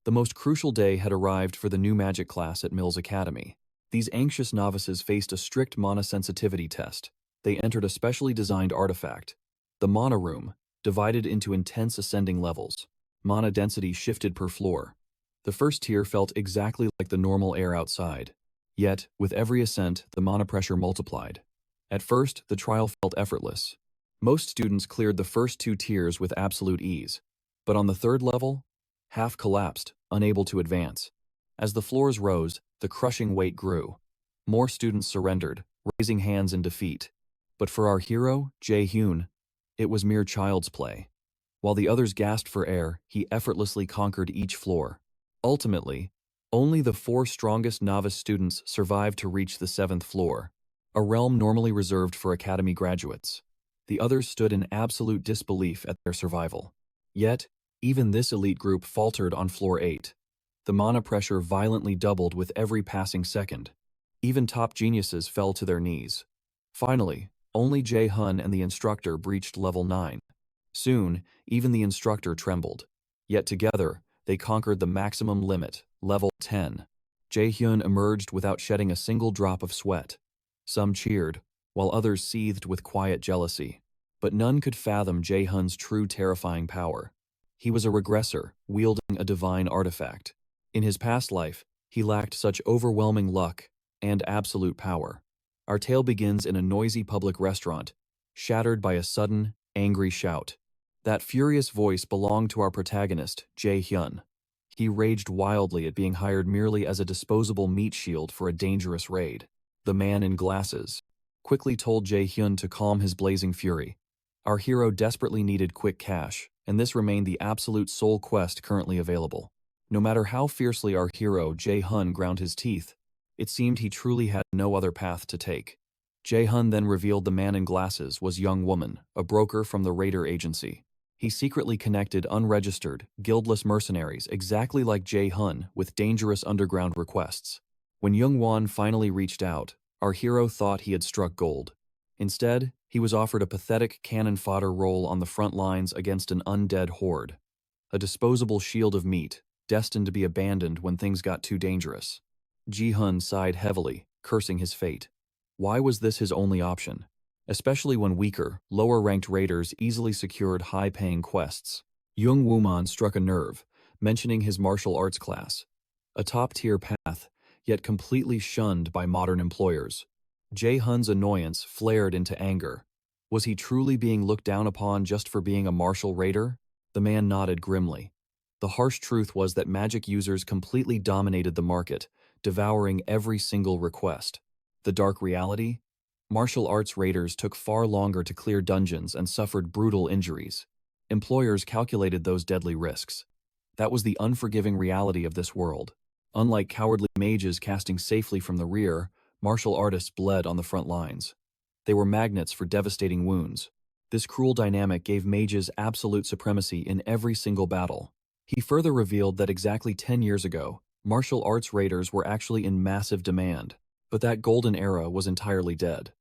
The most crucial day had arrived for the new magic class at Mills Academy. These anxious novices faced a strict mana sensitivity test. They entered a specially designed artifact, the mana room, divided into intense ascending levels. Mana density shifted per floor. The first tier felt exactly like the normal air outside. Yet, with every ascent, the mana pressure multiplied. At first, the trial felt effortless. Most students cleared the first 2 tiers with absolute ease. But on the third level, half collapsed, unable to advance. As the floors rose, the crushing weight grew. More students surrendered, raising hands in defeat. But for our hero, Jae-hyun, it was mere child's play. While the others gasped for air, he effortlessly conquered each floor. Ultimately, only the 4 strongest novice students survived to reach the 7th floor, a realm normally reserved for academy graduates. The others stood in absolute disbelief at their survival. Yet, even this elite group faltered on floor 8. The mana pressure violently doubled with every passing second. Even top geniuses fell to their knees. Finally, only Jae-hyun and the instructor breached level 9. Soon, even the instructor trembled. Yet together, they conquered the maximum limit, level 10. Jae-hyun emerged without shedding a single drop of sweat. Some cheered, while others seethed with quiet jealousy. But none could fathom Jae-hyun's true terrifying power. He was a regressor, wielding a divine artifact. In his past life, he lacked such overwhelming luck and absolute power. Our tale begins in a noisy public restaurant, shattered by a sudden, angry shout. That furious voice belonged to our protagonist, Jae-hyun. He raged wildly at being hired merely as a disposable meat shield for a dangerous raid. The man in glasses quickly told Jae-hyun to calm his blazing fury. Our hero desperately needed quick cash, and this remained the absolute sole quest currently available. No matter how fiercely our hero Jae-hyun ground his teeth, it seemed he truly had no other path to take. Jae-hyun then revealed the man in glasses was Young Woman, a broker from the Raider agency. He secretly connected unregistered, guildless mercenaries exactly like Jae-hyun with dangerous underground requests. When Young Won finally reached out, our hero thought he had struck gold. Instead, he was offered a pathetic cannon fodder role on the front lines against an undead horde. A disposable shield of meat, destined to be abandoned when things got too dangerous. Ji-hyun sighed heavily, cursing his fate. Why was this his only option? Especially when weaker, lower-ranked raiders easily secured high-paying quests. Young Woo-man struck a nerve, mentioning his martial arts class. A top-tier path, yet completely shunned by modern employers. Jae-hyun's annoyance flared into anger. Was he truly being looked down upon just for being a martial raider? The man nodded grimly. The harsh truth was that magic users completely dominated the market, devouring every single request. The dark reality? Martial arts raiders took far longer to clear dungeons and suffered brutal injuries. Employers calculated those deadly risks. That was the unforgiving reality of this world. Unlike cowardly mages casting safely from the rear, martial artists bled on the front lines. They were magnets for devastating wounds. This cruel dynamic gave mages absolute supremacy in every single battle. He further revealed that exactly 10 years ago, martial arts raiders were actually in massive demand, but that golden era was entirely dead.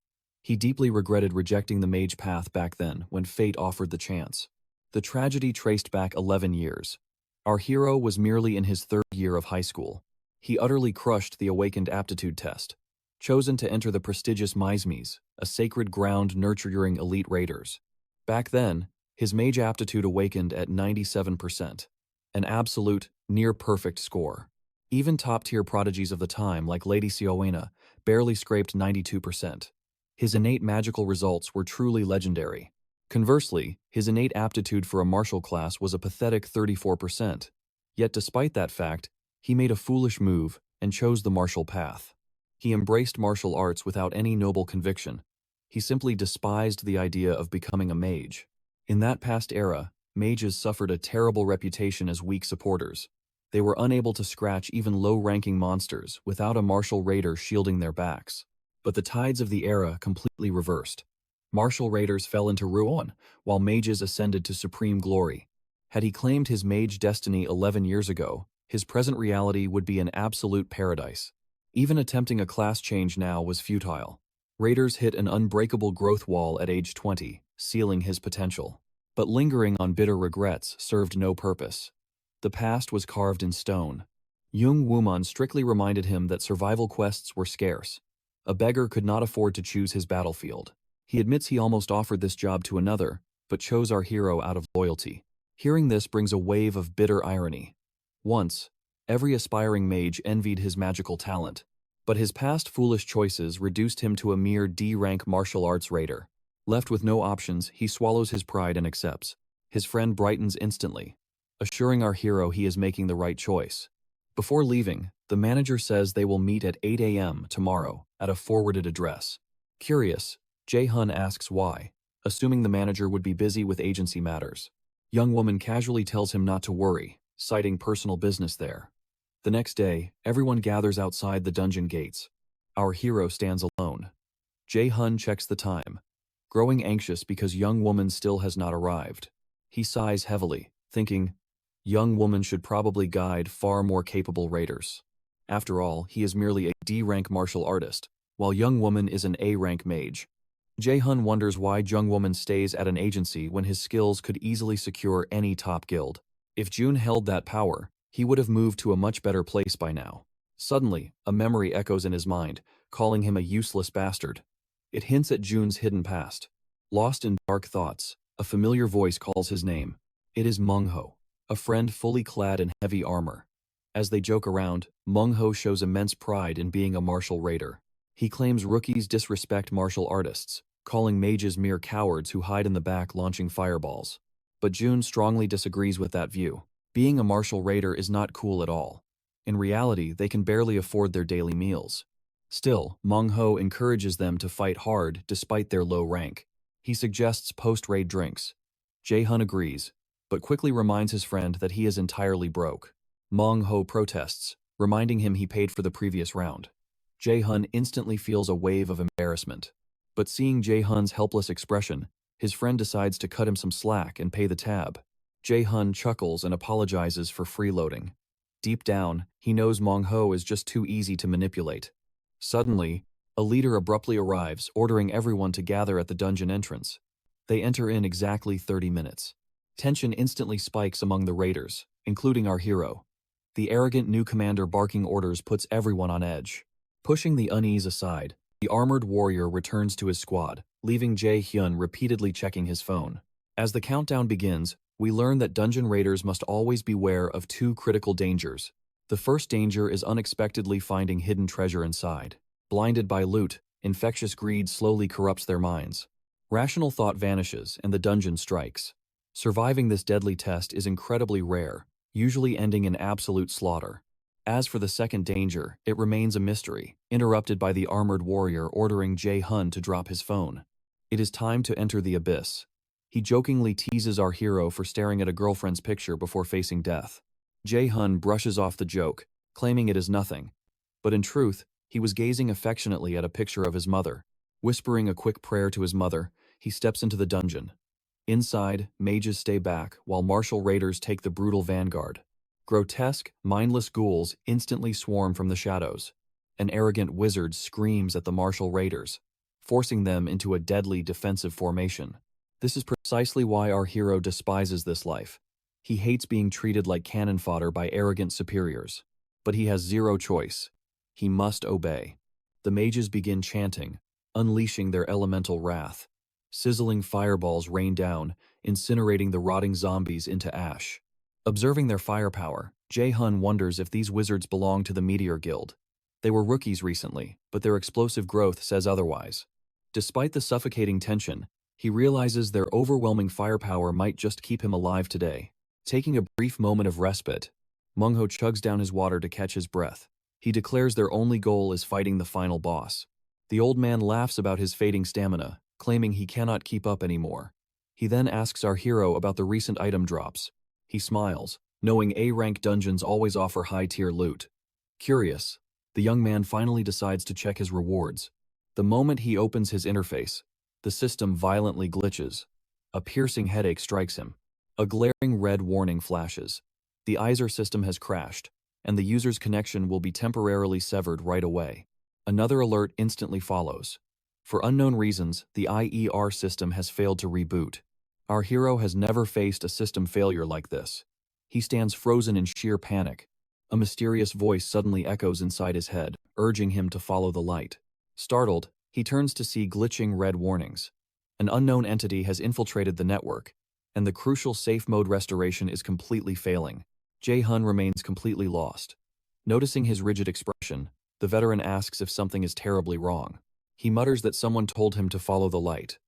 He deeply regretted rejecting the mage path back then when fate offered the chance. The tragedy traced back 11 years. Our hero was merely in his 3rd year of high school. He utterly crushed the awakened aptitude test, chosen to enter the prestigious MYTHICAL, a sacred ground nurturing elite raiders. Back then, his mage aptitude awakened at 97%, an absolute, near-perfect score. Even top-tier prodigies of the time like Lady Sioena barely scraped 92%. His innate magical results were truly legendary. Conversely, his innate aptitude for a martial class was a pathetic 34%. Yet despite that fact, he made a foolish move and chose the martial path. He embraced martial arts without any noble conviction. He simply despised the idea of becoming a mage. In that past era, mages suffered a terrible reputation as weak supporters. They were unable to scratch even low-ranking monsters without a martial raider shielding their backs. But the tides of the era completely reversed. Martial raiders fell into ruin, while mages ascended to supreme glory. Had he claimed his mage destiny 11 years ago, his present reality would be an absolute paradise. Even attempting a class change now was futile. Raiders hit an unbreakable growth wall at age 20, sealing his potential. But lingering on bitter regrets served no purpose. The past was carved in stone. Jung Wooman strictly reminded him that survival quests were scarce. A beggar could not afford to choose his battlefield. He admits he almost offered this job to another, but chose our hero out of loyalty. Hearing this brings a wave of bitter irony. Once, every aspiring mage envied his magical talent, but his past foolish choices reduced him to a mere D-rank martial arts raider. Left with no options, he swallows his pride and accepts. His friend brightens instantly, assuring our hero he is making the right choice. Before leaving, the manager says they will meet at 8 a.m. tomorrow at a forwarded address. Curious, Jae-hun asks why, assuming the manager would be busy with agency matters. Young woman casually tells him not to worry, citing personal business there. The next day, everyone gathers outside the dungeon gates. Our hero stands alone. Jae-hun checks the time, growing anxious because young woman still has not arrived. He sighs heavily, thinking, young woman should probably guide far more capable raiders. After all, he is merely a D-rank martial artist, while young woman is an A-rank mage. Jae-hun wonders why young woman stays at an agency when his skills could easily secure any top guild. If June held that power, he would have moved to a much better place by now. Suddenly, a memory echoes in his mind, calling him a useless bastard. It hints at June's hidden past. Lost in dark thoughts, a familiar voice calls his name. It is Mung-ho, a friend fully clad in heavy armor. As they joke around, Mung-ho shows immense pride in being a martial raider. He claims rookies disrespect martial artists, calling mages mere cowards who hide in the back launching fireballs. But June strongly disagrees with that view. Being a martial raider is not cool at all. In reality, they can barely afford their daily meals. Still, Mung-ho encourages them to fight hard despite their low rank. He suggests post-raid drinks. Jae-hun agrees, but quickly reminds his friend that he is entirely broke. Mung-ho protests, reminding him he paid for the previous round. Jae-hun instantly feels a wave of embarrassment. But seeing Jae-hun's helpless expression, his friend decides to cut him some slack and pay the tab. Jae-hun chuckles and apologizes for freeloading. Deep down, he knows Mung-ho is just too easy to manipulate. Suddenly, a leader abruptly arrives, ordering everyone to gather at the dungeon entrance. They enter in exactly 30 minutes. Tension instantly spikes among the raiders, including our hero. The arrogant new commander barking orders puts everyone on edge. Pushing the unease aside, the armored warrior returns to his squad, leaving Jae-hyun repeatedly checking his phone. As the countdown begins, we learn that dungeon raiders must always beware of two critical dangers. The first danger is unexpectedly finding hidden treasure inside. Blinded by loot, infectious greed slowly corrupts their minds. Rational thought vanishes and the dungeon strikes. Surviving this deadly test is incredibly rare, usually ending in absolute slaughter. As for the second danger, it remains a mystery, interrupted by the armored warrior ordering Jae-hun to drop his phone. It is time to enter the abyss. He jokingly teases our hero for staring at a girlfriend's picture before facing death. Jae-hun brushes off the joke, claiming it is nothing. But in truth, he was gazing affectionately at a picture of his mother. Whispering a quick prayer to his mother, he steps into the dungeon. Inside, mages stay back, while martial raiders take the brutal vanguard. Grotesque, mindless ghouls instantly swarm from the shadows. An arrogant wizard screams at the martial raiders, forcing them into a deadly defensive formation. This is precisely why our hero despises this life. He hates being treated like cannon fodder by arrogant superiors. But he has zero choice. He must obey. The mages begin chanting, unleashing their elemental wrath. Sizzling fireballs rain down, incinerating the rotting zombies into ash. Observing their firepower, Jae-hun wonders if these wizards belong to the Meteor Guild. They were rookies recently, but their explosive growth says otherwise. Despite the suffocating tension, he realizes their overwhelming firepower might just keep him alive today. Taking a brief moment of respite, Mung-ho chugs down his water to catch his breath. He declares their only goal is fighting the final boss. The old man laughs about his fading stamina, claiming he cannot keep up anymore. He then asks our hero about the recent item drops. He smiles, knowing A-rank dungeons always offer high-tier loot. Curious, the young man finally decides to check his rewards. The moment he opens his interface, the system violently glitches. A piercing headache strikes him. A glaring red warning flashes. The Iser system has crashed, and the user's connection will be temporarily severed right away. Another alert instantly follows. For unknown reasons, the IER system has failed to reboot. Our hero has never faced a system failure like this. He stands frozen in sheer panic. A mysterious voice suddenly echoes inside his head, urging him to follow the light. Startled, he turns to see glitching red warnings. An unknown entity has infiltrated the network, and the crucial safe mode restoration is completely failing. Jae-hun remains completely lost. Noticing his rigid expression, the veteran asks if something is terribly wrong. He mutters that someone told him to follow the light.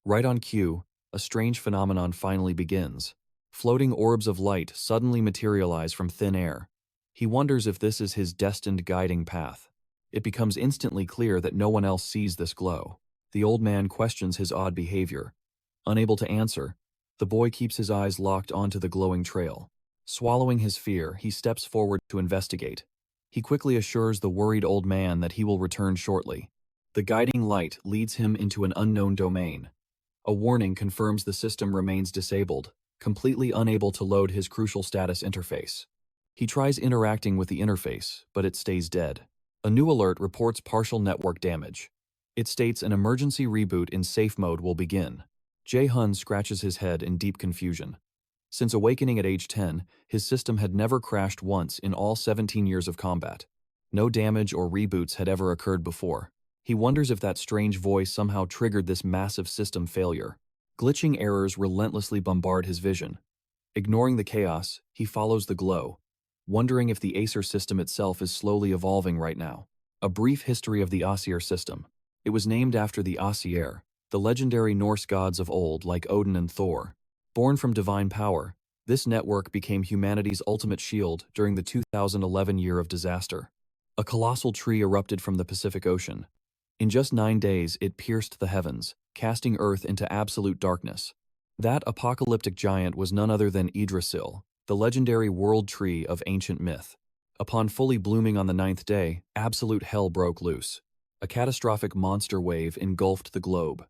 Right on cue, a strange phenomenon finally begins. Floating orbs of light suddenly materialize from thin air. He wonders if this is his destined guiding path. It becomes instantly clear that no one else sees this glow. The old man questions his odd behavior. Unable to answer, the boy keeps his eyes locked onto the glowing trail. Swallowing his fear, he steps forward to investigate. He quickly assures the worried old man that he will return shortly. The guiding light leads him into an unknown domain. A warning confirms the system remains disabled, completely unable to load his crucial status interface. He tries interacting with the interface, but it stays dead. A new alert reports partial network damage. It states an emergency reboot in safe mode will begin. Jae-hun scratches his head in deep confusion. Since awakening at age 10, his system had never crashed once in all 17 years of combat. No damage or reboots had ever occurred before. He wonders if that strange voice somehow triggered this massive system failure. Glitching errors relentlessly bombard his vision. Ignoring the chaos, he follows the glow, wondering if the Acer system itself is slowly evolving right now. A brief history of the Aesir system. It was named after the Aesir, the legendary Norse gods of old like Odin and Thor. Born from divine power, this network became humanity's ultimate shield during the 2011 year of disaster. A colossal tree erupted from the Pacific Ocean. In just 9 days, it pierced the heavens, casting Earth into absolute darkness. That apocalyptic giant was none other than Yggdrasil, the legendary world tree of ancient myth. Upon fully blooming on the 9th day, absolute hell broke loose. A catastrophic monster wave engulfed the globe.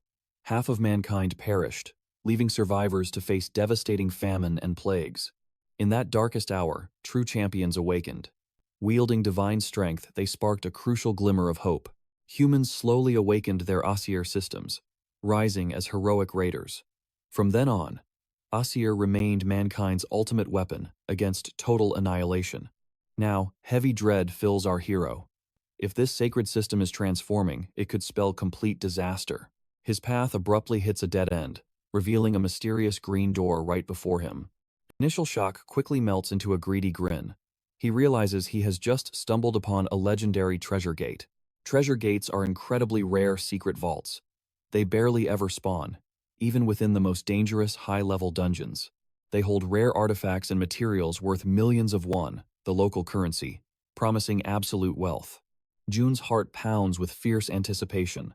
Half of mankind perished, leaving survivors to face devastating famine and plagues. In that darkest hour, true champions awakened. Wielding divine strength, they sparked a crucial glimmer of hope. Humans slowly awakened their Aesir systems, rising as heroic raiders. From then on, Aesir remained mankind's ultimate weapon against total annihilation. Now, heavy dread fills our hero. If this sacred system is transforming, it could spell complete disaster. His path abruptly hits a dead end, revealing a mysterious green door right before him. Initial shock quickly melts into a greedy grin. He realizes he has just stumbled upon a legendary treasure gate. Treasure gates are incredibly rare secret vaults. They barely ever spawn, even within the most dangerous high-level dungeons. They hold rare artifacts and materials worth millions of won, the local currency, promising absolute wealth. Jun's heart pounds with fierce anticipation.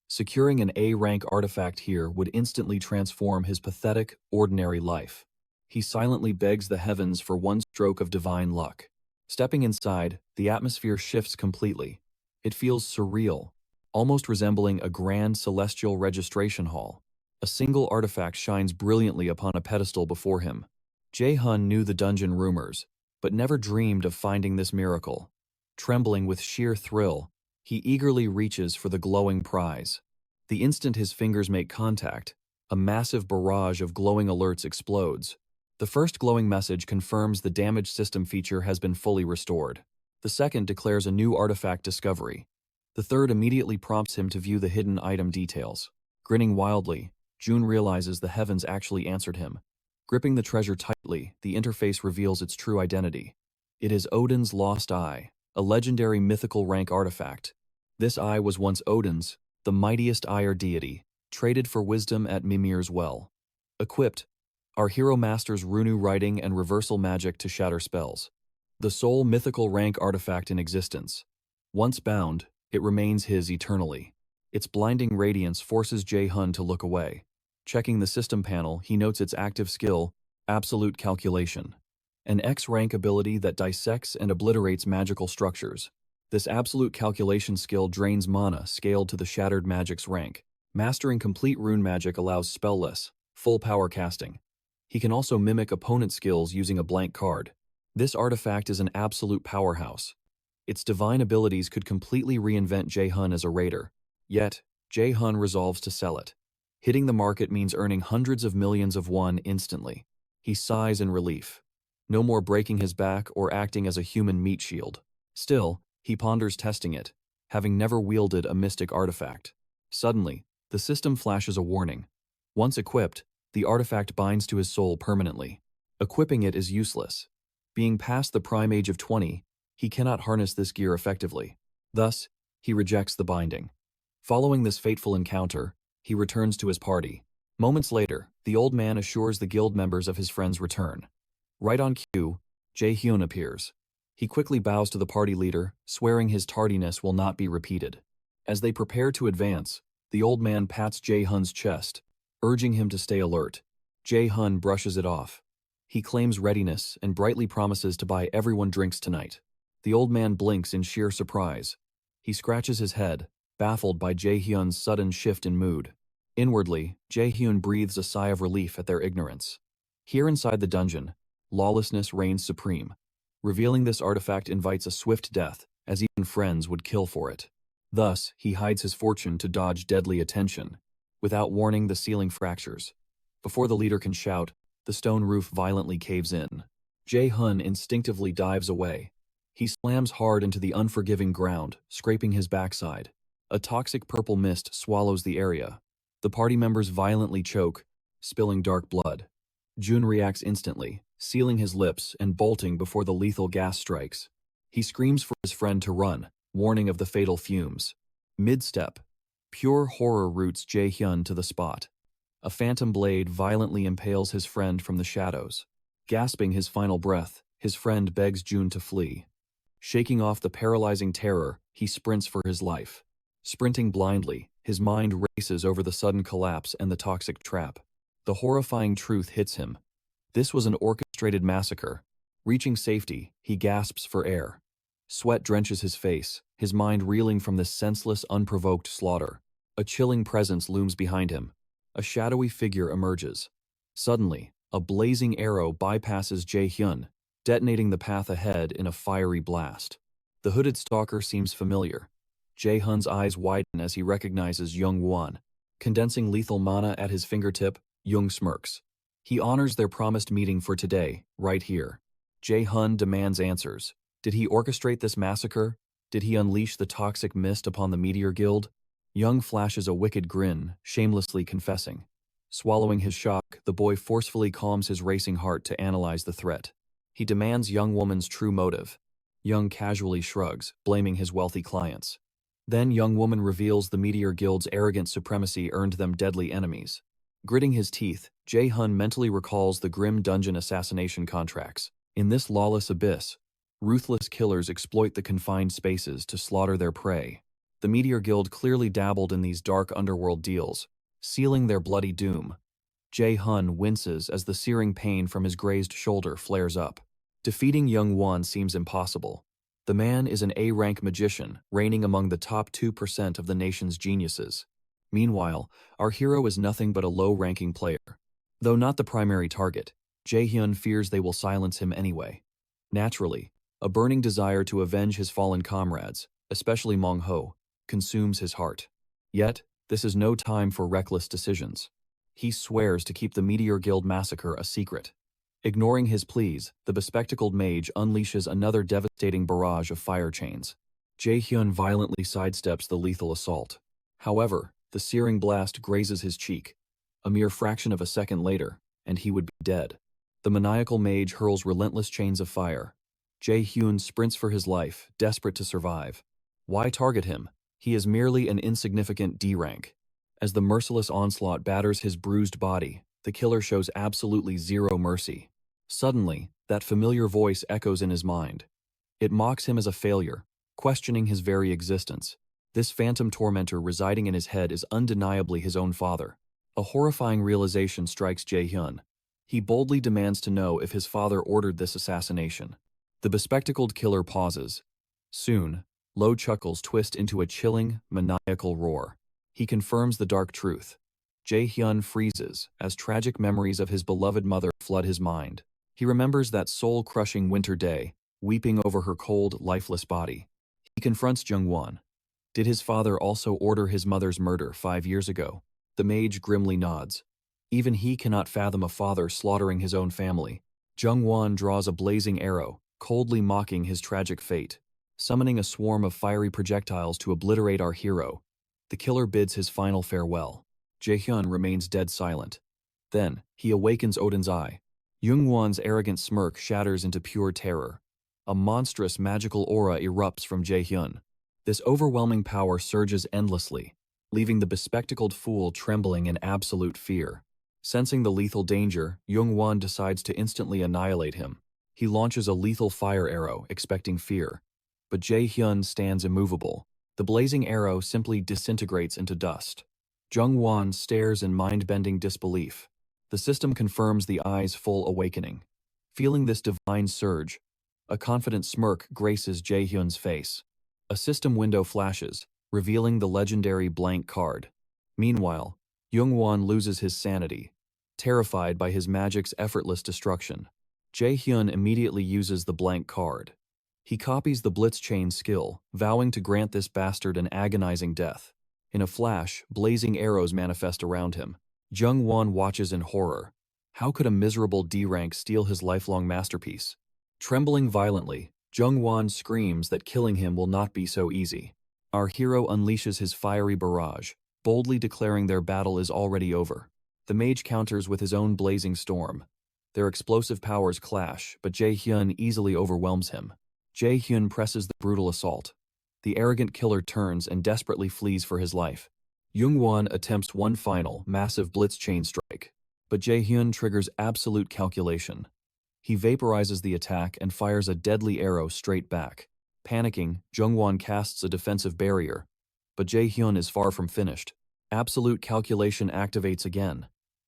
Securing an A-rank artifact here would instantly transform his pathetic, ordinary life. He silently begs the heavens for one stroke of divine luck. Stepping inside, the atmosphere shifts completely. It feels surreal, almost resembling a grand celestial registration hall. A single artifact shines brilliantly upon a pedestal before him. Jae-hun knew the dungeon rumors, but never dreamed of finding this miracle. Trembling with sheer thrill, he eagerly reaches for the glowing prize. The instant his fingers make contact, a massive barrage of glowing alerts explodes. The first glowing message confirms the damaged system feature has been fully restored. The second declares a new artifact discovery. The third immediately prompts him to view the hidden item details. Grinning wildly, Jun realizes the heavens actually answered him. Gripping the treasure tightly, the interface reveals its true identity. It is Odin's lost eye, a legendary mythical rank artifact. This eye was once Odin's, the mightiest Aegir deity, traded for wisdom at Mimir's well. Equipped, our hero masters runu writing and reversal magic to shatter spells. The sole mythical rank artifact in existence. Once bound, it remains his eternally. Its blinding radiance forces Jae-hun to look away. Checking the system panel, he notes its active skill, Absolute Calculation. An X-rank ability that dissects and obliterates magical structures. This Absolute Calculation skill drains mana scaled to the Shattered Magic's rank. Mastering complete rune magic allows spell-less, full power casting. He can also mimic opponent skills using a blank card. This artifact is an absolute powerhouse. Its divine abilities could completely reinvent Jae-hun as a raider. Yet, Jae-hun resolves to sell it. Hitting the market means earning hundreds of millions of won instantly. He sighs in relief. No more breaking his back or acting as a human meat shield. Still, he ponders testing it, having never wielded a mystic artifact. Suddenly, the system flashes a warning. Once equipped, the artifact binds to his soul permanently. Equipping it is useless. Being past the prime age of 20, he cannot harness this gear effectively. Thus, he rejects the binding. Following this fateful encounter, he returns to his party. Moments later, the old man assures the guild members of his friend's return. Right on cue, Jae-hyun appears. He quickly bows to the party leader, swearing his tardiness will not be repeated. As they prepare to advance, the old man pats Jae-hyun's chest, urging him to stay alert. Jae-hyun brushes it off. He claims readiness and brightly promises to buy everyone drinks tonight. The old man blinks in sheer surprise. He scratches his head, baffled by Jae-hyun's sudden shift in mood. Inwardly, Jae-hyun breathes a sigh of relief at their ignorance. Here inside the dungeon, lawlessness reigns supreme. Revealing this artifact invites a swift death, as even friends would kill for it. Thus, he hides his fortune to dodge deadly attention. Without warning, the ceiling fractures. Before the leader can shout, the stone roof violently caves in. Jae-hyun instinctively dives away. He slams hard into the unforgiving ground, scraping his backside. A toxic purple mist swallows the area. The party members violently choke, spilling dark blood. Jun reacts instantly, sealing his lips and bolting before the lethal gas strikes. He screams for his friend to run, warning of the fatal fumes. Mid-step, pure horror roots Jae-hyun to the spot. A phantom blade violently impales his friend from the shadows. Gasping his final breath, his friend begs Jun to flee. Shaking off the paralyzing terror, he sprints for his life. Sprinting blindly, his mind races over the sudden collapse and the toxic trap. The horrifying truth hits him. This was an orchestrated massacre. Reaching safety, he gasps for air. Sweat drenches his face, his mind reeling from this senseless, unprovoked slaughter. A chilling presence looms behind him. A shadowy figure emerges. Suddenly, a blazing arrow bypasses Jae-hyun, detonating the path ahead in a fiery blast. The hooded stalker seems familiar. Jae-hyun's eyes widen as he recognizes Young-won. Condensing lethal mana at his fingertip, Young smirks. He honors their promised meeting for today, right here. Jae-hyun demands answers. Did he orchestrate this massacre? Did he unleash the toxic mist upon the Meteor Guild? Young flashes a wicked grin, shamelessly confessing. Swallowing his shock, the boy forcefully calms his racing heart to analyze the threat. He demands Young woman's true motive. Young casually shrugs, blaming his wealthy clients. Then Young woman reveals the Meteor Guild's arrogant supremacy earned them deadly enemies. Gritting his teeth, Jae-hyun mentally recalls the grim dungeon assassination contracts. In this lawless abyss, ruthless killers exploit the confined spaces to slaughter their prey. The Meteor Guild clearly dabbled in these dark underworld deals, sealing their bloody doom. Jae-hyun winces as the searing pain from his grazed shoulder flares up. Defeating Young-won seems impossible. The man is an A-rank magician, reigning among the top 2% of the nation's geniuses. Meanwhile, our hero is nothing but a low-ranking player. Though not the primary target, Jae-hyun fears they will silence him anyway. Naturally, a burning desire to avenge his fallen comrades, especially Mong-ho, consumes his heart. Yet, this is no time for reckless decisions. He swears to keep the Meteor Guild massacre a secret. Ignoring his pleas, the bespectacled mage unleashes another devastating barrage of fire chains. Jae-hyun violently sidesteps the lethal assault. However, the searing blast grazes his cheek. A mere fraction of a second later, and he would be dead. The maniacal mage hurls relentless chains of fire. Jae-hyun sprints for his life, desperate to survive. Why target him? He is merely an insignificant D-rank. As the merciless onslaught batters his bruised body, the killer shows absolutely zero mercy. Suddenly, that familiar voice echoes in his mind. It mocks him as a failure, questioning his very existence. This phantom tormentor residing in his head is undeniably his own father. A horrifying realization strikes Jae-hyun. He boldly demands to know if his father ordered this assassination. The bespectacled killer pauses. Soon, low chuckles twist into a chilling, maniacal roar. He confirms the dark truth. Jae-hyun freezes as tragic memories of his beloved mother flood his mind. He remembers that soul-crushing winter day, weeping over her cold, lifeless body. He confronts Jung-won. Did his father also order his mother's murder 5 years ago? The mage grimly nods. Even he cannot fathom a father slaughtering his own family. Jung-won draws a blazing arrow, coldly mocking his tragic fate. Summoning a swarm of fiery projectiles to obliterate our hero, the killer bids his final farewell. Jae-hyun remains dead silent. Then, he awakens Odin's eye. Jung-won's arrogant smirk shatters into pure terror. A monstrous magical aura erupts from Jae-hyun. This overwhelming power surges endlessly, leaving the bespectacled fool trembling in absolute fear. Sensing the lethal danger, Jung-won decides to instantly annihilate him. He launches a lethal fire arrow, expecting fear. But Jae-hyun stands immovable. The blazing arrow simply disintegrates into dust. Jung-won stares in mind-bending disbelief. The system confirms the eye's full awakening. Feeling this divine surge, a confident smirk graces Jae-hyun's face. A system window flashes, revealing the legendary blank card. Meanwhile, Jung-won loses his sanity, terrified by his magic's effortless destruction. Jae-hyun immediately uses the blank card. He copies the blitzchain skill, vowing to grant this bastard an agonizing death. In a flash, blazing arrows manifest around him. Jung-won watches in horror. How could a miserable D-rank steal his lifelong masterpiece? Trembling violently, Jung-won screams that killing him will not be so easy. Our hero unleashes his fiery barrage, boldly declaring their battle is already over. The mage counters with his own blazing storm. Their explosive powers clash, but Jae-hyun easily overwhelms him. Jae-hyun presses the brutal assault. The arrogant killer turns and desperately flees for his life. Jung-won attempts one final, massive blitzchain strike, but Jae-hyun triggers absolute calculation. He vaporizes the attack and fires a deadly arrow straight back. Panicking, Jung-won casts a defensive barrier, but Jae-hyun is far from finished. Absolute calculation activates again.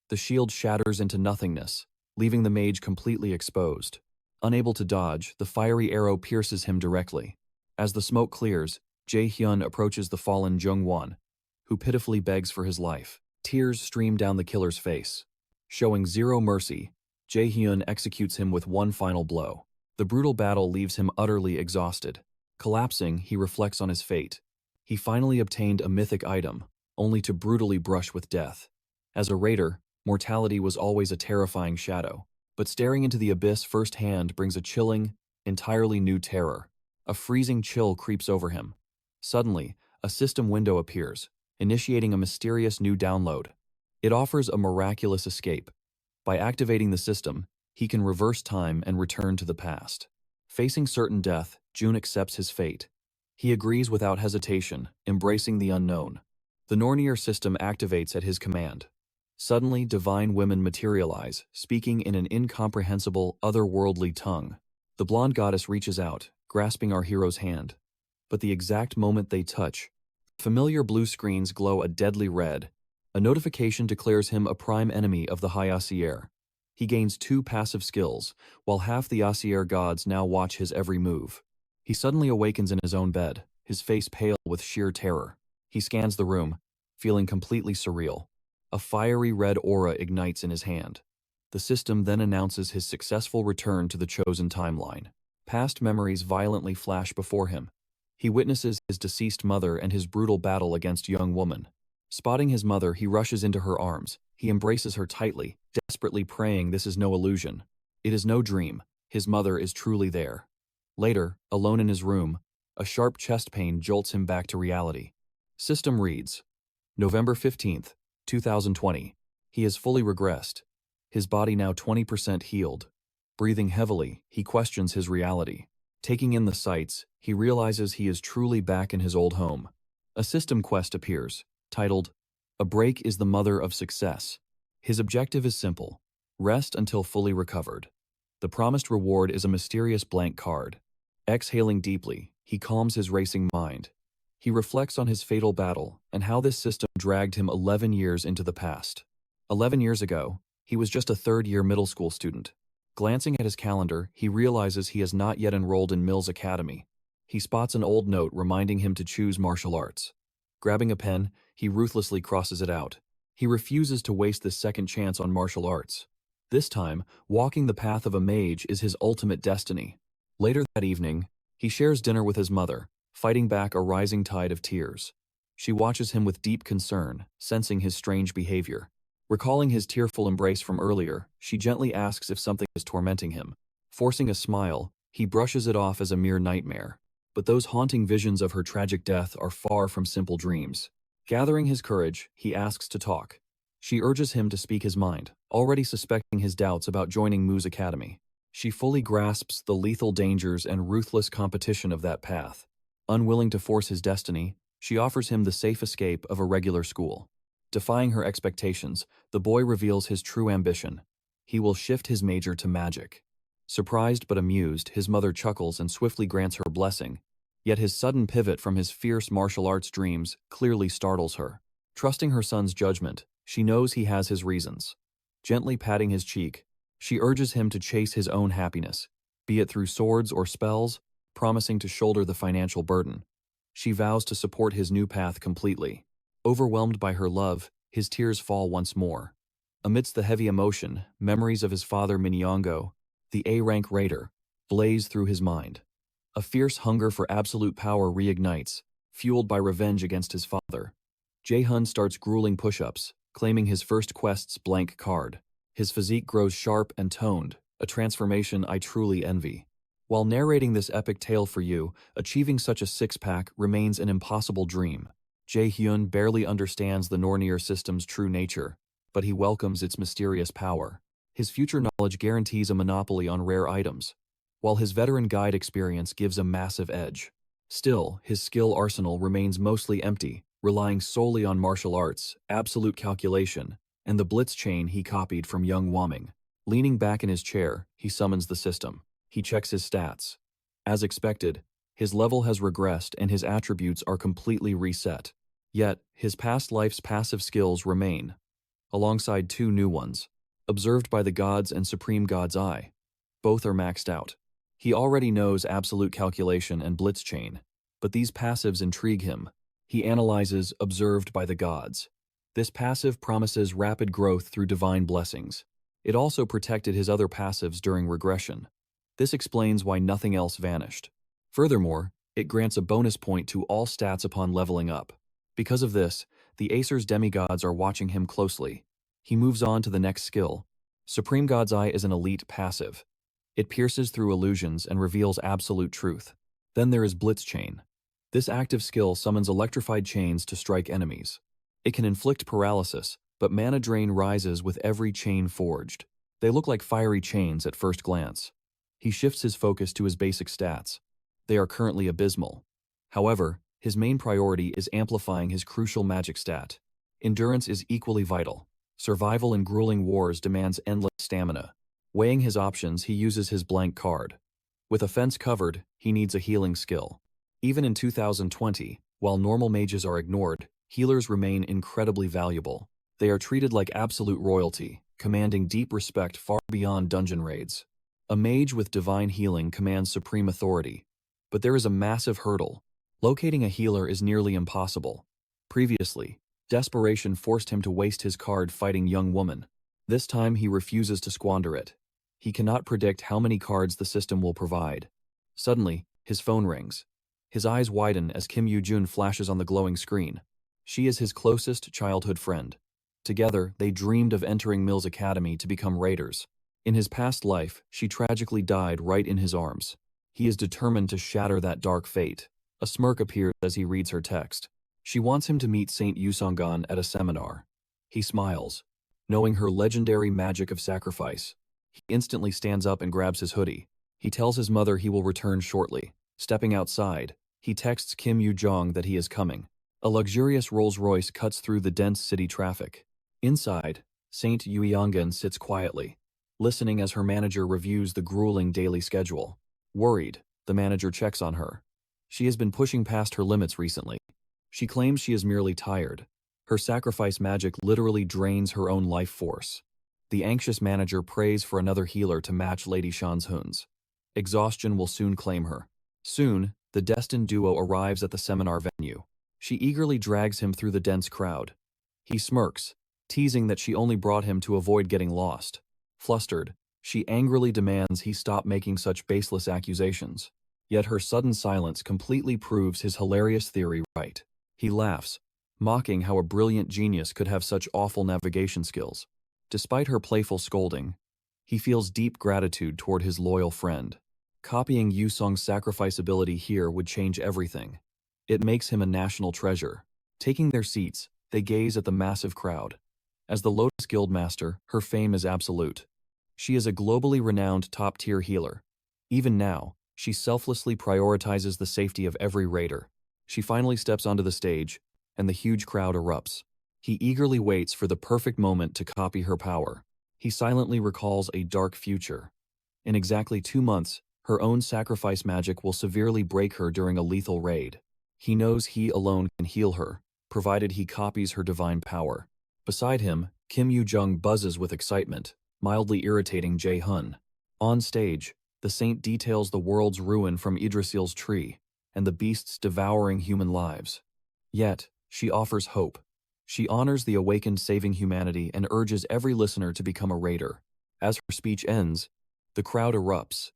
The shield shatters into nothingness, leaving the mage completely exposed. Unable to dodge, the fiery arrow pierces him directly. As the smoke clears, Jae-hyun approaches the fallen Jung-won, who pitifully begs for his life. Tears stream down the killer's face. Showing zero mercy, Jae-hyun executes him with one final blow. The brutal battle leaves him utterly exhausted. Collapsing, he reflects on his fate. He finally obtained a mythic item, only to brutally brush with death. As a raider, mortality was always a terrifying shadow. But staring into the abyss firsthand brings a chilling, entirely new terror. A freezing chill creeps over him. Suddenly, a system window appears, initiating a mysterious new download. It offers a miraculous escape. By activating the system, he can reverse time and return to the past. Facing certain death, Jun accepts his fate. He agrees without hesitation, embracing the unknown. The Nornir system activates at his command. Suddenly, divine women materialize, speaking in an incomprehensible, otherworldly tongue. The blonde goddess reaches out, grasping our hero's hand. But the exact moment they touch, familiar blue screens glow a deadly red. A notification declares him a prime enemy of the High Assier. He gains 2 passive skills, while half the Assier gods now watch his every move. He suddenly awakens in his own bed, his face pale with sheer terror. He scans the room, feeling completely surreal. A fiery red aura ignites in his hand. The system then announces his successful return to the chosen timeline. Past memories violently flash before him. He witnesses his deceased mother and his brutal battle against young woman. Spotting his mother, he rushes into her arms. He embraces her tightly, desperately praying this is no illusion. It is no dream. His mother is truly there. Later, alone in his room, a sharp chest pain jolts him back to reality. System reads, November 15th, 2020. He has fully regressed. His body now 20% healed. Breathing heavily, he questions his reality. Taking in the sights, he realizes he is truly back in his old home. A system quest appears, titled, A Break is the Mother of Success. His objective is simple: rest until fully recovered. The promised reward is a mysterious blank card. Exhaling deeply, he calms his racing mind. He reflects on his fatal battle and how this system dragged him 11 years into the past. 11 years ago, he was just a third-year middle school student. Glancing at his calendar, he realizes he has not yet enrolled in Mills Academy. He spots an old note reminding him to choose martial arts. Grabbing a pen, he ruthlessly crosses it out. He refuses to waste this second chance on martial arts. This time, walking the path of a mage is his ultimate destiny. Later that evening, he shares dinner with his mother, fighting back a rising tide of tears. She watches him with deep concern, sensing his strange behavior. Recalling his tearful embrace from earlier, she gently asks if something is tormenting him. Forcing a smile, he brushes it off as a mere nightmare. But those haunting visions of her tragic death are far from simple dreams. Gathering his courage, he asks to talk. She urges him to speak his mind, already suspecting his doubts about joining Mu's academy. She fully grasps the lethal dangers and ruthless competition of that path. Unwilling to force his destiny, she offers him the safe escape of a regular school. Defying her expectations, the boy reveals his true ambition. He will shift his major to magic. Surprised but amused, his mother chuckles and swiftly grants her blessing. Yet his sudden pivot from his fierce martial arts dreams clearly startles her. Trusting her son's judgment, she knows he has his reasons. Gently patting his cheek, she urges him to chase his own happiness, be it through swords or spells, promising to shoulder the financial burden. She vows to support his new path completely. Overwhelmed by her love, his tears fall once more. Amidst the heavy emotion, memories of his father Minyongo, the A-rank raider, blaze through his mind. A fierce hunger for absolute power reignites, fueled by revenge against his father. Jae-hun starts grueling push-ups, claiming his first quest's blank card. His physique grows sharp and toned, a transformation I truly envy. While narrating this epic tale for you, achieving such a six-pack remains an impossible dream. Jae-hyun barely understands the Nornir system's true nature, but he welcomes its mysterious power. His future knowledge guarantees a monopoly on rare items, while his veteran guide experience gives a massive edge. Still, his skill arsenal remains mostly empty, relying solely on martial arts, absolute calculation, and the blitz chain he copied from young Waming. Leaning back in his chair, he summons the system. He checks his stats. As expected, his level has regressed and his attributes are completely reset. Yet, his past life's passive skills remain, alongside two new ones, observed by the gods and Supreme God's Eye. Both are maxed out. He already knows absolute calculation and blitz chain, but these passives intrigue him. He analyzes observed by the gods. This passive promises rapid growth through divine blessings. It also protected his other passives during regression. This explains why nothing else vanished. Furthermore, it grants a bonus point to all stats upon leveling up. Because of this, the Acer's demigods are watching him closely. He moves on to the next skill. Supreme God's Eye is an elite passive. It pierces through illusions and reveals absolute truth. Then there is Blitz Chain. This active skill summons electrified chains to strike enemies. It can inflict paralysis, but mana drain rises with every chain forged. They look like fiery chains at first glance. He shifts his focus to his basic stats. They are currently abysmal. However, his main priority is amplifying his crucial magic stat. Endurance is equally vital. Survival in grueling wars demands endless stamina. Weighing his options, he uses his blank card. With offense covered, he needs a healing skill. Even in 2020, while normal mages are ignored, healers remain incredibly valuable. They are treated like absolute royalty, commanding deep respect far beyond dungeon raids. A mage with divine healing commands supreme authority. But there is a massive hurdle. Locating a healer is nearly impossible. Previously, desperation forced him to waste his card fighting young woman. This time he refuses to squander it. He cannot predict how many cards the system will provide. Suddenly, his phone rings. His eyes widen as Kim Yoo-jun flashes on the glowing screen. She is his closest childhood friend. Together, they dreamed of entering Mill's academy to become raiders. In his past life, she tragically died right in his arms. He is determined to shatter that dark fate. A smirk appears as he reads her text. She wants him to meet Saint Yusonggan at a seminar. He smiles, knowing her legendary magic of sacrifice. He instantly stands up and grabs his hoodie. He tells his mother he will return shortly. Stepping outside, he texts Kim Yoo-jong that he is coming. A luxurious Rolls-Royce cuts through the dense city traffic. Inside, Saint Yuyeongan sits quietly, listening as her manager reviews the grueling daily schedule. Worried, the manager checks on her. She has been pushing past her limits recently. She claims she is merely tired. Her sacrifice magic literally drains her own life force. The anxious manager prays for another healer to match Lady Shan's. Exhaustion will soon claim her. Soon, the destined duo arrives at the seminar venue. She eagerly drags him through the dense crowd. He smirks, teasing that she only brought him to avoid getting lost. Flustered, she angrily demands he stop making such baseless accusations. Yet her sudden silence completely proves his hilarious theory right. He laughs, mocking how a brilliant genius could have such awful navigation skills. Despite her playful scolding, he feels deep gratitude toward his loyal friend. Copying Yusong's sacrifice ability here would change everything. It makes him a national treasure. Taking their seats, they gaze at the massive crowd. As the Lotus Guild Master, her fame is absolute. She is a globally renowned top-tier healer. Even now, she selflessly prioritizes the safety of every raider. She finally steps onto the stage, and the huge crowd erupts. He eagerly waits for the perfect moment to copy her power. He silently recalls a dark future. In exactly 2 months, her own sacrifice magic will severely break her during a lethal raid. He knows he alone can heal her, provided he copies her divine power. Beside him, Kim Yoo-jung buzzes with excitement, mildly irritating Jae-hun. On stage, the saint details the world's ruin from Yggdrasil's tree, and the beasts devouring human lives. Yet, she offers hope. She honors the awakened saving humanity and urges every listener to become a raider. As her speech ends, the crowd erupts.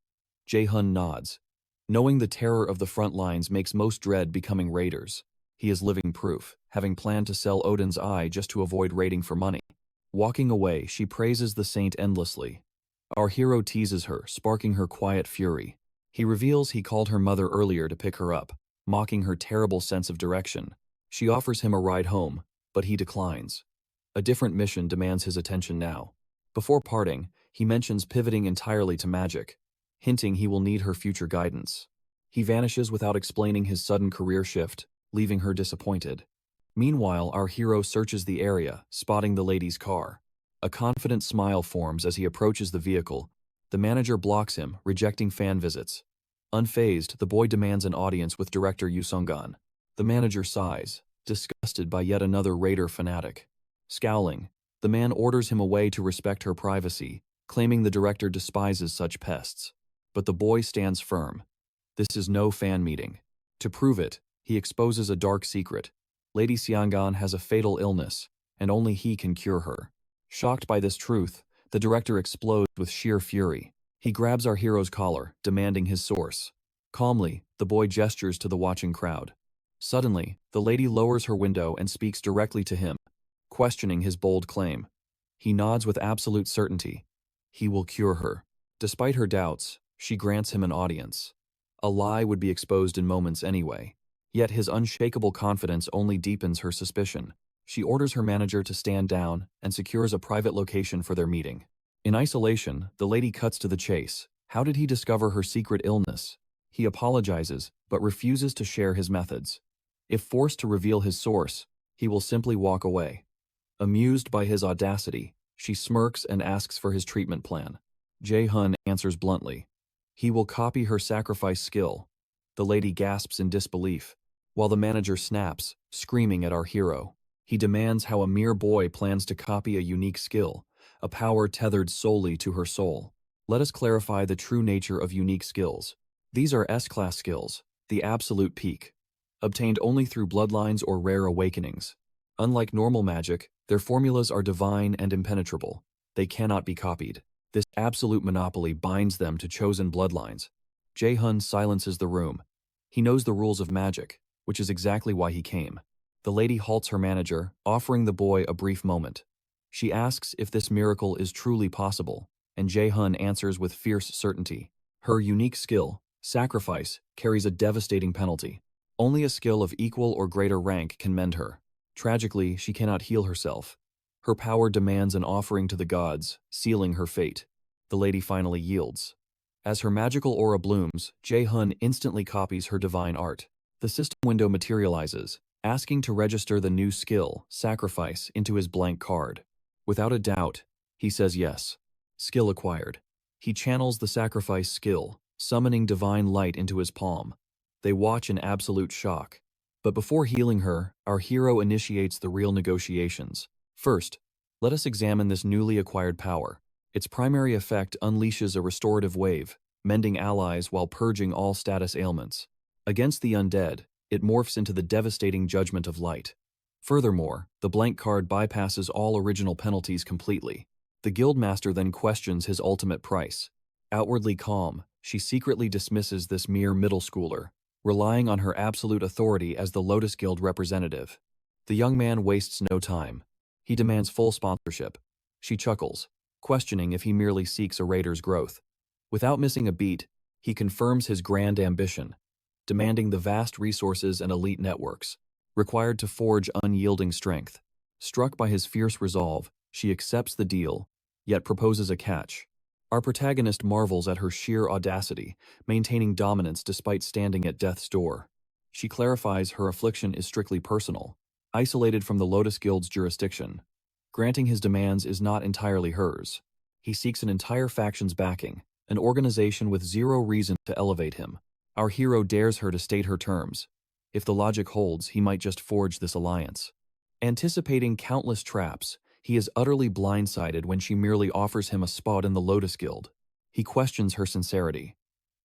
Jae-hun nods. Knowing the terror of the front lines makes most dread becoming raiders. He is living proof, having planned to sell Odin's eye just to avoid raiding for money. Walking away, she praises the saint endlessly. Our hero teases her, sparking her quiet fury. He reveals he called her mother earlier to pick her up, mocking her terrible sense of direction. She offers him a ride home, but he declines. A different mission demands his attention now. Before parting, he mentions pivoting entirely to magic, hinting he will need her future guidance. He vanishes without explaining his sudden career shift, leaving her disappointed. Meanwhile, our hero searches the area, spotting the lady's car. A confident smile forms as he approaches the vehicle. The manager blocks him, rejecting fan visits. Unfazed, the boy demands an audience with director Yoo Sung-gun. The manager sighs, disgusted by yet another raider fanatic. Scowling, the man orders him away to respect her privacy, claiming the director despises such pests. But the boy stands firm. This is no fan meeting. To prove it, he exposes a dark secret. Lady Xiangan has a fatal illness, and only he can cure her. Shocked by this truth, the director explodes with sheer fury. He grabs our hero's collar, demanding his source. Calmly, the boy gestures to the watching crowd. Suddenly, the lady lowers her window and speaks directly to him, questioning his bold claim. He nods with absolute certainty. He will cure her. Despite her doubts, she grants him an audience. A lie would be exposed in moments anyway. Yet his unshakable confidence only deepens her suspicion. She orders her manager to stand down and secures a private location for their meeting. In isolation, the lady cuts to the chase. How did he discover her secret illness? He apologizes, but refuses to share his methods. If forced to reveal his source, he will simply walk away. Amused by his audacity, she smirks and asks for his treatment plan. Jae-hun answers bluntly. He will copy her sacrifice skill. The lady gasps in disbelief, while the manager snaps, screaming at our hero. He demands how a mere boy plans to copy a unique skill, a power tethered solely to her soul. Let us clarify the true nature of unique skills. These are S-class skills, the absolute peak, obtained only through bloodlines or rare awakenings. Unlike normal magic, their formulas are divine and impenetrable. They cannot be copied. This absolute monopoly binds them to chosen bloodlines. Jae-hun silences the room. He knows the rules of magic, which is exactly why he came. The lady halts her manager, offering the boy a brief moment. She asks if this miracle is truly possible, and Jae-hun answers with fierce certainty. Her unique skill, sacrifice, carries a devastating penalty. Only a skill of equal or greater rank can mend her. Tragically, she cannot heal herself. Her power demands an offering to the gods, sealing her fate. The lady finally yields. As her magical aura blooms, Jae-hun instantly copies her divine art. The system window materializes, asking to register the new skill, sacrifice, into his blank card. Without a doubt, he says yes. Skill acquired. He channels the sacrifice skill, summoning divine light into his palm. They watch in absolute shock. But before healing her, our hero initiates the real negotiations. First, let us examine this newly acquired power. Its primary effect unleashes a restorative wave, mending allies while purging all status ailments. Against the undead, it morphs into the devastating judgment of light. Furthermore, the blank card bypasses all original penalties completely. The guildmaster then questions his ultimate price. Outwardly calm, she secretly dismisses this mere middle schooler, relying on her absolute authority as the Lotus Guild representative. The young man wastes no time. He demands full sponsorship. She chuckles, questioning if he merely seeks a raider's growth. Without missing a beat, he confirms his grand ambition, demanding the vast resources and elite networks required to forge unyielding strength. Struck by his fierce resolve, she accepts the deal, yet proposes a catch. Our protagonist marvels at her sheer audacity, maintaining dominance despite standing at death's door. She clarifies her affliction is strictly personal, isolated from the Lotus Guild's jurisdiction. Granting his demands is not entirely hers. He seeks an entire faction's backing, an organization with zero reason to elevate him. Our hero dares her to state her terms. If the logic holds, he might just forge this alliance. Anticipating countless traps, he is utterly blindsided when she merely offers him a spot in the Lotus Guild. He questions her sincerity.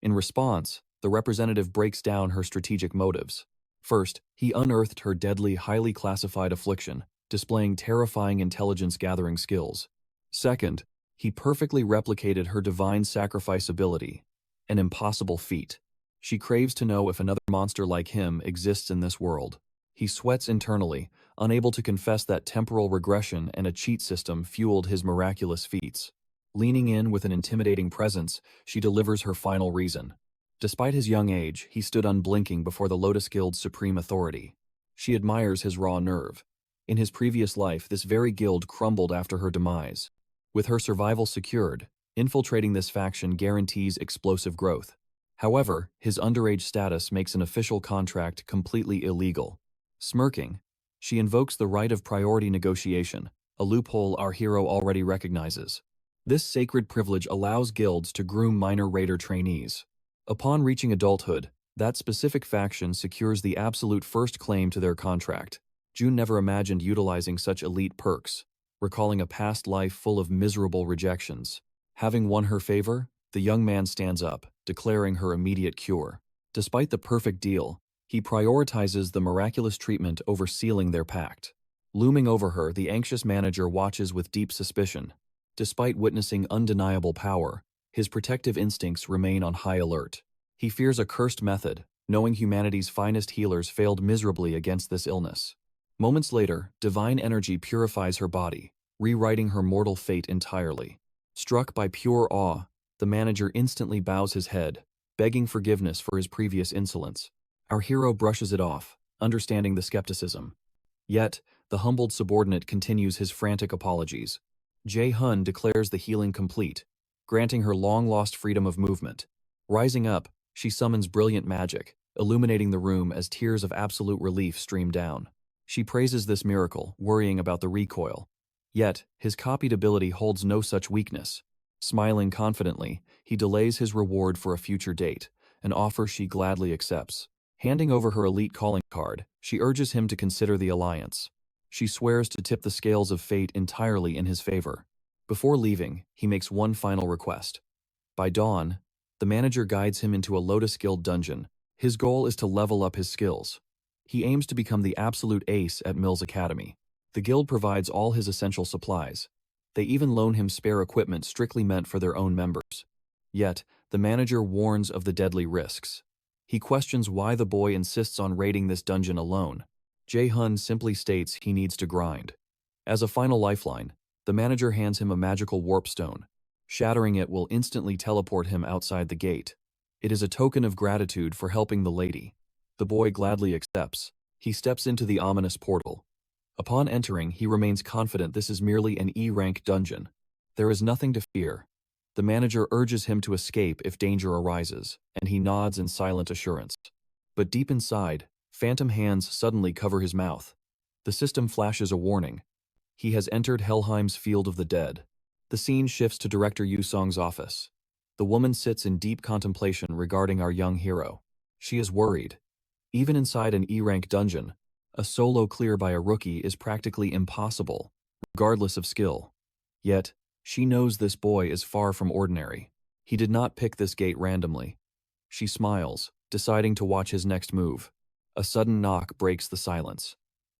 In response, the representative breaks down her strategic motives. First, he unearthed her deadly, highly classified affliction, displaying terrifying intelligence-gathering skills. Second, he perfectly replicated her divine sacrifice ability, an impossible feat. She craves to know if another monster like him exists in this world. He sweats internally, unable to confess that temporal regression and a cheat system fueled his miraculous feats. Leaning in with an intimidating presence, she delivers her final reason. Despite his young age, he stood unblinking before the Lotus Guild's supreme authority. She admires his raw nerve. In his previous life, this very guild crumbled after her demise. With her survival secured, infiltrating this faction guarantees explosive growth. However, his underage status makes an official contract completely illegal. Smirking, she invokes the right of priority negotiation, a loophole our hero already recognizes. This sacred privilege allows guilds to groom minor raider trainees. Upon reaching adulthood, that specific faction secures the absolute first claim to their contract. June never imagined utilizing such elite perks, recalling a past life full of miserable rejections. Having won her favor, the young man stands up, declaring her immediate cure. Despite the perfect deal, he prioritizes the miraculous treatment over sealing their pact. Looming over her, the anxious manager watches with deep suspicion. Despite witnessing undeniable power, his protective instincts remain on high alert. He fears a cursed method, knowing humanity's finest healers failed miserably against this illness. Moments later, divine energy purifies her body, rewriting her mortal fate entirely. Struck by pure awe, the manager instantly bows his head, begging forgiveness for his previous insolence. Our hero brushes it off, understanding the skepticism. Yet, the humbled subordinate continues his frantic apologies. Jae-hun declares the healing complete, granting her long-lost freedom of movement. Rising up, she summons brilliant magic, illuminating the room as tears of absolute relief stream down. She praises this miracle, worrying about the recoil. Yet, his copied ability holds no such weakness. Smiling confidently, he delays his reward for a future date, an offer she gladly accepts. Handing over her elite calling card, she urges him to consider the alliance. She swears to tip the scales of fate entirely in his favor. Before leaving, he makes one final request. By dawn, the manager guides him into a Lotus Guild dungeon. His goal is to level up his skills. He aims to become the absolute ace at Mills Academy. The guild provides all his essential supplies. They even loan him spare equipment strictly meant for their own members. Yet, the manager warns of the deadly risks. He questions why the boy insists on raiding this dungeon alone. Jae-hun simply states he needs to grind. As a final lifeline, the manager hands him a magical warp stone. Shattering it will instantly teleport him outside the gate. It is a token of gratitude for helping the lady. The boy gladly accepts. He steps into the ominous portal. Upon entering, he remains confident this is merely an E-rank dungeon. There is nothing to fear. The manager urges him to escape if danger arises, and he nods in silent assurance. But deep inside, phantom hands suddenly cover his mouth. The system flashes a warning. He has entered Helheim's field of the dead. The scene shifts to Director Yusong's office. The woman sits in deep contemplation regarding our young hero. She is worried. Even inside an E-rank dungeon, a solo clear by a rookie is practically impossible, regardless of skill. Yet, she knows this boy is far from ordinary. He did not pick this gate randomly. She smiles, deciding to watch his next move. A sudden knock breaks the silence.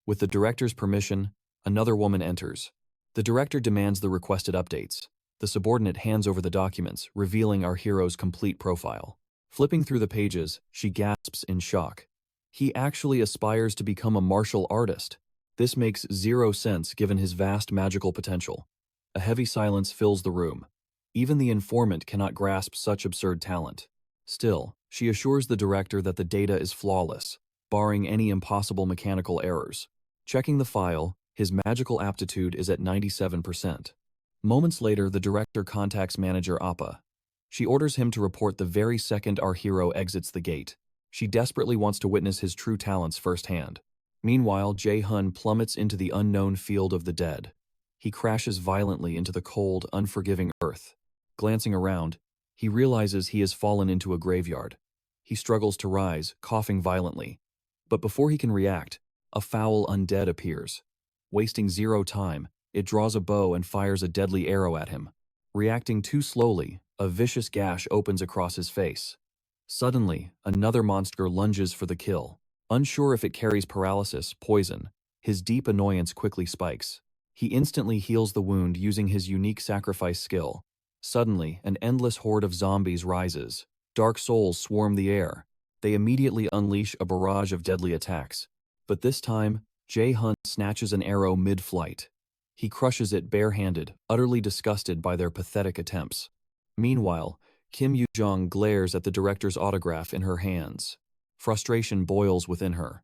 With the director's permission, another woman enters. The director demands the requested updates. The subordinate hands over the documents, revealing our hero's complete profile. Flipping through the pages, she gasps in shock. He actually aspires to become a martial artist. This makes zero sense given his vast magical potential. A heavy silence fills the room. Even the informant cannot grasp such absurd talent. Still, she assures the director that the data is flawless, barring any impossible mechanical errors. Checking the file, his magical aptitude is at 97%. Moments later, the director contacts manager Appa. She orders him to report the very second our hero exits the gate. She desperately wants to witness his true talents firsthand. Meanwhile, Jae-hun plummets into the unknown field of the dead. He crashes violently into the cold, unforgiving earth. Glancing around, he realizes he has fallen into a graveyard. He struggles to rise, coughing violently. But before he can react, a foul undead appears. Wasting zero time, it draws a bow and fires a deadly arrow at him. Reacting too slowly, a vicious gash opens across his face. Suddenly, another monster lunges for the kill. Unsure if it carries paralysis, poison, his deep annoyance quickly spikes. He instantly heals the wound using his unique sacrifice skill. Suddenly, an endless horde of zombies rises. Dark souls swarm the air. They immediately unleash a barrage of deadly attacks. But this time, Jae-hun snatches an arrow mid-flight. He crushes it barehanded, utterly disgusted by their pathetic attempts. Meanwhile, Kim Yoo-jong glares at the director's autograph in her hands. Frustration boils within her.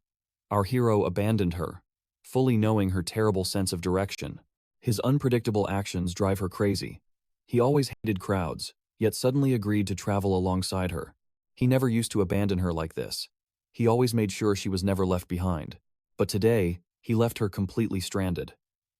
Our hero abandoned her, fully knowing her terrible sense of direction. His unpredictable actions drive her crazy. He always hated crowds, yet suddenly agreed to travel alongside her. He never used to abandon her like this. He always made sure she was never left behind. But today, he left her completely stranded.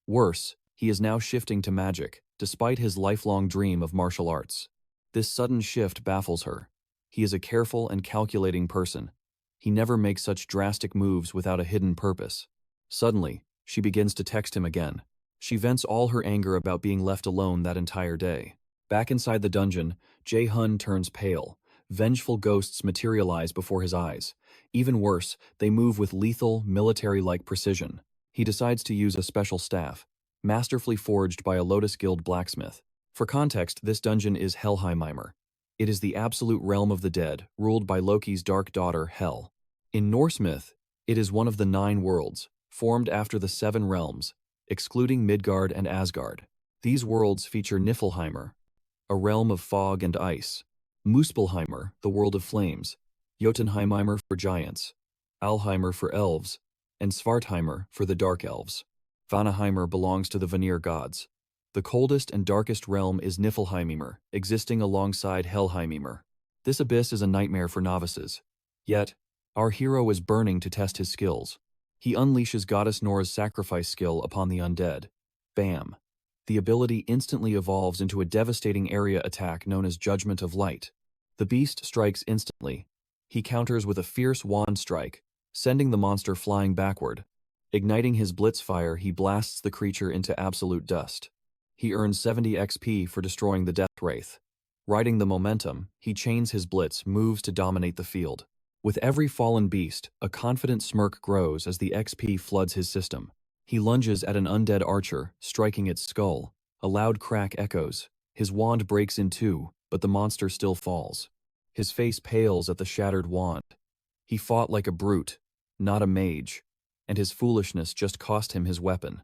Worse, he is now shifting to magic, despite his lifelong dream of martial arts. This sudden shift baffles her. He is a careful and calculating person. He never makes such drastic moves without a hidden purpose. Suddenly, she begins to text him again. She vents all her anger about being left alone that entire day. Back inside the dungeon, Jae-hun turns pale. Vengeful ghosts materialize before his eyes. Even worse, they move with lethal, military-like precision. He decides to use a special staff, masterfully forged by a Lotus Guild blacksmith. For context, this dungeon is Helheimeimer. It is the absolute realm of the dead, ruled by Loki's dark daughter, Hel. In Norse myth, it is one of the 9 worlds, formed after the 7 realms, excluding Midgard and Asgard. These worlds feature Niflheimer, a realm of fog and ice, Muspelheimer, the world of flames, Jotunheimer for giants, Alheimer for elves, and Svartheimer for the dark elves. Vanaheimer belongs to the Vanir gods. The coldest and darkest realm is Niflheimer, existing alongside Helheimeimer. This abyss is a nightmare for novices. Yet, our hero is burning to test his skills. He unleashes Goddess Nora's sacrifice skill upon the undead. Bam! The ability instantly evolves into a devastating area attack known as Judgment of Light. The beast strikes instantly. He counters with a fierce wand strike, sending the monster flying backward. Igniting his blitz fire, he blasts the creature into absolute dust. He earns 70 XP for destroying the Death Wraith. Riding the momentum, he chains his blitz, moves to dominate the field. With every fallen beast, a confident smirk grows as the XP floods his system. He lunges at an undead archer, striking its skull. A loud crack echoes. His wand breaks in two, but the monster still falls. His face pales at the shattered wand. He fought like a brute, not a mage, and his foolishness just cost him his weapon.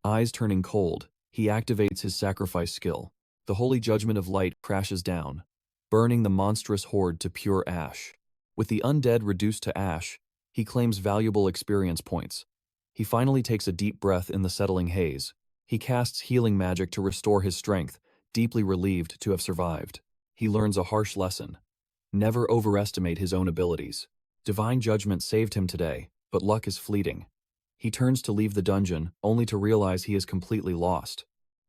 Eyes turning cold, he activates his sacrifice skill. The holy judgment of light crashes down, burning the monstrous horde to pure ash. With the undead reduced to ash, he claims valuable experience points. He finally takes a deep breath in the settling haze. He casts healing magic to restore his strength, deeply relieved to have survived. He learns a harsh lesson. Never overestimate his own abilities. Divine judgment saved him today, but luck is fleeting. He turns to leave the dungeon, only to realize he is completely lost.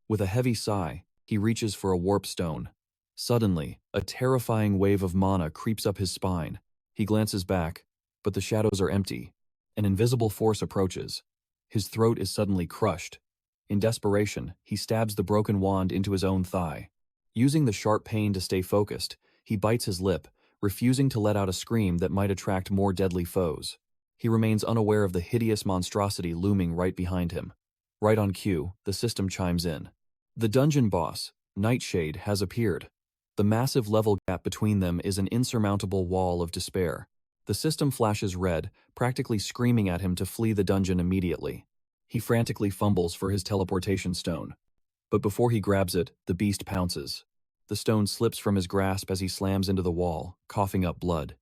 With a heavy sigh, he reaches for a warp stone. Suddenly, a terrifying wave of mana creeps up his spine. He glances back, but the shadows are empty. An invisible force approaches. His throat is suddenly crushed. In desperation, he stabs the broken wand into his own thigh. Using the sharp pain to stay focused, he bites his lip, refusing to let out a scream that might attract more deadly foes. He remains unaware of the hideous monstrosity looming right behind him. Right on cue, the system chimes in. The dungeon boss, Nightshade, has appeared. The massive level gap between them is an insurmountable wall of despair. The system flashes red, practically screaming at him to flee the dungeon immediately. He frantically fumbles for his teleportation stone. But before he grabs it, the beast pounces. The stone slips from his grasp as he slams into the wall, coughing up blood.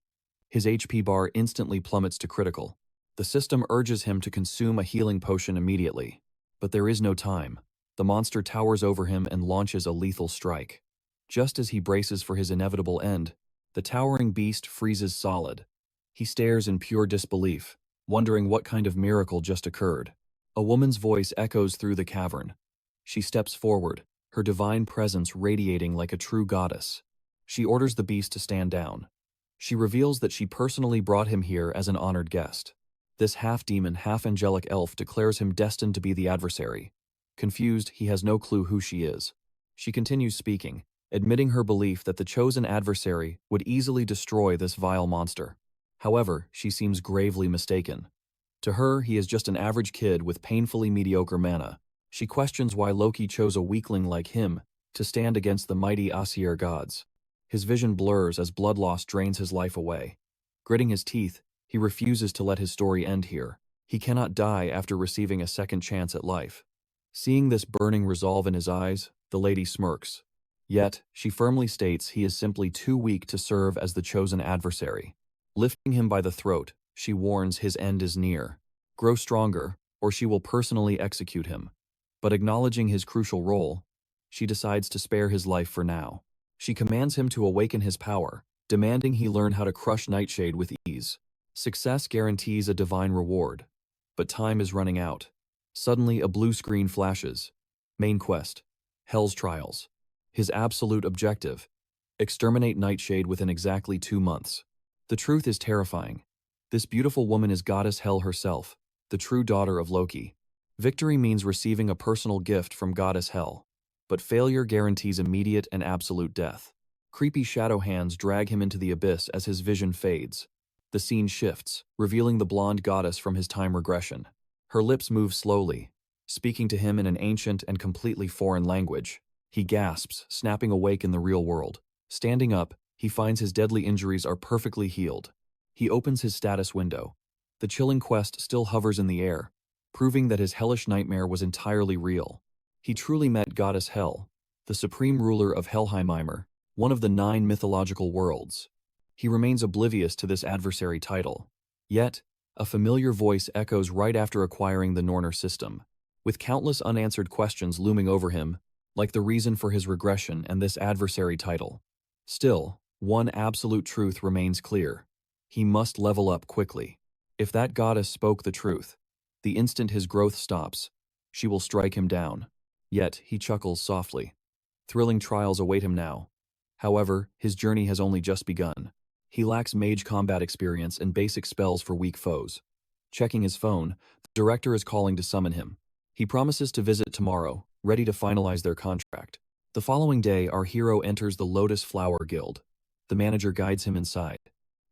His HP bar instantly plummets to critical. The system urges him to consume a healing potion immediately. But there is no time. The monster towers over him and launches a lethal strike. Just as he braces for his inevitable end, the towering beast freezes solid. He stares in pure disbelief, wondering what kind of miracle just occurred. A woman's voice echoes through the cavern. She steps forward, her divine presence radiating like a true goddess. She orders the beast to stand down. She reveals that she personally brought him here as an honored guest. This half-demon, half-angelic elf declares him destined to be the adversary. Confused, he has no clue who she is. She continues speaking, admitting her belief that the chosen adversary would easily destroy this vile monster. However, she seems gravely mistaken. To her, he is just an average kid with painfully mediocre mana. She questions why Loki chose a weakling like him to stand against the mighty Aesir gods. His vision blurs as blood loss drains his life away. Gritting his teeth, he refuses to let his story end here. He cannot die after receiving a second chance at life. Seeing this burning resolve in his eyes, the lady smirks. Yet, she firmly states he is simply too weak to serve as the chosen adversary. Lifting him by the throat, she warns his end is near. Grow stronger, or she will personally execute him. But acknowledging his crucial role, she decides to spare his life for now. She commands him to awaken his power, demanding he learn how to crush Nightshade with ease. Success guarantees a divine reward. But time is running out. Suddenly, a blue screen flashes. Main quest: Hell's Trials. His absolute objective: exterminate Nightshade within exactly 2 months. The truth is terrifying. This beautiful woman is Goddess Hel herself, the true daughter of Loki. Victory means receiving a personal gift from Goddess Hel, but failure guarantees immediate and absolute death. Creepy shadow hands drag him into the abyss as his vision fades. The scene shifts, revealing the blonde goddess from his time regression. Her lips move slowly, speaking to him in an ancient and completely foreign language. He gasps, snapping awake in the real world. Standing up, he finds his deadly injuries are perfectly healed. He opens his status window. The chilling quest still hovers in the air, proving that his hellish nightmare was entirely real. He truly met Goddess Hel, the supreme ruler of Helheimeimer, one of the 9 mythological worlds. He remains oblivious to this adversary title. Yet, a familiar voice echoes right after acquiring the Norner system, with countless unanswered questions looming over him, like the reason for his regression and this adversary title. Still, one absolute truth remains clear. He must level up quickly. If that goddess spoke the truth, the instant his growth stops, she will strike him down. Yet, he chuckles softly. Thrilling trials await him now. However, his journey has only just begun. He lacks mage combat experience and basic spells for weak foes. Checking his phone, the director is calling to summon him. He promises to visit tomorrow, ready to finalize their contract. The following day, our hero enters the Lotus Flower Guild. The manager guides him inside.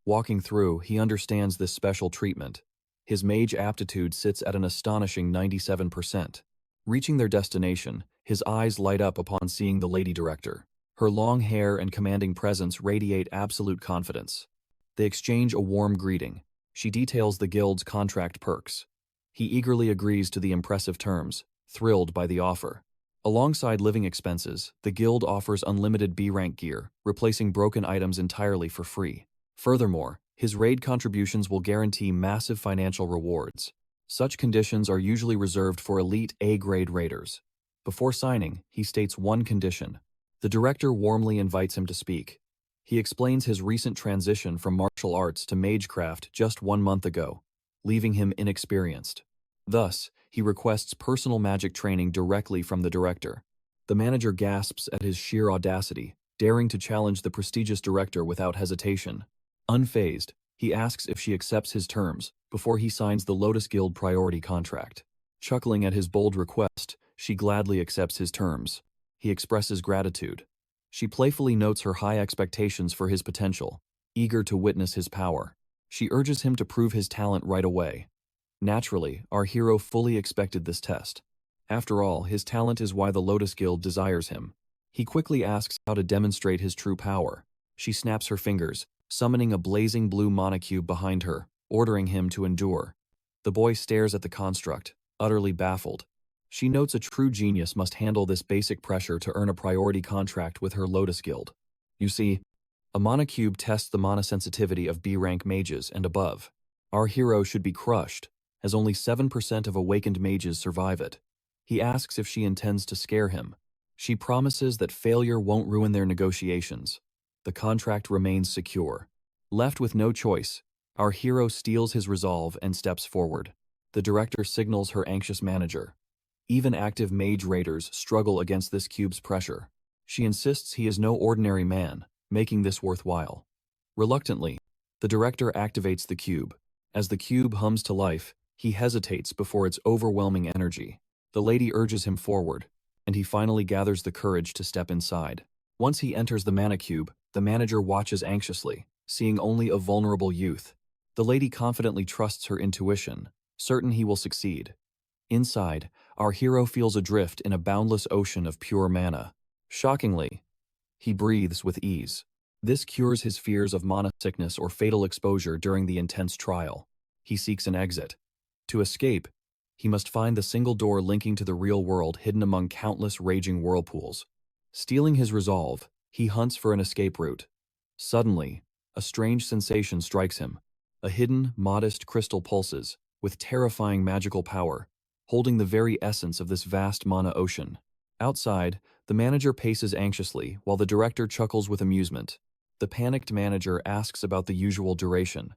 Walking through, he understands this special treatment. His mage aptitude sits at an astonishing 97%. Reaching their destination, his eyes light up upon seeing the lady director. Her long hair and commanding presence radiate absolute confidence. They exchange a warm greeting. She details the guild's contract perks. He eagerly agrees to the impressive terms, thrilled by the offer. Alongside living expenses, the guild offers unlimited B-rank gear, replacing broken items entirely for free. Furthermore, his raid contributions will guarantee massive financial rewards. Such conditions are usually reserved for elite A-grade raiders. Before signing, he states one condition. The director warmly invites him to speak. He explains his recent transition from martial arts to magecraft just 1 month ago, leaving him inexperienced. Thus, he requests personal magic training directly from the director. The manager gasps at his sheer audacity, daring to challenge the prestigious director without hesitation. Unfazed, he asks if she accepts his terms before he signs the Lotus Guild priority contract. Chuckling at his bold request, she gladly accepts his terms. He expresses gratitude. She playfully notes her high expectations for his potential, eager to witness his power. She urges him to prove his talent right away. Naturally, our hero fully expected this test. After all, his talent is why the Lotus Guild desires him. He quickly asks how to demonstrate his true power. She snaps her fingers, summoning a blazing blue monocube behind her, ordering him to endure. The boy stares at the construct, utterly baffled. She notes a true genius must handle this basic pressure to earn a priority contract with her Lotus Guild. You see, a mana cube tests the mana sensitivity of B-rank mages and above. Our hero should be crushed, as only 7% of awakened mages survive it. He asks if she intends to scare him. She promises that failure won't ruin their negotiations. The contract remains secure. Left with no choice, our hero steels his resolve and steps forward. The director signals her anxious manager. Even active mage raiders struggle against this cube's pressure. She insists he is no ordinary man, making this worthwhile. Reluctantly, the director activates the cube. As the cube hums to life, he hesitates before its overwhelming energy. The lady urges him forward, and he finally gathers the courage to step inside. Once he enters the mana cube, the manager watches anxiously, seeing only a vulnerable youth. The lady confidently trusts her intuition, certain he will succeed. Inside, our hero feels adrift in a boundless ocean of pure mana. Shockingly, he breathes with ease. This cures his fears of mana sickness or fatal exposure during the intense trial. He seeks an exit. To escape, he must find the single door linking to the real world hidden among countless raging whirlpools. Steeling his resolve, he hunts for an escape route. Suddenly, a strange sensation strikes him. A hidden, modest crystal pulses, with terrifying magical power, holding the very essence of this vast mana ocean. Outside, the manager paces anxiously while the director chuckles with amusement. The panicked manager asks about the usual duration.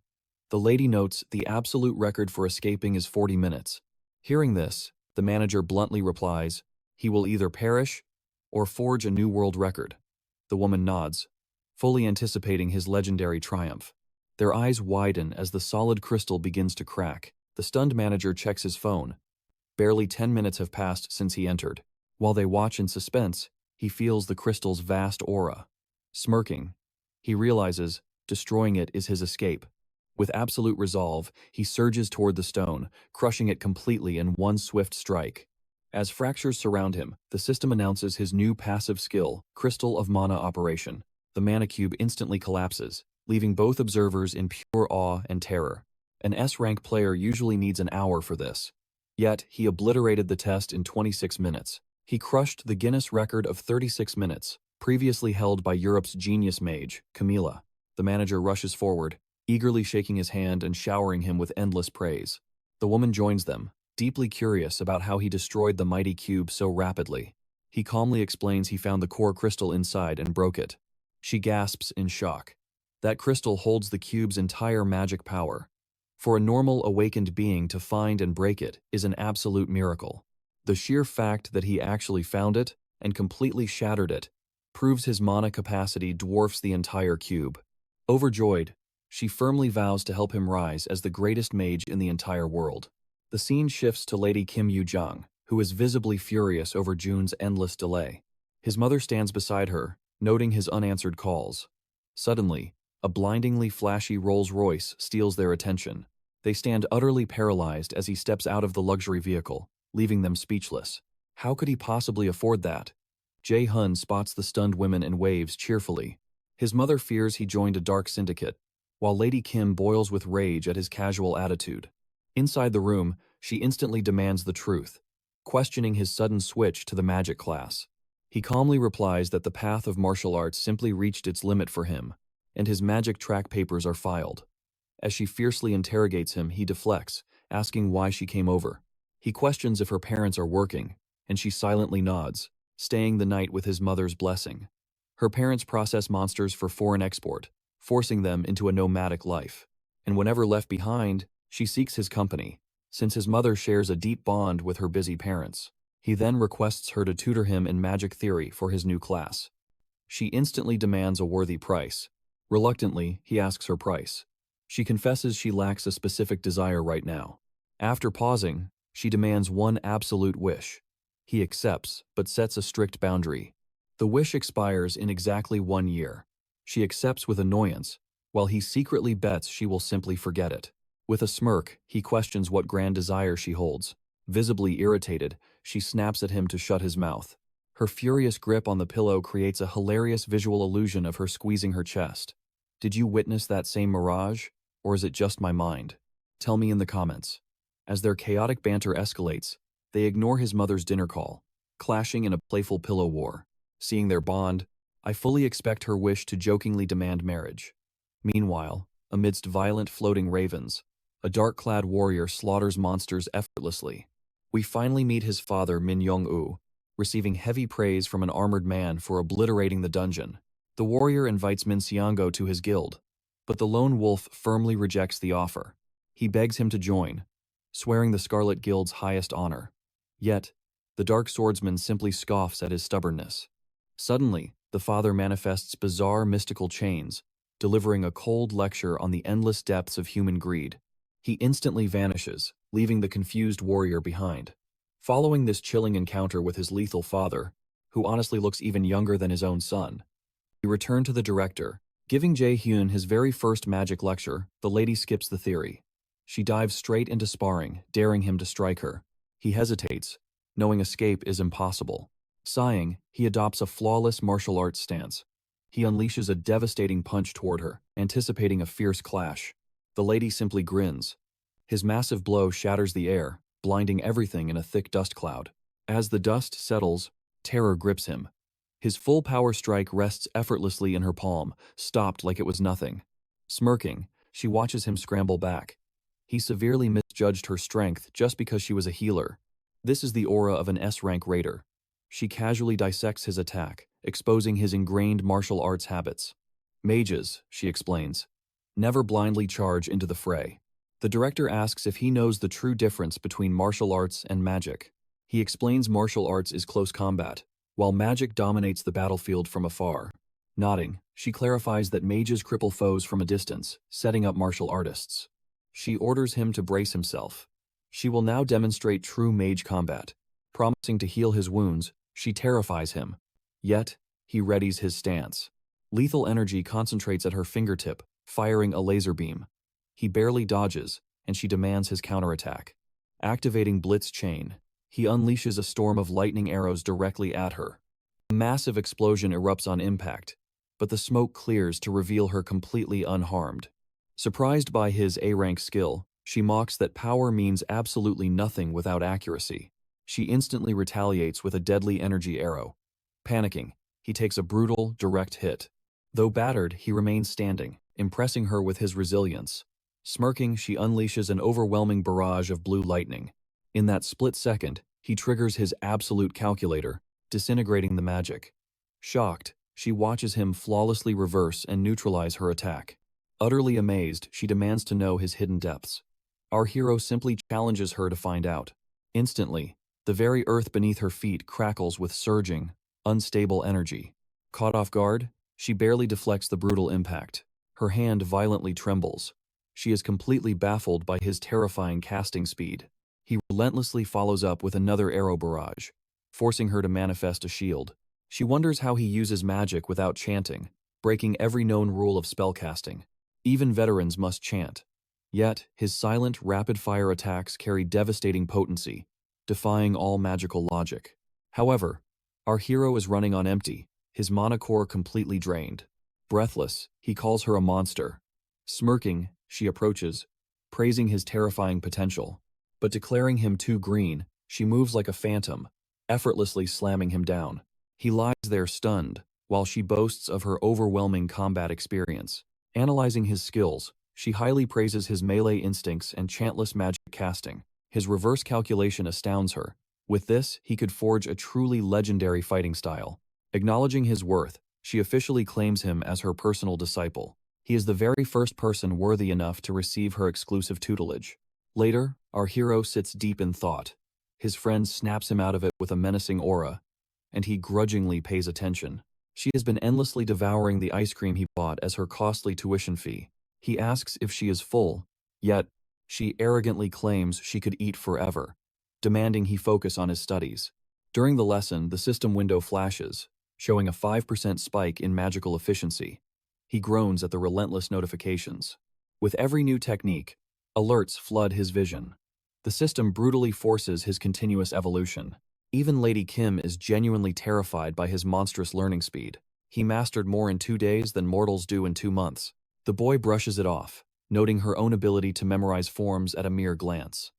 The lady notes the absolute record for escaping is 40 minutes. Hearing this, the manager bluntly replies, he will either perish or forge a new world record. The woman nods, fully anticipating his legendary triumph. Their eyes widen as the solid crystal begins to crack. The stunned manager checks his phone. Barely 10 minutes have passed since he entered. While they watch in suspense, he feels the crystal's vast aura. Smirking, he realizes destroying it is his escape. With absolute resolve, he surges toward the stone, crushing it completely in one swift strike. As fractures surround him, the system announces his new passive skill, Crystal of Mana Operation. The mana cube instantly collapses, leaving both observers in pure awe and terror. An S-rank player usually needs an hour for this. Yet, he obliterated the test in 26 minutes. He crushed the Guinness record of 36 minutes, previously held by Europe's genius mage, Camilla. The manager rushes forward, eagerly shaking his hand and showering him with endless praise. The woman joins them, deeply curious about how he destroyed the mighty cube so rapidly. He calmly explains he found the core crystal inside and broke it. She gasps in shock. That crystal holds the cube's entire magic power. For a normal awakened being to find and break it is an absolute miracle. The sheer fact that he actually found it and completely shattered it proves his mana capacity dwarfs the entire cube. Overjoyed, she firmly vows to help him rise as the greatest mage in the entire world. The scene shifts to Lady Kim Yu-jung, who is visibly furious over Jun's endless delay. His mother stands beside her, noting his unanswered calls. Suddenly, a blindingly flashy Rolls-Royce steals their attention. They stand utterly paralyzed as he steps out of the luxury vehicle, leaving them speechless. How could he possibly afford that? Jae-hun spots the stunned women and waves cheerfully. His mother fears he joined a dark syndicate, while Lady Kim boils with rage at his casual attitude. Inside the room, she instantly demands the truth, questioning his sudden switch to the magic class. He calmly replies that the path of martial arts simply reached its limit for him, and his magic track papers are filed. As she fiercely interrogates him, he deflects, asking why she came over. He questions if her parents are working, and she silently nods, staying the night with his mother's blessing. Her parents process monsters for foreign export, forcing them into a nomadic life. And whenever left behind, she seeks his company, since his mother shares a deep bond with her busy parents. He then requests her to tutor him in magic theory for his new class. She instantly demands a worthy price. Reluctantly, he asks her price. She confesses she lacks a specific desire right now. After pausing, she demands one absolute wish. He accepts, but sets a strict boundary. The wish expires in exactly 1 year. She accepts with annoyance, while he secretly bets she will simply forget it. With a smirk, he questions what grand desire she holds. Visibly irritated, she snaps at him to shut his mouth. Her furious grip on the pillow creates a hilarious visual illusion of her squeezing her chest. Did you witness that same mirage, or is it just my mind? Tell me in the comments. As their chaotic banter escalates, they ignore his mother's dinner call, clashing in a playful pillow war. Seeing their bond, I fully expect her wish to jokingly demand marriage. Meanwhile, amidst violent floating ravens, a dark-clad warrior slaughters monsters effortlessly. We finally meet his father, Min Yong-u, receiving heavy praise from an armored man for obliterating the dungeon. The warrior invites Min Xianggo to his guild, but the lone wolf firmly rejects the offer. He begs him to join, swearing the Scarlet Guild's highest honor. Yet, the Dark Swordsman simply scoffs at his stubbornness. Suddenly, the father manifests bizarre mystical chains, delivering a cold lecture on the endless depths of human greed. He instantly vanishes, leaving the confused warrior behind. Following this chilling encounter with his lethal father, who honestly looks even younger than his own son, he returned to the director. Giving Jae-hyun his very first magic lecture, the lady skips the theory. She dives straight into sparring, daring him to strike her. He hesitates, knowing escape is impossible. Sighing, he adopts a flawless martial arts stance. He unleashes a devastating punch toward her, anticipating a fierce clash. The lady simply grins. His massive blow shatters the air, blinding everything in a thick dust cloud. As the dust settles, terror grips him. His full power strike rests effortlessly in her palm, stopped like it was nothing. Smirking, she watches him scramble back. He severely misjudged her strength just because she was a healer. This is the aura of an S-rank raider. She casually dissects his attack, exposing his ingrained martial arts habits. Mages, she explains, never blindly charge into the fray. The director asks if he knows the true difference between martial arts and magic. He explains martial arts is close combat, while magic dominates the battlefield from afar. Nodding, she clarifies that mages cripple foes from a distance, setting up martial artists. She orders him to brace himself. She will now demonstrate true mage combat. Promising to heal his wounds, she terrifies him. Yet, he readies his stance. Lethal energy concentrates at her fingertip, firing a laser beam. He barely dodges, and she demands his counterattack. Activating Blitz Chain, he unleashes a storm of lightning arrows directly at her. A massive explosion erupts on impact, but the smoke clears to reveal her completely unharmed. Surprised by his A-rank skill, she mocks that power means absolutely nothing without accuracy. She instantly retaliates with a deadly energy arrow. Panicking, he takes a brutal, direct hit. Though battered, he remains standing, impressing her with his resilience. Smirking, she unleashes an overwhelming barrage of blue lightning. In that split second, he triggers his absolute calculator, disintegrating the magic. Shocked, she watches him flawlessly reverse and neutralize her attack. Utterly amazed, she demands to know his hidden depths. Our hero simply challenges her to find out. Instantly, the very earth beneath her feet crackles with surging, unstable energy. Caught off guard, she barely deflects the brutal impact. Her hand violently trembles. She is completely baffled by his terrifying casting speed. He relentlessly follows up with another arrow barrage, forcing her to manifest a shield. She wonders how he uses magic without chanting, breaking every known rule of spellcasting. Even veterans must chant. Yet, his silent, rapid-fire attacks carry devastating potency, defying all magical logic. However, our hero is running on empty, his mana core completely drained. Breathless, he calls her a monster. Smirking, she approaches, praising his terrifying potential. But declaring him too green, she moves like a phantom, effortlessly slamming him down. He lies there stunned, while she boasts of her overwhelming combat experience. Analyzing his skills, she highly praises his melee instincts and chantless magic casting. His reverse calculation astounds her. With this, he could forge a truly legendary fighting style. Acknowledging his worth, she officially claims him as her personal disciple. He is the very first person worthy enough to receive her exclusive tutelage. Later, our hero sits deep in thought. His friend snaps him out of it with a menacing aura, and he grudgingly pays attention. She has been endlessly devouring the ice cream he bought as her costly tuition fee. He asks if she is full, yet she arrogantly claims she could eat forever, demanding he focus on his studies. During the lesson, the system window flashes, showing a 5% spike in magical efficiency. He groans at the relentless notifications. With every new technique, alerts flood his vision. The system brutally forces his continuous evolution. Even Lady Kim is genuinely terrified by his monstrous learning speed. He mastered more in 2 days than mortals do in 2 months. The boy brushes it off, noting her own ability to memorize forms at a mere glance.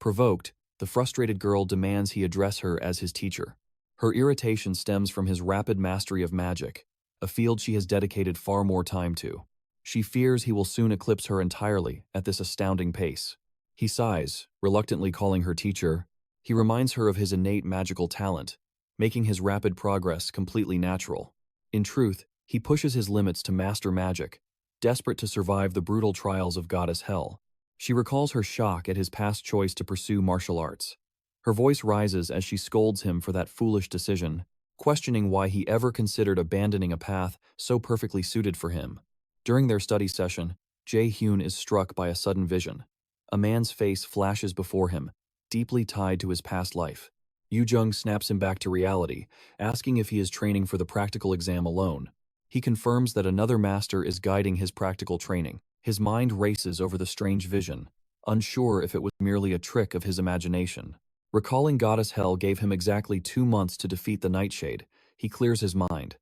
Provoked, the frustrated girl demands he address her as his teacher. Her irritation stems from his rapid mastery of magic, a field she has dedicated far more time to. She fears he will soon eclipse her entirely at this astounding pace. He sighs, reluctantly calling her teacher. He reminds her of his innate magical talent, making his rapid progress completely natural. In truth, he pushes his limits to master magic, desperate to survive the brutal trials of goddess Hell. She recalls her shock at his past choice to pursue martial arts. Her voice rises as she scolds him for that foolish decision, questioning why he ever considered abandoning a path so perfectly suited for him. During their study session, Jae-hyun is struck by a sudden vision. A man's face flashes before him, deeply tied to his past life. Yoo-jung snaps him back to reality, asking if he is training for the practical exam alone. He confirms that another master is guiding his practical training. His mind races over the strange vision, unsure if it was merely a trick of his imagination. Recalling Goddess Hell gave him exactly 2 months to defeat the Nightshade. He clears his mind.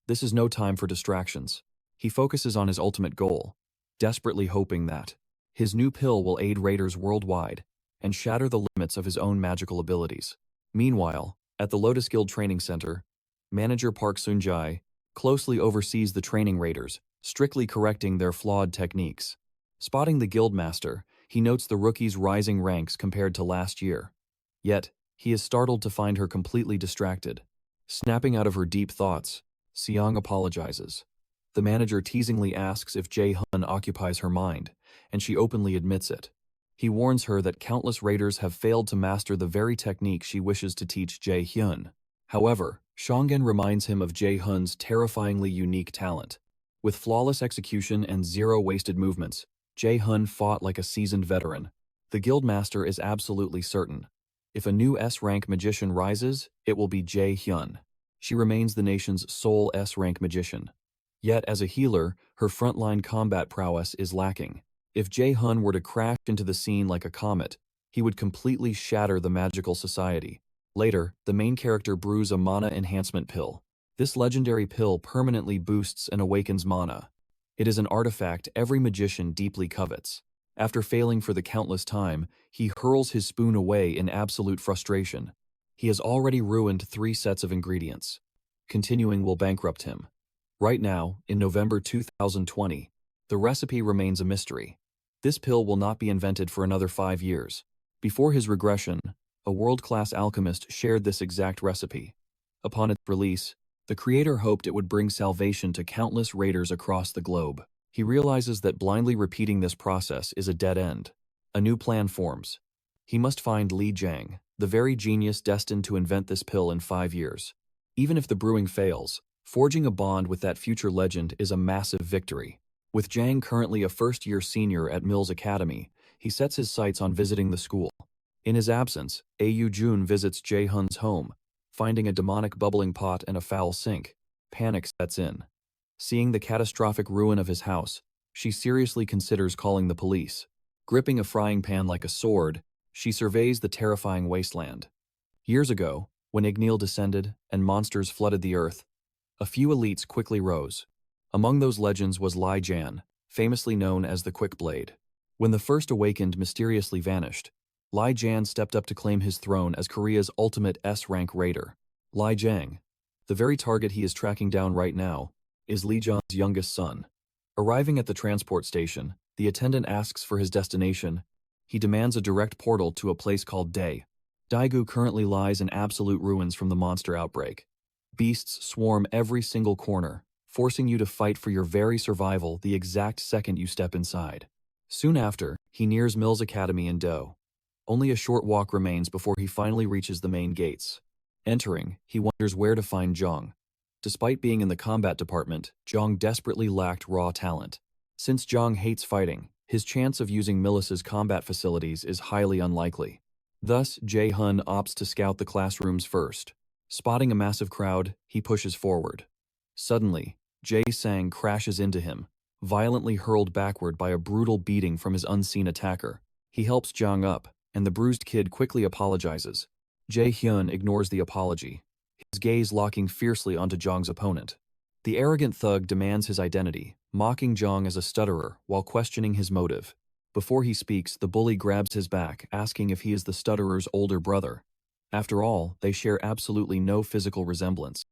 This is no time for distractions. He focuses on his ultimate goal, desperately hoping that his new pill will aid raiders worldwide and shatter the limits of his own magical abilities. Meanwhile, at the Lotus Guild Training Center, manager Park Sun-jae closely oversees the training raiders, strictly correcting their flawed techniques. Spotting the guildmaster, he notes the rookie's rising ranks compared to last year. Yet, he is startled to find her completely distracted. Snapping out of her deep thoughts, Seong apologizes. The manager teasingly asks if Jae-hyun occupies her mind, and she openly admits it. He warns her that countless raiders have failed to master the very technique she wishes to teach Jae-hyun. However, Shongen reminds him of Jae-hyun's terrifyingly unique talent. With flawless execution and zero wasted movements, Jae-hyun fought like a seasoned veteran. The guildmaster is absolutely certain. If a new S-rank magician rises, it will be Jae-hyun. She remains the nation's sole S-rank magician. Yet, as a healer, her frontline combat prowess is lacking. If Jae-hyun were to crash into the scene like a comet, he would completely shatter the magical society. Later, the main character brews a mana enhancement pill. This legendary pill permanently boosts and awakens mana. It is an artifact every magician deeply covets. After failing for the countless time, he hurls his spoon away in absolute frustration. He has already ruined 3 sets of ingredients. Continuing will bankrupt him. Right now, in November 2020, the recipe remains a mystery. This pill will not be invented for another 5 years. Before his regression, a world-class alchemist shared this exact recipe. Upon its release, the creator hoped it would bring salvation to countless raiders across the globe. He realizes that blindly repeating this process is a dead end. A new plan forms. He must find Li Jiang, the very genius destined to invent this pill in 5 years. Even if the brewing fails, forging a bond with that future legend is a massive victory. With Jiang currently a first-year senior at Mills Academy, he sets his sights on visiting the school. In his absence, Ayu Jun visits Jae-hyun's home, finding a demonic bubbling pot and a foul sink. Panic sets in. Seeing the catastrophic ruin of his house, she seriously considers calling the police. Gripping a frying pan like a sword, she surveys the terrifying wasteland. Years ago, when Igneel descended and monsters flooded the earth, a few elites quickly rose. Among those legends was Li Jiang, famously known as the Quick Blade. When the first awakened mysteriously vanished, Li Jiang stepped up to claim his throne as Korea's ultimate S-rank raider. Li Jiang, the very target he is tracking down right now, is Li Jiang's youngest son. Arriving at the transport station, the attendant asks for his destination. He demands a direct portal to a place called Dae. Daegu currently lies in absolute ruins from the monster outbreak. Beasts swarm every single corner, forcing you to fight for your very survival the exact second you step inside. Soon after, he nears Mills Academy in Do. Only a short walk remains before he finally reaches the main gates. Entering, he wonders where to find Zhang. Despite being in the combat department, Zhang desperately lacked raw talent. Since Zhang hates fighting, his chance of using Millis's combat facilities is highly unlikely. Thus, Jae-hyun opts to scout the classrooms first. Spotting a massive crowd, he pushes forward. Suddenly, Jae-sang crashes into him, violently hurled backward by a brutal beating from his unseen attacker. He helps Zhang up, and the bruised kid quickly apologizes. Jae-hyun ignores the apology, his gaze locking fiercely onto Zhang's opponent. The arrogant thug demands his identity, mocking Zhang as a stutterer while questioning his motive. Before he speaks, the bully grabs his back, asking if he is the stutterer's older brother. After all, they share absolutely no physical resemblance.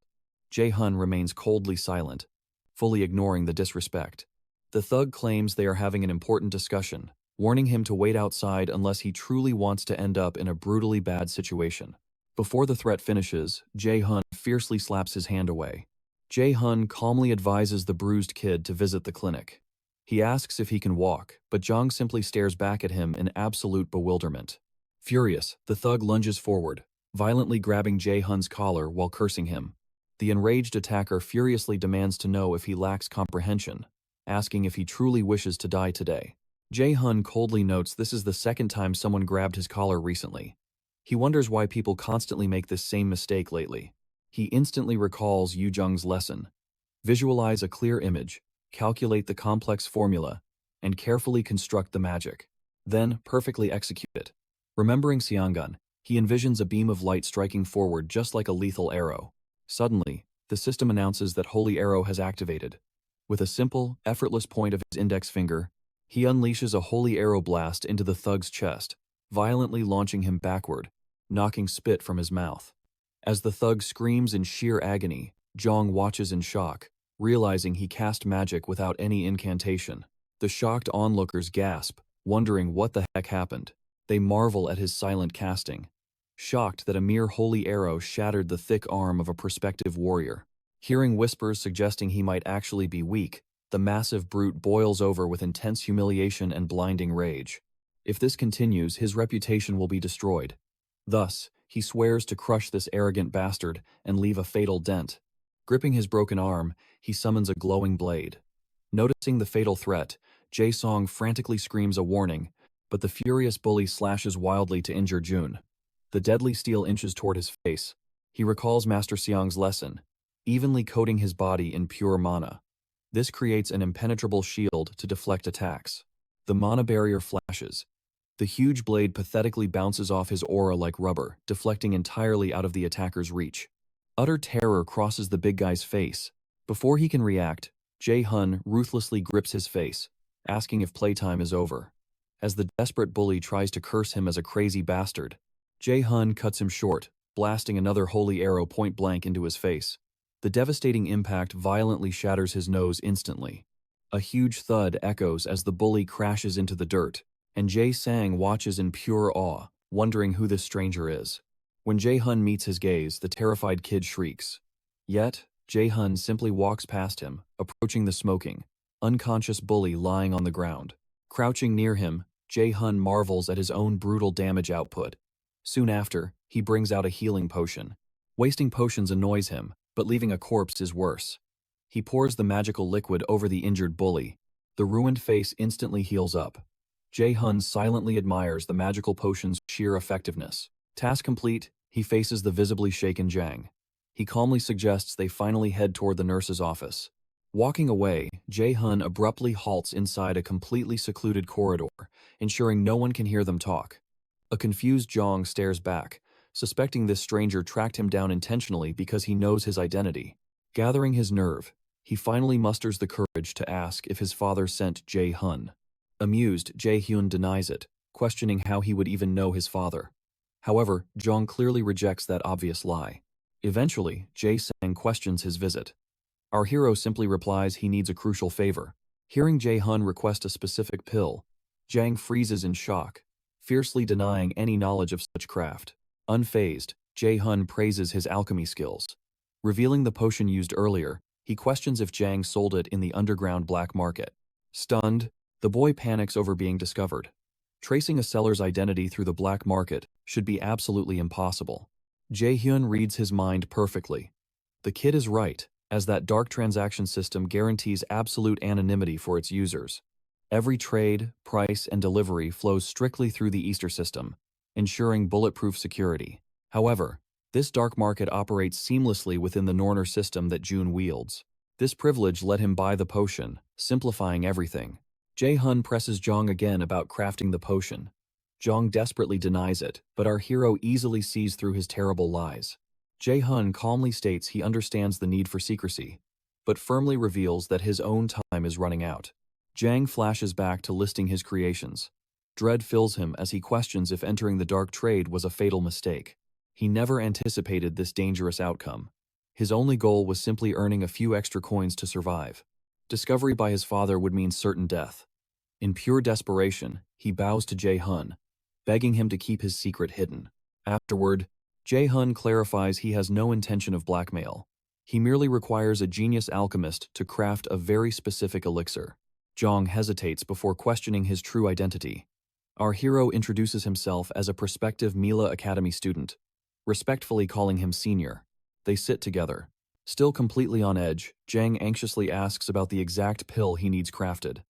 Jae-hun remains coldly silent, fully ignoring the disrespect. The thug claims they are having an important discussion, warning him to wait outside unless he truly wants to end up in a brutally bad situation. Before the threat finishes, Jae-hun fiercely slaps his hand away. Jae-hun calmly advises the bruised kid to visit the clinic. He asks if he can walk, but Jong simply stares back at him in absolute bewilderment. Furious, the thug lunges forward, violently grabbing Jae-hun's collar while cursing him. The enraged attacker furiously demands to know if he lacks comprehension, asking if he truly wishes to die today. Jae-hun coldly notes this is the second time someone grabbed his collar recently. He wonders why people constantly make this same mistake lately. He instantly recalls Yu Jung's lesson. Visualize a clear image, calculate the complex formula, and carefully construct the magic. Then, perfectly execute it. Remembering Xiangan, he envisions a beam of light striking forward just like a lethal arrow. Suddenly, the system announces that Holy Arrow has activated. With a simple, effortless point of his index finger, he unleashes a Holy Arrow blast into the thug's chest, violently launching him backward, knocking spit from his mouth. As the thug screams in sheer agony, Jong watches in shock, realizing he cast magic without any incantation. The shocked onlookers gasp, wondering what the heck happened. They marvel at his silent casting, shocked that a mere holy arrow shattered the thick arm of a prospective warrior. Hearing whispers suggesting he might actually be weak, the massive brute boils over with intense humiliation and blinding rage. If this continues, his reputation will be destroyed. Thus, he swears to crush this arrogant bastard and leave a fatal dent. Gripping his broken arm, he summons a glowing blade. Noticing the fatal threat, Jae-song frantically screams a warning, but the furious bully slashes wildly to injure Jun. The deadly steel inches toward his face. He recalls Master Xiang's lesson, evenly coating his body in pure mana. This creates an impenetrable shield to deflect attacks. The mana barrier flashes. The huge blade pathetically bounces off his aura like rubber, deflecting entirely out of the attacker's reach. Utter terror crosses the big guy's face. Before he can react, Jae-hun ruthlessly grips his face, asking if playtime is over. As the desperate bully tries to curse him as a crazy bastard, Jae-hun cuts him short, blasting another holy arrow point blank into his face. The devastating impact violently shatters his nose instantly. A huge thud echoes as the bully crashes into the dirt, and Jae-sang watches in pure awe, wondering who this stranger is. When Jae-hun meets his gaze, the terrified kid shrieks. Yet, Jae-hun simply walks past him, approaching the smoking, unconscious bully lying on the ground. Crouching near him, Jae-hun marvels at his own brutal damage output. Soon after, he brings out a healing potion. Wasting potions annoys him, but leaving a corpse is worse. He pours the magical liquid over the injured bully. The ruined face instantly heals up. Jae-hun silently admires the magical potion's sheer effectiveness. Task complete, he faces the visibly shaken Jang. He calmly suggests they finally head toward the nurse's office. Walking away, Jae-hun abruptly halts inside a completely secluded corridor, ensuring no one can hear them talk. A confused Jong stares back, suspecting this stranger tracked him down intentionally because he knows his identity. Gathering his nerve, he finally musters the courage to ask if his father sent Jae-hun. Amused, Jae-hyun denies it, questioning how he would even know his father. However, Jong clearly rejects that obvious lie. Eventually, Jae-sang questions his visit. Our hero simply replies he needs a crucial favor. Hearing Jae-hun request a specific pill, Jang freezes in shock, fiercely denying any knowledge of such craft. Unfazed, Jae-hun praises his alchemy skills. Revealing the potion used earlier, he questions if Jang sold it in the underground black market. Stunned, the boy panics over being discovered. Tracing a seller's identity through the black market should be absolutely impossible. Jae-hyun reads his mind perfectly. The kid is right, as that dark transaction system guarantees absolute anonymity for its users. Every trade, price, and delivery flows strictly through the Easter system, ensuring bulletproof security. However, this dark market operates seamlessly within the Norner system that Jun wields. This privilege let him buy the potion, simplifying everything. Jae-hun presses Jong again about crafting the potion. Jong desperately denies it, but our hero easily sees through his terrible lies. Jae-hun calmly states he understands the need for secrecy, but firmly reveals that his own time is running out. Jang flashes back to listing his creations. Dread fills him as he questions if entering the dark trade was a fatal mistake. He never anticipated this dangerous outcome. His only goal was simply earning a few extra coins to survive. Discovery by his father would mean certain death. In pure desperation, he bows to Jae-hun, begging him to keep his secret hidden. Afterward, Jae-hun clarifies he has no intention of blackmail. He merely requires a genius alchemist to craft a very specific elixir. Jong hesitates before questioning his true identity. Our hero introduces himself as a prospective Mila Academy student, respectfully calling him senior. They sit together. Still completely on edge, Jang anxiously asks about the exact pill he needs crafted.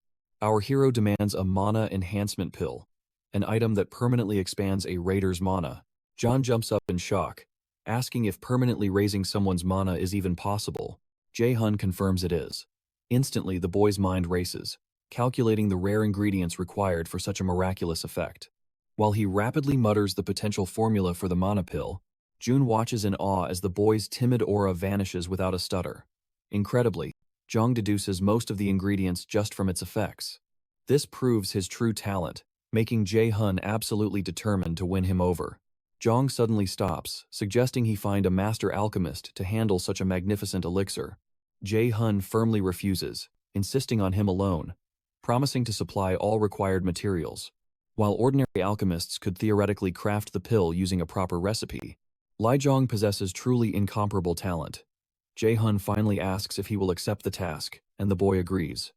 Our hero demands a mana enhancement pill, an item that permanently expands a raider's mana. John jumps up in shock, asking if permanently raising someone's mana is even possible. Jae-hun confirms it is. Instantly, the boy's mind races, calculating the rare ingredients required for such a miraculous effect. While he rapidly mutters the potential formula for the mana pill, June watches in awe as the boy's timid aura vanishes without a stutter. Incredibly, Jong deduces most of the ingredients just from its effects. This proves his true talent, making Jae-hun absolutely determined to win him over. Jong suddenly stops, suggesting he find a master alchemist to handle such a magnificent elixir. Jae-hun firmly refuses, insisting on him alone, promising to supply all required materials. While ordinary alchemists could theoretically craft the pill using a proper recipe, Ly Jong possesses truly incomparable talent. Jae-hun finally asks if he will accept the task, and the boy agrees.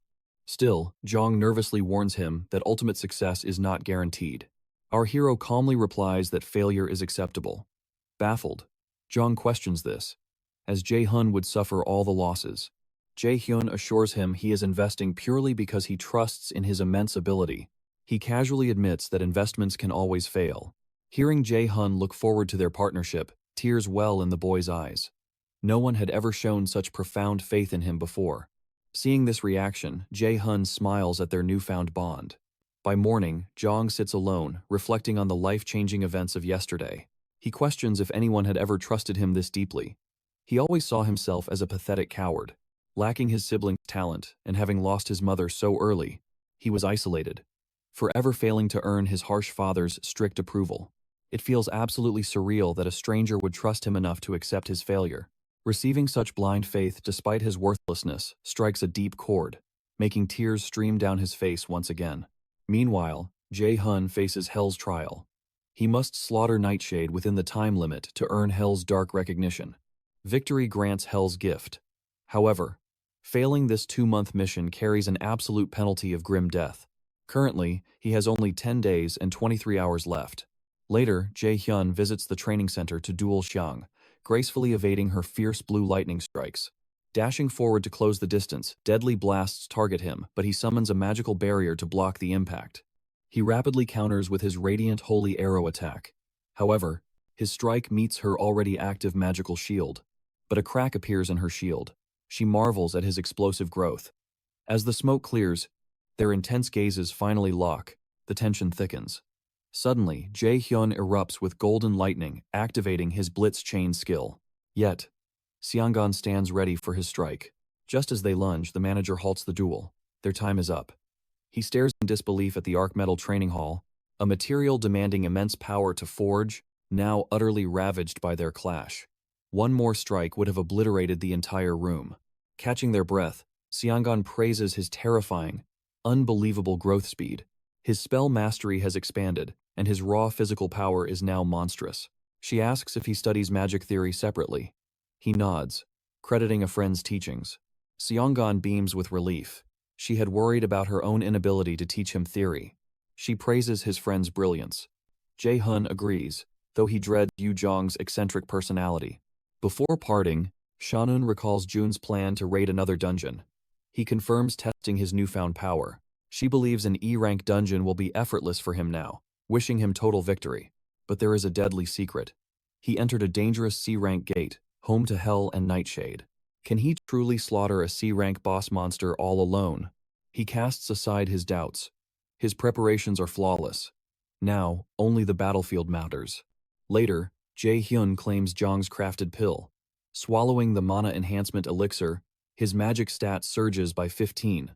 Still, Jong nervously warns him that ultimate success is not guaranteed. Our hero calmly replies that failure is acceptable. Baffled, Jong questions this, as Jae-hun would suffer all the losses. Jae-hyun assures him he is investing purely because he trusts in his immense ability. He casually admits that investments can always fail. Hearing Jae-hun look forward to their partnership, tears well in the boy's eyes. No one had ever shown such profound faith in him before. Seeing this reaction, Jae-hun smiles at their newfound bond. By morning, Jong sits alone, reflecting on the life-changing events of yesterday. He questions if anyone had ever trusted him this deeply. He always saw himself as a pathetic coward. Lacking his sibling's talent and having lost his mother so early, he was isolated, forever failing to earn his harsh father's strict approval. It feels absolutely surreal that a stranger would trust him enough to accept his failure. Receiving such blind faith despite his worthlessness strikes a deep chord, making tears stream down his face once again. Meanwhile, Jae-hun faces Hell's trial. He must slaughter Nightshade within the time limit to earn Hell's dark recognition. Victory grants Hell's gift. However, failing this 2-month mission carries an absolute penalty of grim death. Currently, he has only 10 days and 23 hours left. Later, Jae-hyun visits the training center to duel Xiang, gracefully evading her fierce blue lightning strikes. Dashing forward to close the distance, deadly blasts target him, but he summons a magical barrier to block the impact. He rapidly counters with his radiant holy arrow attack. However, his strike meets her already active magical shield. But a crack appears in her shield. She marvels at his explosive growth. As the smoke clears, their intense gazes finally lock. The tension thickens. Suddenly, Jae-hyun erupts with golden lightning, activating his blitz chain skill. Yet, Seongan stands ready for his strike. Just as they lunge, the manager halts the duel. Their time is up. He stares in disbelief at the arc metal training hall, a material demanding immense power to forge, now utterly ravaged by their clash. One more strike would have obliterated the entire room. Catching their breath, Seongan praises his terrifying, unbelievable growth speed. His spell mastery has expanded, and his raw physical power is now monstrous. She asks if he studies magic theory separately. He nods, crediting a friend's teachings. Seongan beams with relief. She had worried about her own inability to teach him theory. She praises his friend's brilliance. Jae-hun agrees, though he dreads Yu Jong's eccentric personality. Before parting, Shanun recalls Jun's plan to raid another dungeon. He confirms testing his newfound power. She believes an E-rank dungeon will be effortless for him now, wishing him total victory. But there is a deadly secret. He entered a dangerous C-rank gate, home to Hell and Nightshade. Can he truly slaughter a C-rank boss monster all alone? He casts aside his doubts. His preparations are flawless. Now, only the battlefield matters. Later, Jae-hyun claims Jong's crafted pill. Swallowing the mana enhancement elixir, his magic stat surges by 15.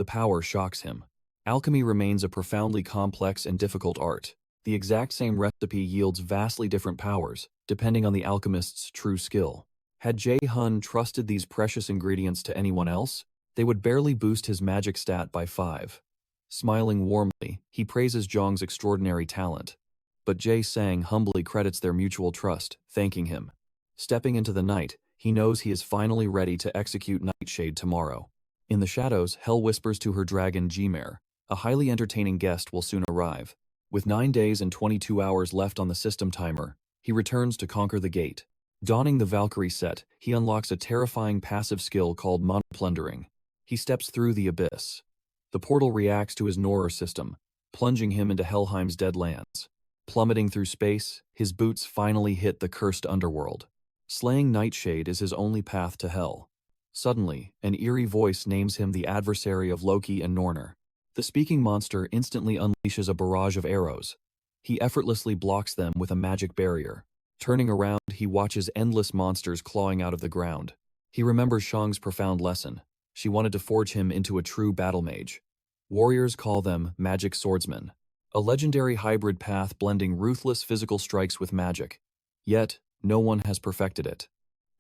The power shocks him. Alchemy remains a profoundly complex and difficult art. The exact same recipe yields vastly different powers, depending on the alchemist's true skill. Had Jae-hun trusted these precious ingredients to anyone else, they would barely boost his magic stat by 5. Smiling warmly, he praises Zhang's extraordinary talent. But Jae-sang humbly credits their mutual trust, thanking him. Stepping into the night, he knows he is finally ready to execute Nightshade tomorrow. In the shadows, Hel whispers to her dragon Gmer, a highly entertaining guest will soon arrive. With 9 days and 22 hours left on the system timer, he returns to conquer the gate. Donning the Valkyrie set, he unlocks a terrifying passive skill called Monoplundering. He steps through the abyss. The portal reacts to his Norer system, plunging him into Helheim's dead lands. Plummeting through space, his boots finally hit the cursed underworld. Slaying Nightshade is his only path to hell. Suddenly, an eerie voice names him the adversary of Loki and Nornir. The speaking monster instantly unleashes a barrage of arrows. He effortlessly blocks them with a magic barrier. Turning around, he watches endless monsters clawing out of the ground. He remembers Zhang's profound lesson. She wanted to forge him into a true battle mage. Warriors call them magic swordsmen, a legendary hybrid path blending ruthless physical strikes with magic. Yet, no one has perfected it.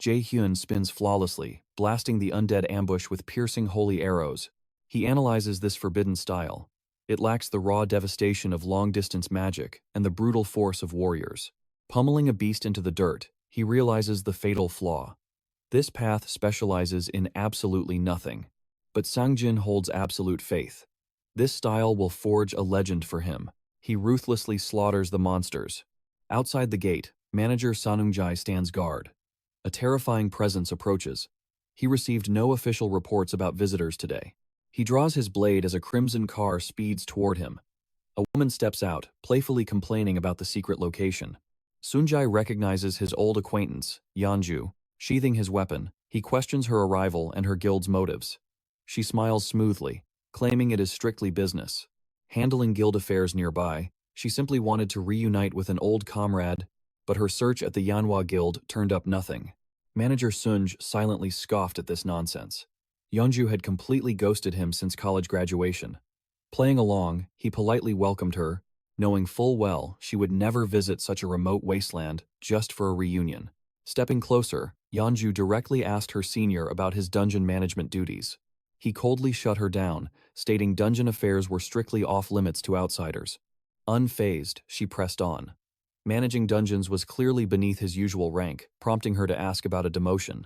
Jae-hyun spins flawlessly, blasting the undead ambush with piercing holy arrows. He analyzes this forbidden style. It lacks the raw devastation of long-distance magic and the brutal force of warriors. Pummeling a beast into the dirt, he realizes the fatal flaw. This path specializes in absolutely nothing. But Sangjin holds absolute faith. This style will forge a legend for him. He ruthlessly slaughters the monsters. Outside the gate, manager Sanungjai stands guard. A terrifying presence approaches. He received no official reports about visitors today. He draws his blade as a crimson car speeds toward him. A woman steps out, playfully complaining about the secret location. Sunjai recognizes his old acquaintance, Yeonju. Sheathing his weapon, he questions her arrival and her guild's motives. She smiles smoothly, claiming it is strictly business. Handling guild affairs nearby, she simply wanted to reunite with an old comrade, but her search at the Manhwa guild turned up nothing. Manager Sunj silently scoffed at this nonsense. Yeonju had completely ghosted him since college graduation. Playing along, he politely welcomed her, knowing full well she would never visit such a remote wasteland just for a reunion. Stepping closer, Yeonju directly asked her senior about his dungeon management duties. He coldly shut her down, stating dungeon affairs were strictly off-limits to outsiders. Unfazed, she pressed on. Managing dungeons was clearly beneath his usual rank, prompting her to ask about a demotion.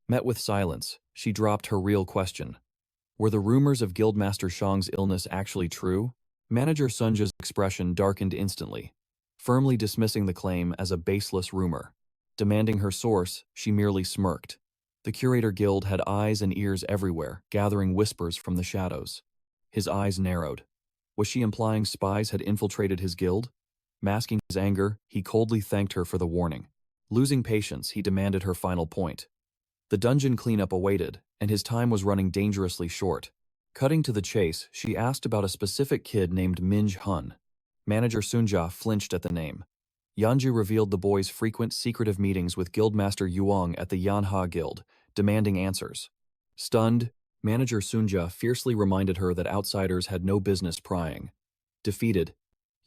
Met with silence, she dropped her real question. Were the rumors of Guildmaster Shang's illness actually true? Manager Sunja's expression darkened instantly, firmly dismissing the claim as a baseless rumor. Demanding her source, she merely smirked. The Curator Guild had eyes and ears everywhere, gathering whispers from the shadows. His eyes narrowed. Was she implying spies had infiltrated his guild? Masking his anger, he coldly thanked her for the warning. Losing patience, he demanded her final point. The dungeon cleanup awaited, and his time was running dangerously short. Cutting to the chase, she asked about a specific kid named Minj Hun. Manager Sunja flinched at the name. Yeonju revealed the boy's frequent secretive meetings with Guildmaster Yuang at the Yanha Guild, demanding answers. Stunned, Manager Sunja fiercely reminded her that outsiders had no business prying. Defeated,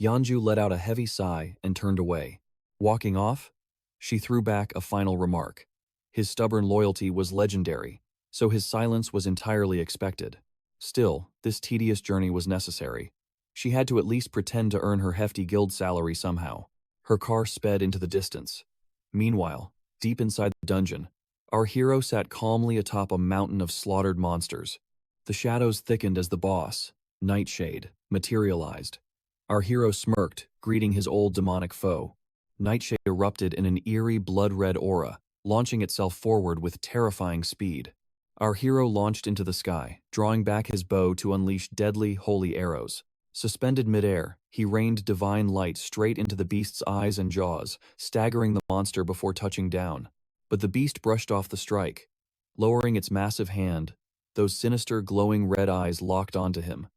Yeonju let out a heavy sigh and turned away. Walking off, she threw back a final remark. His stubborn loyalty was legendary, so his silence was entirely expected. Still, this tedious journey was necessary. She had to at least pretend to earn her hefty guild salary somehow. Her car sped into the distance. Meanwhile, deep inside the dungeon, our hero sat calmly atop a mountain of slaughtered monsters. The shadows thickened as the boss, Nightshade, materialized. Our hero smirked, greeting his old demonic foe. Nightshade erupted in an eerie blood-red aura, launching itself forward with terrifying speed. Our hero launched into the sky, drawing back his bow to unleash deadly, holy arrows. Suspended midair, he rained divine light straight into the beast's eyes and jaws, staggering the monster before touching down. But the beast brushed off the strike. Lowering its massive hand, those sinister, glowing red eyes locked onto him.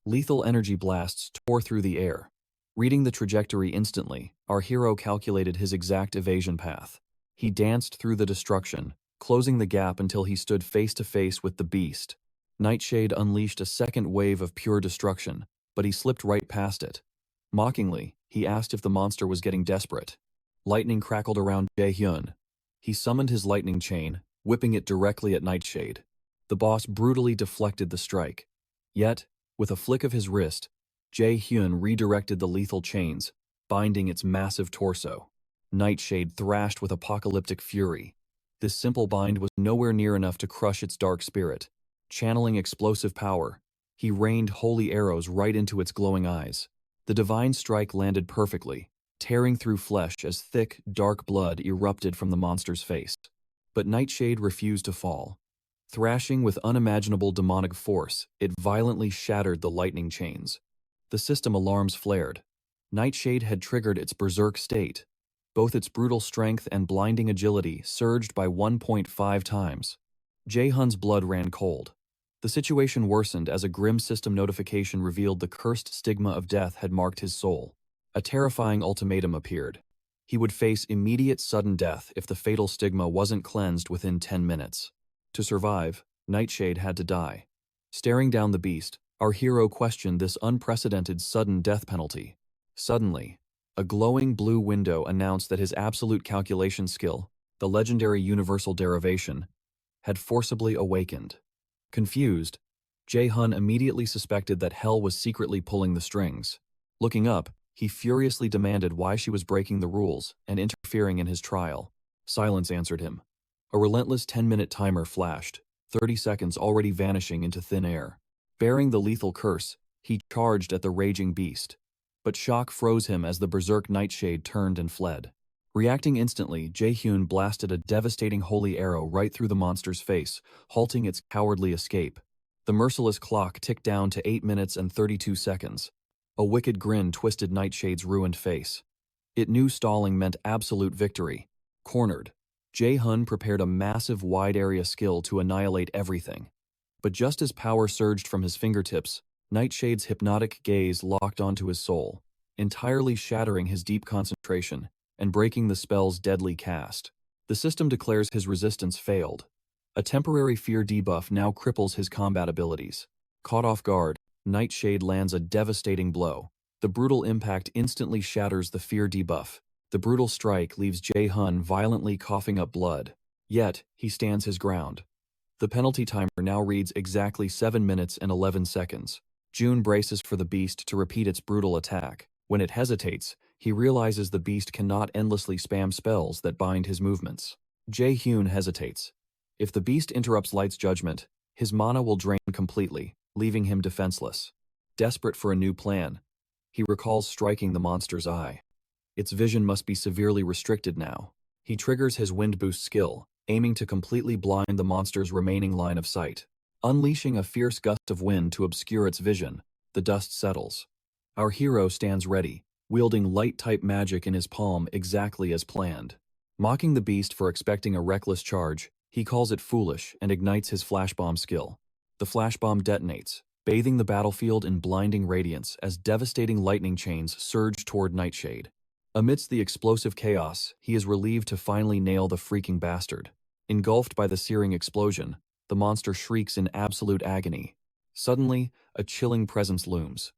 Lethal energy blasts tore through the air. Reading the trajectory instantly, our hero calculated his exact evasion path. He danced through the destruction, closing the gap until he stood face to face with the beast. Nightshade unleashed a second wave of pure destruction, but he slipped right past it. Mockingly, he asked if the monster was getting desperate. Lightning crackled around Jae-hyun. He summoned his lightning chain, whipping it directly at Nightshade. The boss brutally deflected the strike. Yet, with a flick of his wrist, Jae-hyun redirected the lethal chains, binding its massive torso. Nightshade thrashed with apocalyptic fury. This simple bind was nowhere near enough to crush its dark spirit. Channeling explosive power, he rained holy arrows right into its glowing eyes. The divine strike landed perfectly, tearing through flesh as thick, dark blood erupted from the monster's face. But Nightshade refused to fall. Thrashing with unimaginable demonic force, it violently shattered the lightning chains. The system alarms flared. Nightshade had triggered its berserk state. Both its brutal strength and blinding agility surged by 1.5 times. Jae-hyun's blood ran cold. The situation worsened as a grim system notification revealed the cursed stigma of death had marked his soul. A terrifying ultimatum appeared. He would face immediate sudden death if the fatal stigma wasn't cleansed within 10 minutes. To survive, Nightshade had to die. Staring down the beast, our hero questioned this unprecedented sudden death penalty. Suddenly, a glowing blue window announced that his absolute calculation skill, the legendary universal derivation, had forcibly awakened. Confused, Jae-hyun immediately suspected that Hell was secretly pulling the strings. Looking up, he furiously demanded why she was breaking the rules and interfering in his trial. Silence answered him. A relentless 10-minute timer flashed, 30 seconds already vanishing into thin air. Bearing the lethal curse, he charged at the raging beast. But shock froze him as the berserk Nightshade turned and fled. Reacting instantly, Jae-hyun blasted a devastating holy arrow right through the monster's face, halting its cowardly escape. The merciless clock ticked down to 8 minutes and 32 seconds. A wicked grin twisted Nightshade's ruined face. It knew stalling meant absolute victory. Cornered, Jae-hyun prepared a massive wide-area skill to annihilate everything. But just as power surged from his fingertips, Nightshade's hypnotic gaze locked onto his soul, entirely shattering his deep concentration and breaking the spell's deadly cast. The system declares his resistance failed. A temporary fear debuff now cripples his combat abilities. Caught off guard, Nightshade lands a devastating blow. The brutal impact instantly shatters the fear debuff. The brutal strike leaves Jae-hyun violently coughing up blood. Yet, he stands his ground. The penalty timer now reads exactly 7 minutes and 11 seconds. June braces for the beast to repeat its brutal attack. When it hesitates, he realizes the beast cannot endlessly spam spells that bind his movements. Jae-hyun hesitates. If the beast interrupts Light's judgment, his mana will drain completely, leaving him defenseless. Desperate for a new plan, he recalls striking the monster's eye. Its vision must be severely restricted now. He triggers his wind boost skill, aiming to completely blind the monster's remaining line of sight. Unleashing a fierce gust of wind to obscure its vision, the dust settles. Our hero stands ready, wielding light-type magic in his palm exactly as planned. Mocking the beast for expecting a reckless charge, he calls it foolish and ignites his flashbomb skill. The flashbomb detonates, bathing the battlefield in blinding radiance as devastating lightning chains surge toward Nightshade. Amidst the explosive chaos, he is relieved to finally nail the freaking bastard. Engulfed by the searing explosion, the monster shrieks in absolute agony. Suddenly, a chilling presence looms.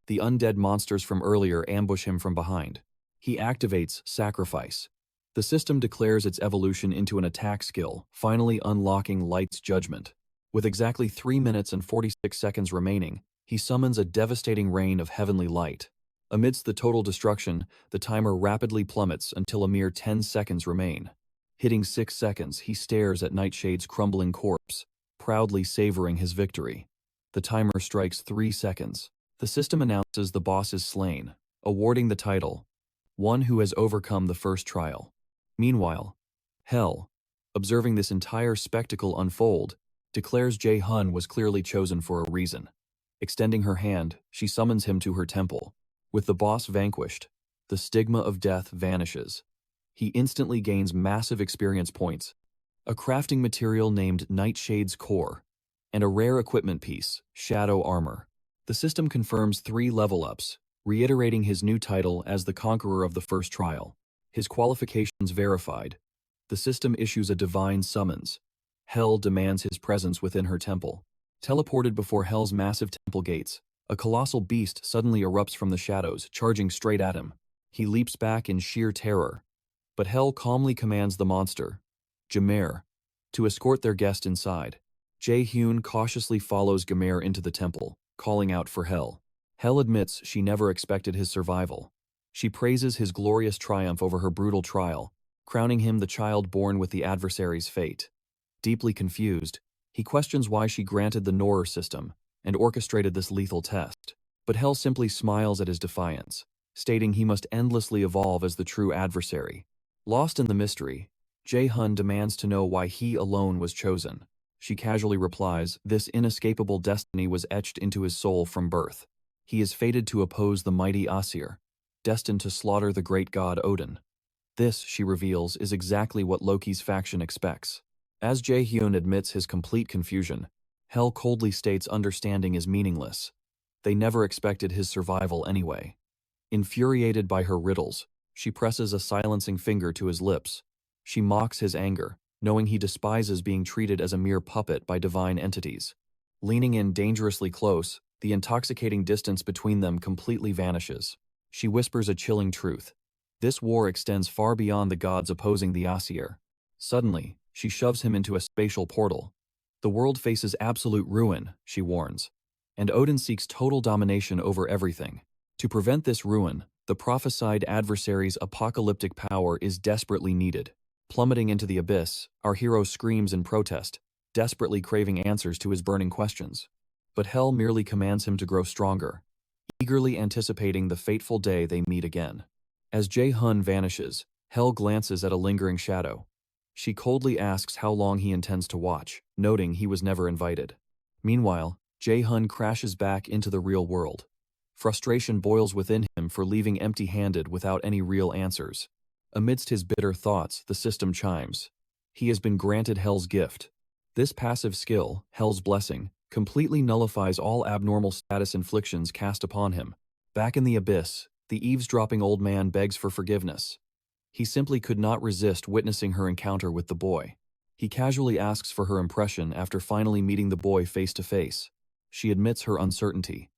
The undead monsters from earlier ambush him from behind. He activates Sacrifice. The system declares its evolution into an attack skill, finally unlocking Light's judgment. With exactly 3 minutes and 46 seconds remaining, he summons a devastating rain of heavenly light. Amidst the total destruction, the timer rapidly plummets until a mere 10 seconds remain. Hitting 6 seconds, he stares at Nightshade's crumbling corpse, proudly savoring his victory. The timer strikes 3 seconds. The system announces the boss is slain, awarding the title, one who has overcome the first trial. Meanwhile, Hell, observing this entire spectacle unfold, declares Jae-hyun was clearly chosen for a reason. Extending her hand, she summons him to her temple. With the boss vanquished, the stigma of death vanishes. He instantly gains massive experience points, a crafting material named Nightshade's Core, and a rare equipment piece, Shadow Armor. The system confirms 3 level-ups, reiterating his new title as the conqueror of the first trial. His qualifications verified. The system issues a divine summons. Hell demands his presence within her temple. Teleported before Hell's massive temple gates, a colossal beast suddenly erupts from the shadows, charging straight at him. He leaps back in sheer terror. But Hell calmly commands the monster, Jameer, to escort their guest inside. Jae-hyun cautiously follows Gamer into the temple, calling out for Hell. Hell admits she never expected his survival. She praises his glorious triumph over her brutal trial, crowning him the child born with the adversary's fate. Deeply confused, he questions why she granted the Norer system and orchestrated this lethal test. But Hell simply smiles at his defiance, stating he must endlessly evolve as the true adversary. Lost in the mystery, Jae-hyun demands to know why he alone was chosen. She casually replies, this inescapable destiny was etched into his soul from birth. He is fated to oppose the mighty Aesir, destined to slaughter the great god Odin. This, she reveals, is exactly what Loki's faction expects. As Jae-hyun admits his complete confusion, Hell coldly states understanding is meaningless. They never expected his survival anyway. Infuriated by her riddles, she presses a silencing finger to his lips. She mocks his anger, knowing he despises being treated as a mere puppet by divine entities. Leaning in dangerously close, the intoxicating distance between them completely vanishes. She whispers a chilling truth. This war extends far beyond the gods opposing the Aesir. Suddenly, she shoves him into a spatial portal. The world faces absolute ruin, she warns, and Odin seeks total domination over everything. To prevent this ruin, the prophesied adversary's apocalyptic power is desperately needed. Plummeting into the abyss, our hero screams in protest, desperately craving answers to his burning questions. But Hell merely commands him to grow stronger, eagerly anticipating the fateful day they meet again. As Jae-hyun vanishes, Hell glances at a lingering shadow. She coldly asks how long he intends to watch, noting he was never invited. Meanwhile, Jae-hyun crashes back into the real world. Frustration boils within him for leaving empty-handed without any real answers. Amidst his bitter thoughts, the system chimes. He has been granted Hell's gift. This passive skill, Hell's blessing, completely nullifies all abnormal status inflictions cast upon him. Back in the abyss, the eavesdropping old man begs for forgiveness. He simply could not resist witnessing her encounter with the boy. He casually asks for her impression after finally meeting the boy face to face. She admits her uncertainty.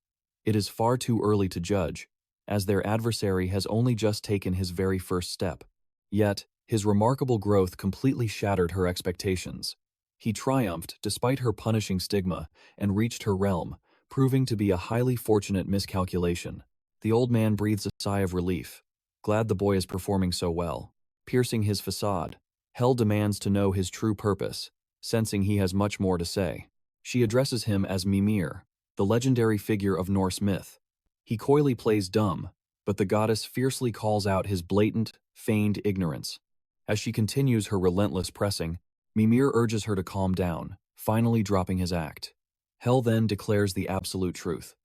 It is far too early to judge, as their adversary has only just taken his very first step. Yet, his remarkable growth completely shattered her expectations. He triumphed despite her punishing stigma and reached her realm, proving to be a highly fortunate miscalculation. The old man breathes a sigh of relief, glad the boy is performing so well. Piercing his facade, Hell demands to know his true purpose, sensing he has much more to say. She addresses him as Mimir, the legendary figure of Norse myth. He coyly plays dumb, but the goddess fiercely calls out his blatant, feigned ignorance. As she continues her relentless pressing, Mimir urges her to calm down, finally dropping his act. Hell then declares the absolute truth.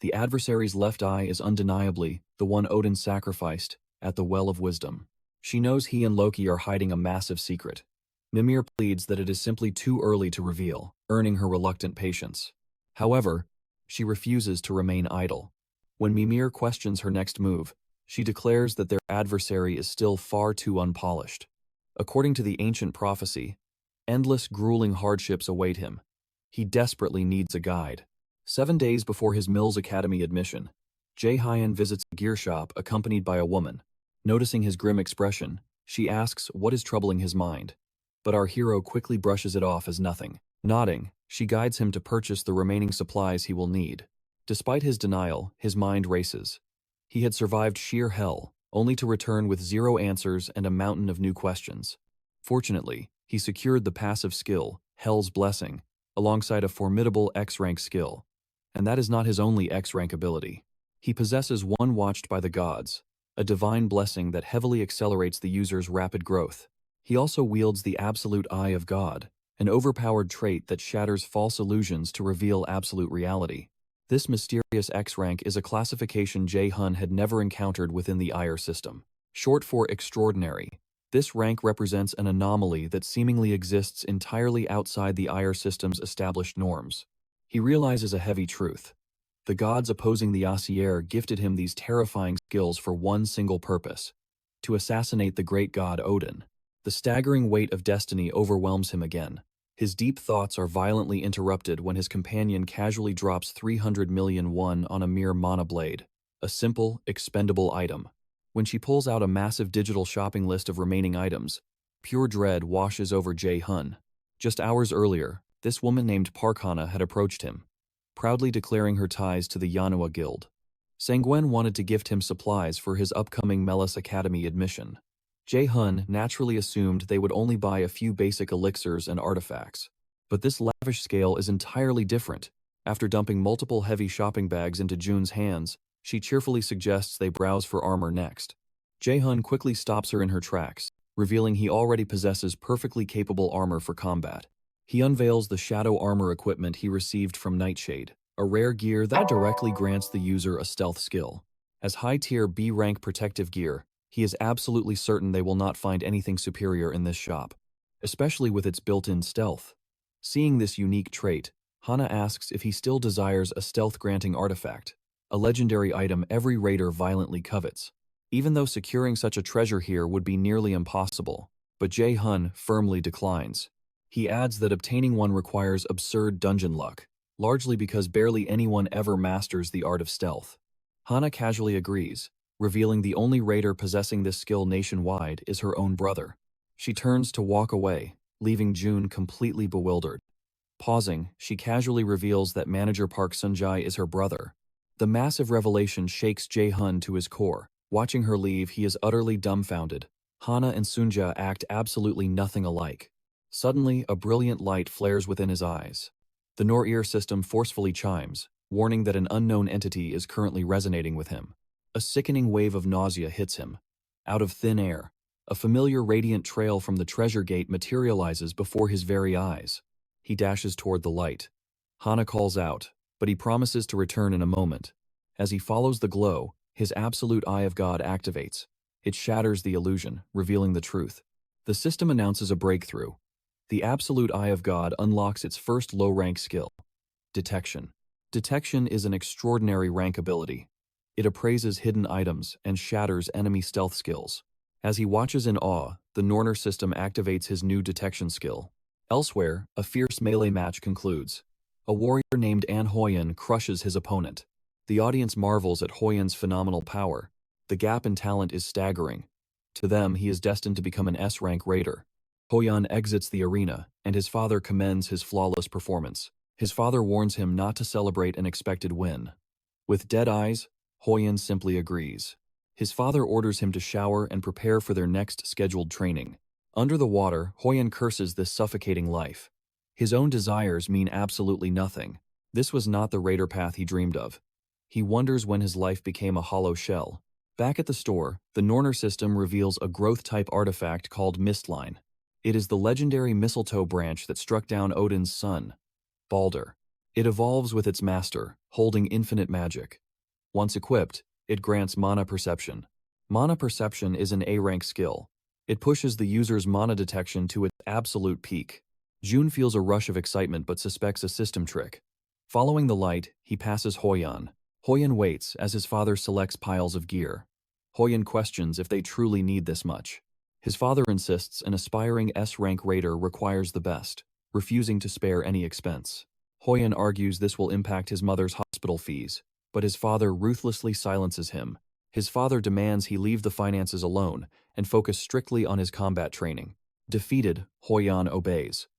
The adversary's left eye is undeniably the one Odin sacrificed at the Well of Wisdom. She knows he and Loki are hiding a massive secret. Mimir pleads that it is simply too early to reveal, earning her reluctant patience. However, she refuses to remain idle. When Mimir questions her next move, she declares that their adversary is still far too unpolished. According to the ancient prophecy, endless grueling hardships await him. He desperately needs a guide. 7 days before his Mills Academy admission, Jae-hyun visits a gear shop accompanied by a woman. Noticing his grim expression, she asks what is troubling his mind. But our hero quickly brushes it off as nothing. Nodding, she guides him to purchase the remaining supplies he will need. Despite his denial, his mind races. He had survived sheer hell, only to return with 0 answers and a mountain of new questions. Fortunately, he secured the passive skill, Hell's Blessing, alongside a formidable X-rank skill. And that is not his only X-rank ability. He possesses one watched by the gods, a divine blessing that heavily accelerates the user's rapid growth. He also wields the Absolute Eye of God, an overpowered trait that shatters false illusions to reveal absolute reality. This mysterious X-rank is a classification Jae-hyun had never encountered within the IR system. Short for extraordinary, this rank represents an anomaly that seemingly exists entirely outside the IR system's established norms. He realizes a heavy truth. The gods opposing the Aesir gifted him these terrifying skills for one single purpose: to assassinate the great god Odin. The staggering weight of destiny overwhelms him again. His deep thoughts are violently interrupted when his companion casually drops 300 million won on a mere mana blade, a simple, expendable item. When she pulls out a massive digital shopping list of remaining items, pure dread washes over Jae-hun. Just hours earlier, this woman named Parkhana had approached him, proudly declaring her ties to the Yanhua Guild. Sanguen wanted to gift him supplies for his upcoming Melis Academy admission. Jae-hun naturally assumed they would only buy a few basic elixirs and artifacts. But this lavish scale is entirely different. After dumping multiple heavy shopping bags into Jun's hands, she cheerfully suggests they browse for armor next. Jae-hun quickly stops her in her tracks, revealing he already possesses perfectly capable armor for combat. He unveils the shadow armor equipment he received from Nightshade, a rare gear that directly grants the user a stealth skill. As high-tier B-rank protective gear, he is absolutely certain they will not find anything superior in this shop, especially with its built-in stealth. Seeing this unique trait, Hana asks if he still desires a stealth-granting artifact, a legendary item every raider violently covets. Even though securing such a treasure here would be nearly impossible, but Jae-hun firmly declines. He adds that obtaining one requires absurd dungeon luck, largely because barely anyone ever masters the art of stealth. Hana casually agrees, revealing the only raider possessing this skill nationwide is her own brother. She turns to walk away, leaving Jun completely bewildered. Pausing, she casually reveals that manager Park Sunjae is her brother. The massive revelation shakes Jae-hun to his core. Watching her leave, he is utterly dumbfounded. Hana and Sunja act absolutely nothing alike. Suddenly, a brilliant light flares within his eyes. The Nor-ear system forcefully chimes, warning that an unknown entity is currently resonating with him. A sickening wave of nausea hits him. Out of thin air, a familiar radiant trail from the treasure gate materializes before his very eyes. He dashes toward the light. Hana calls out, but he promises to return in a moment. As he follows the glow, his absolute Eye of God activates. It shatters the illusion, revealing the truth. The system announces a breakthrough. The absolute Eye of God unlocks its first low-rank skill, Detection. Detection is an extraordinary rank ability. It appraises hidden items and shatters enemy stealth skills. As he watches in awe, the Norner system activates his new detection skill. Elsewhere, a fierce melee match concludes. A warrior named An Hoyan crushes his opponent. The audience marvels at Hoyan's phenomenal power. The gap in talent is staggering. To them, he is destined to become an S-rank raider. Hoyan exits the arena, and his father commends his flawless performance. His father warns him not to celebrate an expected win. With dead eyes, Hoyan simply agrees. His father orders him to shower and prepare for their next scheduled training. Under the water, Hoyan curses this suffocating life. His own desires mean absolutely nothing. This was not the raider path he dreamed of. He wonders when his life became a hollow shell. Back at the store, the Norner system reveals a growth-type artifact called Mistline. It is the legendary mistletoe branch that struck down Odin's son, Balder. It evolves with its master, holding infinite magic. Once equipped, it grants mana perception. Mana perception is an A-rank skill. It pushes the user's mana detection to its absolute peak. Jun feels a rush of excitement but suspects a system trick. Following the light, he passes Hoyan. Hoyan waits as his father selects piles of gear. Hoyan questions if they truly need this much. His father insists an aspiring S-rank raider requires the best, refusing to spare any expense. Hoyan argues this will impact his mother's hospital fees, but his father ruthlessly silences him. His father demands he leave the finances alone and focus strictly on his combat training. Defeated, Hoyan obeys.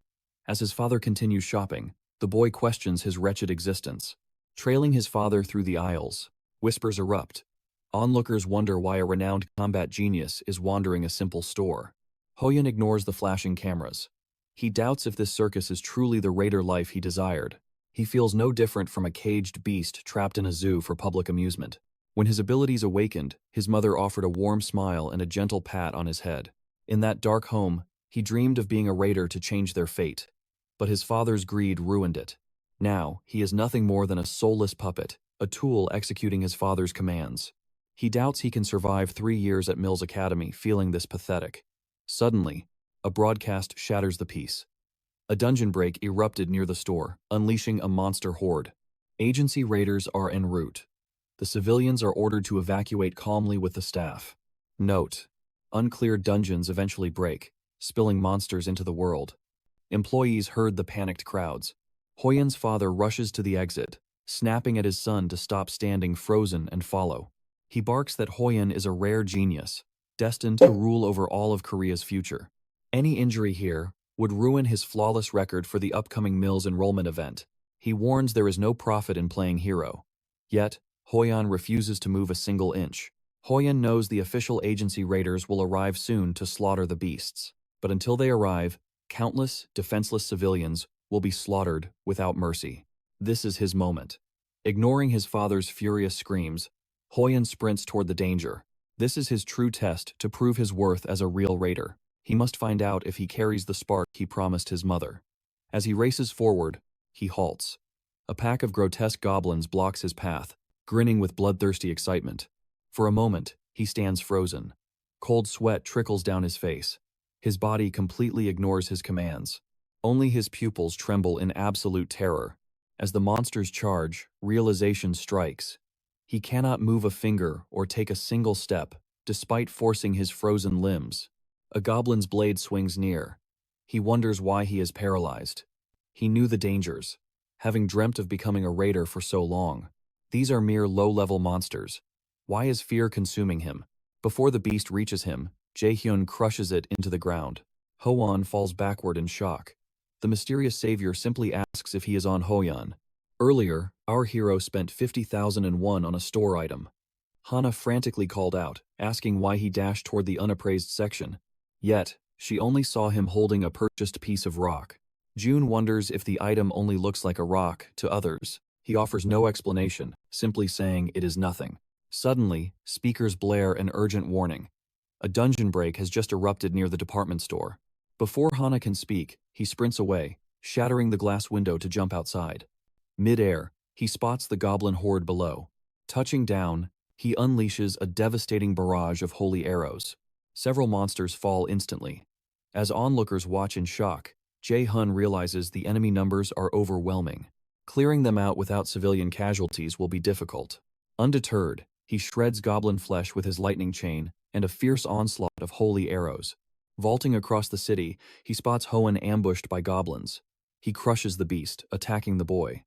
As his father continues shopping, the boy questions his wretched existence. Trailing his father through the aisles, whispers erupt. Onlookers wonder why a renowned combat genius is wandering a simple store. Hoyan ignores the flashing cameras. He doubts if this circus is truly the raider life he desired. He feels no different from a caged beast trapped in a zoo for public amusement. When his abilities awakened, his mother offered a warm smile and a gentle pat on his head. In that dark home, he dreamed of being a raider to change their fate. But his father's greed ruined it. Now, he is nothing more than a soulless puppet, a tool executing his father's commands. He doubts he can survive 3 years at Mills Academy feeling this pathetic. Suddenly, a broadcast shatters the peace. A dungeon break erupted near the store, unleashing a monster horde. Agency raiders are en route. The civilians are ordered to evacuate calmly with the staff. Note: uncleared dungeons eventually break, spilling monsters into the world. Employees heard the panicked crowds. Hoyan's father rushes to the exit, snapping at his son to stop standing frozen and follow. He barks that Hoyan is a rare genius, destined to rule over all of Korea's future. Any injury here would ruin his flawless record for the upcoming Mills enrollment event. He warns there is no profit in playing hero. Yet, Hoyan refuses to move a single inch. Hoyan knows the official agency raiders will arrive soon to slaughter the beasts. But until they arrive, countless, defenseless civilians will be slaughtered without mercy. This is his moment. Ignoring his father's furious screams, Hoyan sprints toward the danger. This is his true test to prove his worth as a real raider. He must find out if he carries the spark he promised his mother. As he races forward, he halts. A pack of grotesque goblins blocks his path, grinning with bloodthirsty excitement. For a moment, he stands frozen. Cold sweat trickles down his face. His body completely ignores his commands. Only his pupils tremble in absolute terror. As the monsters charge, realization strikes. He cannot move a finger or take a single step, despite forcing his frozen limbs. A goblin's blade swings near. He wonders why he is paralyzed. He knew the dangers, having dreamt of becoming a raider for so long. These are mere low-level monsters. Why is fear consuming him? Before the beast reaches him, Jae-hyun crushes it into the ground. Hoan falls backward in shock. The mysterious savior simply asks if he is on Hoyan. Earlier, our hero spent 50,001 on a store item. Hana frantically called out, asking why he dashed toward the unappraised section. Yet, she only saw him holding a purchased piece of rock. June wonders if the item only looks like a rock to others. He offers no explanation, simply saying it is nothing. Suddenly, speakers blare an urgent warning. A dungeon break has just erupted near the department store. Before Hana can speak, he sprints away, shattering the glass window to jump outside. Mid-air, he spots the goblin horde below. Touching down, he unleashes a devastating barrage of holy arrows. Several monsters fall instantly. As onlookers watch in shock, Jae-hyun realizes the enemy numbers are overwhelming. Clearing them out without civilian casualties will be difficult. Undeterred, he shreds goblin flesh with his lightning chain and a fierce onslaught of holy arrows. Vaulting across the city, he spots Hoan ambushed by goblins. He crushes the beast, attacking the boy.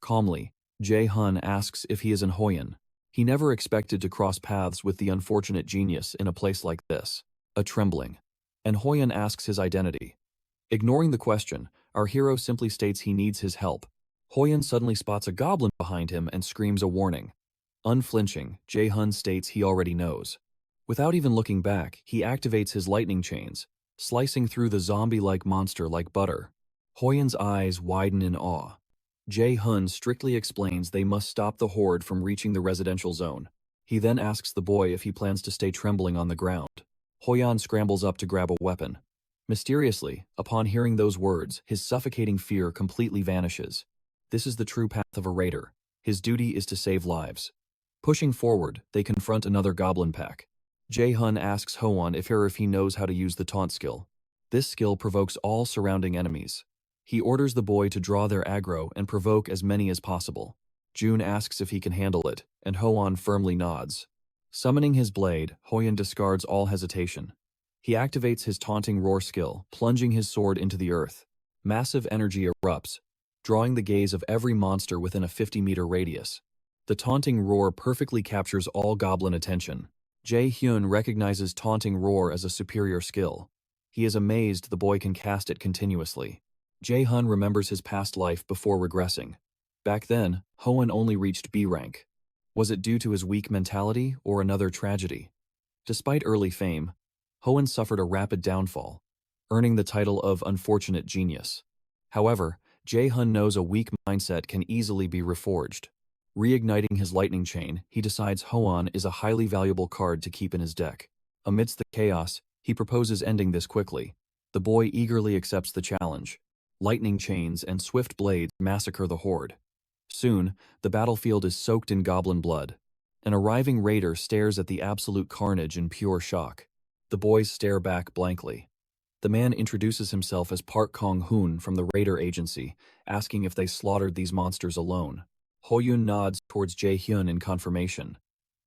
Calmly, Jae-hyun asks if he is in Hoyan. He never expected to cross paths with the unfortunate genius in a place like this. A trembling. And Hoyan asks his identity. Ignoring the question, our hero simply states he needs his help. Hoyan suddenly spots a goblin behind him and screams a warning. Unflinching, Jae-hyun states he already knows. Without even looking back, he activates his lightning chains, slicing through the zombie-like monster like butter. Hoyan's eyes widen in awe. Jae-hyun strictly explains they must stop the horde from reaching the residential zone. He then asks the boy if he plans to stay trembling on the ground. Hoyan scrambles up to grab a weapon. Mysteriously, upon hearing those words, his suffocating fear completely vanishes. This is the true path of a raider. His duty is to save lives. Pushing forward, they confront another goblin pack. Jae-hyun asks Hoan if he knows how to use the taunt skill. This skill provokes all surrounding enemies. He orders the boy to draw their aggro and provoke as many as possible. June asks if he can handle it, and Hoan firmly nods. Summoning his blade, Hoyan discards all hesitation. He activates his taunting roar skill, plunging his sword into the earth. Massive energy erupts, drawing the gaze of every monster within a 50-meter radius. The taunting roar perfectly captures all goblin attention. Jae-hyun recognizes taunting roar as a superior skill. He is amazed the boy can cast it continuously. Jae-hyun remembers his past life before regressing. Back then, Hoan only reached B rank. Was it due to his weak mentality or another tragedy? Despite early fame, Hoan suffered a rapid downfall, earning the title of unfortunate genius. However, Jae-hyun knows a weak mindset can easily be reforged. Reigniting his lightning chain, he decides Hoan is a highly valuable card to keep in his deck. Amidst the chaos, he proposes ending this quickly. The boy eagerly accepts the challenge. Lightning chains and swift blades massacre the horde. Soon, the battlefield is soaked in goblin blood. An arriving raider stares at the absolute carnage in pure shock. The boys stare back blankly. The man introduces himself as Park Kong-hoon from the raider agency, asking if they slaughtered these monsters alone. Hoyun nods towards Jae-hyun in confirmation.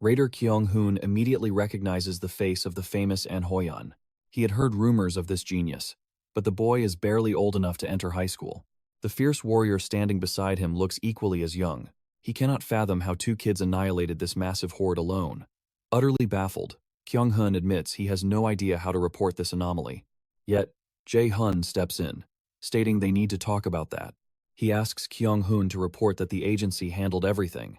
Raider Kyung-hoon immediately recognizes the face of the famous An Hoyan. He had heard rumors of this genius. but the boy is barely old enough to enter high school. The fierce warrior standing beside him looks equally as young. He cannot fathom how two kids annihilated this massive horde alone. Utterly baffled, Kyung-hun admits he has no idea how to report this anomaly. Yet, Jae-hun steps in, stating they need to talk about that. He asks Kyung-hun to report that the agency handled everything.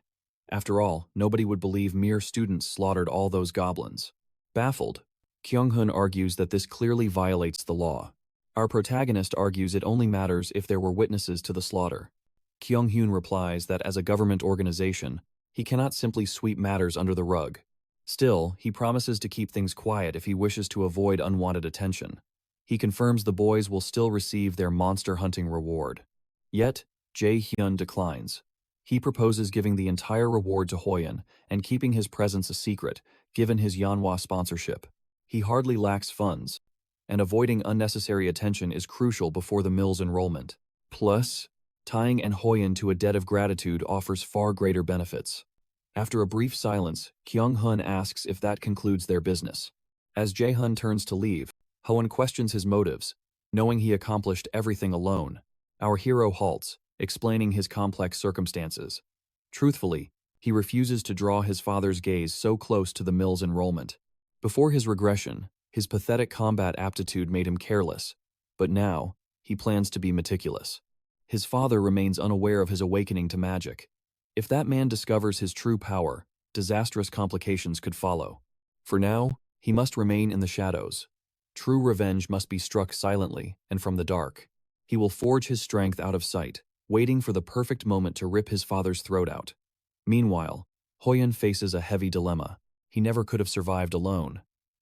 After all, nobody would believe mere students slaughtered all those goblins. Baffled, Kyung-hun argues that this clearly violates the law. Our protagonist argues it only matters if there were witnesses to the slaughter. Kyung-hun replies that as a government organization, he cannot simply sweep matters under the rug. Still, he promises to keep things quiet if he wishes to avoid unwanted attention. He confirms the boys will still receive their monster hunting reward. Yet, Jae-hyun declines. He proposes giving the entire reward to Hoyeon and keeping his presence a secret, given his Manhwa sponsorship. He hardly lacks funds, and avoiding unnecessary attention is crucial before the mill's enrollment. Plus, tying and Hoyeon to a debt of gratitude offers far greater benefits. After a brief silence, Kyung-hun asks if that concludes their business. As Jae-hun turns to leave, Hoyeon questions his motives, knowing he accomplished everything alone. Our hero halts, explaining his complex circumstances. Truthfully, he refuses to draw his father's gaze so close to the mill's enrollment. Before his regression, his pathetic combat aptitude made him careless, but now, he plans to be meticulous. His father remains unaware of his awakening to magic. If that man discovers his true power, disastrous complications could follow. For now, he must remain in the shadows. True revenge must be struck silently and from the dark. He will forge his strength out of sight, waiting for the perfect moment to rip his father's throat out. Meanwhile, Hoyeon faces a heavy dilemma. He never could have survived alone.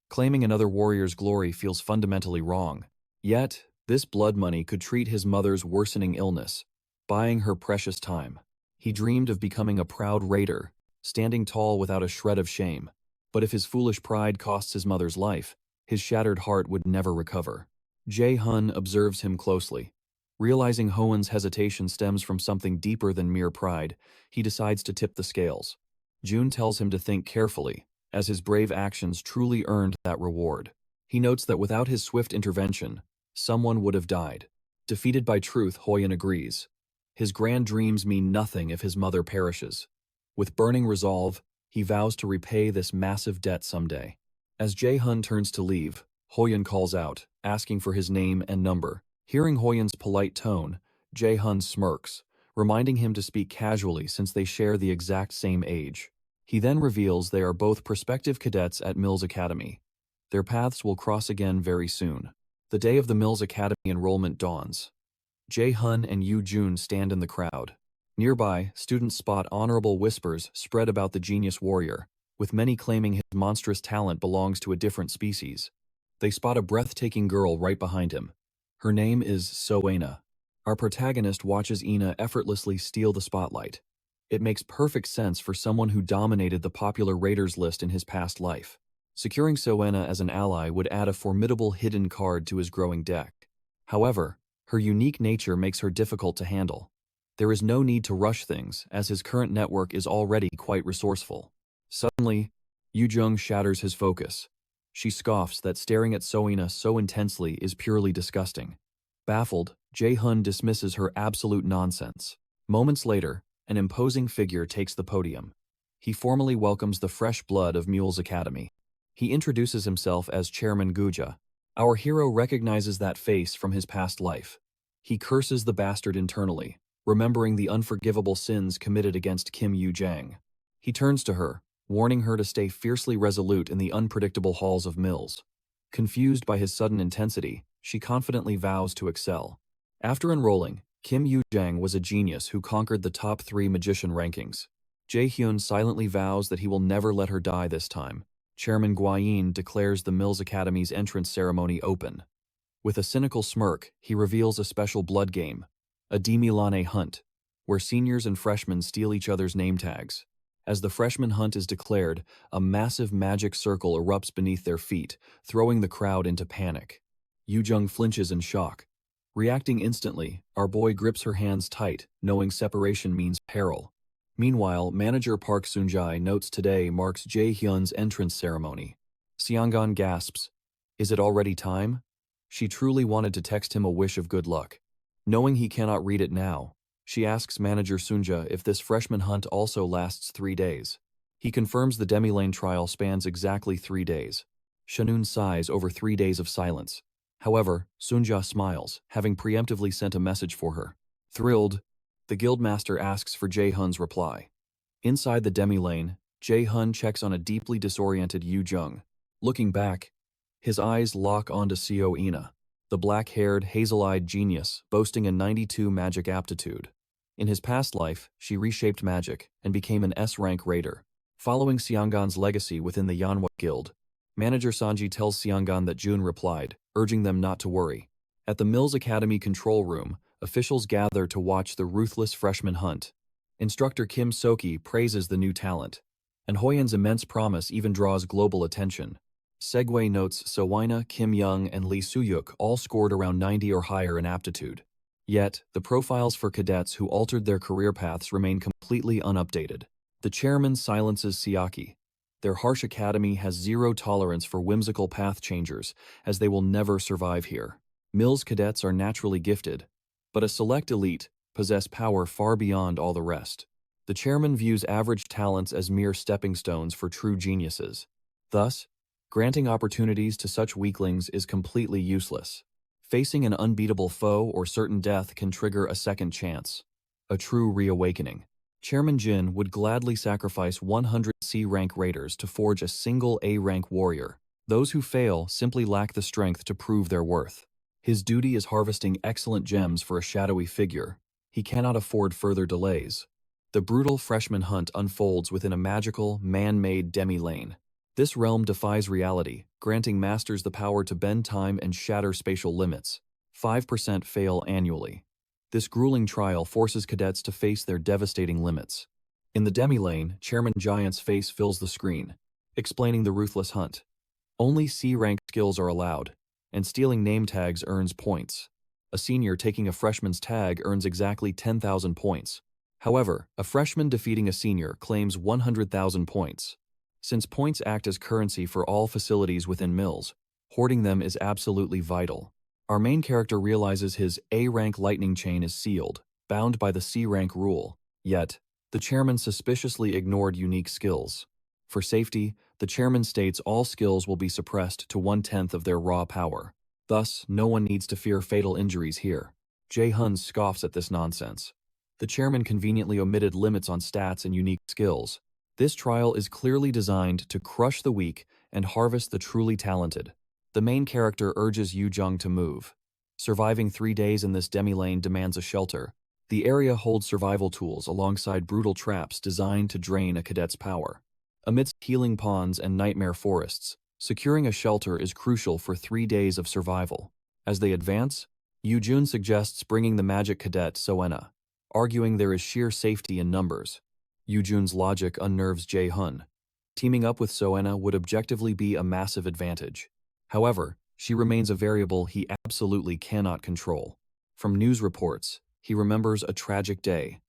Claiming another warrior's glory feels fundamentally wrong. Yet, this blood money could treat his mother's worsening illness, buying her precious time. He dreamed of becoming a proud raider, standing tall without a shred of shame. But if his foolish pride costs his mother's life, his shattered heart would never recover. Jae-hun observes him closely. Realizing Hoyeon's hesitation stems from something deeper than mere pride, he decides to tip the scales. June tells him to think carefully, as his brave actions truly earned that reward. He notes that without his swift intervention, someone would have died. Defeated by truth, Hoyeon agrees. His grand dreams mean nothing if his mother perishes. With burning resolve, he vows to repay this massive debt someday. As Jae-hun turns to leave, Hoyeon calls out, asking for his name and number. Hearing Hoyeon's polite tone, Jae-hun smirks, reminding him to speak casually since they share the exact same age. He then reveals they are both prospective cadets at Mills Academy. Their paths will cross again very soon. The day of the Mills Academy enrollment dawns. Jae-hun and Yoo-jun stand in the crowd. Nearby, students spot honorable whispers spread about the genius warrior, with many claiming his monstrous talent belongs to a different species. They spot a breathtaking girl right behind him. Her name is Soena. Our protagonist watches Ina effortlessly steal the spotlight. It makes perfect sense for someone who dominated the popular raiders list in his past life. Securing Soena as an ally would add a formidable hidden card to his growing deck. However, her unique nature makes her difficult to handle. There is no need to rush things, as his current network is already quite resourceful. Suddenly, Yoo-jung shatters his focus. She scoffs that staring at Soena so intensely is purely disgusting. Baffled, Jae-hun dismisses her absolute nonsense. Moments later, an imposing figure takes the podium. He formally welcomes the fresh blood of Mills Academy. He introduces himself as Chairman Guja. Our hero recognizes that face from his past life. He curses the bastard internally, remembering the unforgivable sins committed against Kim Yoo-jang. He turns to her, warning her to stay fiercely resolute in the unpredictable halls of Mills. Confused by his sudden intensity, she confidently vows to excel. After enrolling, Kim Yoo-jang was a genius who conquered the top 3 magician rankings. Jae-hyun silently vows that he will never let her die this time. Chairman Gwayin declares the Mills Academy's entrance ceremony open. With a cynical smirk, he reveals a special blood game, a demi-lane hunt, where seniors and freshmen steal each other's name tags. As the freshman hunt is declared, a massive magic circle erupts beneath their feet, throwing the crowd into panic. Yoo-jung flinches in shock. Reacting instantly, our boy grips her hands tight, knowing separation means peril. Meanwhile, manager Park Soon-jae notes today marks Jae-hyun's entrance ceremony. Seongan gasps, "Is it already time?" She truly wanted to text him a wish of good luck. Knowing he cannot read it now, she asks manager Sunja if this freshman hunt also lasts 3 days. He confirms the demi-lane trial spans exactly 3 days. Shanun sighs over 3 days of silence. However, Sunja smiles, having preemptively sent a message for her. Thrilled, the guildmaster asks for Jae-hun's reply. Inside the demi-lane, Jae-hun checks on a deeply disoriented Yu Jung. Looking back, his eyes lock onto Seo Ina, the black-haired, hazel-eyed genius boasting a 92 magic aptitude. In his past life, she reshaped magic and became an S-rank raider. Following Seongan's legacy within the Yanhwa Guild, manager Sanji tells Seongan that June replied, urging them not to worry. At the Mills Academy control room, officials gather to watch the ruthless freshman hunt. Instructor Kim Soki praises the new talent, and Hoyen's immense promise even draws global attention. Segway notes Sewina, Kim Young, and Lee Suyuk all scored around 90 or higher in aptitude. Yet, the profiles for cadets who altered their career paths remain completely unupdated. The chairman silences Siaki. Their harsh academy has zero tolerance for whimsical path changers, as they will never survive here. Mills cadets are naturally gifted, but a select elite possess power far beyond all the rest. The chairman views average talents as mere stepping stones for true geniuses. Thus, granting opportunities to such weaklings is completely useless. Facing an unbeatable foe or certain death can trigger a second chance. A true reawakening. Chairman Jin would gladly sacrifice 100 C-rank raiders to forge a single A-rank warrior. Those who fail simply lack the strength to prove their worth. His duty is harvesting excellent gems for a shadowy figure. He cannot afford further delays. The brutal freshman hunt unfolds within a magical, man-made demi-lane. This realm defies reality, granting masters the power to bend time and shatter spatial limits. 5% fail annually. This grueling trial forces cadets to face their devastating limits. In the demi-lane, Chairman Giant's face fills the screen, explaining the ruthless hunt. Only C-rank skills are allowed, and stealing name tags earns points. A senior taking a freshman's tag earns exactly 10,000 points. However, a freshman defeating a senior claims 100,000 points. Since points act as currency for all facilities within Mills, hoarding them is absolutely vital. Our main character realizes his A-rank lightning chain is sealed, bound by the C-rank rule. Yet, the chairman suspiciously ignored unique skills. For safety, the chairman states all skills will be suppressed to 1/10 of their raw power. Thus, no one needs to fear fatal injuries here. Jae-hun scoffs at this nonsense. The chairman conveniently omitted limits on stats and unique skills. This trial is clearly designed to crush the weak and harvest the truly talented. The main character urges Yu Jung to move. Surviving 3 days in this demi-lane demands a shelter. The area holds survival tools alongside brutal traps designed to drain a cadet's power. Amidst healing ponds and nightmare forests, securing a shelter is crucial for 3 days of survival. As they advance, Yu Jun suggests bringing the magic cadet Soena, arguing there is sheer safety in numbers. Yu Jun's logic unnerves Jae-hun. Teaming up with Soena would objectively be a massive advantage. However, she remains a variable he absolutely cannot control. From news reports, he remembers a tragic day.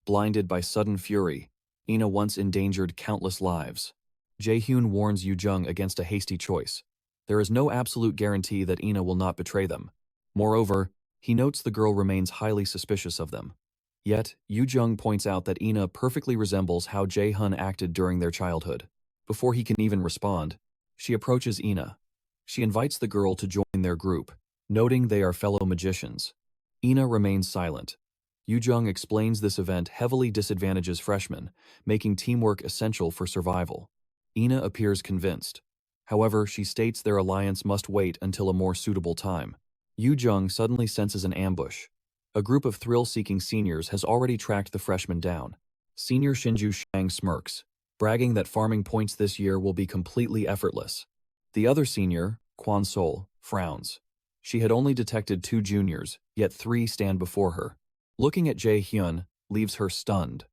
Blinded by sudden fury, Ina once endangered countless lives. Jae-hyun warns Yu Jung against a hasty choice. There is no absolute guarantee that Ina will not betray them. Moreover, he notes the girl remains highly suspicious of them. Yet, Yu Jung points out that Ina perfectly resembles how Jae-hun acted during their childhood. Before he can even respond, she approaches Ina. She invites the girl to join their group, noting they are fellow magicians. Ina remains silent. Yu Jung explains this event heavily disadvantages freshmen, making teamwork essential for survival. Ina appears convinced. However, she states their alliance must wait until a more suitable time. Yu Jung suddenly senses an ambush. A group of thrill-seeking seniors has already tracked the freshmen down. Senior Shinju Shang smirks, bragging that farming points this year will be completely effortless. The other senior, Kwon Sol, frowns. She had only detected 2 juniors, yet 3 stand before her. Looking at Jae-hyun leaves her stunned.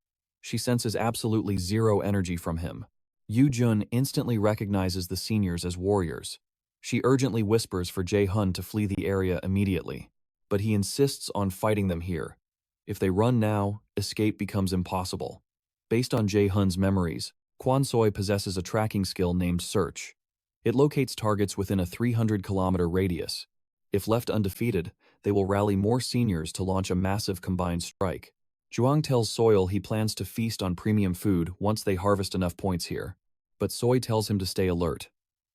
She senses absolutely zero energy from him. Yu Jun instantly recognizes the seniors as warriors. She urgently whispers for Jae-hun to flee the area immediately, but he insists on fighting them here. If they run now, escape becomes impossible. Based on Jae-hun's memories, Kwon Soi possesses a tracking skill named Search. It locates targets within a 300-kilometer radius. If left undefeated, they will rally more seniors to launch a massive combined strike. Zhuang tells Soil he plans to feast on premium food once they harvest enough points here. But Soy tells him to stay alert.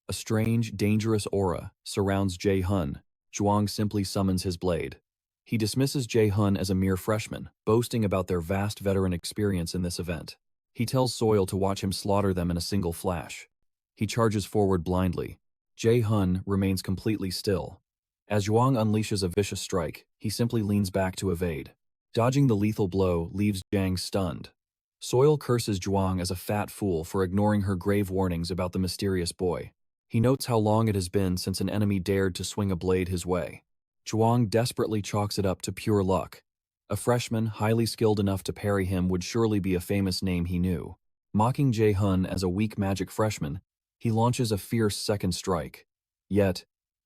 A strange, dangerous aura surrounds Jae Hun. Zhuang simply summons his blade. He dismisses Jae Hun as a mere freshman, boasting about their vast veteran experience in this event. He tells Soil to watch him slaughter them in a single flash. He charges forward blindly. Jae Hun remains completely still. As Zhuang unleashes a vicious strike, he simply leans back to evade. Dodging the lethal blow leaves Zhang stunned. Soil curses Zhuang as a fat fool for ignoring her grave warnings about the mysterious boy. He notes how long it has been since an enemy dared to swing a blade his way. Zhuang desperately chalks it up to pure luck. A freshman highly skilled enough to parry him would surely be a famous name he knew. Mocking Jae Hun as a weak magic freshman, he launches a fierce second strike. Yet,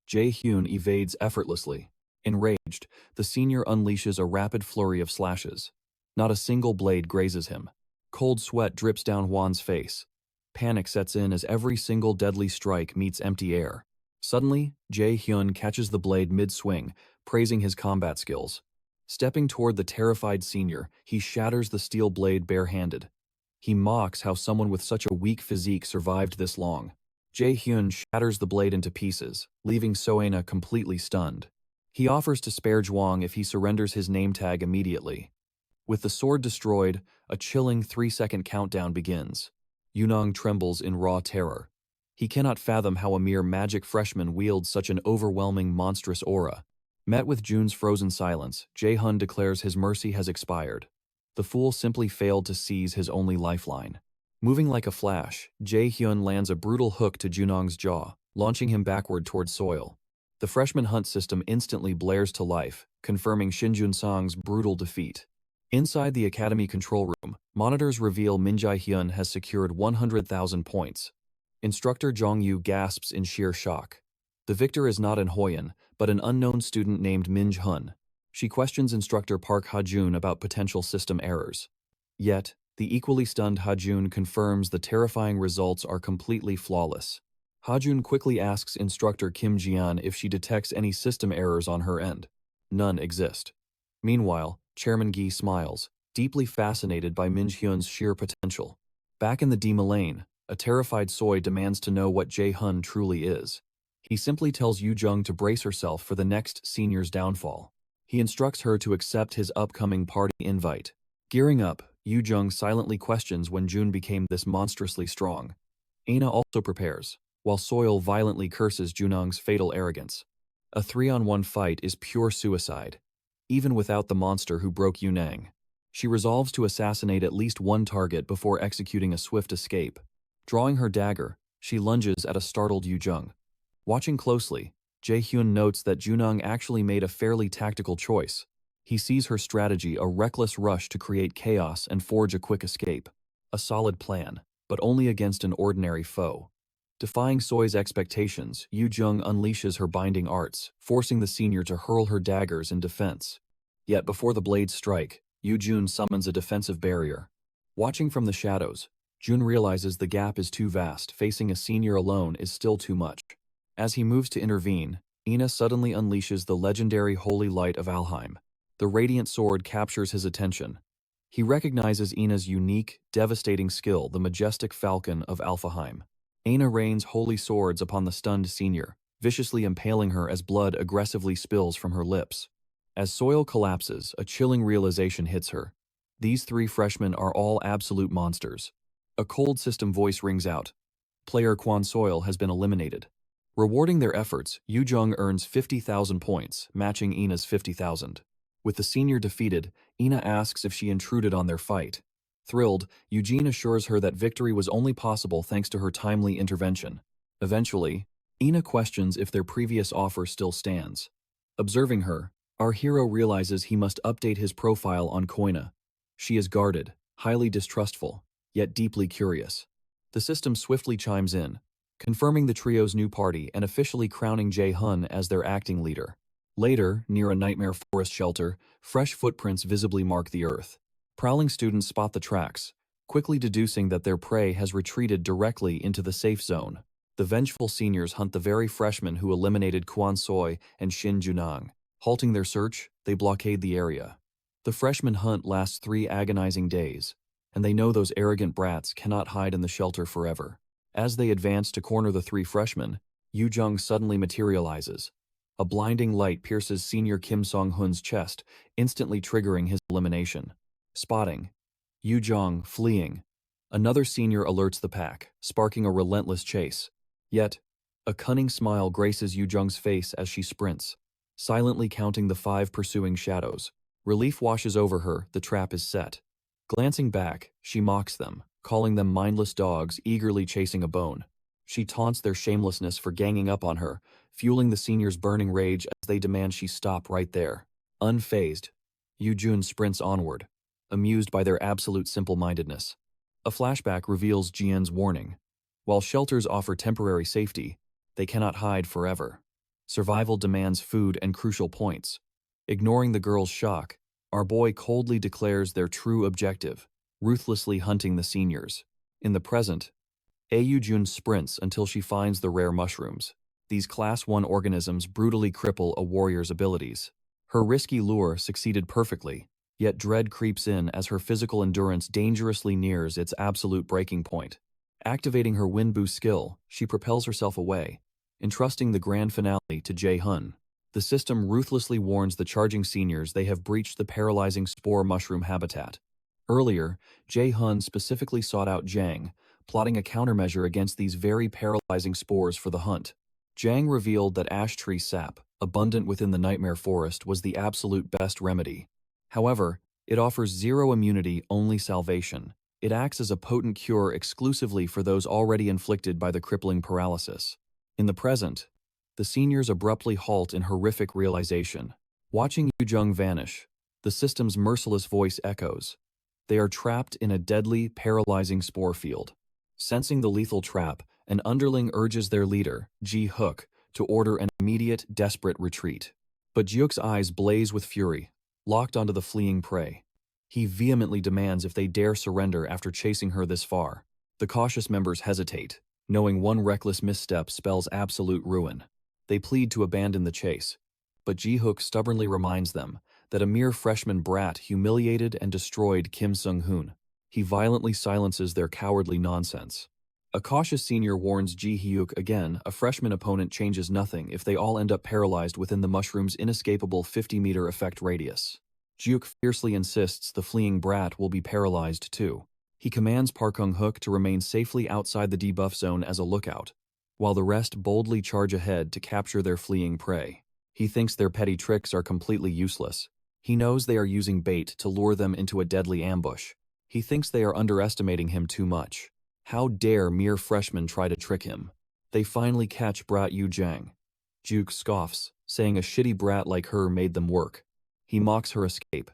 Jae Hyun evades effortlessly. Enraged, the senior unleashes a rapid flurry of slashes. Not a single blade grazes him. Cold sweat drips down Hwan's face. Panic sets in as every single deadly strike meets empty air. Suddenly, Jae Hyun catches the blade mid-swing, praising his combat skills. Stepping toward the terrified senior, he shatters the steel blade barehanded. He mocks how someone with such a weak physique survived this long. Jae Hyun shatters the blade into pieces, leaving Soena completely stunned. He offers to spare Zhuang if he surrenders his name tag immediately. With the sword destroyed, a chilling 3-second countdown begins. Yunong trembles in raw terror. He cannot fathom how a mere magic freshman wields such an overwhelming monstrous aura. Met with Jun's frozen silence, Jae Hun declares his mercy has expired. The fool simply failed to seize his only lifeline. Moving like a flash, Jae Hyun lands a brutal hook to Junong's jaw, launching him backward towards Soil. The freshman hunt system instantly blares to life, confirming Shinjun Sang's brutal defeat. Inside the academy control room, monitors reveal Min Jae Hyun has secured 100,000 points. Instructor Jong Yu gasps in sheer shock. The victor is not an Hoyan, but an unknown student named Min Hun. She questions instructor Park Ha-jun about potential system errors. Yet, the equally stunned Ha-jun confirms the terrifying results are completely flawless. Ha-jun quickly asks instructor Kim Jian if she detects any system errors on her end. None exist. Meanwhile, Chairman Gi smiles, deeply fascinated by Min Hyun's sheer potential. Back in the Dima lane, a terrified Soy demands to know what Jae Hun truly is. He simply tells Yu Jung to brace herself for the next senior's downfall. He instructs her to accept his upcoming party invite. Gearing up, Yu Jung silently questions when Jun became this monstrously strong. Aina also prepares, while Soil violently curses Junong's fatal arrogance. A 3-on-1 fight is pure suicide, even without the monster who broke Yunang. She resolves to assassinate at least one target before executing a swift escape. Drawing her dagger, she lunges at a startled Yu Jung. Watching closely, Jae Hyun notes that Junong actually made a fairly tactical choice. He sees her strategy a reckless rush to create chaos and forge a quick escape. A solid plan, but only against an ordinary foe. Defying Soy's expectations, Yu Jung unleashes her binding arts, forcing the senior to hurl her daggers in defense. Yet before the blades strike, Yu Jun summons a defensive barrier. Watching from the shadows, Jun realizes the gap is too vast, facing a senior alone is still too much. As he moves to intervene, Ina suddenly unleashes the legendary holy light of Alheim. The radiant sword captures his attention. He recognizes Ina's unique, devastating skill, the majestic falcon of Alfheim. Aina rains holy swords upon the stunned senior, viciously impaling her as blood aggressively spills from her lips. As Soil collapses, a chilling realization hits her. These 3 freshmen are all absolute monsters. A cold system voice rings out. Player Kwon Soil has been eliminated. Rewarding their efforts, Yu Jung earns 50,000 points, matching Ina's 50,000. With the senior defeated, Ina asks if she intruded on their fight. Thrilled, Eugene assures her that victory was only possible thanks to her timely intervention. Eventually, Ina questions if their previous offer still stands. Observing her, our hero realizes he must update his profile on Koina. She is guarded, highly distrustful, yet deeply curious. The system swiftly chimes in, confirming the trio's new party and officially crowning Jae Hun as their acting leader. Later, near a nightmare forest shelter, fresh footprints visibly mark the earth. Prowling students spot the tracks, quickly deducing that their prey has retreated directly into the safe zone. The vengeful seniors hunt the very freshmen who eliminated Quan Soi and Shin Junang. Halting their search, they blockade the area. The freshman hunt lasts 3 agonizing days, and they know those arrogant brats cannot hide in the shelter forever. As they advance to corner the 3 freshmen, Yu Jung suddenly materializes. A blinding light pierces senior Kim Song-hun's chest, instantly triggering his elimination. Spotting. Yu Jung fleeing. Another senior alerts the pack, sparking a relentless chase. Yet, a cunning smile graces Yu Jung's face as she sprints, silently counting the 5 pursuing shadows. Relief washes over her, the trap is set. Glancing back, she mocks them, calling them mindless dogs eagerly chasing a bone. She taunts their shamelessness for ganging up on her, fueling the seniors' burning rage as they demand she stop right there. Unfazed, Yu Jun sprints onward, amused by their absolute simple-mindedness. A flashback reveals Jian's warning. While shelters offer temporary safety, they cannot hide forever. Survival demands food and crucial points. Ignoring the girl's shock, our boy coldly declares their true objective, ruthlessly hunting the seniors. In the present, Yu Jun sprints until she finds the rare mushrooms. These Class 1 organisms brutally cripple a warrior's abilities. Her risky lure succeeded perfectly, yet dread creeps in as her physical endurance dangerously nears its absolute breaking point. Activating her wind boost skill, she propels herself away, entrusting the grand finale to Jae-hun. The system ruthlessly warns the charging seniors they have breached the paralyzing spore mushroom habitat. Earlier, Jae-hun specifically sought out Jang, plotting a countermeasure against these very paralyzing spores for the hunt. Jang revealed that ash tree sap, abundant within the nightmare forest, was the absolute best remedy. However, it offers 0 immunity, only salvation. It acts as a potent cure exclusively for those already inflicted by the crippling paralysis. In the present, the seniors abruptly halt in horrific realization. Watching Yu Jung vanish, the system's merciless voice echoes. They are trapped in a deadly, paralyzing spore field. Sensing the lethal trap, an underling urges their leader, Ji Hook, to order an immediate, desperate retreat. But Jihook's eyes blaze with fury, locked onto the fleeing prey. He vehemently demands if they dare surrender after chasing her this far. The cautious members hesitate, knowing one reckless misstep spells absolute ruin. They plead to abandon the chase, but Ji Hook stubbornly reminds them that a mere freshman brat humiliated and destroyed Kim Sung-hun. He violently silences their cowardly nonsense. A cautious senior warns Ji Hyuk again, a freshman opponent changes nothing if they all end up paralyzed within the mushroom's inescapable 50-meter effect radius. Jiuk fiercely insists the fleeing brat will be paralyzed too. He commands Park Hung-hook to remain safely outside the debuff zone as a lookout, while the rest boldly charge ahead to capture their fleeing prey. He thinks their petty tricks are completely useless. He knows they are using bait to lure them into a deadly ambush. He thinks they are underestimating him too much. How dare mere freshmen try to trick him? They finally catch Brat Yu Jang. Juke scoffs, saying a shitty brat like her made them work. He mocks her escape.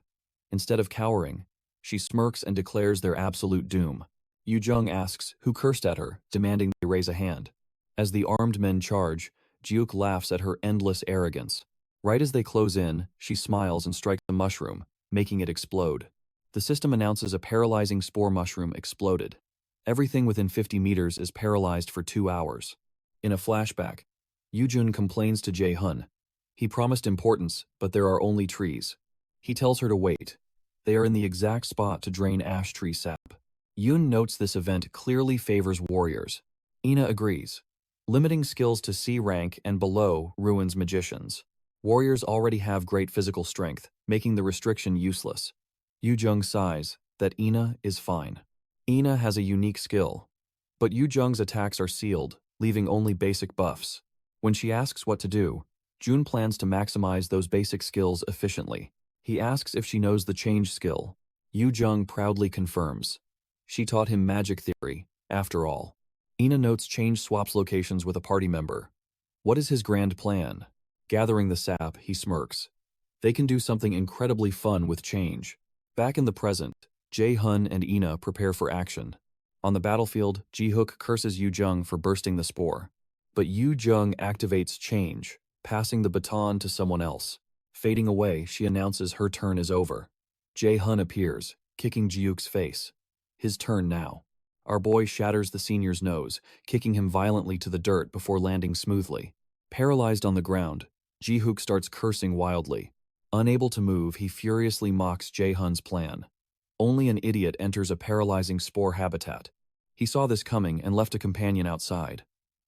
Instead of cowering, she smirks and declares their absolute doom. Yu Jung asks who cursed at her, demanding they raise a hand. As the armed men charge, Jiuk laughs at her endless arrogance. Right as they close in, she smiles and strikes a mushroom, making it explode. The system announces a paralyzing spore mushroom exploded. Everything within 50 meters is paralyzed for 2 hours. In a flashback, Yujun complains to Jae-hun. He promised importance, but there are only trees. He tells her to wait. They are in the exact spot to drain ash tree sap. Yoon notes this event clearly favors warriors. Ina agrees. Limiting skills to C rank and below ruins magicians. Warriors already have great physical strength, making the restriction useless. Yu-jung sighs that Ina is fine. Ina has a unique skill, but Yu-jung's attacks are sealed, leaving only basic buffs. When she asks what to do, Jun plans to maximize those basic skills efficiently. He asks if she knows the change skill. Yu-jung proudly confirms. She taught him magic theory, after all. Ina notes change swaps locations with a party member. What is his grand plan? Gathering the sap, he smirks. They can do something incredibly fun with change. Back in the present, Jae-hun and Ina prepare for action. On the battlefield, Ji-hook curses Yu-jung for bursting the spore. But Yu-jung activates change, passing the baton to someone else. Fading away, she announces her turn is over. Jae-hun appears, kicking Ji-hook's face. His turn now. Our boy shatters the senior's nose, kicking him violently to the dirt before landing smoothly. Paralyzed on the ground, Ji-hook starts cursing wildly. Unable to move, he furiously mocks Jae-hun's plan. Only an idiot enters a paralyzing spore habitat. He saw this coming and left a companion outside.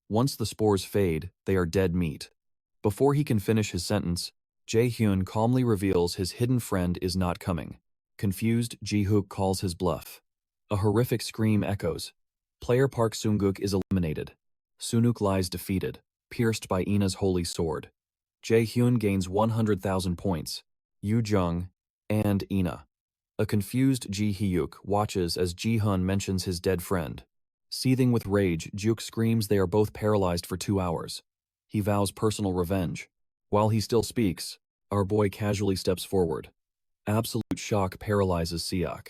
Once the spores fade, they are dead meat. Before he can finish his sentence, Jae-hyun calmly reveals his hidden friend is not coming. Confused, Ji-hook calls his bluff. A horrific scream echoes. Player Park Sung-guk is eliminated. Sunuk lies defeated, pierced by Ina's holy sword. Jae-hyun gains 100,000 points. Yoo-jung and Ina. A confused Ji-hyuk watches as Ji-hun mentions his dead friend. Seething with rage, Juk screams they are both paralyzed for 2 hours. He vows personal revenge. While he still speaks, our boy casually steps forward. Absolute shock paralyzes Seok.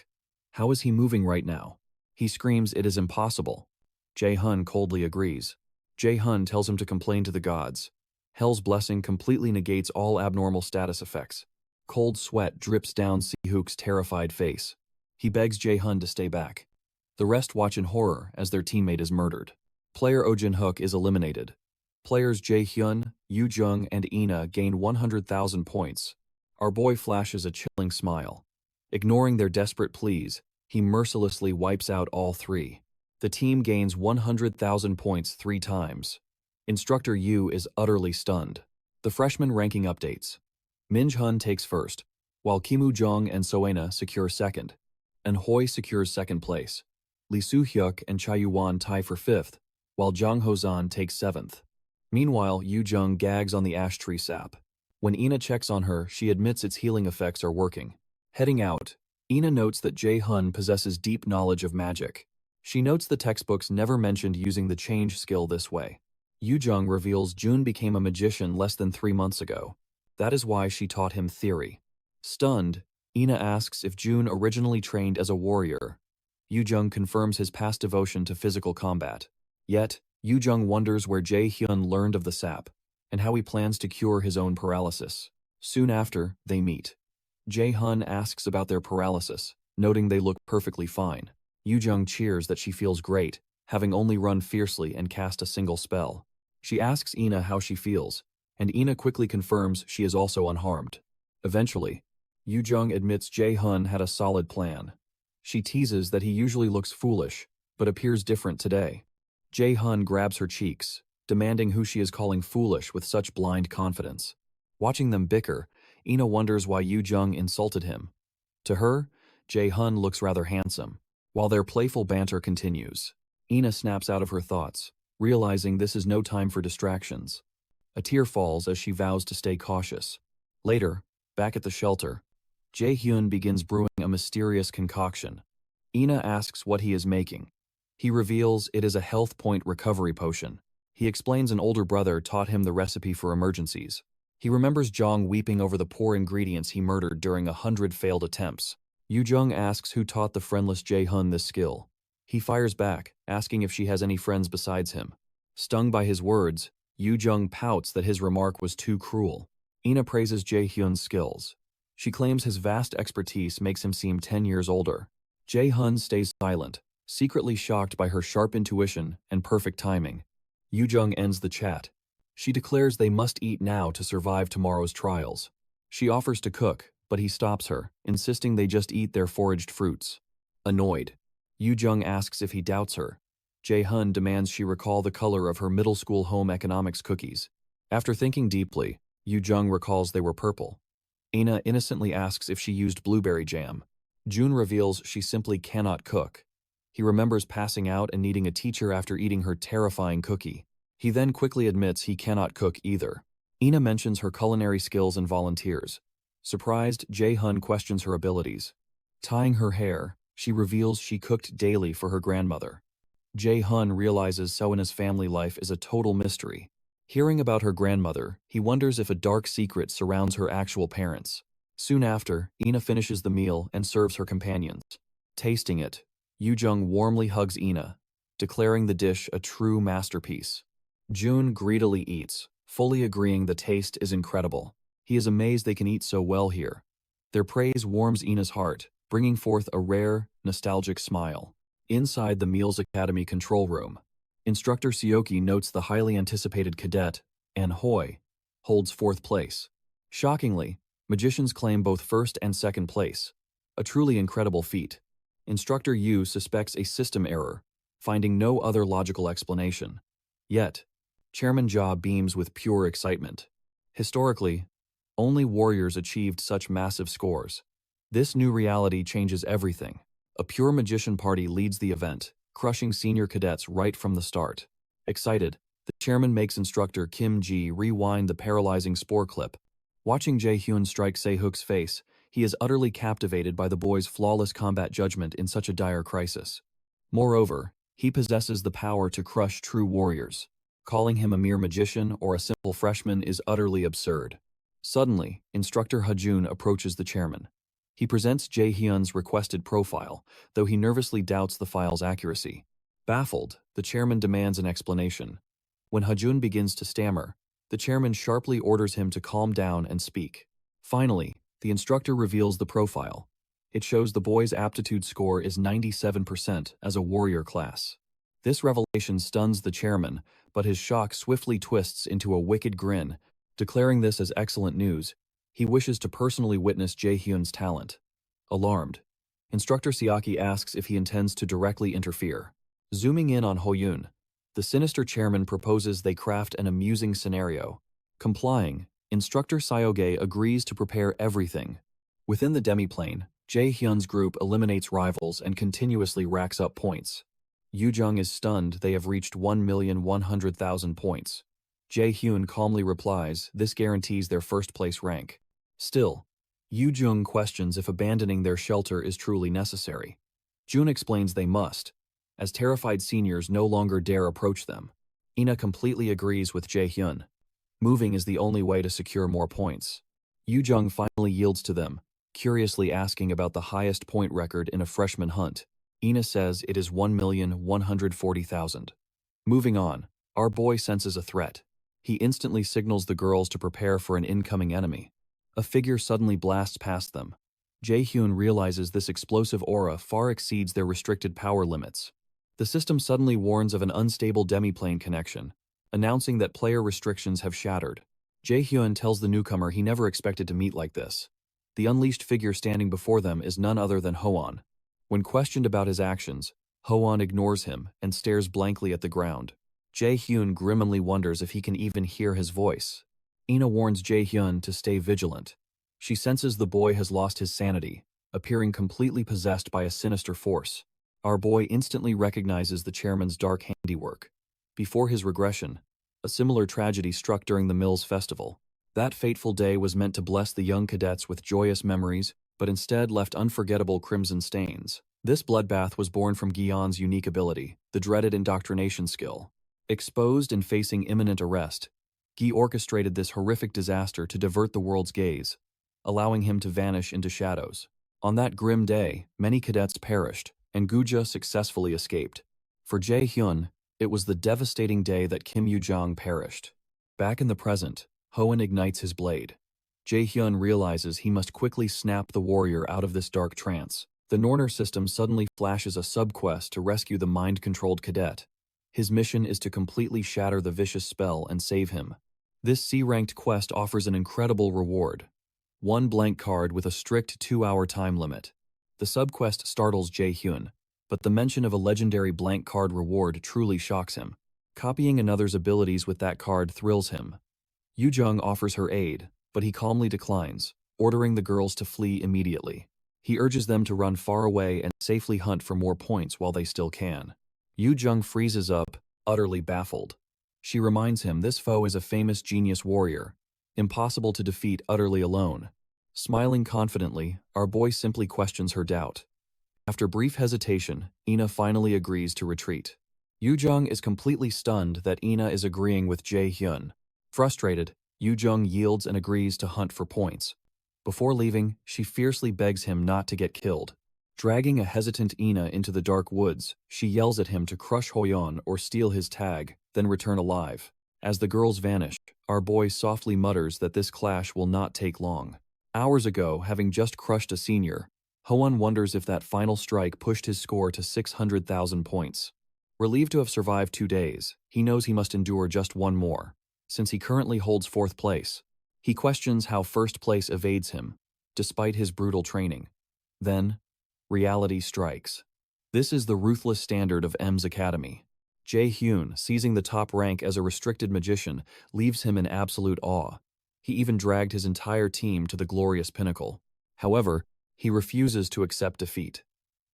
How is he moving right now? He screams it is impossible. Jae-hun coldly agrees. Jae-hun tells him to complain to the gods. Hell's blessing completely negates all abnormal status effects. Cold sweat drips down Si-hook's terrified face. He begs Jae-hun to stay back. The rest watch in horror as their teammate is murdered. Player Oh Jin-hook is eliminated. Players Jae-hyun, Yoo-jung, and Ina gain 100,000 points. Our boy flashes a chilling smile. Ignoring their desperate pleas, he mercilessly wipes out all three. The team gains 100,000 points 3 times. Instructor Yu is utterly stunned. The freshman ranking updates. Min-hun takes first, while Kim Woo-jung and Soena secure second. And Hoi secures second place. Lee Soo-hyuk and Cha Yu-won tie for 5th, while Jang Ho-san takes 7th. Meanwhile, Yoo-jung gags on the ash tree sap. When Ina checks on her, she admits its healing effects are working. Heading out, Ina notes that Jae-hun possesses deep knowledge of magic. She notes the textbooks never mentioned using the change skill this way. Yoo-jung reveals Jun became a magician less than 3 months ago. That is why she taught him theory. Stunned, Ina asks if Jun originally trained as a warrior. Yoo-jung confirms his past devotion to physical combat. Yet, Yoo-jung wonders where Jae-hyun learned of the sap, and how he plans to cure his own paralysis. Soon after, they meet. Jae-hun asks about their paralysis, noting they look perfectly fine. Yoo-jung cheers that she feels great, having only run fiercely and cast a single spell. She asks Ina how she feels, and Ina quickly confirms she is also unharmed. Eventually, Yoo-jung admits Jae-hun had a solid plan. She teases that he usually looks foolish, but appears different today. Jae-hun grabs her cheeks, demanding who she is calling foolish with such blind confidence. Watching them bicker, Ina wonders why Yoo-jung insulted him. To her, Jae-hun looks rather handsome. While their playful banter continues, Ina snaps out of her thoughts, realizing this is no time for distractions. A tear falls as she vows to stay cautious. Later, back at the shelter, Jae-hyun begins brewing a mysterious concoction. Ina asks what he is making. He reveals it is a health point recovery potion. He explains an older brother taught him the recipe for emergencies. He remembers Jong weeping over the poor ingredients he murdered during 100 failed attempts. Yoo-jung asks who taught the friendless Jae-hun this skill. He fires back, asking if she has any friends besides him. Stung by his words, Yoo-jung pouts that his remark was too cruel. Ina praises Jae-hyun's skills. She claims his vast expertise makes him seem 10 years older. Jae-hun stays silent, secretly shocked by her sharp intuition and perfect timing. Yoo-jung ends the chat. She declares they must eat now to survive tomorrow's trials. She offers to cook, but he stops her, insisting they just eat their foraged fruits. Annoyed, Yoo-jung asks if he doubts her. Jae-hun demands she recall the color of her middle school home economics cookies. After thinking deeply, Yoo-jung recalls they were purple. Ina innocently asks if she used blueberry jam. Jun reveals she simply cannot cook. He remembers passing out and needing a teacher after eating her terrifying cookie. He then quickly admits he cannot cook either. Ina mentions her culinary skills and volunteers. Surprised, Jae-hun questions her abilities. Tying her hair, she reveals she cooked daily for her grandmother. Jae-hun realizes Soena's family life is a total mystery. Hearing about her grandmother, he wonders if a dark secret surrounds her actual parents. Soon after, Ina finishes the meal and serves her companions. Tasting it, Yoo-jung warmly hugs Ina, declaring the dish a true masterpiece. Jun greedily eats, fully agreeing the taste is incredible. He is amazed they can eat so well here. Their praise warms Ina's heart, bringing forth a rare, nostalgic smile. Inside the Meals Academy control room, Instructor Sioki notes the highly anticipated cadet, An Hoi, holds fourth place. Shockingly, magicians claim both first and second place, a truly incredible feat. Instructor Yu suspects a system error, finding no other logical explanation. Yet, Chairman Jia beams with pure excitement. Historically, only warriors achieved such massive scores. This new reality changes everything. A pure magician party leads the event, crushing senior cadets right from the start. Excited, the chairman makes instructor Kim Ji rewind the paralyzing spore clip. Watching Jae-hyun strike Se-hook's face, he is utterly captivated by the boy's flawless combat judgment in such a dire crisis. Moreover, he possesses the power to crush true warriors. Calling him a mere magician or a simple freshman is utterly absurd. Suddenly, Instructor Hajun approaches the chairman. He presents Jae-hyun's requested profile, though he nervously doubts the file's accuracy. Baffled, the chairman demands an explanation. When Hajun begins to stammer, the chairman sharply orders him to calm down and speak. Finally, the instructor reveals the profile. It shows the boy's aptitude score is 97% as a warrior class. This revelation stuns the chairman, but his shock swiftly twists into a wicked grin. Declaring this as excellent news, he wishes to personally witness Jae-hyun's talent. Alarmed, Instructor Siaki asks if he intends to directly interfere. Zooming in on Ho-yoon, the sinister chairman proposes they craft an amusing scenario. Complying, Instructor Syoge agrees to prepare everything. Within the demiplane, Jae-hyun's group eliminates rivals and continuously racks up points. Yoo-jung is stunned they have reached 1,100,000 points. Jae-hyun calmly replies this guarantees their first-place rank. Still, Yoo-jung questions if abandoning their shelter is truly necessary. Jun explains they must, as terrified seniors no longer dare approach them. Ina completely agrees with Jae-hyun. Moving is the only way to secure more points. Yoo-jung finally yields to them, curiously asking about the highest point record in a freshman hunt. Ina says it is 1,140,000. Moving on, our boy senses a threat. He instantly signals the girls to prepare for an incoming enemy. A figure suddenly blasts past them. Jae-hyun realizes this explosive aura far exceeds their restricted power limits. The system suddenly warns of an unstable demiplane connection, announcing that player restrictions have shattered. Jae-hyun tells the newcomer he never expected to meet like this. The unleashed figure standing before them is none other than Hoan. When questioned about his actions, Hoan ignores him and stares blankly at the ground. Jae-hyun grimly wonders if he can even hear his voice. Ina warns Jae-hyun to stay vigilant. She senses the boy has lost his sanity, appearing completely possessed by a sinister force. Our boy instantly recognizes the chairman's dark handiwork. Before his regression, a similar tragedy struck during the Mills Festival. That fateful day was meant to bless the young cadets with joyous memories, but instead left unforgettable crimson stains. This bloodbath was born from Guyon's unique ability, the dreaded indoctrination skill. Exposed and facing imminent arrest, Guy orchestrated this horrific disaster to divert the world's gaze, allowing him to vanish into shadows. On that grim day, many cadets perished, and Guja successfully escaped. For Jae-hyun, it was the devastating day that Kim Yoo-jung perished. Back in the present, Hoan ignites his blade. Jae-hyun realizes he must quickly snap the warrior out of this dark trance. The Norner system suddenly flashes a sub-quest to rescue the mind-controlled cadet. His mission is to completely shatter the vicious spell and save him. This C-ranked quest offers an incredible reward. One blank card with a strict 2-hour time limit. The sub-quest startles Jae-hyun, but the mention of a legendary blank card reward truly shocks him. Copying another's abilities with that card thrills him. Yoo-jung offers her aid, but he calmly declines, ordering the girls to flee immediately. He urges them to run far away and safely hunt for more points while they still can. Yoo-jung freezes up, utterly baffled. She reminds him this foe is a famous genius warrior, impossible to defeat utterly alone. Smiling confidently, our boy simply questions her doubt. After brief hesitation, Ina finally agrees to retreat. Yoo-jung is completely stunned that Ina is agreeing with Jae-hyun. Frustrated, Yoo-jung yields and agrees to hunt for points. Before leaving, she fiercely begs him not to get killed. Dragging a hesitant Ina into the dark woods, she yells at him to crush Hoyeon or steal his tag, then return alive. As the girls vanish, our boy softly mutters that this clash will not take long. Hours ago, having just crushed a senior, Hoan wonders if that final strike pushed his score to 600,000 points. Relieved to have survived 2 days, he knows he must endure just one more, since he currently holds 4th place. He questions how 1st place evades him, despite his brutal training. Then, reality strikes. This is the ruthless standard of M's Academy. Jae-hyun, seizing the top rank as a restricted magician, leaves him in absolute awe. He even dragged his entire team to the glorious pinnacle. However, he refuses to accept defeat.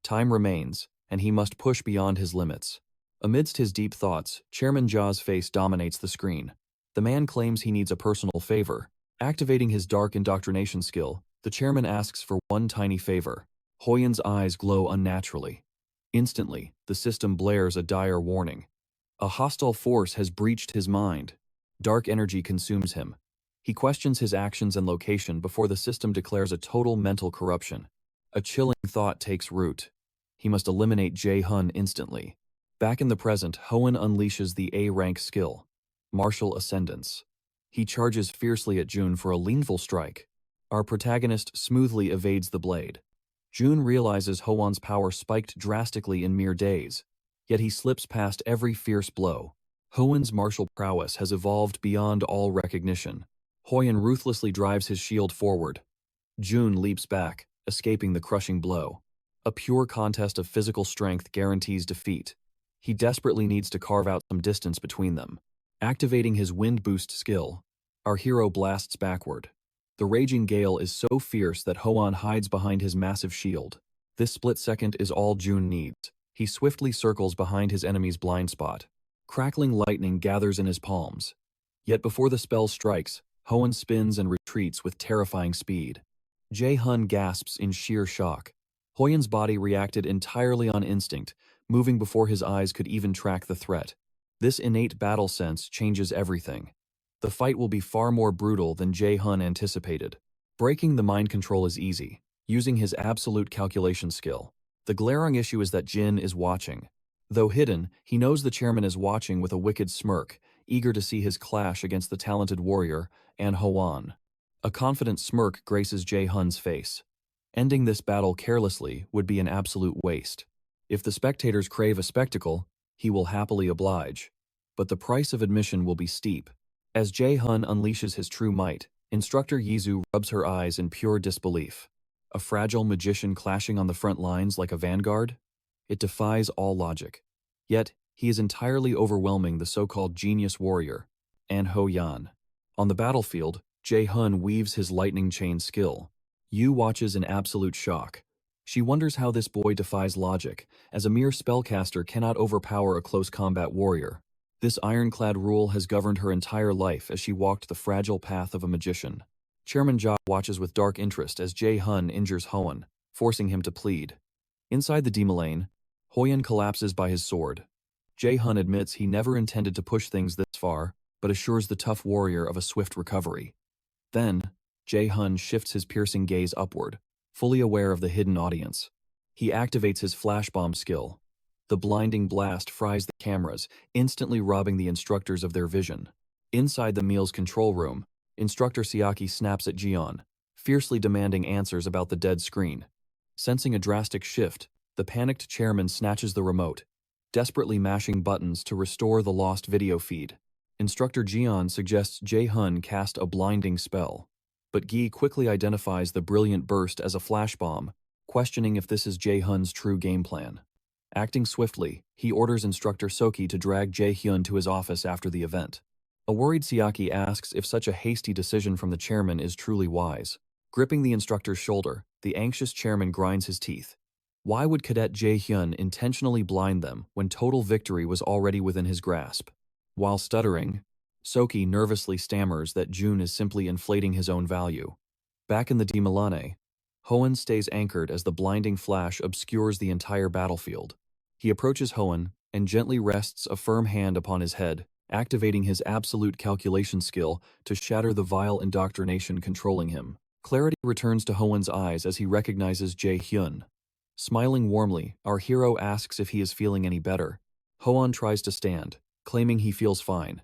Time remains, and he must push beyond his limits. Amidst his deep thoughts, Chairman Ja's face dominates the screen. The man claims he needs a personal favor. Activating his dark indoctrination skill, the chairman asks for one tiny favor. Hoyan's eyes glow unnaturally. Instantly, the system blares a dire warning. A hostile force has breached his mind. Dark energy consumes him. He questions his actions and location before the system declares a total mental corruption. A chilling thought takes root. He must eliminate Jae-hyun instantly. Back in the present, Hoan unleashes the A-rank skill, Martial Ascendance. He charges fiercely at Jun for a lethal strike. Our protagonist smoothly evades the blade. Jun realizes Hoan's power spiked drastically in mere days, yet he slips past every fierce blow. Hoan's martial prowess has evolved beyond all recognition. Hoyan ruthlessly drives his shield forward. Jun leaps back, escaping the crushing blow. A pure contest of physical strength guarantees defeat. He desperately needs to carve out some distance between them. Activating his wind boost skill, our hero blasts backward. The raging gale is so fierce that Hoan hides behind his massive shield. This split second is all Jun needs. He swiftly circles behind his enemy's blind spot. Crackling lightning gathers in his palms. Yet before the spell strikes, Hoan spins and retreats with terrifying speed. Jae-hyun gasps in sheer shock. Hoyan's body reacted entirely on instinct, moving before his eyes could even track the threat. This innate battle sense changes everything. The fight will be far more brutal than Jae-hyun anticipated. Breaking the mind control is easy, using his absolute calculation skill. The glaring issue is that Jin is watching. Though hidden, he knows the chairman is watching with a wicked smirk, eager to see his clash against the talented warrior, and Hoan. A confident smirk graces Jae-hyun's face. Ending this battle carelessly would be an absolute waste. If the spectators crave a spectacle, he will happily oblige. But the price of admission will be steep. As Jae-hyun unleashes his true might, Instructor Yizu rubs her eyes in pure disbelief. A fragile magician clashing on the front lines like a vanguard? It defies all logic. Yet, he is entirely overwhelming the so-called genius warrior, An Ho-yan. On the battlefield, Jae-hyun weaves his lightning chain skill. Yu watches in absolute shock. She wonders how this boy defies logic, as a mere spellcaster cannot overpower a close combat warrior. This ironclad rule has governed her entire life as she walked the fragile path of a magician. Chairman Ja watches with dark interest as Jae-hyun injures Hoan, forcing him to plead. Inside the Demolane, Hoyan collapses by his sword. Jae-hyun admits he never intended to push things this far, but assures the tough warrior of a swift recovery. Then, Jae-hyun shifts his piercing gaze upward, fully aware of the hidden audience. He activates his flash bomb skill. The blinding blast fries the cameras, instantly robbing the instructors of their vision. Inside the meal's control room, Instructor Siaki snaps at Jion, fiercely demanding answers about the dead screen. Sensing a drastic shift, the panicked chairman snatches the remote, desperately mashing buttons to restore the lost video feed. Instructor Jion suggests Jae-hyun cast a blinding spell, but Gi quickly identifies the brilliant burst as a flash bomb, questioning if this is Jae-hyun's true game plan. Acting swiftly, he orders Instructor Soki to drag Jae-hyun to his office after the event. A worried Siaki asks if such a hasty decision from the chairman is truly wise. Gripping the instructor's shoulder, the anxious chairman grinds his teeth. Why would Cadet Jae-hyun intentionally blind them when total victory was already within his grasp? While stuttering, Soki nervously stammers that Jun is simply inflating his own value. Back in the Demolane, Hoan stays anchored as the blinding flash obscures the entire battlefield. He approaches Hoan and gently rests a firm hand upon his head, activating his absolute calculation skill to shatter the vile indoctrination controlling him. Clarity returns to Hoan's eyes as he recognizes Jae-hyun. Smiling warmly, our hero asks if he is feeling any better. Hoan tries to stand, claiming he feels fine,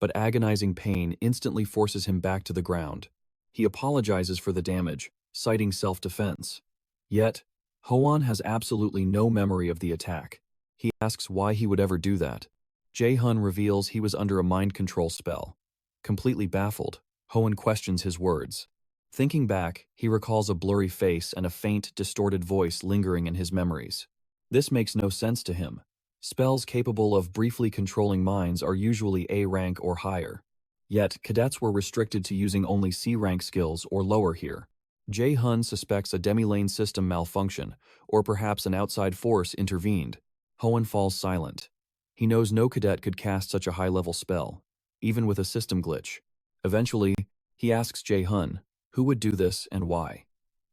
but agonizing pain instantly forces him back to the ground. He apologizes for the damage, citing self-defense. Yet, Hoan has absolutely no memory of the attack. He asks why he would ever do that. Jae-hun reveals he was under a mind control spell. Completely baffled, Hoan questions his words. Thinking back, he recalls a blurry face and a faint, distorted voice lingering in his memories. This makes no sense to him. Spells capable of briefly controlling minds are usually A rank or higher. Yet, cadets were restricted to using only C rank skills or lower here. Jae-hun suspects a demi-lane system malfunction, or perhaps an outside force intervened. Hoan falls silent. He knows no cadet could cast such a high-level spell, even with a system glitch. Eventually, he asks Jae-hun, who would do this and why?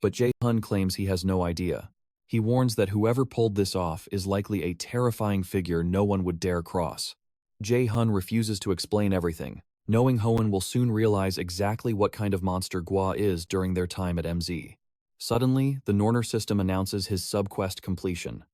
But Jae-hun claims he has no idea. He warns that whoever pulled this off is likely a terrifying figure no one would dare cross. Jae-hun refuses to explain everything, knowing Hoan will soon realize exactly what kind of monster Gwa is during their time at MZ. Suddenly, the Norner system announces his subquest completion.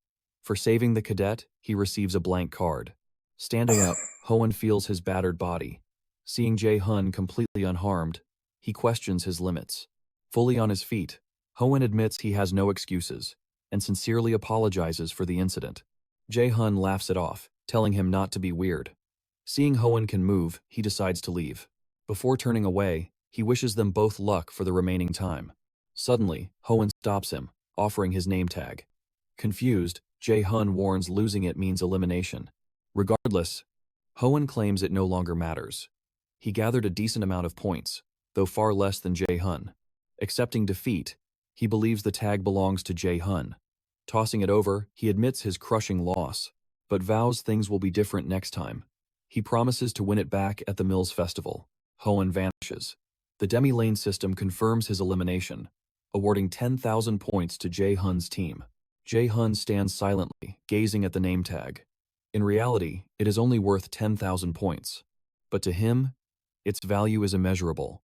For saving the cadet, he receives a blank card. Standing up, Hoan feels his battered body. Seeing Jae-hun completely unharmed, he questions his limits. Fully on his feet, Hoan admits he has no excuses and sincerely apologizes for the incident. Jae-hun laughs it off, telling him not to be weird. Seeing Hoan can move, he decides to leave. Before turning away, he wishes them both luck for the remaining time. Suddenly, Hoan stops him, offering his name tag. Confused, Jae-hun warns losing it means elimination. Regardless, Hoan claims it no longer matters. He gathered a decent amount of points, though far less than Jae-hun. Accepting defeat, he believes the tag belongs to Jae-hun. Tossing it over, he admits his crushing loss, but vows things will be different next time. He promises to win it back at the Mills Festival. Hoan vanishes. The demi-lane system confirms his elimination, awarding 10,000 points to Jae-hun's team. Jae-hun stands silently, gazing at the name tag. In reality, it is only worth 10,000 points. But to him, its value is immeasurable.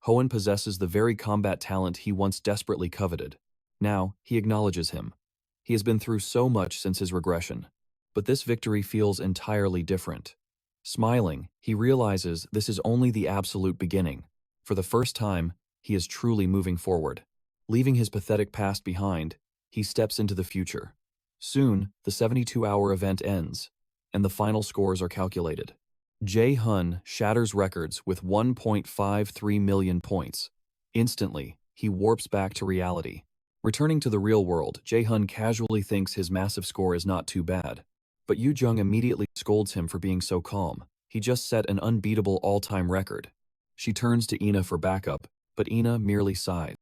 Hoan possesses the very combat talent he once desperately coveted. Now, he acknowledges him. He has been through so much since his regression. But this victory feels entirely different. Smiling, he realizes this is only the absolute beginning. For the first time, he is truly moving forward. Leaving his pathetic past behind, he steps into the future. Soon, the 72-hour event ends, and the final scores are calculated. Jae-hun shatters records with 1.53 million points. Instantly, he warps back to reality. Returning to the real world, Jae-hun casually thinks his massive score is not too bad. But Yoo-jung immediately scolds him for being so calm. He just set an unbeatable all-time record. She turns to Ina for backup, but Ina merely sighs.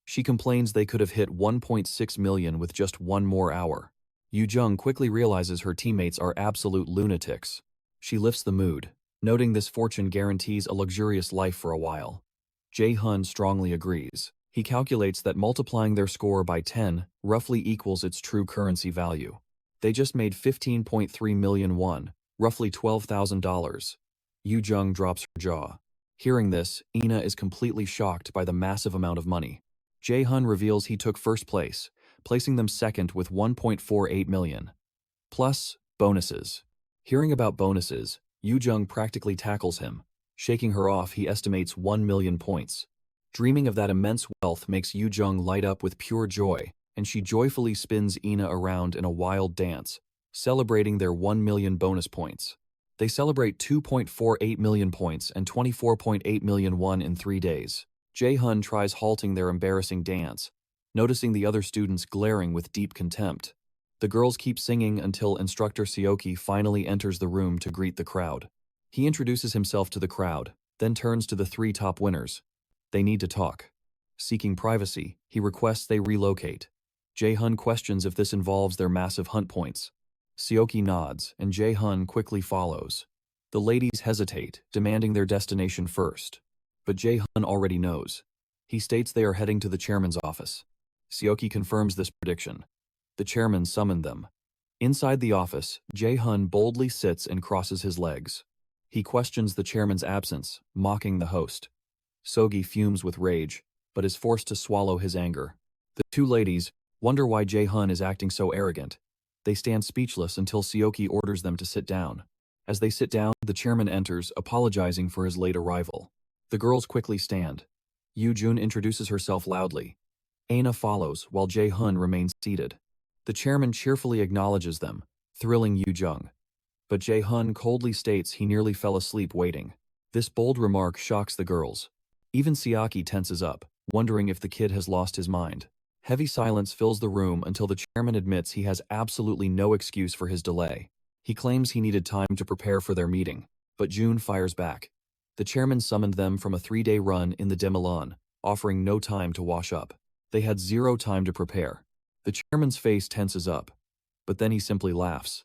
She complains they could have hit 1.6 million with just one more hour. Yoo-jung quickly realizes her teammates are absolute lunatics. She lifts the mood, noting this fortune guarantees a luxurious life for a while. Jae-hun strongly agrees. He calculates that multiplying their score by 10 roughly equals its true currency value. They just made 15.3 million won, roughly $12,000. Yoo-jung drops her jaw. Hearing this, Ina is completely shocked by the massive amount of money. Jae-hun reveals he took first place, placing them second with 1.48 million. Plus, bonuses. Hearing about bonuses, Yoo-jung practically tackles him. Shaking her off, he estimates 1 million points. Dreaming of that immense wealth makes Yoo-jung light up with pure joy, and she joyfully spins Ina around in a wild dance, celebrating their 1 million bonus points. They celebrate 2.48 million points and 24.8 million won in 3 days. Jae-hun tries halting their embarrassing dance, noticing the other students glaring with deep contempt. The girls keep singing until instructor Seoki finally enters the room to greet the crowd. He introduces himself to the crowd, then turns to the 3 top winners. They need to talk. Seeking privacy, he requests they relocate. Jae-hun questions if this involves their massive hunt points. Seoki nods, and Jae-hun quickly follows. The ladies hesitate, demanding their destination first. But Jae-hun already knows. He states they are heading to the chairman's office. Seoki confirms this prediction. The chairman summoned them. Inside the office, Jae-hun boldly sits and crosses his legs. He questions the chairman's absence, mocking the host. Sogi fumes with rage, but is forced to swallow his anger. The 2 ladies wonder why Jae-hun is acting so arrogant. They stand speechless until Seoki orders them to sit down. As they sit down, the chairman enters, apologizing for his late arrival. The girls quickly stand. Yoo-jun introduces herself loudly. Aina follows, while Jae-hun remains seated. The chairman cheerfully acknowledges them, thrilling Yu-jung. But Jae-hun coldly states he nearly fell asleep waiting. This bold remark shocks the girls. Even Siaki tenses up, wondering if the kid has lost his mind. Heavy silence fills the room until the chairman admits he has absolutely no excuse for his delay. He claims he needed time to prepare for their meeting, but June fires back. The chairman summoned them from a 3-day run in the Demilan, offering no time to wash up. They had zero time to prepare. The chairman's face tenses up, but then he simply laughs.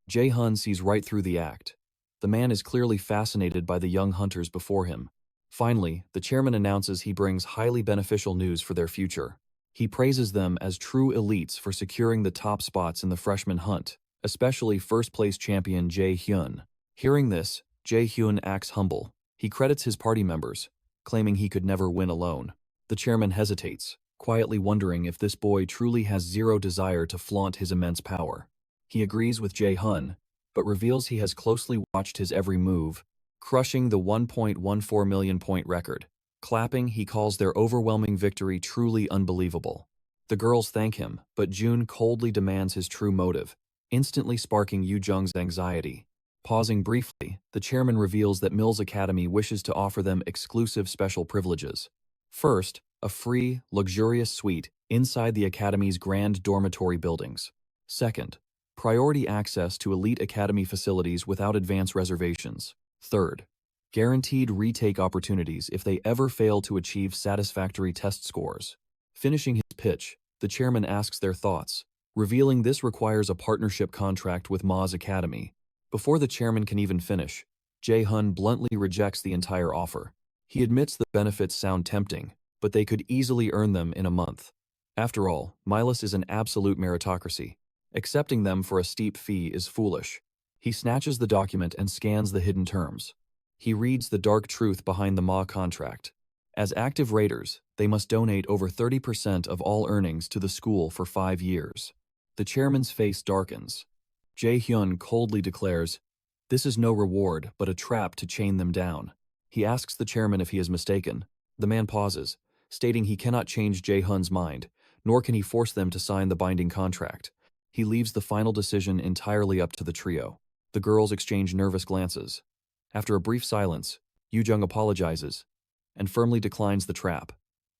Jae-hun sees right through the act. The man is clearly fascinated by the young hunters before him. Finally, the chairman announces he brings highly beneficial news for their future. He praises them as true elites for securing the top spots in the freshman hunt, especially first-place champion Jae-hyun. Hearing this, Jae-hyun acts humble. He credits his party members, claiming he could never win alone. The chairman hesitates, quietly wondering if this boy truly has zero desire to flaunt his immense power. He agrees with Jae-hun, but reveals he has closely watched his every move, crushing the 1.14 million point record. Clapping, he calls their overwhelming victory truly unbelievable. The girls thank him, but June coldly demands his true motive, instantly sparking Yu-jung's anxiety. Pausing briefly, the chairman reveals that Mills Academy wishes to offer them exclusive special privileges. First, a free, luxurious suite inside the Academy's grand dormitory buildings. Second, priority access to elite Academy facilities without advance reservations. Third, guaranteed retake opportunities if they ever fail to achieve satisfactory test scores. Finishing his pitch, the chairman asks their thoughts, revealing this requires a partnership contract with MYTHICAL Academy. Before the chairman can even finish, Jae-hun bluntly rejects the entire offer. He admits the benefits sound tempting, but they could easily earn them in a month. After all, Milas is an absolute meritocracy. Accepting them for a steep fee is foolish. He snatches the document and scans the hidden terms. He reads the dark truth behind the MA contract. As active raters, they must donate over 30% of all earnings to the school for 5 years. The chairman's face darkens. Jae-hyun coldly declares, "This is no reward, but a trap to chain them down." He asks the chairman if he is mistaken. The man pauses, stating he cannot change Jae-hun's mind, nor can he force them to sign the binding contract. He leaves the final decision entirely up to the trio. The girls exchange nervous glances. After a brief silence, Yu-jung apologizes and firmly declines the trap.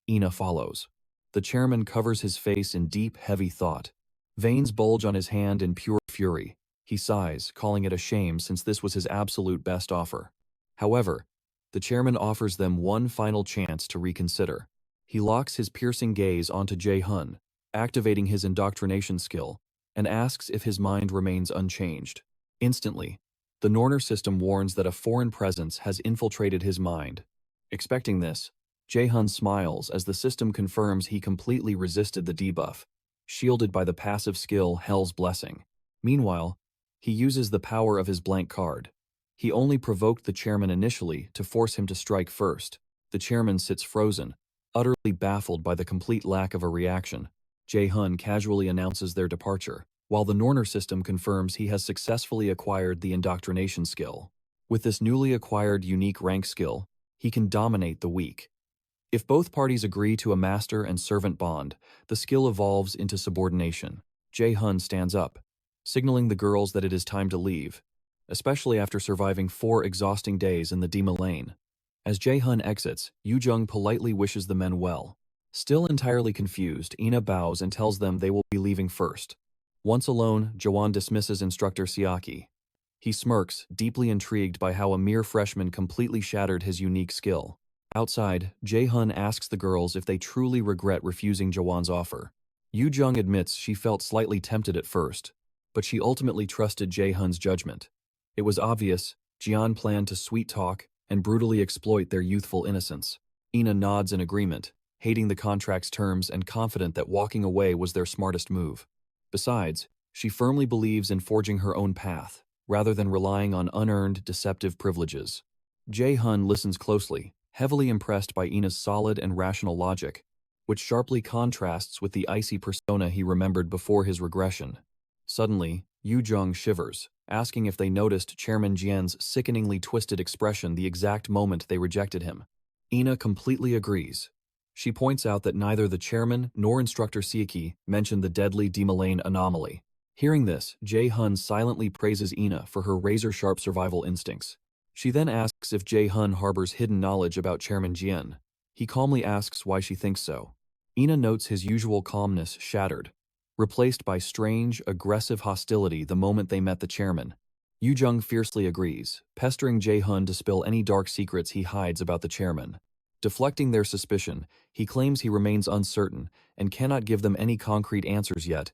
Ina follows. The chairman covers his face in deep, heavy thought. Veins bulge on his hand in pure fury. He sighs, calling it a shame since this was his absolute best offer. However, the chairman offers them one final chance to reconsider. He locks his piercing gaze onto Jae-hun, activating his indoctrination skill, and asks if his mind remains unchanged. Instantly, the Norner system warns that a foreign presence has infiltrated his mind. Expecting this, Jae-hun smiles as the system confirms he completely resisted the debuff, shielded by the passive skill Hell's Blessing. Meanwhile, he uses the power of his blank card. He only provoked the chairman initially to force him to strike first. The chairman sits frozen, utterly baffled by the complete lack of a reaction. Jae-hun casually announces their departure, while the Norner system confirms he has successfully acquired the indoctrination skill. With this newly acquired unique rank skill, he can dominate the weak. If both parties agree to a master and servant bond, the skill evolves into subordination. Jae-hun stands up, signaling the girls that it is time to leave, especially after surviving 4 exhausting days in the Dima Lane. As Jae-hun exits, Yu-jung politely wishes the men well. Still entirely confused, Ina bows and tells them they will be leaving first. Once alone, Jawan dismisses instructor Siaki. He smirks, deeply intrigued by how a mere freshman completely shattered his unique skill. Outside, Jae-hun asks the girls if they truly regret refusing Jawan's offer. Yu-jung admits she felt slightly tempted at first, but she ultimately trusted Jae-hun's judgment. It was obvious, Jian planned to sweet-talk and brutally exploit their youthful innocence. Ina nods in agreement, hating the contract's terms and confident that walking away was their smartest move. Besides, she firmly believes in forging her own path, rather than relying on unearned, deceptive privileges. Jae-hun listens closely, heavily impressed by Ina's solid and rational logic, which sharply contrasts with the icy persona he remembered before his regression. Suddenly, Yu-jung shivers, asking if they noticed Chairman Jian's sickeningly twisted expression the exact moment they rejected him. Ina completely agrees. She points out that neither the chairman nor instructor Siaki mentioned the deadly Demalaine anomaly. Hearing this, Jae-hun silently praises Ina for her razor-sharp survival instincts. She then asks if Jae-hun harbors hidden knowledge about Chairman Jien. He calmly asks why she thinks so. Ina notes his usual calmness shattered, replaced by strange, aggressive hostility the moment they met the chairman. Yoo-jung fiercely agrees, pestering Jae-hun to spill any dark secrets he hides about the chairman. Deflecting their suspicion, he claims he remains uncertain and cannot give them any concrete answers yet,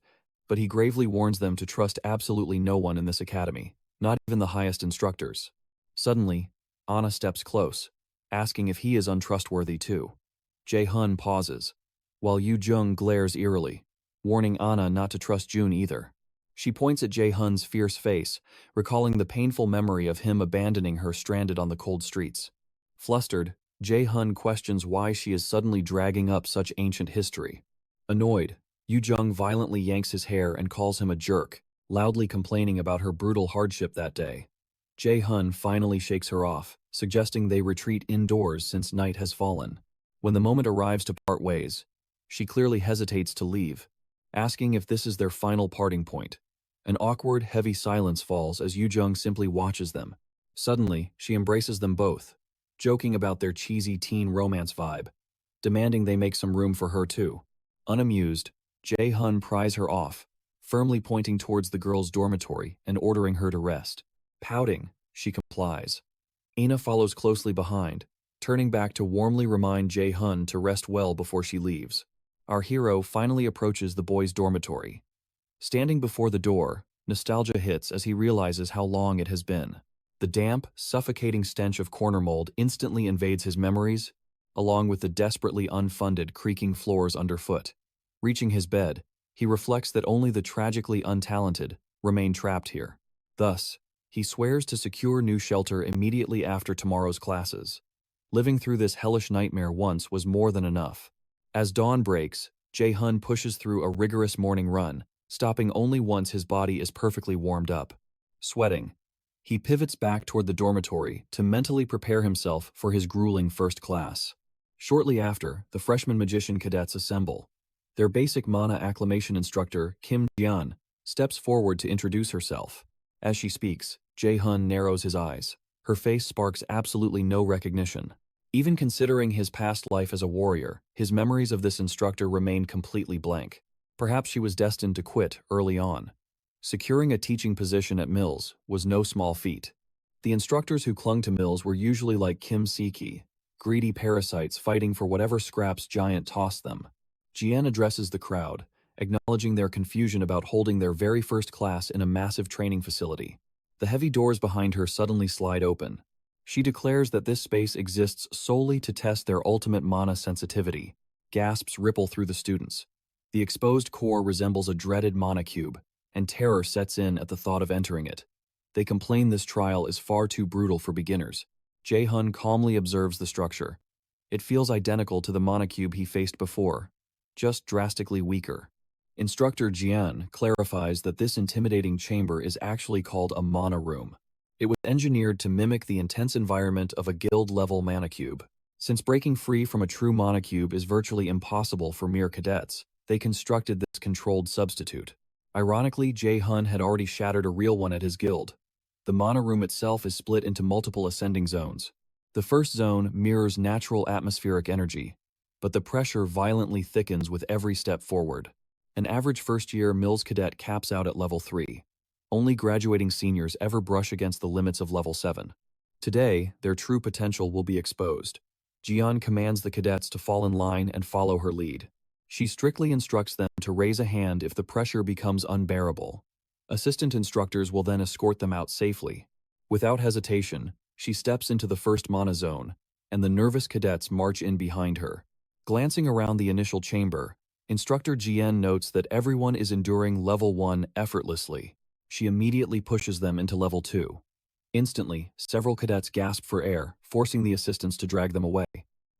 but he gravely warns them to trust absolutely no one in this academy, not even the highest instructors. Suddenly, Anna steps close, asking if he is untrustworthy too. Jae-hun pauses, while Yoo-jung glares eerily, warning Anna not to trust Jun either. She points at Jae-hun's fierce face, recalling the painful memory of him abandoning her stranded on the cold streets. Flustered, Jae-hun questions why she is suddenly dragging up such ancient history. Annoyed, Yoo-jung violently yanks his hair and calls him a jerk, loudly complaining about her brutal hardship that day. Jae-hun finally shakes her off, suggesting they retreat indoors since night has fallen. When the moment arrives to part ways, she clearly hesitates to leave, asking if this is their final parting point. An awkward, heavy silence falls as Yoo-jung simply watches them. Suddenly, she embraces them both, joking about their cheesy teen romance vibe, demanding they make some room for her too. Unamused, Jae-hun pries her off, firmly pointing towards the girls' dormitory and ordering her to rest. Pouting, she complies. Ina follows closely behind, turning back to warmly remind Jae-hun to rest well before she leaves. Our hero finally approaches the boys' dormitory. Standing before the door, nostalgia hits as he realizes how long it has been. The damp, suffocating stench of corner mold instantly invades his memories, along with the desperately unfunded creaking floors underfoot. Reaching his bed, he reflects that only the tragically untalented remain trapped here. Thus, he swears to secure new shelter immediately after tomorrow's classes. Living through this hellish nightmare once was more than enough. As dawn breaks, Jae-hun pushes through a rigorous morning run, stopping only once his body is perfectly warmed up. Sweating, he pivots back toward the dormitory to mentally prepare himself for his grueling first class. Shortly after, the freshman magician cadets assemble. Their basic mana acclamation instructor, Kim Jian, steps forward to introduce herself. As she speaks, Jae-hun narrows his eyes. Her face sparks absolutely no recognition. Even considering his past life as a warrior, his memories of this instructor remain completely blank. Perhaps she was destined to quit early on. Securing a teaching position at Mills was no small feat. The instructors who clung to Mills were usually like Kim Siki, greedy parasites fighting for whatever scraps Giant tossed them. Jian addresses the crowd, acknowledging their confusion about holding their very first class in a massive training facility. The heavy doors behind her suddenly slide open. She declares that this space exists solely to test their ultimate mana sensitivity. Gasps ripple through the students. The exposed core resembles a dreaded mana cube, and terror sets in at the thought of entering it. They complain this trial is far too brutal for beginners. Jae-hun calmly observes the structure. It feels identical to the mana cube he faced before, just drastically weaker. Instructor Jian clarifies that this intimidating chamber is actually called a mana room. It was engineered to mimic the intense environment of a guild-level mana cube. Since breaking free from a true mana cube is virtually impossible for mere cadets, they constructed this controlled substitute. Ironically, Jae-hun had already shattered a real one at his guild. The mana room itself is split into multiple ascending zones. The first zone mirrors natural atmospheric energy, but the pressure violently thickens with every step forward. An average first-year Mills cadet caps out at level 3. Only graduating seniors ever brush against the limits of level 7. Today, their true potential will be exposed. Jian commands the cadets to fall in line and follow her lead. She strictly instructs them to raise a hand if the pressure becomes unbearable. Assistant instructors will then escort them out safely. Without hesitation, she steps into the first mana zone, and the nervous cadets march in behind her. Glancing around the initial chamber, Instructor Jian notes that everyone is enduring level 1 effortlessly. She immediately pushes them into level 2. Instantly, several cadets gasp for air, forcing the assistants to drag them away.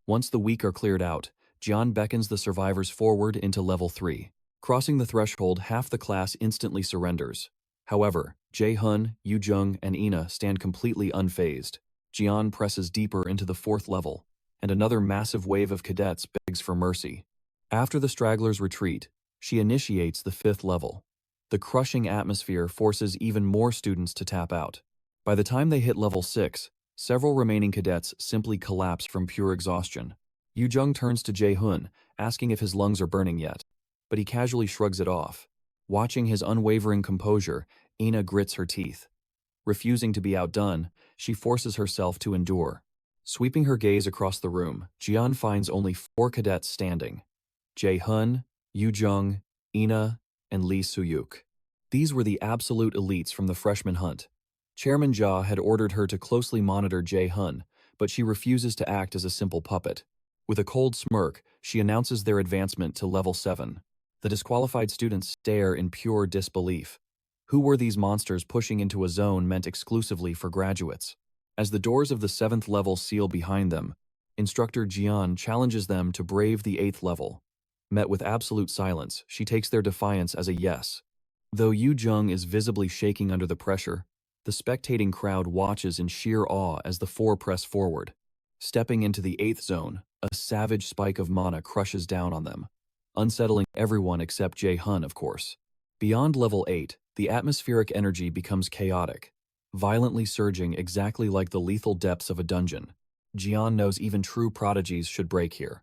Once the weak are cleared out, Jian beckons the survivors forward into level 3. Crossing the threshold, half the class instantly surrenders. However, Jae-hun, Yoo-jung, and Ina stand completely unfazed. Jian presses deeper into the 4th level. and another massive wave of cadets begs for mercy. After the stragglers retreat, she initiates the 5th level. The crushing atmosphere forces even more students to tap out. By the time they hit level 6, several remaining cadets simply collapse from pure exhaustion. Yu Jung turns to Jae-hun, asking if his lungs are burning yet, but he casually shrugs it off. Watching his unwavering composure, Ina grits her teeth. Refusing to be outdone, she forces herself to endure. Sweeping her gaze across the room, Jian finds only 4 cadets standing: Jae-hun, Yu Jung, Ina, and Lee Soo-yuk. These were the absolute elites from the freshman hunt. Chairman Jia had ordered her to closely monitor Jae-hun, but she refuses to act as a simple puppet. With a cold smirk, she announces their advancement to level 7. The disqualified students stare in pure disbelief. Who were these monsters pushing into a zone meant exclusively for graduates? As the doors of the 7th level seal behind them, Instructor Jian challenges them to brave the 8th level. Met with absolute silence, she takes their defiance as a yes. Though Yu Jung is visibly shaking under the pressure, the spectating crowd watches in sheer awe as the 4 press forward. Stepping into the 8th zone, a savage spike of mana crushes down on them, unsettling everyone except Jae-hun, of course. Beyond level 8, the atmospheric energy becomes chaotic, violently surging exactly like the lethal depths of a dungeon. Jian knows even true prodigies should break here.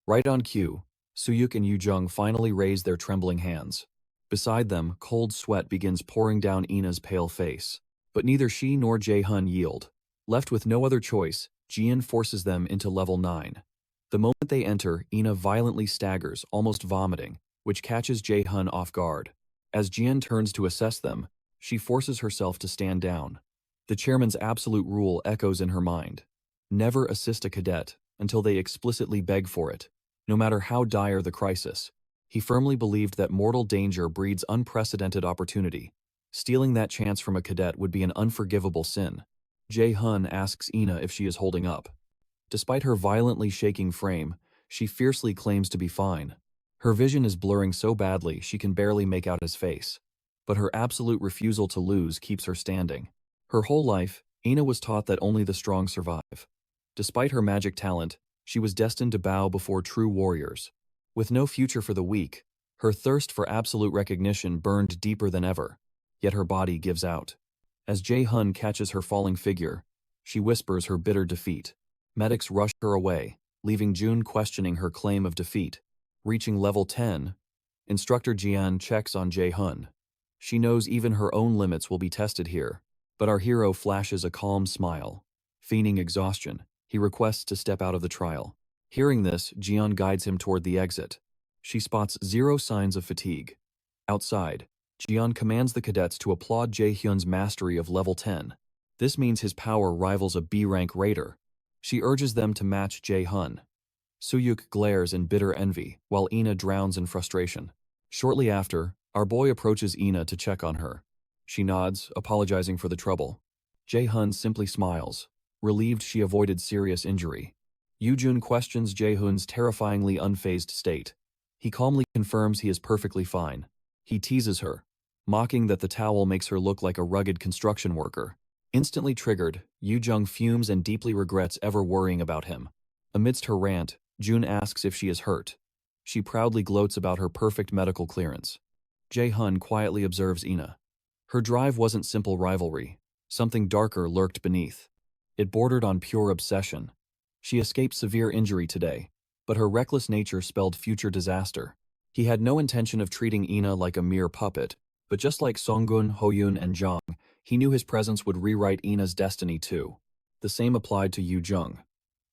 Right on cue, Soo-yuk and Yu Jung finally raise their trembling hands. Beside them, cold sweat begins pouring down Ina's pale face. But neither she nor Jae-hun yield. Left with no other choice, Jian forces them into level 9. The moment they enter, Ina violently staggers, almost vomiting, which catches Jae-hun off guard. As Jian turns to assess them, she forces herself to stand down. The chairman's absolute rule echoes in her mind. Never assist a cadet until they explicitly beg for it, no matter how dire the crisis. He firmly believed that mortal danger breeds unprecedented opportunity. Stealing that chance from a cadet would be an unforgivable sin. Jae-hun asks Ina if she is holding up. Despite her violently shaking frame, she fiercely claims to be fine. Her vision is blurring so badly she can barely make out his face. But her absolute refusal to lose keeps her standing. Her whole life, Ina was taught that only the strong survive. Despite her magic talent, she was destined to bow before true warriors. With no future for the weak, her thirst for absolute recognition burned deeper than ever. Yet her body gives out. As Jae-hun catches her falling figure, she whispers her bitter defeat. Medics rush her away, leaving June questioning her claim of defeat. Reaching level 10, Instructor Jian checks on Jae-hun. She knows even her own limits will be tested here, but our hero flashes a calm smile. Feigning exhaustion, he requests to step out of the trial. Hearing this, Jian guides him toward the exit. She spots 0 signs of fatigue. Outside, Jian commands the cadets to applaud Jae-hyun's mastery of level 10. This means his power rivals a B-rank raider. She urges them to match Jae-hun. Soo-yuk glares in bitter envy, while Ina drowns in frustration. Shortly after, our boy approaches Ina to check on her. She nods, apologizing for the trouble. Jae-hun simply smiles, relieved she avoided serious injury. Yu-jun questions Jae-hun's terrifyingly unfazed state. He calmly confirms he is perfectly fine. He teases her, mocking that the towel makes her look like a rugged construction worker. Instantly triggered, Yu-jung fumes and deeply regrets ever worrying about him. Amidst her rant, June asks if she is hurt. She proudly gloats about her perfect medical clearance. Jae-hun quietly observes Ina. Her drive wasn't simple rivalry. Something darker lurked beneath. It bordered on pure obsession. She escaped severe injury today, but her reckless nature spelled future disaster. He had no intention of treating Ina like a mere puppet, but just like Songgun, Hoyun, and Zhang, he knew his presence would rewrite Ina's destiny too. The same applied to Yu Jung.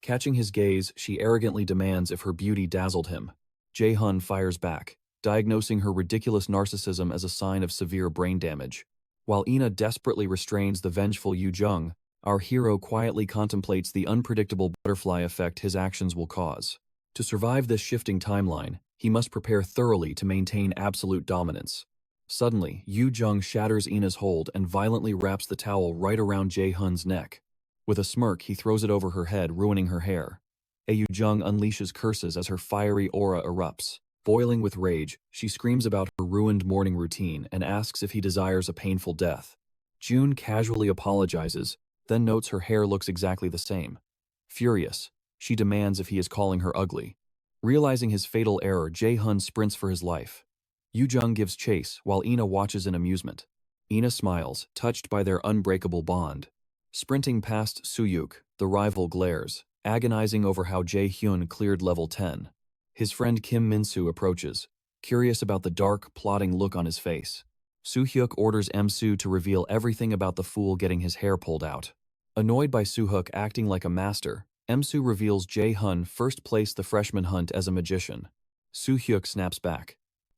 Catching his gaze, she arrogantly demands if her beauty dazzled him. Jae-hun fires back, diagnosing her ridiculous narcissism as a sign of severe brain damage. While Ina desperately restrains the vengeful Yu Jung, our hero quietly contemplates the unpredictable butterfly effect his actions will cause. To survive this shifting timeline, he must prepare thoroughly to maintain absolute dominance. Suddenly, Yu Jung shatters Ina's hold and violently wraps the towel right around Jae-hun's neck. With a smirk, he throws it over her head, ruining her hair. Yu Jung unleashes curses as her fiery aura erupts. Boiling with rage, she screams about her ruined morning routine and asks if he desires a painful death. June casually apologizes, then notes her hair looks exactly the same. Furious, She demands if he is calling her ugly. Realizing his fatal error, Jae-hun sprints for his life. Yoo-jung gives chase while Ina watches in amusement. Ina smiles, touched by their unbreakable bond. Sprinting past Soo-yuk, the rival glares, agonizing over how Jae-hyun cleared level 10. His friend Kim Min-soo approaches, curious about the dark, plotting look on his face. Soo-hyuk orders M-soo to reveal everything about the fool getting his hair pulled out. Annoyed by Soo-hyuk acting like a master, M-soo reveals Jae-hun first placed the freshman hunt as a magician. Soo-hyuk snaps back.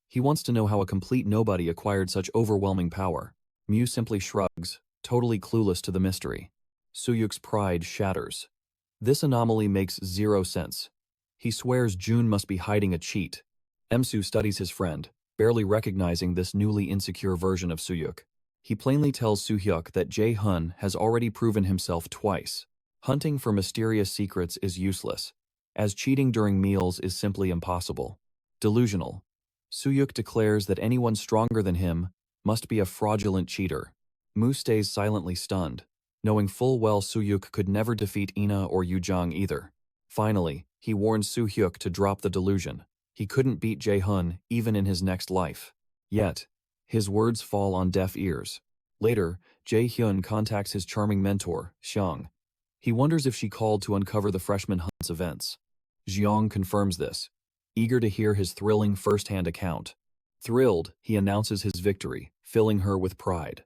He wants to know how a complete nobody acquired such overwhelming power. Mew simply shrugs, totally clueless to the mystery. Soo-hyuk's pride shatters. This anomaly makes zero sense. He swears June must be hiding a cheat. M-soo studies his friend, barely recognizing this newly insecure version of Soo-hyuk. He plainly tells Soo-hyuk that Jae-hun has already proven himself twice. Hunting for mysterious secrets is useless, as cheating during meals is simply impossible. Delusional. Soo-hyuk declares that anyone stronger than him must be a fraudulent cheater. Mu stays silently stunned, knowing full well Soo-hyuk could never defeat Ina or Yoo-jung either. Finally, he warns Soo-hyuk to drop the delusion. He couldn't beat Jae-hun even in his next life. Yet, his words fall on deaf ears. Later, Jae-hyun contacts his charming mentor, Xiang. He wonders if she called to uncover the freshman hunt's events. Xiang confirms this, eager to hear his thrilling first-hand account. Thrilled, he announces his victory, filling her with pride.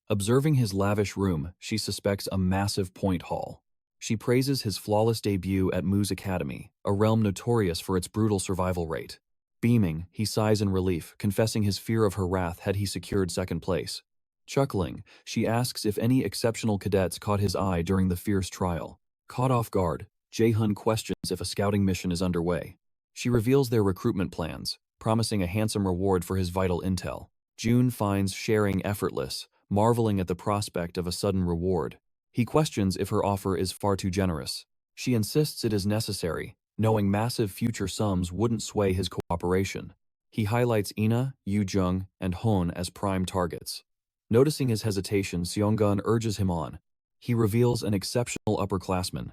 Observing his lavish room, she suspects a massive point haul. She praises his flawless debut at Mu's Academy, a realm notorious for its brutal survival rate. Beaming, he sighs in relief, confessing his fear of her wrath had he secured second place. Chuckling, she asks if any exceptional cadets caught his eye during the fierce trial. Caught off guard, Jae-hun questions if a scouting mission is underway. She reveals their recruitment plans, promising a handsome reward for his vital intel. June finds sharing effortless, marveling at the prospect of a sudden reward. He questions if her offer is far too generous. She insists it is necessary, knowing massive future sums wouldn't sway his cooperation. He highlights Ina, Yoo-jung, and Hon as prime targets. Noticing his hesitation, Seonggun urges him on. He reveals an exceptional upperclassman,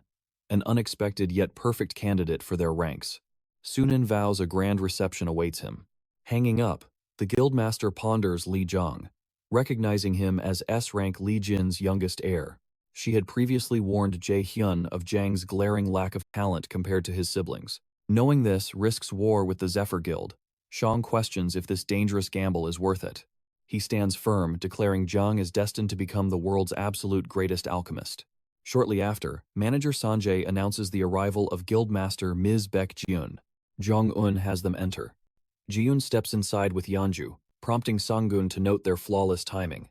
an unexpected yet perfect candidate for their ranks. Sunan vows a grand reception awaits him. Hanging up, the guildmaster ponders Lee Jong, recognizing him as S-rank Lee Jin's youngest heir. She had previously warned Jae-hyun of Jang's glaring lack of talent compared to his siblings. Knowing this risks war with the Zephyr Guild, Shang questions if this dangerous gamble is worth it. He stands firm, declaring Jang is destined to become the world's absolute greatest alchemist. Shortly after, manager Sanjay announces the arrival of Guildmaster Ms. Baek Jiun. Jong-un has them enter. Jiun steps inside with Yeonju, prompting Sanggun to note their flawless timing.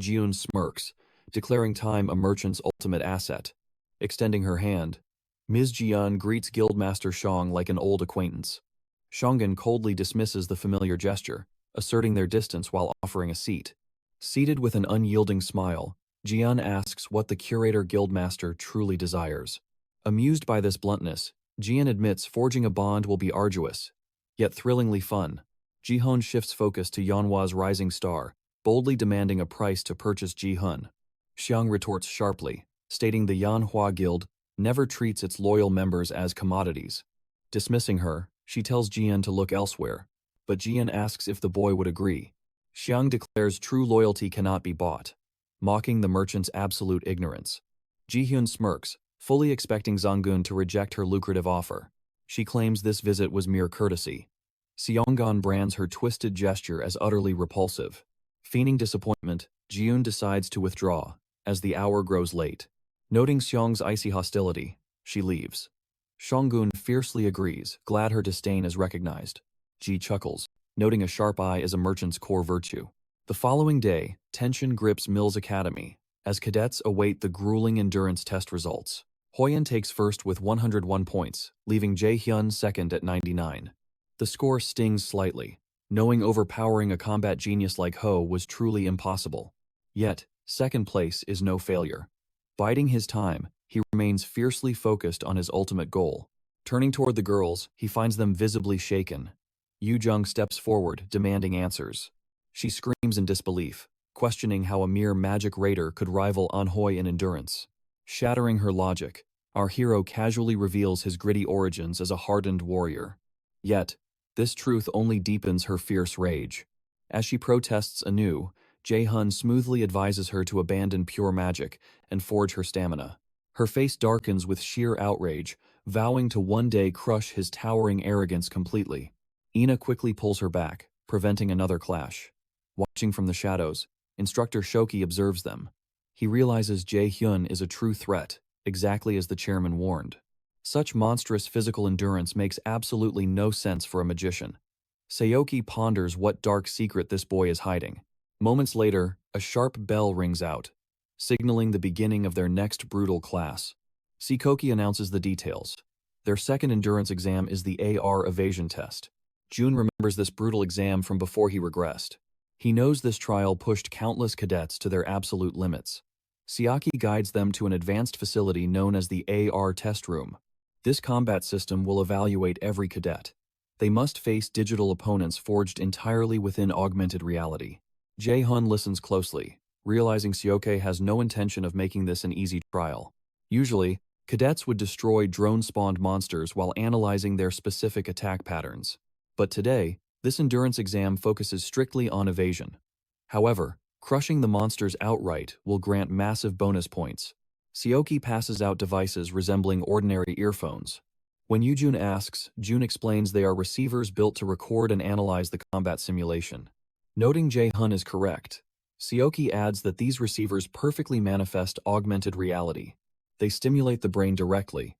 Jiun smirks, declaring time a merchant's ultimate asset. Extending her hand, Ms. Jian greets Guildmaster Shang like an old acquaintance. Shanggun coldly dismisses the familiar gesture, asserting their distance while offering a seat. Seated with an unyielding smile, Jian asks what the curator guildmaster truly desires. Amused by this bluntness, Jian admits forging a bond will be arduous, yet thrillingly fun. Ji-hun shifts focus to Yeonhwa's rising star, boldly demanding a price to purchase Ji-hun. Xiang retorts sharply, stating the Yeonhwa Guild never treats its loyal members as commodities. Dismissing her, she tells Jian to look elsewhere, but Jian asks if the boy would agree. Xiang declares true loyalty cannot be bought, mocking the merchant's absolute ignorance. Ji-hyun smirks, fully expecting Zanggun to reject her lucrative offer. She claims this visit was mere courtesy. Seonggan brands her twisted gesture as utterly repulsive. Feigning disappointment, Jiun decides to withdraw, as the hour grows late. Noting Xiang's icy hostility, she leaves. Shanggun fiercely agrees, glad her disdain is recognized. Ji chuckles, noting a sharp eye is a merchant's core virtue. The following day, tension grips Mills Academy, as cadets await the grueling endurance test results. Hoyan takes first with 101 points, leaving Jae-hyun second at 99. The score stings slightly, knowing overpowering a combat genius like Ho was truly impossible. Yet, second place is no failure. Biding his time, he remains fiercely focused on his ultimate goal. Turning toward the girls, he finds them visibly shaken. Yoo-jung steps forward, demanding answers. She screams in disbelief, questioning how a mere magic raider could rival An-hoi in endurance. Shattering her logic, Our hero casually reveals his gritty origins as a hardened warrior. Yet, this truth only deepens her fierce rage. As she protests anew, Jae-hun smoothly advises her to abandon pure magic and forge her stamina. Her face darkens with sheer outrage, vowing to one day crush his towering arrogance completely. Ina quickly pulls her back, preventing another clash. Watching from the shadows, Instructor Shoki observes them. He realizes Jae-hyun is a true threat, exactly as the chairman warned. Such monstrous physical endurance makes absolutely no sense for a magician. Sayoki ponders what dark secret this boy is hiding. Moments later, a sharp bell rings out, signaling the beginning of their next brutal class. Sikoki announces the details. Their second endurance exam is the AR evasion test. Jun remembers this brutal exam from before he regressed. He knows this trial pushed countless cadets to their absolute limits. Siaki guides them to an advanced facility known as the AR test room. This combat system will evaluate every cadet. They must face digital opponents forged entirely within augmented reality. Jae-hun listens closely, realizing Seoke has no intention of making this an easy trial. Usually, cadets would destroy drone-spawned monsters while analyzing their specific attack patterns. But today, this endurance exam focuses strictly on evasion. However, crushing the monsters outright will grant massive bonus points. Seoki passes out devices resembling ordinary earphones. When Yujun asks, Jun explains they are receivers built to record and analyze the combat simulation. Noting Jae-hun is correct, Seoki adds that these receivers perfectly manifest augmented reality. They stimulate the brain directly,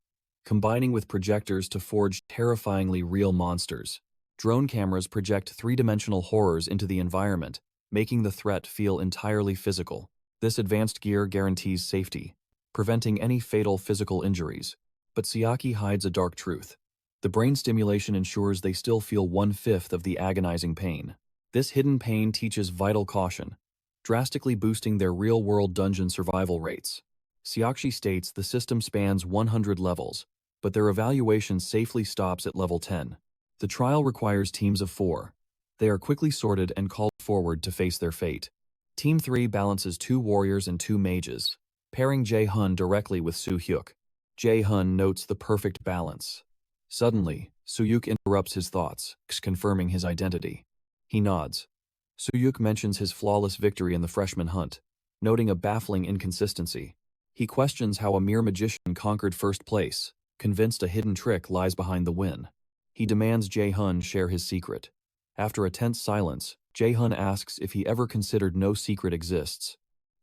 combining with projectors to forge terrifyingly real monsters. Drone cameras project three-dimensional horrors into the environment, making the threat feel entirely physical. This advanced gear guarantees safety, preventing any fatal physical injuries. But Siaki hides a dark truth. The brain stimulation ensures they still feel 1/5 of the agonizing pain. This hidden pain teaches vital caution, drastically boosting their real-world dungeon survival rates. Siakshi states the system spans 100 levels, but their evaluation safely stops at level 10. The trial requires teams of 4. They are quickly sorted and called forward to face their fate. Team 3 balances 2 warriors and 2 mages, pairing Jae-hun directly with Soo-hyuk. Jae-hun notes the perfect balance. Suddenly, Soo-hyuk interrupts his thoughts, confirming his identity. He nods. Soo-hyuk mentions his flawless victory in the freshman hunt, noting a baffling inconsistency. He questions how a mere magician conquered first place, convinced a hidden trick lies behind the win. He demands Jae-hun share his secret. After a tense silence, Jae-hun asks if he ever considered no secret exists.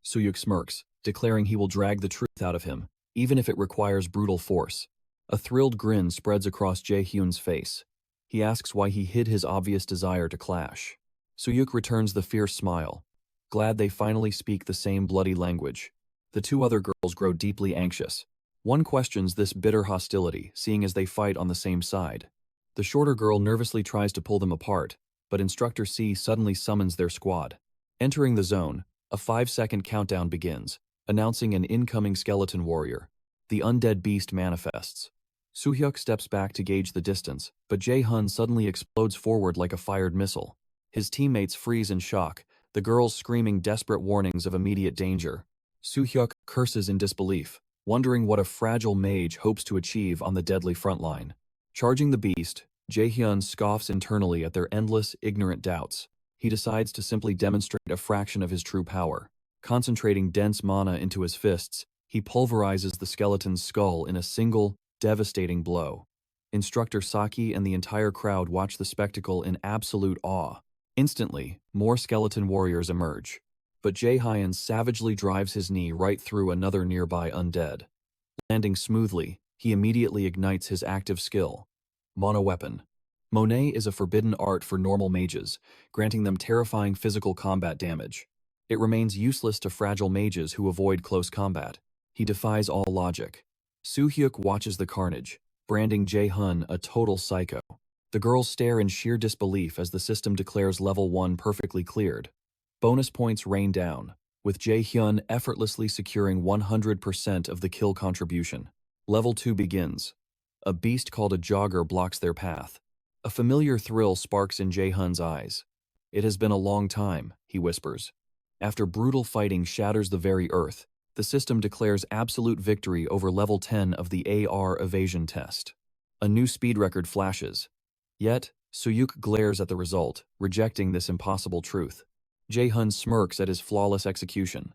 Soo-hyuk smirks, declaring he will drag the truth out of him, even if it requires brutal force. A thrilled grin spreads across Jae-hyun's face. He asks why he hid his obvious desire to clash. Soo-hyuk returns the fierce smile, glad they finally speak the same bloody language. The 2 other girls grow deeply anxious. One questions this bitter hostility, seeing as they fight on the same side. The shorter girl nervously tries to pull them apart, but Instructor C suddenly summons their squad. Entering the zone, a 5-second countdown begins, announcing an incoming skeleton warrior. The undead beast manifests. Soo-hyuk steps back to gauge the distance, but Jae-hun suddenly explodes forward like a fired missile. His teammates freeze in shock, the girls screaming desperate warnings of immediate danger. Soo-hyuk curses in disbelief, wondering what a fragile mage hopes to achieve on the deadly front line. Charging the beast, Jae-hyun scoffs internally at their endless, ignorant doubts. He decides to simply demonstrate a fraction of his true power. Concentrating dense mana into his fists, he pulverizes the skeleton's skull in a single, devastating blow. Instructor Saki and the entire crowd watch the spectacle in absolute awe. Instantly, more skeleton warriors emerge. But Jae-hyun savagely drives his knee right through another nearby undead. Landing smoothly, he immediately ignites his active skill. Mono Weapon. Monet is a forbidden art for normal mages, granting them terrifying physical combat damage. It remains useless to fragile mages who avoid close combat. He defies all logic. Soo-hyuk watches the carnage, branding Jae-hun a total psycho. The girls stare in sheer disbelief as the system declares level 1 perfectly cleared. Bonus points rain down, with Jae-hyun effortlessly securing 100% of the kill contribution. Level 2 begins. A beast called a jogger blocks their path. A familiar thrill sparks in Jae-hun's eyes. "It has been a long time," he whispers. After brutal fighting shatters the very earth, The system declares absolute victory over level 10 of the AR evasion test. A new speed record flashes. Yet, Suyuk glares at the result, rejecting this impossible truth. Jae-hun smirks at his flawless execution.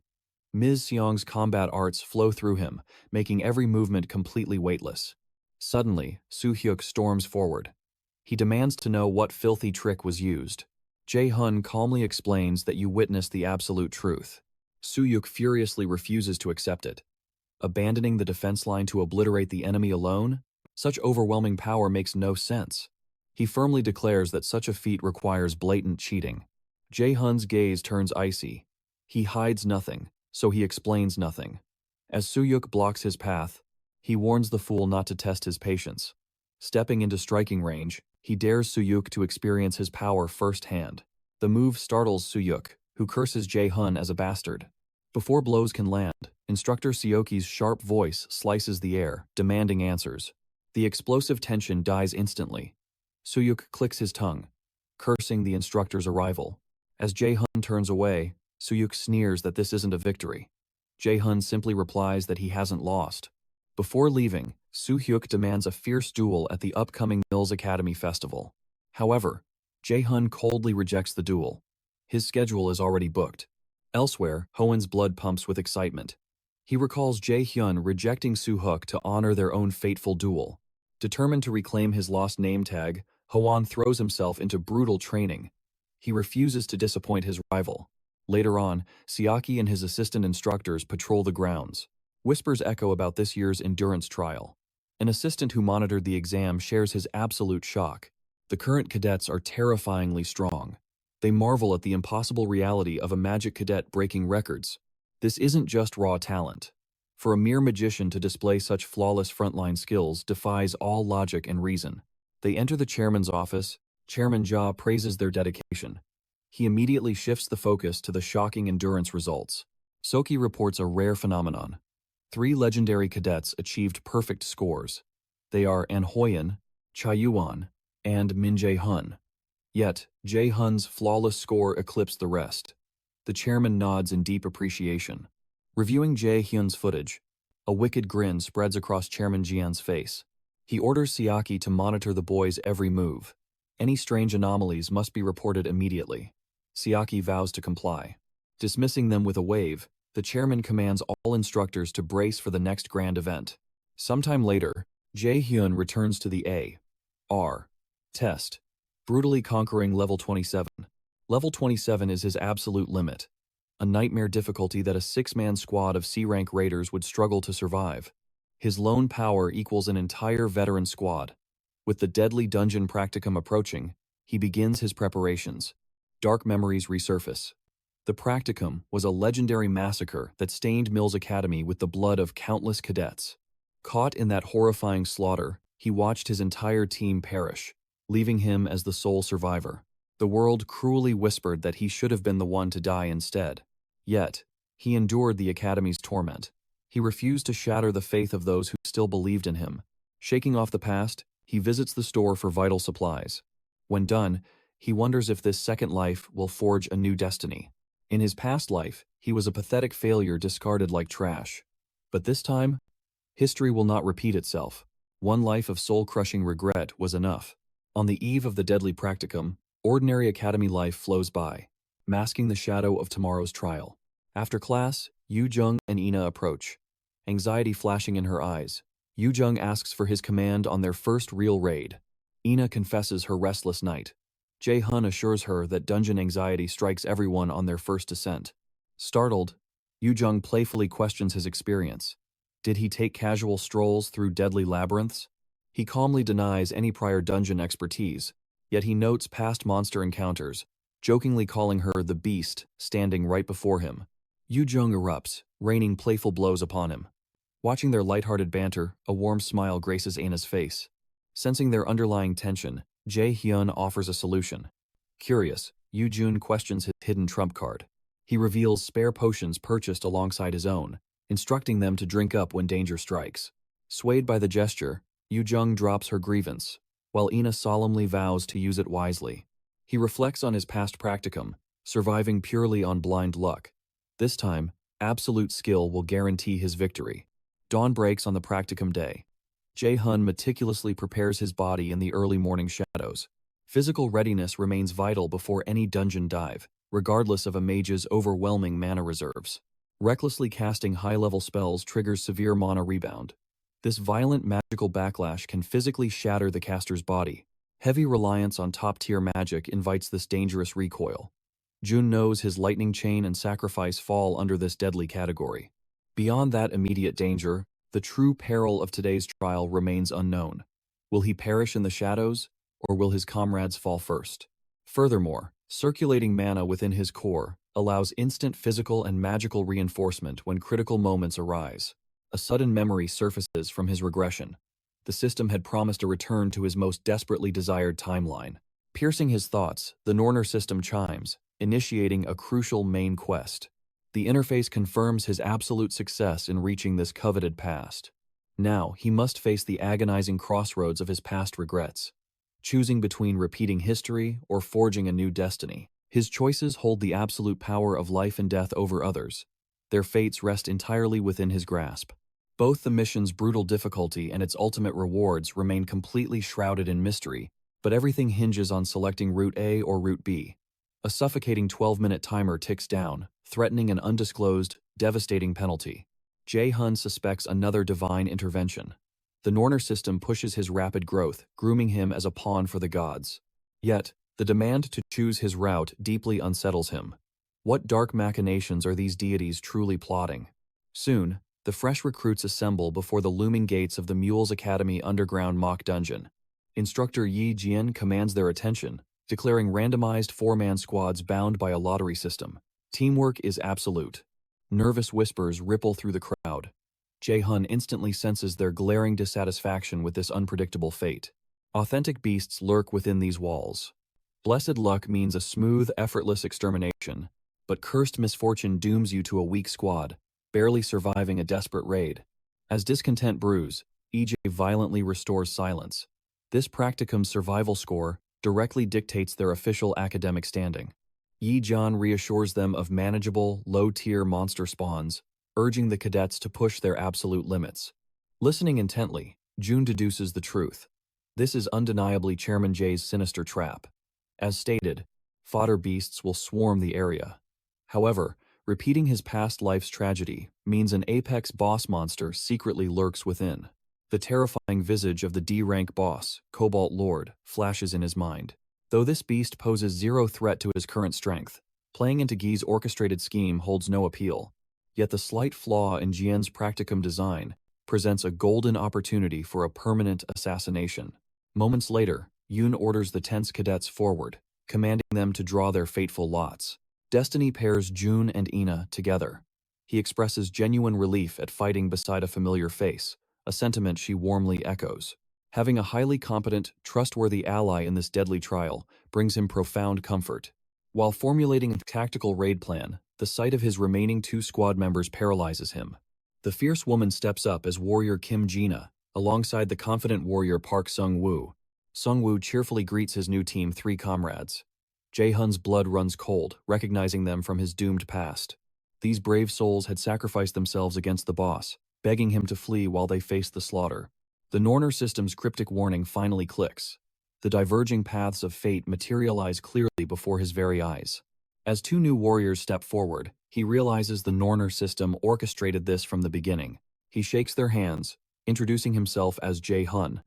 Ms. Seong's combat arts flow through him, making every movement completely weightless. Suddenly, Soo-hyuk storms forward. He demands to know what filthy trick was used. Jae-hun calmly explains that you witnessed the absolute truth. Soo-hyuk furiously refuses to accept it. Abandoning the defense line to obliterate the enemy alone? Such overwhelming power makes no sense. He firmly declares that such a feat requires blatant cheating. Jae-hun's gaze turns icy. He hides nothing, so he explains nothing. As Soo-hyuk blocks his path, he warns the fool not to test his patience. Stepping into striking range, he dares Soo-hyuk to experience his power firsthand. The move startles Soo-hyuk, who curses Jae-hun as a bastard. Before blows can land, Instructor Seoki's sharp voice slices the air, demanding answers. The explosive tension dies instantly. Soo-hyuk clicks his tongue, cursing the instructor's arrival. As Jae-hun turns away, Soo-hyuk sneers that this isn't a victory. Jae-hun simply replies that he hasn't lost. Before leaving, Soo-hyuk demands a fierce duel at the upcoming Mills Academy festival. However, Jae-hun coldly rejects the duel. His schedule is already booked. Elsewhere, Hoen's blood pumps with excitement. He recalls Jae-hyun rejecting Soo-hyuk to honor their own fateful duel. Determined to reclaim his lost name tag, Hoen throws himself into brutal training. He refuses to disappoint his rival. Later on, Seoki and his assistant instructors patrol the grounds. Whispers echo about this year's endurance trial. An assistant who monitored the exam shares his absolute shock. The current cadets are terrifyingly strong. They marvel at the impossible reality of a magic cadet breaking records. This isn't just raw talent. For a mere magician to display such flawless frontline skills defies all logic and reason. They enter the chairman's office. Chairman Ja praises their dedication. He immediately shifts the focus to the shocking endurance results. Soki reports a rare phenomenon. 3 legendary cadets achieved perfect scores. They are An Hoyen, Cha Yuan, and Min Jae-hun. Yet, Jae-hun's flawless score eclipsed the rest. The chairman nods in deep appreciation. Reviewing Jae-hyun's footage, a wicked grin spreads across Chairman Jian's face. He orders Seoki to monitor the boys' every move. Any strange anomalies must be reported immediately. Seoki vows to comply. Dismissing them with a wave, the chairman commands all instructors to brace for the next grand event. Sometime later, Jae-hyun returns to the A.R. test, brutally conquering level 27. Level 27 is his absolute limit, a nightmare difficulty that a 6-man squad of C-rank raiders would struggle to survive. His lone power equals an entire veteran squad. With the deadly dungeon practicum approaching, he begins his preparations. Dark memories resurface. The practicum was a legendary massacre that stained Mills Academy with the blood of countless cadets. Caught in that horrifying slaughter, he watched his entire team perish, leaving him as the sole survivor. The world cruelly whispered that he should have been the one to die instead. Yet, he endured the Academy's torment. He refused to shatter the faith of those who still believed in him. Shaking off the past, he visits the store for vital supplies. When done, he wonders if this second life will forge a new destiny. In his past life, he was a pathetic failure discarded like trash. But this time, history will not repeat itself. One life of soul-crushing regret was enough. On the eve of the deadly practicum, ordinary academy life flows by, masking the shadow of tomorrow's trial. After class, Yoo-jung and Ina approach. Anxiety flashing in her eyes, Yoo-jung asks for his command on their first real raid. Ina confesses her restless night. Jae-hun assures her that dungeon anxiety strikes everyone on their first descent. Startled, Yoo-jung playfully questions his experience. Did he take casual strolls through deadly labyrinths? He calmly denies any prior dungeon expertise, yet he notes past monster encounters, jokingly calling her the beast standing right before him. Yoo-jung erupts, raining playful blows upon him. Watching their lighthearted banter, a warm smile graces Ina's face. Sensing their underlying tension, Jae-hyun offers a solution. Curious, Yoo-jun questions his hidden trump card. He reveals spare potions purchased alongside his own, instructing them to drink up when danger strikes. Swayed by the gesture, Yoo-jung drops her grievance, while Ina solemnly vows to use it wisely. He reflects on his past practicum, surviving purely on blind luck. This time, Absolute skill will guarantee his victory. Dawn breaks on the practicum day. Jae-hun meticulously prepares his body in the early morning shadows. Physical readiness remains vital before any dungeon dive, regardless of a mage's overwhelming mana reserves. Recklessly casting high-level spells triggers severe mana rebound. This violent magical backlash can physically shatter the caster's body. Heavy reliance on top-tier magic invites this dangerous recoil. Jun knows his lightning chain and sacrifice fall under this deadly category. Beyond that immediate danger, the true peril of today's trial remains unknown. Will he perish in the shadows, or will his comrades fall first? Furthermore, circulating mana within his core allows instant physical and magical reinforcement when critical moments arise. A sudden memory surfaces from his regression. The system had promised a return to his most desperately desired timeline. Piercing his thoughts, the Norner system chimes, initiating a crucial main quest. The interface confirms his absolute success in reaching this coveted past. Now, he must face the agonizing crossroads of his past regrets, choosing between repeating history or forging a new destiny. His choices hold the absolute power of life and death over others. Their fates rest entirely within his grasp. Both the mission's brutal difficulty and its ultimate rewards remain completely shrouded in mystery, but everything hinges on selecting Route A or Route B. A suffocating 12-minute timer ticks down, threatening an undisclosed, devastating penalty. Jae-hun suspects another divine intervention. The Norner system pushes his rapid growth, grooming him as a pawn for the gods. Yet, the demand to choose his route deeply unsettles him. What dark machinations are these deities truly plotting? Soon, the fresh recruits assemble before the looming gates of the Mules Academy underground mock dungeon. Instructor Yi Jian commands their attention, declaring randomized four-man squads bound by a lottery system. Teamwork is absolute. Nervous whispers ripple through the crowd. Jae-hun instantly senses their glaring dissatisfaction with this unpredictable fate. Authentic beasts lurk within these walls. Blessed luck means a smooth, effortless extermination, but cursed misfortune dooms you to a weak squad, barely surviving a desperate raid. As discontent brews, EJ violently restores silence. This practicum's survival score directly dictates their official academic standing. Yi Jian reassures them of manageable, low-tier monster spawns, urging the cadets to push their absolute limits. Listening intently, Jun deduces the truth. This is undeniably Chairman Jay's sinister trap. As stated, fodder beasts will swarm the area. However, repeating his past life's tragedy means an apex boss monster secretly lurks within. The terrifying visage of the D-rank boss, Cobalt Lord, flashes in his mind. Though this beast poses zero threat to his current strength, playing into Gi's orchestrated scheme holds no appeal. Yet the slight flaw in Jian's practicum design presents a golden opportunity for a permanent assassination. Moments later, Yoon orders the tense cadets forward, commanding them to draw their fateful lots. Destiny pairs Jun and Ina together. He expresses genuine relief at fighting beside a familiar face, a sentiment she warmly echoes. Having a highly competent, trustworthy ally in this deadly trial brings him profound comfort. While formulating a tactical raid plan, the sight of his remaining two squad members paralyzes him. The fierce woman steps up as warrior Kim Jina, alongside the confident warrior Park Sung-woo. Sung-woo cheerfully greets his new team three comrades. Jae-hun's blood runs cold, recognizing them from his doomed past. These brave souls had sacrificed themselves against the boss, begging him to flee while they faced the slaughter. The Norner system's cryptic warning finally clicks. The diverging paths of fate materialize clearly before his very eyes. As two new warriors step forward, he realizes the Norner system orchestrated this from the beginning. He shakes their hands, introducing himself as Jae-hun,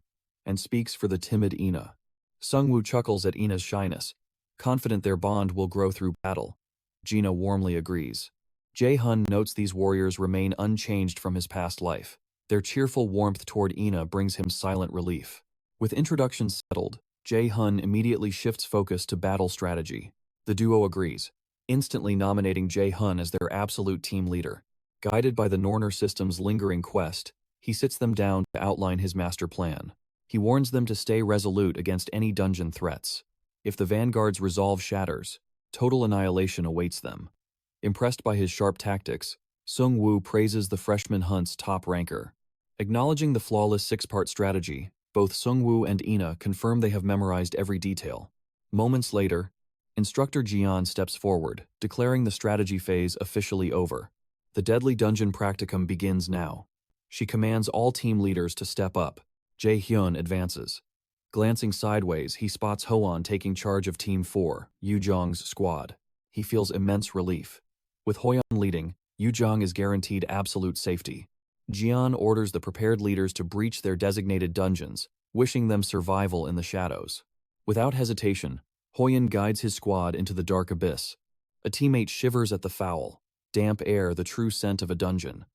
and speaks for the timid Ina. Sung-woo chuckles at Ina's shyness, confident their bond will grow through battle. Gina warmly agrees. Jae-hun notes these warriors remain unchanged from his past life. Their cheerful warmth toward Ina brings him silent relief. With introductions settled, Jae-hun immediately shifts focus to battle strategy. The duo agrees, instantly nominating Jae-hun as their absolute team leader. Guided by the Norner system's lingering quest, he sits them down to outline his master plan. He warns them to stay resolute against any dungeon threats. If the Vanguard's resolve shatters, total annihilation awaits them. Impressed by his sharp tactics, Sung-woo praises the freshman hunt's top ranker. Acknowledging the flawless six-part strategy, both Sung-woo and Ina confirm they have memorized every detail. Moments later, Instructor Jian steps forward, declaring the strategy phase officially over. The deadly dungeon practicum begins now. She commands all team leaders to step up. Jae-hyun advances. Glancing sideways, he spots Hoan taking charge of Team 4, Yoo-jong's squad. He feels immense relief. With Hoan leading, Yoo-jong is guaranteed absolute safety. Jian orders the prepared leaders to breach their designated dungeons, wishing them survival in the shadows. Without hesitation, Hoan guides his squad into the dark abyss. A teammate shivers at the foul, damp air, the true scent of a dungeon.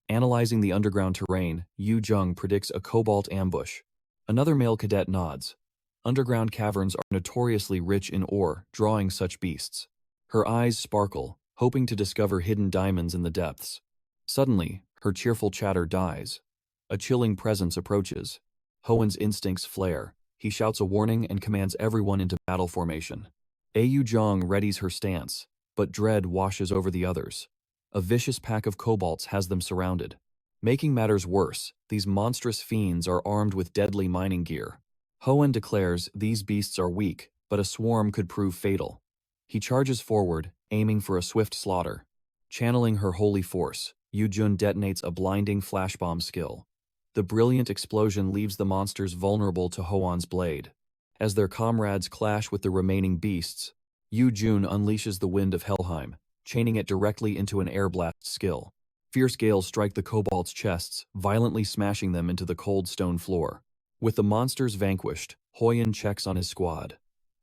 Analyzing the underground terrain, Yoo-jong predicts a cobalt ambush. Another male cadet nods. Underground caverns are notoriously rich in ore, drawing such beasts. Her eyes sparkle, hoping to discover hidden diamonds in the depths. Suddenly, her cheerful chatter dies. A chilling presence approaches. Hoan's instincts flare. He shouts a warning and commands everyone into battle formation. Yoo-jong readies her stance, but dread washes over the others. A vicious pack of kobolds has them surrounded. Making matters worse, these monstrous fiends are armed with deadly mining gear. Hoan declares these beasts are weak, but a swarm could prove fatal. He charges forward, aiming for a swift slaughter. Channeling her holy force, Yoo-jun detonates a blinding flashbomb skill. The brilliant explosion leaves the monsters vulnerable to Hoan's blade. As their comrades clash with the remaining beasts, Yoo-jun unleashes the wind of Helheim, chaining it directly into an air blast skill. Fierce gales strike the kobolds' chests, violently smashing them into the cold stone floor. With the monsters vanquished, Hoan checks on his squad.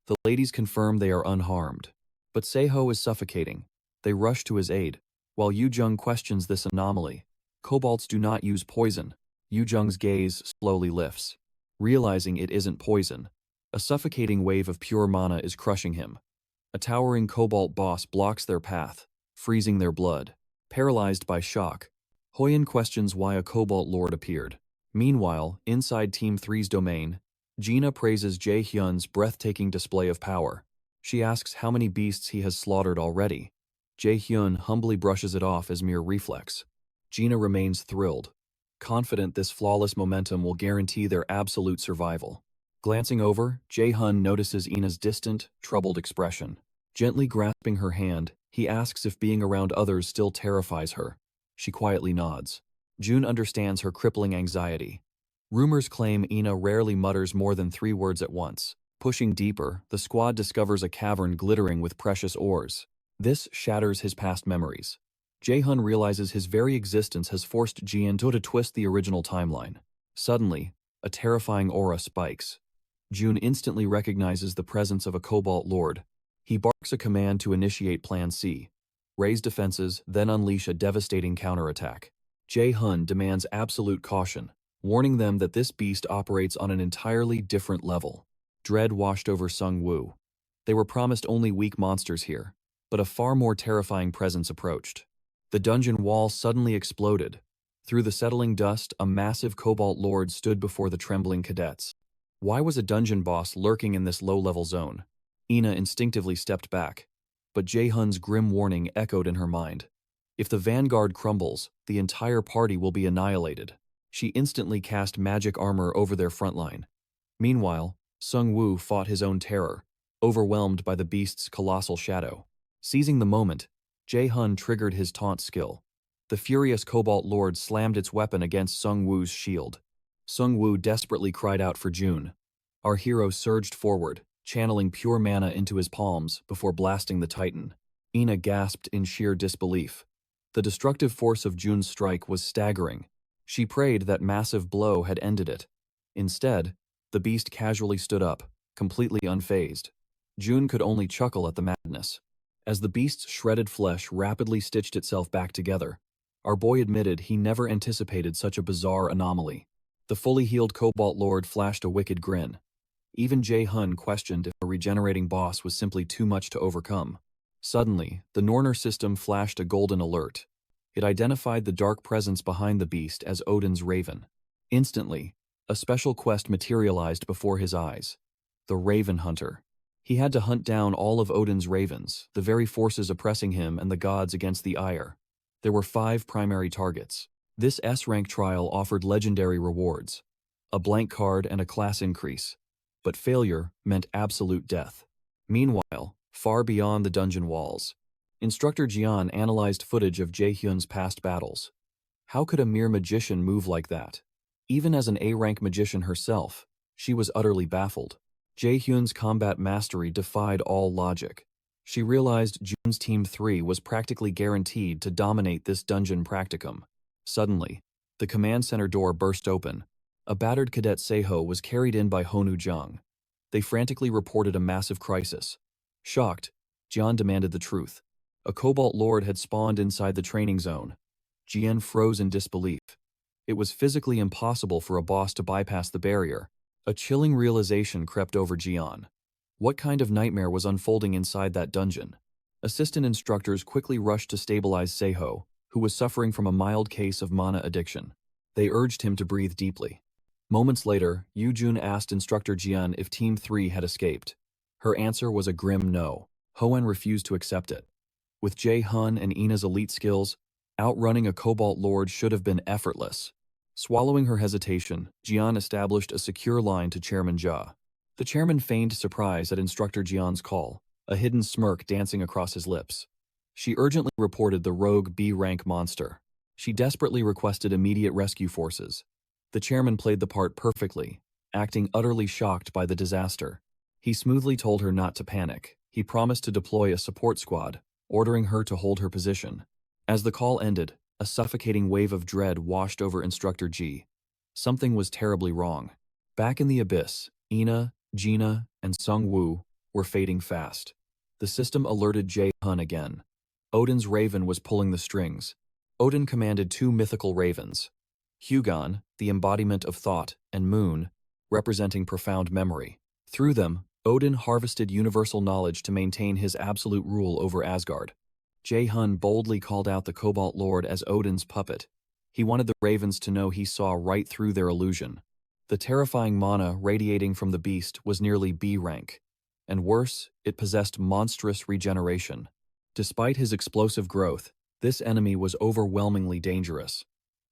The ladies confirm they are unharmed. But Seiho is suffocating. They rush to his aid. While Yoo-jung questions this anomaly, kobolds do not use poison. Yoo-jung's gaze slowly lifts. Realizing it isn't poison, a suffocating wave of pure mana is crushing him. A towering cobalt boss blocks their path, freezing their blood. Paralyzed by shock, Hoan questions why a cobalt lord appeared. Meanwhile, inside Team 3's domain, Gina praises Jae-hyun's breathtaking display of power. She asks how many beasts he has slaughtered already. Jae-hyun humbly brushes it off as mere reflex. Gina remains thrilled, confident this flawless momentum will guarantee their absolute survival. Glancing over, Jae-hyun notices Ina's distant, troubled expression. Gently grasping her hand, he asks if being around others still terrifies her. She quietly nods. June understands her crippling anxiety. Rumors claim Ina rarely mutters more than 3 words at once. Pushing deeper, the squad discovers a cavern glittering with precious ores. This shatters his past memories. Jae-hyun realizes his very existence has forced Jian-to twist the original timeline. Suddenly, a terrifying aura spikes. June instantly recognizes the presence of a cobalt lord. He barks a command to initiate Plan C. Raise defenses, then unleash a devastating counterattack. Jae-hyun demands absolute caution, warning them that this beast operates on an entirely different level. Dread washed over Sung-woo. They were promised only weak monsters here, but a far more terrifying presence approached. The dungeon wall suddenly exploded. Through the settling dust, a massive cobalt lord stood before the trembling cadets. Why was a dungeon boss lurking in this low-level zone? Ina instinctively stepped back, but Jae-hyun's grim warning echoed in her mind. If the vanguard crumbles, the entire party will be annihilated. She instantly cast magic armor over their front line. Meanwhile, Sung-woo fought his own terror, overwhelmed by the beast's colossal shadow. Seizing the moment, Jae-hyun triggered his taunt skill. The furious Cobalt Lord slammed its weapon against Sung-woo's shield. Sung-woo desperately cried out for June. Our hero surged forward, channeling pure mana into his palms before blasting the Titan. Ina gasped in sheer disbelief. The destructive force of June's strike was staggering. She prayed that massive blow had ended it. Instead, the beast casually stood up, completely unfazed. June could only chuckle at the madness. As the beast's shredded flesh rapidly stitched itself back together, our boy admitted he never anticipated such a bizarre anomaly. The fully healed Cobalt Lord flashed a wicked grin. Even Jae-hyun questioned if a regenerating boss was simply too much to overcome. Suddenly, the Norner system flashed a golden alert. It identified the dark presence behind the beast as Odin's Raven. Instantly, a special quest materialized before his eyes. The Raven Hunter. He had to hunt down all of Odin's ravens, the very forces oppressing him and the gods against the ire. There were 5 primary targets. This S-rank trial offered legendary rewards, a blank card and a class increase. But failure meant absolute death. Meanwhile, far beyond the dungeon walls, Instructor Jian analyzed footage of Jae-hyun's past battles. How could a mere magician move like that? Even as an A-rank magician herself, she was utterly baffled. Jae-hyun's combat mastery defied all logic. She realized Jun's Team 3 was practically guaranteed to dominate this dungeon practicum. Suddenly, the command center door burst open. A battered cadet Seiho was carried in by Honu Jung. They frantically reported a massive crisis. Shocked, Jian demanded the truth. A Cobalt Lord had spawned inside the training zone. Jian froze in disbelief. It was physically impossible for a boss to bypass the barrier. A chilling realization crept over Jian. What kind of nightmare was unfolding inside that dungeon? Assistant instructors quickly rushed to stabilize Seiho, who was suffering from a mild case of mana addiction. They urged him to breathe deeply. Moments later, Yu Jun asked Instructor Jian if Team 3 had escaped. Her answer was a grim no. Hoen refused to accept it. With Jae-hyun and Ina's elite skills, outrunning a Cobalt Lord should have been effortless. Swallowing her hesitation, Jian established a secure line to Chairman Jia. The chairman feigned surprise at Instructor Jian's call, a hidden smirk dancing across his lips. She urgently reported the rogue B-rank monster. She desperately requested immediate rescue forces. The chairman played the part perfectly, acting utterly shocked by the disaster. He smoothly told her not to panic. He promised to deploy a support squad, ordering her to hold her position. As the call ended, a suffocating wave of dread washed over Instructor Ji. Something was terribly wrong. Back in the abyss, Ina, Gina, and Sung Woo were fading fast. The system alerted Jae-hyun again. Odin's raven was pulling the strings. Odin commanded two mythical ravens. Hugon, the embodiment of thought, and Moon, representing profound memory. Through them, Odin harvested universal knowledge to maintain his absolute rule over Asgard. Jae-hyun boldly called out the Cobalt Lord as Odin's puppet. He wanted the ravens to know he saw right through their illusion. The terrifying mana radiating from the beast was nearly B rank. And worse, it possessed monstrous regeneration. Despite his explosive growth, this enemy was overwhelmingly dangerous.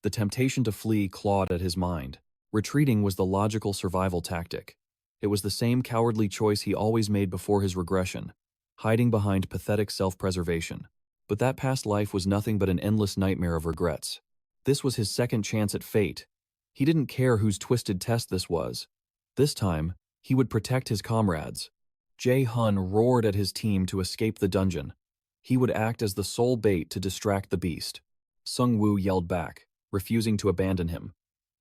The temptation to flee clawed at his mind. Retreating was the logical survival tactic. It was the same cowardly choice he always made before his regression, hiding behind pathetic self-preservation. But that past life was nothing but an endless nightmare of regrets. This was his second chance at fate. He didn't care whose twisted test this was. This time, he would protect his comrades. Jae-hyun roared at his team to escape the dungeon. He would act as the sole bait to distract the beast. Sung Woo yelled back, refusing to abandon him.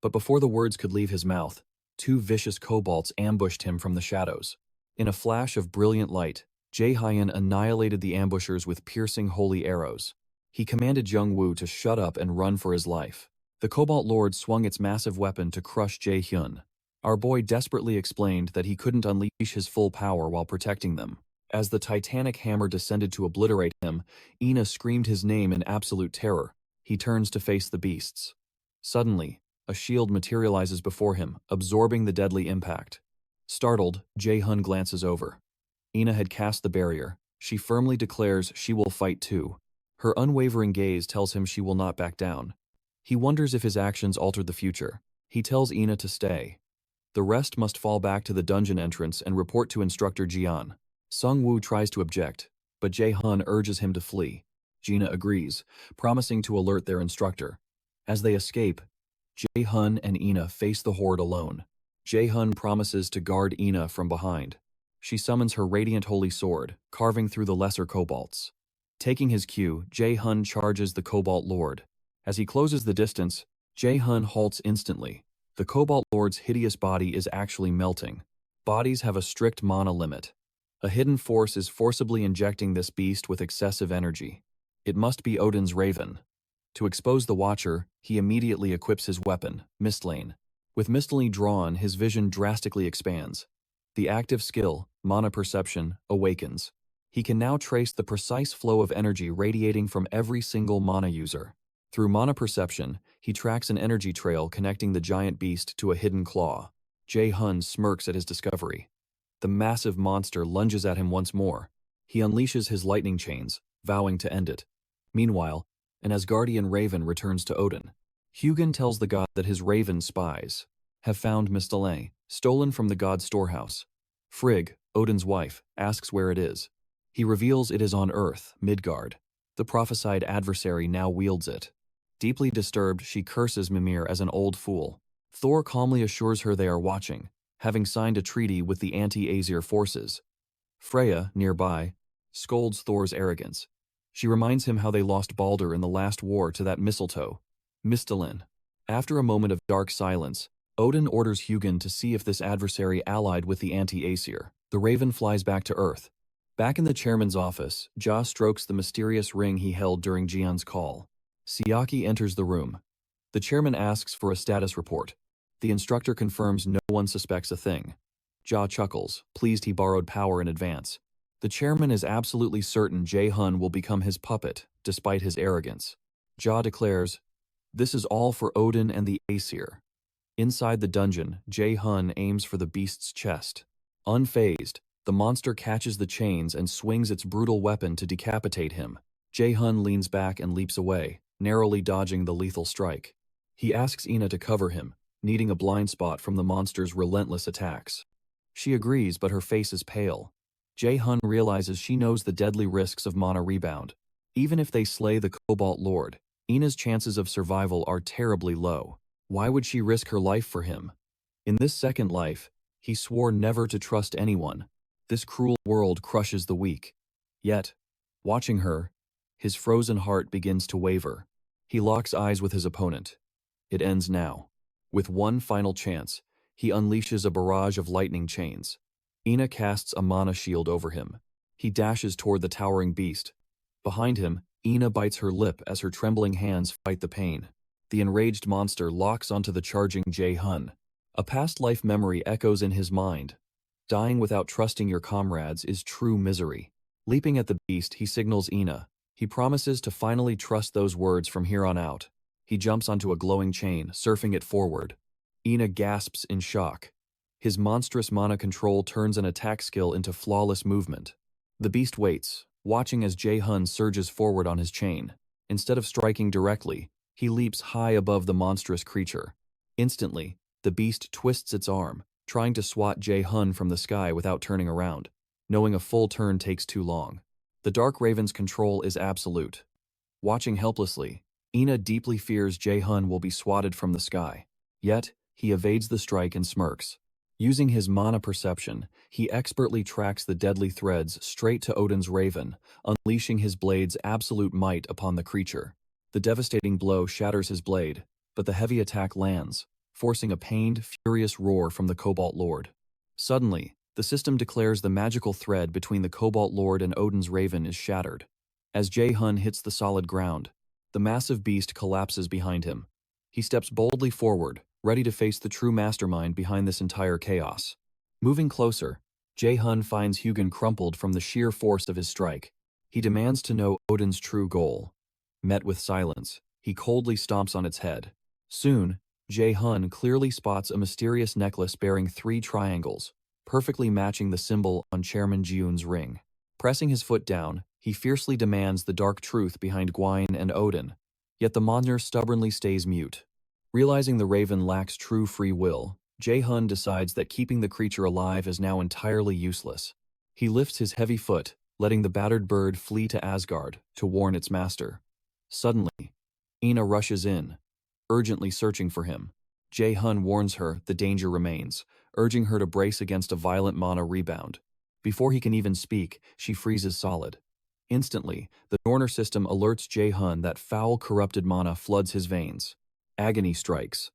But before the words could leave his mouth, two vicious kobolds ambushed him from the shadows. In a flash of brilliant light, Jae-hyun annihilated the ambushers with piercing holy arrows. He commanded Jung Woo to shut up and run for his life. The Cobalt Lord swung its massive weapon to crush Jae-hyun. Our boy desperately explained that he couldn't unleash his full power while protecting them. As the titanic hammer descended to obliterate him, Ina screamed his name in absolute terror. He turns to face the beasts. Suddenly, a shield materializes before him, absorbing the deadly impact. Startled, Jae-hyun glances over. Ina had cast the barrier. She firmly declares she will fight too. Her unwavering gaze tells him she will not back down. He wonders if his actions altered the future. He tells Ina to stay. The rest must fall back to the dungeon entrance and report to Instructor Jian. Sung Woo tries to object, but Jae-hyun urges him to flee. Gina agrees, promising to alert their instructor. As they escape, Jae-hyun and Ina face the horde alone. Jae-hyun promises to guard Ina from behind. She summons her radiant holy sword, carving through the lesser kobolds. Taking his cue, Jae-hyun charges the Cobalt Lord. As he closes the distance, Jae-hyun halts instantly. The Cobalt Lord's hideous body is actually melting. Bodies have a strict mana limit. A hidden force is forcibly injecting this beast with excessive energy. It must be Odin's Raven. To expose the Watcher, he immediately equips his weapon, Mistlane. With Mistlane drawn, his vision drastically expands. The active skill, Mana Perception, awakens. He can now trace the precise flow of energy radiating from every single mana user. Through Mana Perception, he tracks an energy trail connecting the giant beast to a hidden claw. Jae-hyun smirks at his discovery. The massive monster lunges at him once more. He unleashes his lightning chains, vowing to end it. Meanwhile, an Asgardian raven returns to Odin. Hugon tells the god that his raven spies have found Mistlane, stolen from the god's storehouse. Frigg, Odin's wife, asks where it is. He reveals it is on Earth, Midgard. The prophesied adversary now wields it. Deeply disturbed, she curses Mimir as an old fool. Thor calmly assures her they are watching, having signed a treaty with the anti-Aesir forces. Freya, nearby, scolds Thor's arrogance. She reminds him how they lost Baldur in the last war to that mistletoe, Mistalin. After a moment of dark silence, Odin orders Hugin to see if this adversary allied with the anti-Aesir. The raven flies back to Earth. Back in the chairman's office, Ja strokes the mysterious ring he held during Jian's call. Siaki enters the room. The chairman asks for a status report. The instructor confirms no one suspects a thing. Ja chuckles, pleased he borrowed power in advance. The chairman is absolutely certain Jae-hun will become his puppet, despite his arrogance. Ja declares, "This is all for Odin and the Aesir." Inside the dungeon, Jae-hun aims for the beast's chest. Unfazed, the monster catches the chains and swings its brutal weapon to decapitate him. Jae-hun leans back and leaps away, narrowly dodging the lethal strike. He asks Ina to cover him, needing a blind spot from the monster's relentless attacks. She agrees, but her face is pale. Jae-hun realizes she knows the deadly risks of mana rebound. Even if they slay the Cobalt Lord, Ina's chances of survival are terribly low. Why would she risk her life for him? In this second life, he swore never to trust anyone. This cruel world crushes the weak. Yet, watching her, his frozen heart begins to waver. He locks eyes with his opponent. It ends now. With one final chance, he unleashes a barrage of lightning chains. Ina casts a mana shield over him. He dashes toward the towering beast. Behind him, Ina bites her lip as her trembling hands fight the pain. The enraged monster locks onto the charging Jae-hun. A past life memory echoes in his mind. Dying without trusting your comrades is true misery. Leaping at the beast, he signals Ina. He promises to finally trust those words from here on out. He jumps onto a glowing chain, surfing it forward. Ina gasps in shock. His monstrous mana control turns an attack skill into flawless movement. The beast waits, watching as Jae-hun surges forward on his chain. Instead of striking directly, he leaps high above the monstrous creature. Instantly, the beast twists its arm, trying to swat Jae-hun from the sky without turning around, knowing a full turn takes too long. The Dark Raven's control is absolute. Watching helplessly, Ina deeply fears Jae-hun will be swatted from the sky. Yet, he evades the strike and smirks. Using his mana perception, he expertly tracks the deadly threads straight to Odin's raven, unleashing his blade's absolute might upon the creature. The devastating blow shatters his blade, but the heavy attack lands, forcing a pained, furious roar from the Cobalt Lord. Suddenly, the system declares the magical thread between the Cobalt Lord and Odin's raven is shattered. As Jae-hun hits the solid ground, the massive beast collapses behind him. He steps boldly forward, ready to face the true mastermind behind this entire chaos. Moving closer, Jae-hun finds Hugin crumpled from the sheer force of his strike. He demands to know Odin's true goal. Met with silence, he coldly stomps on its head. Soon, Jae-hun clearly spots a mysterious necklace bearing 3 triangles, perfectly matching the symbol on Chairman Jiun's ring. Pressing his foot down, he fiercely demands the dark truth behind Gwain and Odin. Yet the monster stubbornly stays mute. Realizing the raven lacks true free will, Jae-hun decides that keeping the creature alive is now entirely useless. He lifts his heavy foot, letting the battered bird flee to Asgard to warn its master. Suddenly, Ina rushes in, urgently searching for him. Jae-hun warns her the danger remains, urging her to brace against a violent mana rebound. Before he can even speak, she freezes solid. Instantly, the Norner system alerts Jae-hun that foul corrupted mana floods his veins. Agony strikes.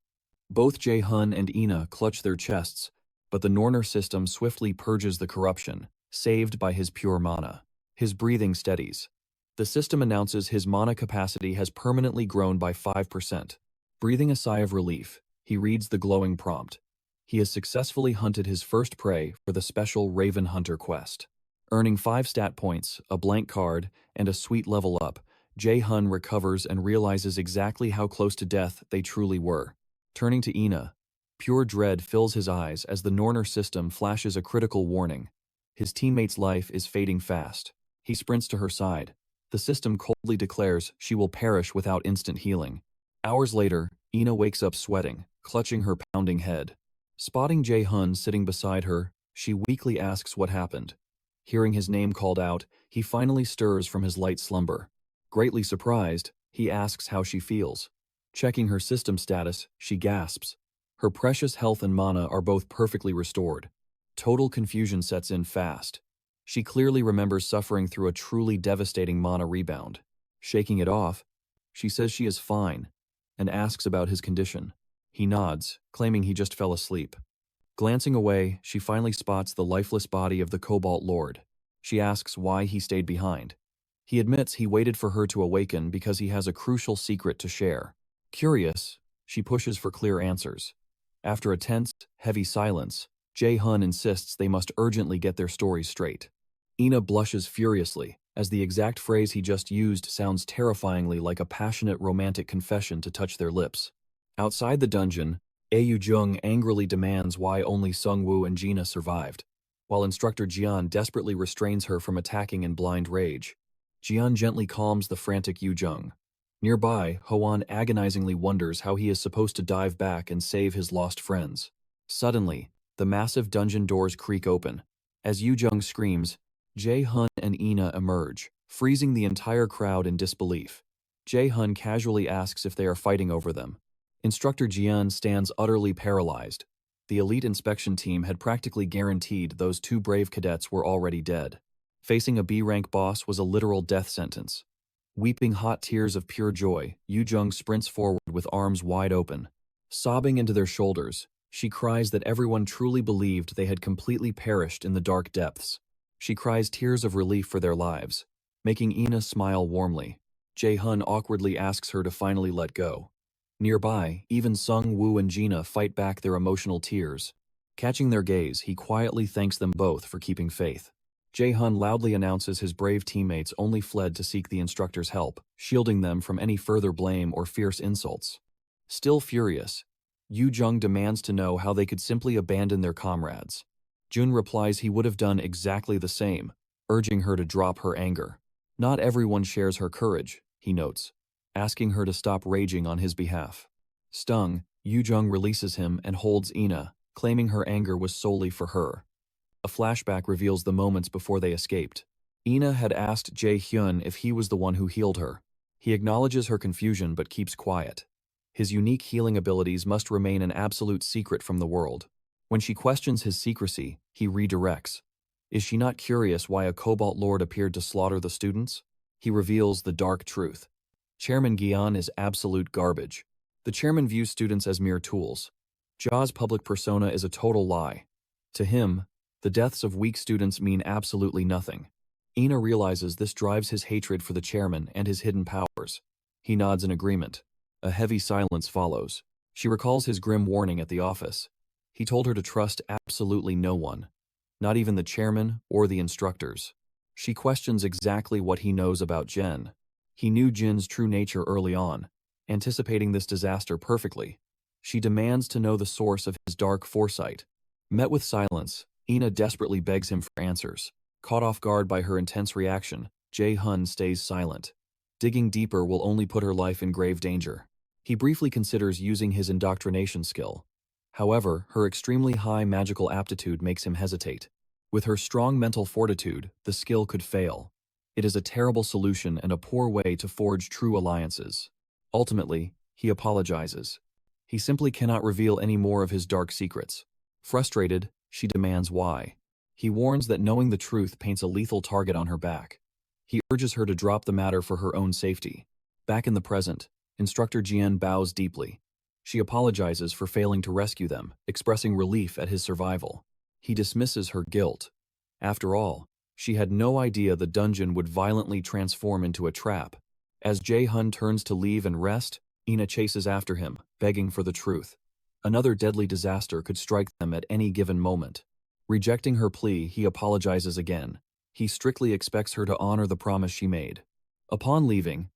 Both Jae-hun and Ina clutch their chests, but the Norner system swiftly purges the corruption, saved by his pure mana. His breathing steadies. The system announces his mana capacity has permanently grown by 5%. Breathing a sigh of relief, he reads the glowing prompt. He has successfully hunted his first prey for the special Raven Hunter quest. Earning 5 stat points, a blank card, and a sweet level up, Jae-hun recovers and realizes exactly how close to death they truly were. Turning to Ina, pure dread fills his eyes as the Norner system flashes a critical warning. His teammate's life is fading fast. He sprints to her side. The system coldly declares she will perish without instant healing. Hours later, Ina wakes up sweating, clutching her pounding head. Spotting Jae-hun sitting beside her, she weakly asks what happened. Hearing his name called out, he finally stirs from his light slumber. Greatly surprised, he asks how she feels. Checking her system status, she gasps. Her precious health and mana are both perfectly restored. Total confusion sets in fast. She clearly remembers suffering through a truly devastating mana rebound. Shaking it off, she says she is fine, and asks about his condition. He nods, claiming he just fell asleep. Glancing away, she finally spots the lifeless body of the Cobalt Lord. She asks why he stayed behind. He admits he waited for her to awaken because he has a crucial secret to share. Curious, she pushes for clear answers. After a tense, heavy silence, Jae-hun insists they must urgently get their stories straight. Ina blushes furiously, as the exact phrase he just used sounds terrifyingly like a passionate romantic confession to touch their lips. Outside the dungeon, Ayu Jung angrily demands why only Sungwoo and Gina survived, while instructor Jian desperately restrains her from attacking in blind rage. Jian gently calms the frantic Yu Jung. Nearby, Hoan agonizingly wonders how he is supposed to dive back and save his lost friends. Suddenly, the massive dungeon doors creak open. As Yu Jung screams, Jae-hun and Ina emerge, freezing the entire crowd in disbelief. Jae-hun casually asks if they are fighting over them. Instructor Jian stands utterly paralyzed. The elite inspection team had practically guaranteed those two brave cadets were already dead. Facing a B-rank boss was a literal death sentence. Weeping hot tears of pure joy, Yu Jung sprints forward with arms wide open. Sobbing into their shoulders, she cries that everyone truly believed they had completely perished in the dark depths. She cries tears of relief for their lives, making Ina smile warmly. Jae-hun awkwardly asks her to finally let go. Nearby, even Sung Woo and Gina fight back their emotional tears. Catching their gaze, he quietly thanks them both for keeping faith. Jae-hun loudly announces his brave teammates only fled to seek the instructor's help, shielding them from any further blame or fierce insults. Still furious, Yu Jung demands to know how they could simply abandon their comrades. Jun replies he would have done exactly the same, urging her to drop her anger. Not everyone shares her courage, he notes, asking her to stop raging on his behalf. Stung, Yu Jung releases him and holds Ina, claiming her anger was solely for her. A flashback reveals the moments before they escaped. Ina had asked Jae-hyun if he was the one who healed her. He acknowledges her confusion but keeps quiet. His unique healing abilities must remain an absolute secret from the world. When she questions his secrecy, he redirects. Is she not curious why a Cobalt Lord appeared to slaughter the students? He reveals the dark truth. Chairman Gian is absolute garbage. The chairman views students as mere tools. Ja's public persona is a total lie. To him, the deaths of weak students mean absolutely nothing. Ina realizes this drives his hatred for the chairman and his hidden powers. He nods in agreement. A heavy silence follows. She recalls his grim warning at the office. He told her to trust absolutely no one, not even the chairman or the instructors. She questions exactly what he knows about Jen. He knew Jin's true nature early on, anticipating this disaster perfectly. She demands to know the source of his dark foresight. Met with silence, Ina desperately begs him for answers. Caught off guard by her intense reaction, Jae-hun stays silent. Digging deeper will only put her life in grave danger. He briefly considers using his indoctrination skill. However, her extremely high magical aptitude makes him hesitate. With her strong mental fortitude, the skill could fail. It is a terrible solution and a poor way to forge true alliances. Ultimately, he apologizes. He simply cannot reveal any more of his dark secrets. Frustrated, she demands why. He warns that knowing the truth paints a lethal target on her back. He urges her to drop the matter for her own safety. Back in the present, Instructor Jian bows deeply. She apologizes for failing to rescue them, expressing relief at his survival. He dismisses her guilt. After all, she had no idea the dungeon would violently transform into a trap. As Jae-hun turns to leave and rest, Ina chases after him, begging for the truth. Another deadly disaster could strike them at any given moment. Rejecting her plea, he apologizes again. He strictly expects her to honor the promise she made. Upon leaving,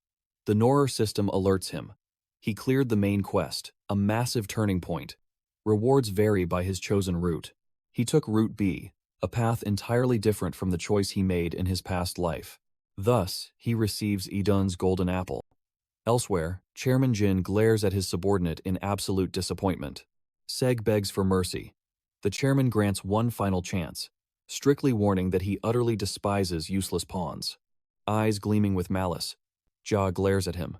the Norer system alerts him. He cleared the main quest, a massive turning point. Rewards vary by his chosen route. He took Route B, a path entirely different from the choice he made in his past life. Thus, he receives Idun's golden apple. Elsewhere, Chairman Jin glares at his subordinate in absolute disappointment. Seg begs for mercy. The chairman grants one final chance. strictly warning that he utterly despises useless pawns. Eyes gleaming with malice, Jia glares at him.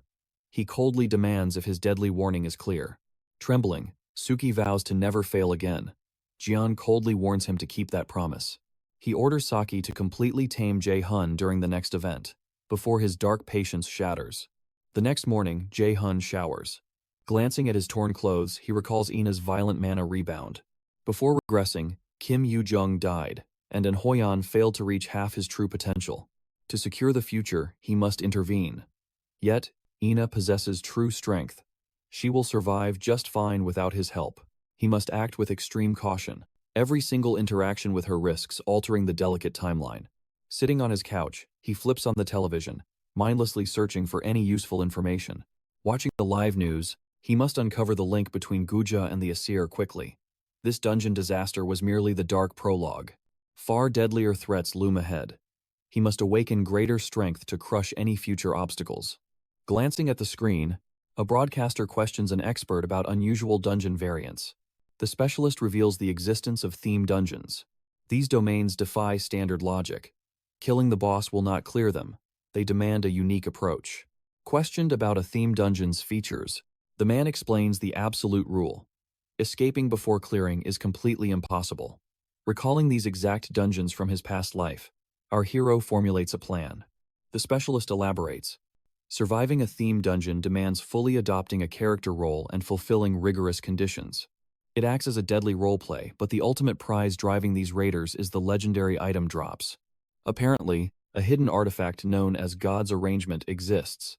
He coldly demands if his deadly warning is clear. Trembling, Suki vows to never fail again. Jian coldly warns him to keep that promise. He orders Saki to completely tame Jae-hun during the next event, before his dark patience shatters. The next morning, Jae-hun showers. Glancing at his torn clothes, he recalls Ina's violent mana rebound. Before regressing, Kim Yoo-jung died, and An Hoyan failed to reach half his true potential. To secure the future, he must intervene. Yet, Ina possesses true strength. She will survive just fine without his help. He must act with extreme caution. Every single interaction with her risks altering the delicate timeline. Sitting on his couch, he flips on the television, mindlessly searching for any useful information. Watching the live news, he must uncover the link between Guja and the Asir quickly. This dungeon disaster was merely the dark prologue. Far deadlier threats loom ahead. He must awaken greater strength to crush any future obstacles. Glancing at the screen, a broadcaster questions an expert about unusual dungeon variants. The specialist reveals the existence of theme dungeons. These domains defy standard logic. Killing the boss will not clear them. They demand a unique approach. Questioned about a theme dungeon's features, the man explains the absolute rule. Escaping before clearing is completely impossible. Recalling these exact dungeons from his past life, our hero formulates a plan. The specialist elaborates. Surviving a theme dungeon demands fully adopting a character role and fulfilling rigorous conditions. It acts as a deadly roleplay, but the ultimate prize driving these raiders is the legendary item drops. Apparently, a hidden artifact known as God's Arrangement exists.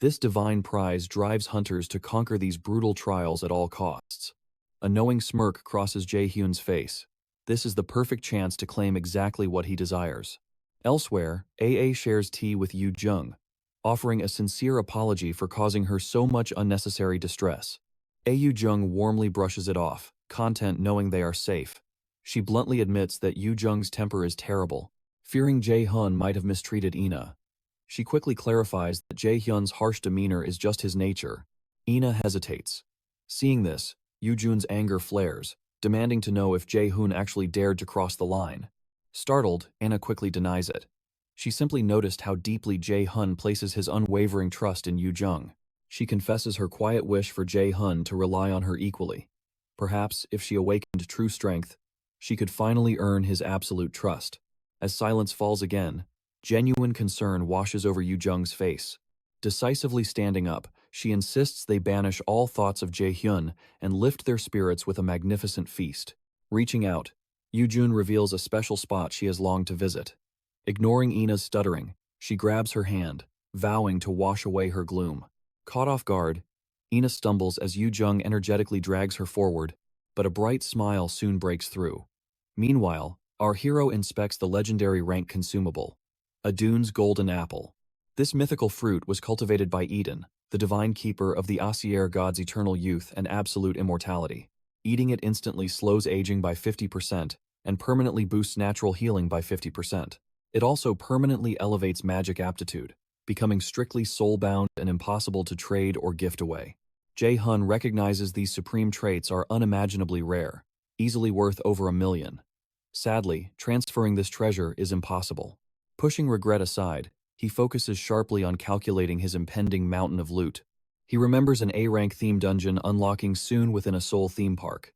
This divine prize drives hunters to conquer these brutal trials at all costs. A knowing smirk crosses Jae-hyun's face. This is the perfect chance to claim exactly what he desires. Elsewhere, AA shares tea with Yoo Jung, offering a sincere apology for causing her so much unnecessary distress. Yoo Jung warmly brushes it off, content knowing they are safe. She bluntly admits that Yoo Jung's temper is terrible, fearing Jae-hun might have mistreated Ina. She quickly clarifies that Jae-hyun's harsh demeanor is just his nature. Ina hesitates. Seeing this, Yoo Jun's anger flares, demanding to know if Jae-hun actually dared to cross the line. Startled, Anna quickly denies it. She simply noticed how deeply Jae-hun places his unwavering trust in Yoo Jung. She confesses her quiet wish for Jae-hun to rely on her equally. Perhaps, if she awakened true strength, she could finally earn his absolute trust. As silence falls again, genuine concern washes over Yoo Jung's face. Decisively standing up, she insists they banish all thoughts of Jae-hyun and lift their spirits with a magnificent feast. Reaching out, Yoo Jun reveals a special spot she has longed to visit. Ignoring Ina's stuttering, she grabs her hand, vowing to wash away her gloom. Caught off guard, Ina stumbles as Yoo Jung energetically drags her forward, but a bright smile soon breaks through. Meanwhile, our hero inspects the legendary rank consumable, Adun's golden apple. This mythical fruit was cultivated by Eden, the divine keeper of the Asir god's eternal youth and absolute immortality. Eating it instantly slows aging by 50% and permanently boosts natural healing by 50%. It also permanently elevates magic aptitude, becoming strictly soul-bound and impossible to trade or gift away. Jae-hun recognizes these supreme traits are unimaginably rare, easily worth over $1 million. Sadly, transferring this treasure is impossible. Pushing regret aside, he focuses sharply on calculating his impending mountain of loot. He remembers an A-rank theme dungeon unlocking soon within a Seoul theme park.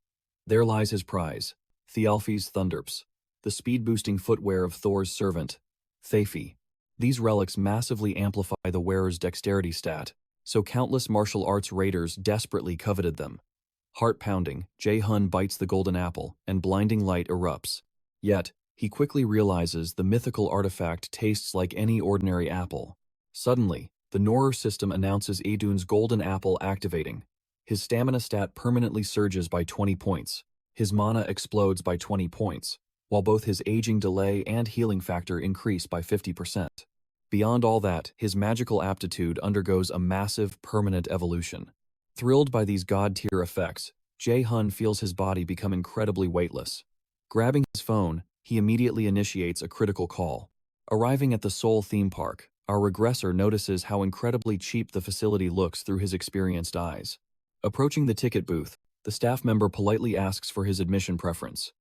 There lies his prize, Thialfi's Thunderps, the speed-boosting footwear of Thor's servant, Theifi. These relics massively amplify the wearer's dexterity stat, so countless martial arts raiders desperately coveted them. Heart-pounding, Jae-hun bites the golden apple, and blinding light erupts. Yet, he quickly realizes the mythical artifact tastes like any ordinary apple. Suddenly, the Norer system announces Adun's golden apple activating. His stamina stat permanently surges by 20 points. His mana explodes by 20 points, while both his aging delay and healing factor increase by 50%. Beyond all that, his magical aptitude undergoes a massive, permanent evolution. Thrilled by these god-tier effects, Jae-hun feels his body become incredibly weightless. Grabbing his phone, he immediately initiates a critical call. Arriving at the Seoul theme park, our regressor notices how incredibly cheap the facility looks through his experienced eyes. Approaching the ticket booth, the staff member politely asks for his admission preference.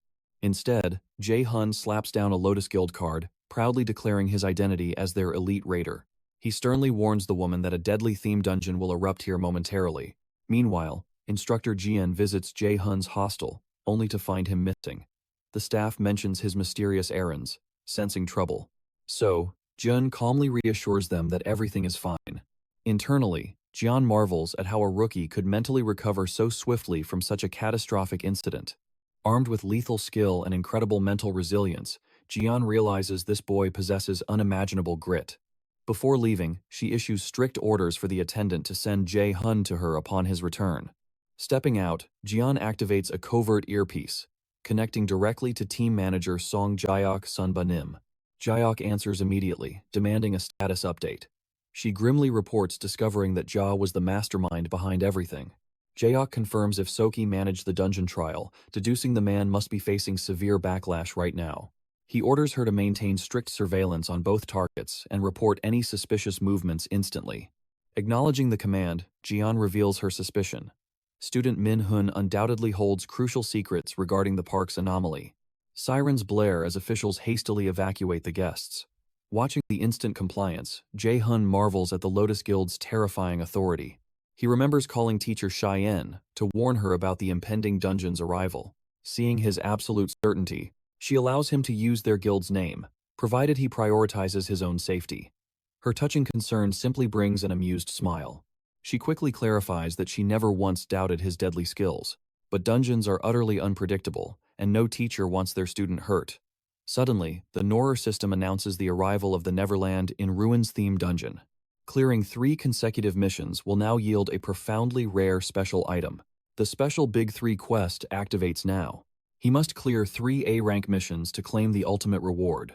Instead, Jae-hun slaps down a Lotus Guild card, proudly declaring his identity as their elite raider. He sternly warns the woman that a deadly theme dungeon will erupt here momentarily. Meanwhile, Instructor Jian visits Jae-hun's hostel, only to find him missing. The staff mentions his mysterious errands, sensing trouble. So, Jun calmly reassures them that everything is fine. Internally, Jian marvels at how a rookie could mentally recover so swiftly from such a catastrophic incident. Armed with lethal skill and incredible mental resilience, Jian realizes this boy possesses unimaginable grit. Before leaving, she issues strict orders for the attendant to send Jae-hun to her upon his return. Stepping out, Jian activates a covert earpiece, connecting directly to team manager Song Jaeok Sunbanim. Jaeok answers immediately, demanding a status update. She grimly reports discovering that Ja was the mastermind behind everything. Jaeok confirms if Soki managed the dungeon trial, deducing the man must be facing severe backlash right now. He orders her to maintain strict surveillance on both targets and report any suspicious movements instantly. Acknowledging the command, Jian reveals her suspicion. Student Min-hun undoubtedly holds crucial secrets regarding the park's anomaly. Sirens blare as officials hastily evacuate the guests. Watching the instant compliance, Jae-hun marvels at the Lotus Guild's terrifying authority. He remembers calling teacher Cheyenne to warn her about the impending dungeon's arrival. Seeing his absolute certainty, she allows him to use their guild's name, provided he prioritizes his own safety. Her touching concern simply brings an amused smile. She quickly clarifies that she never once doubted his deadly skills, but dungeons are utterly unpredictable, and no teacher wants their student hurt. Suddenly, the Norer system announces the arrival of the Neverland in Ruins-themed dungeon. Clearing 3 consecutive missions will now yield a profoundly rare special item. The special Big 3 quest activates now. He must clear 3 A-rank missions to claim the ultimate reward,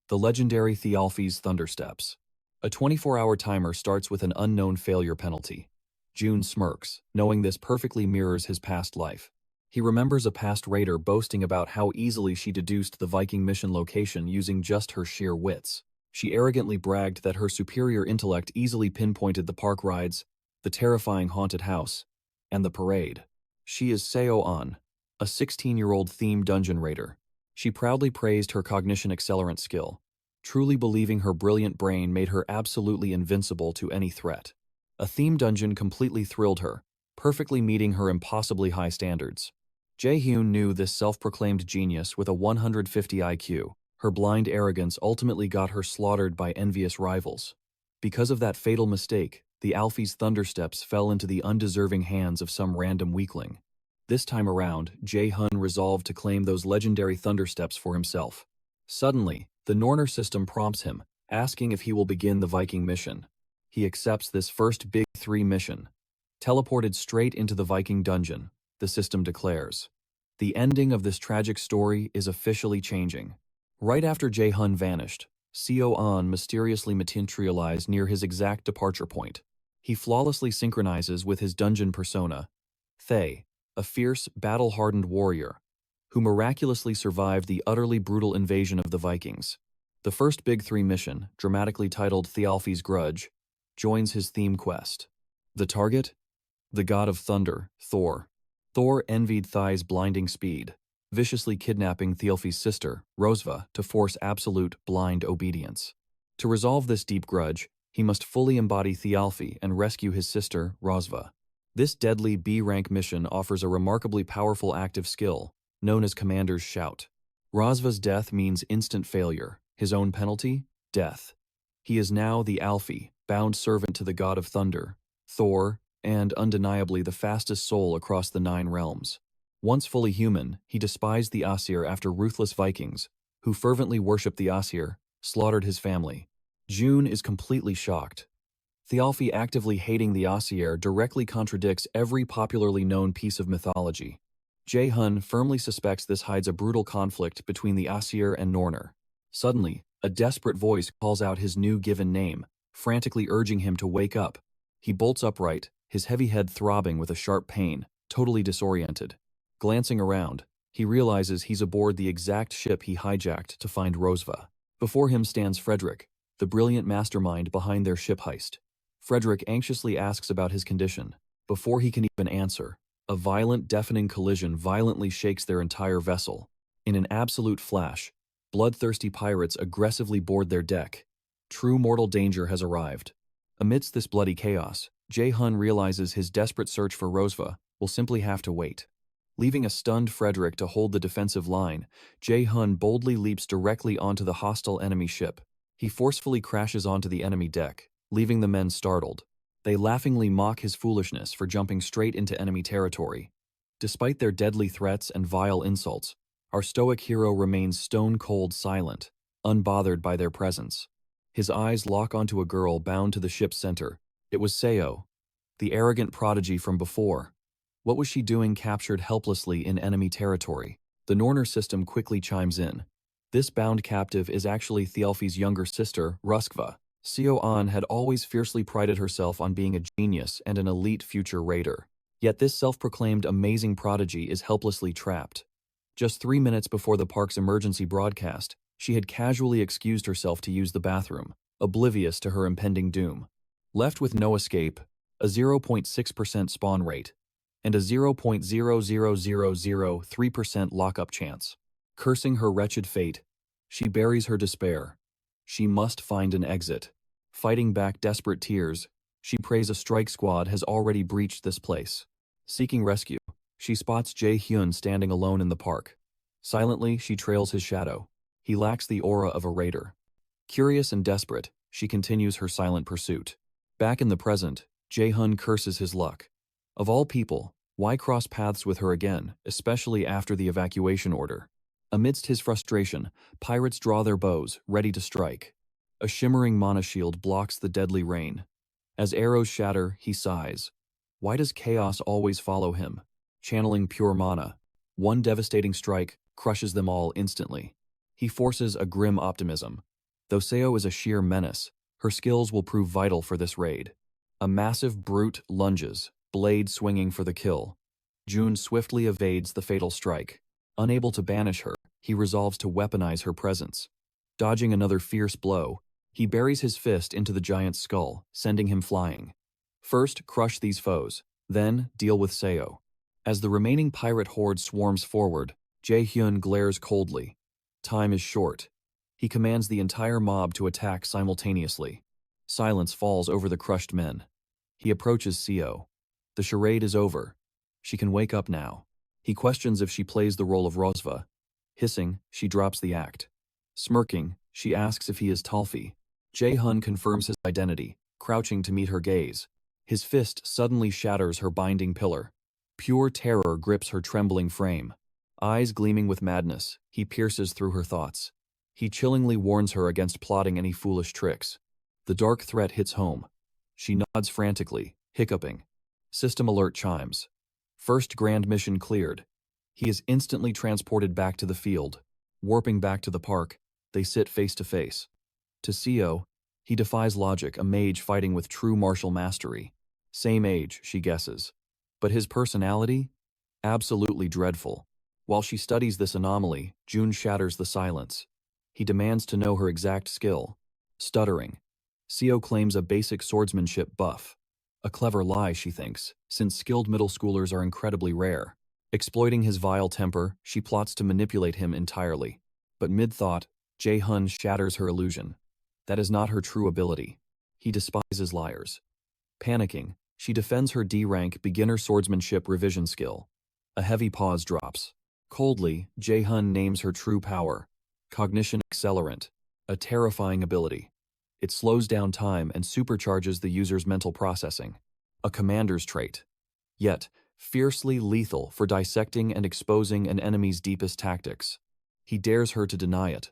the legendary Thialfi's Thundersteps. A 24-hour timer starts with an unknown failure penalty. June smirks, knowing this perfectly mirrors his past life. He remembers a past raider boasting about how easily she deduced the Viking mission location using just her sheer wits. She arrogantly bragged that her superior intellect easily pinpointed the park rides, the terrifying haunted house, and the parade. She is Seo-an, a 16-year-old theme dungeon raider. She proudly praised her cognition accelerant skill, truly believing her brilliant brain made her absolutely invincible to any threat. A theme dungeon completely thrilled her, perfectly meeting her impossibly high standards. Jae-hyun knew this self-proclaimed genius with a 150 IQ. Her blind arrogance ultimately got her slaughtered by envious rivals. Because of that fatal mistake, the Alfie's Thundersteps fell into the undeserving hands of some random weakling. This time around, Jae-hun resolved to claim those legendary Thundersteps for himself. Suddenly, the Norner system prompts him, asking if he will begin the Viking mission. He accepts this first Big 3 mission. Teleported straight into the Viking dungeon, the system declares. The ending of this tragic story is officially changing. Right after Jae-hun vanished, Seo-an mysteriously materialized near his exact departure point. He flawlessly synchronizes with his dungeon persona, Thay, a fierce, battle-hardened warrior, who miraculously survived the utterly brutal invasion of the Vikings. The first Big 3 mission, dramatically titled Thialfi's Grudge, joins his theme quest. The target? The god of thunder, Thor. Thor envied Thai's blinding speed, viciously kidnapping Thialfi's sister, Rosva, to force absolute, blind obedience. To resolve this deep grudge, he must fully embody Thialfi and rescue his sister, Rosva. This deadly B-rank mission offers a remarkably powerful active skill, known as Commander's Shout. Rosva's death means instant failure, his own penalty, death. He is now the Alfie, bound servant to the god of thunder, Thor, and undeniably the fastest soul across the 9 realms. Once fully human, he despised the Aesir after ruthless Vikings, who fervently worshipped the Aesir, slaughtered his family. June is completely shocked. Thialfi actively hating the Aesir directly contradicts every popularly known piece of mythology. Jae-hun firmly suspects this hides a brutal conflict between the Aesir and Norner. Suddenly, a desperate voice calls out his new given name, frantically urging him to wake up. He bolts upright, his heavy head throbbing with a sharp pain, totally disoriented. Glancing around, he realizes he's aboard the exact ship he hijacked to find Rosva. Before him stands Frederick, the brilliant mastermind behind their ship heist. Frederick anxiously asks about his condition. Before he can even answer, a violent, deafening collision violently shakes their entire vessel. In an absolute flash, bloodthirsty pirates aggressively board their deck. True mortal danger has arrived. Amidst this bloody chaos, Jae-hun realizes his desperate search for Rosva will simply have to wait. Leaving a stunned Frederick to hold the defensive line, Jae-hun boldly leaps directly onto the hostile enemy ship. He forcefully crashes onto the enemy deck, leaving the men startled. They laughingly mock his foolishness for jumping straight into enemy territory. Despite their deadly threats and vile insults, our stoic hero remains stone-cold silent, unbothered by their presence. His eyes lock onto a girl bound to the ship's center. It was Seo, the arrogant prodigy from before. What was she doing captured helplessly in enemy territory? The Norner system quickly chimes in. This bound captive is actually Thialfi's younger sister, Ruskva. Seo An had always fiercely prided herself on being a genius and an elite future raider. Yet this self-proclaimed amazing prodigy is helplessly trapped. Just 3 minutes before the park's emergency broadcast, she had casually excused herself to use the bathroom, oblivious to her impending doom. Left with no escape, a 0.6% spawn rate, and a 0.00003% lockup chance. Cursing her wretched fate, she buries her despair. She must find an exit. Fighting back desperate tears, she prays a strike squad has already breached this place. Seeking rescue, she spots Jae-hyun standing alone in the park. Silently, she trails his shadow. He lacks the aura of a raider. Curious and desperate, she continues her silent pursuit. Back in the present, Jae-hun curses his luck. Of all people, why cross paths with her again, especially after the evacuation order? Amidst his frustration, pirates draw their bows, ready to strike. A shimmering mana shield blocks the deadly rain. As arrows shatter, he sighs. Why does chaos always follow him? Channeling pure mana, one devastating strike crushes them all instantly. He forces a grim optimism. Though Seo is a sheer menace, her skills will prove vital for this raid. A massive brute lunges, blade swinging for the kill. June swiftly evades the fatal strike. Unable to banish her, he resolves to weaponize her presence. Dodging another fierce blow, he buries his fist into the giant's skull, sending him flying. First, crush these foes, then deal with Seo. As the remaining pirate horde swarms forward, Jae-hyun glares coldly. Time is short. He commands the entire mob to attack simultaneously. Silence falls over the crushed men. He approaches Seo. The charade is over. She can wake up now. He questions if she plays the role of Rosva. Hissing, she drops the act. Smirking, she asks if he is Talfi. Jae-hun confirms his identity, crouching to meet her gaze. His fist suddenly shatters her binding pillar. Pure terror grips her trembling frame. Eyes gleaming with madness, he pierces through her thoughts. He chillingly warns her against plotting any foolish tricks. The dark threat hits home. She nods frantically, hiccuping. System alert chimes. First grand mission cleared. He is instantly transported back to the field. Warping back to the park, they sit face to face. To Seo, he defies logic, a mage fighting with true martial mastery. Same age, she guesses. But his personality? Absolutely dreadful. While she studies this anomaly, June shatters the silence. He demands to know her exact skill. Stuttering. Seo claims a basic swordsmanship buff. A clever lie, she thinks, since skilled middle schoolers are incredibly rare. Exploiting his vile temper, she plots to manipulate him entirely. But mid-thought, Jae-hun shatters her illusion. That is not her true ability. He despises liars. Panicking, she defends her D-rank beginner swordsmanship revision skill. A heavy pause drops. Coldly, Jae-hun names her true power. Cognition Accelerant. A terrifying ability. It slows down time and supercharges the user's mental processing. A commander's trait. Yet, fiercely lethal for dissecting and exposing an enemy's deepest tactics. He dares her to deny it.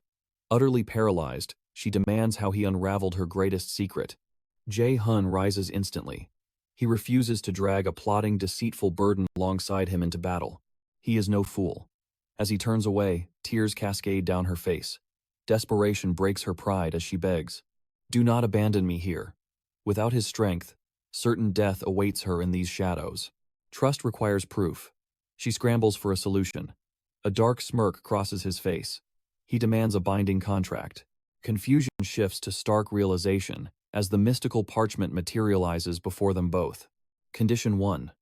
Utterly paralyzed, she demands how he unraveled her greatest secret. Jae-hun rises instantly. He refuses to drag a plotting, deceitful burden alongside him into battle. He is no fool. As he turns away, tears cascade down her face. Desperation breaks her pride as she begs, "Do not abandon me here." Without his strength, certain death awaits her in these shadows. Trust requires proof. She scrambles for a solution. A dark smirk crosses his face. He demands a binding contract. Confusion shifts to stark realization as the mystical parchment materializes before them both. Condition 1.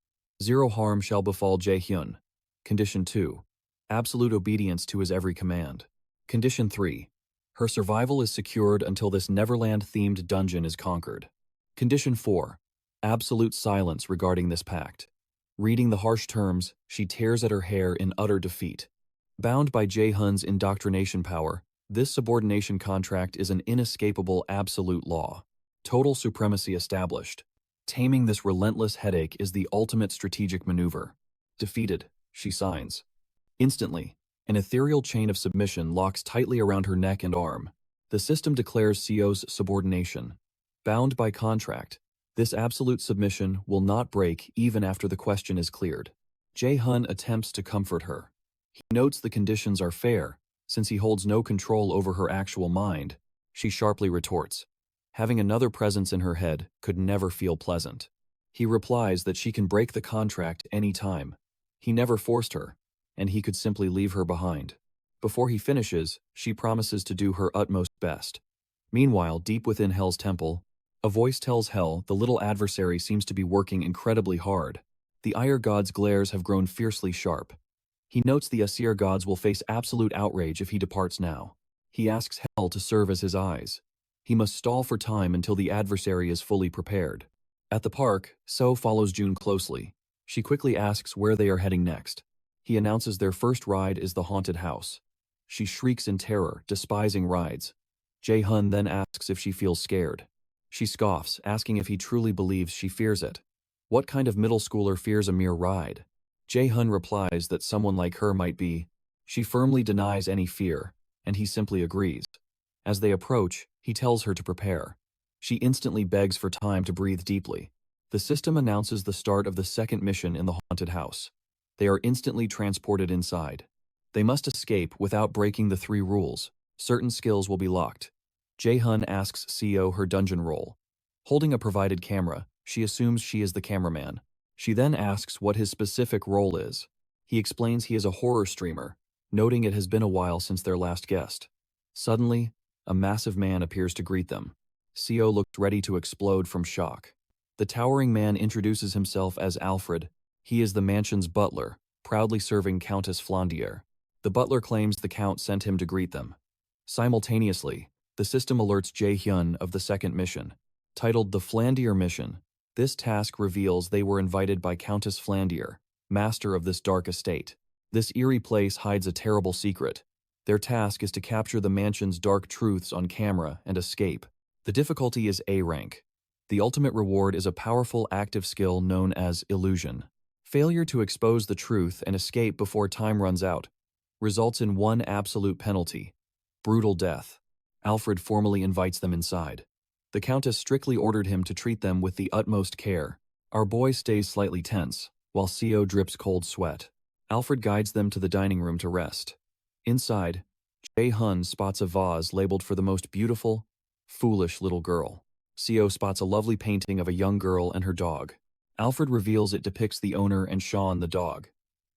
0 harm shall befall Jae-hyun. Condition 2. absolute obedience to his every command. Condition 3. Her survival is secured until this Neverland-themed dungeon is conquered. Condition 4. Absolute silence regarding this pact. Reading the harsh terms, she tears at her hair in utter defeat. Bound by Jae-hun's indoctrination power, this subordination contract is an inescapable absolute law. Total supremacy established. Taming this relentless headache is the ultimate strategic maneuver. Defeated, she signs. Instantly, an ethereal chain of submission locks tightly around her neck and arm. The system declares Seo's subordination. Bound by contract, this absolute submission will not break even after the question is cleared. Jae-hun attempts to comfort her. He notes the conditions are fair, since he holds no control over her actual mind. She sharply retorts. Having another presence in her head could never feel pleasant. He replies that she can break the contract any time. He never forced her, and he could simply leave her behind. Before he finishes, she promises to do her utmost best. Meanwhile, deep within Hell's temple, a voice tells Hell the little adversary seems to be working incredibly hard. The Ire god's glares have grown fiercely sharp. He notes the Asir gods will face absolute outrage if he departs now. He asks Hell to serve as his eyes. He must stall for time until the adversary is fully prepared. At the park, So follows June closely. She quickly asks where they are heading next. He announces their first ride is the haunted house. She shrieks in terror, despising rides. Jae-hun then asks if she feels scared. She scoffs, asking if he truly believes she fears it. What kind of middle schooler fears a mere ride? Jae-hun replies that someone like her might be. She firmly denies any fear, and he simply agrees. As they approach, he tells her to prepare. She instantly begs for time to breathe deeply. The system announces the start of the second mission in the haunted house. They are instantly transported inside. They must escape without breaking the 3 rules. Certain skills will be locked. Jae-hun asks Seo her dungeon role. Holding a provided camera, she assumes she is the cameraman. She then asks what his specific role is. He explains he is a horror streamer, noting it has been a while since their last guest. Suddenly, a massive man appears to greet them. Seo looks ready to explode from shock. The towering man introduces himself as Alfred. He is the mansion's butler, proudly serving Countess Flandier. The butler claims the Count sent him to greet them. Simultaneously, the system alerts Jae-hyun of the second mission. Titled the Flandier Mission, this task reveals they were invited by Countess Flandier, master of this dark estate. This eerie place hides a terrible secret. Their task is to capture the mansion's dark truths on camera and escape. The difficulty is A rank. The ultimate reward is a powerful active skill known as illusion. Failure to expose the truth and escape before time runs out results in one absolute penalty: brutal death. Alfred formally invites them inside. The Countess strictly ordered him to treat them with the utmost care. Our boy stays slightly tense, while Seo drips cold sweat. Alfred guides them to the dining room to rest. Inside, Jae-hun spots a vase labeled for the most beautiful, foolish little girl. Seo spots a lovely painting of a young girl and her dog. Alfred reveals it depicts the owner and Sean the dog.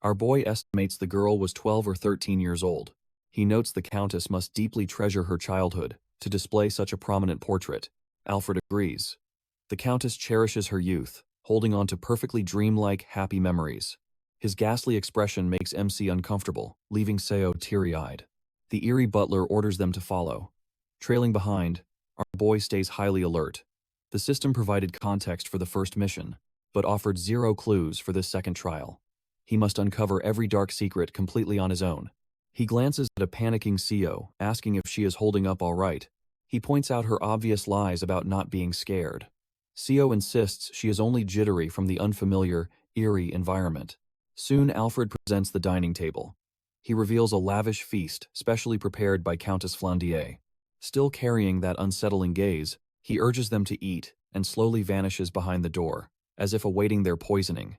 Our boy estimates the girl was 12 or 13 years old. He notes the Countess must deeply treasure her childhood to display such a prominent portrait. Alfred agrees. The Countess cherishes her youth, holding on to perfectly dreamlike, happy memories. His ghastly expression makes MC uncomfortable, leaving Seo teary-eyed. The eerie butler orders them to follow. Trailing behind, our boy stays highly alert. The system provided context for the first mission, but offered 0 clues for this second trial. He must uncover every dark secret completely on his own. He glances at a panicking Seo, asking if she is holding up all right. He points out her obvious lies about not being scared. Seo insists she is only jittery from the unfamiliar, eerie environment. Soon Alfred presents the dining table. He reveals a lavish feast, specially prepared by Countess Flandier. Still carrying that unsettling gaze, he urges them to eat and slowly vanishes behind the door, as if awaiting their poisoning.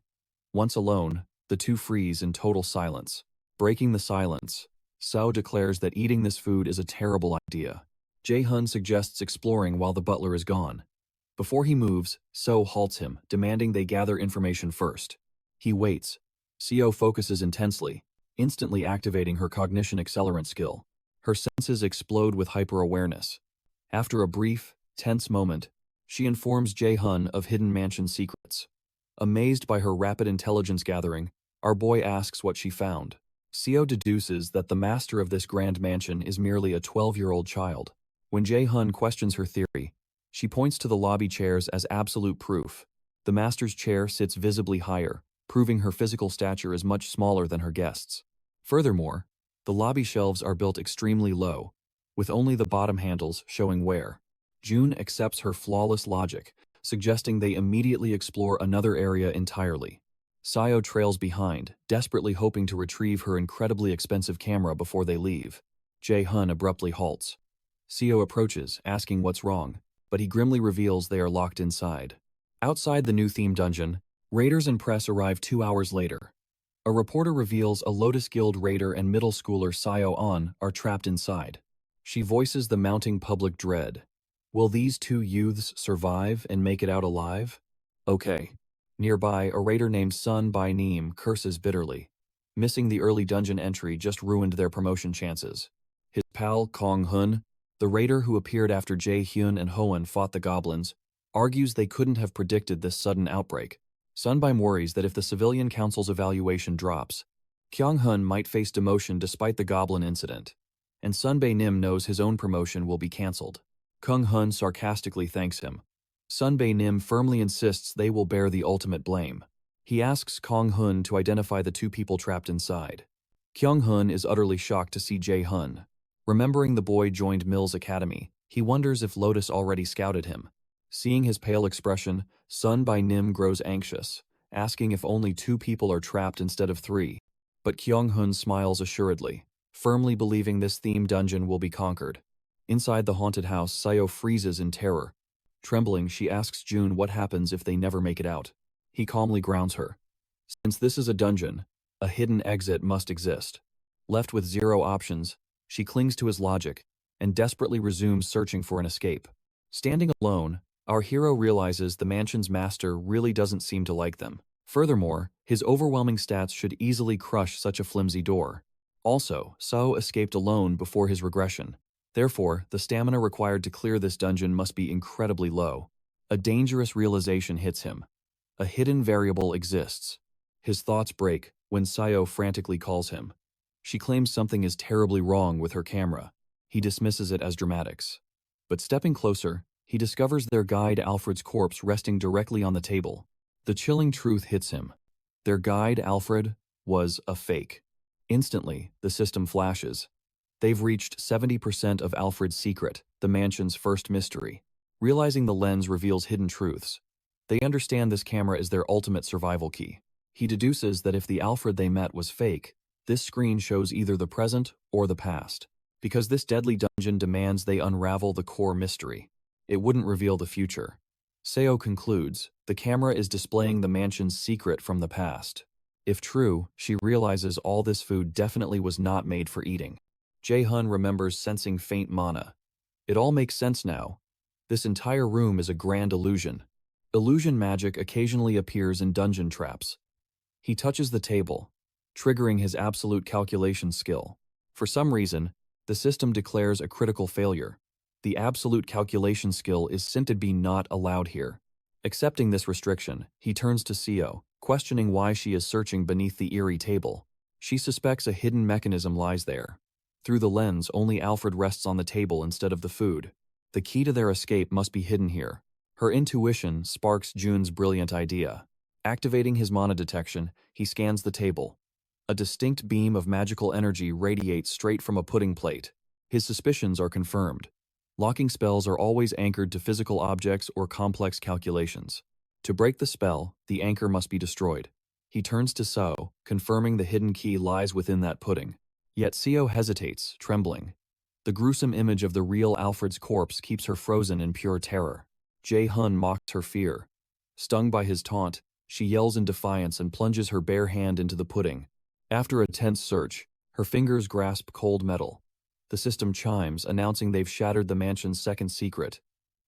Once alone, the two freeze in total silence. Breaking the silence, Seo declares that eating this food is a terrible idea. Jae-hun suggests exploring while the butler is gone. Before he moves, Seo halts him, demanding they gather information first. He waits. Seo focuses intensely, instantly activating her cognition accelerant skill. Her senses explode with hyper-awareness. After a brief, tense moment, she informs Jae-hun of hidden mansion secrets. Amazed by her rapid intelligence gathering, our boy asks what she found. Seo deduces that the master of this grand mansion is merely a 12-year-old child. When Jae-hun questions her theory, she points to the lobby chairs as absolute proof. The master's chair sits visibly higher, proving her physical stature is much smaller than her guests. Furthermore, the lobby shelves are built extremely low, with only the bottom handles showing wear. June accepts her flawless logic, suggesting they immediately explore another area entirely. Seo trails behind, desperately hoping to retrieve her incredibly expensive camera before they leave. Jae-hun abruptly halts. Seo approaches, asking what's wrong, but he grimly reveals they are locked inside. Outside the new theme dungeon, raiders and press arrive 2 hours later. A reporter reveals a Lotus Guild raider and middle schooler Seo An are trapped inside. She voices the mounting public dread. Will these two youths survive and make it out alive? Okay. Nearby, a raider named Sun Bai Neem curses bitterly. Missing the early dungeon entry just ruined their promotion chances. His pal, Kong Hun, the raider who appeared after Jae-hyun and Hoan fought the goblins, argues they couldn't have predicted this sudden outbreak. Sun Bai worries that if the civilian council's evaluation drops, Kyung-hun might face demotion despite the goblin incident. And Sun Bai Nim knows his own promotion will be cancelled. Kung-hun sarcastically thanks him. Sun Bai Nim firmly insists they will bear the ultimate blame. He asks Kong-hun to identify the two people trapped inside. Kyung-hun is utterly shocked to see Jae-hun. Remembering the boy joined Mills Academy, he wonders if Lotus already scouted him. Seeing his pale expression, Sun Bai Nim grows anxious, asking if only 2 people are trapped instead of 3. But Kyung-hun smiles assuredly, firmly believing this theme dungeon will be conquered. Inside the haunted house, Seo freezes in terror. Trembling, she asks June what happens if they never make it out. He calmly grounds her. Since this is a dungeon, a hidden exit must exist. Left with 0 options, she clings to his logic and desperately resumes searching for an escape. Standing alone, our hero realizes the mansion's master really doesn't seem to like them. Furthermore, his overwhelming stats should easily crush such a flimsy door. Also, Seo escaped alone before his regression. Therefore, the stamina required to clear this dungeon must be incredibly low. A dangerous realization hits him. A hidden variable exists. His thoughts break when Seo frantically calls him. She claims something is terribly wrong with her camera. He dismisses it as dramatics. But stepping closer, he discovers their guide Alfred's corpse resting directly on the table. The chilling truth hits him. Their guide, Alfred, was a fake. Instantly, the system flashes. They've reached 70% of Alfred's secret, the mansion's first mystery. Realizing the lens reveals hidden truths, they understand this camera is their ultimate survival key. He deduces that if the Alfred they met was fake, this screen shows either the present or the past. Because this deadly dungeon demands they unravel the core mystery. It wouldn't reveal the future. Seo concludes, the camera is displaying the mansion's secret from the past. If true, she realizes all this food definitely was not made for eating. Jae-hun remembers sensing faint mana. It all makes sense now. This entire room is a grand illusion. Illusion magic occasionally appears in dungeon traps. He touches the table, triggering his absolute calculation skill. For some reason, the system declares a critical failure. The absolute calculation skill is said to be not allowed here. Accepting this restriction, he turns to Seo, questioning why she is searching beneath the eerie table. She suspects a hidden mechanism lies there. Through the lens, only Alfred rests on the table instead of the food. The key to their escape must be hidden here. Her intuition sparks June's brilliant idea. Activating his mana detection, he scans the table. A distinct beam of magical energy radiates straight from a pudding plate. His suspicions are confirmed. Locking spells are always anchored to physical objects or complex calculations. To break the spell, the anchor must be destroyed. He turns to Seo, confirming the hidden key lies within that pudding. Yet Seo hesitates, trembling. The gruesome image of the real Alfred's corpse keeps her frozen in pure terror. Jae-hun mocks her fear. Stung by his taunt, she yells in defiance and plunges her bare hand into the pudding. After a tense search, her fingers grasp cold metal. The system chimes, announcing they've shattered the mansion's second secret,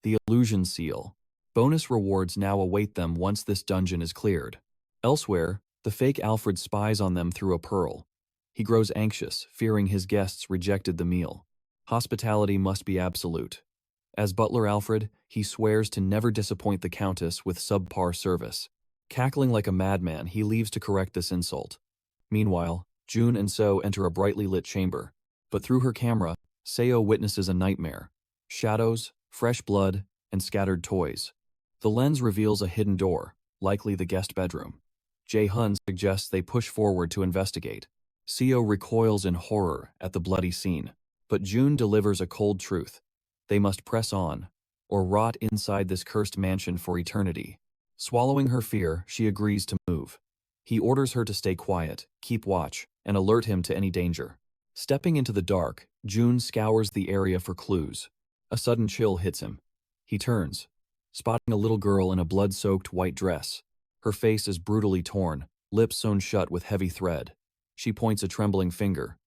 the illusion seal. Bonus rewards now await them once this dungeon is cleared. Elsewhere, the fake Alfred spies on them through a pearl. He grows anxious, fearing his guests rejected the meal. Hospitality must be absolute. As butler Alfred, he swears to never disappoint the Countess with subpar service. Cackling like a madman, he leaves to correct this insult. Meanwhile, June and So enter a brightly lit chamber. But through her camera, Seo witnesses a nightmare. Shadows, fresh blood, and scattered toys. The lens reveals a hidden door, likely the guest bedroom. Jae-hun suggests they push forward to investigate. Seo recoils in horror at the bloody scene, but June delivers a cold truth. They must press on, or rot inside this cursed mansion for eternity. Swallowing her fear, she agrees to move. He orders her to stay quiet, keep watch, and alert him to any danger. Stepping into the dark, June scours the area for clues. A sudden chill hits him. He turns, spotting a little girl in a blood-soaked white dress. Her face is brutally torn, lips sewn shut with heavy thread. She points a trembling finger.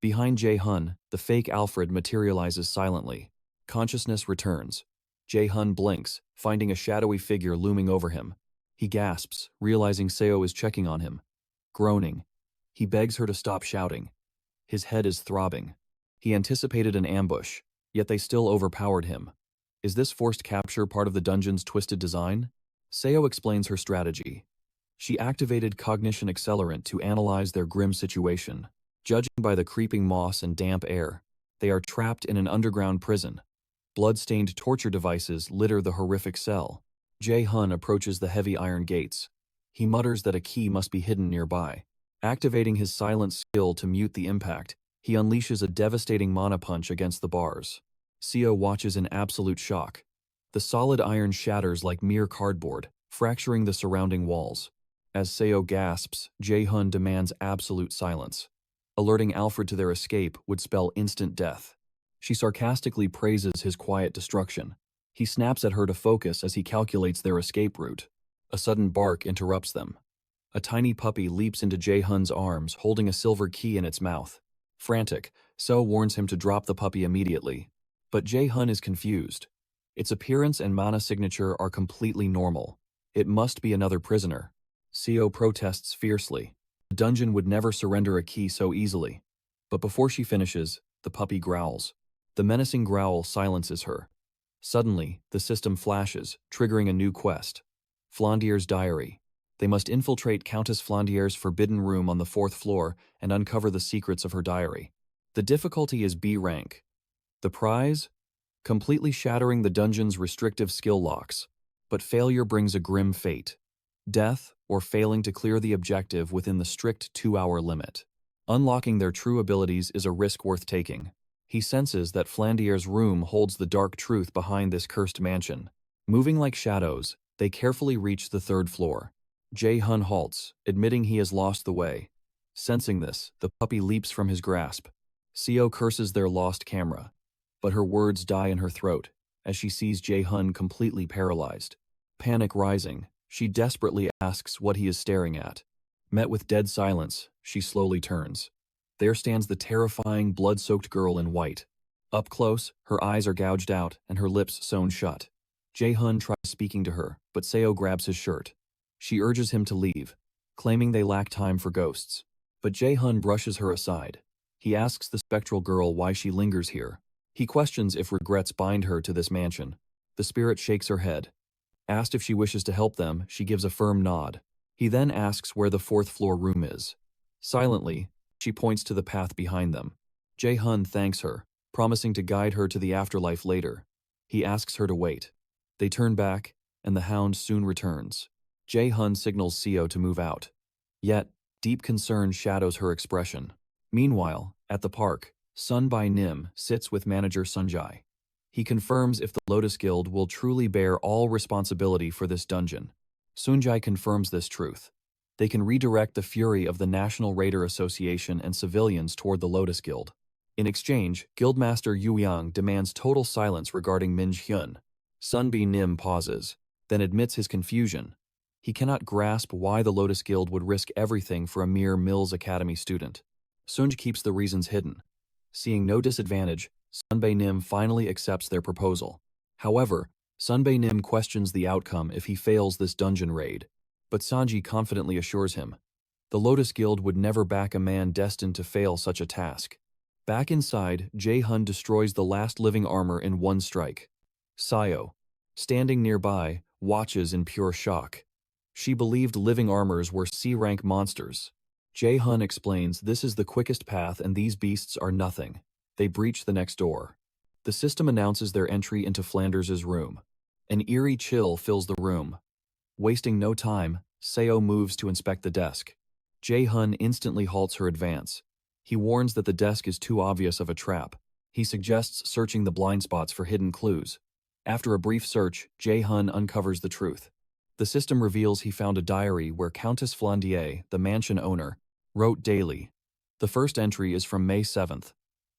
Behind Jae-hun, the fake Alfred materializes silently. Consciousness returns. Jae-hun blinks, finding a shadowy figure looming over him. He gasps, realizing Seo is checking on him. Groaning, he begs her to stop shouting. His head is throbbing. He anticipated an ambush, yet they still overpowered him. Is this forced capture part of the dungeon's twisted design? Seo explains her strategy. She activated cognition accelerant to analyze their grim situation. Judging by the creeping moss and damp air, they are trapped in an underground prison. Blood-stained torture devices litter the horrific cell. Jae-hun approaches the heavy iron gates. He mutters that a key must be hidden nearby. Activating his silent skill to mute the impact, he unleashes a devastating mana punch against the bars. Seo watches in absolute shock. The solid iron shatters like mere cardboard, fracturing the surrounding walls. As Seo gasps, Jae-hun demands absolute silence. Alerting Alfred to their escape would spell instant death. She sarcastically praises his quiet destruction. He snaps at her to focus as he calculates their escape route. A sudden bark interrupts them. A tiny puppy leaps into Jae-hun's arms, holding a silver key in its mouth. Frantic, Seo warns him to drop the puppy immediately. But Jae-hun is confused. Its appearance and mana signature are completely normal. It must be another prisoner. Seo protests fiercely. The dungeon would never surrender a key so easily. But before she finishes, the puppy growls. The menacing growl silences her. Suddenly, the system flashes, triggering a new quest. Flandier's diary. They must infiltrate Countess Flandier's forbidden room on the 4th floor and uncover the secrets of her diary. The difficulty is B rank. The prize? Completely shattering the dungeon's restrictive skill locks. But failure brings a grim fate. Death, or failing to clear the objective within the strict 2-hour limit. Unlocking their true abilities is a risk worth taking. He senses that Flandier's room holds the dark truth behind this cursed mansion. Moving like shadows, they carefully reach the 3rd floor. Jae-hun halts, admitting he has lost the way. Sensing this, the puppy leaps from his grasp. Seo curses their lost camera, but her words die in her throat as she sees Jae-hun completely paralyzed. Panic rising, she desperately asks what he is staring at. Met with dead silence, she slowly turns. There stands the terrifying, blood-soaked girl in white. Up close, her eyes are gouged out and her lips sewn shut. Jae-hun tries speaking to her, but Seo grabs his shirt. She urges him to leave, claiming they lack time for ghosts. But Jae-hun brushes her aside. He asks the spectral girl why she lingers here. He questions if regrets bind her to this mansion. The spirit shakes her head. Asked if she wishes to help them, she gives a firm nod. He then asks where the 4th floor room is. Silently, she points to the path behind them. Jae-hun thanks her, promising to guide her to the afterlife later. He asks her to wait. They turn back, and the hound soon returns. Jae-hun signals Seo to move out. Yet, deep concern shadows her expression. Meanwhile, at the park, Sunbae Nim sits with manager Sunjae. He confirms if the Lotus Guild will truly bear all responsibility for this dungeon. Sunjae confirms this truth. They can redirect the fury of the National Raider Association and civilians toward the Lotus Guild. In exchange, Guildmaster Yu Yang demands total silence regarding Min Hyun. Sunbae Nim pauses, then admits his confusion. He cannot grasp why the Lotus Guild would risk everything for a mere Mills Academy student. Sunj keeps the reasons hidden. Seeing no disadvantage, Sunbae Nim finally accepts their proposal. However, Sunbae Nim questions the outcome if he fails this dungeon raid. But Sanji confidently assures him, the Lotus Guild would never back a man destined to fail such a task. Back inside, Jae-hun destroys the last living armor in one strike. Seo, standing nearby, watches in pure shock. She believed living armors were C-rank monsters. Jae-hun explains this is the quickest path and these beasts are nothing. They breach the next door. The system announces their entry into Flanders's room. An eerie chill fills the room. Wasting no time, Seo moves to inspect the desk. Jae-hun instantly halts her advance. He warns that the desk is too obvious of a trap. He suggests searching the blind spots for hidden clues. After a brief search, Jae-hun uncovers the truth. The system reveals he found a diary where Countess Flandier, the mansion owner, wrote daily. The first entry is from May 7th,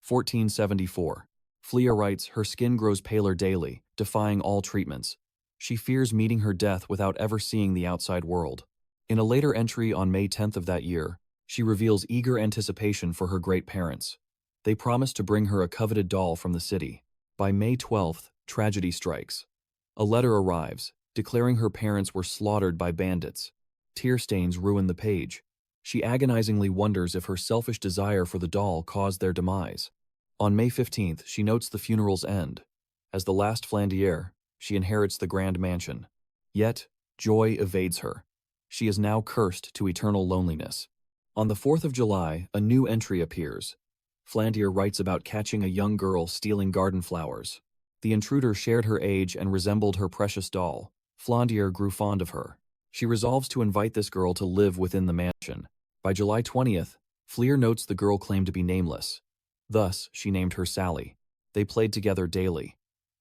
1474. Flia writes her skin grows paler daily, defying all treatments. She fears meeting her death without ever seeing the outside world. In a later entry on May 10th of that year, she reveals eager anticipation for her great parents. They promise to bring her a coveted doll from the city. By May 12th, tragedy strikes. A letter arrives, declaring her parents were slaughtered by bandits. Tear stains ruin the page. She agonizingly wonders if her selfish desire for the doll caused their demise. On May 15th, she notes the funeral's end. As the last Flandier, she inherits the grand mansion. Yet, joy evades her. She is now cursed to eternal loneliness. On the 4th of July, a new entry appears. Flandier writes about catching a young girl stealing garden flowers. The intruder shared her age and resembled her precious doll. Flandier grew fond of her. She resolves to invite this girl to live within the mansion. By July 20th, Fleer notes the girl claimed to be nameless. Thus, she named her Sally. They played together daily.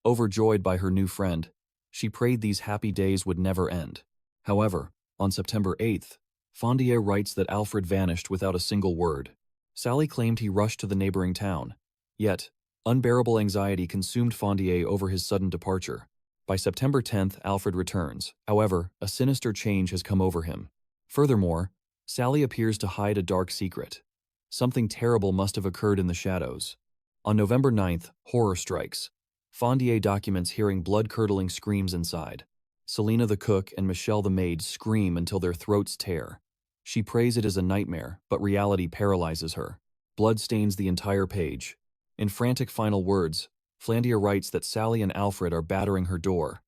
Overjoyed by her new friend, she prayed these happy days would never end. However, on September 8th, Fondier writes that Alfred vanished without a single word. Sally claimed he rushed to the neighboring town. Yet, unbearable anxiety consumed Fondier over his sudden departure. By September 10th, Alfred returns. However, a sinister change has come over him. Furthermore, Sally appears to hide a dark secret. Something terrible must have occurred in the shadows. On November 9th, horror strikes. Fondier documents hearing blood-curdling screams inside. Selina the cook and Michelle the maid scream until their throats tear. She prays it is a nightmare, but reality paralyzes her. Blood stains the entire page. In frantic final words, Flandier writes that Sally and Alfred are battering her door.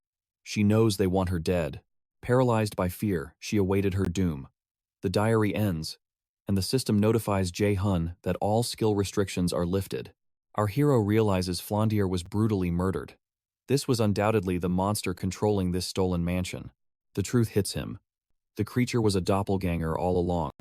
She knows they want her dead. Paralyzed by fear, she awaited her doom. The diary ends, and the system notifies Jae-hun that all skill restrictions are lifted. Our hero realizes Flandier was brutally murdered. This was undoubtedly the monster controlling this stolen mansion. The truth hits him. The creature was a doppelganger all along.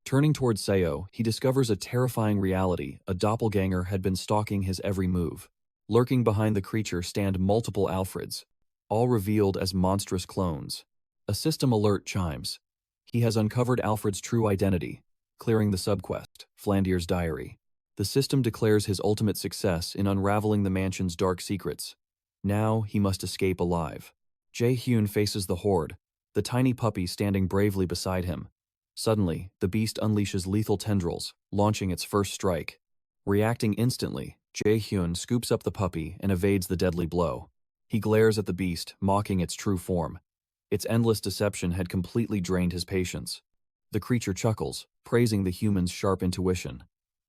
Turning towards Seo, he discovers a terrifying reality. A doppelganger had been stalking his every move. Lurking behind the creature stand multiple Alfreds, all revealed as monstrous clones. A system alert chimes. He has uncovered Alfred's true identity, clearing the subquest, Flandier's diary. The system declares his ultimate success in unraveling the mansion's dark secrets. Now he must escape alive. Jae-hyun faces the horde, the tiny puppy standing bravely beside him. Suddenly, the beast unleashes lethal tendrils, launching its first strike. Reacting instantly, Jae-hyun scoops up the puppy and evades the deadly blow. He glares at the beast, mocking its true form. Its endless deception had completely drained his patience. The creature chuckles, praising the human's sharp intuition.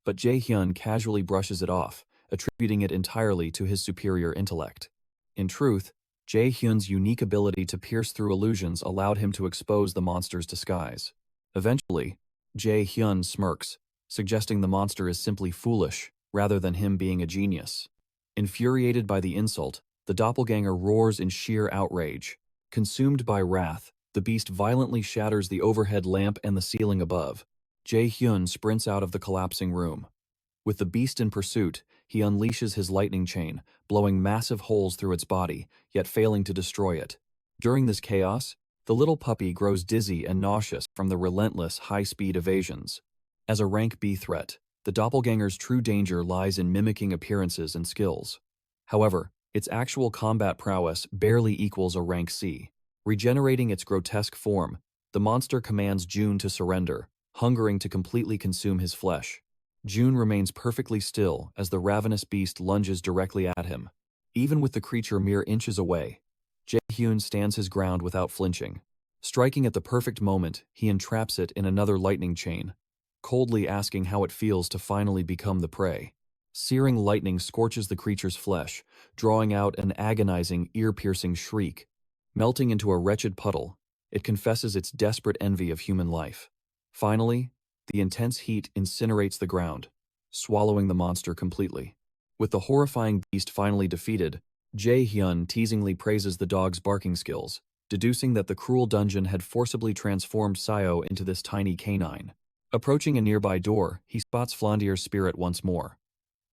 But Jae-hyun casually brushes it off, attributing it entirely to his superior intellect. In truth, Jae-hyun's unique ability to pierce through illusions allowed him to expose the monster's disguise. Eventually, Jae-hyun smirks, suggesting the monster is simply foolish, rather than him being a genius. Infuriated by the insult, the doppelganger roars in sheer outrage. Consumed by wrath, the beast violently shatters the overhead lamp and the ceiling above. Jae-hyun sprints out of the collapsing room. With the beast in pursuit, he unleashes his lightning chain, blowing massive holes through its body, yet failing to destroy it. During this chaos, the little puppy grows dizzy and nauseous from the relentless, high-speed evasions. As a rank B threat, the doppelganger's true danger lies in mimicking appearances and skills. However, its actual combat prowess barely equals a rank C. Regenerating its grotesque form, the monster commands June to surrender, hungering to completely consume his flesh. June remains perfectly still as the ravenous beast lunges directly at him. Even with the creature mere inches away, Jae-hyun stands his ground without flinching. Striking at the perfect moment, he entraps it in another lightning chain, coldly asking how it feels to finally become the prey. Searing lightning scorches the creature's flesh, drawing out an agonizing, ear-piercing shriek. Melting into a wretched puddle, it confesses its desperate envy of human life. Finally, The intense heat incinerates the ground, swallowing the monster completely. With the horrifying beast finally defeated, Jae-hyun teasingly praises the dog's barking skills, deducing that the cruel dungeon had forcibly transformed Seo into this tiny canine. Approaching a nearby door, he spots Flandier's spirit once more.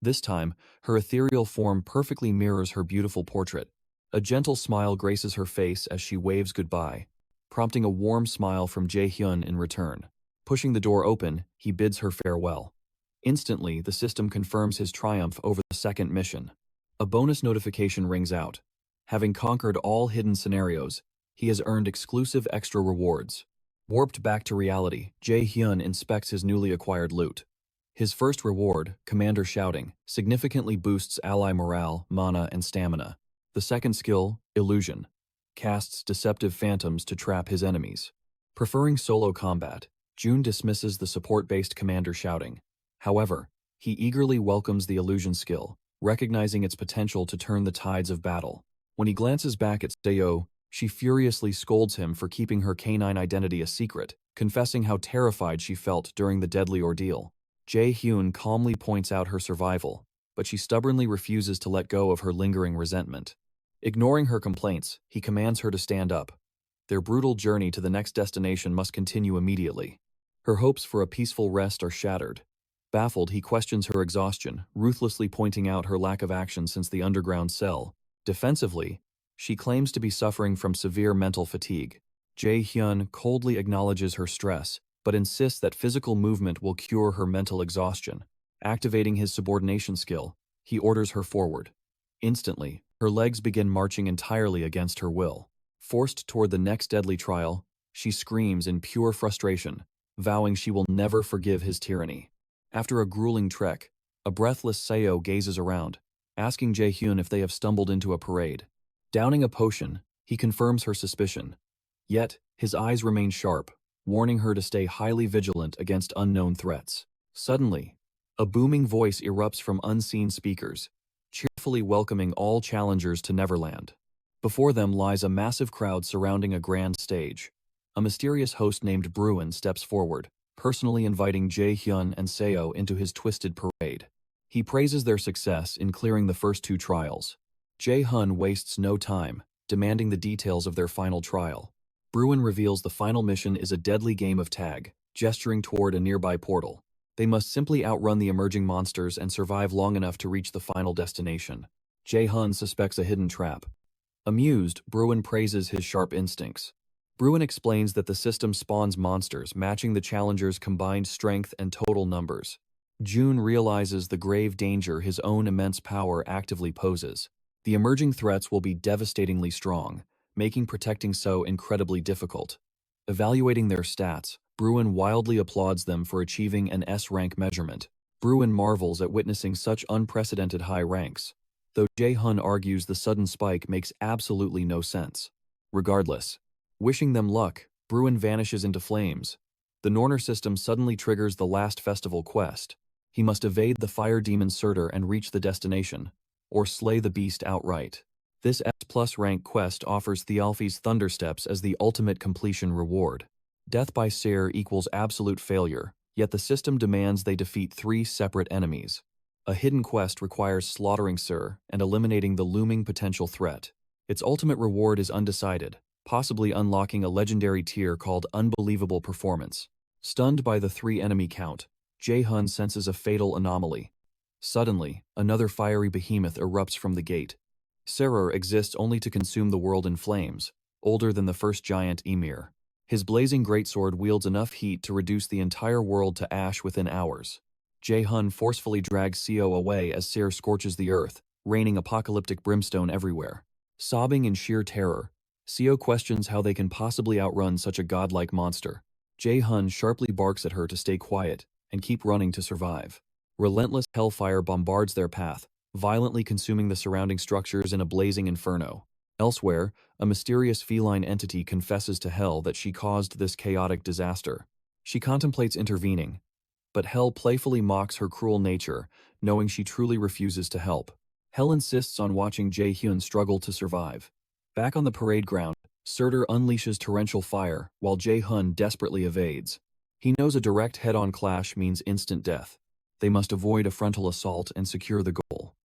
This time, her ethereal form perfectly mirrors her beautiful portrait. A gentle smile graces her face as she waves goodbye, prompting a warm smile from Jae-hyun in return. Pushing the door open, he bids her farewell. Instantly, the system confirms his triumph over the second mission. A bonus notification rings out. Having conquered all hidden scenarios, he has earned exclusive extra rewards. Warped back to reality, Jae-hyun inspects his newly acquired loot. His first reward, Commander Shouting, significantly boosts ally morale, mana, and stamina. The second skill, Illusion, casts deceptive phantoms to trap his enemies. Preferring solo combat, June dismisses the support-based Commander Shouting. However, he eagerly welcomes the Illusion skill, recognizing its potential to turn the tides of battle. When he glances back at Seo, she furiously scolds him for keeping her canine identity a secret, confessing how terrified she felt during the deadly ordeal. Jae-hyun calmly points out her survival, but she stubbornly refuses to let go of her lingering resentment. Ignoring her complaints, he commands her to stand up. Their brutal journey to the next destination must continue immediately. Her hopes for a peaceful rest are shattered. Baffled, he questions her exhaustion, ruthlessly pointing out her lack of action since the underground cell. Defensively, she claims to be suffering from severe mental fatigue. Jae-hyun coldly acknowledges her stress, but insists that physical movement will cure her mental exhaustion. Activating his subordination skill, he orders her forward. Instantly, her legs begin marching entirely against her will. Forced toward the next deadly trial, she screams in pure frustration, vowing she will never forgive his tyranny. After a grueling trek, a breathless Seo gazes around, asking Jae-hyun if they have stumbled into a parade. Downing a potion, he confirms her suspicion. Yet, his eyes remain sharp, warning her to stay highly vigilant against unknown threats. Suddenly, a booming voice erupts from unseen speakers, cheerfully welcoming all challengers to Neverland. Before them lies a massive crowd surrounding a grand stage. A mysterious host named Bruin steps forward, personally inviting Jae-hyun and Seo into his twisted parade. He praises their success in clearing the first two trials. Jae-hyun wastes no time, demanding the details of their final trial. Bruin reveals the final mission is a deadly game of tag, gesturing toward a nearby portal. They must simply outrun the emerging monsters and survive long enough to reach the final destination. Jae-hyun suspects a hidden trap. Amused, Bruin praises his sharp instincts. Bruin explains that the system spawns monsters matching the challengers' combined strength and total numbers. June realizes the grave danger his own immense power actively poses. The emerging threats will be devastatingly strong, making protecting so incredibly difficult. Evaluating their stats, Bruin wildly applauds them for achieving an S-rank measurement. Bruin marvels at witnessing such unprecedented high ranks, though Jae-hyun argues the sudden spike makes absolutely no sense. Regardless, wishing them luck, Bruin vanishes into flames. The Norner system suddenly triggers the last festival quest. He must evade the fire demon Surtur and reach the destination, or slay the beast outright. This S+ rank quest offers Thialfi's Thundersteps as the ultimate completion reward. Death by Seir equals absolute failure, yet the system demands they defeat 3 separate enemies. A hidden quest requires slaughtering Seir and eliminating the looming potential threat. Its ultimate reward is undecided, possibly unlocking a legendary tier called Unbelievable Performance. Stunned by the 3 enemy count, Jae-hyun senses a fatal anomaly. Suddenly, another fiery behemoth erupts from the gate. Seir exists only to consume the world in flames, older than the first giant Ymir. His blazing greatsword wields enough heat to reduce the entire world to ash within hours. Jae-hyun forcefully drags Seo away as Seir scorches the earth, raining apocalyptic brimstone everywhere. Sobbing in sheer terror, Seo questions how they can possibly outrun such a godlike monster. Jae-hyun sharply barks at her to stay quiet and keep running to survive. Relentless hellfire bombards their path, violently consuming the surrounding structures in a blazing inferno. Elsewhere, a mysterious feline entity confesses to Hell that she caused this chaotic disaster. She contemplates intervening, but Hell playfully mocks her cruel nature, knowing she truly refuses to help. Hell insists on watching Jae-hyun struggle to survive. Back on the parade ground, Surtur unleashes torrential fire, while Jae-hyun desperately evades. He knows a direct head-on clash means instant death. They must avoid a frontal assault and secure the goal.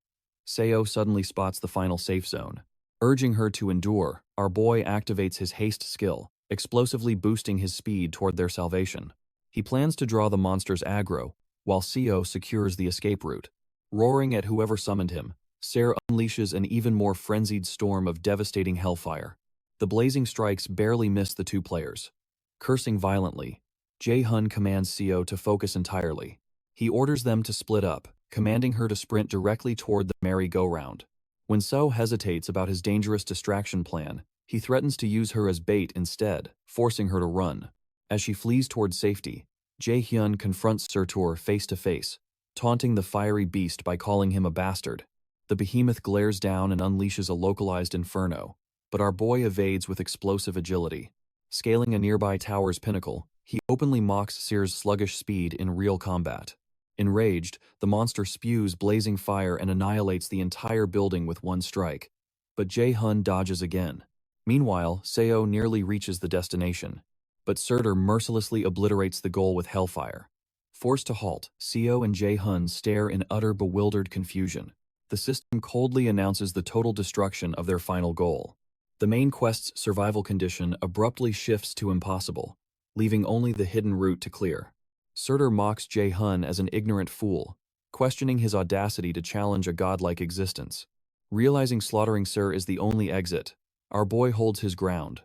Seo suddenly spots the final safe zone. Urging her to endure, our boy activates his haste skill, explosively boosting his speed toward their salvation. He plans to draw the monster's aggro, while Seo secures the escape route. Roaring at whoever summoned him, Ser unleashes an even more frenzied storm of devastating hellfire. The blazing strikes barely miss the two players. Cursing violently, Jae-hun commands Seo to focus entirely. He orders them to split up, commanding her to sprint directly toward the merry-go-round. When Seo hesitates about his dangerous distraction plan, he threatens to use her as bait instead, forcing her to run. As she flees toward safety, Jae-hyun confronts Surtur face-to-face, taunting the fiery beast by calling him a bastard. The behemoth glares down and unleashes a localized inferno, but our boy evades with explosive agility. Scaling a nearby tower's pinnacle, he openly mocks Seer's sluggish speed in real combat. Enraged, the monster spews blazing fire and annihilates the entire building with one strike. But Jae-hun dodges again. Meanwhile, Seo nearly reaches the destination, but Surtur mercilessly obliterates the goal with hellfire. Forced to halt, Seo and Jae-hun stare in utter bewildered confusion. The system coldly announces the total destruction of their final goal. The main quest's survival condition abruptly shifts to impossible, leaving only the hidden route to clear. Surtur mocks Jae-hun as an ignorant fool, questioning his audacity to challenge a godlike existence. Realizing slaughtering Sur is the only exit, our boy holds his ground.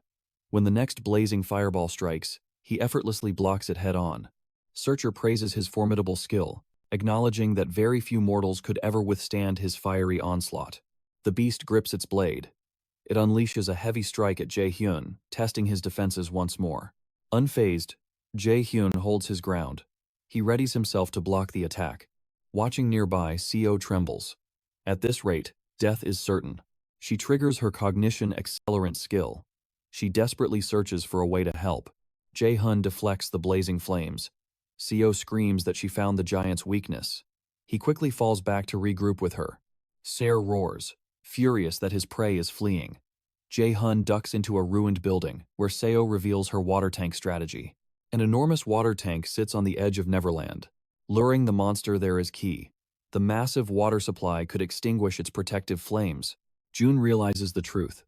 When the next blazing fireball strikes, he effortlessly blocks it head-on. Surtur praises his formidable skill, acknowledging that very few mortals could ever withstand his fiery onslaught. The beast grips its blade. It unleashes a heavy strike at Jae-hyun, testing his defenses once more. Unfazed, Jae-hyun holds his ground. He readies himself to block the attack. Watching nearby, Seo trembles. At this rate, death is certain. She triggers her cognition accelerant skill. She desperately searches for a way to help. Jae-hun deflects the blazing flames. Seo screams that she found the giant's weakness. He quickly falls back to regroup with her. Ser roars, furious that his prey is fleeing. Jae-hun ducks into a ruined building, where Seo reveals her water tank strategy. An enormous water tank sits on the edge of Neverland. Luring the monster there is key. The massive water supply could extinguish its protective flames. June realizes the truth.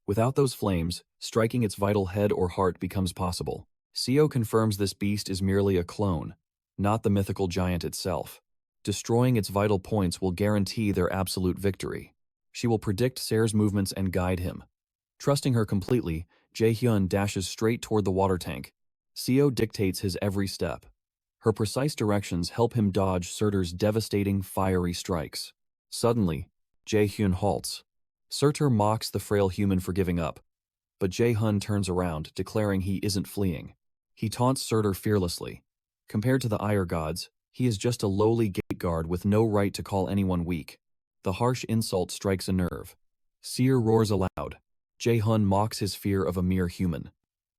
Without those flames, striking its vital head or heart becomes possible. Seo confirms this beast is merely a clone, not the mythical giant itself. Destroying its vital points will guarantee their absolute victory. She will predict Ser's movements and guide him. Trusting her completely, Jae-hyun dashes straight toward the water tank. Seo dictates his every step. Her precise directions help him dodge Surtur's devastating, fiery strikes. Suddenly, Jae-hyun halts. Surtur mocks the frail human for giving up, but Jae-hun turns around, declaring he isn't fleeing. He taunts Surtur fearlessly. Compared to the Ire gods, he is just a lowly gate guard with no right to call anyone weak. The harsh insult strikes a nerve. Seer roars aloud. Jae-hun mocks his fear of a mere human.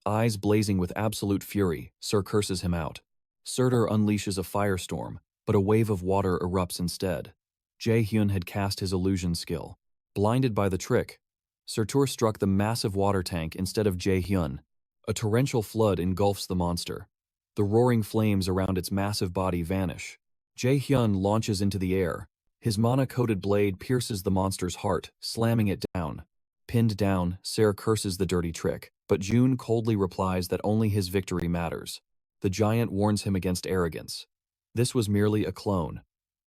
Eyes blazing with absolute fury, Sur curses him out. Surtur unleashes a firestorm, but a wave of water erupts instead. Jae-hyun had cast his illusion skill. Blinded by the trick, Surtur struck the massive water tank instead of Jae-hyun. A torrential flood engulfs the monster. The roaring flames around its massive body vanish. Jae-hyun launches into the air. His mana-coated blade pierces the monster's heart, slamming it down. Pinned down, Ser curses the dirty trick, but June coldly replies that only his victory matters. The giant warns him against arrogance. This was merely a clone.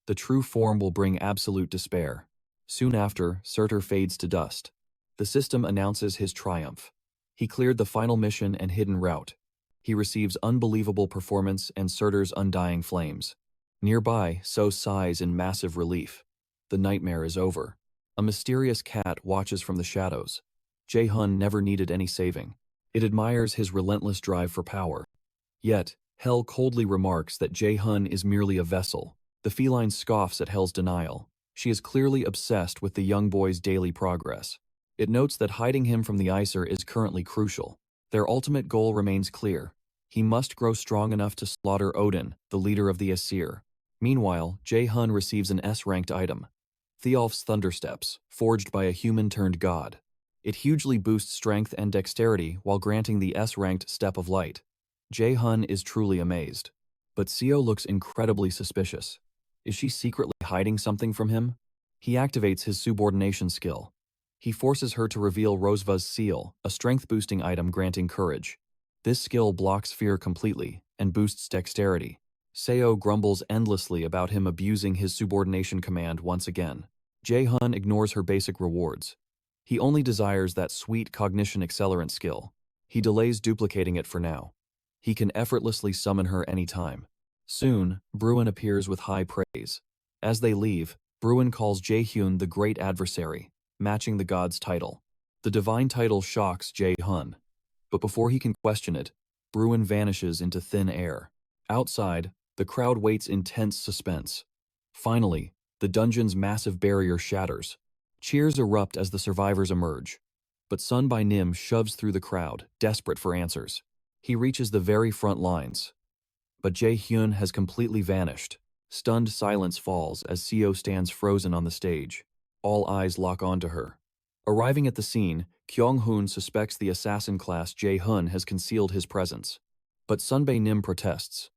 The true form will bring absolute despair. Soon after, Surtur fades to dust. The system announces his triumph. He cleared the final mission and hidden route. He receives unbelievable performance and Surtur's undying flames. Nearby, So sighs in massive relief. The nightmare is over. A mysterious cat watches from the shadows. Jae-hun never needed any saving. It admires his relentless drive for power. Yet, Hell coldly remarks that Jae-hun is merely a vessel. The feline scoffs at Hell's denial. She is clearly obsessed with the young boy's daily progress. It notes that hiding him from the Icer is currently crucial. Their ultimate goal remains clear. He must grow strong enough to slaughter Odin, the leader of the Aesir. Meanwhile, Jae-hun receives an S-ranked item. Thialf's Thundersteps, forged by a human-turned-god. It hugely boosts strength and dexterity while granting the S-ranked Step of Light. Jae-hun is truly amazed. But Seo looks incredibly suspicious. Is she secretly hiding something from him? He activates his subordination skill. He forces her to reveal Roseva's seal, a strength-boosting item granting courage. This skill blocks fear completely and boosts dexterity. Seo grumbles endlessly about him abusing his subordination command once again. Jae-hun ignores her basic rewards. He only desires that sweet cognition accelerant skill. He delays duplicating it for now. He can effortlessly summon her anytime. Soon, Bruin appears with high praise. As they leave, Bruin calls Jae-hyun the great adversary, matching the god's title. The divine title shocks Jae-hun. But before he can question it, Bruin vanishes into thin air. Outside, the crowd waits in tense suspense. Finally, the dungeon's massive barrier shatters. Cheers erupt as the survivors emerge. But Sun by Nim shoves through the crowd, desperate for answers. He reaches the very front lines. But Jae-hyun has completely vanished. Stunned silence falls as Seo stands frozen on the stage. All eyes lock onto her. Arriving at the scene, Kyung-hoon suspects the assassin class Jae-hun has concealed his presence. But Sunbae Nim protests.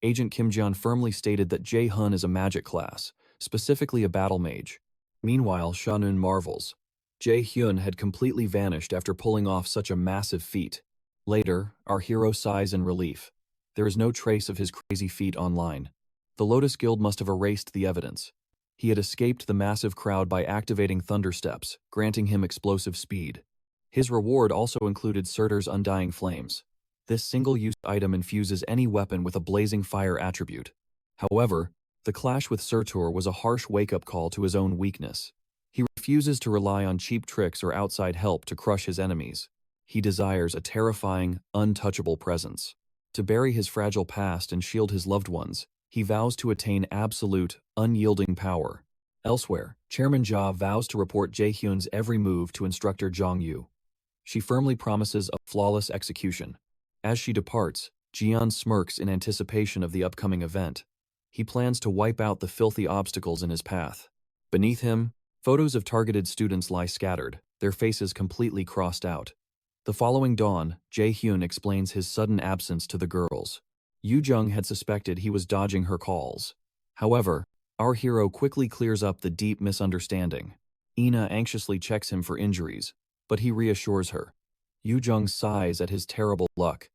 Agent Kim Jeon firmly stated that Jae-hun is a magic class, specifically a battle mage. Meanwhile, Shanun marvels. Jae-hyun had completely vanished after pulling off such a massive feat. Later, our hero sighs in relief. There is no trace of his crazy feat online. The Lotus Guild must have erased the evidence. He had escaped the massive crowd by activating Thunder Steps, granting him explosive speed. His reward also included Surtur's Undying Flames. This single-use item infuses any weapon with a blazing fire attribute. However, the clash with Surtur was a harsh wake-up call to his own weakness. He refuses to rely on cheap tricks or outside help to crush his enemies. He desires a terrifying, untouchable presence. To bury his fragile past and shield his loved ones, he vows to attain absolute, unyielding power. Elsewhere, Chairman Ja vows to report Jae-hyun's every move to instructor Jong-yu. She firmly promises a flawless execution. As she departs, Jian smirks in anticipation of the upcoming event. He plans to wipe out the filthy obstacles in his path. Beneath him, photos of targeted students lie scattered, their faces completely crossed out. The following dawn, Jae-hyun explains his sudden absence to the girls. Yoo-jung had suspected he was dodging her calls. However, our hero quickly clears up the deep misunderstanding. Ina anxiously checks him for injuries, but he reassures her. Yoo-jung sighs at his terrible luck,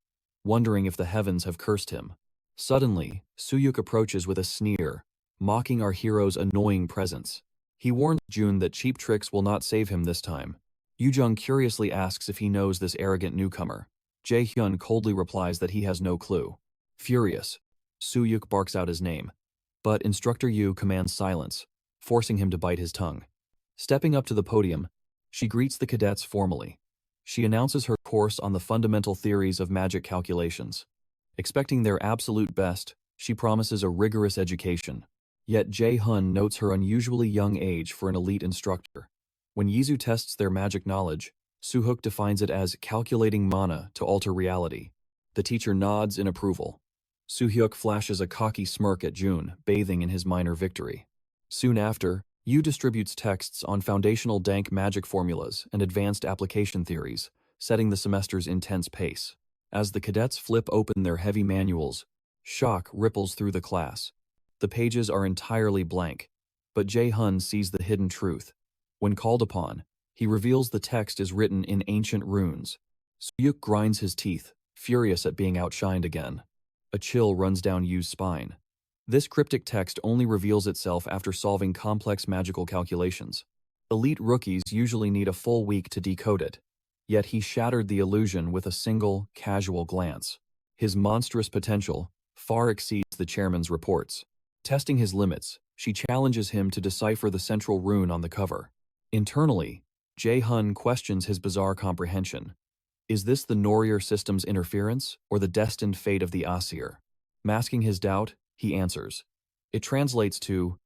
wondering if the heavens have cursed him. Suddenly, Soo-yuk approaches with a sneer, mocking our hero's annoying presence. He warns Jun that cheap tricks will not save him this time. Yoo-jung curiously asks if he knows this arrogant newcomer. Jae-hyun coldly replies that he has no clue. Furious, Soo-yuk barks out his name. But Instructor Yoo commands silence, forcing him to bite his tongue. Stepping up to the podium, she greets the cadets formally. She announces her course on the fundamental theories of magic calculations. Expecting their absolute best, she promises a rigorous education. Yet Jae-hun notes her unusually young age for an elite instructor. When Yizu tests their magic knowledge, Soo-hook defines it as calculating mana to alter reality. The teacher nods in approval. Soo-hyuk flashes a cocky smirk at Jun, bathing in his minor victory. Soon after, Yoo distributes texts on foundational dank magic formulas and advanced application theories, setting the semester's intense pace. As the cadets flip open their heavy manuals, shock ripples through the class. The pages are entirely blank, but Jae-hun sees the hidden truth. When called upon, he reveals the text is written in ancient runes. Soo-yuk grinds his teeth, furious at being outshined again. A chill runs down Yu's spine. This cryptic text only reveals itself after solving complex magical calculations. Elite rookies usually need a full week to decode it. Yet he shattered the illusion with a single, casual glance. His monstrous potential far exceeds the chairman's reports. Testing his limits, she challenges him to decipher the central rune on the cover. Internally, Jae-hun questions his bizarre comprehension. Is this the Nourier system's interference, or the destined fate of the Asir? Masking his doubt, he answers. It translates to,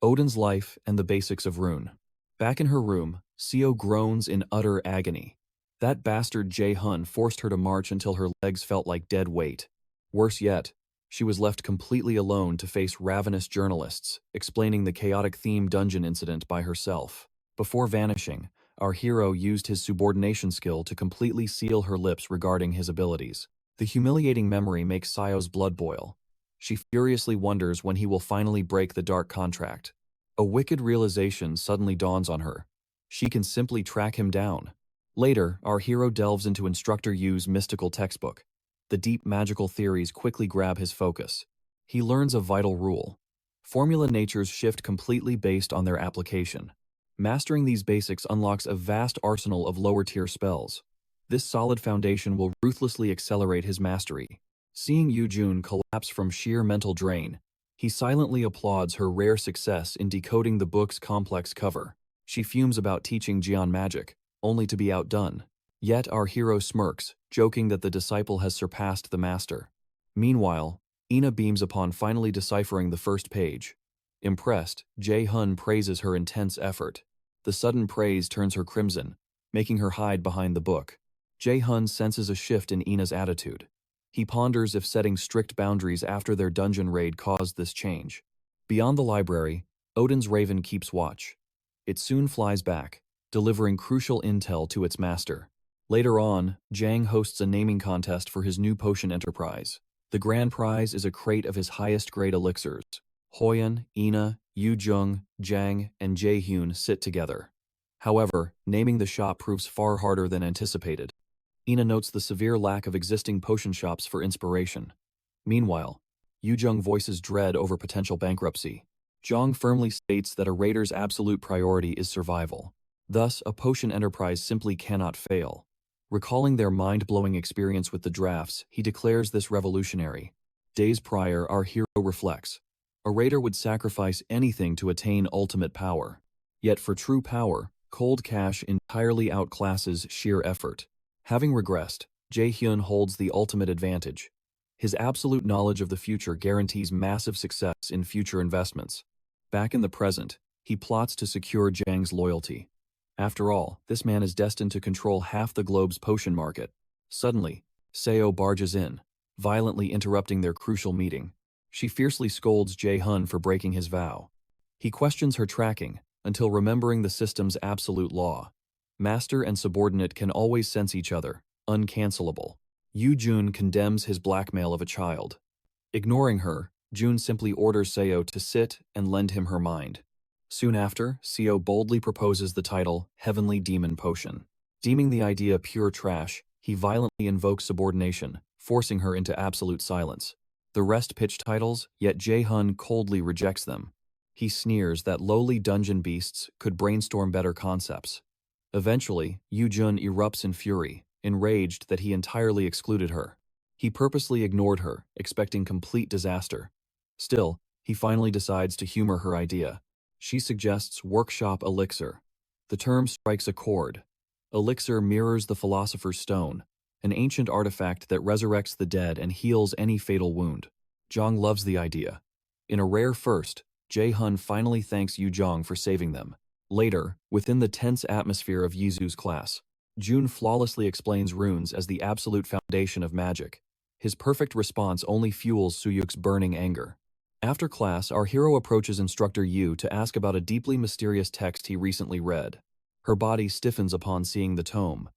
Odin's life and the basics of rune. Back in her room, Seo groans in utter agony. That bastard Jae-hun forced her to march until her legs felt like dead weight. Worse yet, she was left completely alone to face ravenous journalists, explaining the chaotic theme dungeon incident by herself. Before vanishing, our hero used his subordination skill to completely seal her lips regarding his abilities. The humiliating memory makes Sayo's blood boil. She furiously wonders when he will finally break the dark contract. A wicked realization suddenly dawns on her. She can simply track him down. Later, our hero delves into Instructor Yu's mystical textbook. The deep magical theories quickly grab his focus. He learns a vital rule. Formula natures shift completely based on their application. Mastering these basics unlocks a vast arsenal of lower-tier spells. This solid foundation will ruthlessly accelerate his mastery. Seeing Yu-jun collapse from sheer mental drain, he silently applauds her rare success in decoding the book's complex cover. She fumes about teaching Jian magic, only to be outdone. Yet our hero smirks, joking that the disciple has surpassed the master. Meanwhile, Ina beams upon finally deciphering the first page. Impressed, Jae-hun praises her intense effort. The sudden praise turns her crimson, making her hide behind the book. Jae-hun senses a shift in Ina's attitude. He ponders if setting strict boundaries after their dungeon raid caused this change. Beyond the library, Odin's raven keeps watch. It soon flies back, delivering crucial intel to its master. Later on, Jang hosts a naming contest for his new potion enterprise. The grand prize is a crate of his highest-grade elixirs. Hoyeon, Ina, Yu-jung, Jang, and Jae-hyun sit together. However, naming the shop proves far harder than anticipated. Ina notes the severe lack of existing potion shops for inspiration. Meanwhile, Yu-jung voices dread over potential bankruptcy. Jang firmly states that a raider's absolute priority is survival. Thus, a potion enterprise simply cannot fail. Recalling their mind-blowing experience with the drafts, he declares this revolutionary. Days prior, our hero reflects. A raider would sacrifice anything to attain ultimate power. Yet for true power, cold cash entirely outclasses sheer effort. Having regressed, Jae-hyun holds the ultimate advantage. His absolute knowledge of the future guarantees massive success in future investments. Back in the present, he plots to secure Jang's loyalty. After all, this man is destined to control half the globe's potion market. Suddenly, Seo barges in, violently interrupting their crucial meeting. She fiercely scolds Jae-hun for breaking his vow. He questions her tracking, until remembering the system's absolute law. Master and subordinate can always sense each other, uncancelable. Yu-jun condemns his blackmail of a child. Ignoring her, Jun simply orders Seo to sit and lend him her mind. Soon after, Seo boldly proposes the title Heavenly Demon Potion. Deeming the idea pure trash, he violently invokes subordination, forcing her into absolute silence. The rest pitch titles, yet Jae-hun coldly rejects them. He sneers that lowly dungeon beasts could brainstorm better concepts. Eventually, Yu-jun erupts in fury, enraged that he entirely excluded her. He purposely ignored her, expecting complete disaster. Still, he finally decides to humor her idea. She suggests workshop elixir. The term strikes a chord. Elixir mirrors the Philosopher's Stone, an ancient artifact that resurrects the dead and heals any fatal wound. Jong loves the idea. In a rare first, Jae-hun finally thanks Yu-jung for saving them. Later, within the tense atmosphere of Yizu's class, Jun flawlessly explains runes as the absolute foundation of magic. His perfect response only fuels Suyuk's burning anger. After class, our hero approaches Instructor Yu to ask about a deeply mysterious text he recently read. Her body stiffens upon seeing the tome.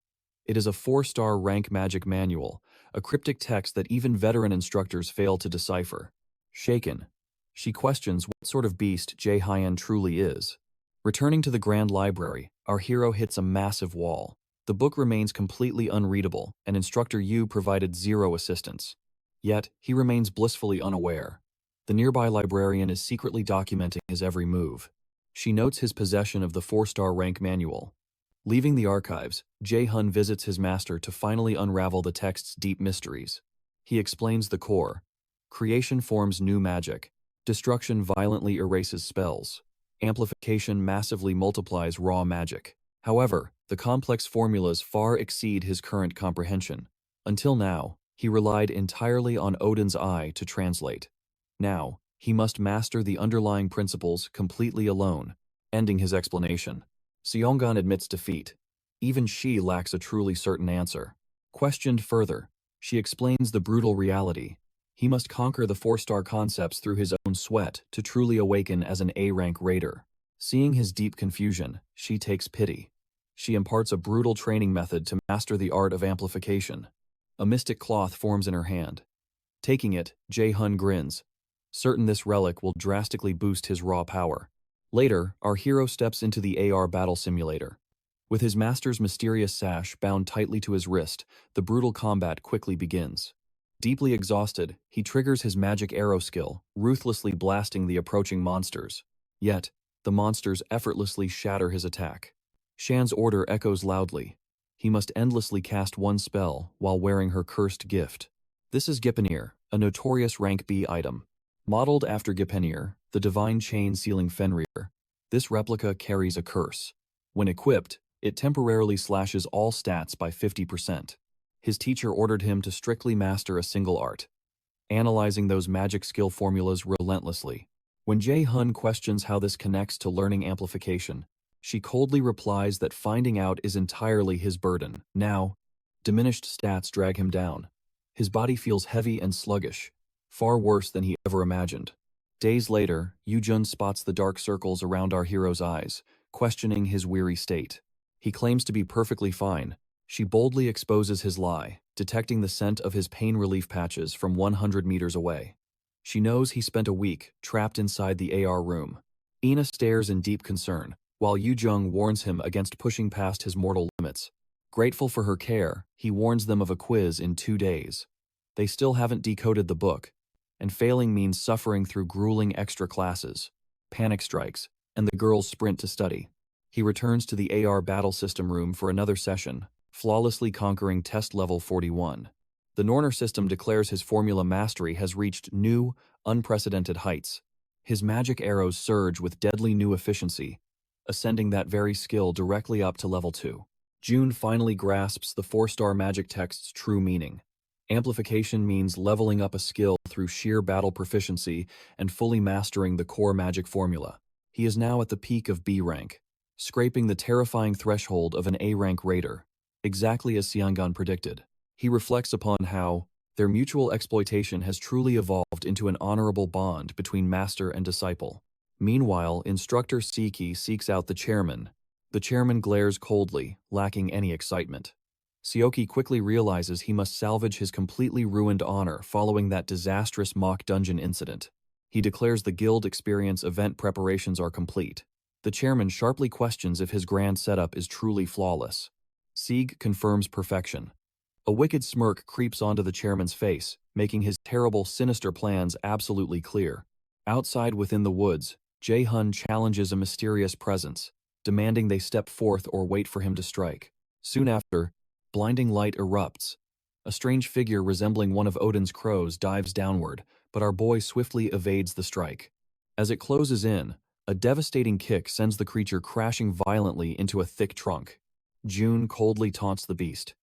It is a 4-star rank magic manual, a cryptic text that even veteran instructors fail to decipher. Shaken, she questions what sort of beast Jae-hyun truly is. Returning to the Grand Library, our hero hits a massive wall. The book remains completely unreadable, and Instructor Yu provided zero assistance. Yet, he remains blissfully unaware. The nearby librarian is secretly documenting his every move. She notes his possession of the 4-star rank manual. Leaving the archives, Jae-hun visits his master to finally unravel the text's deep mysteries. He explains the core. Creation forms new magic. Destruction violently erases spells. Amplification massively multiplies raw magic. However, the complex formulas far exceed his current comprehension. Until now, he relied entirely on Odin's eye to translate. Now, he must master the underlying principles completely alone, ending his explanation. Seongan admits defeat. Even she lacks a truly certain answer. Questioned further, she explains the brutal reality. He must conquer the 4-star concepts through his own sweat to truly awaken as an A-rank raider. Seeing his deep confusion, she takes pity. She imparts a brutal training method to master the art of amplification. A mystic cloth forms in her hand. Taking it, Jae-hun grins, certain this relic will drastically boost his raw power. Later, our hero steps into the AR battle simulator. With his master's mysterious sash bound tightly to his wrist, the brutal combat quickly begins. Deeply exhausted, he triggers his magic arrow skill, ruthlessly blasting the approaching monsters. Yet, the monsters effortlessly shatter his attack. Shan's order echoes loudly. He must endlessly cast one spell while wearing her cursed gift. This is Gippenir, a notorious rank B item. Modeled after Gippenir, the divine chain-sealing Fenrir, this replica carries a curse. When equipped, it temporarily slashes all stats by 50%. His teacher ordered him to strictly master a single art, analyzing those magic skill formulas relentlessly. When Jae-hun questions how this connects to learning amplification, she coldly replies that finding out is entirely his burden. Now, diminished stats drag him down. His body feels heavy and sluggish, far worse than he ever imagined. Days later, Yoo-jun spots the dark circles around our hero's eyes, questioning his weary state. He claims to be perfectly fine. She boldly exposes his lie, detecting the scent of his pain relief patches from 100 meters away. She knows he spent a week trapped inside the AR room. Ina stares in deep concern, while Yoo-jung warns him against pushing past his mortal limits. Grateful for her care, he warns them of a quiz in 2 days. They still haven't decoded the book, and failing means suffering through grueling extra classes. Panic strikes, and the girls sprint to study. He returns to the AR battle system room for another session, flawlessly conquering test level 41. The Norner system declares his formula mastery has reached new, unprecedented heights. His magic arrows surge with deadly new efficiency, ascending that very skill directly up to level 2. June finally grasps the 4-star magic text's true meaning. Amplification means leveling up a skill through sheer battle proficiency and fully mastering the core magic formula. He is now at the peak of B rank, scraping the terrifying threshold of an A rank raider, exactly as Seongan predicted. He reflects upon how their mutual exploitation has truly evolved into an honorable bond between master and disciple. Meanwhile, instructor Siki seeks out the chairman. The chairman glares coldly, lacking any excitement. Seoki quickly realizes he must salvage his completely ruined honor following that disastrous mock dungeon incident. He declares the guild experience event preparations are complete. The chairman sharply questions if his grand setup is truly flawless. Sieg confirms perfection. A wicked smirk creeps onto the chairman's face, making his terrible, sinister plans absolutely clear. Outside within the woods, Jae-hun challenges a mysterious presence, demanding they step forth or wait for him to strike. Soon after, blinding light erupts. A strange figure resembling one of Odin's crows dives downward, but our boy swiftly evades the strike. As it closes in, a devastating kick sends the creature crashing violently into a thick trunk. June coldly taunts the beast.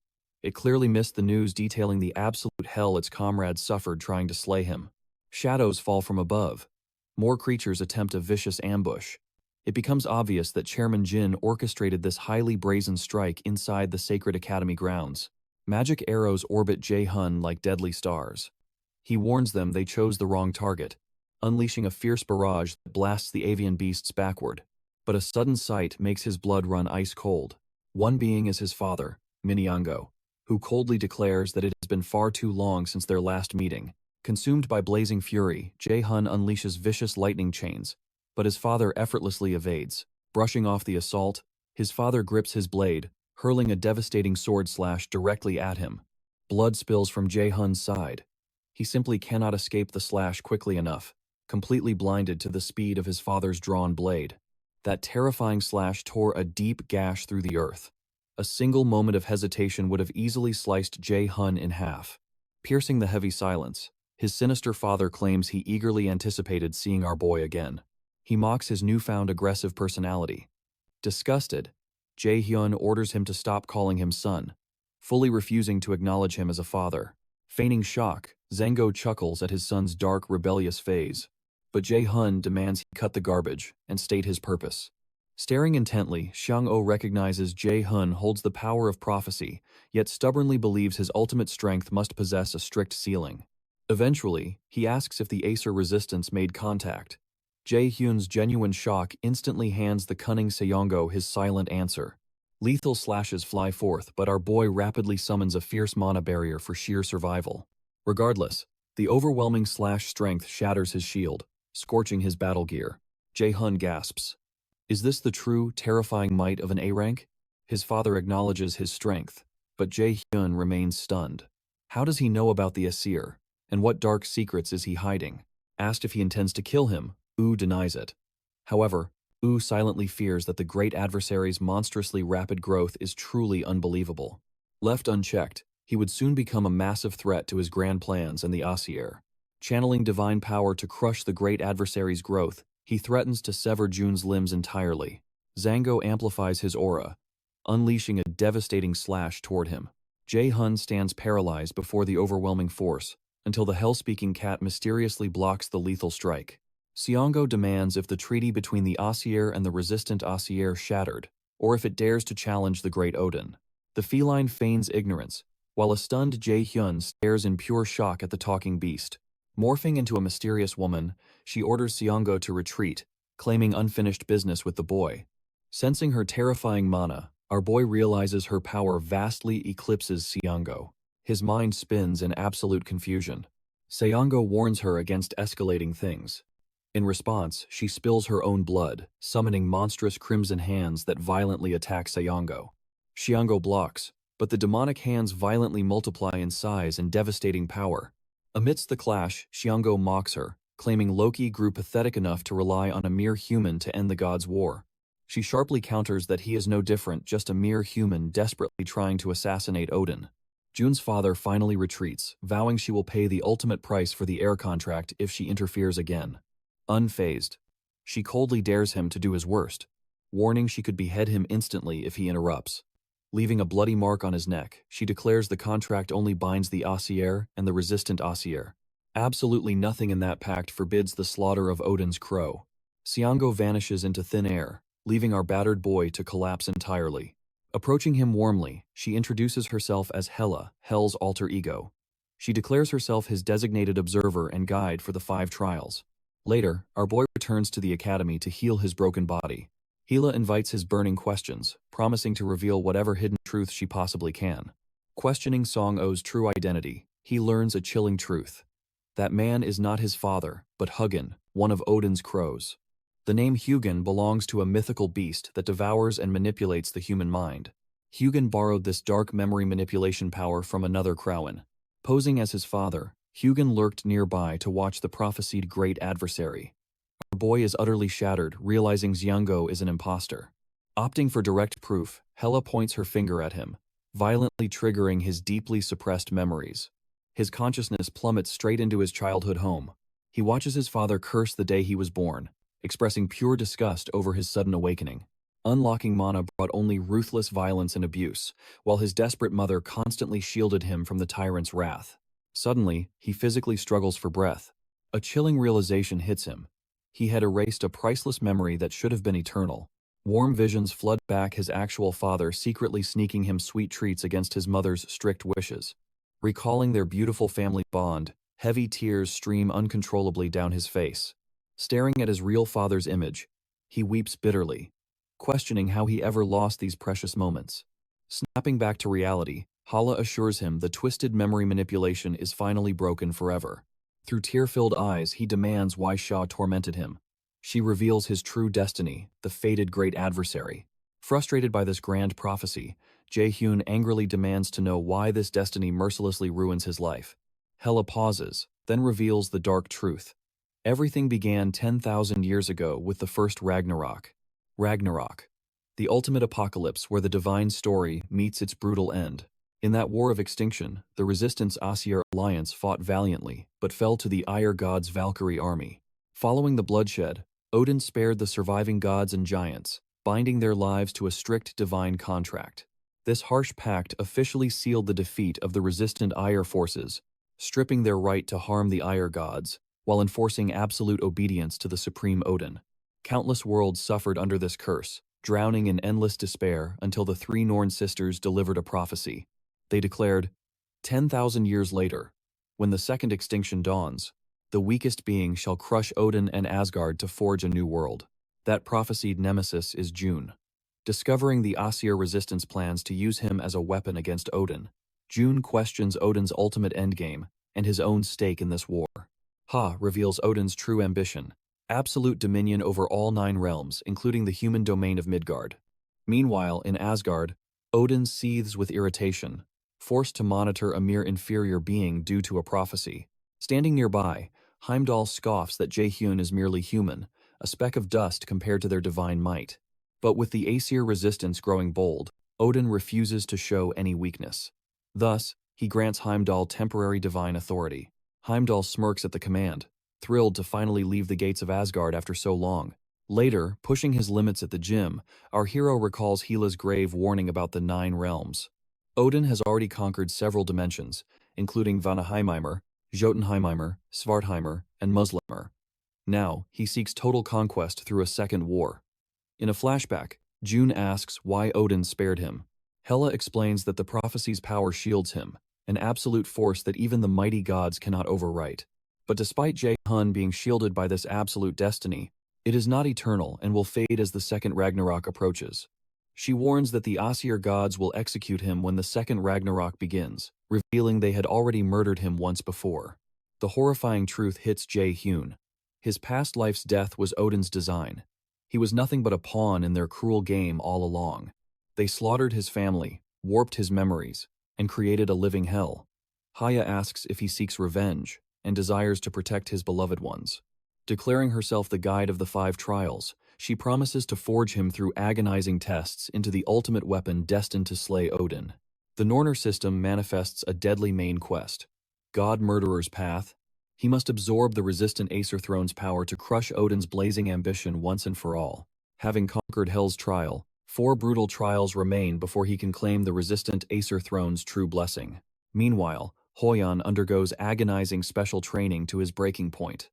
It clearly missed the news detailing the absolute hell its comrades suffered trying to slay him. Shadows fall from above. More creatures attempt a vicious ambush. It becomes obvious that Chairman Jin orchestrated this highly brazen strike inside the Sacred Academy grounds. Magic arrows orbit Jae-hun like deadly stars. He warns them they chose the wrong target, unleashing a fierce barrage that blasts the avian beasts backward. But a sudden sight makes his blood run ice cold. One being is his father, Minyango, who coldly declares that it has been far too long since their last meeting. Consumed by blazing fury, Jae-hun unleashes vicious lightning chains, but his father effortlessly evades. Brushing off the assault, his father grips his blade, hurling a devastating sword slash directly at him. Blood spills from Jae-hun's side. He simply cannot escape the slash quickly enough, completely blinded to the speed of his father's drawn blade. That terrifying slash tore a deep gash through the earth. A single moment of hesitation would have easily sliced Jae-hun in half. Piercing the heavy silence, his sinister father claims he eagerly anticipated seeing our boy again. He mocks his newfound aggressive personality. Disgusted, Jae-hyun orders him to stop calling him son, fully refusing to acknowledge him as a father. Feigning shock, Zengo chuckles at his son's dark, rebellious phase. But Jae-hun demands he cut the garbage and state his purpose. Staring intently, Xiang-o recognizes Jae-hun holds the power of prophecy, yet stubbornly believes his ultimate strength must possess a strict ceiling. Eventually, he asks if the Acer resistance made contact. Jae-hyun's genuine shock instantly hands the cunning Seongo his silent answer. Lethal slashes fly forth, but our boy rapidly summons a fierce mana barrier for sheer survival. Regardless, the overwhelming slash strength shatters his shield, scorching his battle gear. Jae-hun gasps. Is this the true, terrifying might of an A rank? His father acknowledges his strength, but Jae-hyun remains stunned. How does he know about the Asir, and what dark secrets is he hiding? Asked if he intends to kill him, Woo denies it. However, Woo silently fears that the great adversary's monstrously rapid growth is truly unbelievable. Left unchecked, he would soon become a massive threat to his grand plans and the Asir. Channeling divine power to crush the great adversary's growth, he threatens to sever Jun's limbs entirely. Zango amplifies his aura, unleashing a devastating slash toward him. Jae-hun stands paralyzed before the overwhelming force, until the hell-speaking cat mysteriously blocks the lethal strike. Seongo demands if the treaty between the Asir and the resistant Asir shattered, or if it dares to challenge the great Odin. The feline feigns ignorance, while a stunned Jae-hyun stares in pure shock at the talking beast. Morphing into a mysterious woman, she orders Seongo to retreat, claiming unfinished business with the boy. Sensing her terrifying mana, our boy realizes her power vastly eclipses Seongo. His mind spins in absolute confusion. Seongo warns her against escalating things. In response, she spills her own blood, summoning monstrous crimson hands that violently attack Seongo. Seongo blocks, but the demonic hands violently multiply in size and devastating power. Amidst the clash, Seongo mocks her, claiming Loki grew pathetic enough to rely on a mere human to end the gods' war. She sharply counters that he is no different, just a mere human desperately trying to assassinate Odin. Jun's father finally retreats, vowing she will pay the ultimate price for the air contract if she interferes again. Unfazed, she coldly dares him to do his worst, warning she could behead him instantly if he interrupts. Leaving a bloody mark on his neck, she declares the contract only binds the Asir and the resistant Asir. Absolutely nothing in that pact forbids the slaughter of Odin's crow. Seongo vanishes into thin air, leaving our battered boy to collapse entirely. Approaching him warmly, she introduces herself as Hela, Hel's alter ego. She declares herself his designated observer and guide for the 5 trials. Later, our boy returns to the academy to heal his broken body. Hela invites his burning questions, promising to reveal whatever hidden truth she possibly can. Questioning Song-O's true identity, he learns a chilling truth. That man is not his father, but Hugin, one of Odin's crows. The name Hugin belongs to a mythical beast that devours and manipulates the human mind. Hugin borrowed this dark memory manipulation power from another Crowan. Posing as his father, Hugin lurked nearby to watch the prophesied great adversary. Our boy is utterly shattered, realizing Seongo is an imposter. Opting for direct proof, Hela points her finger at him, violently triggering his deeply suppressed memories. His consciousness plummets straight into his childhood home. He watches his father curse the day he was born, expressing pure disgust over his sudden awakening. Unlocking mana brought only ruthless violence and abuse, while his desperate mother constantly shielded him from the tyrant's wrath. Suddenly, he physically struggles for breath. A chilling realization hits him. He had erased a priceless memory that should have been eternal. Warm visions flood back his actual father secretly sneaking him sweet treats against his mother's strict wishes. Recalling their beautiful family bond, heavy tears stream uncontrollably down his face. Staring at his real father's image, he weeps bitterly, questioning how he ever lost these precious moments. Snapping back to reality, Hala assures him the twisted memory manipulation is finally broken forever. Through tear-filled eyes, he demands why Sha tormented him. She reveals his true destiny, the fated great adversary. Frustrated by this grand prophecy, Jae-hyun angrily demands to know why this destiny mercilessly ruins his life. Hela pauses, then reveals the dark truth. Everything began 10,000 years ago with the first Ragnarok. Ragnarok, the ultimate apocalypse where the divine story meets its brutal end. In that war of extinction, the resistance Asir alliance fought valiantly, but fell to the Ire gods' Valkyrie army. Following the bloodshed, Odin spared the surviving gods and giants, binding their lives to a strict divine contract. This harsh pact officially sealed the defeat of the resistant Ire forces, stripping their right to harm the Ire gods, while enforcing absolute obedience to the supreme Odin. Countless worlds suffered under this curse, drowning in endless despair until the 3 Norn sisters delivered a prophecy. They declared, 10,000 years later, when the second extinction dawns, the weakest being shall crush Odin and Asgard to forge a new world. That prophesied nemesis is June. Discovering the Aesir resistance plans to use him as a weapon against Odin, June questions Odin's ultimate endgame and his own stake in this war. Ha reveals Odin's true ambition: absolute dominion over all 9 realms, including the human domain of Midgard. Meanwhile, in Asgard, Odin seethes with irritation, forced to monitor a mere inferior being due to a prophecy. Standing nearby, Heimdall scoffs that Jae-hyun is merely human, a speck of dust compared to their divine might. But with the Aesir resistance growing bold, Odin refuses to show any weakness. Thus, he grants Heimdall temporary divine authority. Heimdall smirks at the command, thrilled to finally leave the gates of Asgard after so long. Later, pushing his limits at the gym, our hero recalls Hela's grave warning about the 9 realms. Odin has already conquered several dimensions, including Vanaheimheimer, Jotunheimheimer, Svartheimer, and Muslimer. Now, he seeks total conquest through a second war. In a flashback, June asks why Odin spared him. Hela explains that the prophecy's power shields him, an absolute force that even the mighty gods cannot overwrite. But despite Jae-hyun being shielded by this absolute destiny, it is not eternal and will fade as the second Ragnarok approaches. She warns that the Aesir gods will execute him when the second Ragnarok begins, revealing they had already murdered him once before. The horrifying truth hits Jae-hyun. His past life's death was Odin's design. He was nothing but a pawn in their cruel game all along. They slaughtered his family, warped his memories, and created a living hell. Haya asks if he seeks revenge and desires to protect his beloved ones. Declaring herself the guide of the 5 trials, she promises to forge him through agonizing tests into the ultimate weapon destined to slay Odin. The Norner system manifests a deadly main quest: God Murderer's Path. He must absorb the resistant Aesir throne's power to crush Odin's blazing ambition once and for all. Having conquered Hel's trial, 4 brutal trials remain before he can claim the resistant Aesir throne's true blessing. Meanwhile, Hoyan undergoes agonizing special training to his breaking point.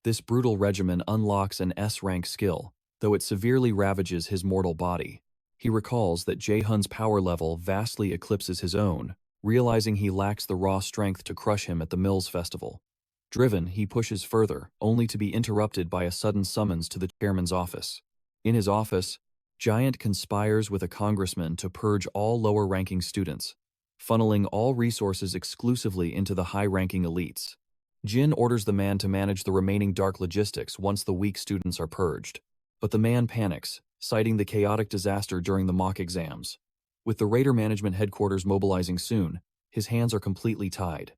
This brutal regimen unlocks an S-rank skill, though it severely ravages his mortal body. He recalls that Jae-hyun's power level vastly eclipses his own, realizing he lacks the raw strength to crush him at the Mills Festival. Driven, he pushes further, only to be interrupted by a sudden summons to the chairman's office. In his office, Giant conspires with a congressman to purge all lower-ranking students, funneling all resources exclusively into the high-ranking elites. Jin orders the man to manage the remaining dark logistics once the weak students are purged. But the man panics, citing the chaotic disaster during the mock exams. With the Raider Management Headquarters mobilizing soon, his hands are completely tied.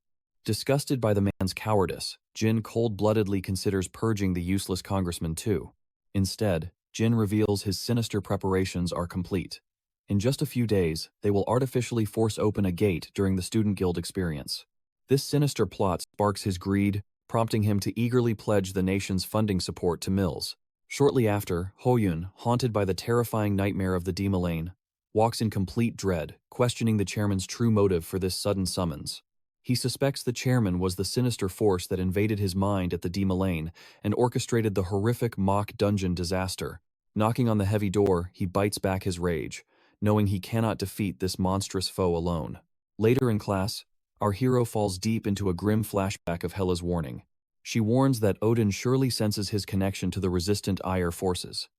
Disgusted by the man's cowardice, Jin cold-bloodedly considers purging the useless congressman too. Instead, Jin reveals his sinister preparations are complete. In just a few days, they will artificially force open a gate during the Student Guild experience. This sinister plot sparks his greed, prompting him to eagerly pledge the nation's funding support to Mills. Shortly after, Hoyun, haunted by the terrifying nightmare of the Demalaine, walks in complete dread, questioning the chairman's true motive for this sudden summons. He suspects the chairman was the sinister force that invaded his mind at the Demalaine and orchestrated the horrific mock dungeon disaster. Knocking on the heavy door, he bites back his rage, knowing he cannot defeat this monstrous foe alone. Later in class, our hero falls deep into a grim flashback of Hela's warning. She warns that Odin surely senses his connection to the resistant Aesir forces.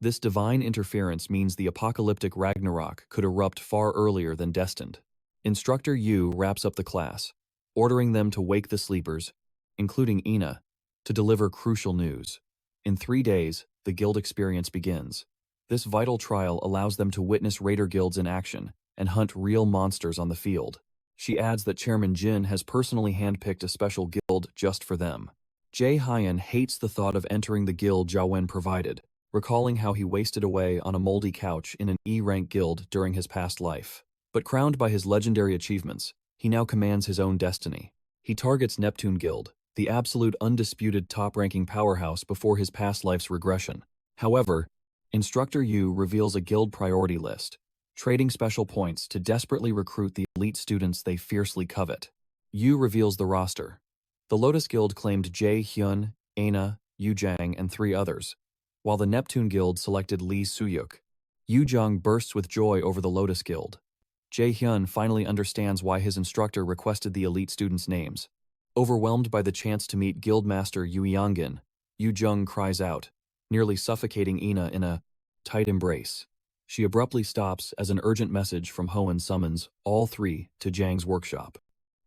This divine interference means the apocalyptic Ragnarok could erupt far earlier than destined. Instructor Yu wraps up the class, ordering them to wake the sleepers, including Ina, to deliver crucial news. In 3 days, the guild experience begins. This vital trial allows them to witness raider guilds in action and hunt real monsters on the field. She adds that Chairman Jin has personally handpicked a special guild just for them. Jae-hyun hates the thought of entering the guild Jawen provided, recalling how he wasted away on a moldy couch in an E-rank guild during his past life. But crowned by his legendary achievements, he now commands his own destiny. He targets Neptune Guild, the absolute undisputed top-ranking powerhouse before his past life's regression. However, Instructor Yu reveals a guild priority list, trading special points to desperately recruit the elite students they fiercely covet. Yu reveals the roster. The Lotus Guild claimed Jae-hyun, Aina, Yu-jang, and 3 others, while the Neptune Guild selected Lee Soo-yuk. Yu-jang bursts with joy over the Lotus Guild. Jae-hyun finally understands why his instructor requested the elite students' names. Overwhelmed by the chance to meet Guildmaster Yu Yangin, Yu-jung cries out, nearly suffocating Ina in a tight embrace. She abruptly stops as an urgent message from Hoenn summons all three to Jiang's workshop.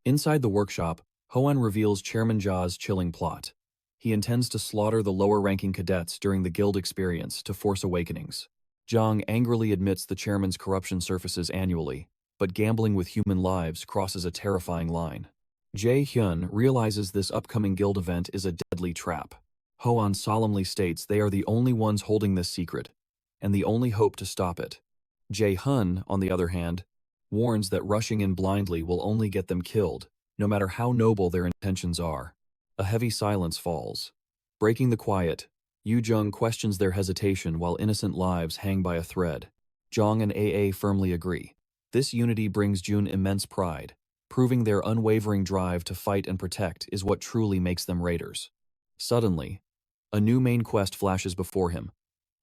Inside the workshop, Hoenn reveals Chairman Jia's chilling plot. He intends to slaughter the lower-ranking cadets during the guild experience to force awakenings. Jiang angrily admits the chairman's corruption surfaces annually, but gambling with human lives crosses a terrifying line. Jae Hyun realizes this upcoming guild event is a deadly trap. Hoenn solemnly states they are the only ones holding this secret, and the only hope to stop it. Jae Hun, on the other hand, warns that rushing in blindly will only get them killed, no matter how noble their intentions are. A heavy silence falls. Breaking the quiet, Yu Jung questions their hesitation while innocent lives hang by a thread. Zhang and AA firmly agree. This unity brings Jun immense pride. Proving their unwavering drive to fight and protect is what truly makes them raiders. Suddenly, a new main quest flashes before him.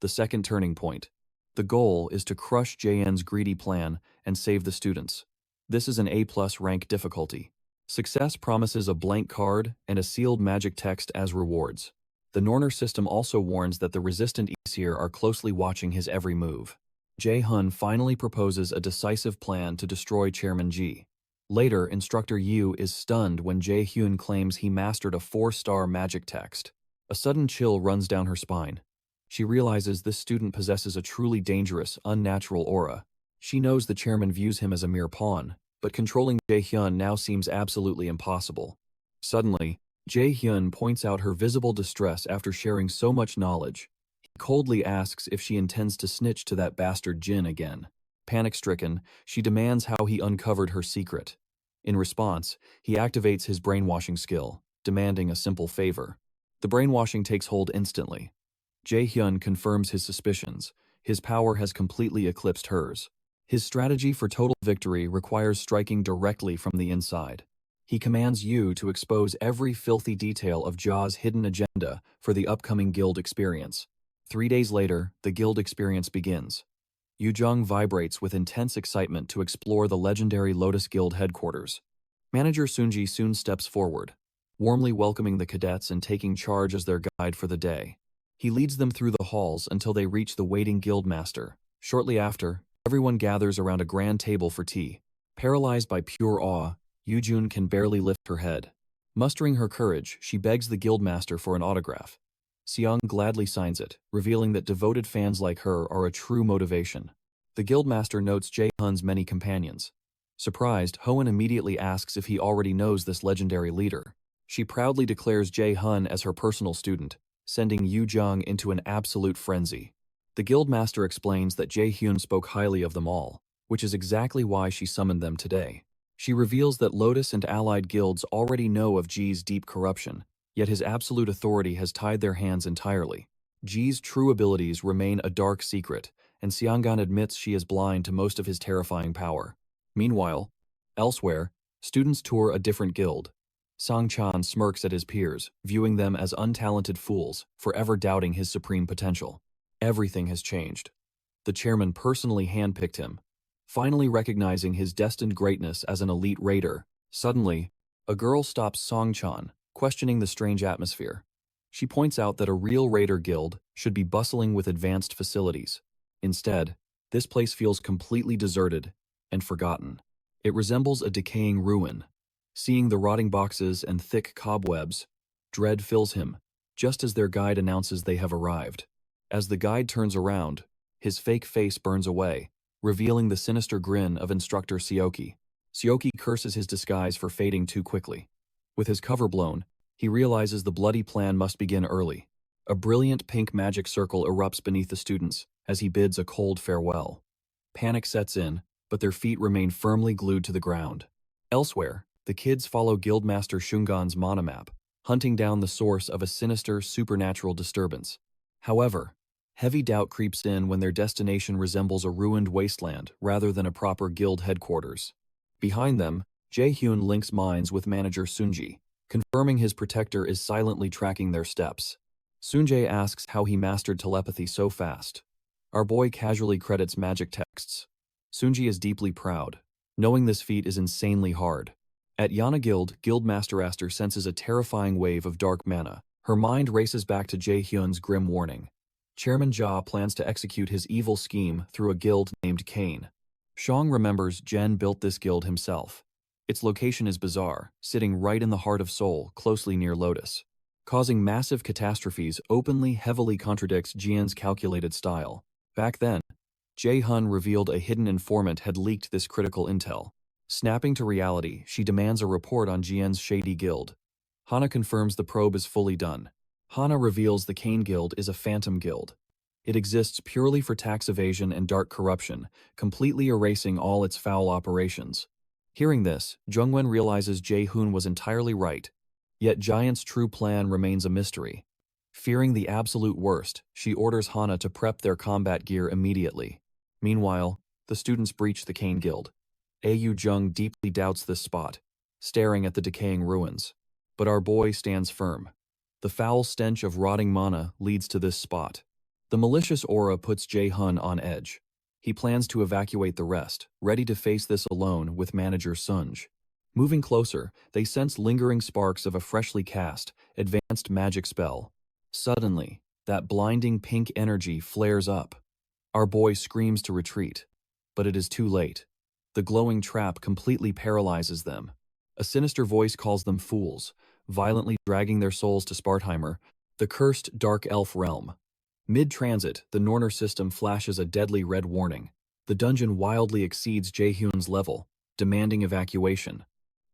The second turning point. The goal is to crush JN's greedy plan and save the students. This is an A+ rank difficulty. Success promises a blank card and a sealed magic text as rewards. The Norner system also warns that the resistant Aesir are closely watching his every move. Jae Hun finally proposes a decisive plan to destroy Chairman Ji. Later, Instructor Yu is stunned when Jae Hyun claims he mastered a 4-star magic text. A sudden chill runs down her spine. She realizes this student possesses a truly dangerous, unnatural aura. She knows the chairman views him as a mere pawn, but controlling Jae Hyun now seems absolutely impossible. Suddenly, Jae Hyun points out her visible distress after sharing so much knowledge. He coldly asks if she intends to snitch to that bastard Jin again. Panic-stricken, she demands how he uncovered her secret. In response, he activates his brainwashing skill, demanding a simple favor. The brainwashing takes hold instantly. Jae Hyun confirms his suspicions. His power has completely eclipsed hers. His strategy for total victory requires striking directly from the inside. He commands Yu to expose every filthy detail of Jia's hidden agenda for the upcoming guild experience. 3 days later, the guild experience begins. Yu Jung vibrates with intense excitement to explore the legendary Lotus Guild headquarters. Manager Sunji soon steps forward, warmly welcoming the cadets and taking charge as their guide for the day. He leads them through the halls until they reach the waiting guildmaster. Shortly after, everyone gathers around a grand table for tea. Paralyzed by pure awe, Yu Jun can barely lift her head. Mustering her courage, she begs the guildmaster for an autograph. Seong gladly signs it, revealing that devoted fans like her are a true motivation. The guildmaster notes Jae Hun's many companions. Surprised, Hoenn immediately asks if he already knows this legendary leader. She proudly declares Jae Hun as her personal student, sending Yu Jung into an absolute frenzy. The guildmaster explains that Jae Hyun spoke highly of them all, which is exactly why she summoned them today. She reveals that Lotus and allied guilds already know of Ji's deep corruption, yet his absolute authority has tied their hands entirely. Ji's true abilities remain a dark secret, and Seongan admits she is blind to most of his terrifying power. Meanwhile, elsewhere, students tour a different guild. Song Chan smirks at his peers, viewing them as untalented fools, forever doubting his supreme potential. Everything has changed. The chairman personally handpicked him. Finally recognizing his destined greatness as an elite raider, suddenly, a girl stops Song Chan, questioning the strange atmosphere. She points out that a real raider guild should be bustling with advanced facilities. Instead, this place feels completely deserted and forgotten. It resembles a decaying ruin. Seeing the rotting boxes and thick cobwebs, dread fills him, just as their guide announces they have arrived. As the guide turns around, his fake face burns away, revealing the sinister grin of Instructor Seoki. Seoki curses his disguise for fading too quickly. With his cover blown, he realizes the bloody plan must begin early. A brilliant pink magic circle erupts beneath the students as he bids a cold farewell. Panic sets in, but their feet remain firmly glued to the ground. Elsewhere, the kids follow Guildmaster Shungan's monomap, hunting down the source of a sinister, supernatural disturbance. However, heavy doubt creeps in when their destination resembles a ruined wasteland rather than a proper guild headquarters. Behind them, Jae Hyun links minds with manager Sunji, confirming his protector is silently tracking their steps. Sunjae asks how he mastered telepathy so fast. Our boy casually credits magic texts. Sunji is deeply proud, knowing this feat is insanely hard. At Yana Guild, Guildmaster Aster senses a terrifying wave of dark mana. Her mind races back to Jae Hyun's grim warning. Chairman Jia plans to execute his evil scheme through a guild named Kane. Shang remembers Jen built this guild himself. Its location is bizarre, sitting right in the heart of Seoul, closely near Lotus. Causing massive catastrophes openly heavily contradicts Jian's calculated style. Back then, Jae-hun revealed a hidden informant had leaked this critical intel. Snapping to reality, she demands a report on Jian's shady guild. Hana confirms the probe is fully done. Hana reveals the Kane Guild is a phantom guild. It exists purely for tax evasion and dark corruption, completely erasing all its foul operations. Hearing this, Jungwen realizes Jae-hun was entirely right. Yet Giant's true plan remains a mystery. Fearing the absolute worst, she orders Hana to prep their combat gear immediately. Meanwhile, the students breach the Kane Guild. Au Jung deeply doubts this spot, staring at the decaying ruins. But our boy stands firm. The foul stench of rotting mana leads to this spot. The malicious aura puts Jae-hun on edge. He plans to evacuate the rest, ready to face this alone with manager Sunj. Moving closer, they sense lingering sparks of a freshly cast, advanced magic spell. Suddenly, that blinding pink energy flares up. Our boy screams to retreat, but it is too late. The glowing trap completely paralyzes them. A sinister voice calls them fools, violently dragging their souls to Spartheimer, the cursed dark elf realm. Mid-transit, the Norner system flashes a deadly red warning. The dungeon wildly exceeds Jae-hun's level, demanding evacuation.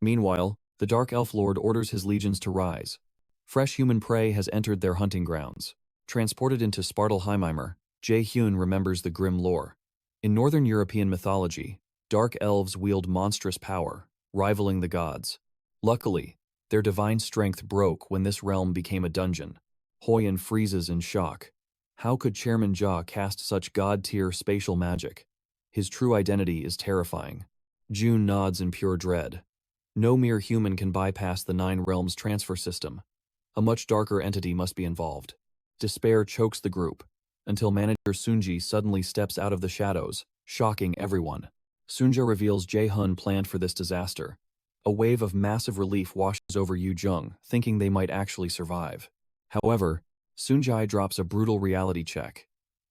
Meanwhile, the Dark Elf Lord orders his legions to rise. Fresh human prey has entered their hunting grounds. Transported into Spartalheimer, Jae-hun remembers the grim lore. In Northern European mythology, dark elves wield monstrous power, rivaling the gods. Luckily, their divine strength broke when this realm became a dungeon. Hoyan freezes in shock. How could Chairman Jia cast such god-tier spatial magic? His true identity is terrifying. June nods in pure dread. No mere human can bypass the Nine Realms transfer system. A much darker entity must be involved. Despair chokes the group, until manager Sunji suddenly steps out of the shadows, shocking everyone. Sunja reveals Jae-hun planned for this disaster. A wave of massive relief washes over Yu Jung, thinking they might actually survive. However, Sunjai drops a brutal reality check.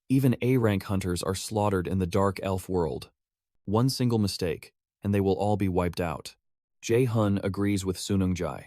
Even A-rank hunters are slaughtered in the dark elf world. One single mistake, and they will all be wiped out. Jae-hun agrees with Sunungjai.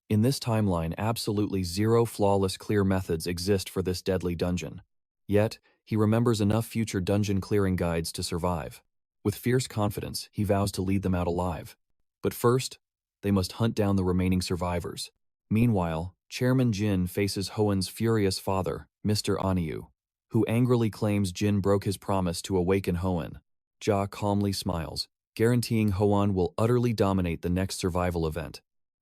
In this timeline, absolutely zero flawless clear methods exist for this deadly dungeon. Yet, he remembers enough future dungeon clearing guides to survive. With fierce confidence, he vows to lead them out alive. But first, they must hunt down the remaining survivors. Meanwhile, Chairman Jin faces Hoen's furious father, Mr. Aniu, who angrily claims Jin broke his promise to awaken Hoen. Jia calmly smiles, guaranteeing Hoan will utterly dominate the next survival event.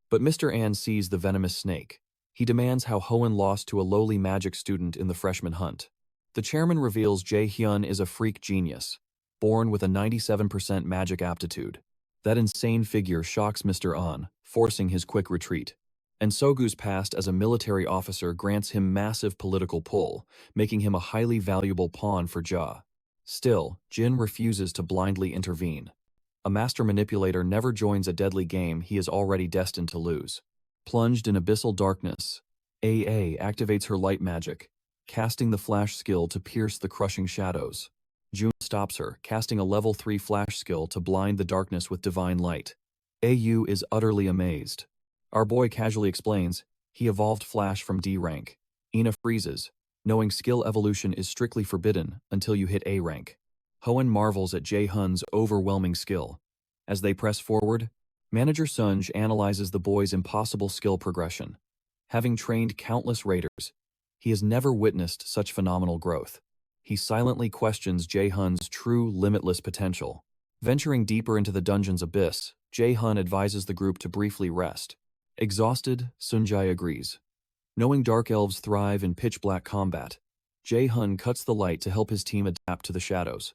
But Mr. An sees the venomous snake. He demands how Hoen lost to a lowly magic student in the freshman hunt. The chairman reveals Jae-hyun is a freak genius, born with a 97% magic aptitude. That insane figure shocks Mr. An, forcing his quick retreat. And Sogu's past as a military officer grants him massive political pull, making him a highly valuable pawn for Jia. Still, Jin refuses to blindly intervene. A master manipulator never joins a deadly game he is already destined to lose. Plunged in abyssal darkness, AA activates her light magic, casting the flash skill to pierce the crushing shadows. June stops her, casting a level 3 flash skill to blind the darkness with divine light. AU is utterly amazed. Our boy casually explains, he evolved Flash from D rank. Ina freezes, knowing skill evolution is strictly forbidden until you hit A rank. Hoen marvels at Jae-hun's overwhelming skill. As they press forward, Manager Sunj analyzes the boy's impossible skill progression. Having trained countless raiders, he has never witnessed such phenomenal growth. He silently questions Jae-hun's true limitless potential. Venturing deeper into the dungeon's abyss, Jae-hun advises the group to briefly rest. Exhausted, Sunjai agrees. Knowing dark elves thrive in pitch-black combat, Jae-hun cuts the light to help his team adapt to the shadows.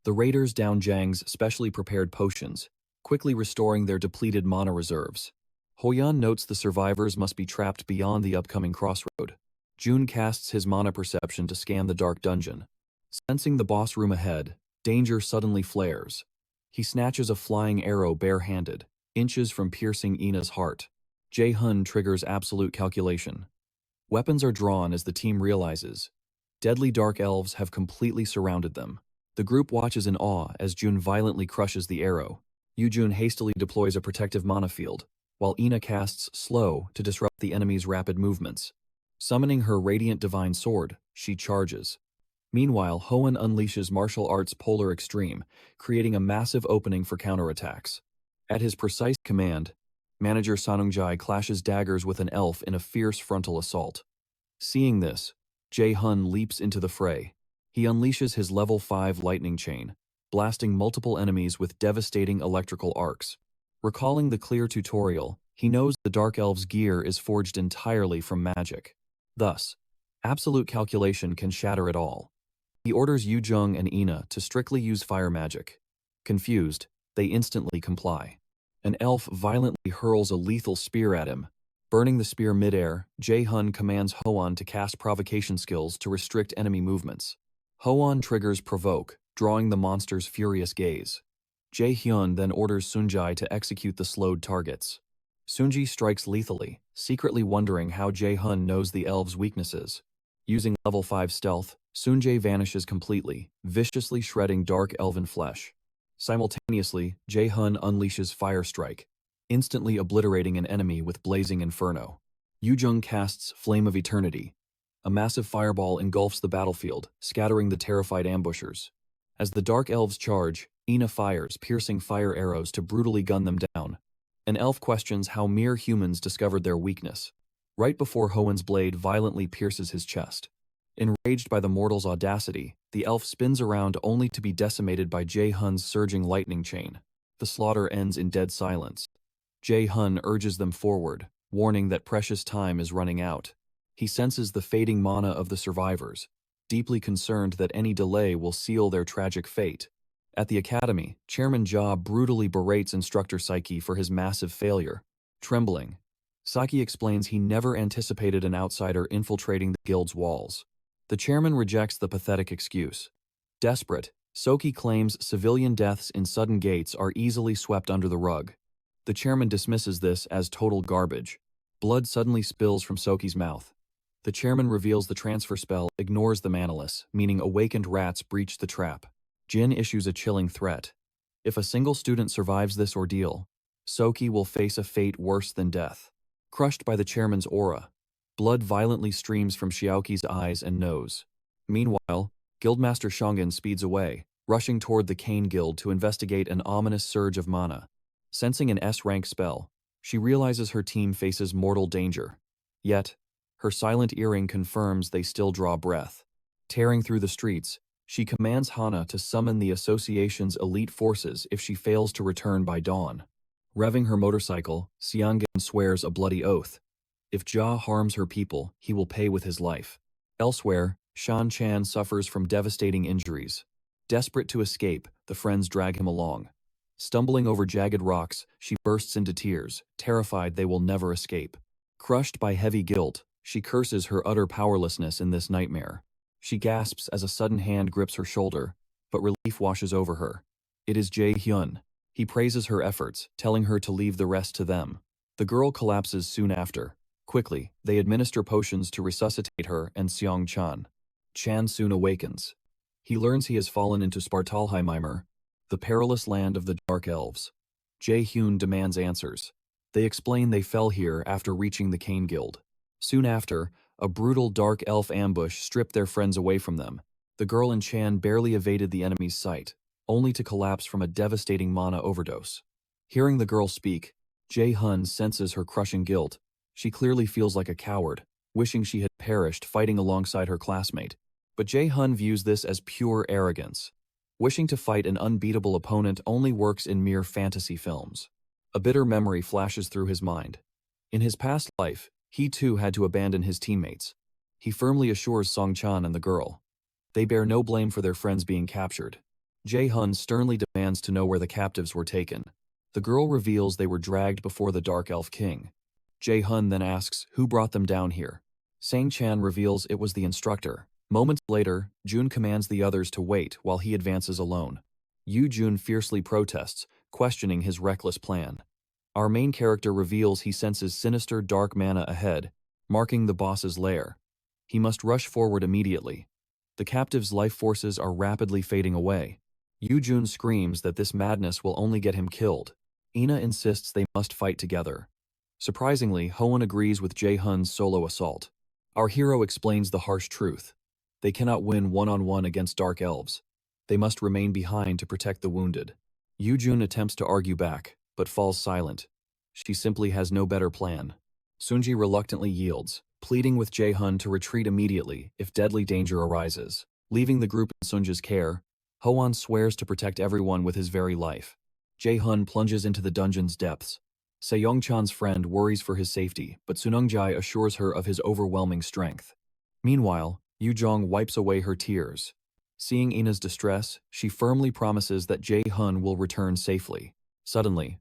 The raiders down Jang's specially prepared potions, quickly restoring their depleted mana reserves. Hoyan notes the survivors must be trapped beyond the upcoming crossroad. Jun casts his mana perception to scan the dark dungeon. Sensing the boss room ahead, danger suddenly flares. He snatches a flying arrow bare-handed, inches from piercing Ina's heart. Jae-hun triggers absolute calculation. Weapons are drawn as the team realizes Deadly dark elves have completely surrounded them. The group watches in awe as Jun violently crushes the arrow. Yujun hastily deploys a protective mana field, while Ina casts Slow to disrupt the enemy's rapid movements. Summoning her radiant divine sword, she charges. Meanwhile, Hoenn unleashes martial arts Polar Extreme, creating a massive opening for counterattacks. At his precise command, manager Sanungjai clashes daggers with an elf in a fierce frontal assault. Seeing this, Jae-hun leaps into the fray. He unleashes his level 5 lightning chain, blasting multiple enemies with devastating electrical arcs. Recalling the clear tutorial, he knows the Dark Elf's gear is forged entirely from magic. Thus, absolute calculation can shatter it all. He orders Yujung and Ina to strictly use fire magic. Confused, they instantly comply. An elf violently hurls a lethal spear at him. Burning the spear midair, Jae-hun commands Hoenn to cast provocation skills to restrict enemy movements. Hoenn triggers Provoke, drawing the monster's furious gaze. Jae-hyun then orders Sunjae to execute the slowed targets. Sunji strikes lethally, secretly wondering how Jae-hun knows the elf's weaknesses. Using level 5 stealth, Sunjae vanishes completely, viciously shredding dark elven flesh. Simultaneously, Jae-hun unleashes Fire Strike, instantly obliterating an enemy with Blazing Inferno. Yujung casts Flame of Eternity. A massive fireball engulfs the battlefield, scattering the terrified ambushers. As the Dark Elves charge, Ina fires piercing fire arrows to brutally gun them down. An elf questions how mere humans discovered their weakness, right before Hoenn's blade violently pierces his chest. Enraged by the mortal's audacity, the elf spins around only to be decimated by Jae-hun's surging lightning chain. The slaughter ends in dead silence. Jae-hun urges them forward, warning that precious time is running out. He senses the fading mana of the survivors, deeply concerned that any delay will seal their tragic fate. At the academy, Chairman Ja brutally berates instructor Saiki for his massive failure. Trembling, Saiki explains he never anticipated an outsider infiltrating the guild's walls. The chairman rejects the pathetic excuse. Desperate, Soki claims civilian deaths in sudden gates are easily swept under the rug. The chairman dismisses this as total garbage. Blood suddenly spills from Soki's mouth. The chairman reveals the transfer spell ignores the manaless, meaning awakened rats breach the trap. Jin issues a chilling threat. If a single student survives this ordeal, Soki will face a fate worse than death. Crushed by the chairman's aura, blood violently streams from Xiaoqi's eyes and nose. Meanwhile, Guildmaster Shongan speeds away, rushing toward the Kane Guild to investigate an ominous surge of mana. Sensing an S-rank spell, she realizes her team faces mortal danger. Yet, her silent earring confirms they still draw breath. Tearing through the streets, she commands Hana to summon the association's elite forces if she fails to return by dawn. Revving her motorcycle, Xiangan swears a bloody oath. If Ja harms her people, he will pay with his life. Elsewhere, Shan Chan suffers from devastating injuries. Desperate to escape, the friends drag him along. Stumbling over jagged rocks, she bursts into tears, terrified they will never escape. Crushed by heavy guilt, she curses her utter powerlessness in this nightmare. She gasps as a sudden hand grips her shoulder, but relief washes over her. It is Jae-hyun. He praises her efforts, telling her to leave the rest to them. The girl collapses soon after. Quickly, they administer potions to resuscitate her and Seong Chan. Chan soon awakens. He learns he has fallen into Svartalheimeimer, the perilous land of the Dark Elves. Jae-hyun demands answers. They explain they fell here after reaching the Kane Guild. Soon after, a brutal dark elf ambush stripped their friends away from them. The girl and Chan barely evaded the enemy's sight, only to collapse from a devastating mana overdose. Hearing the girl speak, Jae-hun senses her crushing guilt. She clearly feels like a coward, wishing she had perished fighting alongside her classmate. But Jae-hun views this as pure arrogance. Wishing to fight an unbeatable opponent only works in mere fantasy films. A bitter memory flashes through his mind. In his past life, he too had to abandon his teammates. He firmly assures Song Chan and the girl. They bear no blame for their friends being captured. Jae-hun sternly demands to know where the captives were taken. The girl reveals they were dragged before the Dark Elf King. Jae-hun then asks who brought them down here. Sang Chan reveals it was the instructor. Moments later, Jun commands the others to wait while he advances alone. Yu Jun fiercely protests, questioning his reckless plan. Our main character reveals he senses sinister dark mana ahead, marking the boss's lair. He must rush forward immediately. The captive's life forces are rapidly fading away. Yu-jun screams that this madness will only get him killed. Ina insists they must fight together. Surprisingly, Hoan agrees with Jae-hun's solo assault. Our hero explains the harsh truth. They cannot win one-on-one against dark elves. They must remain behind to protect the wounded. Yu-jun attempts to argue back, but falls silent. She simply has no better plan. Sunji reluctantly yields, pleading with Jae-hun to retreat immediately if deadly danger arises. Leaving the group in Sunja's care, Hoan swears to protect everyone with his very life. Jae-hun plunges into the dungeon's depths. Seong-chan's friend worries for his safety, but Sunung-jae assures her of his overwhelming strength. Meanwhile, Yu-jong wipes away her tears. Seeing Ina's distress, she firmly promises that Jae-hun will return safely. Suddenly,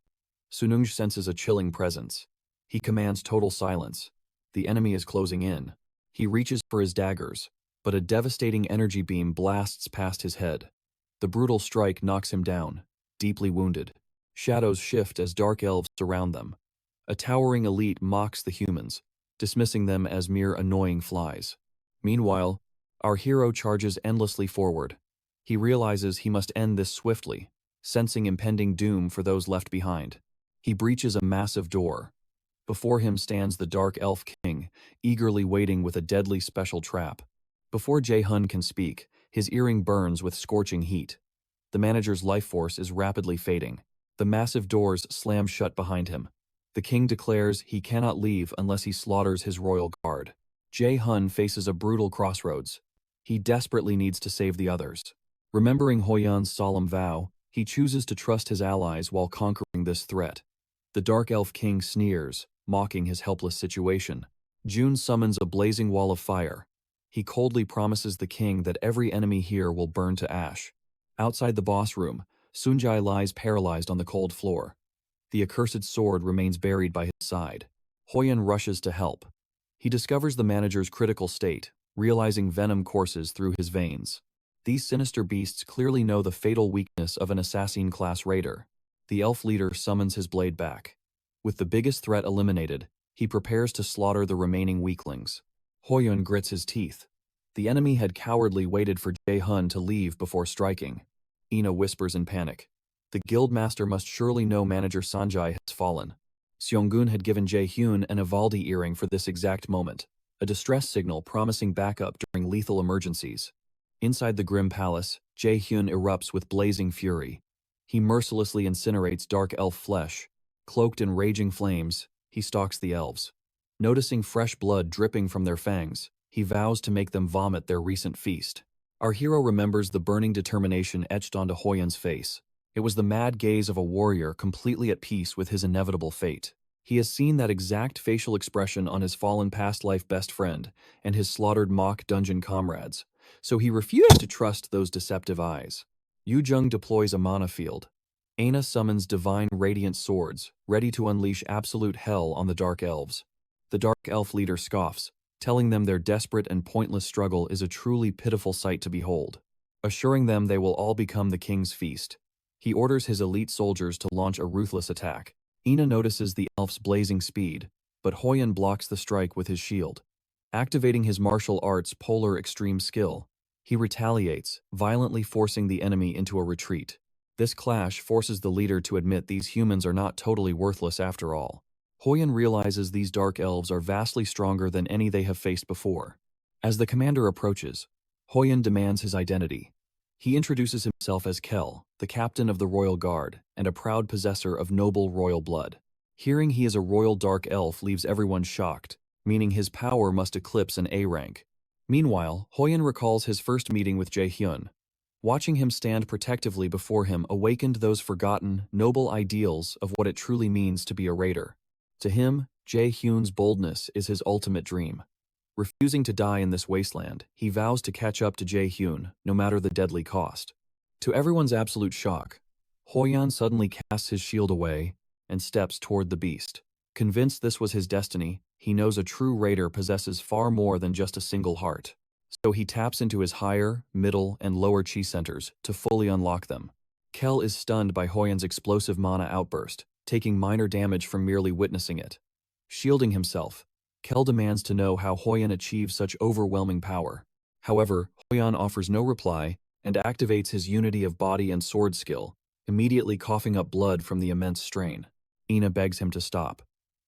Sunung senses a chilling presence. He commands total silence. The enemy is closing in. He reaches for his daggers, but a devastating energy beam blasts past his head. The brutal strike knocks him down, deeply wounded. Shadows shift as dark elves surround them. A towering elite mocks the humans, dismissing them as mere annoying flies. Meanwhile, our hero charges endlessly forward. He realizes he must end this swiftly, sensing impending doom for those left behind. He breaches a massive door. Before him stands the Dark Elf King, eagerly waiting with a deadly special trap. Before Jae-hun can speak, his earring burns with scorching heat. The manager's life force is rapidly fading. The massive doors slam shut behind him. The king declares he cannot leave unless he slaughters his royal guard. Jae-hun faces a brutal crossroads. He desperately needs to save the others. Remembering Hoyan's solemn vow, he chooses to trust his allies while conquering this threat. The Dark Elf King sneers, mocking his helpless situation. June summons a blazing wall of fire. He coldly promises the king that every enemy here will burn to ash. Outside the boss room, Sunjae lies paralyzed on the cold floor. The accursed sword remains buried by his side. Hoyan rushes to help. He discovers the manager's critical state, realizing venom courses through his veins. These sinister beasts clearly know the fatal weakness of an assassin-class raider. The elf leader summons his blade back. With the biggest threat eliminated, he prepares to slaughter the remaining weaklings. Hoyan grits his teeth. The enemy had cowardly waited for Jae-hun to leave before striking. Ina whispers in panic. The guildmaster must surely know Manager Sanjay has fallen. Seong-gun had given Jae-hyun an Ivaldi earring for this exact moment, a distress signal promising backup during lethal emergencies. Inside the grim palace, Jae-hyun erupts with blazing fury. He mercilessly incinerates dark elf flesh. Cloaked in raging flames, he stalks the elves. Noticing fresh blood dripping from their fangs, he vows to make them vomit their recent feast. Our hero remembers the burning determination etched onto Hoyan's face. It was the mad gaze of a warrior completely at peace with his inevitable fate. He has seen that exact facial expression on his fallen past-life best friend and his slaughtered mock dungeon comrades, so he refused to trust those deceptive eyes. Yu-jung deploys a mana field. Aina summons divine radiant swords, ready to unleash absolute hell on the Dark Elves. The Dark Elf leader scoffs, telling them their desperate and pointless struggle is a truly pitiful sight to behold, assuring them they will all become the king's feast. He orders his elite soldiers to launch a ruthless attack. Ina notices the elf's blazing speed, but Hoyan blocks the strike with his shield. Activating his martial arts' polar extreme skill, he retaliates, violently forcing the enemy into a retreat. This clash forces the leader to admit these humans are not totally worthless after all. Hoyan realizes these dark elves are vastly stronger than any they have faced before. As the commander approaches, Hoyan demands his identity. He introduces himself as Kel, the captain of the royal guard and a proud possessor of noble royal blood. Hearing he is a royal dark elf leaves everyone shocked, meaning his power must eclipse an A rank. Meanwhile, Hoyan recalls his first meeting with Jae-hyun. Watching him stand protectively before him awakened those forgotten, noble ideals of what it truly means to be a raider. To him, Jae-hyun's boldness is his ultimate dream. Refusing to die in this wasteland, he vows to catch up to Jae-hyun, no matter the deadly cost. To everyone's absolute shock, Hoyan suddenly casts his shield away and steps toward the beast. Convinced this was his destiny, he knows a true raider possesses far more than just a single heart. So he taps into his higher, middle, and lower chi centers to fully unlock them. Kel is stunned by Hoyan's explosive mana outburst, taking minor damage from merely witnessing it. Shielding himself, Kel demands to know how Hoyan achieves such overwhelming power. However, Hoyan offers no reply and activates his unity of body and sword skill, immediately coughing up blood from the immense strain. Ina begs him to stop.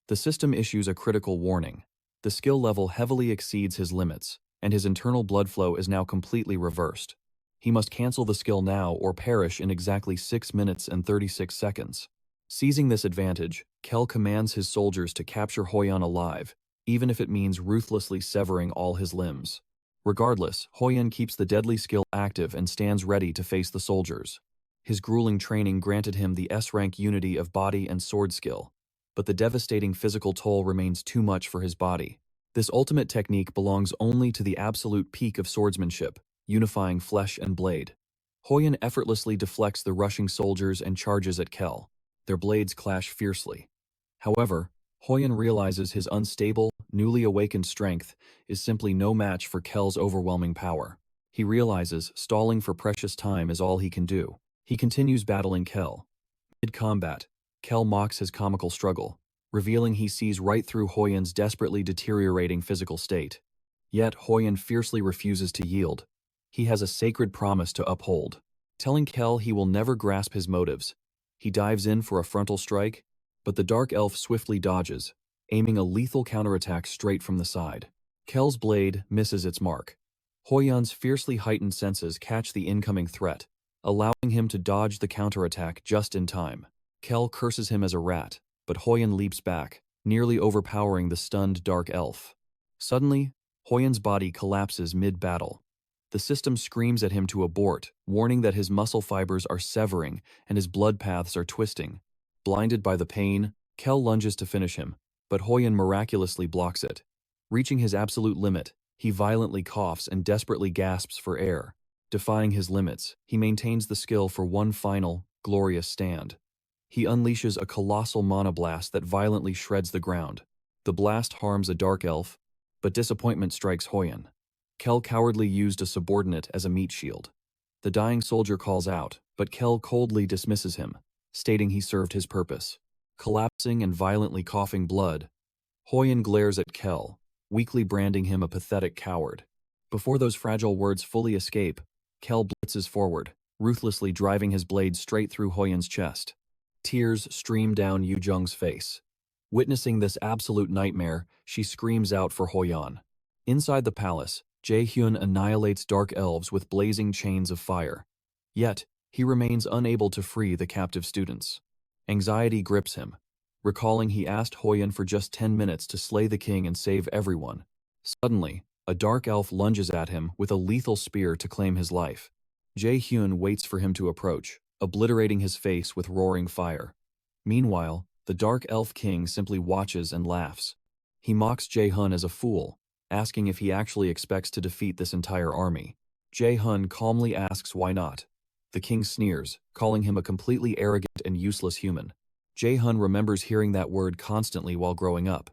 The system issues a critical warning. The skill level heavily exceeds his limits, and his internal blood flow is now completely reversed. He must cancel the skill now or perish in exactly 6 minutes and 36 seconds. Seizing this advantage, Kel commands his soldiers to capture Hoyan alive, even if it means ruthlessly severing all his limbs. Regardless, Hoyan keeps the deadly skill active and stands ready to face the soldiers. His grueling training granted him the S-rank unity of body and sword skill, but the devastating physical toll remains too much for his body. This ultimate technique belongs only to the absolute peak of swordsmanship, unifying flesh and blade. Hoyan effortlessly deflects the rushing soldiers and charges at Kel. Their blades clash fiercely. However, Hoyan realizes his unstable, newly awakened strength is simply no match for Kel's overwhelming power. He realizes stalling for precious time is all he can do. He continues battling Kel. Mid-combat, Kel mocks his comical struggle, revealing he sees right through Hoyan's desperately deteriorating physical state. Yet Hoyan fiercely refuses to yield. He has a sacred promise to uphold. Telling Kel he will never grasp his motives, he dives in for a frontal strike, but the dark elf swiftly dodges, aiming a lethal counterattack straight from the side. Kel's blade misses its mark. Hoyan's fiercely heightened senses catch the incoming threat, allowing him to dodge the counterattack just in time. Kel curses him as a rat, but Hoyan leaps back, nearly overpowering the stunned dark elf. Suddenly, Hoyan's body collapses mid-battle. The system screams at him to abort, warning that his muscle fibers are severing and his blood paths are twisting. Blinded by the pain, Kel lunges to finish him, but Hoyan miraculously blocks it. Reaching his absolute limit, he violently coughs and desperately gasps for air. Defying his limits, he maintains the skill for one final, glorious stand. He unleashes a colossal mana blast that violently shreds the ground. The blast harms a dark elf, but disappointment strikes Hoyan. Kel cowardly used a subordinate as a meat shield. The dying soldier calls out, but Kel coldly dismisses him, stating he served his purpose. Collapsing and violently coughing blood, Hoyan glares at Kel, weakly branding him a pathetic coward. Before those fragile words fully escape, Kel blitzes forward, ruthlessly driving his blade straight through Hoyan's chest. Tears stream down Yu Jung's face. Witnessing this absolute nightmare, she screams out for Hoyan. Inside the palace, Jae-hyun annihilates dark elves with blazing chains of fire. Yet, he remains unable to free the captive students. Anxiety grips him, recalling he asked Hoyan for just 10 minutes to slay the king and save everyone. Suddenly, a dark elf lunges at him with a lethal spear to claim his life. Jae-hyun waits for him to approach, obliterating his face with roaring fire. Meanwhile, the dark elf king simply watches and laughs. He mocks Jae-hyun as a fool, asking if he actually expects to defeat this entire army. Jae-hyun calmly asks why not. The king sneers, calling him a completely arrogant and useless human. Jae-hyun remembers hearing that word constantly while growing up.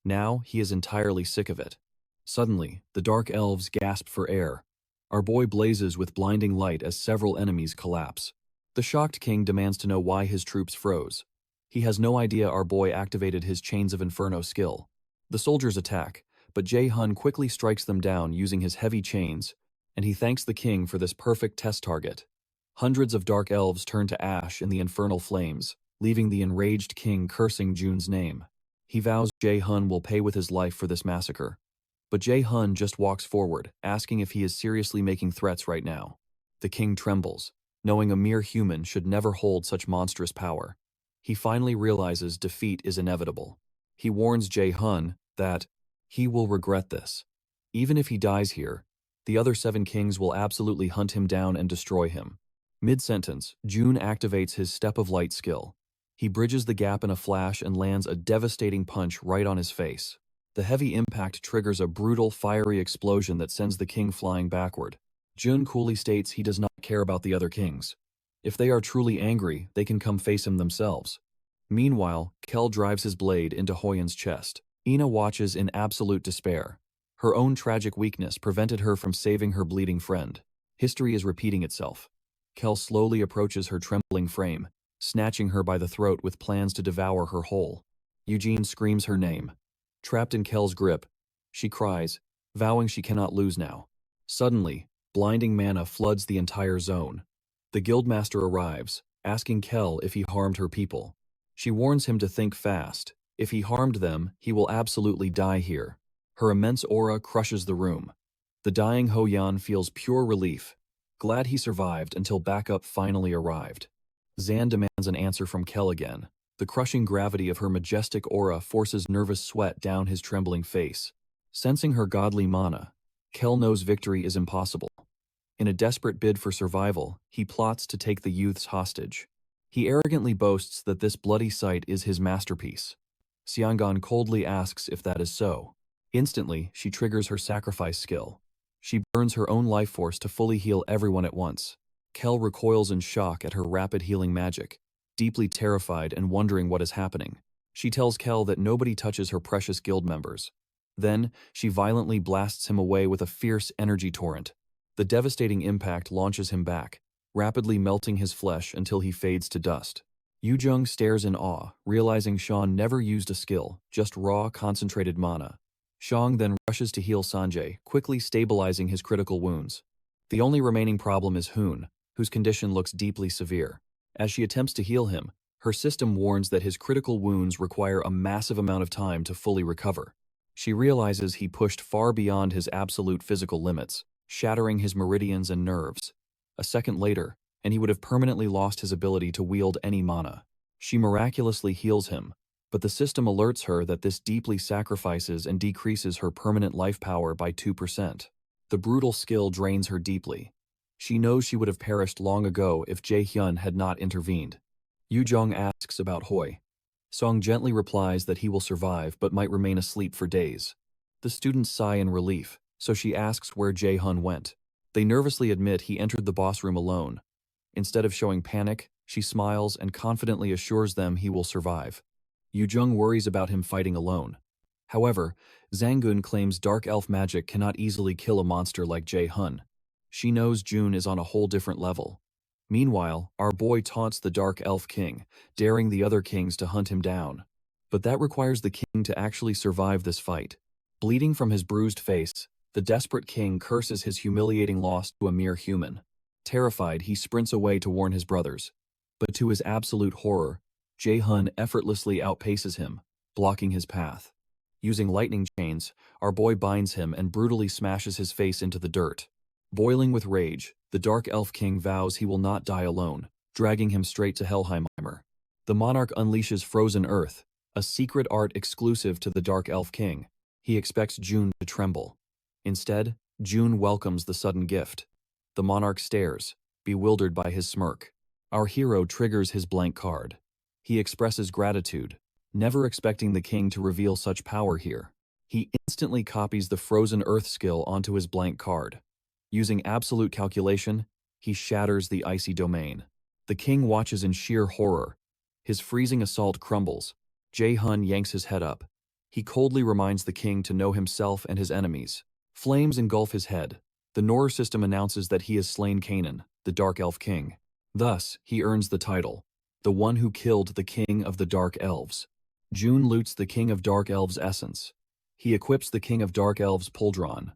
Now, he is entirely sick of it. Suddenly, the dark elves gasp for air. Our boy blazes with blinding light as several enemies collapse. The shocked king demands to know why his troops froze. He has no idea our boy activated his Chains of Inferno skill. The soldiers attack, but Jae-hyun quickly strikes them down using his heavy chains, and he thanks the king for this perfect test target. Hundreds of dark elves turn to ash in the infernal flames, leaving the enraged king cursing Jun's name. He vows Jae-hyun will pay with his life for this massacre. But Jae-hyun just walks forward, asking if he is seriously making threats right now. The king trembles, knowing a mere human should never hold such monstrous power. He finally realizes defeat is inevitable. He warns Jae-hyun that he will regret this. Even if he dies here, the other 7 kings will absolutely hunt him down and destroy him. Mid-sentence, Jun activates his Step of Light skill. He bridges the gap in a flash and lands a devastating punch right on his face. The heavy impact triggers a brutal, fiery explosion that sends the king flying backward. Jun coolly states he does not care about the other kings. If they are truly angry, they can come face him themselves. Meanwhile, Kel drives his blade into Hoyan's chest. Ina watches in absolute despair. Her own tragic weakness prevented her from saving her bleeding friend. History is repeating itself. Kel slowly approaches her trembling frame, snatching her by the throat with plans to devour her whole. Eugene screams her name. Trapped in Kel's grip, she cries, vowing she cannot lose now. Suddenly, Blinding mana floods the entire zone. The guildmaster arrives, asking Kel if he harmed her people. She warns him to think fast. If he harmed them, he will absolutely die here. Her immense aura crushes the room. The dying Ho Yan feels pure relief, glad he survived until backup finally arrived. Zan demands an answer from Kel again. The crushing gravity of her majestic aura forces nervous sweat down his trembling face. Sensing her godly mana, Kel knows victory is impossible. In a desperate bid for survival, he plots to take the youths hostage. He arrogantly boasts that this bloody sight is his masterpiece. Xiangan coldly asks if that is so. Instantly, she triggers her sacrifice skill. She burns her own life force to fully heal everyone at once. Kel recoils in shock at her rapid healing magic, deeply terrified and wondering what is happening. She tells Kel that nobody touches her precious guild members. Then, she violently blasts him away with a fierce energy torrent. The devastating impact launches him back, rapidly melting his flesh until he fades to dust. Yujung stares in awe, realizing Sean never used a skill, just raw, concentrated mana. Shang then rushes to heal Sanjay, quickly stabilizing his critical wounds. The only remaining problem is Hoon, whose condition looks deeply severe. As she attempts to heal him, her system warns that his critical wounds require a massive amount of time to fully recover. She realizes he pushed far beyond his absolute physical limits, shattering his meridians and nerves. A second later, and he would have permanently lost his ability to wield any mana. She miraculously heals him, but the system alerts her that this deeply sacrifices and decreases her permanent life power by 2%. The brutal skill drains her deeply. She knows she would have perished long ago if Jae-hyun had not intervened. Yujong asks about Hoi. Song gently replies that he will survive but might remain asleep for days. The students sigh in relief, so she asks where Jae-hyun went. They nervously admit he entered the boss room alone. Instead of showing panic, she smiles and confidently assures them he will survive. Yujung worries about him fighting alone. However, Zangun claims dark elf magic cannot easily kill a monster like Jae-hyun. She knows June is on a whole different level. Meanwhile, our boy taunts the Dark Elf King, daring the other kings to hunt him down. But that requires the king to actually survive this fight. Bleeding from his bruised face, the desperate king curses his humiliating loss to a mere human. Terrified, he sprints away to warn his brothers. But to his absolute horror, Jae-hyun effortlessly outpaces him, blocking his path. Using lightning chains, our boy binds him and brutally smashes his face into the dirt. Boiling with rage, the Dark Elf King vows he will not die alone, dragging him straight to Helheimheimer. The monarch unleashes Frozen Earth, a secret art exclusive to the Dark Elf King. He expects June to tremble. Instead, June welcomes the sudden gift. The monarch stares, bewildered by his smirk. Our hero triggers his blank card. He expresses gratitude, never expecting the king to reveal such power here. He instantly copies the Frozen Earth skill onto his blank card. Using absolute calculation, he shatters the icy domain. The king watches in sheer horror. His freezing assault crumbles. Jae-hyun yanks his head up. He coldly reminds the king to know himself and his enemies. Flames engulf his head. The Nor system announces that he has slain Kanan, the Dark Elf King. Thus, he earns the title, the one who killed the King of the Dark Elves. June loots the King of Dark Elves' essence. He equips the King of Dark Elves' Pauldron.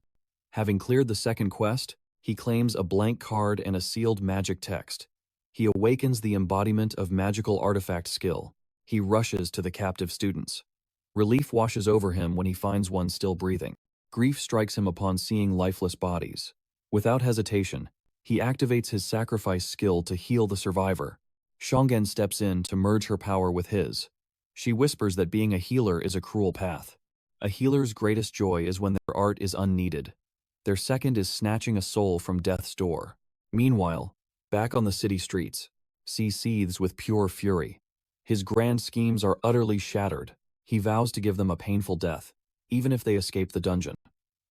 Having cleared the second quest, he claims a blank card and a sealed magic text. He awakens the embodiment of magical artifact skill. He rushes to the captive students. Relief washes over him when he finds one still breathing. Grief strikes him upon seeing lifeless bodies. Without hesitation, he activates his sacrifice skill to heal the survivor. Shongen steps in to merge her power with his. She whispers that being a healer is a cruel path. A healer's greatest joy is when their art is unneeded. Their second is snatching a soul from death's door. Meanwhile, back on the city streets, C seethes with pure fury. His grand schemes are utterly shattered. He vows to give them a painful death, even if they escape the dungeon.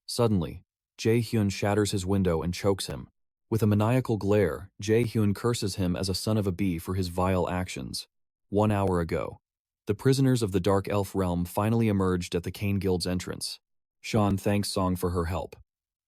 Suddenly, Jae-hyun shatters his window and chokes him. With a maniacal glare, Jae-hyun curses him as a son of a bee for his vile actions. 1 hour ago, the prisoners of the Dark Elf realm finally emerged at the Kane Guild's entrance. Sean thanks Song for her help.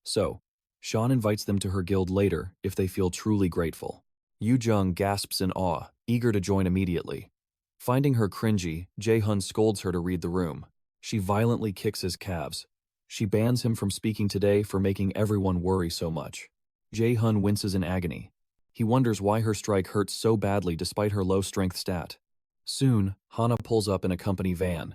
So, Sean invites them to her guild later if they feel truly grateful. Yujung gasps in awe, eager to join immediately. Finding her cringy, Jae-hyun scolds her to read the room. She violently kicks his calves. She bans him from speaking today for making everyone worry so much. Jae-hun winces in agony. He wonders why her strike hurts so badly despite her low strength stat. Soon, Hana pulls up in a company van.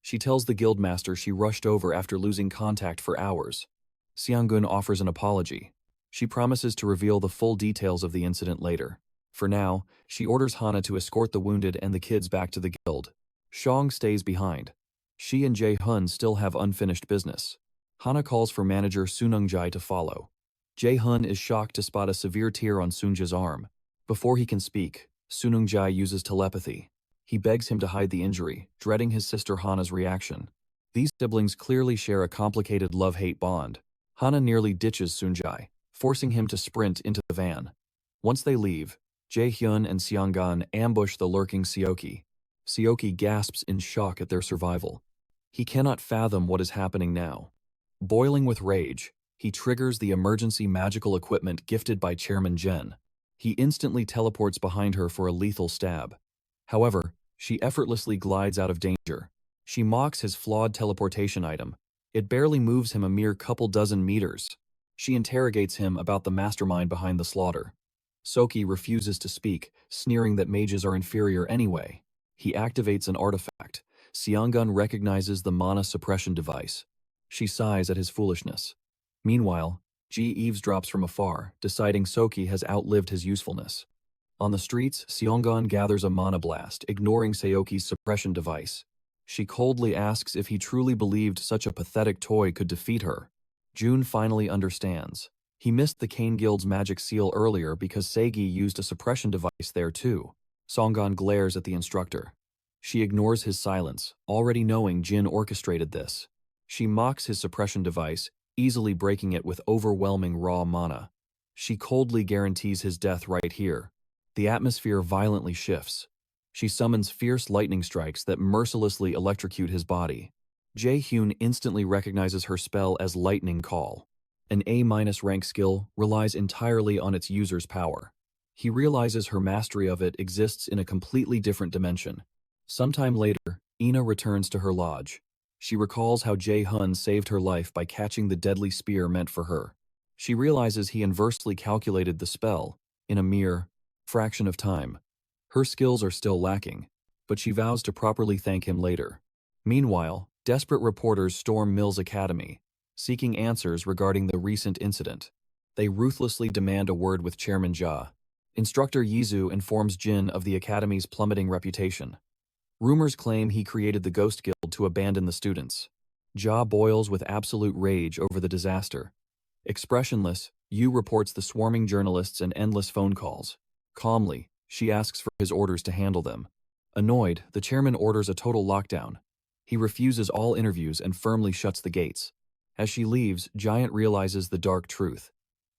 She tells the guildmaster she rushed over after losing contact for hours. Seong-gun offers an apology. She promises to reveal the full details of the incident later. For now, she orders Hana to escort the wounded and the kids back to the guild. Shong stays behind. She and Jae-hun still have unfinished business. Hana calls for manager Sunung-jae to follow. Jae-hun is shocked to spot a severe tear on Sunja's arm. Before he can speak, Sunung-jae uses telepathy. He begs him to hide the injury, dreading his sister Hana's reaction. These siblings clearly share a complicated love-hate bond. Hana nearly ditches Sunjae, forcing him to sprint into the van. Once they leave, Jae-hyun and Seong-gun ambush the lurking Seoki. Seoki gasps in shock at their survival. He cannot fathom what is happening now. Boiling with rage, he triggers the emergency magical equipment gifted by Chairman Jen. He instantly teleports behind her for a lethal stab. However, she effortlessly glides out of danger. She mocks his flawed teleportation item. It barely moves him a mere couple dozen meters. She interrogates him about the mastermind behind the slaughter. Soki refuses to speak, sneering that mages are inferior anyway. He activates an artifact. Seong-gun recognizes the mana suppression device. She sighs at his foolishness. Meanwhile, Ji eavesdrops from afar, deciding Soki has outlived his usefulness. On the streets, Seong-gun gathers a mana blast, ignoring Seoki's suppression device. She coldly asks if he truly believed such a pathetic toy could defeat her. Jun finally understands. He missed the Kane Guild's magic seal earlier because Seigi used a suppression device there too. Seong-gun glares at the instructor. She ignores his silence, already knowing Jin orchestrated this. She mocks his suppression device, easily breaking it with overwhelming raw mana. She coldly guarantees his death right here. The atmosphere violently shifts. She summons fierce lightning strikes that mercilessly electrocute his body. Jae-hyun instantly recognizes her spell as Lightning Call. An A-rank skill relies entirely on its user's power. He realizes her mastery of it exists in a completely different dimension. Sometime later, Ina returns to her lodge. She recalls how Jae-hun saved her life by catching the deadly spear meant for her. She realizes he inversely calculated the spell in a mere fraction of time. Her skills are still lacking, but she vows to properly thank him later. Meanwhile, desperate reporters storm Mills Academy, seeking answers regarding the recent incident. They ruthlessly demand a word with Chairman Ja. Instructor Yizu informs Jin of the Academy's plummeting reputation. Rumors claim he created the Ghost Guild to abandon the students. Ja boils with absolute rage over the disaster. Expressionless, Yu reports the swarming journalists and endless phone calls. Calmly, she asks for his orders to handle them. Annoyed, the chairman orders a total lockdown. He refuses all interviews and firmly shuts the gates. As she leaves, Giant realizes the dark truth.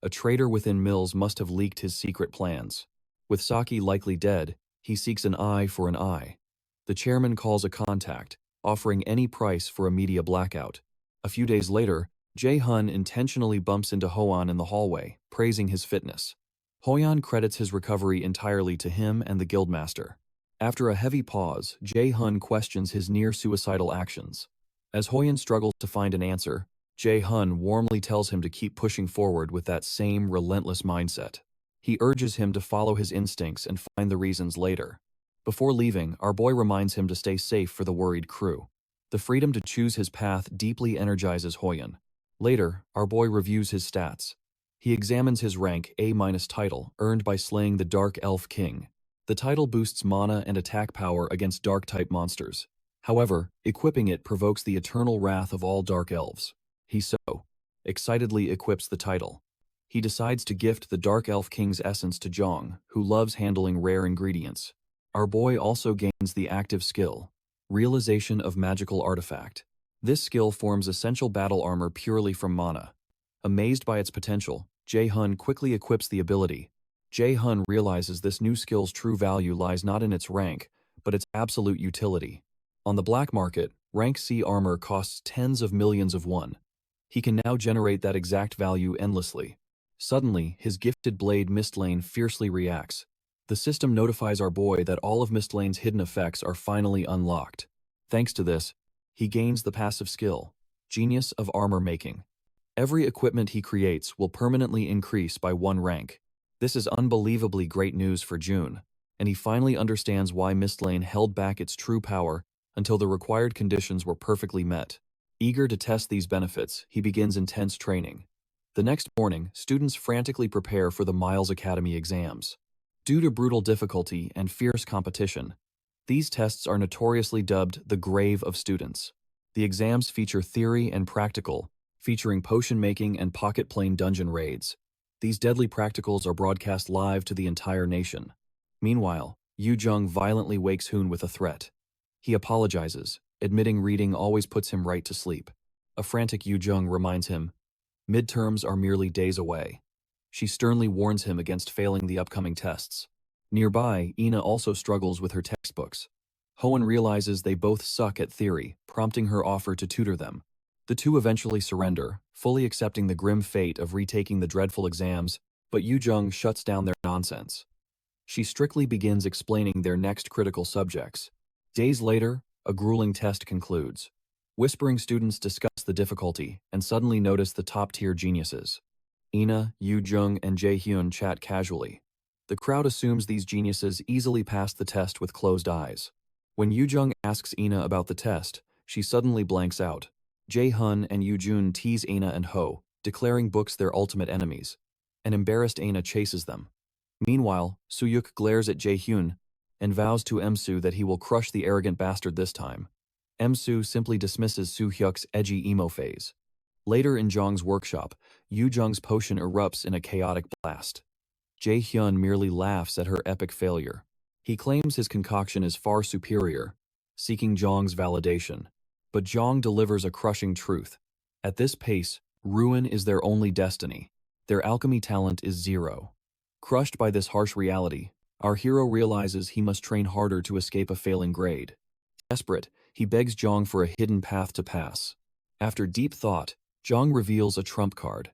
A traitor within Mills must have leaked his secret plans. With Saki likely dead, he seeks an eye for an eye. The chairman calls a contact, offering any price for a media blackout. A few days later, Jae-hun intentionally bumps into Hoan in the hallway, praising his fitness. Hoan credits his recovery entirely to him and the guildmaster. After a heavy pause, Jae-hun questions his near-suicidal actions. As Hoan struggles to find an answer, Jae-hun warmly tells him to keep pushing forward with that same relentless mindset. He urges him to follow his instincts and find the reasons later. Before leaving, our boy reminds him to stay safe for the worried crew. The freedom to choose his path deeply energizes Hoyan. Later, our boy reviews his stats. He examines his rank A- title, earned by slaying the Dark Elf King. The title boosts mana and attack power against Dark-type monsters. However, equipping it provokes the eternal wrath of all Dark Elves. He excitedly equips the title. He decides to gift the Dark Elf King's essence to Jong, who loves handling rare ingredients. Our boy also gains the active skill, Realization of Magical Artifact. This skill forms essential battle armor purely from mana. Amazed by its potential, Jae-hun quickly equips the ability. Jae-hun realizes this new skill's true value lies not in its rank, but its absolute utility. On the black market, rank C armor costs tens of millions of won. He can now generate that exact value endlessly. Suddenly, his gifted blade Mistlane fiercely reacts. The system notifies our boy that all of Mistlane's hidden effects are finally unlocked. Thanks to this, he gains the passive skill, Genius of Armor Making. Every equipment he creates will permanently increase by 1 rank. This is unbelievably great news for June, and he finally understands why Mistlane held back its true power until the required conditions were perfectly met. Eager to test these benefits, he begins intense training. The next morning, students frantically prepare for the Miles Academy exams. Due to brutal difficulty and fierce competition, these tests are notoriously dubbed the grave of students. The exams feature theory and practical, featuring potion making and pocket plane dungeon raids. These deadly practicals are broadcast live to the entire nation. Meanwhile, Yu Jung violently wakes Hoon with a threat. He apologizes, admitting reading always puts him right to sleep. A frantic Yu Jung reminds him, midterms are merely days away. She sternly warns him against failing the upcoming tests. Nearby, Ina also struggles with her textbooks. Hoen realizes they both suck at theory, prompting her offer to tutor them. The two eventually surrender, fully accepting the grim fate of retaking the dreadful exams, but Yu Jung shuts down their nonsense. She strictly begins explaining their next critical subjects. Days later, a grueling test concludes. Whispering students discuss the difficulty and suddenly notice the top-tier geniuses. Ina, Yu Jung, and Jae Hyun chat casually. The crowd assumes these geniuses easily passed the test with closed eyes. When Yu Jung asks Ina about the test, she suddenly blanks out. Jae Hun and Yu Jun tease Ina and Ho, declaring books their ultimate enemies. An embarrassed Ina chases them. Meanwhile, Suyuk glares at Jae Hyun and vows to Emsu that he will crush the arrogant bastard this time. Emsu simply dismisses Soo-hyuk's edgy emo phase. Later in Jong's workshop, Yu Jung's potion erupts in a chaotic blast. Jae Hyun merely laughs at her epic failure. He claims his concoction is far superior, seeking Jong's validation. But Jong delivers a crushing truth. At this pace, ruin is their only destiny. Their alchemy talent is zero. Crushed by this harsh reality, our hero realizes he must train harder to escape a failing grade. Desperate, he begs Jong for a hidden path to pass. After deep thought, Jong reveals a trump card.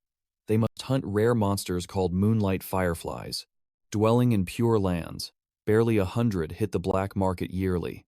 They must hunt rare monsters called moonlight fireflies. Dwelling in pure lands, barely 100 hit the black market yearly.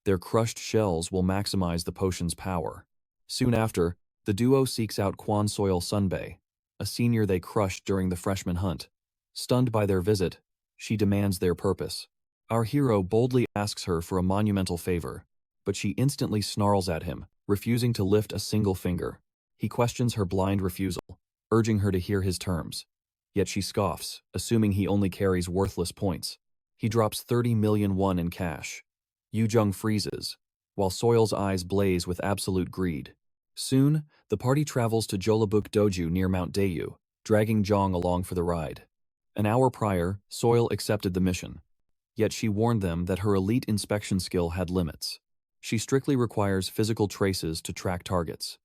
Their crushed shells will maximize the potion's power. Soon after, the duo seeks out Kwon Soil Sunbae, a senior they crushed during the freshman hunt. Stunned by their visit, she demands their purpose. Our hero boldly asks her for a monumental favor, but she instantly snarls at him, refusing to lift a single finger. He questions her blind refusal, urging her to hear his terms. Yet she scoffs, assuming he only carries worthless points. He drops 30 million won in cash. Yu Jung freezes, while Soil's eyes blaze with absolute greed. Soon, the party travels to Jolabuk Doju near Mount Dayu, dragging Jong along for the ride. An hour prior, Soil accepted the mission. Yet she warned them that her elite inspection skill had limits. She strictly requires physical traces to track targets.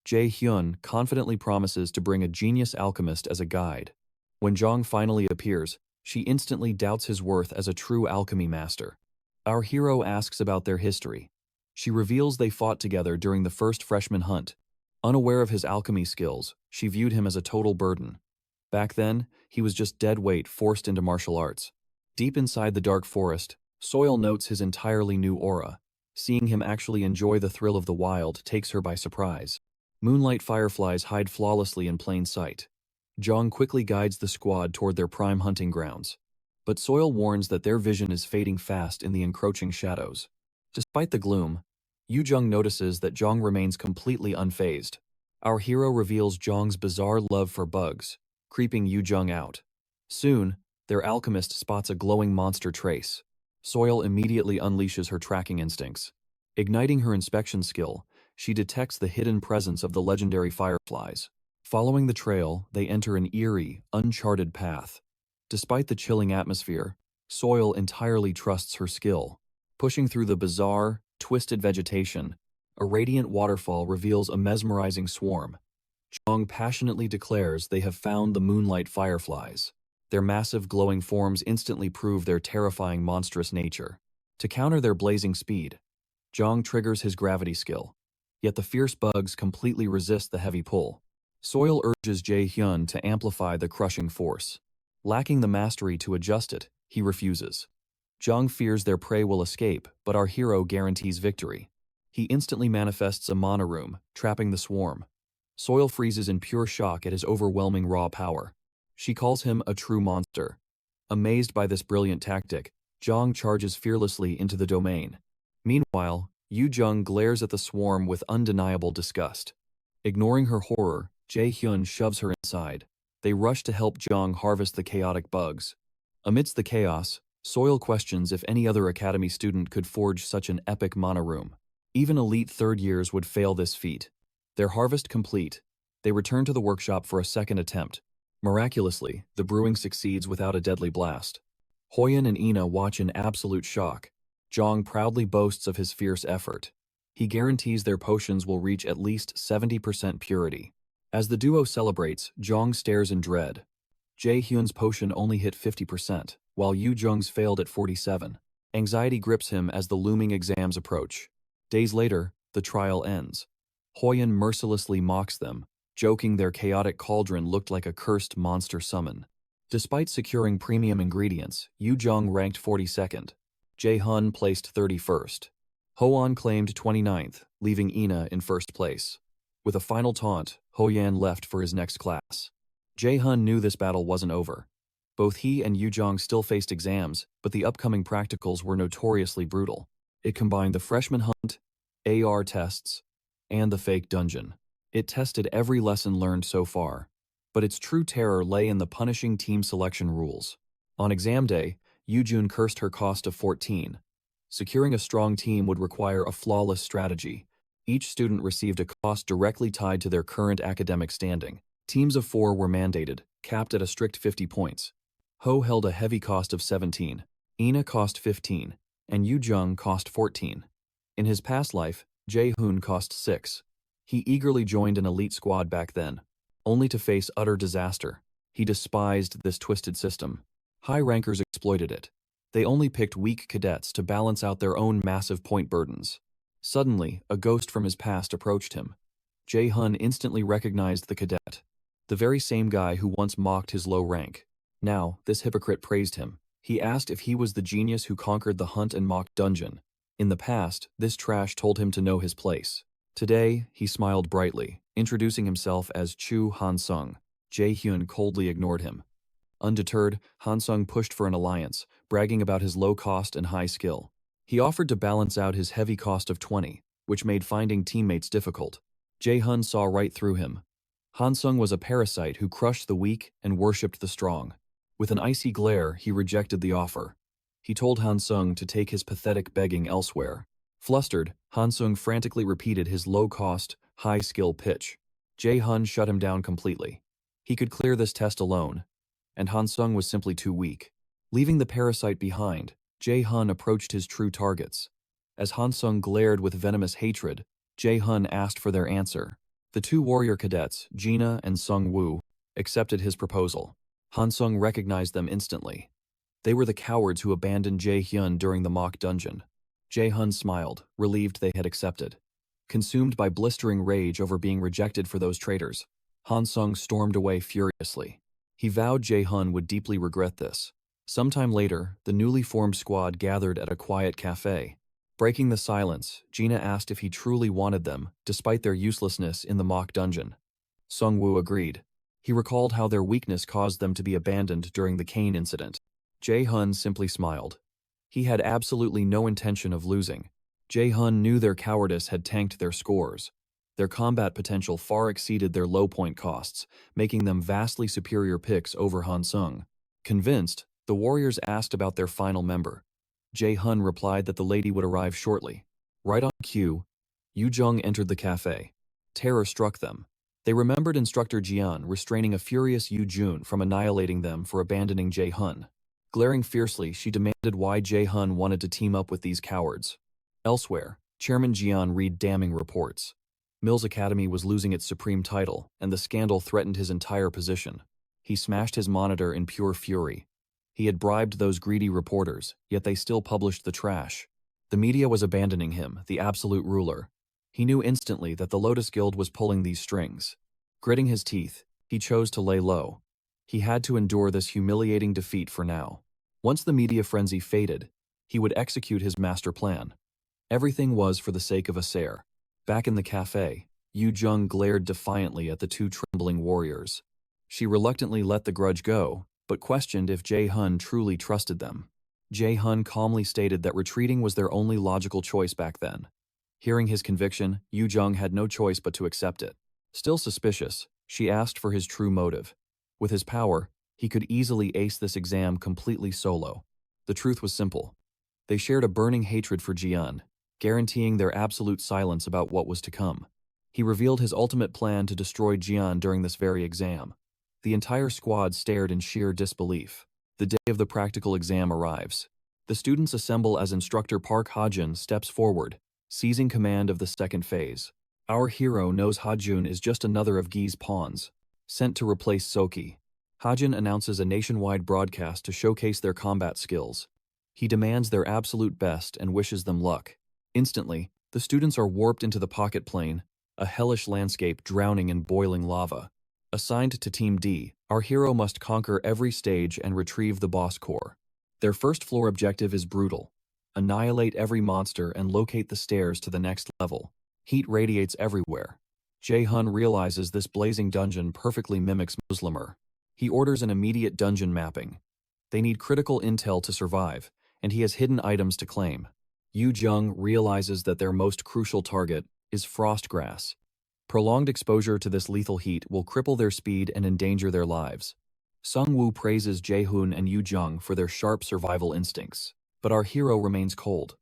Jae Hyun confidently promises to bring a genius alchemist as a guide. When Jong finally appears, she instantly doubts his worth as a true alchemy master. Our hero asks about their history. She reveals they fought together during the first freshman hunt. Unaware of his alchemy skills, she viewed him as a total burden. Back then, he was just dead weight forced into martial arts. Deep inside the dark forest, Soil notes his entirely new aura. Seeing him actually enjoy the thrill of the wild takes her by surprise. Moonlight fireflies hide flawlessly in plain sight. Jong quickly guides the squad toward their prime hunting grounds. But Soil warns that their vision is fading fast in the encroaching shadows. Despite the gloom, Yu Jung notices that Jong remains completely unfazed. Our hero reveals Jong's bizarre love for bugs, creeping Yu Jung out. Soon, their alchemist spots a glowing monster trace. Soil immediately unleashes her tracking instincts. Igniting her inspection skill, she detects the hidden presence of the legendary fireflies. Following the trail, they enter an eerie, uncharted path. Despite the chilling atmosphere, Soil entirely trusts her skill. Pushing through the bizarre, twisted vegetation, a radiant waterfall reveals a mesmerizing swarm. Jong passionately declares they have found the moonlight fireflies. Their massive glowing forms instantly prove their terrifying monstrous nature. To counter their blazing speed, Jong triggers his gravity skill. Yet the fierce bugs completely resist the heavy pull. Soil urges Jae Hyun to amplify the crushing force. Lacking the mastery to adjust it, he refuses. Jong fears their prey will escape, but our hero guarantees victory. He instantly manifests a mana room, trapping the swarm. Soil freezes in pure shock at his overwhelming raw power. She calls him a true monster. Amazed by this brilliant tactic, Zhang charges fearlessly into the domain. Meanwhile, Yu Jung glares at the swarm with undeniable disgust. Ignoring her horror, Jae Hyun shoves her inside. They rush to help Zhang harvest the chaotic bugs. Amidst the chaos, Soil questions if any other academy student could forge such an epic mana room. Even elite third years would fail this feat. Their harvest complete, they return to the workshop for a second attempt. Miraculously, the brewing succeeds without a deadly blast. Hoyan and Ina watch in absolute shock. Zhang proudly boasts of his fierce effort. He guarantees their potions will reach at least 70% purity. As the duo celebrates, Zhang stares in dread. Jae Hyun's potion only hit 50%, while Yu Jung's failed at 47%. Anxiety grips him as the looming exams approach. Days later, the trial ends. Hoyan mercilessly mocks them, joking their chaotic cauldron looked like a cursed monster summon. Despite securing premium ingredients, Yu Jung ranked 42nd. Jae Hun placed 31st. Hoan claimed 29th, leaving Ina in first place. With a final taunt, Hoyan left for his next class. Jae Hun knew this battle wasn't over. Both he and Yu Jung still faced exams, but the upcoming practicals were notoriously brutal. It combined the freshman hunt, AR tests, and the fake dungeon. It tested every lesson learned so far, but its true terror lay in the punishing team selection rules. On exam day, Yoo-jun cursed her cost of 14. Securing a strong team would require a flawless strategy. Each student received a cost directly tied to their current academic standing. Teams of 4 were mandated, capped at a strict 50 points. Ho held a heavy cost of 17. Ina cost 15, and Yoo-jung cost 14. In his past life, Jae-hoon cost 6. He eagerly joined an elite squad back then, only to face utter disaster. He despised this twisted system. High rankers exploited it. They only picked weak cadets to balance out their own massive point burdens. Suddenly, a ghost from his past approached him. Jae-hun instantly recognized the cadet, the very same guy who once mocked his low rank. Now, this hypocrite praised him. He asked if he was the genius who conquered the hunt and mock dungeon. In the past, this trash told him to know his place. Today, he smiled brightly, introducing himself as Chu Han-sung. Jae-hyun coldly ignored him. Undeterred, Han-sung pushed for an alliance, bragging about his low cost and high skill. He offered to balance out his heavy cost of 20, which made finding teammates difficult. Jae-hun saw right through him. Han-sung was a parasite who crushed the weak and worshipped the strong. With an icy glare, he rejected the offer. He told Han-sung to take his pathetic begging elsewhere. Flustered, Han-sung frantically repeated his low-cost, high-skill pitch. Jae-hun shut him down completely. He could clear this test alone, and Han-sung was simply too weak. Leaving the parasite behind, Jae-hun approached his true targets. As Han-sung glared with venomous hatred, Jae-hun asked for their answer. The 2 warrior cadets, Jina and Sung-woo, accepted his proposal. Han-sung recognized them instantly. They were the cowards who abandoned Jae-hyun during the mock dungeon. Jae-hun smiled, relieved they had accepted. Consumed by blistering rage over being rejected for those traitors, Han-sung stormed away furiously. He vowed Jae-hun would deeply regret this. Sometime later, the newly formed squad gathered at a quiet cafe. Breaking the silence, Jina asked if he truly wanted them, despite their uselessness in the mock dungeon. Sung-woo agreed. He recalled how their weakness caused them to be abandoned during the cane incident. Jae-hun simply smiled. He had absolutely no intention of losing. Jae-hun knew their cowardice had tanked their scores. Their combat potential far exceeded their low point costs, making them vastly superior picks over Han-sung. Convinced, the warriors asked about their final member. Jae-hun replied that the lady would arrive shortly. Right on cue, Yoo-jung entered the cafe. Terror struck them. They remembered instructor Jian restraining a furious Yoo-jun from annihilating them for abandoning Jae-hun. Glaring fiercely, she demanded why Jae-hun wanted to team up with these cowards. Elsewhere, Chairman Jian read damning reports. Mills Academy was losing its supreme title, and the scandal threatened his entire position. He smashed his monitor in pure fury. He had bribed those greedy reporters, yet they still published the trash. The media was abandoning him, the absolute ruler. He knew instantly that the Lotus Guild was pulling these strings. Gritting his teeth, he chose to lay low. He had to endure this humiliating defeat for now. Once the media frenzy faded, he would execute his master plan. Everything was for the sake of Asair. Back in the cafe, Yu Jung glared defiantly at the two trembling warriors. She reluctantly let the grudge go, but questioned if Jae-hun truly trusted them. Jae-hun calmly stated that retreating was their only logical choice back then. Hearing his conviction, Yu Jung had no choice but to accept it. Still suspicious, she asked for his true motive. With his power, he could easily ace this exam completely solo. The truth was simple. They shared a burning hatred for Jian, guaranteeing their absolute silence about what was to come. He revealed his ultimate plan to destroy Jian during this very exam. The entire squad stared in sheer disbelief. The day of the practical exam arrives. The students assemble as instructor Park Ha-jun steps forward, seizing command of the second phase. Our hero knows Ha-jun is just another of Gi's pawns, sent to replace Soki. Ha-jun announces a nationwide broadcast to showcase their combat skills. He demands their absolute best and wishes them luck. Instantly, the students are warped into the pocket plane, a hellish landscape drowning in boiling lava. Assigned to Team D, our hero must conquer every stage and retrieve the boss core. Their first floor objective is brutal. Annihilate every monster and locate the stairs to the next level. Heat radiates everywhere. Jae-hun realizes this blazing dungeon perfectly mimics Muslimer. He orders an immediate dungeon mapping. They need critical intel to survive, and he has hidden items to claim. Yu Jung realizes that their most crucial target is frost grass. Prolonged exposure to this lethal heat will cripple their speed and endanger their lives. Sung-woo praises Jae-hun and Yu Jung for their sharp survival instincts, but our hero remains cold.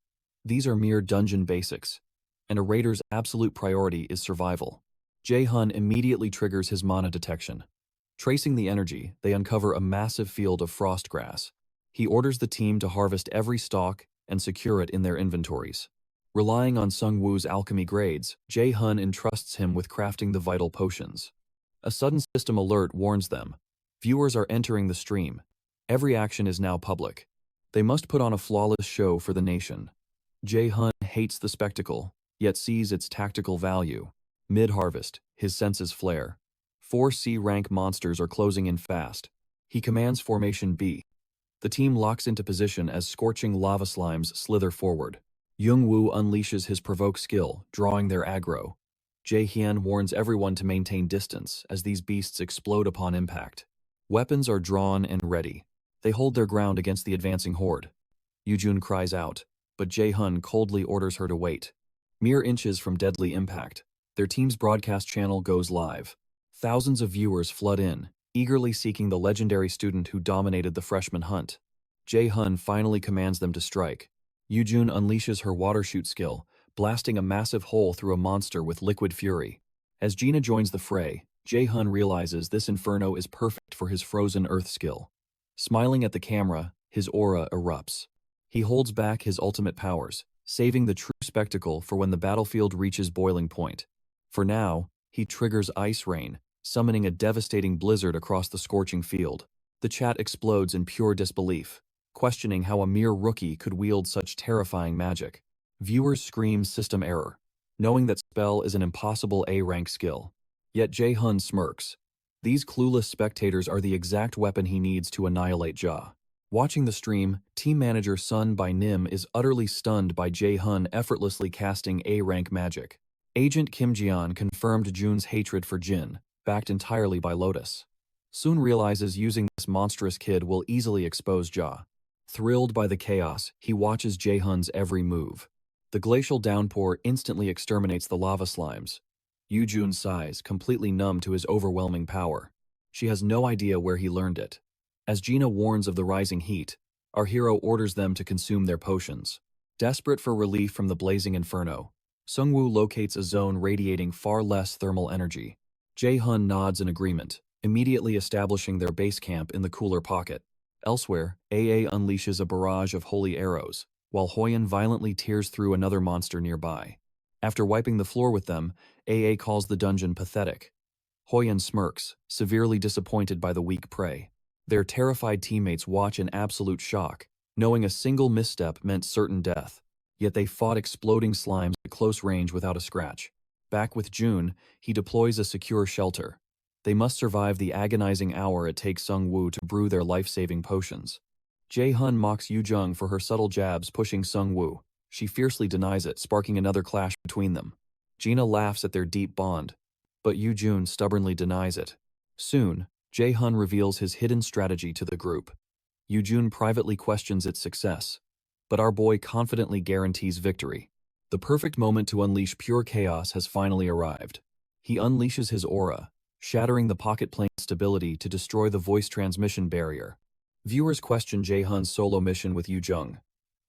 These are mere dungeon basics, and a raider's absolute priority is survival. Jae-hun immediately triggers his mana detection. Tracing the energy, they uncover a massive field of frost grass. He orders the team to harvest every stalk and secure it in their inventories. Relying on Sung-woo's alchemy grades, Jae-hun entrusts him with crafting the vital potions. A sudden system alert warns them. Viewers are entering the stream. Every action is now public. They must put on a flawless show for the nation. Jae-hun hates the spectacle, yet sees its tactical value. Mid-harvest, his senses flare. 4 C-rank monsters are closing in fast. He commands Formation B. The team locks into position as scorching lava slimes slither forward. Young-woo unleashes his provoke skill, drawing their aggro. Jae-hyun warns everyone to maintain distance as these beasts explode upon impact. Weapons are drawn and ready. They hold their ground against the advancing horde. Yoo-jun cries out, but Jae-hun coldly orders her to wait. Mere inches from deadly impact, their team's broadcast channel goes live. Thousands of viewers flood in, eagerly seeking the legendary student who dominated the freshman hunt. Jae-hun finally commands them to strike. Yoo-jun unleashes her water shoot skill, blasting a massive hole through a monster with liquid fury. As Gina joins the fray, Jae-hun realizes this inferno is perfect for his frozen earth skill. Smiling at the camera, his aura erupts. He holds back his ultimate powers, saving the true spectacle for when the battlefield reaches boiling point. For now, he triggers Ice Rain, summoning a devastating blizzard across the scorching field. The chat explodes in pure disbelief, questioning how a mere rookie could wield such terrifying magic. Viewers scream system error, knowing that spell is an impossible A-rank skill. Yet Jae-hun smirks. These clueless spectators are the exact weapon he needs to annihilate Ja. Watching the stream, team manager Sun by Nim is utterly stunned by Jae-hun effortlessly casting A-rank magic. Agent Kim Jian confirmed Jun's hatred for Jin, backed entirely by Lotus. Sun realizes using this monstrous kid will easily expose Ja. Thrilled by the chaos, he watches Jae-hun's every move. The glacial downpour instantly exterminates the lava slimes. Yoo-jun sighs, completely numb to his overwhelming power. She has no idea where he learned it. As Gina warns of the rising heat, our hero orders them to consume their potions. Desperate for relief from the blazing inferno, Sung-woo locates a zone radiating far less thermal energy. Jae-hun nods in agreement, immediately establishing their base camp in the cooler pocket. Elsewhere, AA unleashes a barrage of holy arrows, while Hoyen violently tears through another monster nearby. After wiping the floor with them, AA calls the dungeon pathetic. Hoyen smirks, severely disappointed by the weak prey. Their terrified teammates watch in absolute shock, knowing a single misstep meant certain death. Yet they fought exploding slimes at close range without a scratch. Back with Jun, he deploys a secure shelter. They must survive the agonizing hour it takes Sung-woo to brew their life-saving potions. Jae-hun mocks Yoo-jung for her subtle jabs pushing Sung-woo. She fiercely denies it, sparking another clash between them. Gina laughs at their deep bond, but Yoo-jun stubbornly denies it. Soon, Jae-hun reveals his hidden strategy to the group. Yoo-jun privately questions its success, but our boy confidently guarantees victory. The perfect moment to unleash pure chaos has finally arrived. He unleashes his aura, shattering the pocket plane's stability to destroy the voice transmission barrier. Viewers question Jae-hun's solo mission with Yoo-jung.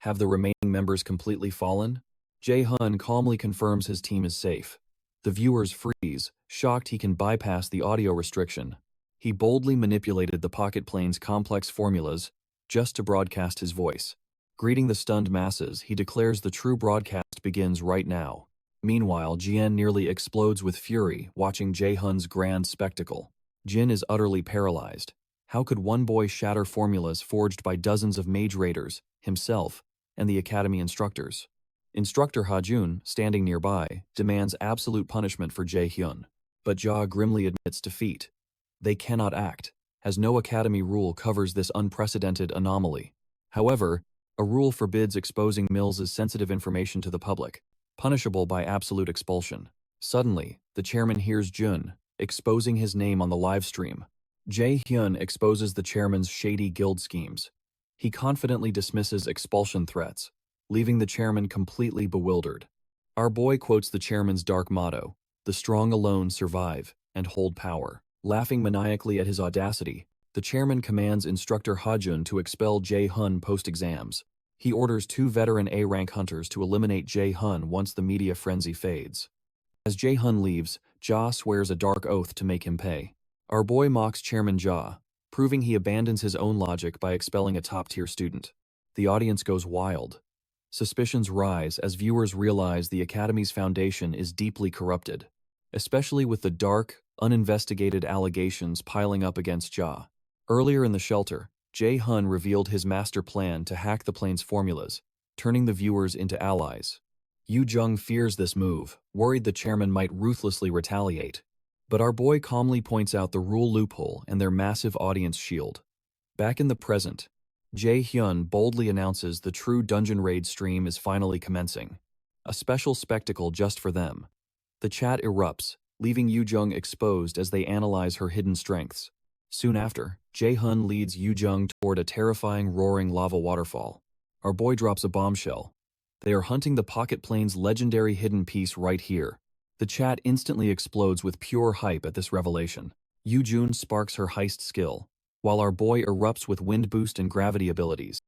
Have the remaining members completely fallen? Jae-hun calmly confirms his team is safe. The viewers freeze, shocked he can bypass the audio restriction. He boldly manipulated the pocket plane's complex formulas just to broadcast his voice. Greeting the stunned masses, he declares the true broadcast begins right now. Meanwhile, Jien nearly explodes with fury, watching Jae-hun's grand spectacle. Jin is utterly paralyzed. How could one boy shatter formulas forged by dozens of mage raiders, himself, and the academy instructors? Instructor Ha-jun, standing nearby, demands absolute punishment for Jae-hyun. But Ja grimly admits defeat. They cannot act, as no academy rule covers this unprecedented anomaly. However, a rule forbids exposing Mills' sensitive information to the public, punishable by absolute expulsion. Suddenly, the chairman hears Jun, exposing his name on the live stream. Jae-hyun exposes the chairman's shady guild schemes. He confidently dismisses expulsion threats, leaving the chairman completely bewildered. Our boy quotes the chairman's dark motto, "The strong alone survive and hold power." Laughing maniacally at his audacity, the chairman commands instructor Ha-jun to expel Jae-hun post-exams. He orders 2 veteran A-rank hunters to eliminate Jae-hun once the media frenzy fades. As Jae-hun leaves, Ja swears a dark oath to make him pay. Our boy mocks Chairman Ja, proving he abandons his own logic by expelling a top-tier student. The audience goes wild. Suspicions rise as viewers realize the academy's foundation is deeply corrupted, especially with the dark, uninvestigated allegations piling up against Ja. Earlier in the shelter, Jae-hun revealed his master plan to hack the plane's formulas, turning the viewers into allies. Yoo-jung fears this move, worried the chairman might ruthlessly retaliate. But our boy calmly points out the rule loophole and their massive audience shield. Back in the present, Jae-hyun boldly announces the true dungeon raid stream is finally commencing. A special spectacle just for them. The chat erupts, leaving Yoo-jung exposed as they analyze her hidden strengths. Soon after, Jae-hun leads Yoo-jung toward a terrifying roaring lava waterfall. Our boy drops a bombshell. They are hunting the pocket plane's legendary hidden piece right here. The chat instantly explodes with pure hype at this revelation. Yoo-jun sparks her heist skill, while our boy erupts with wind boost and gravity abilities.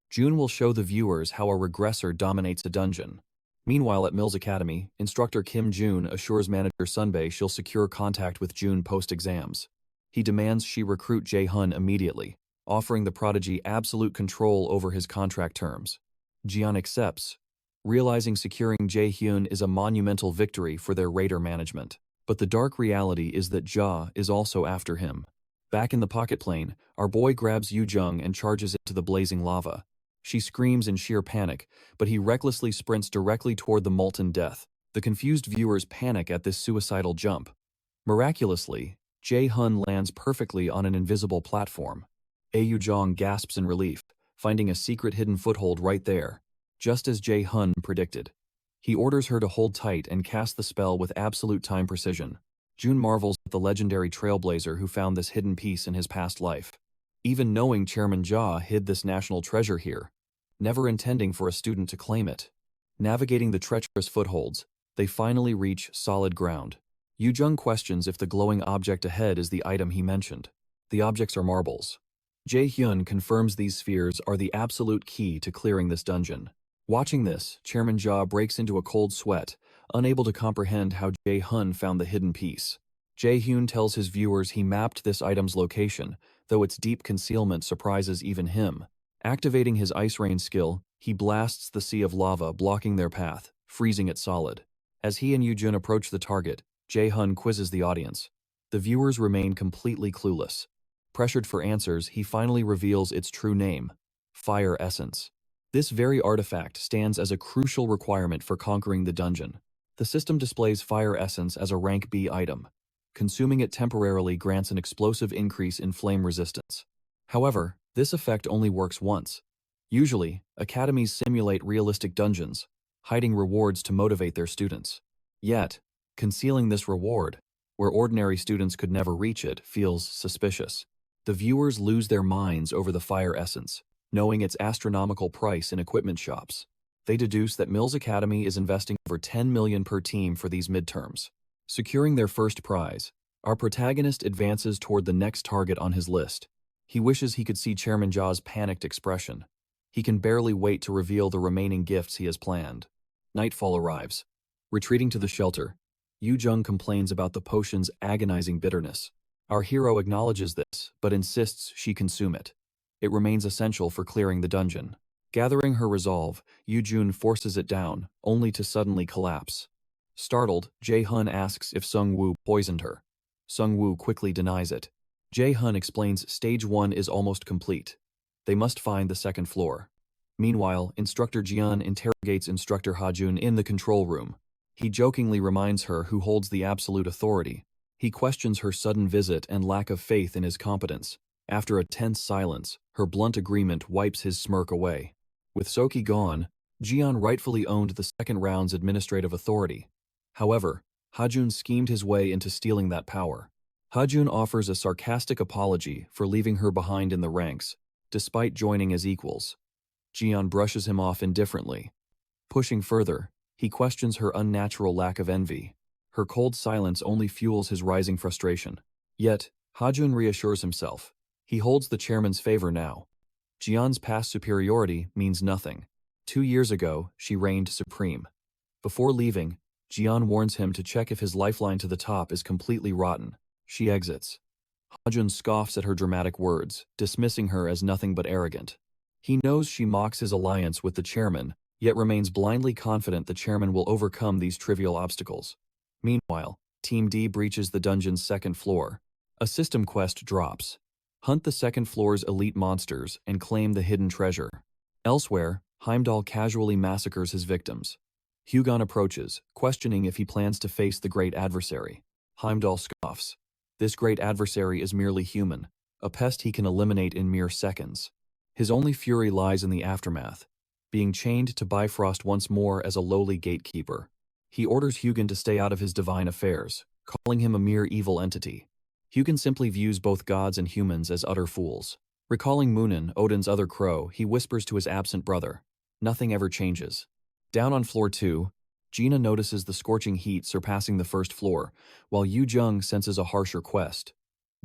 June will show the viewers how a regressor dominates a dungeon. Meanwhile at Mills Academy, instructor Kim Jun assures manager Sunbae she'll secure contact with June post-exams. He demands she recruit Jae-hun immediately, offering the prodigy absolute control over his contract terms. Jian accepts, realizing securing Jae-hyun is a monumental victory for their raider management. But the dark reality is that Ja is also after him. Back in the pocket plane, our boy grabs Yoo-jung and charges into the blazing lava. She screams in sheer panic, but he recklessly sprints directly toward the molten death. The confused viewers panic at this suicidal jump. Miraculously, Jae-hun lands perfectly on an invisible platform. Yoo-jung gasps in relief, finding a secret hidden foothold right there, just as Jae-hun predicted. He orders her to hold tight and cast the spell with absolute time precision. June marvels at the legendary trailblazer who found this hidden piece in his past life. Even knowing Chairman Ja hid this national treasure here, never intending for a student to claim it. Navigating the treacherous footholds, they finally reach solid ground. Yoo-jung questions if the glowing object ahead is the item he mentioned. The objects are marbles. Jae-hyun confirms these spheres are the absolute key to clearing this dungeon. Watching this, Chairman Ja breaks into a cold sweat, unable to comprehend how Jae-hun found the hidden piece. Jae-hyun tells his viewers he mapped this item's location, though its deep concealment surprises even him. Activating his ice rain skill, he blasts the sea of lava, blocking their path, freezing it solid. As he and Yoo-jun approach the target, Jae-hun quizzes the audience. The viewers remain completely clueless. Pressured for answers, he finally reveals its true name, Fire Essence. This very artifact stands as a crucial requirement for conquering the dungeon. The system displays Fire Essence as a rank B item. Consuming it temporarily grants an explosive increase in flame resistance. However, this effect only works once. Usually, academies simulate realistic dungeons, hiding rewards to motivate their students. Yet, concealing this reward, where ordinary students could never reach it, feels suspicious. The viewers lose their minds over the fire essence, knowing its astronomical price in equipment shops. They deduce that Mills Academy is investing over $10 million per team for these midterms. Securing their first prize, our protagonist advances toward the next target on his list. He wishes he could see Chairman Jaw's panicked expression. He can barely wait to reveal the remaining gifts he has planned. Nightfall arrives. Retreating to the shelter, Yu Jung complains about the potion's agonizing bitterness. Our hero acknowledges this, but insists she consume it. It remains essential for clearing the dungeon. Gathering her resolve, Yu Jun forces it down, only to suddenly collapse. Startled, Jae-hun asks if Sung-woo poisoned her. Sung-woo quickly denies it. Jae-hun explains Stage 1 is almost complete. They must find the second floor. Meanwhile, Instructor Jian interrogates Instructor Ha-jun in the control room. He jokingly reminds her who holds the absolute authority. He questions her sudden visit and lack of faith in his competence. After a tense silence, her blunt agreement wipes his smirk away. With Soki gone, Jian rightfully owned the second round's administrative authority. However, Ha-jun schemed his way into stealing that power. Ha-jun offers a sarcastic apology for leaving her behind in the ranks, despite joining as equals. Jian brushes him off indifferently. Pushing further, he questions her unnatural lack of envy. Her cold silence only fuels his rising frustration. Yet, Ha-jun reassures himself. He holds the chairman's favor now. Jian's past superiority means nothing. 2 years ago, she reigned supreme. Before leaving, Jian warns him to check if his lifeline to the top is completely rotten. She exits. Ha-jun scoffs at her dramatic words, dismissing her as nothing but arrogant. He knows she mocks his alliance with the chairman, yet remains blindly confident the chairman will overcome these trivial obstacles. Meanwhile, Team D breaches the dungeon's second floor. A system quest drops. Hunt the second floor's elite monsters and claim the hidden treasure. Elsewhere, Heimdall casually massacres his victims. Hugon approaches, questioning if he plans to face the great adversary. Heimdall scoffs. This great adversary is merely human, a pest he can eliminate in mere seconds. His only fury lies in the aftermath, being chained to Bifrost once more as a lowly gatekeeper. He orders Hugon to stay out of his divine affairs, calling him a mere evil entity. Hugon simply views both gods and humans as utter fools. Recalling Munin, Odin's other crow, he whispers to his absent brother. Nothing ever changes. Down on floor 2, Gina notices the scorching heat surpassing the first floor, while Yu Jung senses a harsher quest.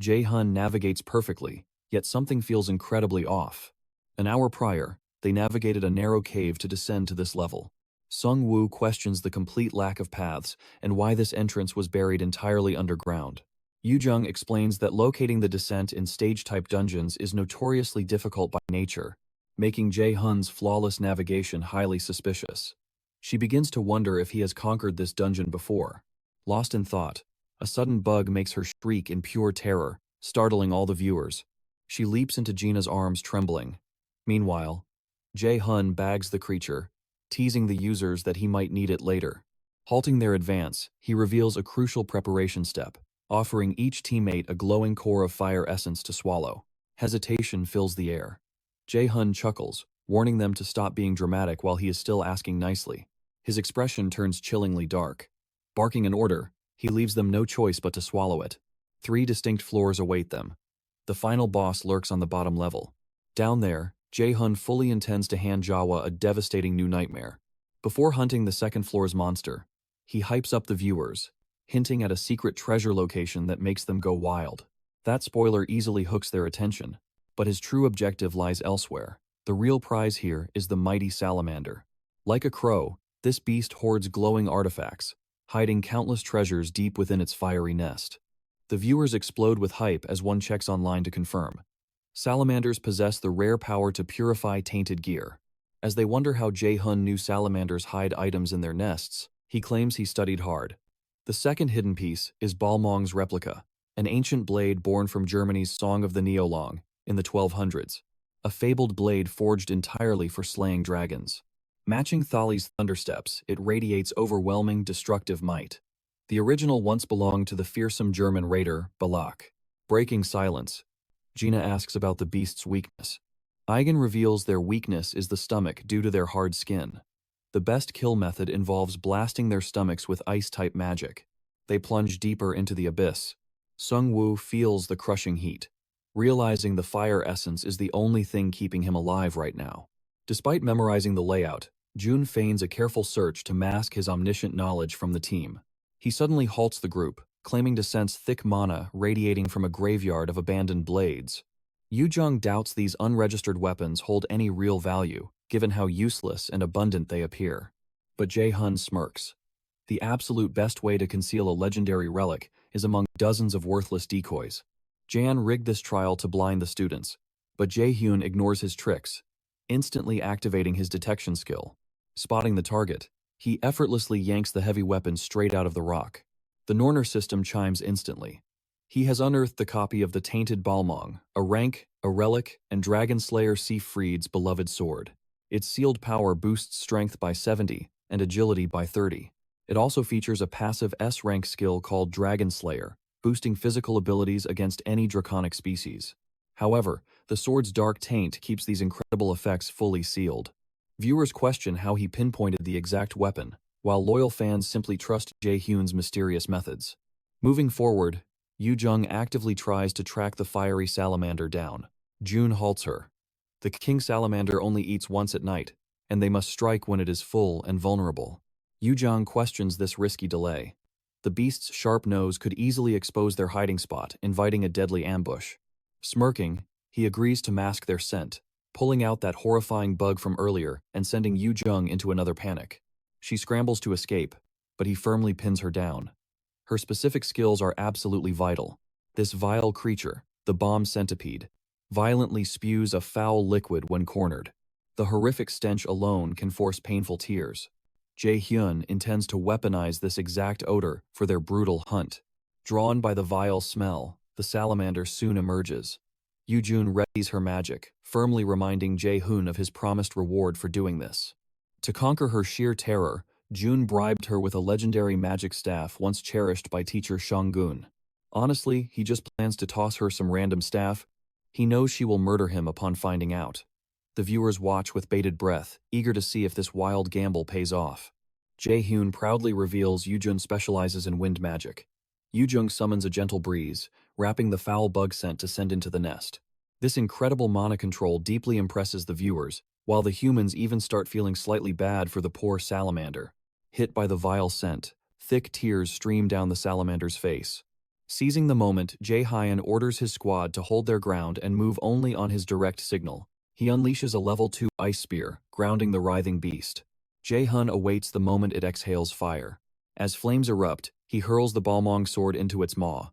Jae-hun navigates perfectly, yet something feels incredibly off. An hour prior, they navigated a narrow cave to descend to this level. Sung-woo questions the complete lack of paths and why this entrance was buried entirely underground. Yu Jung explains that locating the descent in stage-type dungeons is notoriously difficult by nature, making Jae-hun's flawless navigation highly suspicious. She begins to wonder if he has conquered this dungeon before. Lost in thought, a sudden bug makes her shriek in pure terror, startling all the viewers. She leaps into Gina's arms trembling. Meanwhile, Jae-hun bags the creature, teasing the users that he might need it later. Halting their advance, he reveals a crucial preparation step, offering each teammate a glowing core of fire essence to swallow. Hesitation fills the air. Jae-hun chuckles, warning them to stop being dramatic while he is still asking nicely. His expression turns chillingly dark. Barking an order, he leaves them no choice but to swallow it. 3 distinct floors await them. The final boss lurks on the bottom level. Down there, Jae-hun fully intends to hand Jawa a devastating new nightmare. Before hunting the second floor's monster, he hypes up the viewers, hinting at a secret treasure location that makes them go wild. That spoiler easily hooks their attention, but his true objective lies elsewhere. The real prize here is the mighty salamander. Like a crow, this beast hoards glowing artifacts, hiding countless treasures deep within its fiery nest. The viewers explode with hype as one checks online to confirm. Salamanders possess the rare power to purify tainted gear. As they wonder how Jae-hun knew salamanders hide items in their nests, he claims he studied hard. The second hidden piece is Balmong's replica, an ancient blade born from Germany's Song of the Neolong in the 1200s, a fabled blade forged entirely for slaying dragons. Matching Thali's thundersteps, it radiates overwhelming, destructive might. The original once belonged to the fearsome German raider, Balak. Breaking silence, Gina asks about the beast's weakness. Eigen reveals their weakness is the stomach due to their hard skin. The best kill method involves blasting their stomachs with ice-type magic. They plunge deeper into the abyss. Sung-woo feels the crushing heat, realizing the fire essence is the only thing keeping him alive right now. Despite memorizing the layout, Jun feigns a careful search to mask his omniscient knowledge from the team. He suddenly halts the group, claiming to sense thick mana radiating from a graveyard of abandoned blades. Yu-jung doubts these unregistered weapons hold any real value, given how useless and abundant they appear. But Jae-hun smirks. The absolute best way to conceal a legendary relic is among dozens of worthless decoys. Jan rigged this trial to blind the students, but Jae-hyun ignores his tricks, instantly activating his detection skill. Spotting the target, he effortlessly yanks the heavy weapon straight out of the rock. The Norner system chimes instantly. He has unearthed the copy of the Tainted Balmong, a rank, a relic, and Dragon Slayer Siegfried's beloved sword. Its sealed power boosts strength by 70 and agility by 30. It also features a passive S-rank skill called Dragon Slayer, boosting physical abilities against any draconic species. However, the sword's dark taint keeps these incredible effects fully sealed. Viewers question how he pinpointed the exact weapon, while loyal fans simply trust Jae-hyun's mysterious methods. Moving forward, Yu-jung actively tries to track the fiery salamander down. Jun halts her. The king salamander only eats once at night, and they must strike when it is full and vulnerable. Yu-jung questions this risky delay. The beast's sharp nose could easily expose their hiding spot, inviting a deadly ambush. Smirking, he agrees to mask their scent, pulling out that horrifying bug from earlier and sending Yu-jung into another panic. She scrambles to escape, but he firmly pins her down. Her specific skills are absolutely vital. This vile creature, the bomb centipede, violently spews a foul liquid when cornered. The horrific stench alone can force painful tears. Jae-hyun intends to weaponize this exact odor for their brutal hunt. Drawn by the vile smell, the salamander soon emerges. Yu-jun readies her magic, firmly reminding Jae-hyun of his promised reward for doing this. To conquer her sheer terror, Jun bribed her with a legendary magic staff once cherished by teacher Shang-gun. Honestly, he just plans to toss her some random staff. He knows she will murder him upon finding out. The viewers watch with bated breath, eager to see if this wild gamble pays off. Jae-hyun proudly reveals Yu-jun specializes in wind magic. Yu-jung summons a gentle breeze, wrapping the foul bug scent to send into the nest. This incredible mana control deeply impresses the viewers, while the humans even start feeling slightly bad for the poor salamander. Hit by the vile scent, thick tears stream down the salamander's face. Seizing the moment, Jae-hyun orders his squad to hold their ground and move only on his direct signal. He unleashes a level 2 ice spear, grounding the writhing beast. Jae-hyun awaits the moment it exhales fire. As flames erupt, he hurls the Balmong sword into its maw.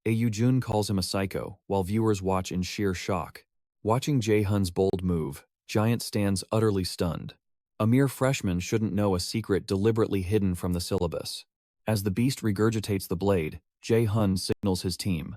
Yu-jun calls him a psycho, while viewers watch in sheer shock. Watching Jae-hyun's bold move, Giant stands utterly stunned. A mere freshman shouldn't know a secret deliberately hidden from the syllabus. As the beast regurgitates the blade, Jae-hyun signals his team.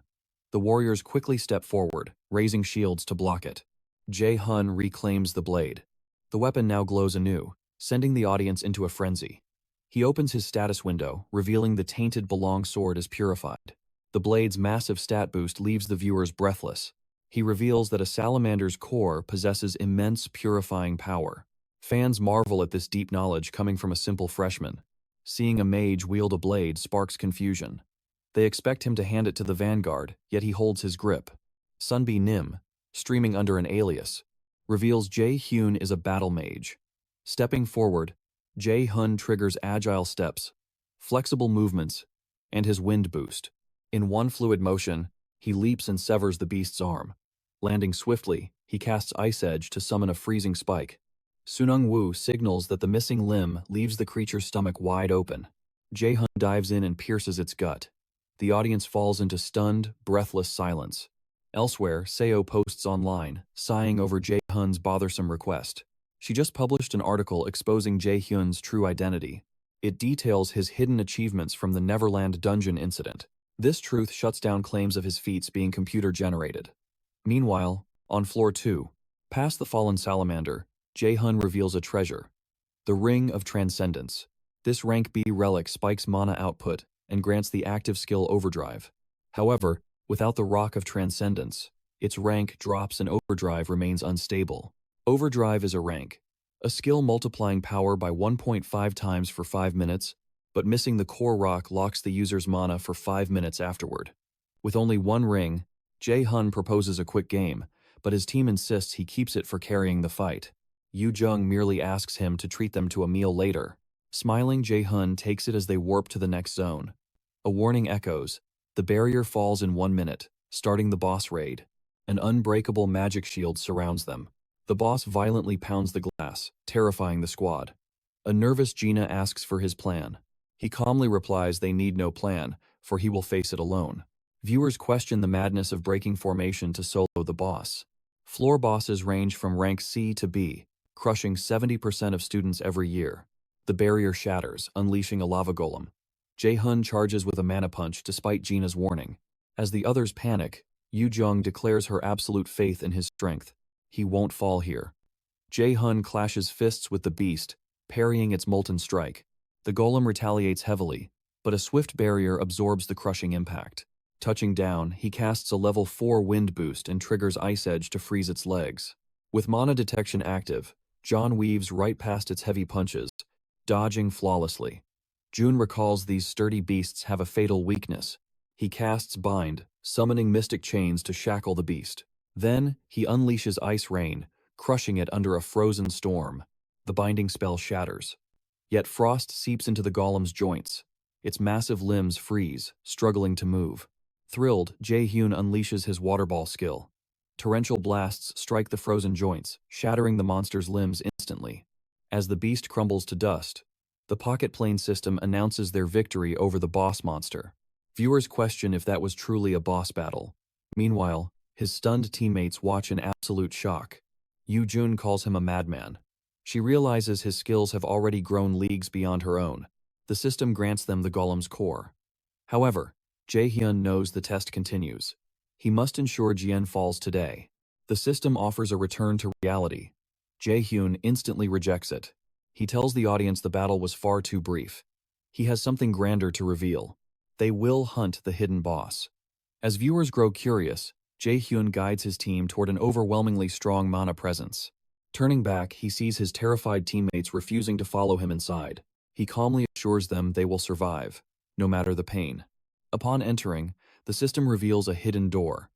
The warriors quickly step forward, raising shields to block it. Jae-hyun reclaims the blade. The weapon now glows anew, sending the audience into a frenzy. He opens his status window, revealing the Tainted Balong sword is purified. The blade's massive stat boost leaves the viewers breathless. He reveals that a salamander's core possesses immense purifying power. Fans marvel at this deep knowledge coming from a simple freshman. Seeing a mage wield a blade sparks confusion. They expect him to hand it to the vanguard, yet he holds his grip. Sunbi Nim, streaming under an alias, reveals Jae-hyun is a battle mage. Stepping forward, Jae-hyun triggers agile steps, flexible movements, and his wind boost. In one fluid motion, he leaps and severs the beast's arm. Landing swiftly, he casts Ice Edge to summon a freezing spike. Sunung-woo signals that the missing limb leaves the creature's stomach wide open. Jae-hyun dives in and pierces its gut. The audience falls into stunned, breathless silence. Elsewhere, Seo posts online, sighing over Jae-hyun's bothersome request. She just published an article exposing Jae-hyun's true identity. It details his hidden achievements from the Neverland dungeon incident. This truth shuts down claims of his feats being computer-generated. Meanwhile, on floor 2, past the fallen salamander, Jae-hyun reveals a treasure. The Ring of Transcendence. This rank B relic spikes mana output and grants the active skill Overdrive. However, without the Rock of Transcendence, its rank drops and Overdrive remains unstable. Overdrive is a rank, A skill multiplying power by 1.5 times for 5 minutes, but missing the core rock locks the user's mana for 5 minutes afterward. With only one ring, Jae-hun proposes a quick game, but his team insists he keeps it for carrying the fight. Yu-jung merely asks him to treat them to a meal later. Smiling, Jae-hun takes it as they warp to the next zone. A warning echoes. The barrier falls in 1 minute, starting the boss raid. An unbreakable magic shield surrounds them. The boss violently pounds the glass, terrifying the squad. A nervous Gina asks for his plan. He calmly replies they need no plan, for he will face it alone. Viewers question the madness of breaking formation to solo the boss. Floor bosses range from rank C to B, crushing 70% of students every year. The barrier shatters, unleashing a lava golem. Jae-hun charges with a mana punch despite Gina's warning. As the others panic, Yu-jung declares her absolute faith in his strength. He won't fall here. Jae-hun clashes fists with the beast, parrying its molten strike. The golem retaliates heavily, but a swift barrier absorbs the crushing impact. Touching down, he casts a level 4 wind boost and triggers Ice Edge to freeze its legs. With mana detection active, John weaves right past its heavy punches, dodging flawlessly. Jun recalls these sturdy beasts have a fatal weakness. He casts Bind, summoning mystic chains to shackle the beast. Then, he unleashes Ice Rain, crushing it under a frozen storm. The binding spell shatters. Yet frost seeps into the golem's joints. Its massive limbs freeze, struggling to move. Thrilled, Jae-hyun unleashes his waterball skill. Torrential blasts strike the frozen joints, shattering the monster's limbs instantly. As the beast crumbles to dust, the pocket plane system announces their victory over the boss monster. Viewers question if that was truly a boss battle. Meanwhile, his stunned teammates watch in absolute shock. Yu-jun calls him a madman. She realizes his skills have already grown leagues beyond her own. The system grants them the golem's core. However, Jae-hyun knows the test continues. He must ensure Jien falls today. The system offers a return to reality. Jae-hyun instantly rejects it. He tells the audience the battle was far too brief. He has something grander to reveal. They will hunt the hidden boss. As viewers grow curious, Jae-hyun guides his team toward an overwhelmingly strong mana presence. Turning back, he sees his terrified teammates refusing to follow him inside. He calmly assures them they will survive, no matter the pain. Upon entering, the system reveals a hidden door.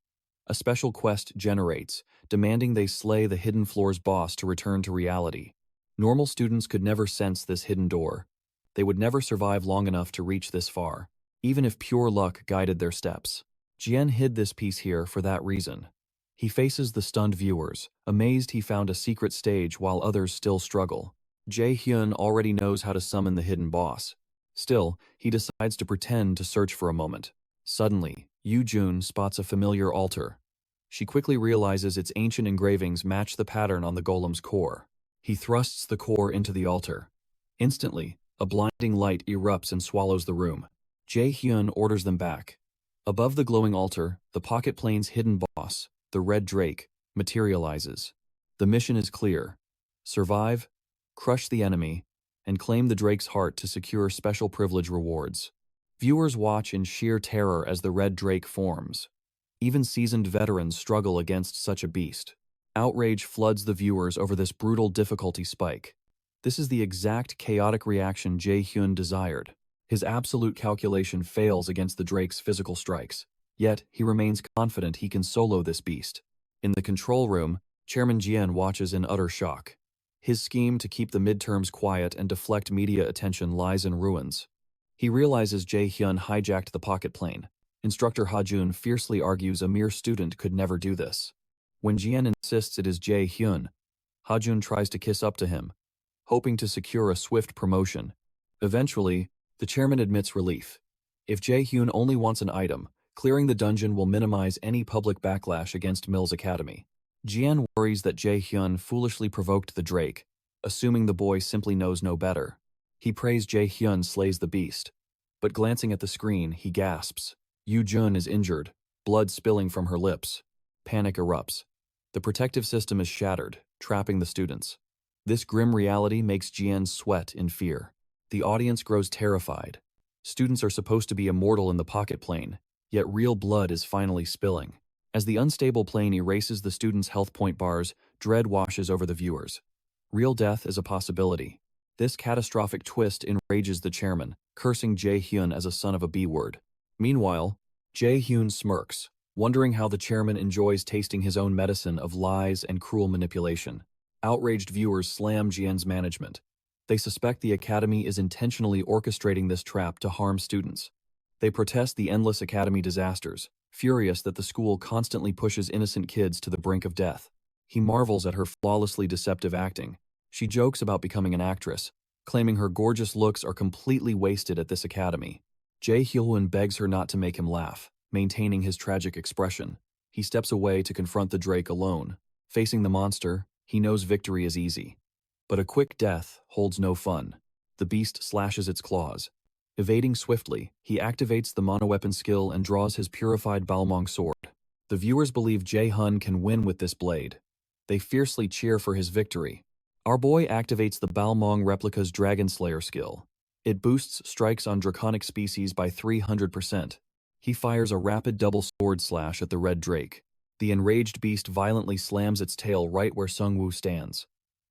A special quest generates, demanding they slay the hidden floor's boss to return to reality. Normal students could never sense this hidden door. They would never survive long enough to reach this far, even if pure luck guided their steps. Jien hid this piece here for that reason. He faces the stunned viewers, amazed he found a secret stage while others still struggle. Jae-hyun already knows how to summon the hidden boss. Still, he decides to pretend to search for a moment. Suddenly, Yu-jun spots a familiar altar. She quickly realizes its ancient engravings match the pattern on the golem's core. He thrusts the core into the altar. Instantly, a blinding light erupts and swallows the room. Jae-hyun orders them back. Above the glowing altar, the pocket plane's hidden boss, the Red Drake, materializes. The mission is clear. Survive, crush the enemy, and claim the Drake's heart to secure special privilege rewards. Viewers watch in sheer terror as the Red Drake forms. Even seasoned veterans struggle against such a beast. Outrage floods the viewers over this brutal difficulty spike. This is the exact chaotic reaction Jae-hyun desired. His absolute calculation fails against the Drake's physical strikes. Yet, he remains confident he can solo this beast. In the control room, Chairman Jien watches in utter shock. His scheme to keep the midterms quiet and deflect media attention lies in ruins. He realizes Jae-hyun hijacked the pocket plane. Instructor Ha-jun fiercely argues a mere student could never do this. When Jien insists it is Jae-hyun, Ha-jun tries to kiss up to him, hoping to secure a swift promotion. Eventually, the chairman admits relief. If Jae-hyun only wants an item, clearing the dungeon will minimize any public backlash against Mills Academy. Jien worries that Jae-hyun foolishly provoked the Drake, assuming the boy simply knows no better. He prays Jae-hyun slays the beast. But glancing at the screen, he gasps. Yu-jun is injured, blood spilling from her lips. Panic erupts. The protective system is shattered, trapping the students. This grim reality makes Jien sweat in fear. The audience grows terrified. Students are supposed to be immortal in the pocket plane, yet real blood is finally spilling. As the unstable plane erases the students' health point bars, dread washes over the viewers. Real death is a possibility. This catastrophic twist enrages the chairman, cursing Jae-hyun as a son of a B-word. Meanwhile, Jae-hyun smirks, wondering how the chairman enjoys tasting his own medicine of lies and cruel manipulation. Outraged viewers slam Jian's management. They suspect the academy is intentionally orchestrating this trap to harm students. They protest the endless academy disasters, furious that the school constantly pushes innocent kids to the brink of death. He marvels at her flawlessly deceptive acting. She jokes about becoming an actress, claiming her gorgeous looks are completely wasted at this academy. Jae-hyun begs her not to make him laugh, maintaining his tragic expression. He steps away to confront the Drake alone. Facing the monster, he knows victory is easy. But a quick death holds no fun. The beast slashes its claws. Evading swiftly, he activates the monoweapon skill and draws his purified Balmong sword. The viewers believe Jae-hyun can win with this blade. They fiercely cheer for his victory. Our boy activates the Balmong replica's Dragon Slayer skill. It boosts strikes on draconic species by 300%. He fires a rapid double sword slash at the red drake. The enraged beast violently slams its tail right where Sungwoo stands.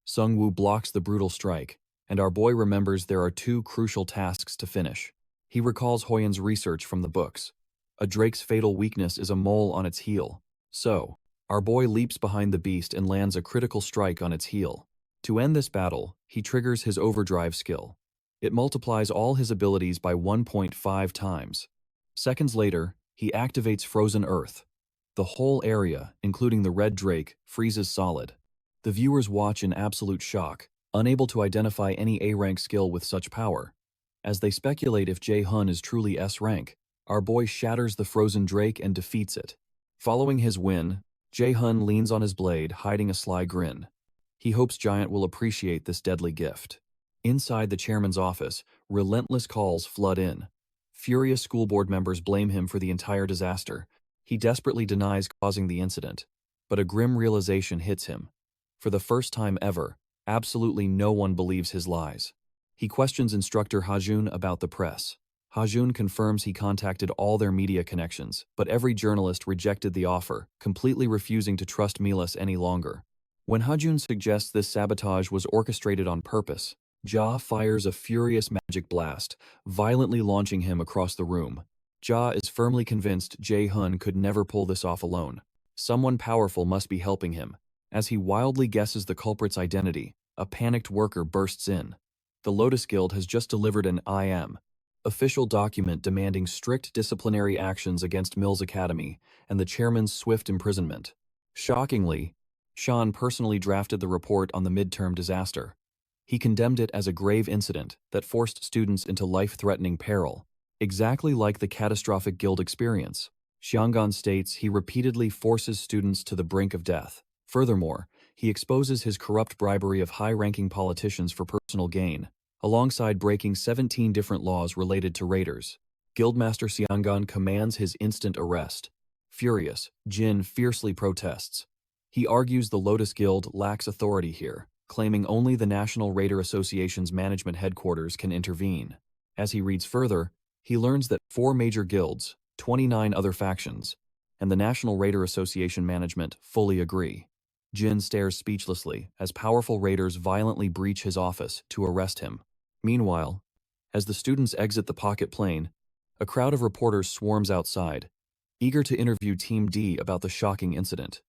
Sungwoo blocks the brutal strike, and our boy remembers there are two crucial tasks to finish. He recalls Hoyen's research from the books. A drake's fatal weakness is a mole on its heel. So, our boy leaps behind the beast and lands a critical strike on its heel. To end this battle, he triggers his overdrive skill. It multiplies all his abilities by 1.5 times. Seconds later, he activates Frozen Earth. The whole area, including the red drake, freezes solid. The viewers watch in absolute shock, unable to identify any A-rank skill with such power. As they speculate if Jae-hyun is truly S-rank, our boy shatters the frozen drake and defeats it. Following his win, Jae-hyun leans on his blade, hiding a sly grin. He hopes Giant will appreciate this deadly gift. Inside the chairman's office, relentless calls flood in. Furious school board members blame him for the entire disaster. He desperately denies causing the incident. But a grim realization hits him. For the first time ever, absolutely no one believes his lies. He questions instructor Hajun about the press. Hajun confirms he contacted all their media connections, but every journalist rejected the offer, completely refusing to trust Milas any longer. When Hajun suggests this sabotage was orchestrated on purpose, Ja fires a furious magic blast, violently launching him across the room. Ja is firmly convinced Jae-hyun could never pull this off alone. Someone powerful must be helping him. As he wildly guesses the culprit's identity, a panicked worker bursts in. The Lotus Guild has just delivered an IM official document demanding strict disciplinary actions against Mills Academy and the chairman's swift imprisonment. Shockingly, Sean personally drafted the report on the midterm disaster. He condemned it as a grave incident that forced students into life-threatening peril, exactly like the catastrophic guild experience. Xiangan states he repeatedly forces students to the brink of death. Furthermore, he exposes his corrupt bribery of high-ranking politicians for personal gain, alongside breaking 17 different laws related to raiders. Guildmaster Xiangan commands his instant arrest. Furious, Jin fiercely protests. He argues the Lotus Guild lacks authority here, claiming only the National Raider Association's management headquarters can intervene. As he reads further, he learns that 4 major guilds, 29 other factions, and the National Raider Association management fully agree. Jin stares speechlessly as powerful raiders violently breach his office to arrest him. Meanwhile, as the students exit the pocket plane, a crowd of reporters swarms outside, eager to interview Team D about the shocking incident.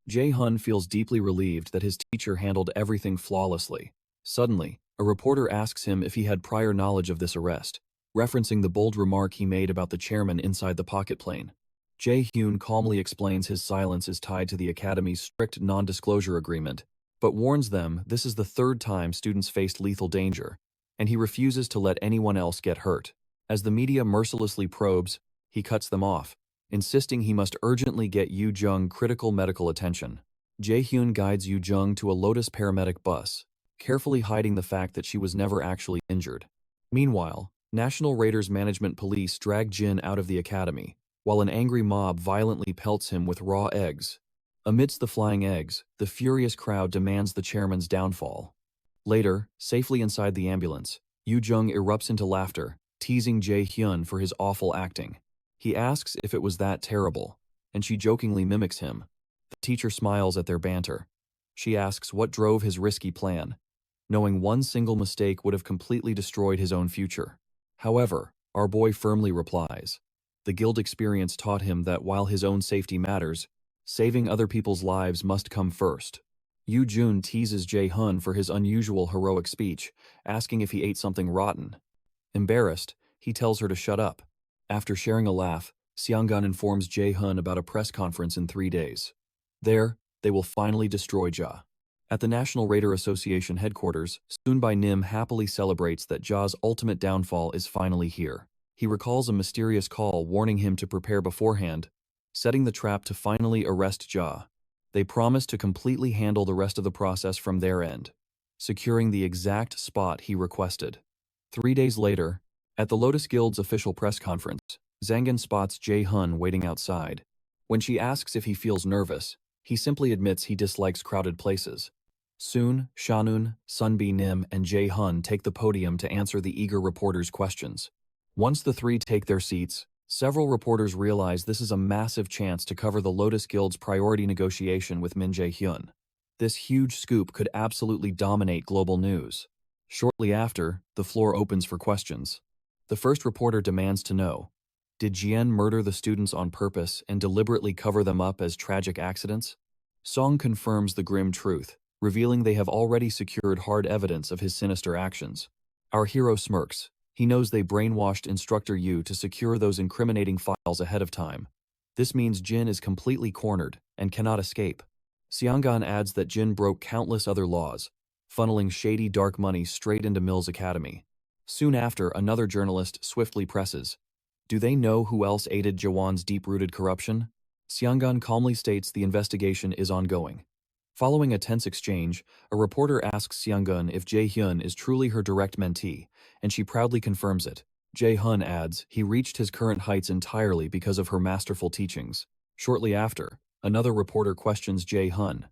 Jae-hyun feels deeply relieved that his teacher handled everything flawlessly. Suddenly, a reporter asks him if he had prior knowledge of this arrest, referencing the bold remark he made about the chairman inside the pocket plane. Jae-hyun calmly explains his silence is tied to the academy's strict non-disclosure agreement, but warns them this is the 3rd time students faced lethal danger, and he refuses to let anyone else get hurt. As the media mercilessly probes, he cuts them off, insisting he must urgently get Yu Jung critical medical attention. Jae-hyun guides Yu Jung to a Lotus paramedic bus, carefully hiding the fact that she was never actually injured. Meanwhile, National Raiders Management Police drag Jin out of the academy, while an angry mob violently pelts him with raw eggs. Amidst the flying eggs, the furious crowd demands the chairman's downfall. Later, safely inside the ambulance, Yu Jung erupts into laughter, teasing Jae-hyun for his awful acting. He asks if it was that terrible, and she jokingly mimics him. The teacher smiles at their banter. She asks what drove his risky plan, knowing one single mistake would have completely destroyed his own future. However, our boy firmly replies. The guild experience taught him that while his own safety matters, saving other people's lives must come first. Yu Jun teases Jae-hun for his unusual heroic speech, asking if he ate something rotten. Embarrassed, he tells her to shut up. After sharing a laugh, Seongan informs Jae-hun about a press conference in 3 days. There, they will finally destroy Ja. At the National Raider Association headquarters, Soonbai Nim happily celebrates that Ja's ultimate downfall is finally here. He recalls a mysterious call warning him to prepare beforehand, setting the trap to finally arrest Ja. They promise to completely handle the rest of the process from their end, securing the exact spot he requested. 3 days later, at the Lotus Guild's official press conference, Zangan spots Jae-hun waiting outside. When she asks if he feels nervous, he simply admits he dislikes crowded places. Soon, Shanun, Sunbi Nim, and Jae-hun take the podium to answer the eager reporters' questions. Once the three take their seats, several reporters realize this is a massive chance to cover the Lotus Guild's priority negotiation with Min Jae-hyun. This huge scoop could absolutely dominate global news. Shortly after, the floor opens for questions. The first reporter demands to know, did Jian murder the students on purpose and deliberately cover them up as tragic accidents? Song confirms the grim truth, revealing they have already secured hard evidence of his sinister actions. Our hero smirks. He knows they brainwashed Instructor Yu to secure those incriminating files ahead of time. This means Jin is completely cornered and cannot escape. Seongan adds that Jin broke countless other laws, funneling shady dark money straight into Mill's academy. Soon after, another journalist swiftly presses, do they know who else aided Jawan's deep-rooted corruption? Seongan calmly states the investigation is ongoing. Following a tense exchange, a reporter asks Seongan if Jae-hyun is truly her direct mentee, and she proudly confirms it. Jae-hun adds he reached his current heights entirely because of her masterful teachings. Shortly after, another reporter questions Jae-hun.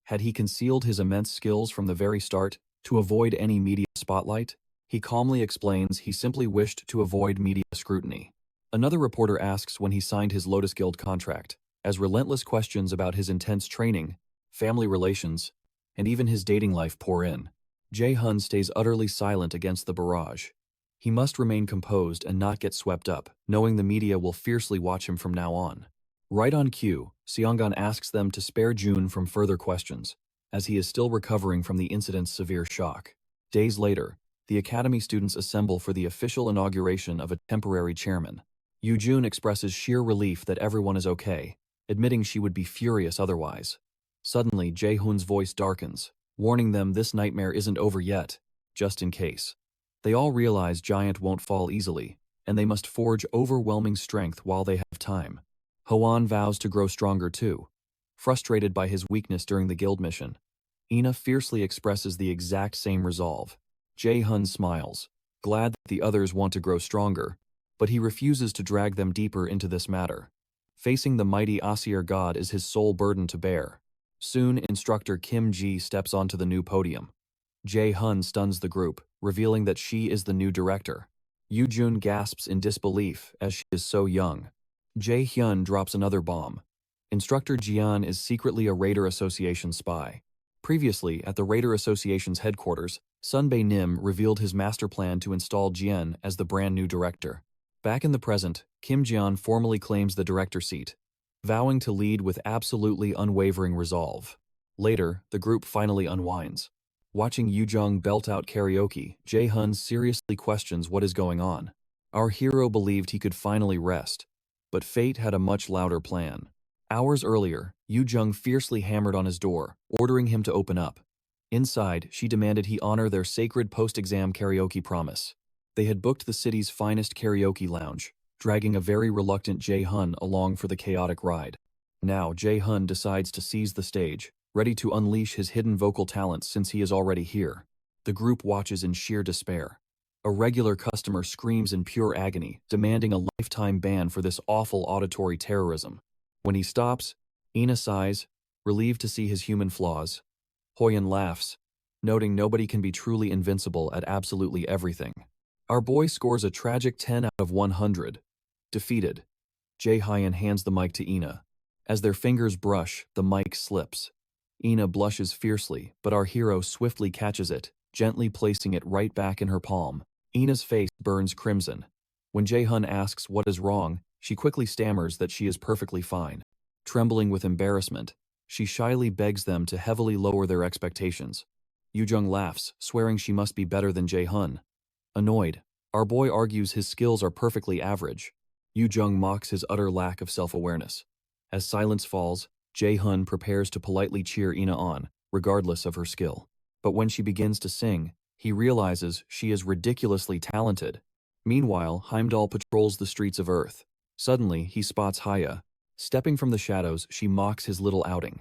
Had he concealed his immense skills from the very start to avoid any media spotlight? He calmly explains he simply wished to avoid media scrutiny. Another reporter asks when he signed his Lotus Guild contract, as relentless questions about his intense training, family relations, and even his dating life pour in. Jae-hun stays utterly silent against the barrage. He must remain composed and not get swept up, knowing the media will fiercely watch him from now on. Right on cue, Seongan asks them to spare Jun from further questions, as he is still recovering from the incident's severe shock. Days later, the academy students assemble for the official inauguration of a temporary chairman. Yu Jun expresses sheer relief that everyone is okay, admitting she would be furious otherwise. Suddenly, Jae-hun's voice darkens, warning them this nightmare isn't over yet, just in case. They all realize Giant won't fall easily, and they must forge overwhelming strength while they have time. Hoan vows to grow stronger too. Frustrated by his weakness during the guild mission, Ina fiercely expresses the exact same resolve. Jae-hun smiles, glad that the others want to grow stronger, but he refuses to drag them deeper into this matter. Facing the mighty Aesir god is his sole burden to bear. Soon, Instructor Kim Ji steps onto the new podium. Jae-hun stuns the group, revealing that she is the new director. Yu Jun gasps in disbelief as she is so young. Jae-hyun drops another bomb. Instructor Jian is secretly a Raider Association spy. Previously, at the Raider Association's headquarters, Sunbae Nim revealed his master plan to install Jian as the brand new director. Back in the present, Kim Jian formally claims the director seat, vowing to lead with absolutely unwavering resolve. Later, the group finally unwinds. Watching Yu Jung belt out karaoke, Jae-hun seriously questions what is going on. Our hero believed he could finally rest, but fate had a much louder plan. Hours earlier, Yu Jung fiercely hammered on his door, ordering him to open up. Inside, she demanded he honor their sacred post-exam karaoke promise. They had booked the city's finest karaoke lounge, dragging a very reluctant Jae-hun along for the chaotic ride. Now, Jae-hun decides to seize the stage, ready to unleash his hidden vocal talents since he is already here. The group watches in sheer despair. A regular customer screams in pure agony, demanding a lifetime ban for this awful auditory terrorism. When he stops, Ina sighs, relieved to see his human flaws. Hoyen laughs, noting nobody can be truly invincible at absolutely everything. Our boy scores a tragic 10 out of 100. Defeated. Jae-hyun hands the mic to Ina. As their fingers brush, the mic slips. Ina blushes fiercely, but our hero swiftly catches it, gently placing it right back in her palm. Ina's face burns crimson. When Jae-hun asks what is wrong, she quickly stammers that she is perfectly fine. Trembling with embarrassment, she shyly begs them to heavily lower their expectations. Yoo-jung laughs, swearing she must be better than Jae-hun. Annoyed, our boy argues his skills are perfectly average. Yoo-jung mocks his utter lack of self-awareness. As silence falls, Jae-hun prepares to politely cheer Ina on, regardless of her skill. But when she begins to sing, he realizes she is ridiculously talented. Meanwhile, Heimdall patrols the streets of Earth. Suddenly, he spots Haya. Stepping from the shadows, she mocks his little outing.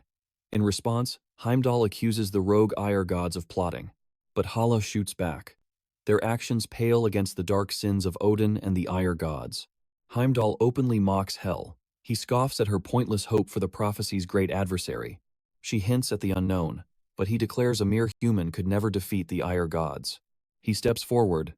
In response, Heimdall accuses the rogue Ire gods of plotting. But Hala shoots back. Their actions pale against the dark sins of Odin and the Ire gods. Heimdall openly mocks Hel. He scoffs at her pointless hope for the prophecy's great adversary. She hints at the unknown, but he declares a mere human could never defeat the Ire gods. He steps forward,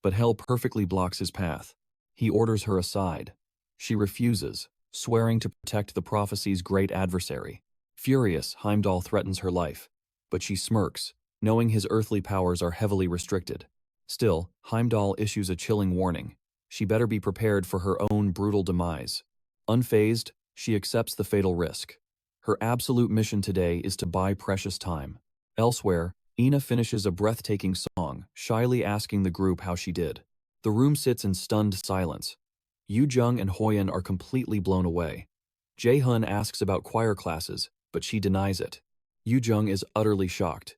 but Hel perfectly blocks his path. He orders her aside. She refuses, swearing to protect the prophecy's great adversary. Furious, Heimdall threatens her life, but she smirks, knowing his earthly powers are heavily restricted. Still, Heimdall issues a chilling warning. She better be prepared for her own brutal demise. Unfazed, she accepts the fatal risk. Her absolute mission today is to buy precious time. Elsewhere, Ina finishes a breathtaking song, shyly asking the group how she did. The room sits in stunned silence. Yoo-jung and Hoyeon are completely blown away. Jae-hun asks about choir classes, but she denies it. Yoo-jung is utterly shocked.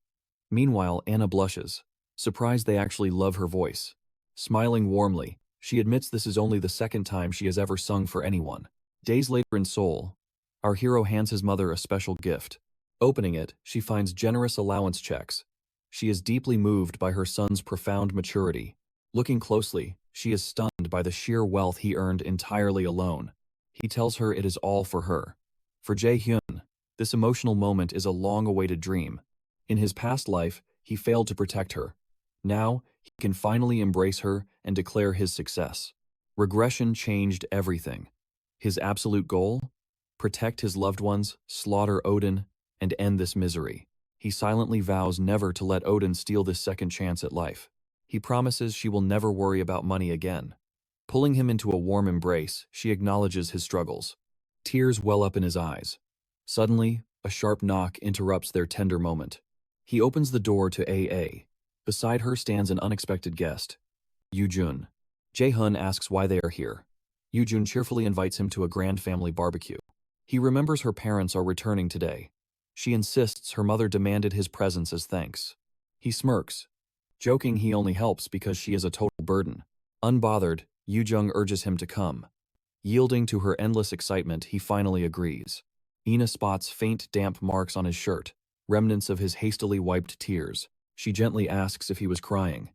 Meanwhile, Anna blushes, surprised they actually love her voice. Smiling warmly, she admits this is only the second time she has ever sung for anyone. Days later in Seoul, our hero hands his mother a special gift. Opening it, she finds generous allowance checks. She is deeply moved by her son's profound maturity. Looking closely, she is stunned by the sheer wealth he earned entirely alone. He tells her it is all for her. For Jae-hyun, this emotional moment is a long-awaited dream. In his past life, he failed to protect her. Now, he can finally embrace her and declare his success. Regression changed everything. His absolute goal? Protect his loved ones, slaughter Odin, and end this misery. He silently vows never to let Odin steal this second chance at life. He promises she will never worry about money again. Pulling him into a warm embrace, she acknowledges his struggles. Tears well up in his eyes. Suddenly, a sharp knock interrupts their tender moment. He opens the door to AA. Beside her stands an unexpected guest, Yoo-jun. Jae-hun asks why they are here. Yoo-jun cheerfully invites him to a grand family barbecue. He remembers her parents are returning today. She insists her mother demanded his presence as thanks. He smirks, joking he only helps because she is a total burden. Unbothered, Yoo-jung urges him to come. Yielding to her endless excitement, he finally agrees. Ina spots faint damp marks on his shirt, remnants of his hastily wiped tears. She gently asks if he was crying.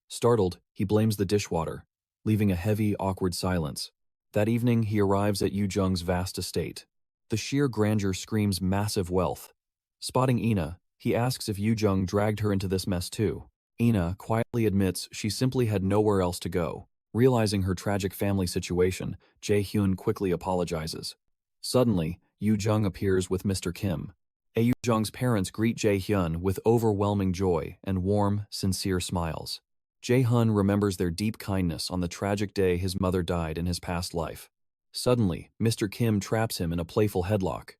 Startled, he blames the dishwater, leaving a heavy, awkward silence. That evening, he arrives at Yoo-jung's vast estate. The sheer grandeur screams massive wealth. Spotting Ina, he asks if Yoo-jung dragged her into this mess too. Ina quietly admits she simply had nowhere else to go. Realizing her tragic family situation, Jae-hyun quickly apologizes. Suddenly, Yoo-jung appears with Mr. Kim. Yoo-jung's parents greet Jae-hyun with overwhelming joy and warm, sincere smiles. Jae-hun remembers their deep kindness on the tragic day his mother died in his past life. Suddenly, Mr. Kim traps him in a playful headlock.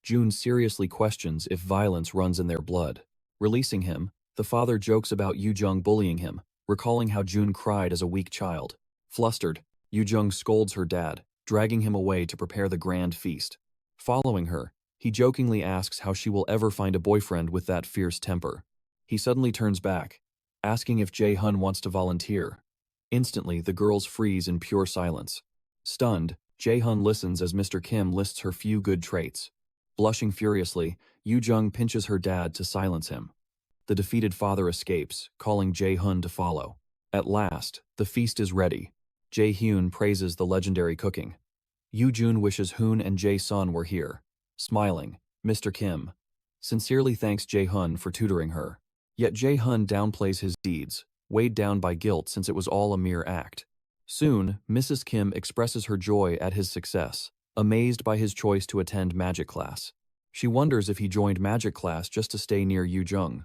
June seriously questions if violence runs in their blood. Releasing him, the father jokes about Yoo-jung bullying him, recalling how June cried as a weak child. Flustered, Yoo-jung scolds her dad, dragging him away to prepare the grand feast. Following her, he jokingly asks how she will ever find a boyfriend with that fierce temper. He suddenly turns back, asking if Jae-hun wants to volunteer. Instantly, the girls freeze in pure silence. Stunned, Jae-hun listens as Mr. Kim lists her few good traits. Blushing furiously, Yoo-jung pinches her dad to silence him. The defeated father escapes, calling Jae-hun to follow. At last, the feast is ready. Jae-hyun praises the legendary cooking. Yoo-jun wishes Hoon and Jae-sun were here. Smiling, Mr. Kim sincerely thanks Jae-hun for tutoring her. Yet Jae-hun downplays his deeds, weighed down by guilt since it was all a mere act. Soon, Mrs. Kim expresses her joy at his success, amazed by his choice to attend magic class. She wonders if he joined magic class just to stay near Yoo-jung.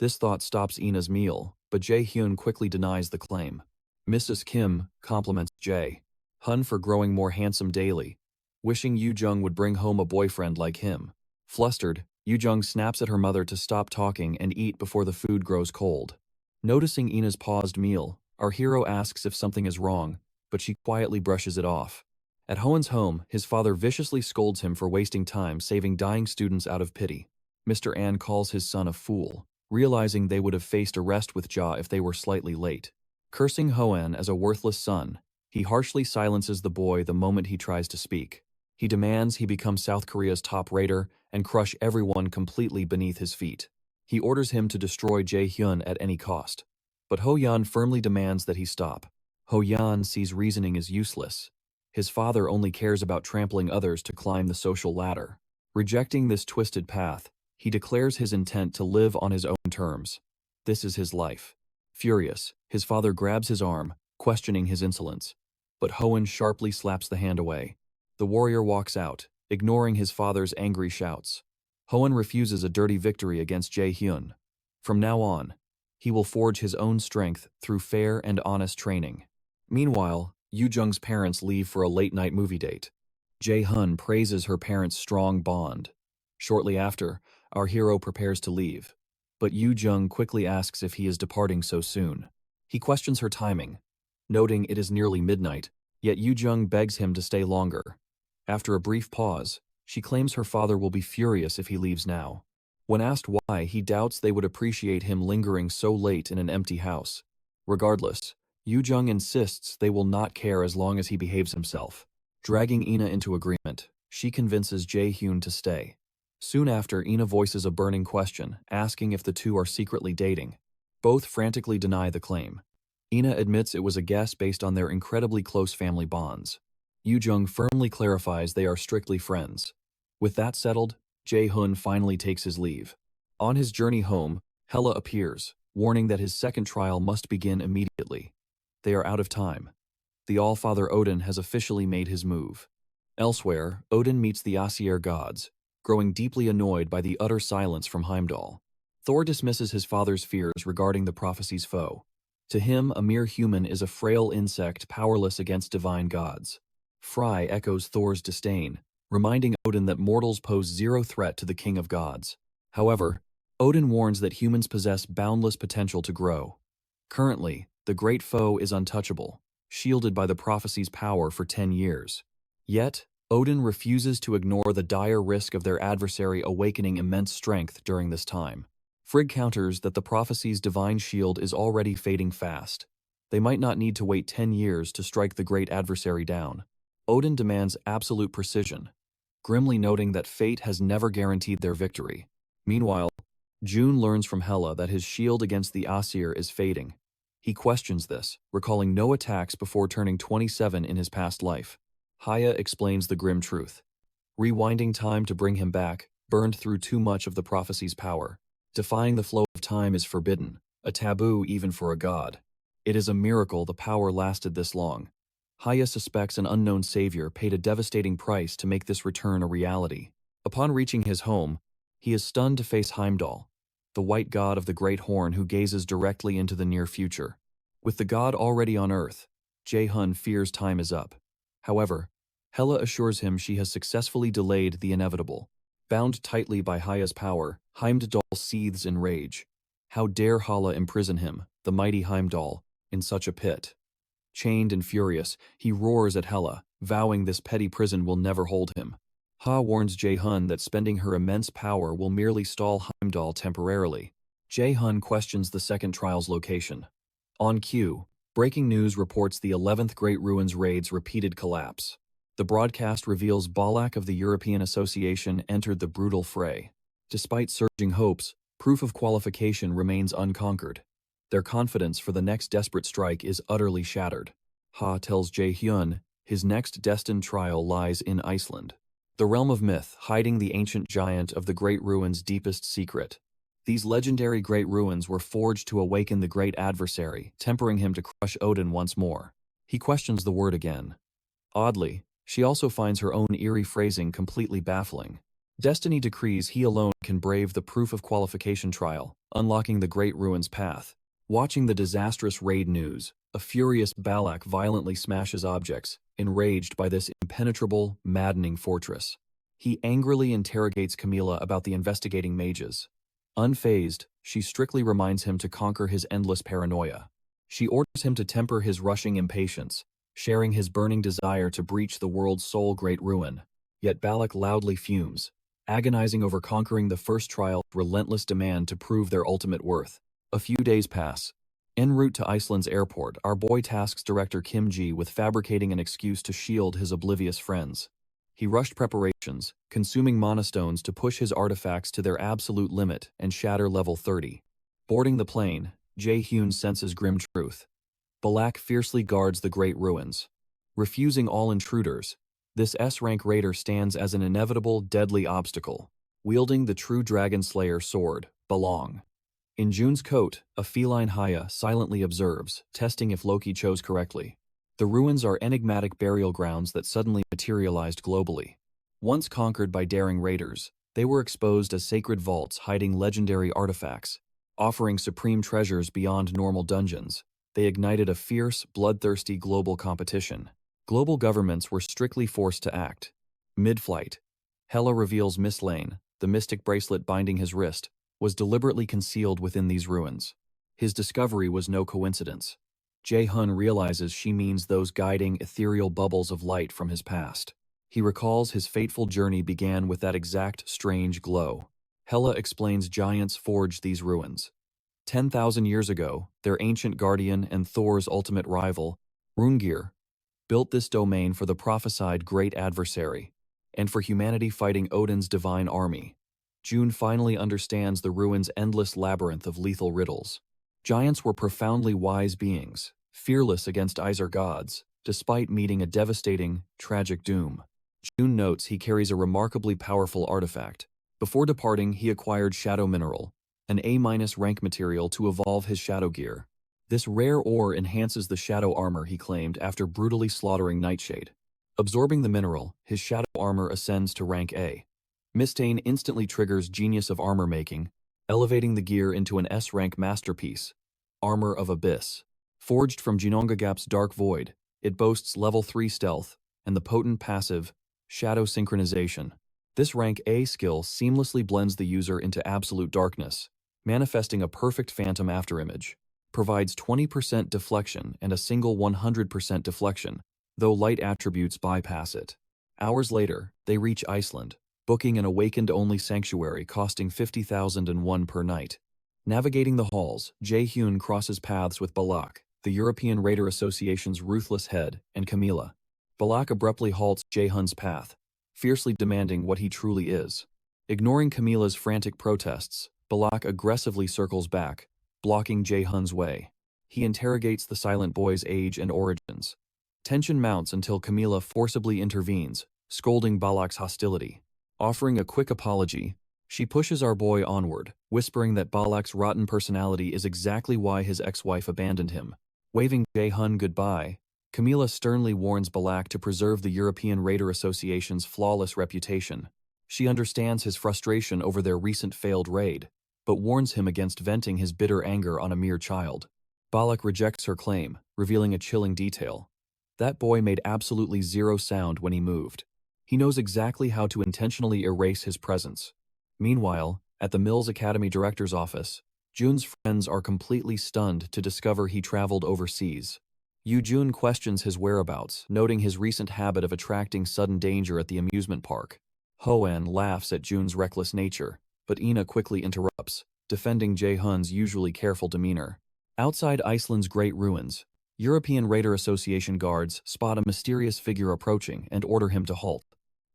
This thought stops Ina's meal, but Jae-hyun quickly denies the claim. Mrs. Kim compliments Jae-hun for growing more handsome daily, wishing Yoo-jung would bring home a boyfriend like him. Flustered, Yoo-jung snaps at her mother to stop talking and eat before the food grows cold. Noticing Ina's paused meal, our hero asks if something is wrong, but she quietly brushes it off. At Hoen's home, his father viciously scolds him for wasting time saving dying students out of pity. Mr. An calls his son a fool, realizing they would have faced arrest with Ja if they were slightly late. Cursing Hoen as a worthless son, he harshly silences the boy the moment he tries to speak. He demands he become South Korea's top raider and crush everyone completely beneath his feet. He orders him to destroy Jae-hyun at any cost. But Ho-yeon firmly demands that he stop. Ho-yeon sees reasoning is useless. His father only cares about trampling others to climb the social ladder. Rejecting this twisted path, he declares his intent to live on his own terms. This is his life. Furious, his father grabs his arm, questioning his insolence. But Hoen sharply slaps the hand away. The warrior walks out, ignoring his father's angry shouts. Hoen refuses a dirty victory against Jae-hyun. From now on, he will forge his own strength through fair and honest training. Meanwhile, Yoo-jung's parents leave for a late-night movie date. Jae-hun praises her parents' strong bond. Shortly after, our hero prepares to leave. But Yoo-jung quickly asks if he is departing so soon. He questions her timing, noting it is nearly midnight, yet Yoo-jung begs him to stay longer. After a brief pause, she claims her father will be furious if he leaves now. When asked why, he doubts they would appreciate him lingering so late in an empty house. Regardless, Yoo-jung insists they will not care as long as he behaves himself. Dragging Ina into agreement, she convinces Jae-hyun to stay. Soon after, Ina voices a burning question, asking if the two are secretly dating. Both frantically deny the claim. Ina admits it was a guess based on their incredibly close family bonds. Yoo-jung firmly clarifies they are strictly friends. With that settled, Jae-hyun finally takes his leave. On his journey home, Hela appears, warning that his second trial must begin immediately. They are out of time. The All-Father Odin has officially made his move. Elsewhere, Odin meets the Aesir gods, growing deeply annoyed by the utter silence from Heimdall. Thor dismisses his father's fears regarding the prophecy's foe. To him, a mere human is a frail insect powerless against divine gods. Frey echoes Thor's disdain, reminding Odin that mortals pose zero threat to the king of gods. However, Odin warns that humans possess boundless potential to grow. Currently, the great foe is untouchable, shielded by the prophecy's power for 10 years. Yet, Odin refuses to ignore the dire risk of their adversary awakening immense strength during this time. Frigg counters that the prophecy's divine shield is already fading fast. They might not need to wait 10 years to strike the great adversary down. Odin demands absolute precision, grimly noting that fate has never guaranteed their victory. Meanwhile, June learns from Hela that his shield against the Aesir is fading. He questions this, recalling no attacks before turning 27 in his past life. Haya explains the grim truth. Rewinding time to bring him back, burned through too much of the prophecy's power. Defying the flow of time is forbidden, a taboo even for a god. It is a miracle the power lasted this long. Haya suspects an unknown savior paid a devastating price to make this return a reality. Upon reaching his home, he is stunned to face Heimdall, the white god of the Great Horn who gazes directly into the near future. With the god already on Earth, Jae-hyun fears time is up. However, Hela assures him she has successfully delayed the inevitable. Bound tightly by Haya's power, Heimdall seethes in rage. How dare Hala imprison him, the mighty Heimdall, in such a pit? Chained and furious, he roars at Hela, vowing this petty prison will never hold him. Ha warns Jae-hyun that spending her immense power will merely stall Heimdall temporarily. Jae-hyun questions the second trial's location. On cue, breaking news reports the 11th Great Ruins raid's repeated collapse. The broadcast reveals Balak of the European Association entered the brutal fray. Despite surging hopes, proof of qualification remains unconquered. Their confidence for the next desperate strike is utterly shattered. Ha tells Jae-hyun his next destined trial lies in Iceland, the realm of myth hiding the ancient giant of the Great Ruins' deepest secret. These legendary Great Ruins were forged to awaken the great adversary, tempering him to crush Odin once more. He questions the word again. Oddly, she also finds her own eerie phrasing completely baffling. Destiny decrees he alone can brave the proof of qualification trial, unlocking the Great Ruins path. Watching the disastrous raid news, a furious Balak violently smashes objects, enraged by this impenetrable, maddening fortress. He angrily interrogates Camila about the investigating mages. Unfazed, she strictly reminds him to conquer his endless paranoia. She orders him to temper his rushing impatience, sharing his burning desire to breach the world's sole great ruin. Yet Balak loudly fumes, agonizing over conquering the first trial's relentless demand to prove their ultimate worth. A few days pass. En route to Iceland's airport, our boy tasks director Kim Ji with fabricating an excuse to shield his oblivious friends. He rushed preparations, consuming monastones to push his artifacts to their absolute limit and shatter level 30. Boarding the plane, Jae-hyun senses grim truth. Balak fiercely guards the great ruins. Refusing all intruders, this S-rank raider stands as an inevitable, deadly obstacle, wielding the true dragon slayer sword, Balong. In Jun's coat, a feline Haya silently observes, testing if Loki chose correctly. The ruins are enigmatic burial grounds that suddenly materialized globally. Once conquered by daring raiders, they were exposed as sacred vaults hiding legendary artifacts. Offering supreme treasures beyond normal dungeons, they ignited a fierce, bloodthirsty global competition. Global governments were strictly forced to act. Mid-flight, Hela reveals Miss Lane, the mystic bracelet binding his wrist, was deliberately concealed within these ruins. His discovery was no coincidence. Jae-hun realizes she means those guiding, ethereal bubbles of light from his past. He recalls his fateful journey began with that exact strange glow. Hela explains giants forged these ruins. 10,000 years ago, their ancient guardian and Thor's ultimate rival, Hrungnir, built this domain for the prophesied great adversary, and for humanity fighting Odin's divine army. June finally understands the ruins' endless labyrinth of lethal riddles. Giants were profoundly wise beings, fearless against Aesir gods, despite meeting a devastating, tragic doom. June notes he carries a remarkably powerful artifact. Before departing, he acquired Shadow Mineral, an A-rank material to evolve his Shadow Gear. This rare ore enhances the shadow armor he claimed after brutally slaughtering Nightshade. Absorbing the mineral, his shadow armor ascends to rank A. Mistane instantly triggers Genius of Armor Making, elevating the gear into an S-rank masterpiece, Armor of Abyss. Forged from Jinongagap's Dark Void, it boasts level 3 stealth and the potent passive, Shadow Synchronization. This rank A skill seamlessly blends the user into absolute darkness, manifesting a perfect phantom afterimage. Provides 20% deflection and a single 100% deflection, though light attributes bypass it. Hours later, they reach Iceland, booking an awakened-only sanctuary costing 50,001 per night. Navigating the halls, Jae-hyun crosses paths with Balak, the European Raider Association's ruthless head, and Camila. Balak abruptly halts Jae-hun's path, fiercely demanding what he truly is. Ignoring Camila's frantic protests, Balak aggressively circles back, blocking Jae-hun's way. He interrogates the silent boy's age and origins. Tension mounts until Camila forcibly intervenes, scolding Balak's hostility. Offering a quick apology, she pushes our boy onward, whispering that Balak's rotten personality is exactly why his ex-wife abandoned him. Waving Jae-hun goodbye, Camila sternly warns Balak to preserve the European Raider Association's flawless reputation. She understands his frustration over their recent failed raid, but warns him against venting his bitter anger on a mere child. Balak rejects her claim, revealing a chilling detail. That boy made absolutely zero sound when he moved. He knows exactly how to intentionally erase his presence. Meanwhile, at the Mills Academy director's office, Jun's friends are completely stunned to discover he traveled overseas. Jun questions his whereabouts, noting his recent habit of attracting sudden danger at the amusement park. Hoan laughs at Jun's reckless nature, but Ina quickly interrupts, defending Jae-hun's usually careful demeanor. Outside Iceland's great ruins, European Raider Association guards spot a mysterious figure approaching and order him to halt.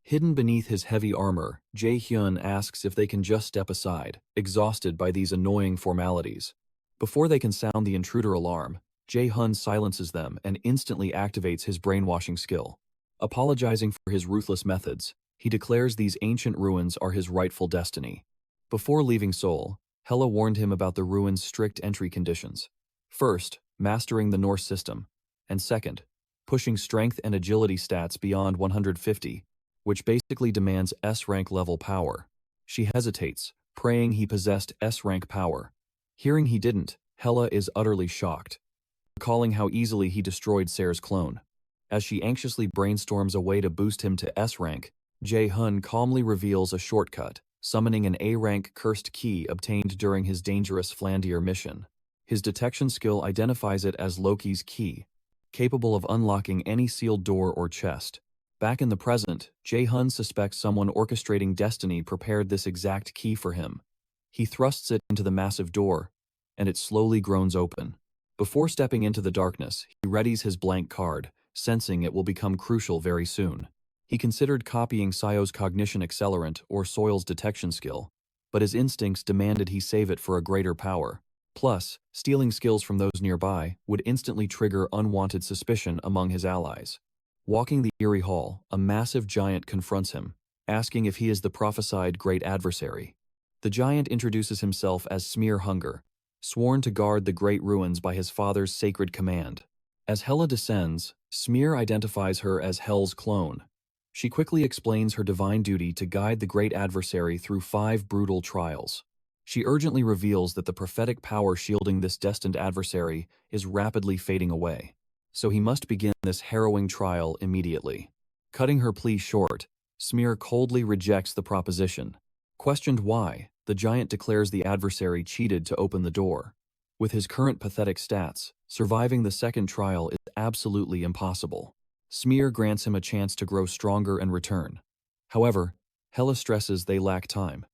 Hidden beneath his heavy armor, Jae-hyun asks if they can just step aside, exhausted by these annoying formalities. Before they can sound the intruder alarm, Jae-hun silences them and instantly activates his brainwashing skill. Apologizing for his ruthless methods, he declares these ancient ruins are his rightful destiny. Before leaving Seoul, Hela warned him about the ruins' strict entry conditions. First, mastering the Norse system, and second, pushing strength and agility stats beyond 150, which basically demands S-rank level power. She hesitates, praying he possessed S-rank power. Hearing he didn't, Hela is utterly shocked, recalling how easily he destroyed Ser's clone. As she anxiously brainstorms a way to boost him to S-rank, Jae-hun calmly reveals a shortcut, summoning an A-rank cursed key obtained during his dangerous Flandier mission. His detection skill identifies it as Loki's key, capable of unlocking any sealed door or chest. Back in the present, Jae-hun suspects someone orchestrating destiny prepared this exact key for him. He thrusts it into the massive door, and it slowly groans open. Before stepping into the darkness, he readies his blank card, sensing it will become crucial very soon. He considered copying Sayo's cognition accelerant or Soil's detection skill, but his instincts demanded he save it for a greater power. Plus, stealing skills from those nearby would instantly trigger unwanted suspicion among his allies. Walking the eerie hall, a massive giant confronts him, asking if he is the prophesied great adversary. The giant introduces himself as Smear Hunger, sworn to guard the great ruins by his father's sacred command. As Hela descends, Smear identifies her as Hel's clone. She quickly explains her divine duty to guide the great adversary through 5 brutal trials. She urgently reveals that the prophetic power shielding this destined adversary is rapidly fading away, so he must begin this harrowing trial immediately. Cutting her plea short, Smear coldly rejects the proposition. Questioned why, the giant declares the adversary cheated to open the door. With his current pathetic stats, surviving the second trial is absolutely impossible. Smear grants him a chance to grow stronger and return. However, Hela stresses they lack time.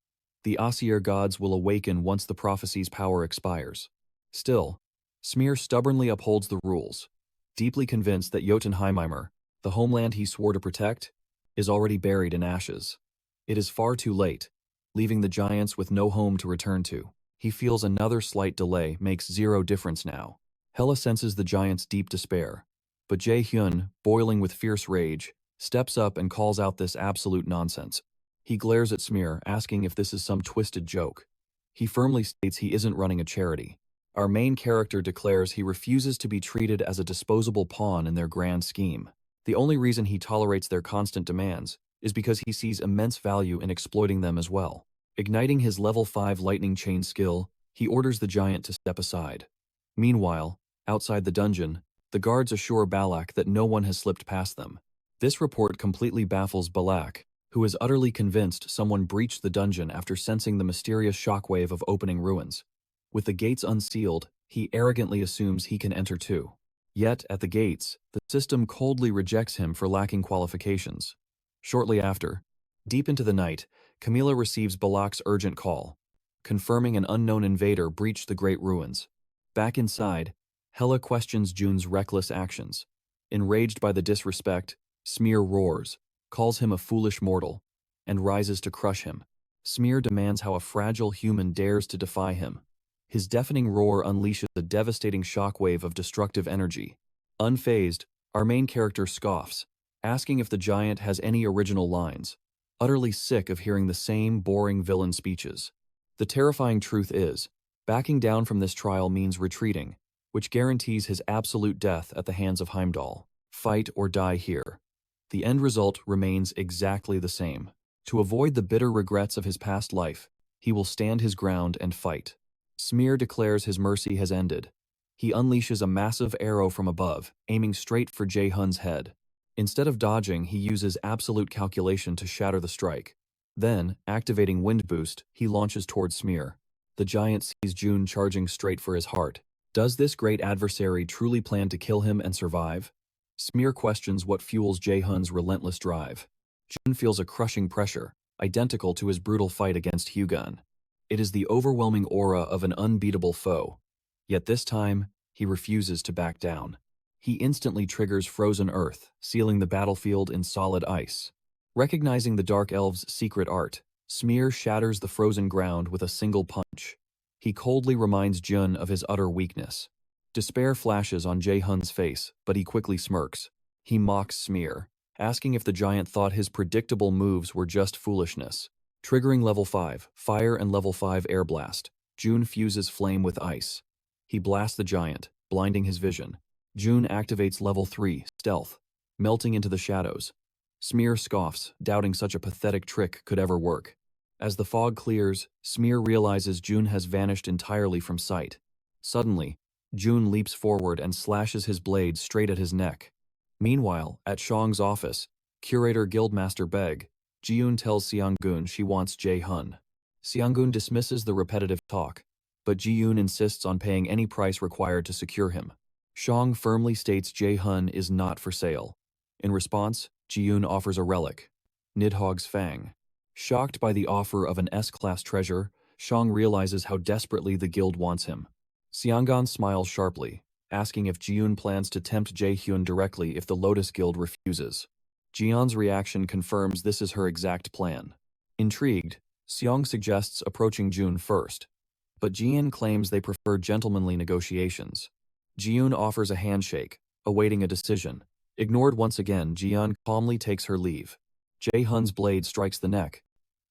The Aesir gods will awaken once the prophecy's power expires. Still, Smear stubbornly upholds the rules, deeply convinced that Jotunheimeimer, the homeland he swore to protect, is already buried in ashes. It is far too late, leaving the giants with no home to return to. He feels another slight delay makes zero difference now. Hela senses the giant's deep despair, but Jae-hyun, boiling with fierce rage, steps up and calls out this absolute nonsense. He glares at Smear, asking if this is some twisted joke. He firmly states he isn't running a charity. Our main character declares he refuses to be treated as a disposable pawn in their grand scheme. The only reason he tolerates their constant demands is because he sees immense value in exploiting them as well. Igniting his level 5 lightning chain skill, he orders the giant to step aside. Meanwhile, outside the dungeon, the guards assure Balak that no one has slipped past them. This report completely baffles Balak, who is utterly convinced someone breached the dungeon after sensing the mysterious shockwave of opening ruins. With the gates unsealed, he arrogantly assumes he can enter too. Yet, at the gates, the system coldly rejects him for lacking qualifications. Shortly after, deep into the night, Camila receives Balak's urgent call, confirming an unknown invader breached the great ruins. Back inside, Hela questions Jun's reckless actions. Enraged by the disrespect, Smear roars, calls him a foolish mortal, and rises to crush him. Smear demands how a fragile human dares to defy him. His deafening roar unleashes a devastating shockwave of destructive energy. Unfazed, our main character scoffs, asking if the giant has any original lines, utterly sick of hearing the same boring villain speeches. The terrifying truth is, backing down from this trial means retreating, which guarantees his absolute death at the hands of Heimdall. Fight or die here. The end result remains exactly the same. To avoid the bitter regrets of his past life, he will stand his ground and fight. Smear declares his mercy has ended. He unleashes a massive arrow from above, aiming straight for Jae-hun's head. Instead of dodging, he uses absolute calculation to shatter the strike. Then, activating Wind Boost, he launches towards Smear. The giant sees Jun charging straight for his heart. Does this great adversary truly plan to kill him and survive? Smear questions what fuels Jae-hun's relentless drive. Jun feels a crushing pressure, identical to his brutal fight against Hyugun. It is the overwhelming aura of an unbeatable foe. Yet this time, he refuses to back down. He instantly triggers Frozen Earth, sealing the battlefield in solid ice. Recognizing the Dark Elves' secret art, Smear shatters the frozen ground with a single punch. He coldly reminds Jun of his utter weakness. Despair flashes on Jae-hun's face, but he quickly smirks. He mocks Smear, asking if the giant thought his predictable moves were just foolishness. Triggering level 5, fire and level 5 air blast, Jun fuses flame with ice. He blasts the giant, blinding his vision. Jun activates level 3, stealth, melting into the shadows. Smear scoffs, doubting such a pathetic trick could ever work. As the fog clears, Smear realizes June has vanished entirely from sight. Suddenly, June leaps forward and slashes his blade straight at his neck. Meanwhile, at Shang's office, Curator Guildmaster Beg, Jiyoon tells Seonggun she wants Jae-hun. Seonggun dismisses the repetitive talk, but Jiyoon insists on paying any price required to secure him. Shang firmly states Jae-hun is not for sale. In response, Jiyoon offers a relic, Nidhogg's Fang. Shocked by the offer of an S-class treasure, Shang realizes how desperately the guild wants him. Seonggun smiles sharply, asking if Jiyoon plans to tempt Jae-hyun directly if the Lotus Guild refuses. Jiyeon's reaction confirms this is her exact plan. Intrigued, Seong suggests approaching June first, but Jiyeon claims they prefer gentlemanly negotiations. Jiyoon offers a handshake, awaiting a decision. Ignored once again, Jiyeon calmly takes her leave. Jae-hun's blade strikes the neck,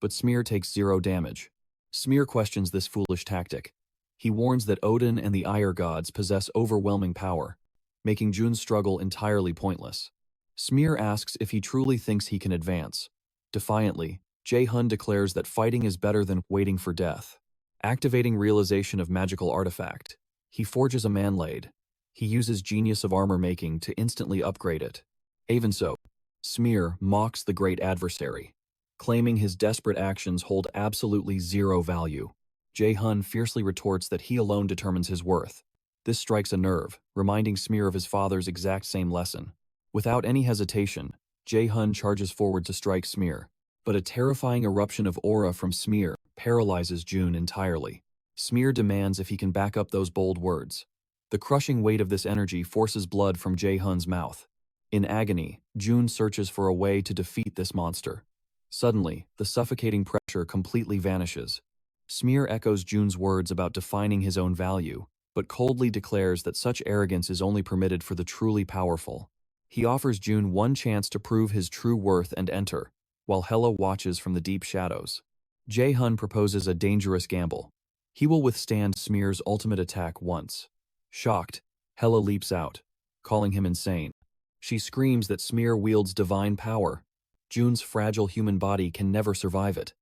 but Smear takes 0 damage. Smear questions this foolish tactic. He warns that Odin and the Ire gods possess overwhelming power, making June's struggle entirely pointless. Smear asks if he truly thinks he can advance. Defiantly, Jae-hun declares that fighting is better than waiting for death. Activating realization of magical artifact, he forges a manblade. He uses genius of armor making to instantly upgrade it. Even so, Smear mocks the great adversary, claiming his desperate actions hold absolutely 0 value. Jae-hun fiercely retorts that he alone determines his worth. This strikes a nerve, reminding Smear of his father's exact same lesson. Without any hesitation, Jae-hun charges forward to strike Smear, but a terrifying eruption of aura from Smear paralyzes June entirely. Smear demands if he can back up those bold words. The crushing weight of this energy forces blood from Jae-hun's mouth. In agony, June searches for a way to defeat this monster. Suddenly, the suffocating pressure completely vanishes. Smear echoes June's words about defining his own value, but coldly declares that such arrogance is only permitted for the truly powerful. He offers June one chance to prove his true worth and enter, while Hela watches from the deep shadows. Jae-hun proposes a dangerous gamble. He will withstand Smear's ultimate attack once. Shocked, Hela leaps out, calling him insane. She screams that Smear wields divine power. June's fragile human body can never survive it.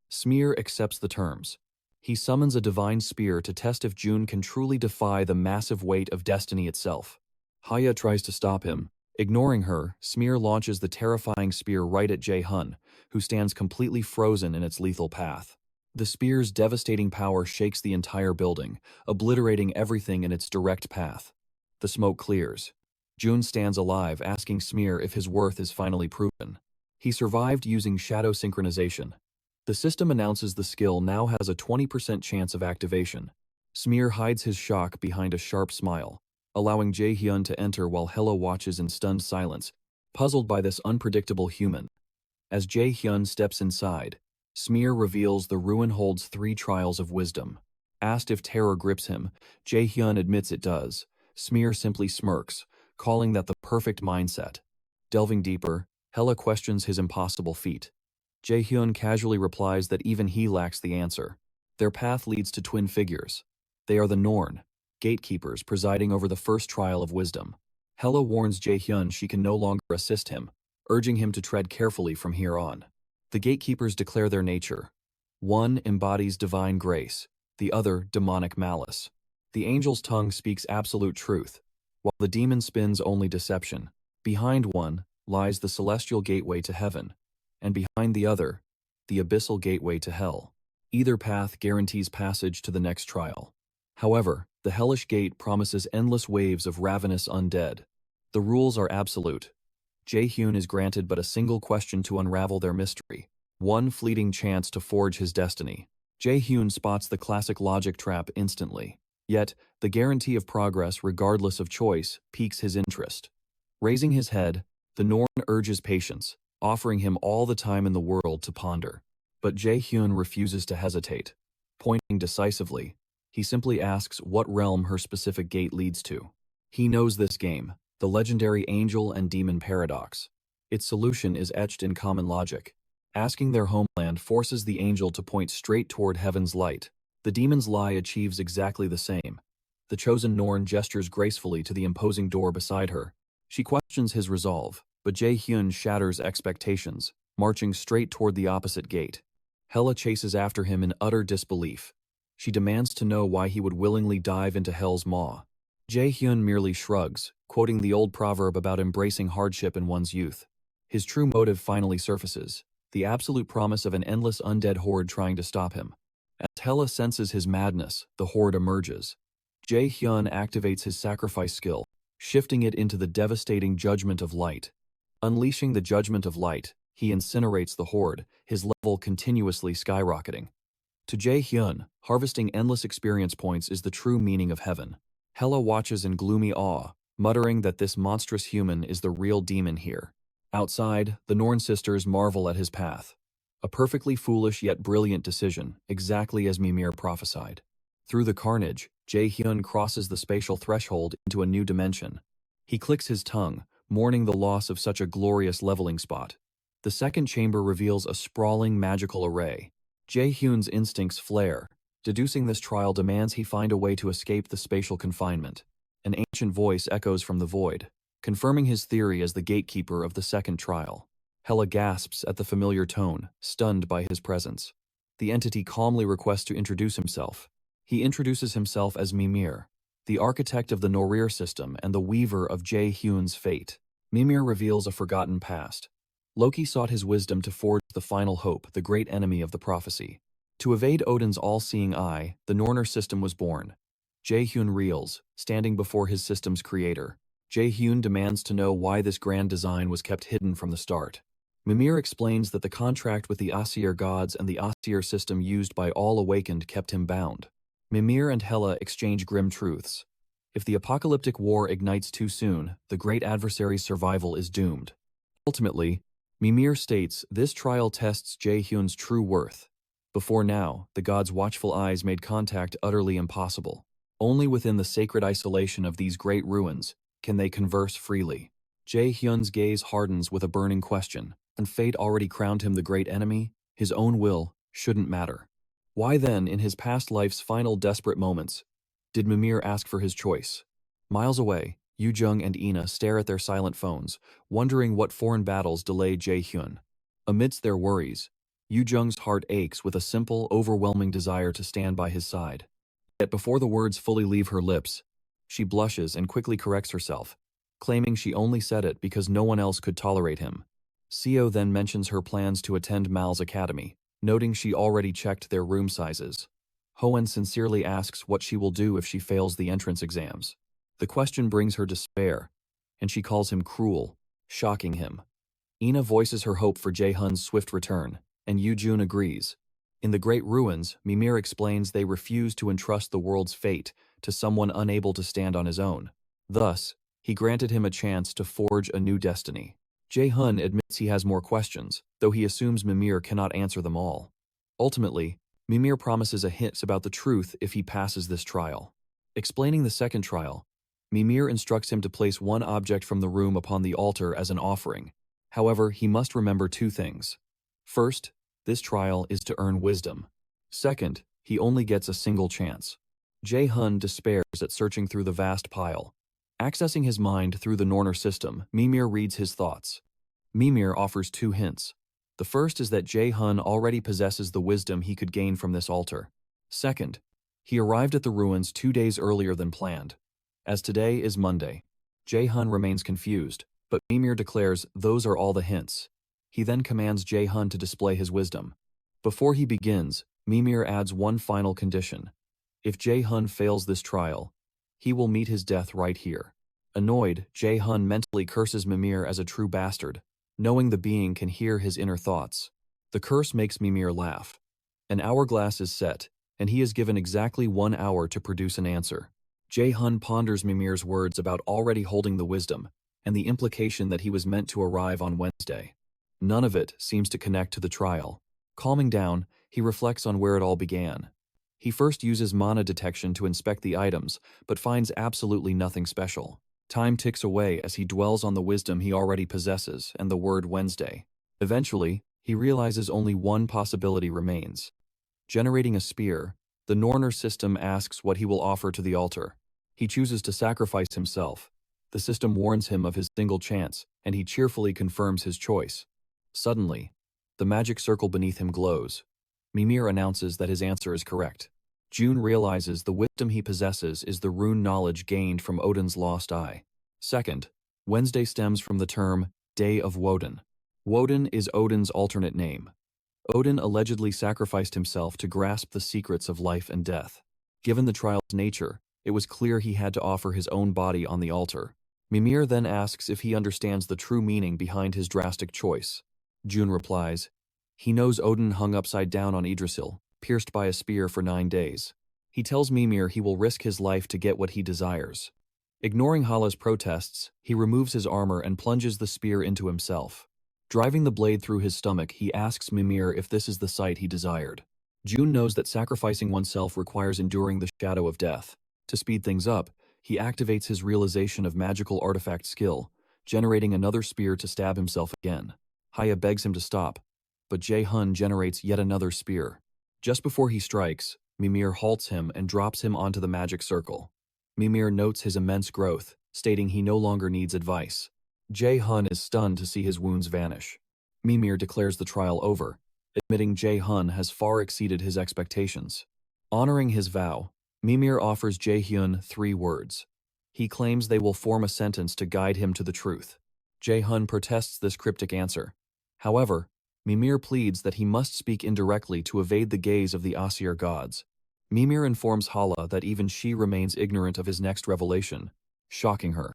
Smear accepts the terms. He summons a divine spear to test if June can truly defy the massive weight of destiny itself. Haya tries to stop him. Ignoring her, Smear launches the terrifying spear right at Jae-hun, who stands completely frozen in its lethal path. The spear's devastating power shakes the entire building, obliterating everything in its direct path. The smoke clears. June stands alive, asking Smear if his worth is finally proven. He survived using shadow synchronization. The system announces the skill now has a 20% chance of activation. Smear hides his shock behind a sharp smile, allowing Jae-hyun to enter while Hela watches in stunned silence, puzzled by this unpredictable human. As Jae-hyun steps inside, Smear reveals the ruin holds 3 trials of wisdom. Asked if terror grips him, Jae-hyun admits it does. Smear simply smirks, calling that the perfect mindset. Delving deeper, Hela questions his impossible feat. Jae-hyun casually replies that even he lacks the answer. Their path leads to twin figures. They are the Norn, gatekeepers presiding over the first trial of wisdom. Hela warns Jae-hyun she can no longer assist him, urging him to tread carefully from here on. The gatekeepers declare their nature. One embodies divine grace, the other demonic malice. The angel's tongue speaks absolute truth, while the demon spins only deception. Behind one lies the celestial gateway to heaven, and behind the other, the abyssal gateway to hell. Either path guarantees passage to the next trial. However, the hellish gate promises endless waves of ravenous undead. The rules are absolute. Jae-hyun is granted but a single question to unravel their mystery, one fleeting chance to forge his destiny. Jae-hyun spots the classic logic trap instantly. Yet, the guarantee of progress regardless of choice piques his interest. Raising his head, the Norn urges patience, offering him all the time in the world to ponder. But Jae-hyun refuses to hesitate. Pointing decisively, he simply asks what realm her specific gate leads to. He knows this game, the legendary angel and demon paradox. Its solution is etched in common logic. Asking their homeland forces the angel to point straight toward heaven's light. The demon's lie achieves exactly the same. The chosen Norn gestures gracefully to the imposing door beside her. She questions his resolve, But Jae-hyun shatters expectations, marching straight toward the opposite gate. Hela chases after him in utter disbelief. She demands to know why he would willingly dive into hell's maw. Jae-hyun merely shrugs, quoting the old proverb about embracing hardship in one's youth. His true motive finally surfaces, the absolute promise of an endless undead horde trying to stop him. As Hela senses his madness, the horde emerges. Jae-hyun activates his sacrifice skill, shifting it into the devastating Judgment of Light. Unleashing the Judgment of Light, he incinerates the horde, his level continuously skyrocketing. To Jae-hyun, harvesting endless experience points is the true meaning of heaven. Hela watches in gloomy awe, muttering that this monstrous human is the real demon here. Outside, the Norn sisters marvel at his path. A perfectly foolish yet brilliant decision, exactly as Mimir prophesied. Through the carnage, Jae-hyun crosses the spatial threshold into a new dimension. He clicks his tongue, mourning the loss of such a glorious leveling spot. The second chamber reveals a sprawling magical array. Jae-hyun's instincts flare. Deducing this trial demands he find a way to escape the spatial confinement. An ancient voice echoes from the void, confirming his theory as the gatekeeper of the second trial. Hela gasps at the familiar tone, stunned by his presence. The entity calmly requests to introduce himself. He introduces himself as Mimir, the architect of the Norir system and the weaver of Jae-hyun's fate. Mimir reveals a forgotten past. Loki sought his wisdom to forge the final hope, the great enemy of the prophecy. To evade Odin's all-seeing eye, the Nornir system was born. Jae-hyun reels, standing before his system's creator. Jae-hyun demands to know why this grand design was kept hidden from the start. Mimir explains that the contract with the Aesir gods and the Aesir system used by all awakened kept him bound. Mimir and Hela exchange grim truths. If the apocalyptic war ignites too soon, the great adversary's survival is doomed. Ultimately, Mimir states this trial tests Jae-hyun's true worth. Before now, the gods' watchful eyes made contact utterly impossible. Only within the sacred isolation of these great ruins can they converse freely. Jae-hyun's gaze hardens with a burning question, and fate already crowned him the great enemy, his own will shouldn't matter. Why then, in his past life's final desperate moments, did Mimir ask for his choice? Miles away, Yoo-jung and Ina stare at their silent phones, wondering what foreign battles delayed Jae-hyun. Amidst their worries, Yoo-jung's heart aches with a simple, overwhelming desire to stand by his side. Yet before the words fully leave her lips, she blushes and quickly corrects herself, claiming she only said it because no one else could tolerate him. Seo then mentions her plans to attend Mal's academy, noting she already checked their room sizes. Hoen sincerely asks what she will do if she fails the entrance exams. The question brings her despair, and she calls him cruel, shocking him. Ina voices her hope for Jae-hyun's swift return, and Yoo-jun agrees. In the Great Ruins, Mimir explains they refuse to entrust the world's fate to someone unable to stand on his own. Thus, he granted him a chance to forge a new destiny. Jae-hyun admits he has more questions, though he assumes Mimir cannot answer them all. Ultimately, Mimir promises a hint about the truth if he passes this trial. Explaining the second trial, Mimir instructs him to place one object from the room upon the altar as an offering. However, he must remember two things. First, this trial is to earn wisdom. Second, he only gets a single chance. Jae-hyun despairs at searching through the vast pile. Accessing his mind through the Nornir system, Mimir reads his thoughts. Mimir offers two hints. The first is that Jae-hyun already possesses the wisdom he could gain from this altar. Second, he arrived at the ruins 2 days earlier than planned. As today is Monday, Jae-hyun remains confused, but Mimir declares those are all the hints. He then commands Jae-hyun to display his wisdom. Before he begins, Mimir adds one final condition. If Jae-hyun fails this trial, he will meet his death right here. Annoyed, Jae-hyun mentally curses Mimir as a true bastard, knowing the being can hear his inner thoughts. The curse makes Mimir laugh. An hourglass is set, and he is given exactly 1 hour to produce an answer. Jae-hyun ponders Mimir's words about already holding the wisdom, and the implication that he was meant to arrive on Wednesday. None of it seems to connect to the trial. Calming down, he reflects on where it all began. He first uses mana detection to inspect the items, but finds absolutely nothing special. Time ticks away as he dwells on the wisdom he already possesses and the word Wednesday. Eventually, he realizes only one possibility remains. Generating a spear, the Nornir system asks what he will offer to the altar. He chooses to sacrifice himself. The system warns him of his single chance, and he cheerfully confirms his choice. Suddenly, the magic circle beneath him glows. Mimir announces that his answer is correct. June realizes the wisdom he possesses is the rune knowledge gained from Odin's lost eye. Second, Wednesday stems from the term Day of Woden. Woden is Odin's alternate name. Odin allegedly sacrificed himself to grasp the secrets of life and death. Given the trial's nature, it was clear he had to offer his own body on the altar. Mimir then asks if he understands the true meaning behind his drastic choice. June replies, he knows Odin hung upside down on Yggdrasil, pierced by a spear for 9 days. He tells Mimir he will risk his life to get what he desires. Ignoring Hala's protests, he removes his armor and plunges the spear into himself. Driving the blade through his stomach, he asks Mimir if this is the sight he desired. June knows that sacrificing oneself requires enduring the shadow of death. To speed things up, he activates his realization of magical artifact skill, generating another spear to stab himself again. Haya begs him to stop, but Jae-hun generates yet another spear. Just before he strikes, Mimir halts him and drops him onto the magic circle. Mimir notes his immense growth, stating he no longer needs advice. Jae-hun is stunned to see his wounds vanish. Mimir declares the trial over, admitting Jae-hun has far exceeded his expectations. Honoring his vow, Mimir offers Jae-hyun 3 words. He claims they will form a sentence to guide him to the truth. Jae-hun protests this cryptic answer. However, Mimir pleads that he must speak indirectly to evade the gaze of the Aesir gods. Mimir informs Hala that even she remains ignorant of his next revelation, shocking her.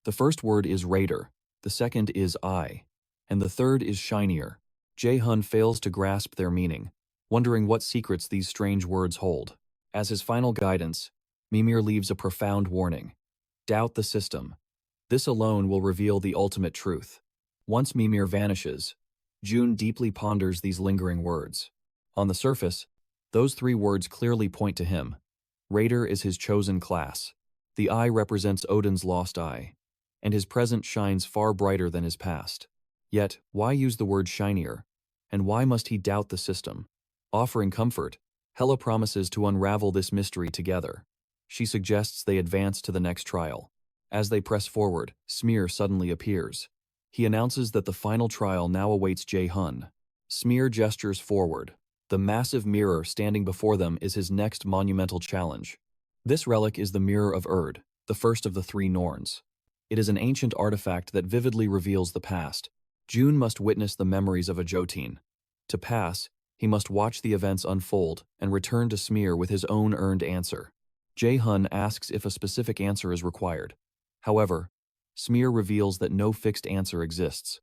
The first word is raider, the second is eye, and the third is shinier. Jae-hun fails to grasp their meaning, wondering what secrets these strange words hold. As his final guidance, Mimir leaves a profound warning. Doubt the system. This alone will reveal the ultimate truth. Once Mimir vanishes, June deeply ponders these lingering words. On the surface, those 3 words clearly point to him. Raider is his chosen class. The eye represents Odin's lost eye, and his present shines far brighter than his past. Yet, why use the word shinier? And why must he doubt the system? Offering comfort, Hela promises to unravel this mystery together. She suggests they advance to the next trial. As they press forward, Smear suddenly appears. He announces that the final trial now awaits Jae-hun. Smear gestures forward. The massive mirror standing before them is his next monumental challenge. This relic is the Mirror of Erd, the first of the 3 Norns. It is an ancient artifact that vividly reveals the past. June must witness the memories of a Jotun. To pass, he must watch the events unfold and return to Smear with his own earned answer. Jae-hun asks if a specific answer is required. However, Smear reveals that no fixed answer exists.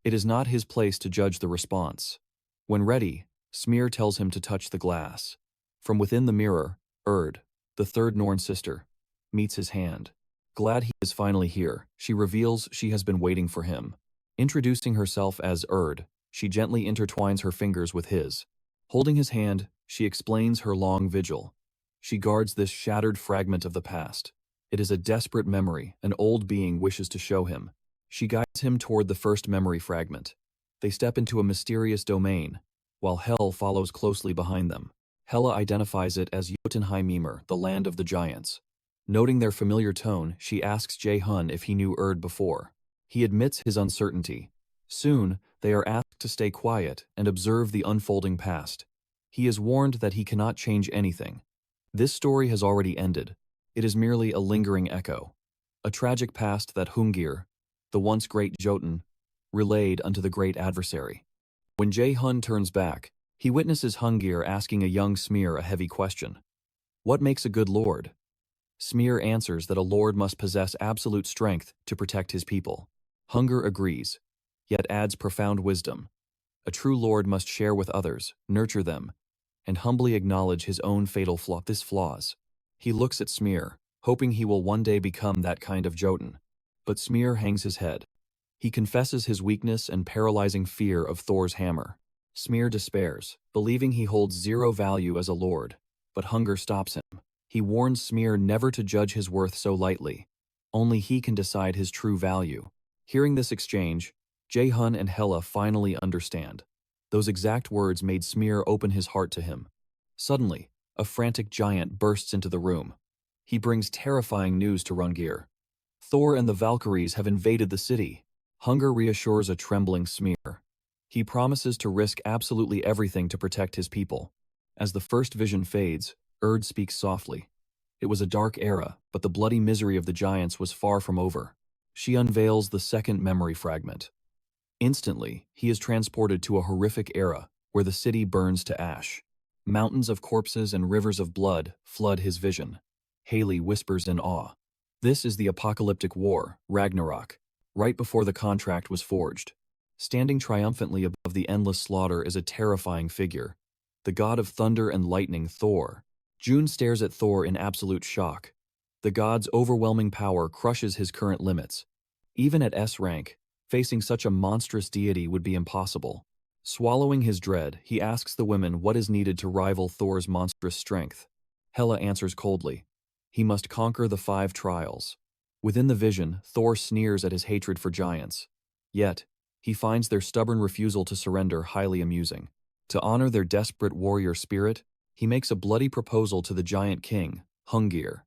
It is not his place to judge the response. When ready, Smear tells him to touch the glass. From within the mirror, Erd, the 3rd Norn sister, meets his hand. Glad he is finally here, she reveals she has been waiting for him. Introducing herself as Erd, she gently intertwines her fingers with his. Holding his hand, she explains her long vigil. She guards this shattered fragment of the past. It is a desperate memory an old being wishes to show him. She guides him toward the first memory fragment. They step into a mysterious domain, while Hel follows closely behind them. Hela identifies it as Jotunheimimr, the land of the giants. Noting their familiar tone, she asks Jae-hun if he knew Erd before. He admits his uncertainty. Soon, they are asked to stay quiet and observe the unfolding past. He is warned that he cannot change anything. This story has already ended. It is merely a lingering echo. A tragic past that Hungir, the once great Jotun, relayed unto the great adversary. When Jae-hun turns back, he witnesses Hungir asking a young Smear a heavy question. What makes a good lord? Smear answers that a lord must possess absolute strength to protect his people. Hunger agrees, yet adds profound wisdom. A true lord must share with others, nurture them, and humbly acknowledge his own fatal flaws. He looks at Smear, hoping he will one day become that kind of Jotun. But Smear hangs his head. He confesses his weakness and paralyzing fear of Thor's hammer. Smear despairs, believing he holds 0 value as a lord, but hunger stops him. He warns Smear never to judge his worth so lightly. Only he can decide his true value. Hearing this exchange, Jae-hun and Hela finally understand. Those exact words made Smear open his heart to him. Suddenly, a frantic giant bursts into the room. He brings terrifying news to Rungir. Thor and the Valkyries have invaded the city. Hunger reassures a trembling Smear. He promises to risk absolutely everything to protect his people. As the first vision fades, Urd speaks softly. It was a dark era, but the bloody misery of the giants was far from over. She unveils the second memory fragment. Instantly, he is transported to a horrific era where the city burns to ash. Mountains of corpses and rivers of blood flood his vision. Haley whispers in awe. This is the apocalyptic war, Ragnarok, right before the contract was forged. Standing triumphantly above the endless slaughter is a terrifying figure, the god of thunder and lightning, Thor. June stares at Thor in absolute shock. The god's overwhelming power crushes his current limits. Even at S rank, facing such a monstrous deity would be impossible. Swallowing his dread, he asks the women what is needed to rival Thor's monstrous strength. Hela answers coldly. He must conquer the 5 trials. Within the vision, Thor sneers at his hatred for giants. Yet, he finds their stubborn refusal to surrender highly amusing. To honor their desperate warrior spirit, he makes a bloody proposal to the giant king, Hungir.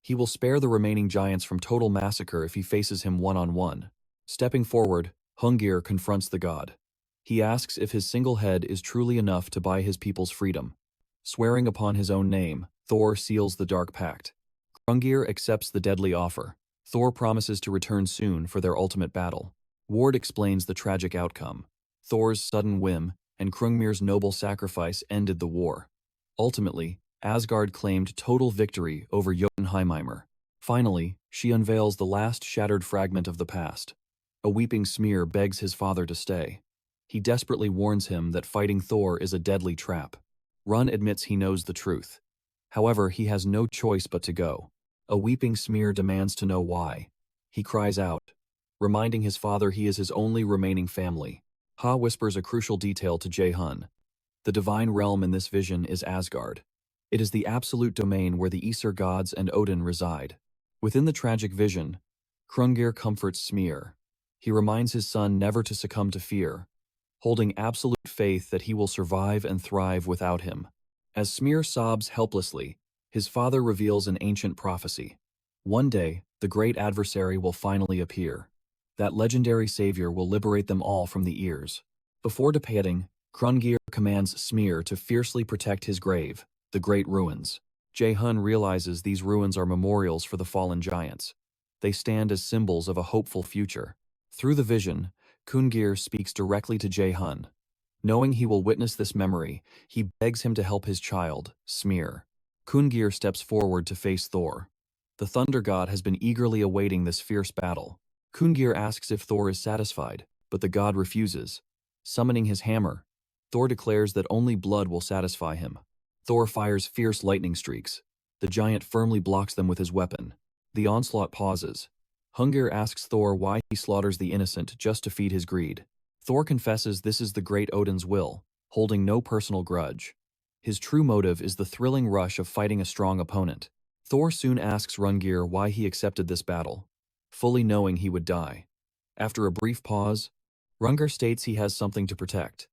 He will spare the remaining giants from total massacre if he faces him one-on-one. Stepping forward, Hungir confronts the god. He asks if his single head is truly enough to buy his people's freedom. Swearing upon his own name, Thor seals the Dark Pact. Hrungnir accepts the deadly offer. Thor promises to return soon for their ultimate battle. Ward explains the tragic outcome. Thor's sudden whim and Hrungnir's noble sacrifice ended the war. Ultimately, Asgard claimed total victory over Jotunheimr. Finally, she unveils the last shattered fragment of the past. A weeping Smear begs his father to stay. He desperately warns him that fighting Thor is a deadly trap. Run admits he knows the truth. However, he has no choice but to go. A weeping Smear demands to know why. He cries out, reminding his father he is his only remaining family. Ha whispers a crucial detail to Jae-hun. The divine realm in this vision is Asgard. It is the absolute domain where the Aesir gods and Odin reside. Within the tragic vision, Hrungnir comforts Smear. He reminds his son never to succumb to fear, holding absolute faith that he will survive and thrive without him. As Smear sobs helplessly, his father reveals an ancient prophecy. One day, the great adversary will finally appear. That legendary savior will liberate them all from the ears. Before departing, Hrungnir commands Smear to fiercely protect his grave, the Great Ruins. Jae-hun realizes these ruins are memorials for the fallen giants. They stand as symbols of a hopeful future. Through the vision, Hrungnir speaks directly to Jae-hun. Knowing he will witness this memory, he begs him to help his child, Smear. Hrungnir steps forward to face Thor. The Thunder God has been eagerly awaiting this fierce battle. Hrungnir asks if Thor is satisfied, but the god refuses. Summoning his hammer, Thor declares that only blood will satisfy him. Thor fires fierce lightning streaks. The giant firmly blocks them with his weapon. The onslaught pauses. Hrungnir asks Thor why he slaughters the innocent just to feed his greed. Thor confesses this is the great Odin's will, holding no personal grudge. His true motive is the thrilling rush of fighting a strong opponent. Thor soon asks Hrungnir why he accepted this battle, fully knowing he would die. After a brief pause, Hrungnir states he has something to protect.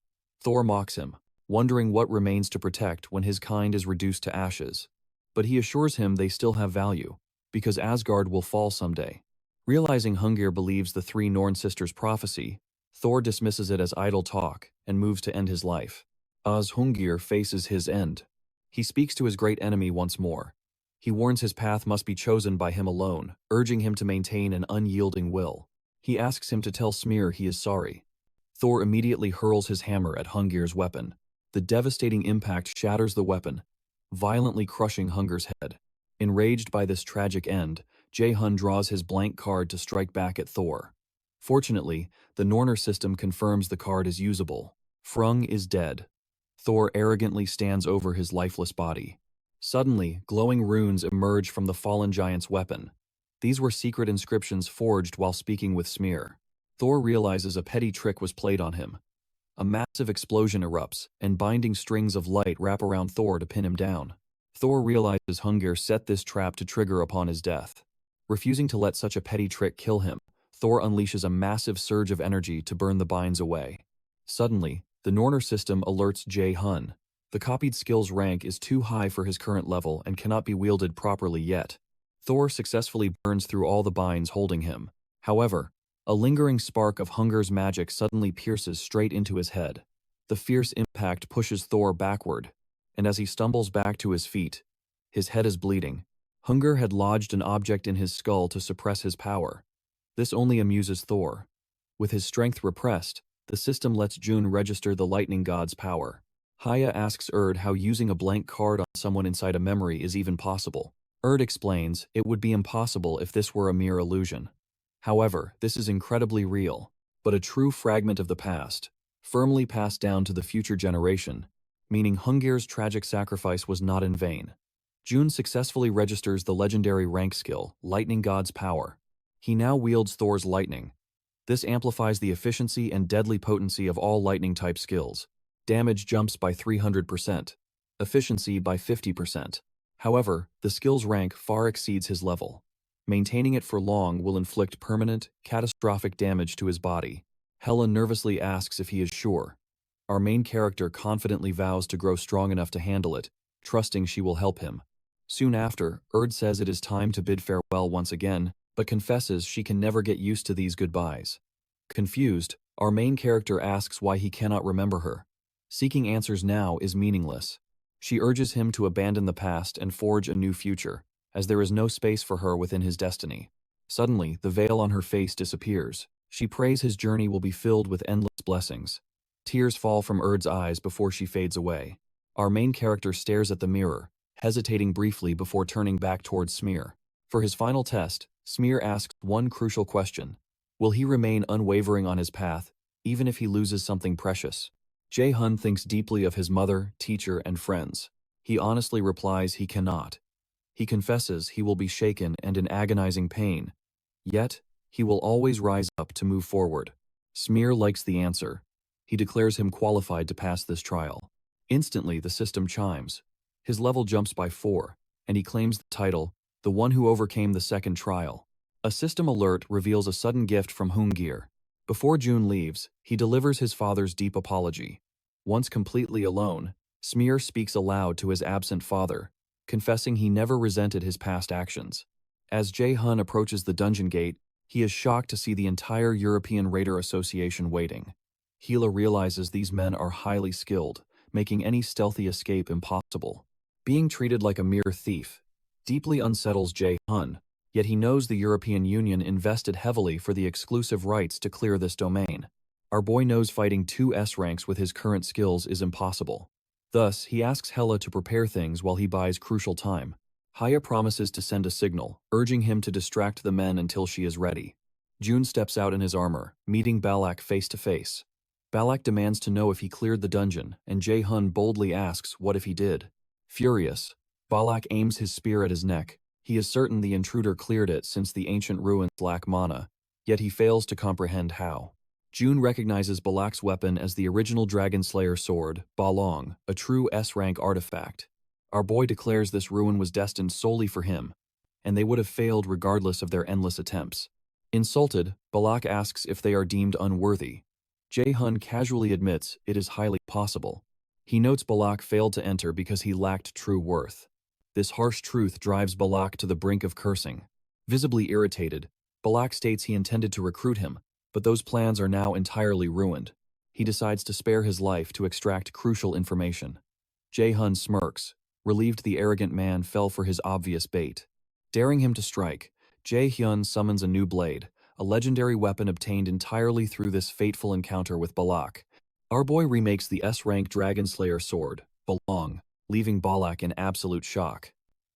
Thor mocks him, wondering what remains to protect when his kind is reduced to ashes. But he assures him they still have value, because Asgard will fall someday. Realizing Hrungnir believes the 3 Norn sisters' prophecy, Thor dismisses it as idle talk and moves to end his life. As Hrungnir faces his end, he speaks to his great enemy once more. He warns his path must be chosen by him alone, urging him to maintain an unyielding will. He asks him to tell Smear he is sorry. Thor immediately hurls his hammer at Hrungnir's weapon. The devastating impact shatters the weapon, violently crushing Hrungnir's head. Enraged by this tragic end, Jae-hun draws his blank card to strike back at Thor. Fortunately, the Norner system confirms the card is usable. Hrung is dead. Thor arrogantly stands over his lifeless body. Suddenly, glowing runes emerge from the fallen giant's weapon. These were secret inscriptions forged while speaking with Smear. Thor realizes a petty trick was played on him. A massive explosion erupts, and binding strings of light wrap around Thor to pin him down. Thor realizes Hrungnir set this trap to trigger upon his death. Refusing to let such a petty trick kill him, Thor unleashes a massive surge of energy to burn the binds away. Suddenly, the Norner system alerts Jae-hun. The copied skill's rank is too high for his current level and cannot be wielded properly yet. Thor successfully burns through all the binds holding him. However, a lingering spark of Hunger's magic suddenly pierces straight into his head. The fierce impact pushes Thor backward, and as he stumbles back to his feet, his head is bleeding. Hunger had lodged an object in his skull to suppress his power. This only amuses Thor. With his strength repressed, the system lets June register the lightning god's power. Haya asks Erd how using a blank card on someone inside a memory is even possible. Erd explains it would be impossible if this were a mere illusion. However, this is incredibly real, but a true fragment of the past, firmly passed down to the future generation, meaning Hunger's tragic sacrifice was not in vain. June successfully registers the legendary rank skill, Lightning God's Power. He now wields Thor's lightning. This amplifies the efficiency and deadly potency of all lightning-type skills. Damage jumps by 300%, efficiency by 50%. However, the skill's rank far exceeds his level. Maintaining it for long will inflict permanent, catastrophic damage to his body. Hela nervously asks if he is sure. Our main character confidently vows to grow strong enough to handle it, trusting she will help him. Soon after, Erd says it is time to bid farewell once again, but confesses she can never get used to these goodbyes. Confused, our main character asks why he cannot remember her. Seeking answers now is meaningless. She urges him to abandon the past and forge a new future, as there is no space for her within his destiny. Suddenly, the veil on her face disappears. She prays his journey will be filled with endless blessings. Tears fall from Erd's eyes before she fades away. Our main character stares at the mirror, hesitating briefly before turning back towards Smear. For his final test, Smear asks one crucial question. Will he remain unwavering on his path, even if he loses something precious? Jae-hun thinks deeply of his mother, teacher, and friends. He honestly replies he cannot. He confesses he will be shaken and in agonizing pain. Yet, he will always rise up to move forward. Smear likes the answer. He declares him qualified to pass this trial. Instantly, the system chimes. His level jumps by 4, and he claims the title, the one who overcame the second trial. A system alert reveals a sudden gift from Hungir. Before June leaves, he delivers his father's deep apology. Once completely alone, Smear speaks aloud to his absent father, confessing he never resented his past actions. As Jae-hun approaches the dungeon gate, he is shocked to see the entire European Raider Association waiting. Hela realizes these men are highly skilled, making any stealthy escape impossible. Being treated like a mere thief deeply unsettles Jae-hun, yet he knows the European Union invested heavily for the exclusive rights to clear this domain. Our boy knows fighting 2 S ranks with his current skills is impossible. Thus, he asks Hela to prepare things while he buys crucial time. Haya promises to send a signal, urging him to distract the men until she is ready. June steps out in his armor, meeting Balak face to face. Balak demands to know if he cleared the dungeon, and Jae-hun boldly asks what if he did. Furious, Balak aims his spear at his neck. He is certain the intruder cleared it since the ancient ruins lack mana, yet he fails to comprehend how. June recognizes Balak's weapon as the original Dragon Slayer sword, Balong, a true S-rank artifact. Our boy declares this ruin was destined solely for him, and they would have failed regardless of their endless attempts. Insulted, Balak asks if they are deemed unworthy. Jae-hun casually admits it is highly possible. He notes Balak failed to enter because he lacked true worth. This harsh truth drives Balak to the brink of cursing. Visibly irritated, Balak states he intended to recruit him, but those plans are now entirely ruined. He decides to spare his life to extract crucial information. Jae-hun smirks, relieved the arrogant man fell for his obvious bait. Daring him to strike, Jae-hyun summons a new blade, a legendary weapon obtained entirely through this fateful encounter with Balak. Our boy remakes the S-rank Dragon Slayer sword, Balong, leaving Balak in absolute shock.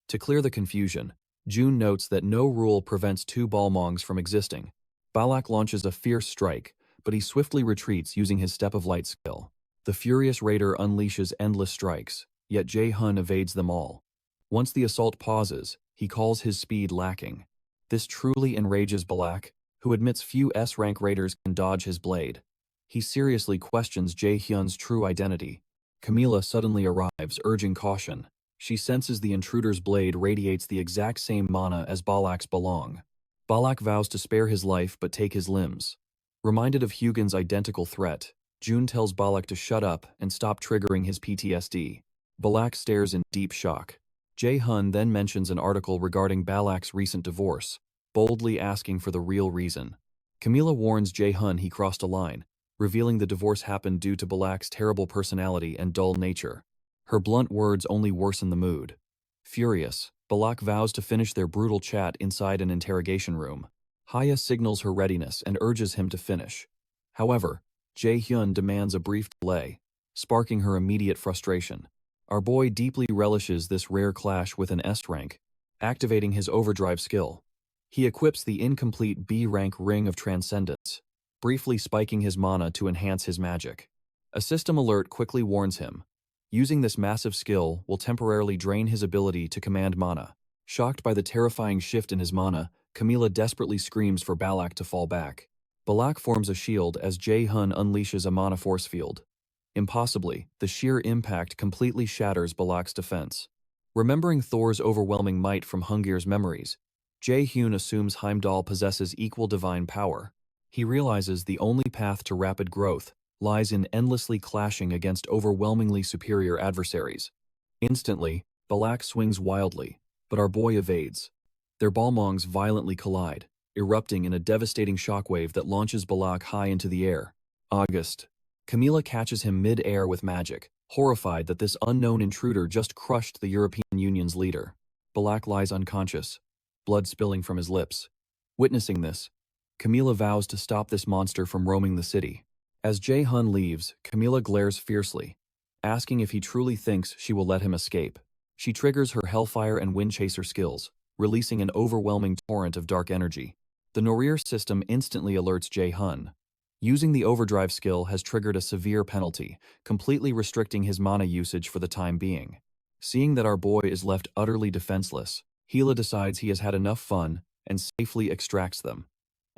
To clear the confusion, June notes that no rule prevents 2 Balmongs from existing. Balak launches a fierce strike, but he swiftly retreats using his Step of Light skill. The furious raider unleashes endless strikes, yet Jae-hun evades them all. Once the assault pauses, he calls his speed lacking. This truly enrages Balak, who admits few S-rank raiders can dodge his blade. He seriously questions Jae-hyun's true identity. Camila suddenly arrives, urging caution. She senses the intruder's blade radiates the exact same mana as Balak's Balong. Balak vows to spare his life but take his limbs. Reminded of Hugin's identical threat, June tells Balak to shut up and stop triggering his PTSD. Balak stares in deep shock. Jae-hun then mentions an article regarding Balak's recent divorce, boldly asking for the real reason. Camila warns Jae-hun he crossed a line, revealing the divorce happened due to Balak's terrible personality and dull nature. Her blunt words only worsen the mood. Furious, Balak vows to finish their brutal chat inside an interrogation room. Haya signals her readiness and urges him to finish. However, Jae-hyun demands a brief delay, sparking her immediate frustration. Our boy deeply relishes this rare clash with an S rank, activating his overdrive skill. He equips the incomplete B rank Ring of Transcendence, briefly spiking his mana to enhance his magic. A system alert quickly warns him. Using this massive skill will temporarily drain his ability to command mana. Shocked by the terrifying shift in his mana, Camila desperately screams for Balak to fall back. Balak forms a shield as Jae-hun unleashes a mana force field. Impossibly, the sheer impact completely shatters Balak's defense. Remembering Thor's overwhelming might from Hungir's memories, Jae-hyun assumes Heimdall possesses equal divine power. He realizes the only path to rapid growth lies in endlessly clashing against overwhelmingly superior adversaries. Instantly, Balak swings wildly, but our boy evades. Their balmongs violently collide, erupting in a devastating shockwave that launches Balak high into the air. August. Camila catches him mid-air with magic, horrified that this unknown intruder just crushed the European Union's leader. Balak lies unconscious, blood spilling from his lips. Witnessing this, Camila vows to stop this monster from roaming the city. As Jae-hun leaves, Camila glares fiercely, asking if he truly thinks she will let him escape. She triggers her Hellfire and Windchaser skills, releasing an overwhelming torrent of dark energy. The Norir system instantly alerts Jae-hun. Using the overdrive skill has triggered a severe penalty, completely restricting his mana usage for the time being. Seeing that our boy is left utterly defenseless, Hila decides he has had enough fun and safely extracts them.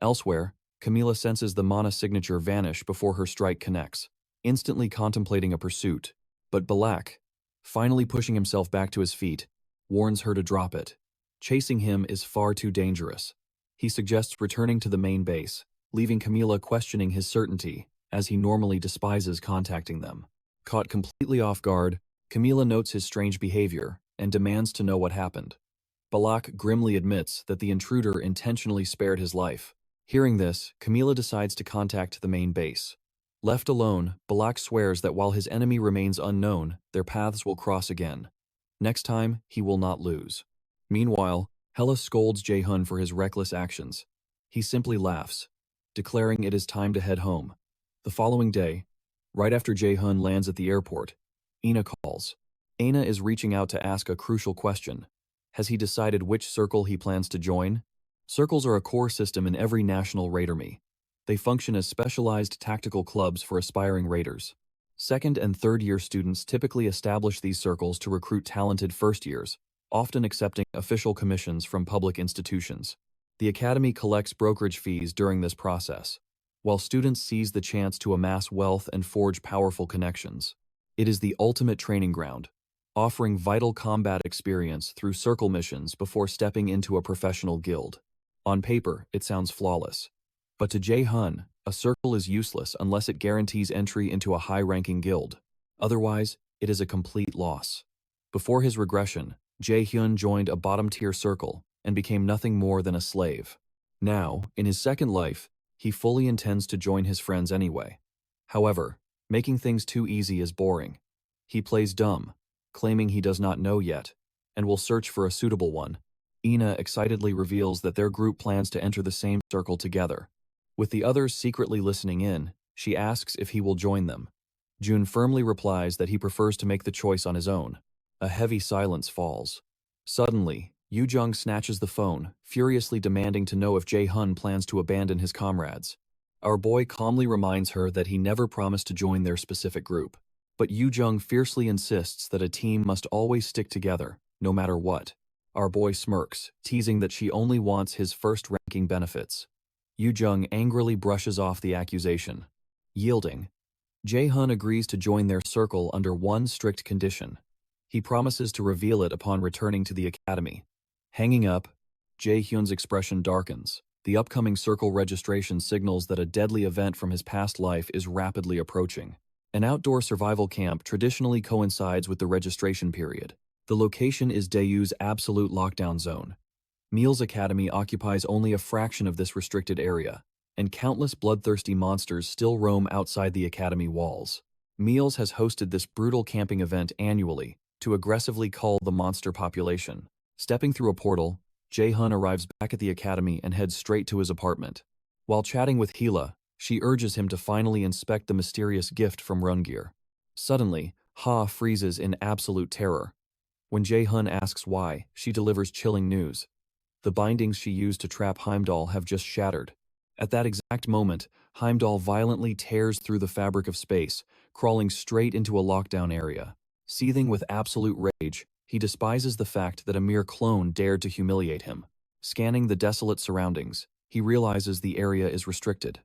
Elsewhere, Camila senses the mana signature vanish before her strike connects, instantly contemplating a pursuit. But Balak, finally pushing himself back to his feet, warns her to drop it. Chasing him is far too dangerous. He suggests returning to the main base, leaving Camila questioning his certainty, as he normally despises contacting them. Caught completely off guard, Camila notes his strange behavior and demands to know what happened. Balak grimly admits that the intruder intentionally spared his life. Hearing this, Camila decides to contact the main base. Left alone, Balak swears that while his enemy remains unknown, their paths will cross again. Next time, he will not lose. Meanwhile, Hela scolds Jae-hun for his reckless actions. He simply laughs, declaring it is time to head home. The following day, right after Jae-hun lands at the airport, Ina calls. Aina is reaching out to ask a crucial question. Has he decided which circle he plans to join? Circles are a core system in every national raid army. They function as specialized tactical clubs for aspiring raiders. Second and third year students typically establish these circles to recruit talented first years, often accepting official commissions from public institutions. The academy collects brokerage fees during this process, while students seize the chance to amass wealth and forge powerful connections. It is the ultimate training ground, offering vital combat experience through circle missions before stepping into a professional guild. On paper, it sounds flawless. But to Jae-hun, a circle is useless unless it guarantees entry into a high-ranking guild. Otherwise, it is a complete loss. Before his regression, Jae-hyun joined a bottom-tier circle and became nothing more than a slave. Now, in his second life, he fully intends to join his friends anyway. However, making things too easy is boring. He plays dumb, claiming he does not know yet, and will search for a suitable one. Ina excitedly reveals that their group plans to enter the same circle together. With the others secretly listening in, she asks if he will join them. Jun firmly replies that he prefers to make the choice on his own. A heavy silence falls. Suddenly, Yoo-jung snatches the phone, furiously demanding to know if Jae-hun plans to abandon his comrades. Our boy calmly reminds her that he never promised to join their specific group. But Yoo-jung fiercely insists that a team must always stick together, no matter what. Our boy smirks, teasing that she only wants his first-ranking benefits. Yoo-jung angrily brushes off the accusation. Yielding, Jae-hun agrees to join their circle under one strict condition. He promises to reveal it upon returning to the academy. Hanging up, Jae-hyun's expression darkens. The upcoming circle registration signals that a deadly event from his past life is rapidly approaching. An outdoor survival camp traditionally coincides with the registration period. The location is Daewoo's absolute lockdown zone. Meal's Academy occupies only a fraction of this restricted area, and countless bloodthirsty monsters still roam outside the academy walls. Meals has hosted this brutal camping event annually to aggressively cull the monster population. Stepping through a portal, Jae-hun arrives back at the academy and heads straight to his apartment. While chatting with Hila, she urges him to finally inspect the mysterious gift from Rungir. Suddenly, Ha freezes in absolute terror. When Jae-hun asks why, she delivers chilling news. The bindings she used to trap Heimdall have just shattered. At that exact moment, Heimdall violently tears through the fabric of space, crawling straight into a lockdown area. Seething with absolute rage, he despises the fact that a mere clone dared to humiliate him. Scanning the desolate surroundings, he realizes the area is restricted.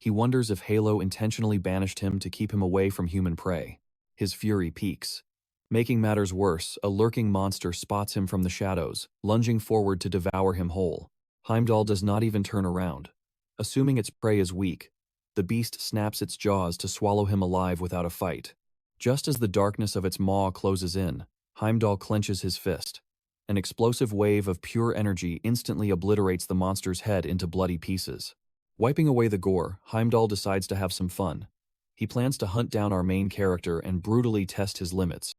He wonders if Halo intentionally banished him to keep him away from human prey. His fury peaks. Making matters worse, a lurking monster spots him from the shadows, lunging forward to devour him whole. Heimdall does not even turn around. Assuming its prey is weak, the beast snaps its jaws to swallow him alive without a fight. Just as the darkness of its maw closes in, Heimdall clenches his fist. An explosive wave of pure energy instantly obliterates the monster's head into bloody pieces. Wiping away the gore, Heimdall decides to have some fun. He plans to hunt down our main character and brutally test his limits.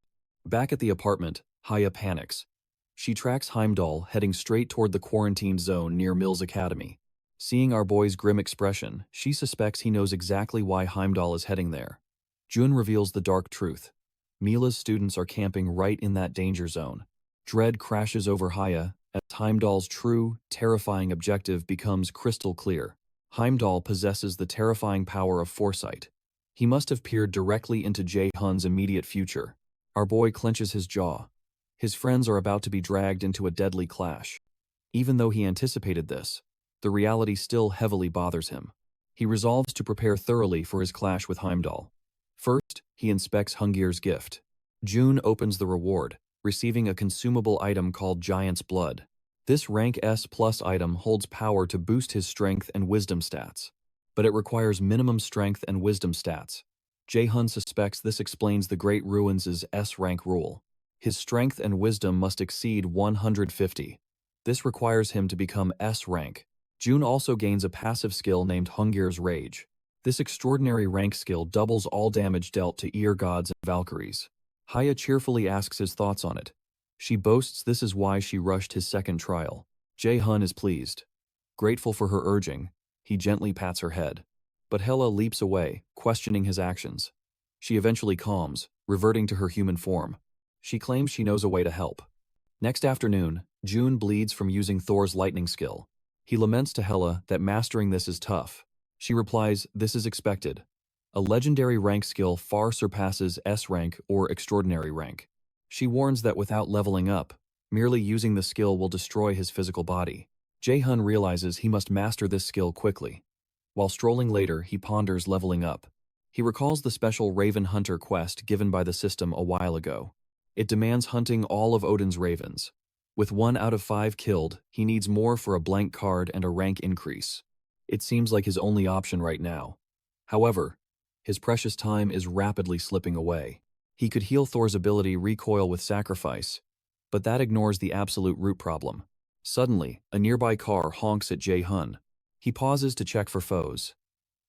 Back at the apartment, Haya panics. She tracks Heimdall, heading straight toward the quarantine zone near Mills Academy. Seeing our boy's grim expression, she suspects he knows exactly why Heimdall is heading there. Jun reveals the dark truth. Mila's students are camping right in that danger zone. Dread crashes over Haya as Heimdall's true, terrifying objective becomes crystal clear. Heimdall possesses the terrifying power of foresight. He must have peered directly into Jae-hun's immediate future. Our boy clenches his jaw. His friends are about to be dragged into a deadly clash. Even though he anticipated this, the reality still heavily bothers him. He resolves to prepare thoroughly for his clash with Heimdall. First, he inspects Hungir's gift. Jun opens the reward, receiving a consumable item called Giant's Blood. This rank S+ item holds power to boost his strength and wisdom stats, but it requires minimum strength and wisdom stats. Jae-hun suspects this explains the Great Ruins' S-rank rule. His strength and wisdom must exceed 150. This requires him to become S-rank. Jun also gains a passive skill named Hungir's Rage. This extraordinary rank skill doubles all damage dealt to ear gods and valkyries. Haya cheerfully asks his thoughts on it. She boasts this is why she rushed his second trial. Jae-hun is pleased. Grateful for her urging, he gently pats her head. But Hela leaps away, questioning his actions. She eventually calms, reverting to her human form. She claims she knows a way to help. Next afternoon, Jun bleeds from using Thor's lightning skill. He laments to Hela that mastering this is tough. She replies, this is expected. A legendary rank skill far surpasses S rank or extraordinary rank. She warns that without leveling up, merely using the skill will destroy his physical body. Jae-hun realizes he must master this skill quickly. While strolling later, he ponders leveling up. He recalls the special Raven Hunter quest given by the system a while ago. It demands hunting all of Odin's ravens. With 1 out of 5 killed, he needs more for a blank card and a rank increase. It seems like his only option right now. However, his precious time is rapidly slipping away. He could heal Thor's ability Recoil with Sacrifice, but that ignores the absolute root problem. Suddenly, a nearby car honks at Jae-hun. He pauses to check for foes.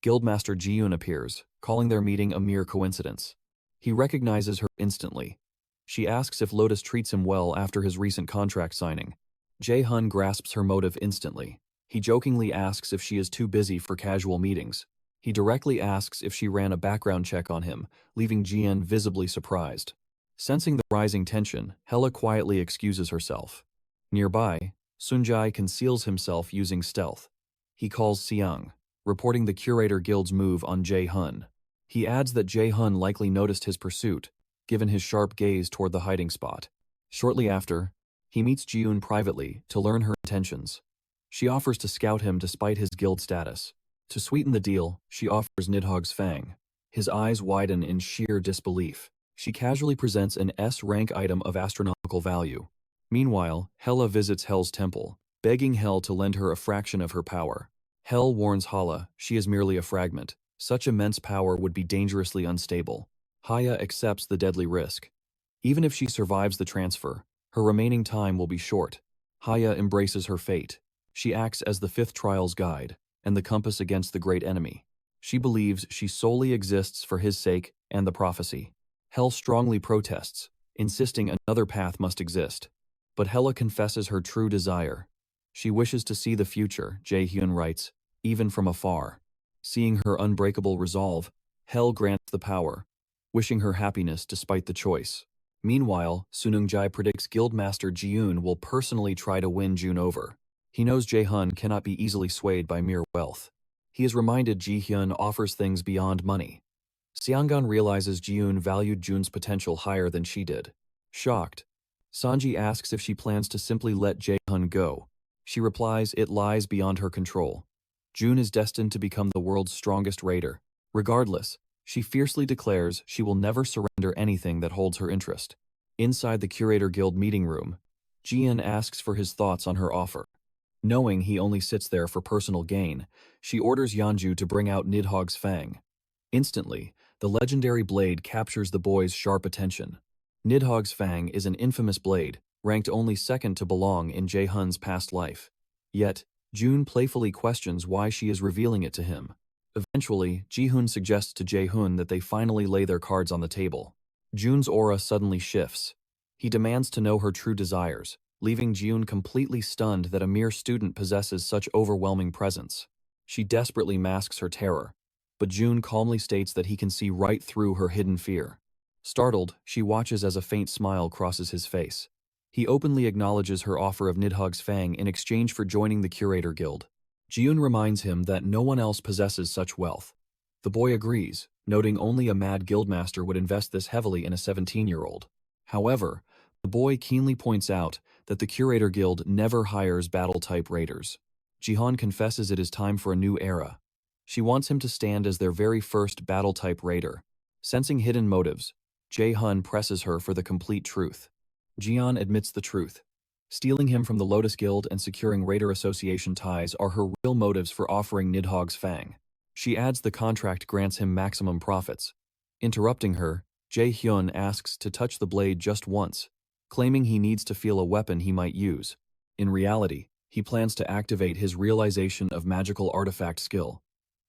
Guildmaster Ji-yoon appears, calling their meeting a mere coincidence. He recognizes her instantly. She asks if Lotus treats him well after his recent contract signing. Jae-hun grasps her motive instantly. He jokingly asks if she is too busy for casual meetings. He directly asks if she ran a background check on him, leaving Jian visibly surprised. Sensing the rising tension, Hela quietly excuses herself. Nearby, Sunjae conceals himself using stealth. He calls Seong, reporting the Curator Guild's move on Jae-hun. He adds that Jae-hun likely noticed his pursuit, given his sharp gaze toward the hiding spot. Shortly after, he meets Ji-yoon privately to learn her intentions. She offers to scout him despite his guild status. To sweeten the deal, she offers Nidhogg's Fang. His eyes widen in sheer disbelief. She casually presents an S-rank item of astronomical value. Meanwhile, Hela visits Hel's temple, begging Hel to lend her a fraction of her power. Hel warns Hala she is merely a fragment. Such immense power would be dangerously unstable. Haya accepts the deadly risk. Even if she survives the transfer, her remaining time will be short. Haya embraces her fate. She acts as the fifth trial's guide and the compass against the great enemy. She believes she solely exists for his sake and the prophecy. Hel strongly protests, insisting another path must exist. But Hela confesses her true desire. She wishes to see the future, Jae-hyun writes, even from afar. Seeing her unbreakable resolve, Hel grants the power, wishing her happiness despite the choice. Meanwhile, Sunung-jae predicts Guildmaster Ji-eun will personally try to win June over. He knows Jae-hun cannot be easily swayed by mere wealth. He is reminded Ji-hyun offers things beyond money. Seongan realizes Ji-eun valued June's potential higher than she did. Shocked, Sanji asks if she plans to simply let Jae-hun go. She replies it lies beyond her control. June is destined to become the world's strongest raider. Regardless, she fiercely declares she will never surrender anything that holds her interest. Inside the Curator Guild meeting room, Ji-eun asks for his thoughts on her offer. Knowing he only sits there for personal gain, she orders Yeonju to bring out Nidhogg's fang. Instantly, the legendary blade captures the boy's sharp attention. Nidhogg's fang is an infamous blade, ranked only second to belong in Jae-hun's past life. Yet, June playfully questions why she is revealing it to him. Eventually, Ji-hoon suggests to Jae-hun that they finally lay their cards on the table. June's aura suddenly shifts. He demands to know her true desires, leaving June completely stunned that a mere student possesses such overwhelming presence. She desperately masks her terror, but June calmly states that he can see right through her hidden fear. Startled, she watches as a faint smile crosses his face. He openly acknowledges her offer of Nidhogg's fang in exchange for joining the Curator Guild. Ji-eun reminds him that no one else possesses such wealth. The boy agrees, noting only a mad guildmaster would invest this heavily in a 17-year-old. However, the boy keenly points out that the Curator Guild never hires battle-type raiders. Ji-hun confesses it is time for a new era. She wants him to stand as their very first battle-type raider. Sensing hidden motives, Jae-hun presses her for the complete truth. Ji-hun admits the truth. Stealing him from the Lotus Guild and securing Raider Association ties are her real motives for offering Nidhogg's fang. She adds the contract grants him maximum profits. Interrupting her, Jae-hyun asks to touch the blade just once, claiming he needs to feel a weapon he might use. In reality, he plans to activate his realization of magical artifact skill,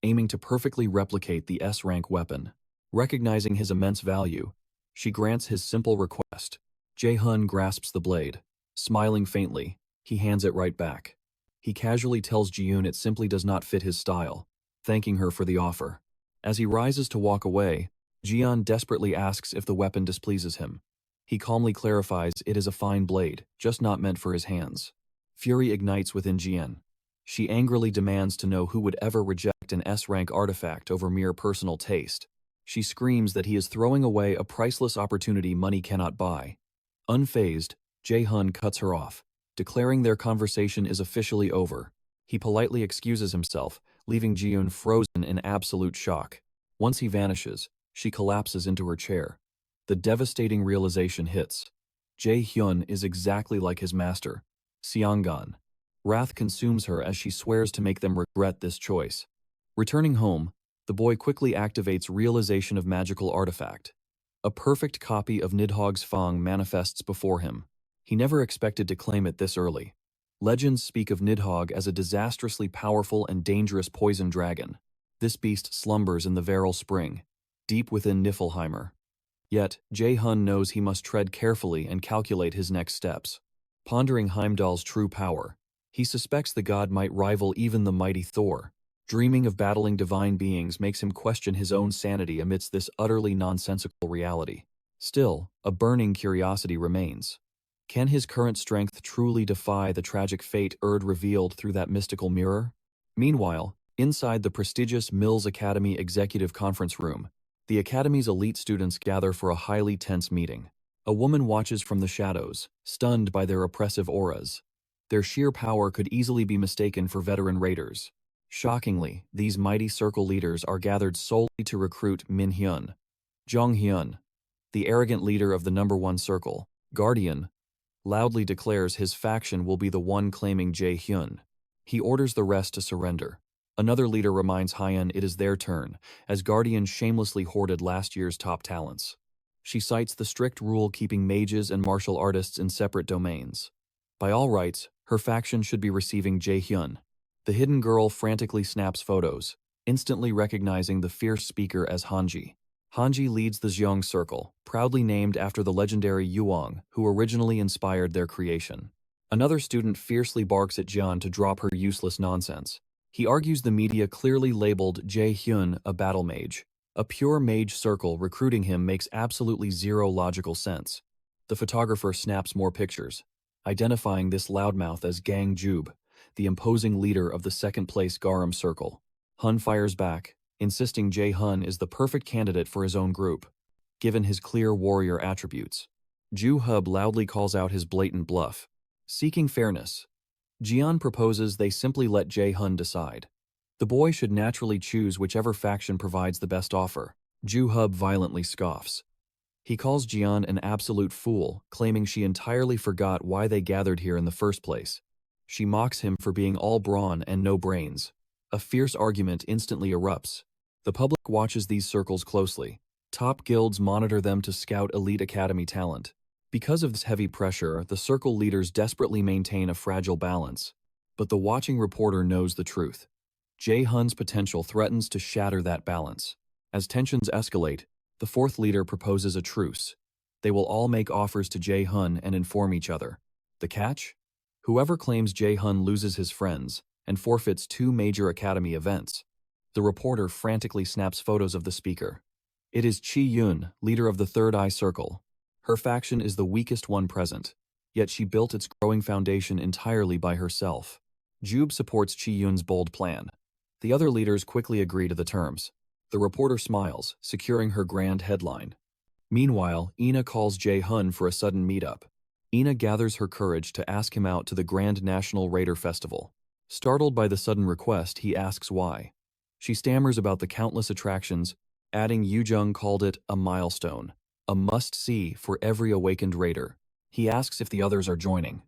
aiming to perfectly replicate the S-rank weapon. Recognizing his immense value, she grants his simple request. Jae-hun grasps the blade. Smiling faintly, he hands it right back. He casually tells Ji-eun it simply does not fit his style, thanking her for the offer. As he rises to walk away, Ji-eun desperately asks if the weapon displeases him. He calmly clarifies it is a fine blade, just not meant for his hands. Fury ignites within Ji-eun. She angrily demands to know who would ever reject an S-rank artifact over mere personal taste. She screams that he is throwing away a priceless opportunity money cannot buy. Unfazed, Jae-hun cuts her off, declaring their conversation is officially over. He politely excuses himself, leaving Ji-eun frozen in absolute shock. Once he vanishes, she collapses into her chair. The devastating realization hits. Jae-hyun is exactly like his master, Seongan. Wrath consumes her as she swears to make them regret this choice. Returning home, the boy quickly activates realization of magical artifact. A perfect copy of Nidhogg's fang manifests before him. He never expected to claim it this early. Legends speak of Nidhogg as a disastrously powerful and dangerous poison dragon. This beast slumbers in the Veril Spring, deep within Niflheimer. Yet, Jae-hun knows he must tread carefully and calculate his next steps. Pondering Heimdall's true power, he suspects the god might rival even the mighty Thor. Dreaming of battling divine beings makes him question his own sanity amidst this utterly nonsensical reality. Still, a burning curiosity remains. Can his current strength truly defy the tragic fate Erd revealed through that mystical mirror? Meanwhile, inside the prestigious Mills Academy Executive Conference Room, the Academy's elite students gather for a highly tense meeting. A woman watches from the shadows, stunned by their oppressive auras. Their sheer power could easily be mistaken for veteran raiders. Shockingly, these mighty circle leaders are gathered solely to recruit Min Hyun. Jong Hyun, the arrogant leader of the #1 circle, Guardian, loudly declares his faction will be the one claiming Jae-hyun. He orders the rest to surrender. Another leader reminds Hyun it is their turn, as Guardian shamelessly hoarded last year's top talents. She cites the strict rule keeping mages and martial artists in separate domains. By all rights, her faction should be receiving Jae-hyun. The hidden girl frantically snaps photos, instantly recognizing the fierce speaker as Hanji. Hanji leads the Jeong Circle, proudly named after the legendary Yuang, who originally inspired their creation. Another student fiercely barks at Jian to drop her useless nonsense. He argues the media clearly labeled Jae-hyun a battle mage. A pure mage circle recruiting him makes absolutely zero logical sense. The photographer snaps more pictures, identifying this loudmouth as Gang Jube, the imposing leader of the second-place Garam Circle. Hun fires back, insisting Jae-hyun is the perfect candidate for his own group, given his clear warrior attributes. Ju-hub loudly calls out his blatant bluff. Seeking fairness, Jian proposes they simply let Jae-hyun decide. The boy should naturally choose whichever faction provides the best offer. Ju-hub violently scoffs. He calls Jian an absolute fool, claiming she entirely forgot why they gathered here in the first place. She mocks him for being all brawn and no brains. A fierce argument instantly erupts. The public watches these circles closely. Top guilds monitor them to scout elite academy talent. Because of this heavy pressure, the circle leaders desperately maintain a fragile balance. But the watching reporter knows the truth. Jae-hyun's potential threatens to shatter that balance. As tensions escalate, the fourth leader proposes a truce. They will all make offers to Jae-hyun and inform each other. The catch? Whoever claims Jae-hyun loses his friends and forfeits 2 major academy events. The reporter frantically snaps photos of the speaker. It is Chi-yun, leader of the Third Eye Circle. Her faction is the weakest one present, yet she built its growing foundation entirely by herself. Jube supports Chi-yun's bold plan. The other leaders quickly agree to the terms. The reporter smiles, securing her grand headline. Meanwhile, Ina calls Jae-hyun for a sudden meetup. Ina gathers her courage to ask him out to the Grand National Raider Festival. Startled by the sudden request, he asks why. She stammers about the countless attractions, adding Yoo-jung called it a milestone. A must-see for every awakened raider. He asks if the others are joining.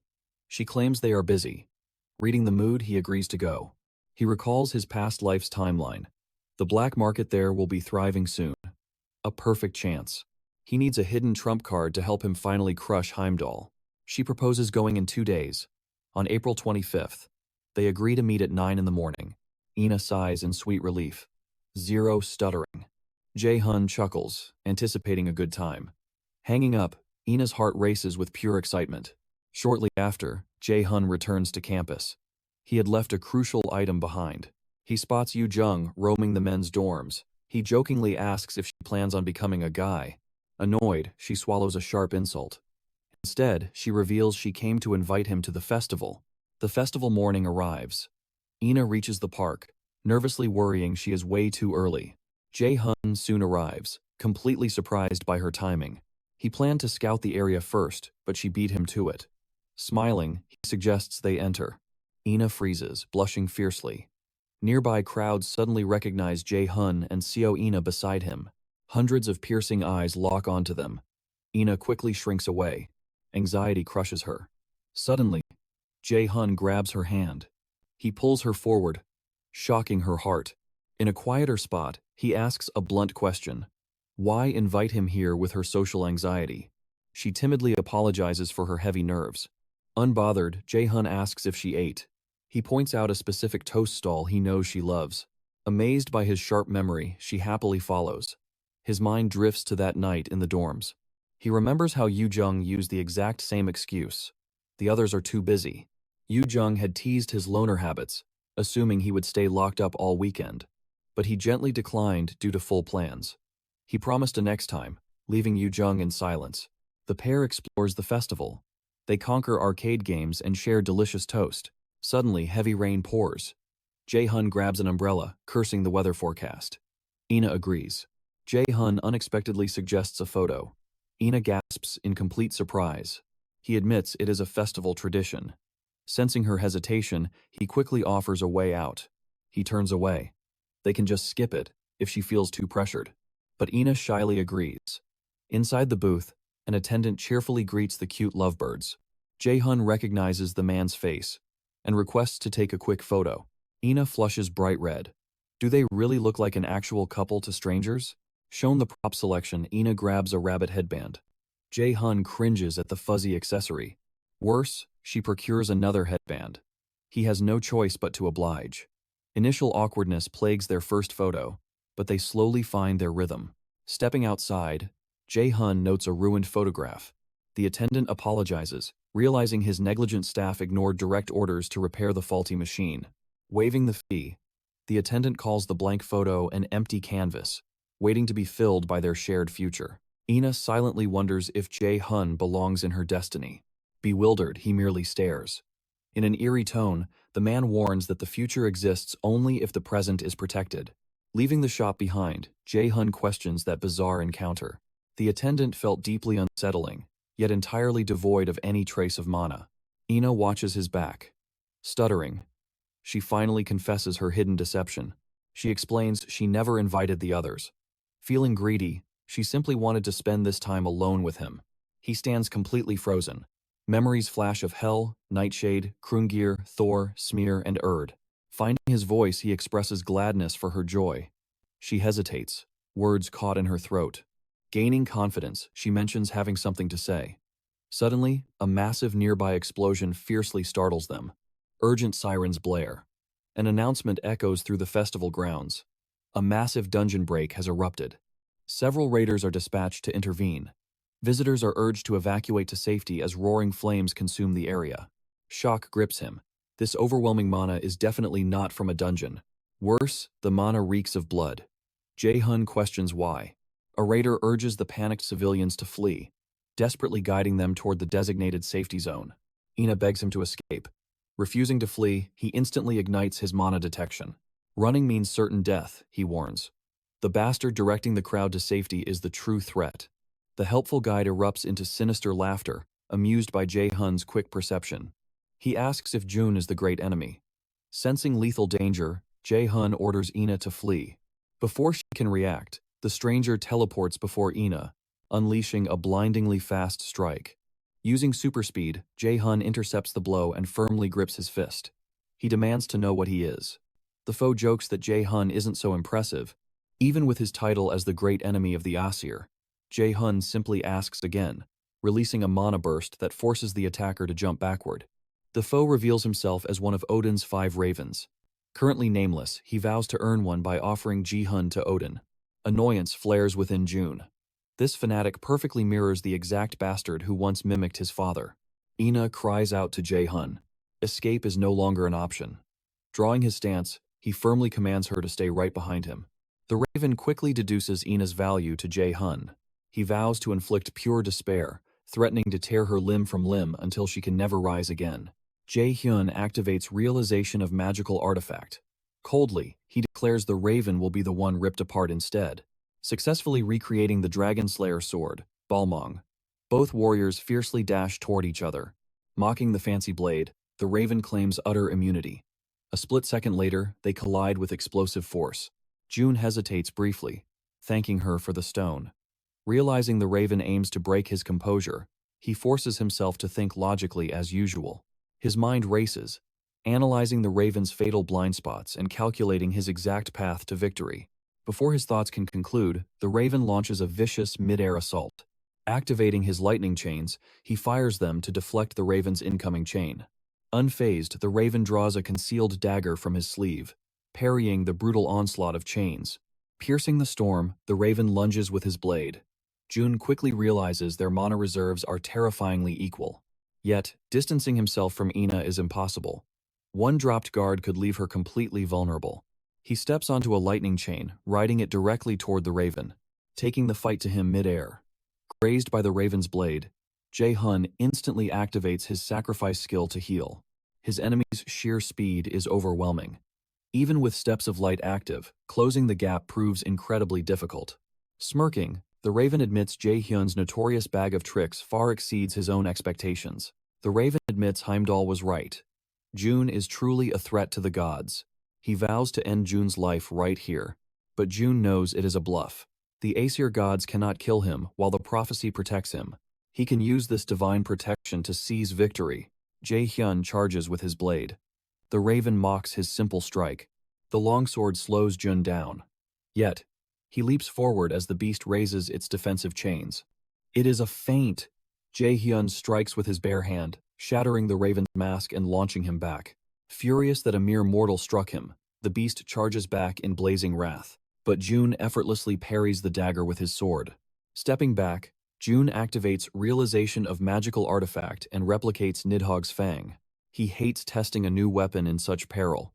She claims they are busy. Reading the mood, he agrees to go. He recalls his past life's timeline. The black market there will be thriving soon. A perfect chance. He needs a hidden trump card to help him finally crush Heimdall. She proposes going in 2 days. On April 25th, they agree to meet at 9 in the morning. Ina sighs in sweet relief. Zero stuttering. Jae-hyun chuckles, anticipating a good time. Hanging up, Ina's heart races with pure excitement. Shortly after, Jae-hyun returns to campus. He had left a crucial item behind. He spots Yoo-jung roaming the men's dorms. He jokingly asks if she plans on becoming a guy. Annoyed, she swallows a sharp insult. Instead, she reveals she came to invite him to the festival. The festival morning arrives. Ina reaches the park, nervously worrying she is way too early. Jae-hyun soon arrives, completely surprised by her timing. He planned to scout the area first, but she beat him to it. Smiling, he suggests they enter. Ina freezes, blushing fiercely. Nearby crowds suddenly recognize Jae-hyun and Seo Ina beside him. Hundreds of piercing eyes lock onto them. Ina quickly shrinks away. Anxiety crushes her. Suddenly, Jae-hyun grabs her hand. He pulls her forward, shocking her heart. In a quieter spot, he asks a blunt question. Why invite him here with her social anxiety? She timidly apologizes for her heavy nerves. Unbothered, Jae-hyun asks if she ate. He points out a specific toast stall he knows she loves. Amazed by his sharp memory, she happily follows. His mind drifts to that night in the dorms. He remembers how Yoo-jung used the exact same excuse. The others are too busy. Yoo-jung had teased his loner habits, assuming he would stay locked up all weekend. But he gently declined due to full plans. He promised a next time, leaving Yoo-jung in silence. The pair explores the festival. They conquer arcade games and share delicious toast. Suddenly, heavy rain pours. Jae-hyun grabs an umbrella, cursing the weather forecast. Ina agrees. Jae-hyun unexpectedly suggests a photo. Ina gasps in complete surprise. He admits it is a festival tradition. Sensing her hesitation, he quickly offers a way out. He turns away. They can just skip it if she feels too pressured. But Ina shyly agrees. Inside the booth, an attendant cheerfully greets the cute lovebirds. Jae-hyun recognizes the man's face and requests to take a quick photo. Ina flushes bright red. Do they really look like an actual couple to strangers? Shown the prop selection, Ina grabs a rabbit headband. Jae-hun cringes at the fuzzy accessory. Worse, she procures another headband. He has no choice but to oblige. Initial awkwardness plagues their first photo, but they slowly find their rhythm. Stepping outside, Jae-hun notes a ruined photograph. The attendant apologizes, realizing his negligent staff ignored direct orders to repair the faulty machine. Waiving the fee, the attendant calls the blank photo an empty canvas, waiting to be filled by their shared future. Ina silently wonders if Jae-hun belongs in her destiny. Bewildered, he merely stares. In an eerie tone, the man warns that the future exists only if the present is protected. Leaving the shop behind, Jae-hun questions that bizarre encounter. The attendant felt deeply unsettling, yet entirely devoid of any trace of mana. Ina watches his back. Stuttering, she finally confesses her hidden deception. She explains she never invited the others. Feeling greedy, she simply wanted to spend this time alone with him. He stands completely frozen. Memories flash of Hel, Nightshade, Krungir, Thor, Smear, and Erd. Finding his voice, he expresses gladness for her joy. She hesitates, words caught in her throat. Gaining confidence, she mentions having something to say. Suddenly, a massive nearby explosion fiercely startles them. Urgent sirens blare. An announcement echoes through the festival grounds. A massive dungeon break has erupted. Several raiders are dispatched to intervene. Visitors are urged to evacuate to safety as roaring flames consume the area. Shock grips him. This overwhelming mana is definitely not from a dungeon. Worse, the mana reeks of blood. Jae-hun questions why. A raider urges the panicked civilians to flee, desperately guiding them toward the designated safety zone. Ina begs him to escape. Refusing to flee, he instantly ignites his mana detection. Running means certain death, he warns. The bastard directing the crowd to safety is the true threat. The helpful guide erupts into sinister laughter, amused by Jae-hun's quick perception. He asks if Jun is the great enemy. Sensing lethal danger, Jae-hun orders Ina to flee. Before she can react, the stranger teleports before Ina, unleashing a blindingly fast strike. Using super speed, Jae-hun intercepts the blow and firmly grips his fist. He demands to know what he is. The foe jokes that Jae-hun isn't so impressive, even with his title as the great enemy of the Aesir. Jae-hun simply asks again, releasing a mana burst that forces the attacker to jump backward. The foe reveals himself as one of Odin's 5 ravens. Currently nameless, he vows to earn one by offering Ji-hun to Odin. Annoyance flares within Jun. This fanatic perfectly mirrors the exact bastard who once mimicked his father. Ina cries out to Jae-hun. Escape is no longer an option. Drawing his stance, he firmly commands her to stay right behind him. The raven quickly deduces Ina's value to Jae-hun. He vows to inflict pure despair, threatening to tear her limb from limb until she can never rise again. Jae-hyun activates realization of magical artifact. Coldly, he declares the raven will be the one ripped apart instead, successfully recreating the Dragon Slayer sword, Balmong. Both warriors fiercely dash toward each other. Mocking the fancy blade, the raven claims utter immunity. A split second later, they collide with explosive force. Jun hesitates briefly, thanking her for the stone. Realizing the raven aims to break his composure, he forces himself to think logically as usual. His mind races, analyzing the raven's fatal blind spots and calculating his exact path to victory. Before his thoughts can conclude, the raven launches a vicious mid-air assault. Activating his lightning chains, he fires them to deflect the raven's incoming chain. Unfazed, the raven draws a concealed dagger from his sleeve, parrying the brutal onslaught of chains. Piercing the storm, the raven lunges with his blade. Jun quickly realizes their mana reserves are terrifyingly equal. Yet, distancing himself from Ina is impossible. One dropped guard could leave her completely vulnerable. He steps onto a lightning chain, riding it directly toward the raven, taking the fight to him mid-air. Grazed by the raven's blade, Jae-hun instantly activates his sacrifice skill to heal. His enemy's sheer speed is overwhelming. Even with Steps of Light active, closing the gap proves incredibly difficult. Smirking, the raven admits Jae-hyun's notorious bag of tricks far exceeds his own expectations. The raven admits Heimdall was right. Jun is truly a threat to the gods. He vows to end Jun's life right here. But Jun knows it is a bluff. The Aesir gods cannot kill him while the prophecy protects him. He can use this divine protection to seize victory. Jae-hyun charges with his blade. The raven mocks his simple strike. The longsword slows Jun down. Yet, He leaps forward as the beast raises its defensive chains. It is a feint. Jae-hyun strikes with his bare hand, shattering the raven's mask and launching him back. Furious that a mere mortal struck him, the beast charges back in blazing wrath, but Jun effortlessly parries the dagger with his sword. Stepping back, Jun activates Realization of Magical Artifact and replicates Nidhogg's Fang. He hates testing a new weapon in such peril,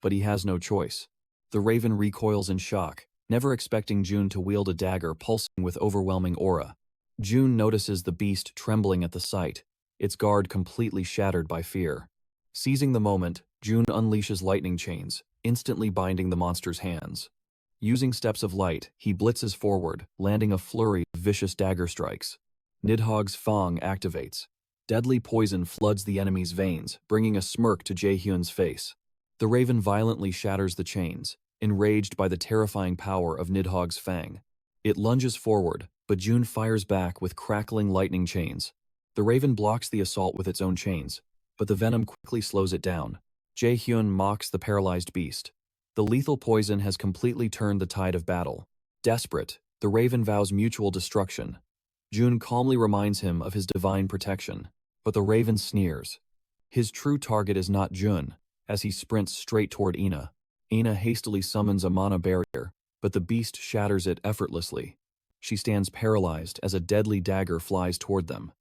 but he has no choice. The raven recoils in shock, never expecting Jun to wield a dagger pulsing with overwhelming aura. Jun notices the beast trembling at the sight, its guard completely shattered by fear. Seizing the moment, Jun unleashes lightning chains, instantly binding the monster's hands. Using steps of light, he blitzes forward, landing a flurry of vicious dagger strikes. Nidhogg's Fang activates. Deadly poison floods the enemy's veins, bringing a smirk to Jae-hyun's face. The raven violently shatters the chains, enraged by the terrifying power of Nidhogg's Fang. It lunges forward, but Jun fires back with crackling lightning chains. The raven blocks the assault with its own chains, but the venom quickly slows it down. Jae-hyun mocks the paralyzed beast. The lethal poison has completely turned the tide of battle. Desperate, the raven vows mutual destruction. Jun calmly reminds him of his divine protection, but the raven sneers. His true target is not Jun, as he sprints straight toward Ina. Ina hastily summons a mana barrier, but the beast shatters it effortlessly. She stands paralyzed as a deadly dagger flies toward them.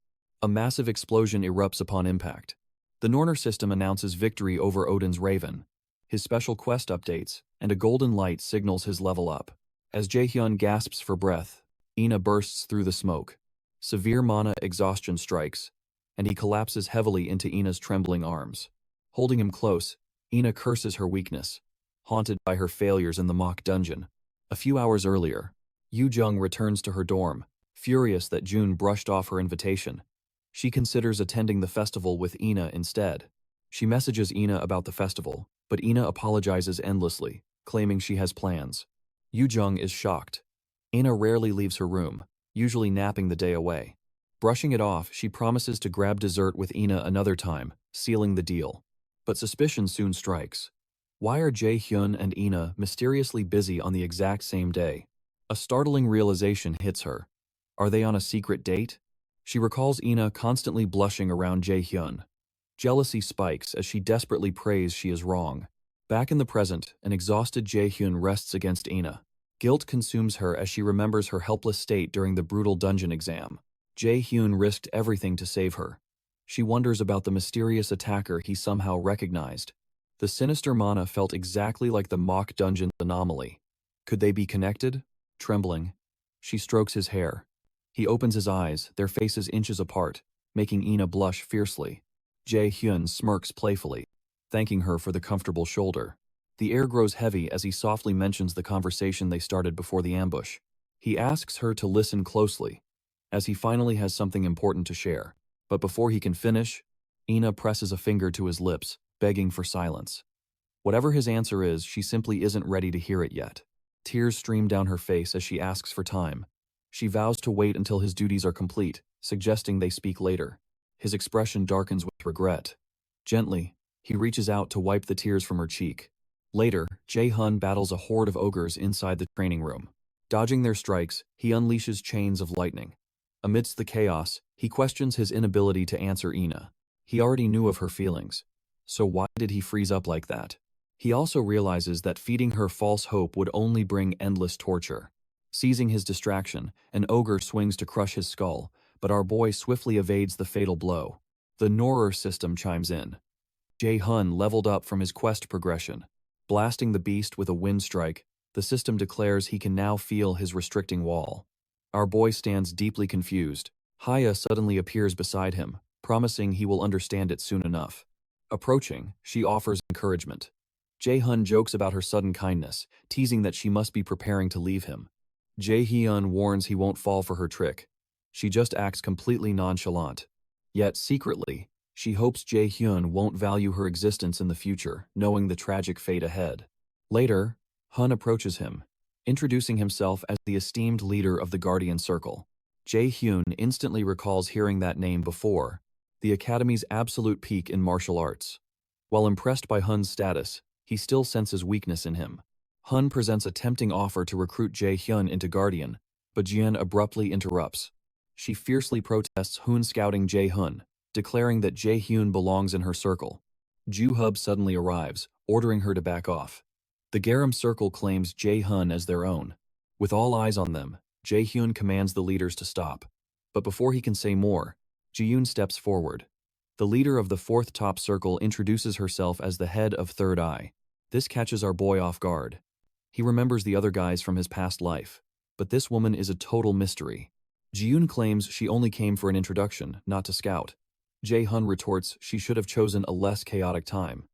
A massive explosion erupts upon impact. The Norner system announces victory over Odin's Raven. His special quest updates, and a golden light signals his level up. As Jae-hyun gasps for breath, Ina bursts through the smoke. Severe mana exhaustion strikes, and he collapses heavily into Ina's trembling arms. Holding him close, Ina curses her weakness, haunted by her failures in the mock dungeon. A few hours earlier, Yoo-jung returns to her dorm, furious that Jun brushed off her invitation. She considers attending the festival with Ina instead. She messages Ina about the festival, but Ina apologizes endlessly, claiming she has plans. Yoo-jung is shocked. Ina rarely leaves her room, usually napping the day away. Brushing it off, she promises to grab dessert with Ina another time, sealing the deal. But suspicion soon strikes. Why are Jae-hyun and Ina mysteriously busy on the exact same day? A startling realization hits her. Are they on a secret date? She recalls Ina constantly blushing around Jae-hyun. Jealousy spikes as she desperately prays she is wrong. Back in the present, an exhausted Jae-hyun rests against Ina. Guilt consumes her as she remembers her helpless state during the brutal dungeon exam. Jae-hyun risked everything to save her. She wonders about the mysterious attacker he somehow recognized. The sinister mana felt exactly like the mock dungeon anomaly. Could they be connected? Trembling, she strokes his hair. He opens his eyes, their faces inches apart, making Ina blush fiercely. Jae-hyun smirks playfully, thanking her for the comfortable shoulder. The air grows heavy as he softly mentions the conversation they started before the ambush. He asks her to listen closely, as he finally has something important to share. But before he can finish, Ina presses a finger to his lips, begging for silence. Whatever his answer is, she simply isn't ready to hear it yet. Tears stream down her face as she asks for time. She vows to wait until his duties are complete, suggesting they speak later. His expression darkens with regret. Gently, he reaches out to wipe the tears from her cheek. Later, Jae-hyun battles a horde of ogres inside the training room. Dodging their strikes, he unleashes chains of lightning. Amidst the chaos, he questions his inability to answer Ina. He already knew of her feelings. So why did he freeze up like that? He also realizes that feeding her false hope would only bring endless torture. Seizing his distraction, an ogre swings to crush his skull, but our boy swiftly evades the fatal blow. The Norner system chimes in. Jae-hyun leveled up from his quest progression. Blasting the beast with a wind strike, the system declares he can now feel his restricting wall. Our boy stands deeply confused. Haya suddenly appears beside him, promising he will understand it soon enough. Approaching, she offers encouragement. Jae-hyun jokes about her sudden kindness, teasing that she must be preparing to leave him. Jae-hyun warns he won't fall for her trick. She just acts completely nonchalant. Yet secretly, she hopes Jae-hyun won't value her existence in the future, knowing the tragic fate ahead. Later, Hun approaches him, introducing himself as the esteemed leader of the Guardian Circle. Jae-hyun instantly recalls hearing that name before, the Academy's absolute peak in martial arts. While impressed by Hun's status, he still senses weakness in him. Hun presents a tempting offer to recruit Jae-hyun into Guardian, but Jian abruptly interrupts. She fiercely protests Hun scouting Jae-hyun, declaring that Jae-hyun belongs in her circle. Ju-hub suddenly arrives, ordering her to back off. The Garam circle claims Jae-hyun as their own. With all eyes on them, Jae-hyun commands the leaders to stop. But before he can say more, Ji-yoon steps forward. The leader of the fourth top circle introduces herself as the head of Third Eye. This catches our boy off guard. He remembers the other guys from his past life, but this woman is a total mystery. Ji-yoon claims she only came for an introduction, not to scout. Jae-hyun retorts she should have chosen a less chaotic time.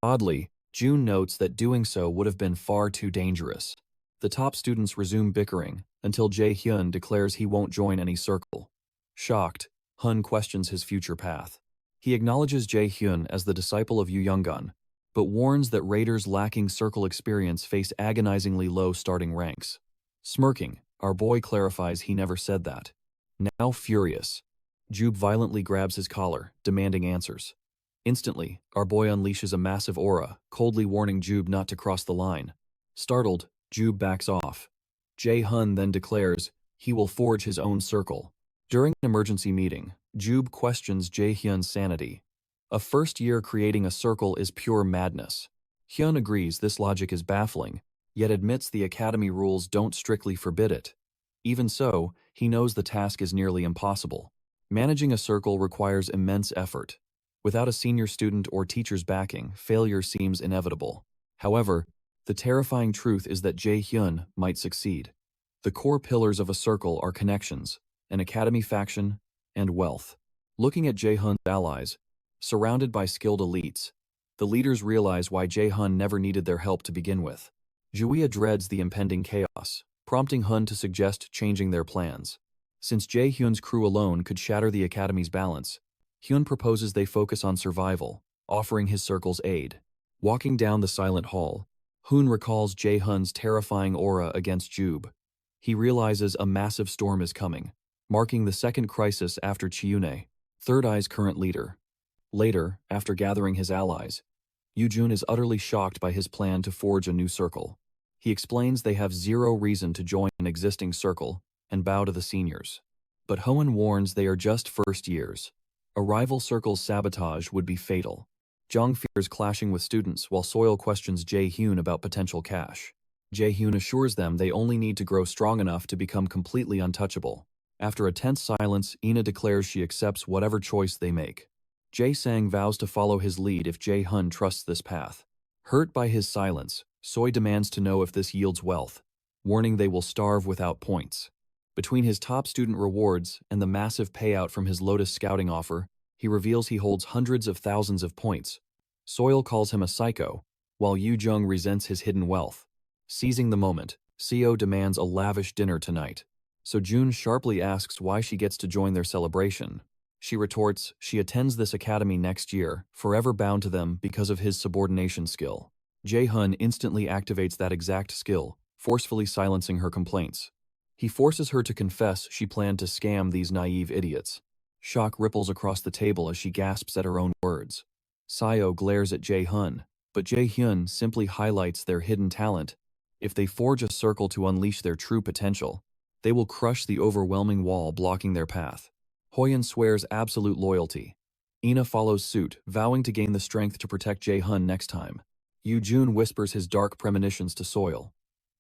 Oddly, June notes that doing so would have been far too dangerous. The top students resume bickering until Jae-hyun declares he won't join any circle. Shocked, Hun questions his future path. He acknowledges Jae-hyun as the disciple of Yu Younggun, but warns that raiders lacking circle experience face agonizingly low starting ranks. Smirking, our boy clarifies he never said that. Now furious, Jube violently grabs his collar, demanding answers. Instantly, our boy unleashes a massive aura, coldly warning Jube not to cross the line. Startled, Jube backs off. Jae-hyun then declares he will forge his own circle. During an emergency meeting, Jube questions Jae-hyun's sanity. A first year creating a circle is pure madness. Hyun agrees this logic is baffling, yet admits the academy rules don't strictly forbid it. Even so, he knows the task is nearly impossible. Managing a circle requires immense effort. Without a senior student or teacher's backing, failure seems inevitable. However, the terrifying truth is that Jae-hyun might succeed. The core pillars of a circle are connections, an academy faction, and wealth. Looking at Jae-hyun's allies, surrounded by skilled elites, the leaders realize why Jae-hyun never needed their help to begin with. Julia dreads the impending chaos, prompting Hun to suggest changing their plans. Since Jae-hyun's crew alone could shatter the academy's balance, Hyun proposes they focus on survival, offering his circle's aid. Walking down the silent hall, Hun recalls Jae-hyun's terrifying aura against Jube. He realizes a massive storm is coming, marking the second crisis after Chiune, Third Eye's current leader. Later, after gathering his allies, Yoo-jun is utterly shocked by his plan to forge a new circle. He explains they have zero reason to join an existing circle and bow to the seniors. But Hoen warns they are just first years. A rival circle's sabotage would be fatal. Jong fears clashing with students while Soil questions Jae-hyun about potential clash. Jae-hyun assures them they only need to grow strong enough to become completely untouchable. After a tense silence, Ina declares she accepts whatever choice they make. Jae-sang vows to follow his lead if Jae-hyun trusts this path. Hurt by his silence, Soy demands to know if this yields wealth, warning they will starve without points. Between his top student rewards and the massive payout from his Lotus scouting offer, he reveals he holds hundreds of thousands of points. Soil calls him a psycho, while Yoo-jung resents his hidden wealth. Seizing the moment, Seo demands a lavish dinner tonight. So June sharply asks why she gets to join their celebration. She retorts she attends this academy next year, forever bound to them because of his subordination skill. Jae-hyun instantly activates that exact skill, forcefully silencing her complaints. He forces her to confess she planned to scam these naive idiots. Shock ripples across the table as she gasps at her own words. Seo glares at Jae-hyun, but Jae-hyun simply highlights their hidden talent. If they forge a circle to unleash their true potential, they will crush the overwhelming wall blocking their path. Hoyen swears absolute loyalty. Ina follows suit, vowing to gain the strength to protect Jae-hyun next time. Yoo-jun whispers his dark premonitions to Soil.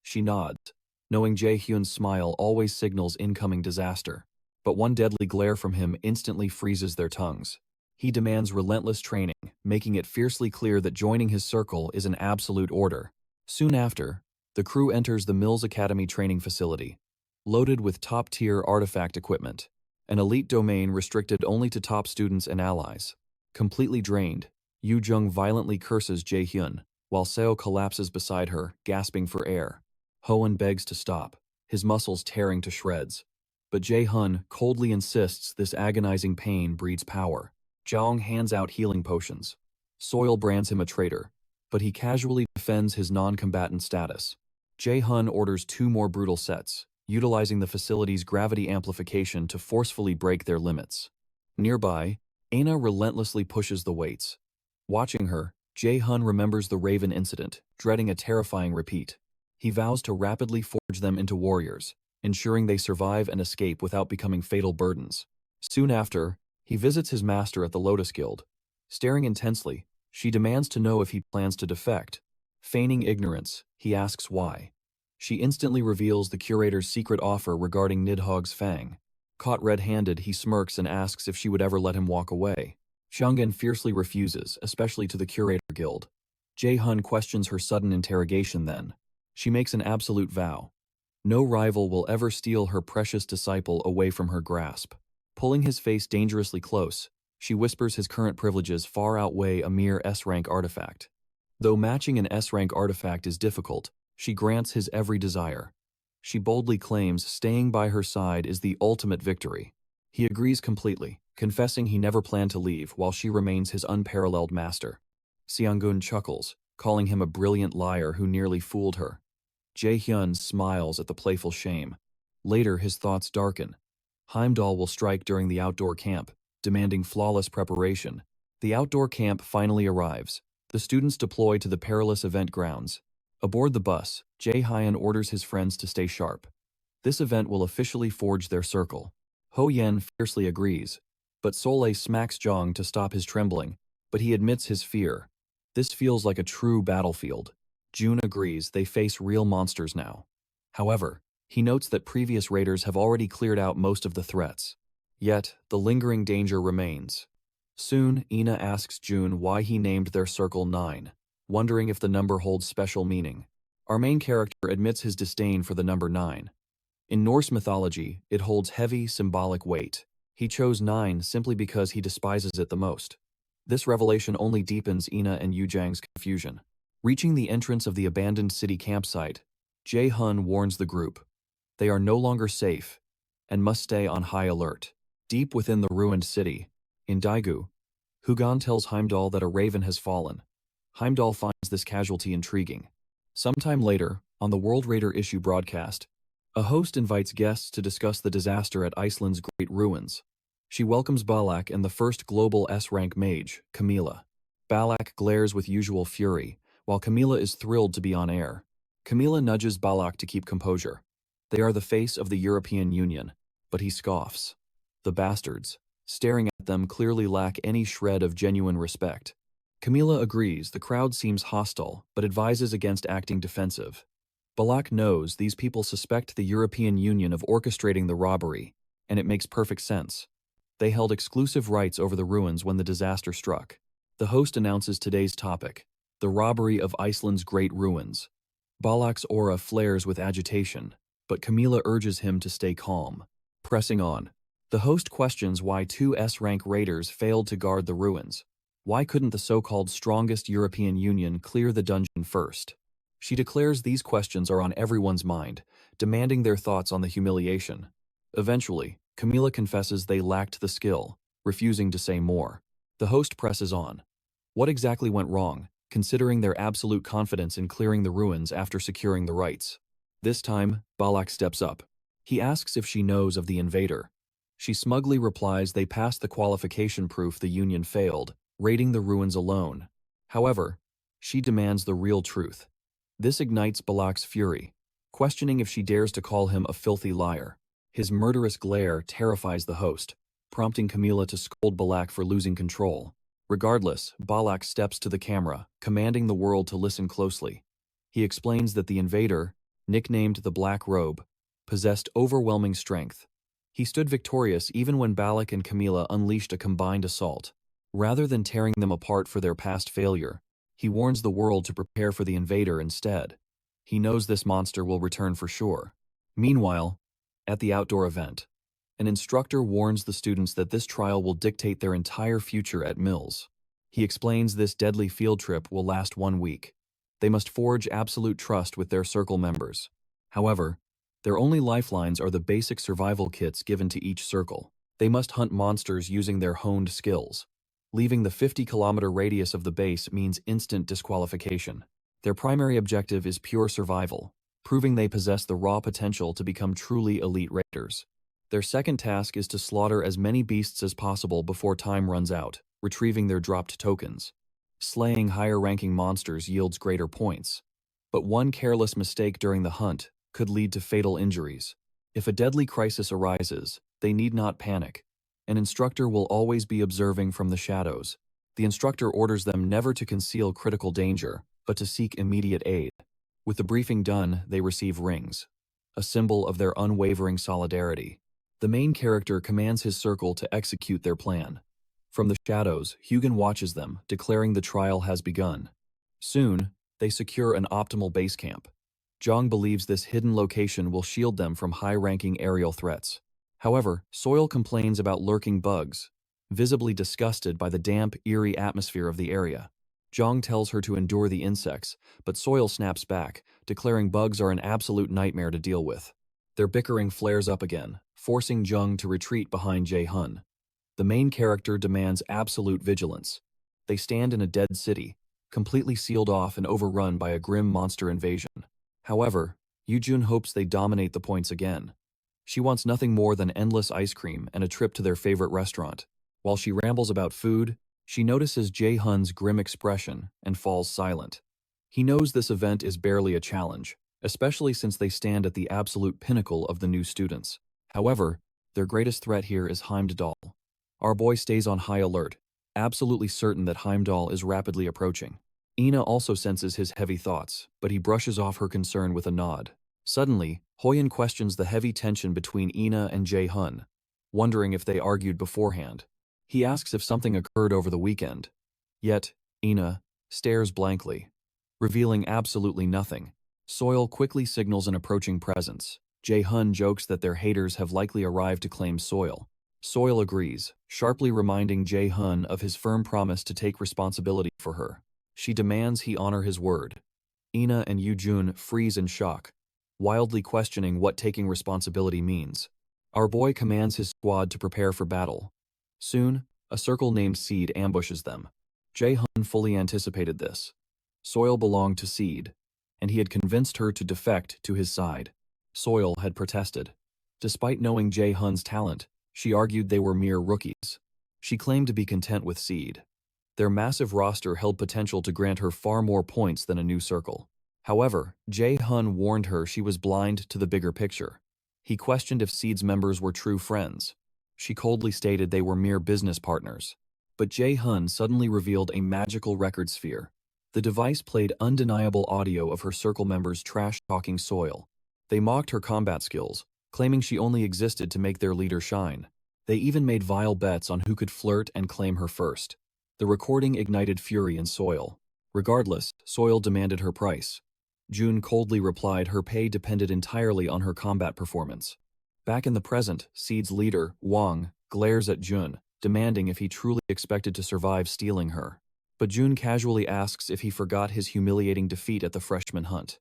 She nods, knowing Jae-hyun's smile always signals incoming disaster. But one deadly glare from him instantly freezes their tongues. He demands relentless training, making it fiercely clear that joining his circle is an absolute order. Soon after, the crew enters the Mills Academy training facility, loaded with top-tier artifact equipment. An elite domain restricted only to top students and allies. Completely drained, Yoo-jung violently curses Jae-hyun, while Seo collapses beside her, gasping for air. Hoen begs to stop, his muscles tearing to shreds. But Jae-hyun coldly insists this agonizing pain breeds power. Jong hands out healing potions. Soil brands him a traitor, but he casually defends his non-combatant status. Jae-hyun orders 2 more brutal sets, utilizing the facility's gravity amplification to forcefully break their limits. Nearby, Aina relentlessly pushes the weights. Watching her, Jae-hyun remembers the Raven incident, dreading a terrifying repeat. He vows to rapidly forge them into warriors, ensuring they survive and escape without becoming fatal burdens. Soon after, he visits his master at the Lotus Guild. Staring intensely, she demands to know if he plans to defect. Feigning ignorance, he asks why. She instantly reveals the curator's secret offer regarding Nidhogg's fang. Caught red-handed, he smirks and asks if she would ever let him walk away. Xianggan fiercely refuses, especially to the curator guild. Jae-hun questions her sudden interrogation then. She makes an absolute vow. No rival will ever steal her precious disciple away from her grasp. Pulling his face dangerously close, she whispers his current privileges far outweigh a mere S-rank artifact. Though matching an S-rank artifact is difficult, she grants his every desire. She boldly claims staying by her side is the ultimate victory. He agrees completely, confessing he never planned to leave while she remains his unparalleled master. Seong-gun chuckles, calling him a brilliant liar who nearly fooled her. Jae-hyun smiles at the playful shame. Later, his thoughts darken. Heimdall will strike during the outdoor camp, demanding flawless preparation. The outdoor camp finally arrives. The students deploy to the perilous event grounds. Aboard the bus, Jae-hyun orders his friends to stay sharp. This event will officially forge their circle. Ho-yen fiercely agrees, but Soleil smacks Jong to stop his trembling, but he admits his fear. This feels like a true battlefield. June agrees they face real monsters now. However, he notes that previous raiders have already cleared out most of the threats. Yet, the lingering danger remains. Soon, Ina asks June why he named their circle 9, wondering if the number holds special meaning. Our main character admits his disdain for the number 9. In Norse mythology, it holds heavy, symbolic weight. He chose 9 simply because he despises it the most. This revelation only deepens Ina and Yujang's confusion. Reaching the entrance of the abandoned city campsite, Jae-hun warns the group. They are no longer safe and must stay on high alert. Deep within the ruined city, in Daegu, Hugon tells Heimdall that a raven has fallen. Heimdall finds this casualty intriguing. Sometime later, on the World Raider issue broadcast, a host invites guests to discuss the disaster at Iceland's great ruins. She welcomes Balak and the first global S-rank mage, Camilla. Balak glares with usual fury, while Camilla is thrilled to be on air. Camilla nudges Balak to keep composure. They are the face of the European Union, but he scoffs. The bastards, staring at them, clearly lack any shred of genuine respect. Camilla agrees the crowd seems hostile, but advises against acting defensive. Balak knows these people suspect the European Union of orchestrating the robbery, and it makes perfect sense. They held exclusive rights over the ruins when the disaster struck. The host announces today's topic, the robbery of Iceland's great ruins. Balak's aura flares with agitation, but Camilla urges him to stay calm. Pressing on, the host questions why 2 S-rank raiders failed to guard the ruins. Why couldn't the so-called strongest European Union clear the dungeon first? She declares these questions are on everyone's mind, demanding their thoughts on the humiliation. Eventually, Camilla confesses they lacked the skill, refusing to say more. The host presses on. What exactly went wrong, considering their absolute confidence in clearing the ruins after securing the rights? This time, Balak steps up. He asks if she knows of the invader. She smugly replies they passed the qualification proof the Union failed, raiding the ruins alone. However, she demands the real truth. This ignites Balak's fury, questioning if she dares to call him a filthy liar. His murderous glare terrifies the host, prompting Camilla to scold Balak for losing control. Regardless, Balak steps to the camera, commanding the world to listen closely. He explains that the invader, nicknamed the Black Robe, possessed overwhelming strength. He stood victorious even when Balak and Camilla unleashed a combined assault. Rather than tearing them apart for their past failure, he warns the world to prepare for the invader instead. He knows this monster will return for sure. Meanwhile, at the outdoor event, an instructor warns the students that this trial will dictate their entire future at Mills. He explains this deadly field trip will last 1 week. They must forge absolute trust with their circle members. However, their only lifelines are the basic survival kits given to each circle. They must hunt monsters using their honed skills. Leaving the 50-kilometer radius of the base means instant disqualification. Their primary objective is pure survival, proving they possess the raw potential to become truly elite raiders. Their second task is to slaughter as many beasts as possible before time runs out, retrieving their dropped tokens. Slaying higher-ranking monsters yields greater points. But one careless mistake during the hunt could lead to fatal injuries. If a deadly crisis arises, they need not panic. An instructor will always be observing from the shadows. The instructor orders them never to conceal critical danger, but to seek immediate aid. With the briefing done, they receive rings, a symbol of their unwavering solidarity. The main character commands his circle to execute their plan. From the shadows, Hugin watches them, declaring the trial has begun. Soon, they secure an optimal base camp. Zhang believes this hidden location will shield them from high-ranking aerial threats. However, Soil complains about lurking bugs, visibly disgusted by the damp, eerie atmosphere of the area. Zhang tells her to endure the insects, but Soil snaps back, declaring bugs are an absolute nightmare to deal with. Their bickering flares up again, forcing Zhang to retreat behind Jae-hun. The main character demands absolute vigilance. They stand in a dead city, completely sealed off and overrun by a grim monster invasion. However, Yoo-jun hopes they dominate the points again. She wants nothing more than endless ice cream and a trip to their favorite restaurant. While she rambles about food, she notices Jae-hun's grim expression and falls silent. He knows this event is barely a challenge, especially since they stand at the absolute pinnacle of the new students. However, their greatest threat here is Heimdall. Our boy stays on high alert, absolutely certain that Heimdall is rapidly approaching. Ina also senses his heavy thoughts, but he brushes off her concern with a nod. Suddenly, Hoyen questions the heavy tension between Ina and Jae-hun, wondering if they argued beforehand. He asks if something occurred over the weekend. Yet, Ina stares blankly, revealing absolutely nothing. Soil quickly signals an approaching presence. Jae-hun jokes that their haters have likely arrived to claim Soil. Soil agrees, sharply reminding Jae-hun of his firm promise to take responsibility for her. She demands he honor his word. Ina and Yoo-jun freeze in shock, wildly questioning what taking responsibility means. Our boy commands his squad to prepare for battle. Soon, a circle named Seed ambushes them. Jae-hun fully anticipated this. Soil belonged to Seed, and he had convinced her to defect to his side. Soil had protested. Despite knowing Jae-hun's talent, she argued they were mere rookies. She claimed to be content with Seed. Their massive roster held potential to grant her far more points than a new circle. However, Jae-hun warned her she was blind to the bigger picture. He questioned if Seed's members were true friends. She coldly stated they were mere business partners. But Jae-hun suddenly revealed a magical record sphere. The device played undeniable audio of her circle members trash-talking Soil. They mocked her combat skills, claiming she only existed to make their leader shine. They even made vile bets on who could flirt and claim her first. The recording ignited fury in Soil. Regardless, Soil demanded her price. June coldly replied her pay depended entirely on her combat performance. Back in the present, Seed's leader, Wang, glares at Jun, demanding if he truly expected to survive stealing her. But Jun casually asks if he forgot his humiliating defeat at the freshman hunt.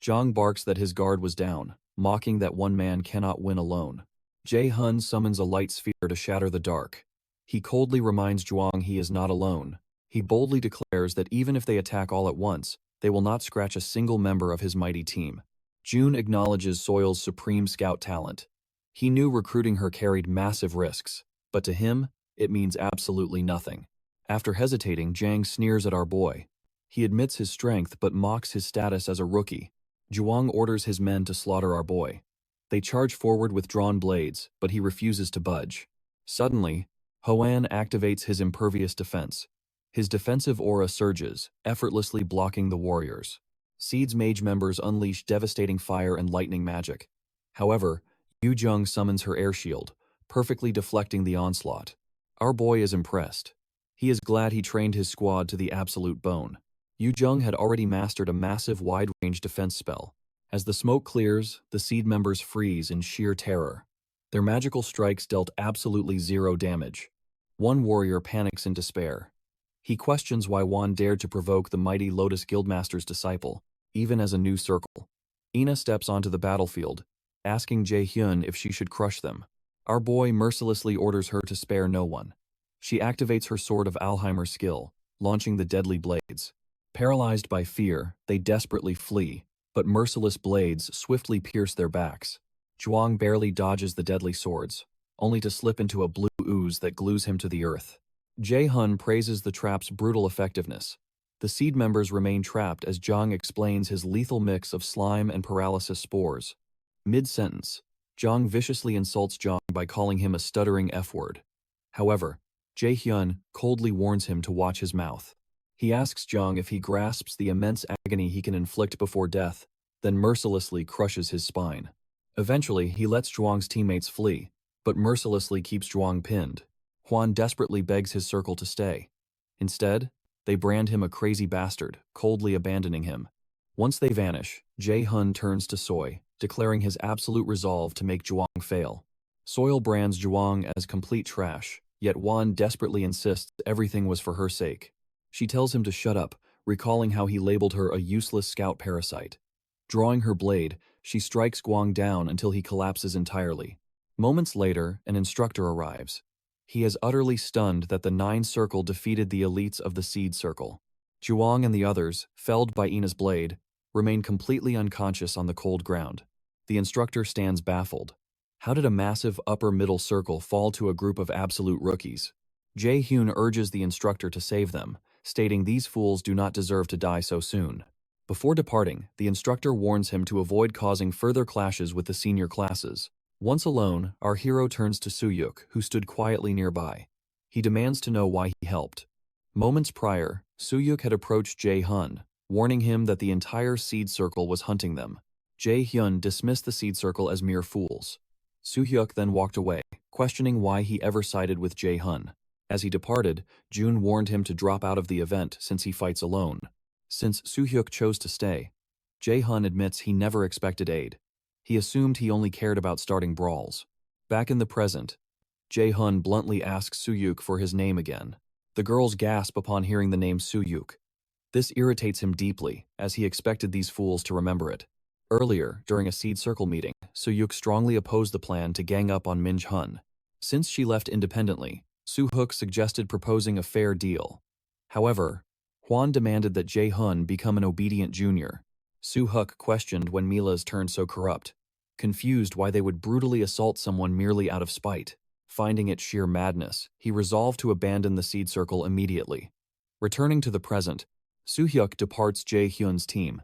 Zhang barks that his guard was down, mocking that one man cannot win alone. Jae-hun summons a light sphere to shatter the dark. He coldly reminds Zhuang he is not alone. He boldly declares that even if they attack all at once, they will not scratch a single member of his mighty team. June acknowledges Soil's supreme scout talent. He knew recruiting her carried massive risks, but to him, it means absolutely nothing. After hesitating, Zhang sneers at our boy. He admits his strength but mocks his status as a rookie. Zhuang orders his men to slaughter our boy. They charge forward with drawn blades, but he refuses to budge. Suddenly, Hoan activates his impervious defense. His defensive aura surges, effortlessly blocking the warriors. Seed's mage members unleash devastating fire and lightning magic. However, Yoo-jung summons her air shield, perfectly deflecting the onslaught. Our boy is impressed. He is glad he trained his squad to the absolute bone. Yoo-jung had already mastered a massive wide-range defense spell. As the smoke clears, the Seed members freeze in sheer terror. Their magical strikes dealt absolutely zero damage. One warrior panics in despair. He questions why Wan dared to provoke the mighty Lotus Guildmaster's disciple, even as a new circle. Ina steps onto the battlefield, asking Jae-hyun if she should crush them. Our boy mercilessly orders her to spare no one. She activates her Sword of Alzheimer's skill, launching the deadly blades. Paralyzed by fear, they desperately flee, but merciless blades swiftly pierce their backs. Zhuang barely dodges the deadly swords, only to slip into a blue ooze that glues him to the earth. Jae-hun praises the trap's brutal effectiveness. The seed members remain trapped as Zhang explains his lethal mix of slime and paralysis spores. Mid-sentence, Zhang viciously insults Zhang by calling him a stuttering F-word. However, Jae-hyun coldly warns him to watch his mouth. He asks Zhang if he grasps the immense agony he can inflict before death, then mercilessly crushes his spine. Eventually, he lets Zhuang's teammates flee, but mercilessly keeps Zhuang pinned. Hwan desperately begs his circle to stay. Instead, they brand him a crazy bastard, coldly abandoning him. Once they vanish, Jae-hyun turns to Soy, declaring his absolute resolve to make Zhuang fail. Soil brands Zhuang as complete trash, yet Hwan desperately insists everything was for her sake. She tells him to shut up, recalling how he labeled her a useless scout parasite. Drawing her blade, she strikes Guang down until he collapses entirely. Moments later, an instructor arrives. He is utterly stunned that the 9 Circle defeated the elites of the Seed Circle. Zhuang and the others, felled by Ina's blade, remain completely unconscious on the cold ground. The instructor stands baffled. How did a massive upper-middle circle fall to a group of absolute rookies? Jae-hyun urges the instructor to save them, stating these fools do not deserve to die so soon. Before departing, the instructor warns him to avoid causing further clashes with the senior classes. Once alone, our hero turns to Soo-hyuk, who stood quietly nearby. He demands to know why he helped. Moments prior, Soo-hyuk had approached Jae-hyun, warning him that the entire Seed Circle was hunting them. Jae-hyun dismissed the Seed Circle as mere fools. Soo-hyuk then walked away, questioning why he ever sided with Jae-hyun. As he departed, Jun warned him to drop out of the event since he fights alone. Since Soo-hyuk chose to stay, Jae-hyun admits he never expected aid. He assumed he only cared about starting brawls. Back in the present, Jae-hyun bluntly asks Soo-hyuk for his name again. The girls gasp upon hearing the name Soo-hyuk. This irritates him deeply, as he expected these fools to remember it. Earlier, during a Seed Circle meeting, Soo-hyuk strongly opposed the plan to gang up on Minj-hun. Since she left independently, Soo-hyuk suggested proposing a fair deal. However, Hwan demanded that Jae-hyun become an obedient junior. Soo-hyuk questioned when Mila's turned so corrupt, confused why they would brutally assault someone merely out of spite. Finding it sheer madness, he resolved to abandon the Seed Circle immediately. Returning to the present, Soo-hyuk departs Jae-hyun's team.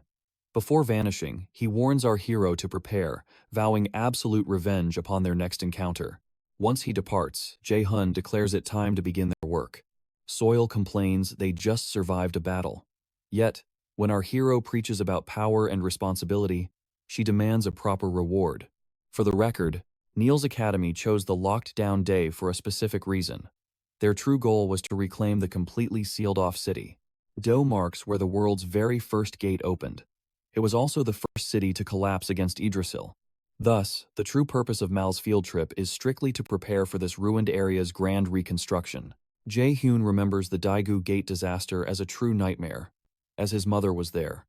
Before vanishing, he warns our hero to prepare, vowing absolute revenge upon their next encounter. Once he departs, Jae-hyun declares it time to begin their work. Soil complains they just survived a battle. Yet, when our hero preaches about power and responsibility, she demands a proper reward. For the record, Neil's Academy chose the locked-down day for a specific reason. Their true goal was to reclaim the completely sealed-off city. Do marks where the world's very first gate opened. It was also the first city to collapse against Yggdrasil. Thus, the true purpose of Mal's field trip is strictly to prepare for this ruined area's grand reconstruction. Jae-hyun remembers the Daegu Gate disaster as a true nightmare, as his mother was there.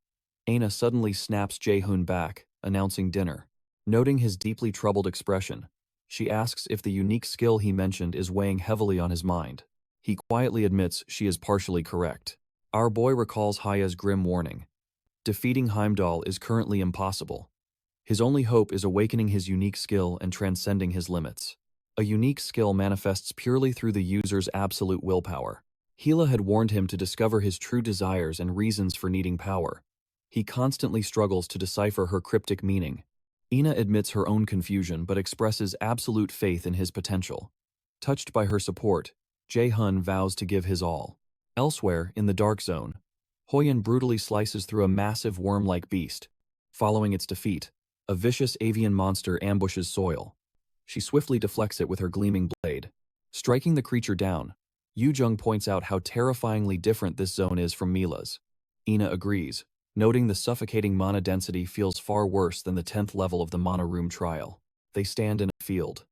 Aina suddenly snaps Jae-hyun back, announcing dinner. Noting his deeply troubled expression, she asks if the unique skill he mentioned is weighing heavily on his mind. He quietly admits she is partially correct. Our boy recalls Haya's grim warning. Defeating Heimdall is currently impossible. His only hope is awakening his unique skill and transcending his limits. A unique skill manifests purely through the user's absolute willpower. Hela had warned him to discover his true desires and reasons for needing power. He constantly struggles to decipher her cryptic meaning. Ina admits her own confusion but expresses absolute faith in his potential. Touched by her support, Jae-hyun vows to give his all. Elsewhere, in the Dark Zone, Hoyeon brutally slices through a massive worm-like beast. Following its defeat, a vicious avian monster ambushes Soil. She swiftly deflects it with her gleaming blade. Striking the creature down, Yoo-jung points out how terrifyingly different this zone is from Mila's. Ina agrees, noting the suffocating mana density feels far worse than the 10th level of the Mana Room trial. They stand in a field.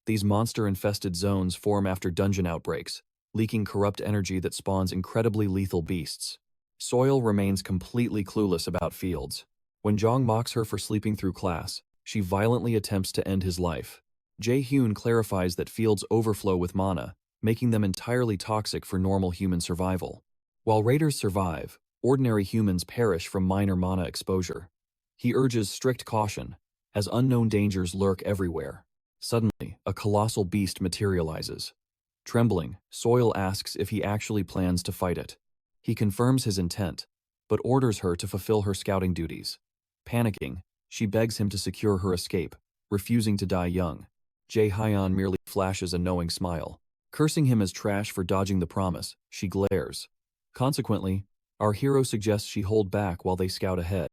These monster-infested zones form after dungeon outbreaks, leaking corrupt energy that spawns incredibly lethal beasts. Soil remains completely clueless about fields. When Jong mocks her for sleeping through class, she violently attempts to end his life. Jae-hyun clarifies that fields overflow with mana, making them entirely toxic for normal human survival. While raiders survive, ordinary humans perish from minor mana exposure. He urges strict caution, as unknown dangers lurk everywhere. Suddenly, a colossal beast materializes. Trembling, Soil asks if he actually plans to fight it. He confirms his intent, but orders her to fulfill her scouting duties. Panicking, she begs him to secure her escape, refusing to die young. Jae-hyun merely flashes a knowing smile. Cursing him as trash for dodging the promise, she glares. Consequently, our hero suggests she hold back while they scout ahead.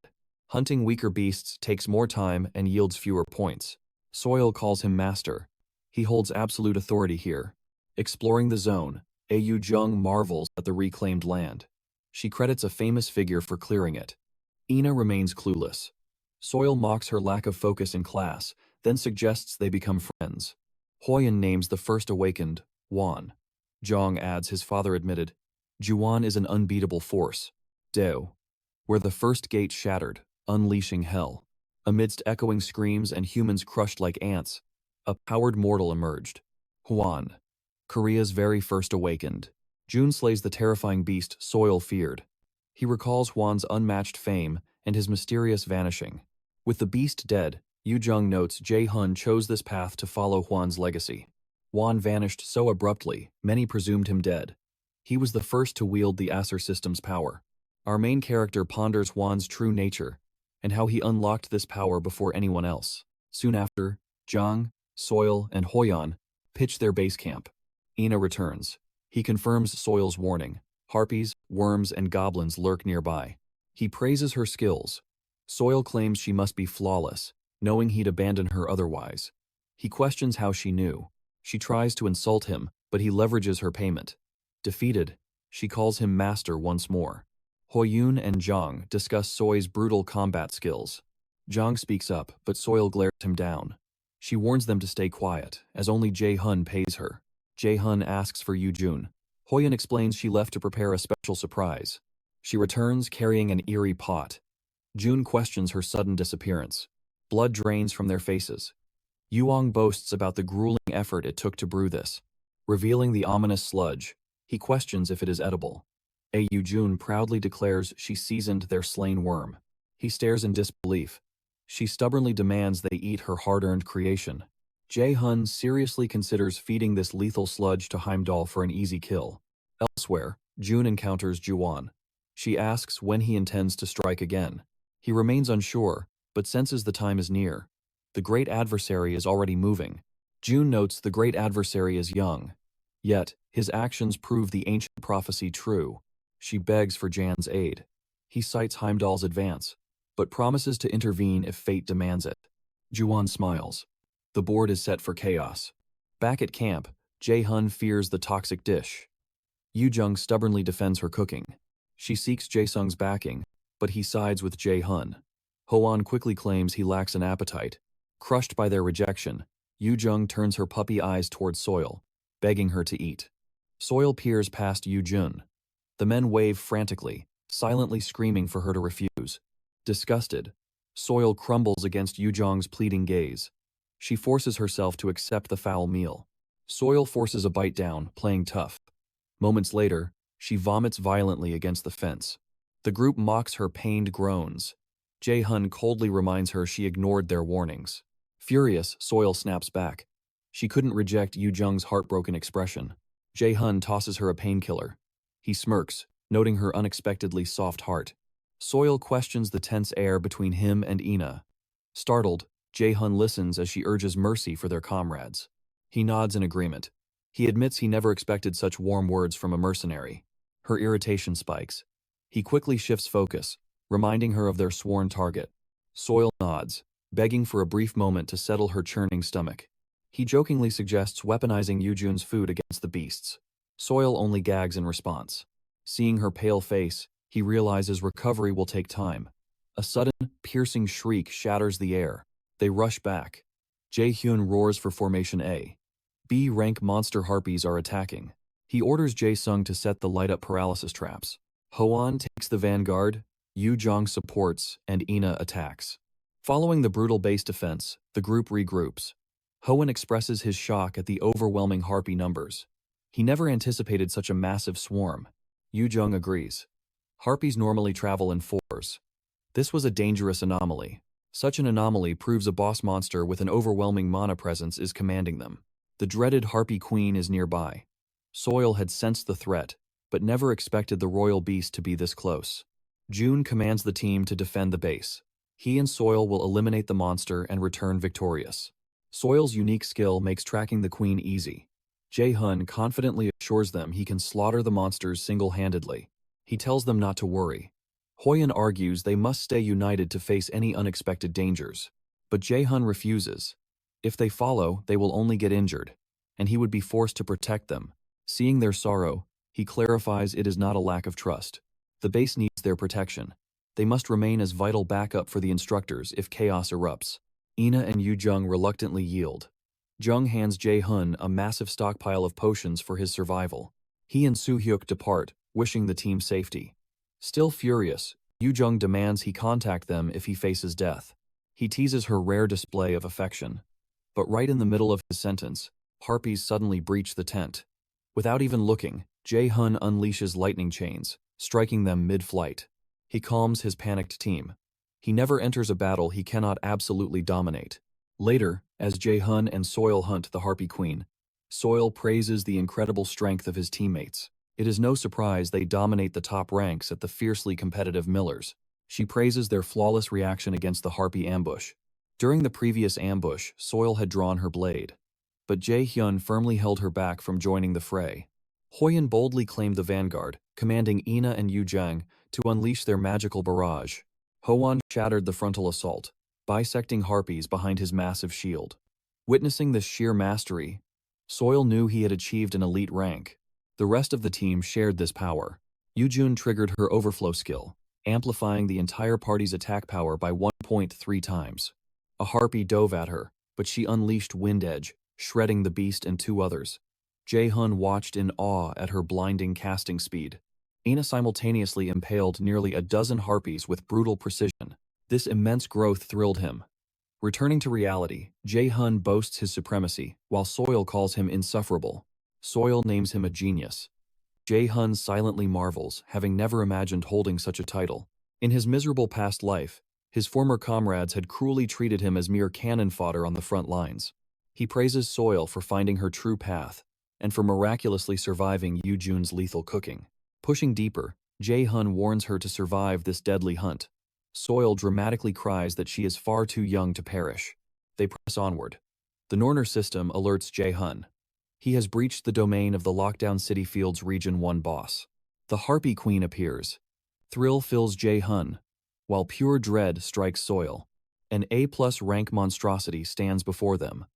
Hunting weaker beasts takes more time and yields fewer points. Soil calls him master. He holds absolute authority here. Exploring the zone, Ayu Jung marvels at the reclaimed land. She credits a famous figure for clearing it. Ina remains clueless. Soil mocks her lack of focus in class, then suggests they become friends. Hoyan names the first awakened, Wan. Jong adds his father admitted, Juwan is an unbeatable force. Deo. Where the first gate shattered, unleashing hell. Amidst echoing screams and humans crushed like ants, a powered mortal emerged. Hwan. Korea's very first awakened. Jun slays the terrifying beast Soil feared. He recalls Hwan's unmatched fame and his mysterious vanishing. With the beast dead, Yu Jung notes Jae-hun chose this path to follow Hwan's legacy. Hwan vanished so abruptly, many presumed him dead. He was the first to wield the Acer system's power. Our main character ponders Hwan's true nature and how he unlocked this power before anyone else. Soon after, Jang, Soil, and Hoyan pitch their base camp. Ina returns. He confirms Soil's warning. Harpies, worms, and goblins lurk nearby. He praises her skills. Soil claims she must be flawless, knowing he'd abandon her otherwise. He questions how she knew. She tries to insult him, but he leverages her payment. Defeated, she calls him master once more. Hoyun and Jang discuss Soi's brutal combat skills. Jang speaks up, but Soil glares him down. She warns them to stay quiet, as only Jae-hun pays her. Jae-hun asks for Yu-jun. Hoyun explains she left to prepare a special surprise. She returns carrying an eerie pot. Jun questions her sudden disappearance. Blood drains from their faces. Yuong boasts about the grueling effort it took to brew this. Revealing the ominous sludge, he questions if it is edible. Jun proudly declares she seasoned their slain worm. He stares in disbelief. She stubbornly demands they eat her hard-earned creation. Jae-hun seriously considers feeding this lethal sludge to Heimdall for an easy kill. Elsewhere, Jun encounters Juwon. She asks when he intends to strike again. He remains unsure, but senses the time is near. The great adversary is already moving. Jun notes the great adversary is young. Yet, his actions prove the ancient prophecy true. She begs for Jan's aid. He cites Heimdall's advance, but promises to intervene if fate demands it. Juwon smiles. The board is set for chaos. Back at camp, Jae-hun fears the toxic dish. Yu-jung stubbornly defends her cooking. She seeks Jae-sung's backing, but he sides with Jae-hun. Hoan quickly claims he lacks an appetite. Crushed by their rejection, Yu-jung turns her puppy eyes towards Soil, begging her to eat. Soil peers past Yu-jun. The men wave frantically, silently screaming for her to refuse. Disgusted, Soil crumbles against Yu-jung's pleading gaze. She forces herself to accept the foul meal. Soil forces a bite down, playing tough. Moments later, she vomits violently against the fence. The group mocks her pained groans. Jae-hun coldly reminds her she ignored their warnings. Furious, Soil snaps back. She couldn't reject Yu-jung's heartbroken expression. Jae-hun tosses her a painkiller. He smirks, noting her unexpectedly soft heart. Soil questions the tense air between him and Ina. Startled, Jae-hun listens as she urges mercy for their comrades. He nods in agreement. He admits he never expected such warm words from a mercenary. Her irritation spikes. He quickly shifts focus, reminding her of their sworn target. Soil nods, begging for a brief moment to settle her churning stomach. He jokingly suggests weaponizing Yu-jun's food against the beasts. Soil only gags in response. Seeing her pale face, he realizes recovery will take time. A sudden, piercing shriek shatters the air. They rush back. Jae-hyun roars for Formation A. B-rank monster harpies are attacking. He orders Jae-sung to set the light-up paralysis traps. Hoan takes the vanguard, Yu-jung supports, and Ina attacks. Following the brutal base defense, the group regroups. Hoan expresses his shock at the overwhelming harpy numbers. He never anticipated such a massive swarm. Yu-jung agrees. Harpies normally travel in fours. This was a dangerous anomaly. Such an anomaly proves a boss monster with an overwhelming mana presence is commanding them. The dreaded Harpy Queen is nearby. Soil had sensed the threat, but never expected the royal beast to be this close. June commands the team to defend the base. He and Soil will eliminate the monster and return victorious. Soil's unique skill makes tracking the queen easy. Jae-hun confidently assures them he can slaughter the monsters single-handedly. He tells them not to worry. Hoyeon argues they must stay united to face any unexpected dangers. But Jae-hun refuses. If they follow, they will only get injured, and he would be forced to protect them. Seeing their sorrow, he clarifies it is not a lack of trust. The base needs their protection. They must remain as vital backup for the instructors if chaos erupts. Ina and Yu Jung reluctantly yield. Jung hands Jae-hun a massive stockpile of potions for his survival. He and Soo-hyuk depart, wishing the team safety. Still furious, Yu Jung demands he contact them if he faces death. He teases her rare display of affection. But right in the middle of his sentence, harpies suddenly breach the tent. Without even looking, Jae-hun unleashes lightning chains, striking them mid-flight. He calms his panicked team. He never enters a battle he cannot absolutely dominate. Later, as Jae-hun and Soil hunt the Harpy Queen, Soil praises the incredible strength of his teammates. It is no surprise they dominate the top ranks at the fiercely competitive Millers. She praises their flawless reaction against the Harpy ambush. During the previous ambush, Soil had drawn her blade, but Jae-hyun firmly held her back from joining the fray. Hoyeon boldly claimed the vanguard, commanding Ina and Yu Jung to unleash their magical barrage. Hwon shattered the frontal assault, bisecting harpies behind his massive shield. Witnessing this sheer mastery, Soil knew he had achieved an elite rank. The rest of the team shared this power. Yoo-jun triggered her overflow skill, amplifying the entire party's attack power by 1.3 times. A harpy dove at her, but she unleashed Wind Edge, shredding the beast and two others. Jae-hun watched in awe at her blinding casting speed. Ina simultaneously impaled nearly a dozen harpies with brutal precision. This immense growth thrilled him. Returning to reality, Jae-hun boasts his supremacy, while Soil calls him insufferable. Soil names him a genius. Jae-hun silently marvels, having never imagined holding such a title. In his miserable past life, his former comrades had cruelly treated him as mere cannon fodder on the front lines. He praises Soil for finding her true path, and for miraculously surviving Yoo-jun's lethal cooking. Pushing deeper, Jae-hun warns her to survive this deadly hunt. Soil dramatically cries that she is far too young to perish. They press onward. The Norner system alerts Jae-hun. He has breached the domain of the Lockdown City Fields Region 1 boss. The Harpy Queen appears. Thrill fills Jae-hun, while pure dread strikes Soil. An A+ rank monstrosity stands before them,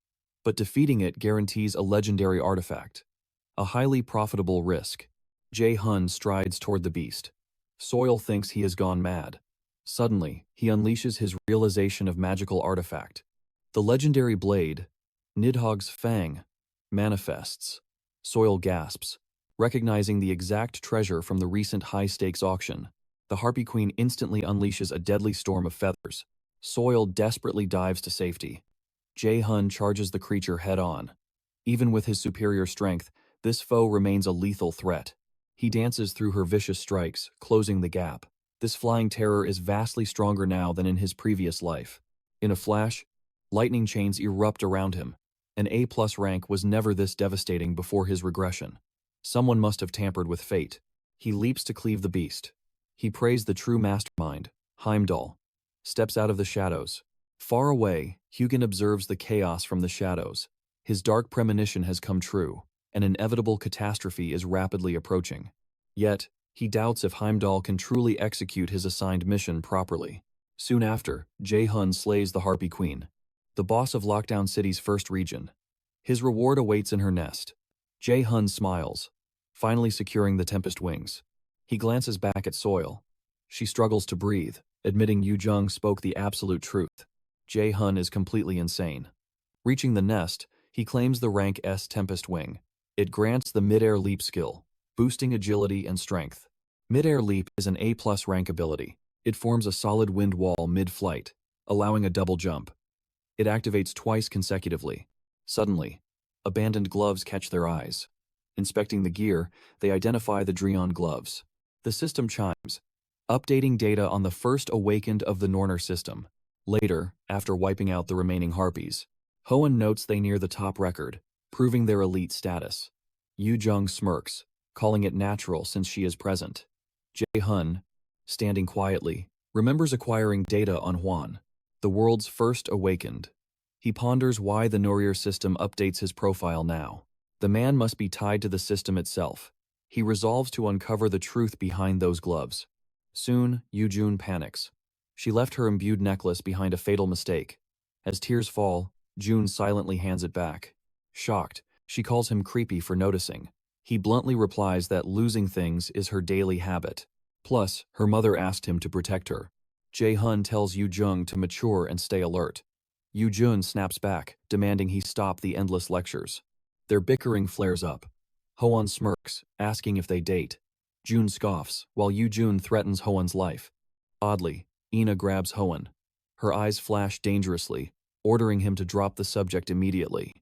but defeating it guarantees a legendary artifact. A highly profitable risk. Jae-hun strides toward the beast. Soil thinks he has gone mad. Suddenly, he unleashes his realization of magical artifact. The legendary blade, Nidhogg's Fang, manifests. Soil gasps, recognizing the exact treasure from the recent high-stakes auction. The Harpy Queen instantly unleashes a deadly storm of feathers. Soil desperately dives to safety. Jae-hun charges the creature head-on. Even with his superior strength, this foe remains a lethal threat. He dances through her vicious strikes, closing the gap. This flying terror is vastly stronger now than in his previous life. In a flash, lightning chains erupt around him. An A+ rank was never this devastating before his regression. Someone must have tampered with fate. He leaps to cleave the beast. He prays the true mastermind, Heimdall. Steps out of the shadows. Far away, Hugin observes the chaos from the shadows. His dark premonition has come true. An inevitable catastrophe is rapidly approaching. Yet, he doubts if Heimdall can truly execute his assigned mission properly. Soon after, Jae-hun slays the Harpy Queen, the boss of Lockdown City's first region. His reward awaits in her nest. Jae-hun smiles, finally securing the Tempest Wings. He glances back at Soil. She struggles to breathe, admitting Yu Jung spoke the absolute truth. Jae-hun is completely insane. Reaching the nest, he claims the rank S Tempest Wing. It grants the mid-air leap skill, boosting agility and strength. Mid-air leap is an A+ rank ability. It forms a solid wind wall mid-flight, allowing a double jump. It activates twice consecutively. Suddenly, abandoned gloves catch their eyes. Inspecting the gear, they identify the Dreon gloves. The system chimes, updating data on the first awakened of the Norner system. Later, after wiping out the remaining harpies, Hwon notes they near the top record, proving their elite status. Yu Jung smirks, calling it natural since she is present. Jae-hun, standing quietly, remembers acquiring data on Hwan, the world's first awakened. He ponders why the Nourier system updates his profile now. The man must be tied to the system itself. He resolves to uncover the truth behind those gloves. Soon, Yoo-jun panics. She left her imbued necklace behind a fatal mistake. As tears fall, June silently hands it back. Shocked, she calls him creepy for noticing. He bluntly replies that losing things is her daily habit. Plus, her mother asked him to protect her. Jae-hun tells Yoo-jung to mature and stay alert. Yoo-jun snaps back, demanding he stop the endless lectures. Their bickering flares up. Hoan smirks, asking if they date. June scoffs, while Yoo-jun threatens Hoan's life. Oddly, Ina grabs Hoan. Her eyes flash dangerously, ordering him to drop the subject immediately.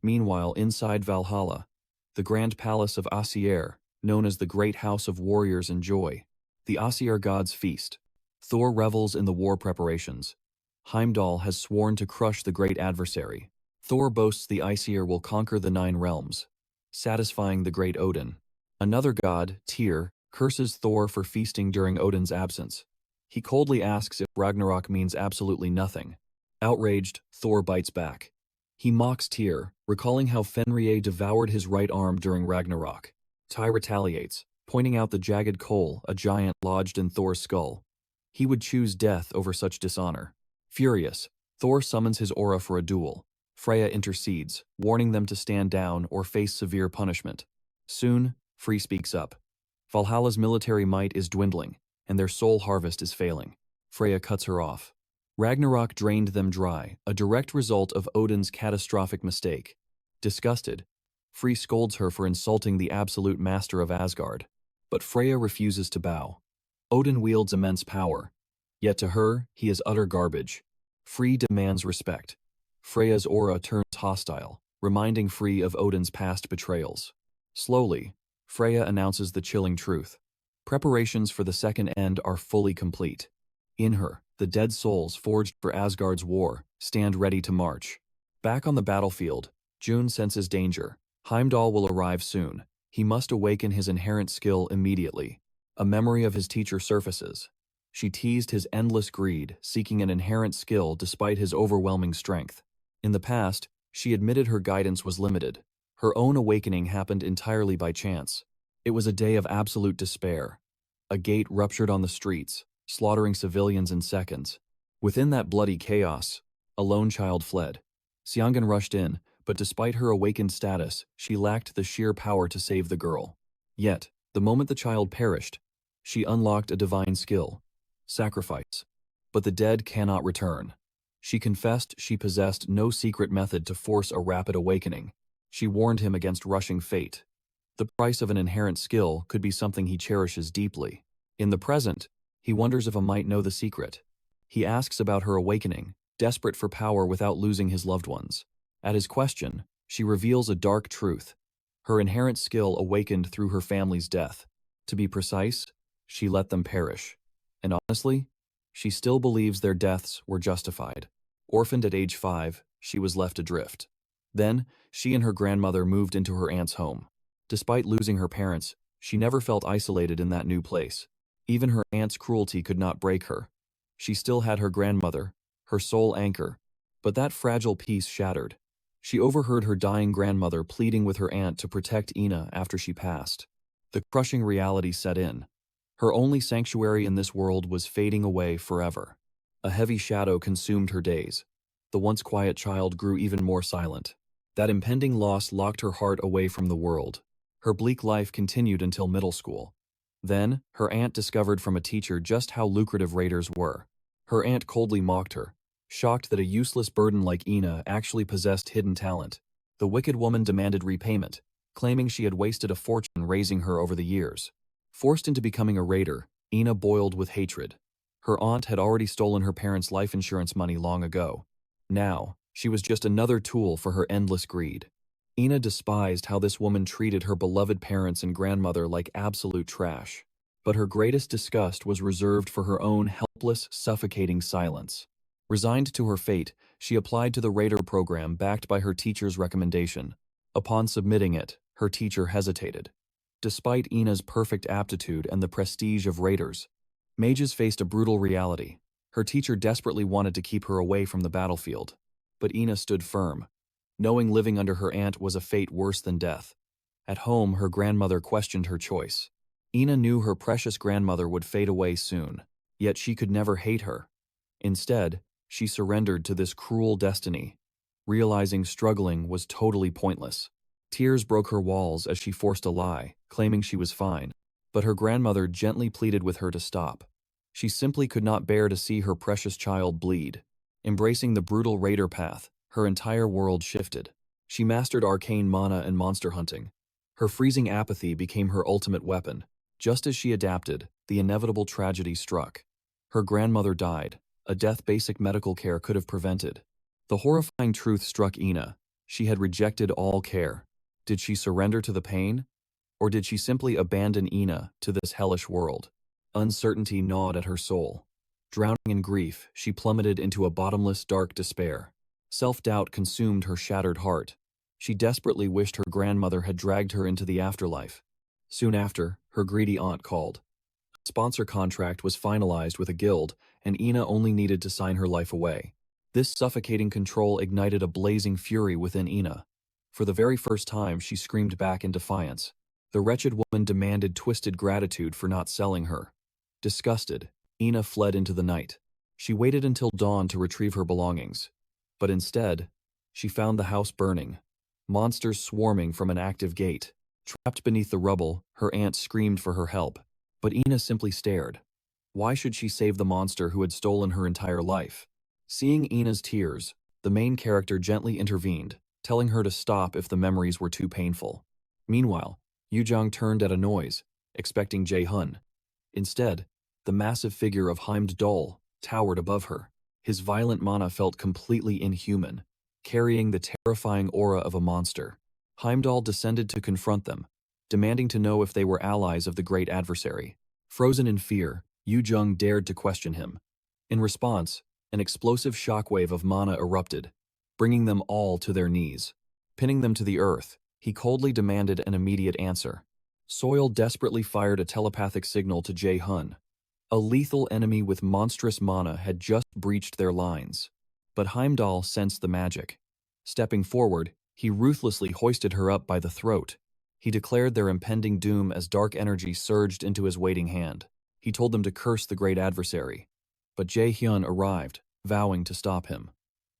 Meanwhile, inside Valhalla, the grand palace of Aesir, known as the Great House of Warriors and Joy, the Aesir gods feast. Thor revels in the war preparations. Heimdall has sworn to crush the great adversary. Thor boasts the Aesir will conquer the 9 realms, satisfying the great Odin. Another god, Tyr, curses Thor for feasting during Odin's absence. He coldly asks if Ragnarok means absolutely nothing. Outraged, Thor bites back. He mocks Tyr, recalling how Fenrir devoured his right arm during Ragnarok. Tyr retaliates, pointing out the jagged coal, a giant lodged in Thor's skull. He would choose death over such dishonor. Furious, Thor summons his aura for a duel. Freya intercedes, warning them to stand down or face severe punishment. Soon, Frey speaks up. Valhalla's military might is dwindling, and their soul harvest is failing. Freya cuts her off. Ragnarok drained them dry, a direct result of Odin's catastrophic mistake. Disgusted, Frey scolds her for insulting the absolute master of Asgard. But Freya refuses to bow. Odin wields immense power, yet to her, he is utter garbage. Frey demands respect. Freya's aura turns hostile, reminding Frey of Odin's past betrayals. Slowly, Freya announces the chilling truth. Preparations for the second end are fully complete. In her, the dead souls forged for Asgard's war stand ready to march. Back on the battlefield, June senses danger. Heimdall will arrive soon. He must awaken his inherent skill immediately. A memory of his teacher surfaces. She teased his endless greed, seeking an inherent skill despite his overwhelming strength. In the past, she admitted her guidance was limited. Her own awakening happened entirely by chance. It was a day of absolute despair. A gate ruptured on the streets, slaughtering civilians in seconds. Within that bloody chaos, a lone child fled. Seongan rushed in, but despite her awakened status, she lacked the sheer power to save the girl. Yet, the moment the child perished, she unlocked a divine skill: sacrifice. But the dead cannot return. She confessed she possessed no secret method to force a rapid awakening. She warned him against rushing fate. The price of an inherent skill could be something he cherishes deeply. In the present, he wonders if a might know the secret. He asks about her awakening, desperate for power without losing his loved ones. At his question, she reveals a dark truth. Her inherent skill awakened through her family's death. To be precise, she let them perish. And honestly, she still believes their deaths were justified. Orphaned at age 5, she was left adrift. Then, she and her grandmother moved into her aunt's home. Despite losing her parents, she never felt isolated in that new place. Even her aunt's cruelty could not break her. She still had her grandmother, her sole anchor, but that fragile peace shattered. She overheard her dying grandmother pleading with her aunt to protect Ina after she passed. The crushing reality set in. Her only sanctuary in this world was fading away forever. A heavy shadow consumed her days. The once quiet child grew even more silent. That impending loss locked her heart away from the world. Her bleak life continued until middle school. Then, her aunt discovered from a teacher just how lucrative raiders were. Her aunt coldly mocked her, shocked that a useless burden like Ina actually possessed hidden talent. The wicked woman demanded repayment, claiming she had wasted a fortune raising her over the years. Forced into becoming a raider, Ina boiled with hatred. Her aunt had already stolen her parents' life insurance money long ago. Now, she was just another tool for her endless greed. Ina despised how this woman treated her beloved parents and grandmother like absolute trash. But her greatest disgust was reserved for her own helpless, suffocating silence. Resigned to her fate, she applied to the Raider program backed by her teacher's recommendation. Upon submitting it, her teacher hesitated. Despite Ina's perfect aptitude and the prestige of raiders, mages faced a brutal reality. Her teacher desperately wanted to keep her away from the battlefield, but Ina stood firm, knowing living under her aunt was a fate worse than death. At home, her grandmother questioned her choice. Ina knew her precious grandmother would fade away soon, yet she could never hate her. Instead, she surrendered to this cruel destiny, realizing struggling was totally pointless. Tears broke her walls as she forced a lie, claiming she was fine, but her grandmother gently pleaded with her to stop. She simply could not bear to see her precious child bleed. Embracing the brutal raider path, her entire world shifted. She mastered arcane mana and monster hunting. Her freezing apathy became her ultimate weapon. Just as she adapted, the inevitable tragedy struck. Her grandmother died, a death basic medical care could have prevented. The horrifying truth struck Ina. She had rejected all care. Did she surrender to the pain? Or did she simply abandon Ina to this hellish world? Uncertainty gnawed at her soul. Drowning in grief, she plummeted into a bottomless, dark despair. Self-doubt consumed her shattered heart. She desperately wished her grandmother had dragged her into the afterlife. Soon after, her greedy aunt called. A sponsor contract was finalized with a guild, and Ina only needed to sign her life away. This suffocating control ignited a blazing fury within Ina. For the very first time, she screamed back in defiance. The wretched woman demanded twisted gratitude for not selling her. Disgusted, Ina fled into the night. She waited until dawn to retrieve her belongings. But instead, she found the house burning, monsters swarming from an active gate. Trapped beneath the rubble, her aunt screamed for her help. But Ina simply stared. Why should she save the monster who had stolen her entire life? Seeing Ina's tears, the main character gently intervened, telling her to stop if the memories were too painful. Meanwhile, Yujong turned at a noise, expecting Jae-hun. Instead, the massive figure of Heimdall towered above her. His violent mana felt completely inhuman, carrying the terrifying aura of a monster. Heimdall descended to confront them, demanding to know if they were allies of the great adversary. Frozen in fear, Yujong dared to question him. In response, an explosive shockwave of mana erupted, bringing them all to their knees. Pinning them to the earth, he coldly demanded an immediate answer. Soil desperately fired a telepathic signal to Jae-hun. A lethal enemy with monstrous mana had just breached their lines. But Heimdall sensed the magic. Stepping forward, he ruthlessly hoisted her up by the throat. He declared their impending doom as dark energy surged into his waiting hand. He told them to curse the great adversary. But Jae-hyun arrived, vowing to stop him.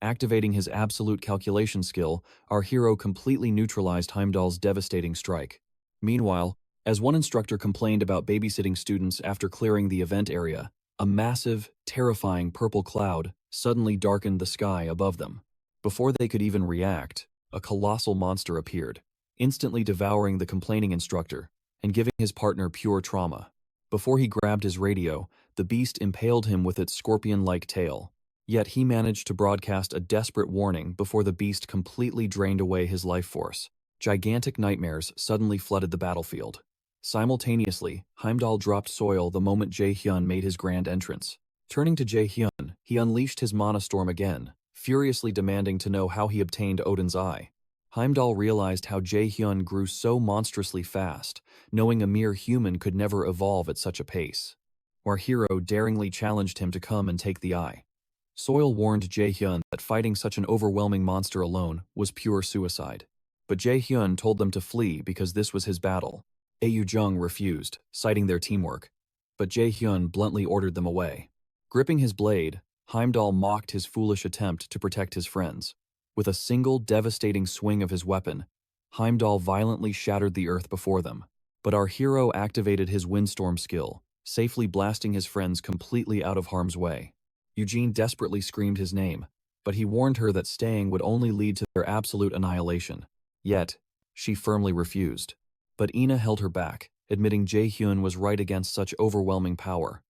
Activating his absolute calculation skill, our hero completely neutralized Heimdall's devastating strike. Meanwhile, as one instructor complained about babysitting students after clearing the event area, a massive, terrifying purple cloud suddenly darkened the sky above them. Before they could even react, a colossal monster appeared, instantly devouring the complaining instructor and giving his partner pure trauma. Before he grabbed his radio, the beast impaled him with its scorpion-like tail. Yet he managed to broadcast a desperate warning before the beast completely drained away his life force. Gigantic nightmares suddenly flooded the battlefield. Simultaneously, Heimdall dropped soil the moment Jae-hyun made his grand entrance. Turning to Jae-hyun, he unleashed his mana storm again, furiously demanding to know how he obtained Odin's eye. Heimdall realized how Jae-hyun grew so monstrously fast, knowing a mere human could never evolve at such a pace. Our hero daringly challenged him to come and take the eye. Soil warned Jae-hyun that fighting such an overwhelming monster alone was pure suicide. But Jae-hyun told them to flee because this was his battle. Yujong refused, citing their teamwork. But Jae-hyun bluntly ordered them away. Gripping his blade, Heimdall mocked his foolish attempt to protect his friends. With a single devastating swing of his weapon, Heimdall violently shattered the earth before them. But our hero activated his windstorm skill, safely blasting his friends completely out of harm's way. Eugene desperately screamed his name, but he warned her that staying would only lead to their absolute annihilation. Yet, she firmly refused. But Ina held her back, admitting Jae-hyun was right against such overwhelming power.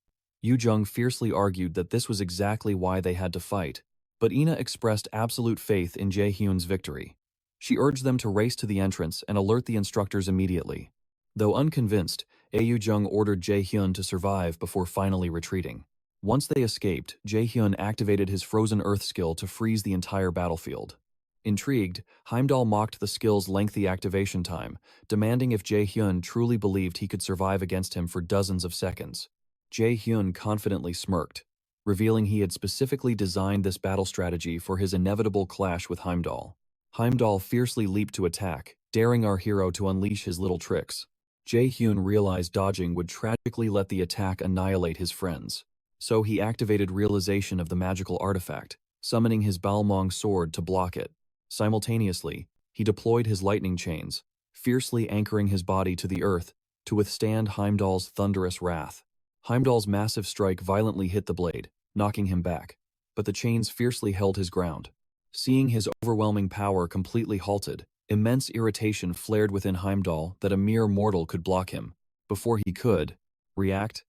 Yujong fiercely argued that this was exactly why they had to fight, but Ina expressed absolute faith in Jae-hyun's victory. She urged them to race to the entrance and alert the instructors immediately. Though unconvinced, Yujong ordered Jae-hyun to survive before finally retreating. Once they escaped, Jae-hyun activated his frozen earth skill to freeze the entire battlefield. Intrigued, Heimdall mocked the skill's lengthy activation time, demanding if Jae-hyun truly believed he could survive against him for dozens of seconds. Jae-hyun confidently smirked, revealing he had specifically designed this battle strategy for his inevitable clash with Heimdall. Heimdall fiercely leaped to attack, daring our hero to unleash his little tricks. Jae-hyun realized dodging would tragically let the attack annihilate his friends. So he activated realization of the magical artifact, summoning his Balmong sword to block it. Simultaneously, he deployed his lightning chains, fiercely anchoring his body to the earth to withstand Heimdall's thunderous wrath. Heimdall's massive strike violently hit the blade, knocking him back, but the chains fiercely held his ground. Seeing his overwhelming power completely halted, immense irritation flared within Heimdall that a mere mortal could block him. Before he could react,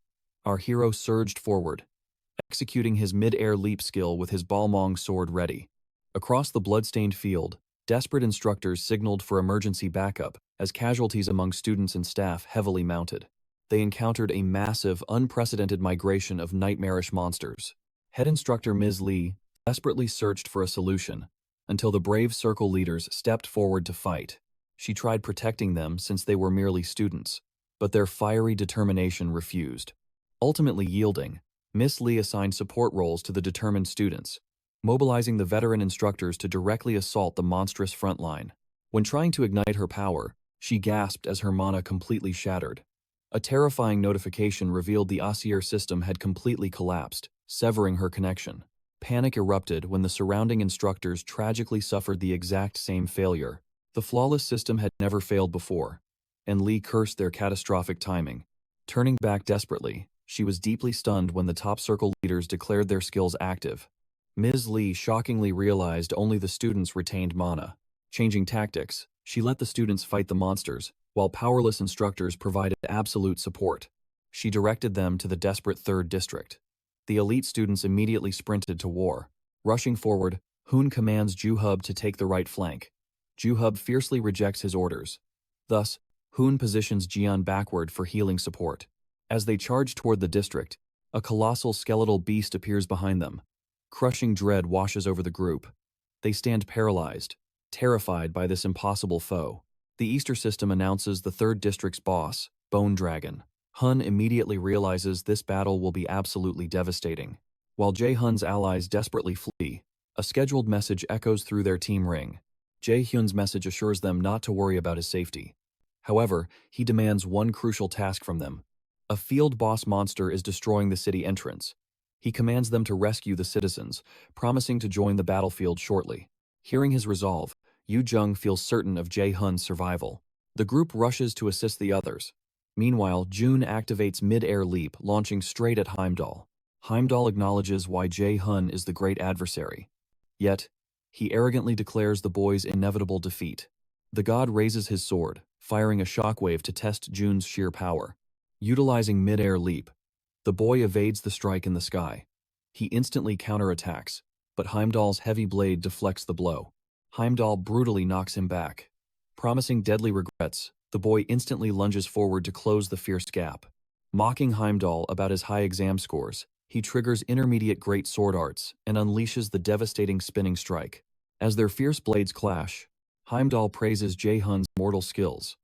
our hero surged forward, executing his mid-air leap skill with his Balmong sword ready. Across the blood-stained field, desperate instructors signaled for emergency backup as casualties among students and staff heavily mounted. They encountered a massive, unprecedented migration of nightmarish monsters. Head instructor Ms. Lee desperately searched for a solution until the brave circle leaders stepped forward to fight. She tried protecting them since they were merely students, but their fiery determination refused. Ultimately yielding, Miss Lee assigned support roles to the determined students, mobilizing the veteran instructors to directly assault the monstrous front line. When trying to ignite her power, she gasped as her mana completely shattered. A terrifying notification revealed the Asir system had completely collapsed, severing her connection. Panic erupted when the surrounding instructors tragically suffered the exact same failure. The flawless system had never failed before, and Lee cursed their catastrophic timing. Turning back desperately, she was deeply stunned when the top circle leaders declared their skills active. Ms. Lee shockingly realized only the students retained mana. Changing tactics, she let the students fight the monsters, while powerless instructors provided absolute support. She directed them to the desperate 3rd District. The elite students immediately sprinted to war. Rushing forward, Hoon commands Juhub to take the right flank. Juhub fiercely rejects his orders. Thus, Hoon positions Jian backward for healing support. As they charge toward the district, a colossal skeletal beast appears behind them. Crushing dread washes over the group. They stand paralyzed, terrified by this impossible foe. The Easter system announces the 3rd District's boss, Bone Dragon. Hun immediately realizes this battle will be absolutely devastating. While Jae-hun's allies desperately flee, a scheduled message echoes through their team ring. Jae-hyun's message assures them not to worry about his safety. However, he demands one crucial task from them. A field boss monster is destroying the city entrance. He commands them to rescue the citizens, promising to join the battlefield shortly. Hearing his resolve, Yu Jung feels certain of Jae-hun's survival. The group rushes to assist the others. Meanwhile, June activates mid-air leap, launching straight at Heimdall. Heimdall acknowledges why Jae-hun is the great adversary. Yet, he arrogantly declares the boy's inevitable defeat. The god raises his sword, firing a shockwave to test June's sheer power. Utilizing mid-air leap, the boy evades the strike in the sky. He instantly counterattacks, but Heimdall's heavy blade deflects the blow. Heimdall brutally knocks him back. Promising deadly regrets, the boy instantly lunges forward to close the fierce gap. Mocking Heimdall about his high exam scores, he triggers intermediate great sword arts and unleashes the devastating spinning strike. As their fierce blades clash, Heimdall praises Jae-hun's mortal skills.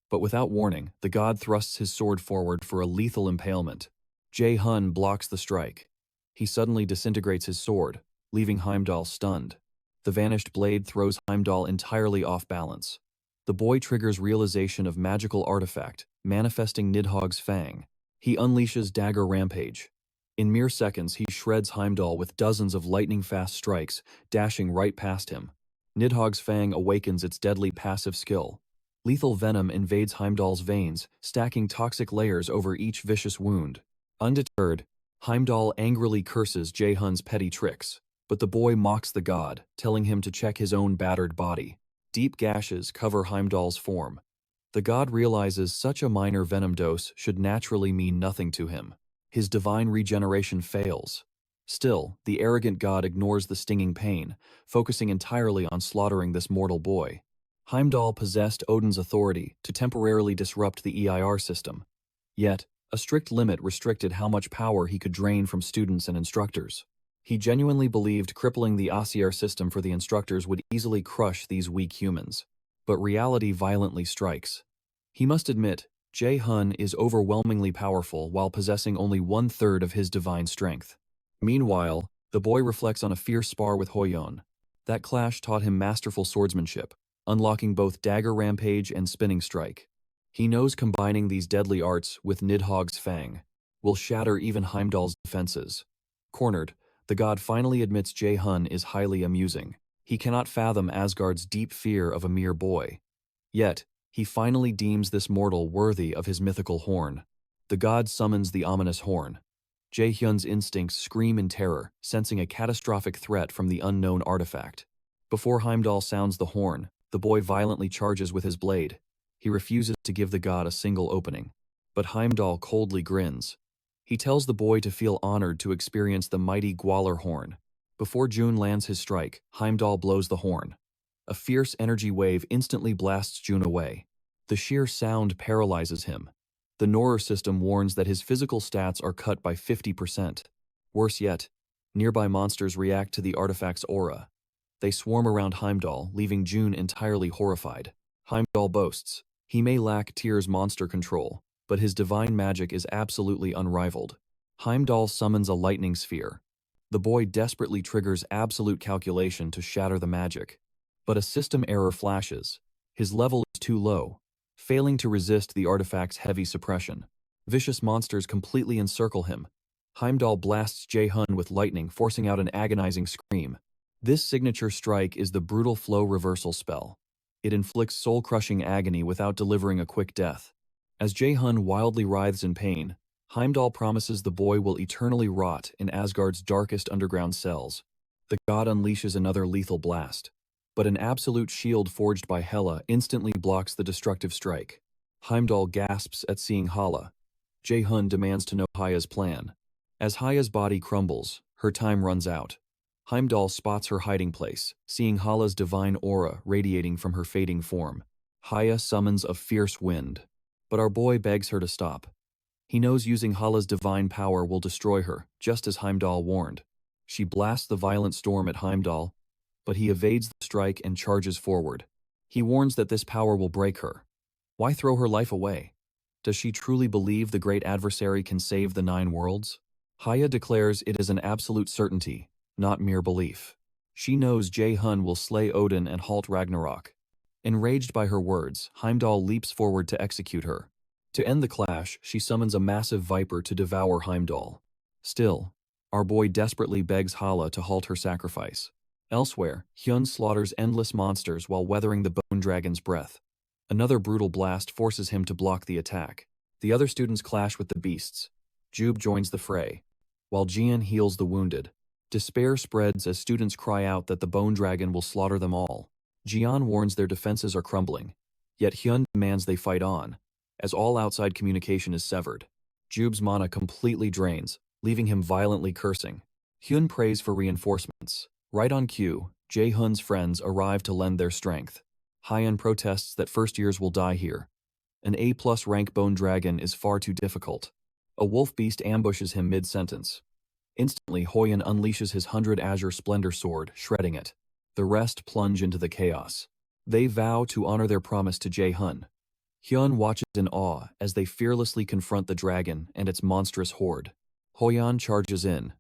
But without warning, the god thrusts his sword forward for a lethal impalement. Jae-hun blocks the strike. He suddenly disintegrates his sword, leaving Heimdall stunned. The vanished blade throws Heimdall entirely off balance. The boy triggers realization of magical artifact, manifesting Nidhogg's fang. He unleashes Dagger Rampage. In mere seconds, he shreds Heimdall with dozens of lightning-fast strikes, dashing right past him. Nidhogg's fang awakens its deadly passive skill. Lethal venom invades Heimdall's veins, stacking toxic layers over each vicious wound. Undeterred, Heimdall angrily curses Jae-hun's petty tricks, but the boy mocks the god, telling him to check his own battered body. Deep gashes cover Heimdall's form. The god realizes such a minor venom dose should naturally mean nothing to him. His divine regeneration fails. Still, the arrogant god ignores the stinging pain, focusing entirely on slaughtering this mortal boy. Heimdall possessed Odin's authority to temporarily disrupt the EIR system. Yet, a strict limit restricted how much power he could drain from students and instructors. He genuinely believed crippling the OCR system for the instructors would easily crush these weak humans. But reality violently strikes. He must admit, Jae-hun is overwhelmingly powerful while possessing only 1/3 of his divine strength. Meanwhile, the boy reflects on a fierce spar with Hoyeon. That clash taught him masterful swordsmanship, unlocking both dagger rampage and spinning strike. He knows combining these deadly arts with Nidhogg's fang will shatter even Heimdall's defenses. Cornered, the god finally admits Jae-hun is highly amusing. He cannot fathom Asgard's deep fear of a mere boy. Yet, he finally deems this mortal worthy of his mythical horn. The god summons the ominous horn. Jae-hyun's instincts scream in terror, sensing a catastrophic threat from the unknown artifact. Before Heimdall sounds the horn, the boy violently charges with his blade. He refuses to give the god a single opening. But Heimdall coldly grins. He tells the boy to feel honored to experience the mighty Gwaller horn. Before June lands his strike, Heimdall blows the horn. A fierce energy wave instantly blasts June away. The sheer sound paralyzes him. The Norer system warns that his physical stats are cut by 50%. Worse yet, nearby monsters react to the artifact's aura. They swarm around Heimdall, leaving June entirely horrified. Heimdall boasts, he may lack Tyr's monster control, but his divine magic is absolutely unrivaled. Heimdall summons a lightning sphere. The boy desperately triggers absolute calculation to shatter the magic. But a system error flashes. His level is too low, failing to resist the artifact's heavy suppression. Vicious monsters completely encircle him. Heimdall blasts Jae-hun with lightning, forcing out an agonizing scream. This signature strike is the brutal flow reversal spell. It inflicts soul-crushing agony without delivering a quick death. As Jae-hun wildly writhes in pain, Heimdall promises the boy will eternally rot in Asgard's darkest underground cells. The god unleashes another lethal blast. But an absolute shield forged by Hela instantly blocks the destructive strike. Heimdall gasps at seeing Hala. Jae-hun demands to know Haya's plan. As Haya's body crumbles, her time runs out. Heimdall spots her hiding place, seeing Hala's divine aura radiating from her fading form. Haya summons a fierce wind, but our boy begs her to stop. He knows using Hala's divine power will destroy her, just as Heimdall warned. She blasts the violent storm at Heimdall, but he evades the strike and charges forward. He warns that this power will break her. Why throw her life away? Does she truly believe the great adversary can save the 9 worlds? Haya declares it is an absolute certainty, not mere belief. She knows Jae-hun will slay Odin and halt Ragnarok. Enraged by her words, Heimdall leaps forward to execute her. To end the clash, she summons a massive viper to devour Heimdall. Still, our boy desperately begs Hala to halt her sacrifice. Elsewhere, Hyun slaughters endless monsters while weathering the bone dragon's breath. Another brutal blast forces him to block the attack. The other students clash with the beasts. Jube joins the fray, while Jian heals the wounded. Despair spreads as students cry out that the bone dragon will slaughter them all. Jian warns their defenses are crumbling, yet Hyun demands they fight on, as all outside communication is severed. Jube's mana completely drains, leaving him violently cursing. Hyun prays for reinforcements. Right on cue, Jae-hun's friends arrive to lend their strength. Hyeon protests that first years will die here. An A+ rank bone dragon is far too difficult. A wolf beast ambushes him mid-sentence. Instantly, Hoyeon unleashes his 100 Azure Splendor sword, shredding it. The rest plunge into the chaos. They vow to honor their promise to Jae-hun. Hyun watches in awe as they fearlessly confront the dragon and its monstrous horde. Hoyeon charges in,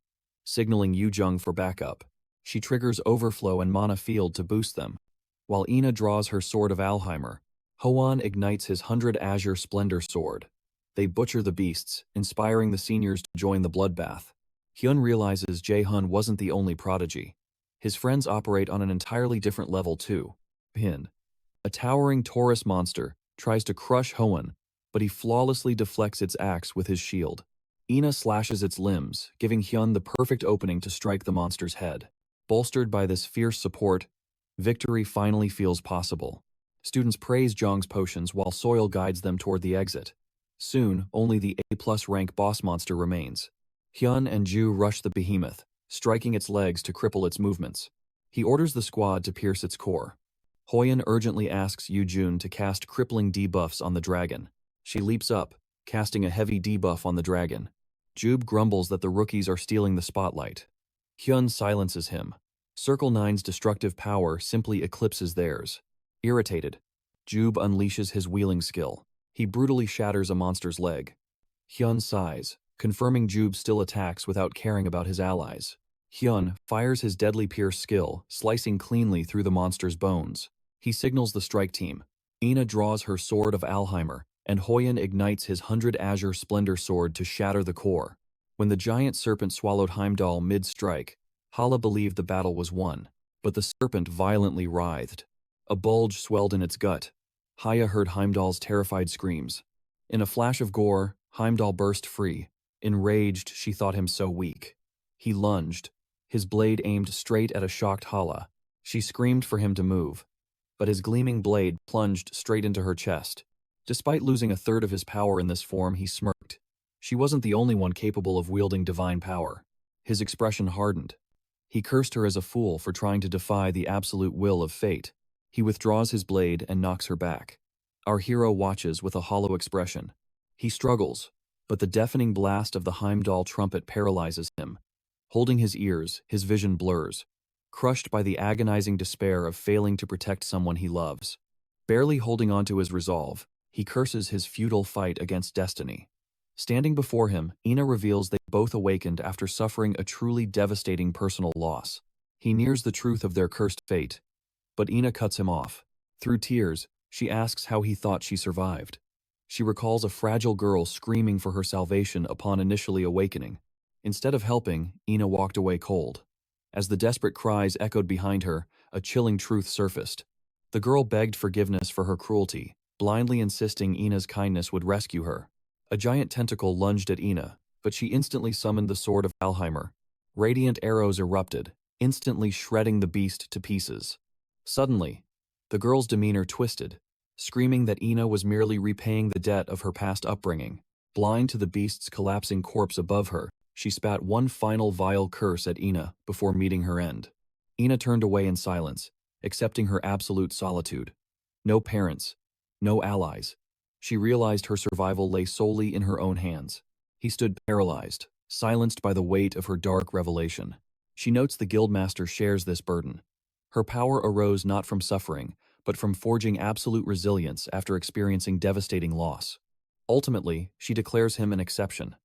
signaling Yoo-jung for backup. She triggers Overflow and Mana Field to boost them. While Ina draws her Sword of Alheimer, Hoan ignites his 100 Azure Splendor sword. They butcher the beasts, inspiring the seniors to join the bloodbath. Hyun realizes Jae-hun wasn't the only prodigy. His friends operate on an entirely different level too. Hin, a towering Taurus monster, tries to crush Hoan, but he flawlessly deflects its axe with his shield. Ina slashes its limbs, giving Hyun the perfect opening to strike the monster's head. Bolstered by this fierce support, victory finally feels possible. Students praise Jong's potions while Soil guides them toward the exit. Soon, only the A+ rank boss monster remains. Hyun and Ju rush the behemoth, striking its legs to cripple its movements. He orders the squad to pierce its core. Hoyeon urgently asks Yoo-jun to cast crippling debuffs on the dragon. She leaps up, casting a heavy debuff on the dragon. Jube grumbles that the rookies are stealing the spotlight. Hyun silences him. Circle Nine's destructive power simply eclipses theirs. Irritated, Jube unleashes his wheeling skill. He brutally shatters a monster's leg. Hyun sighs, confirming Jube still attacks without caring about his allies. Hyun fires his deadly pierce skill, slicing cleanly through the monster's bones. He signals the strike team. Ina draws her Sword of Alheimer, and Hoyen ignites his 100 Azure Splendor sword to shatter the core. When the giant serpent swallowed Heimdall mid-strike, Hala believed the battle was won, but the serpent violently writhed. A bulge swelled in its gut. Haya heard Heimdall's terrified screams. In a flash of gore, Heimdall burst free. Enraged, she thought him so weak. He lunged, his blade aimed straight at a shocked Hala. She screamed for him to move, but his gleaming blade plunged straight into her chest. Despite losing a third of his power in this form, he smirked. She wasn't the only one capable of wielding divine power. His expression hardened. He cursed her as a fool for trying to defy the absolute will of fate. He withdraws his blade and knocks her back. Our hero watches with a hollow expression. He struggles, but the deafening blast of the Heimdall trumpet paralyzes him. Holding his ears, his vision blurs. Crushed by the agonizing despair of failing to protect someone he loves. Barely holding on to his resolve, he curses his futile fight against destiny. Standing before him, Ina reveals they both awakened after suffering a truly devastating personal loss. He nears the truth of their cursed fate, but Ina cuts him off. Through tears, she asks how he thought she survived. She recalls a fragile girl screaming for her salvation upon initially awakening. Instead of helping, Ina walked away cold. As the desperate cries echoed behind her, a chilling truth surfaced. The girl begged forgiveness for her cruelty, blindly insisting Ina's kindness would rescue her. A giant tentacle lunged at Ina, but she instantly summoned the Sword of Alheimer. Radiant arrows erupted, instantly shredding the beast to pieces. Suddenly, the girl's demeanor twisted, screaming that Ina was merely repaying the debt of her past upbringing. Blind to the beast's collapsing corpse above her, she spat one final vile curse at Ina before meeting her end. Ina turned away in silence, accepting her absolute solitude. No parents, no allies. She realized her survival lay solely in her own hands. He stood paralyzed, silenced by the weight of her dark revelation. She notes the guildmaster shares this burden. Her power arose not from suffering, but from forging absolute resilience after experiencing devastating loss. Ultimately, she declares him an exception.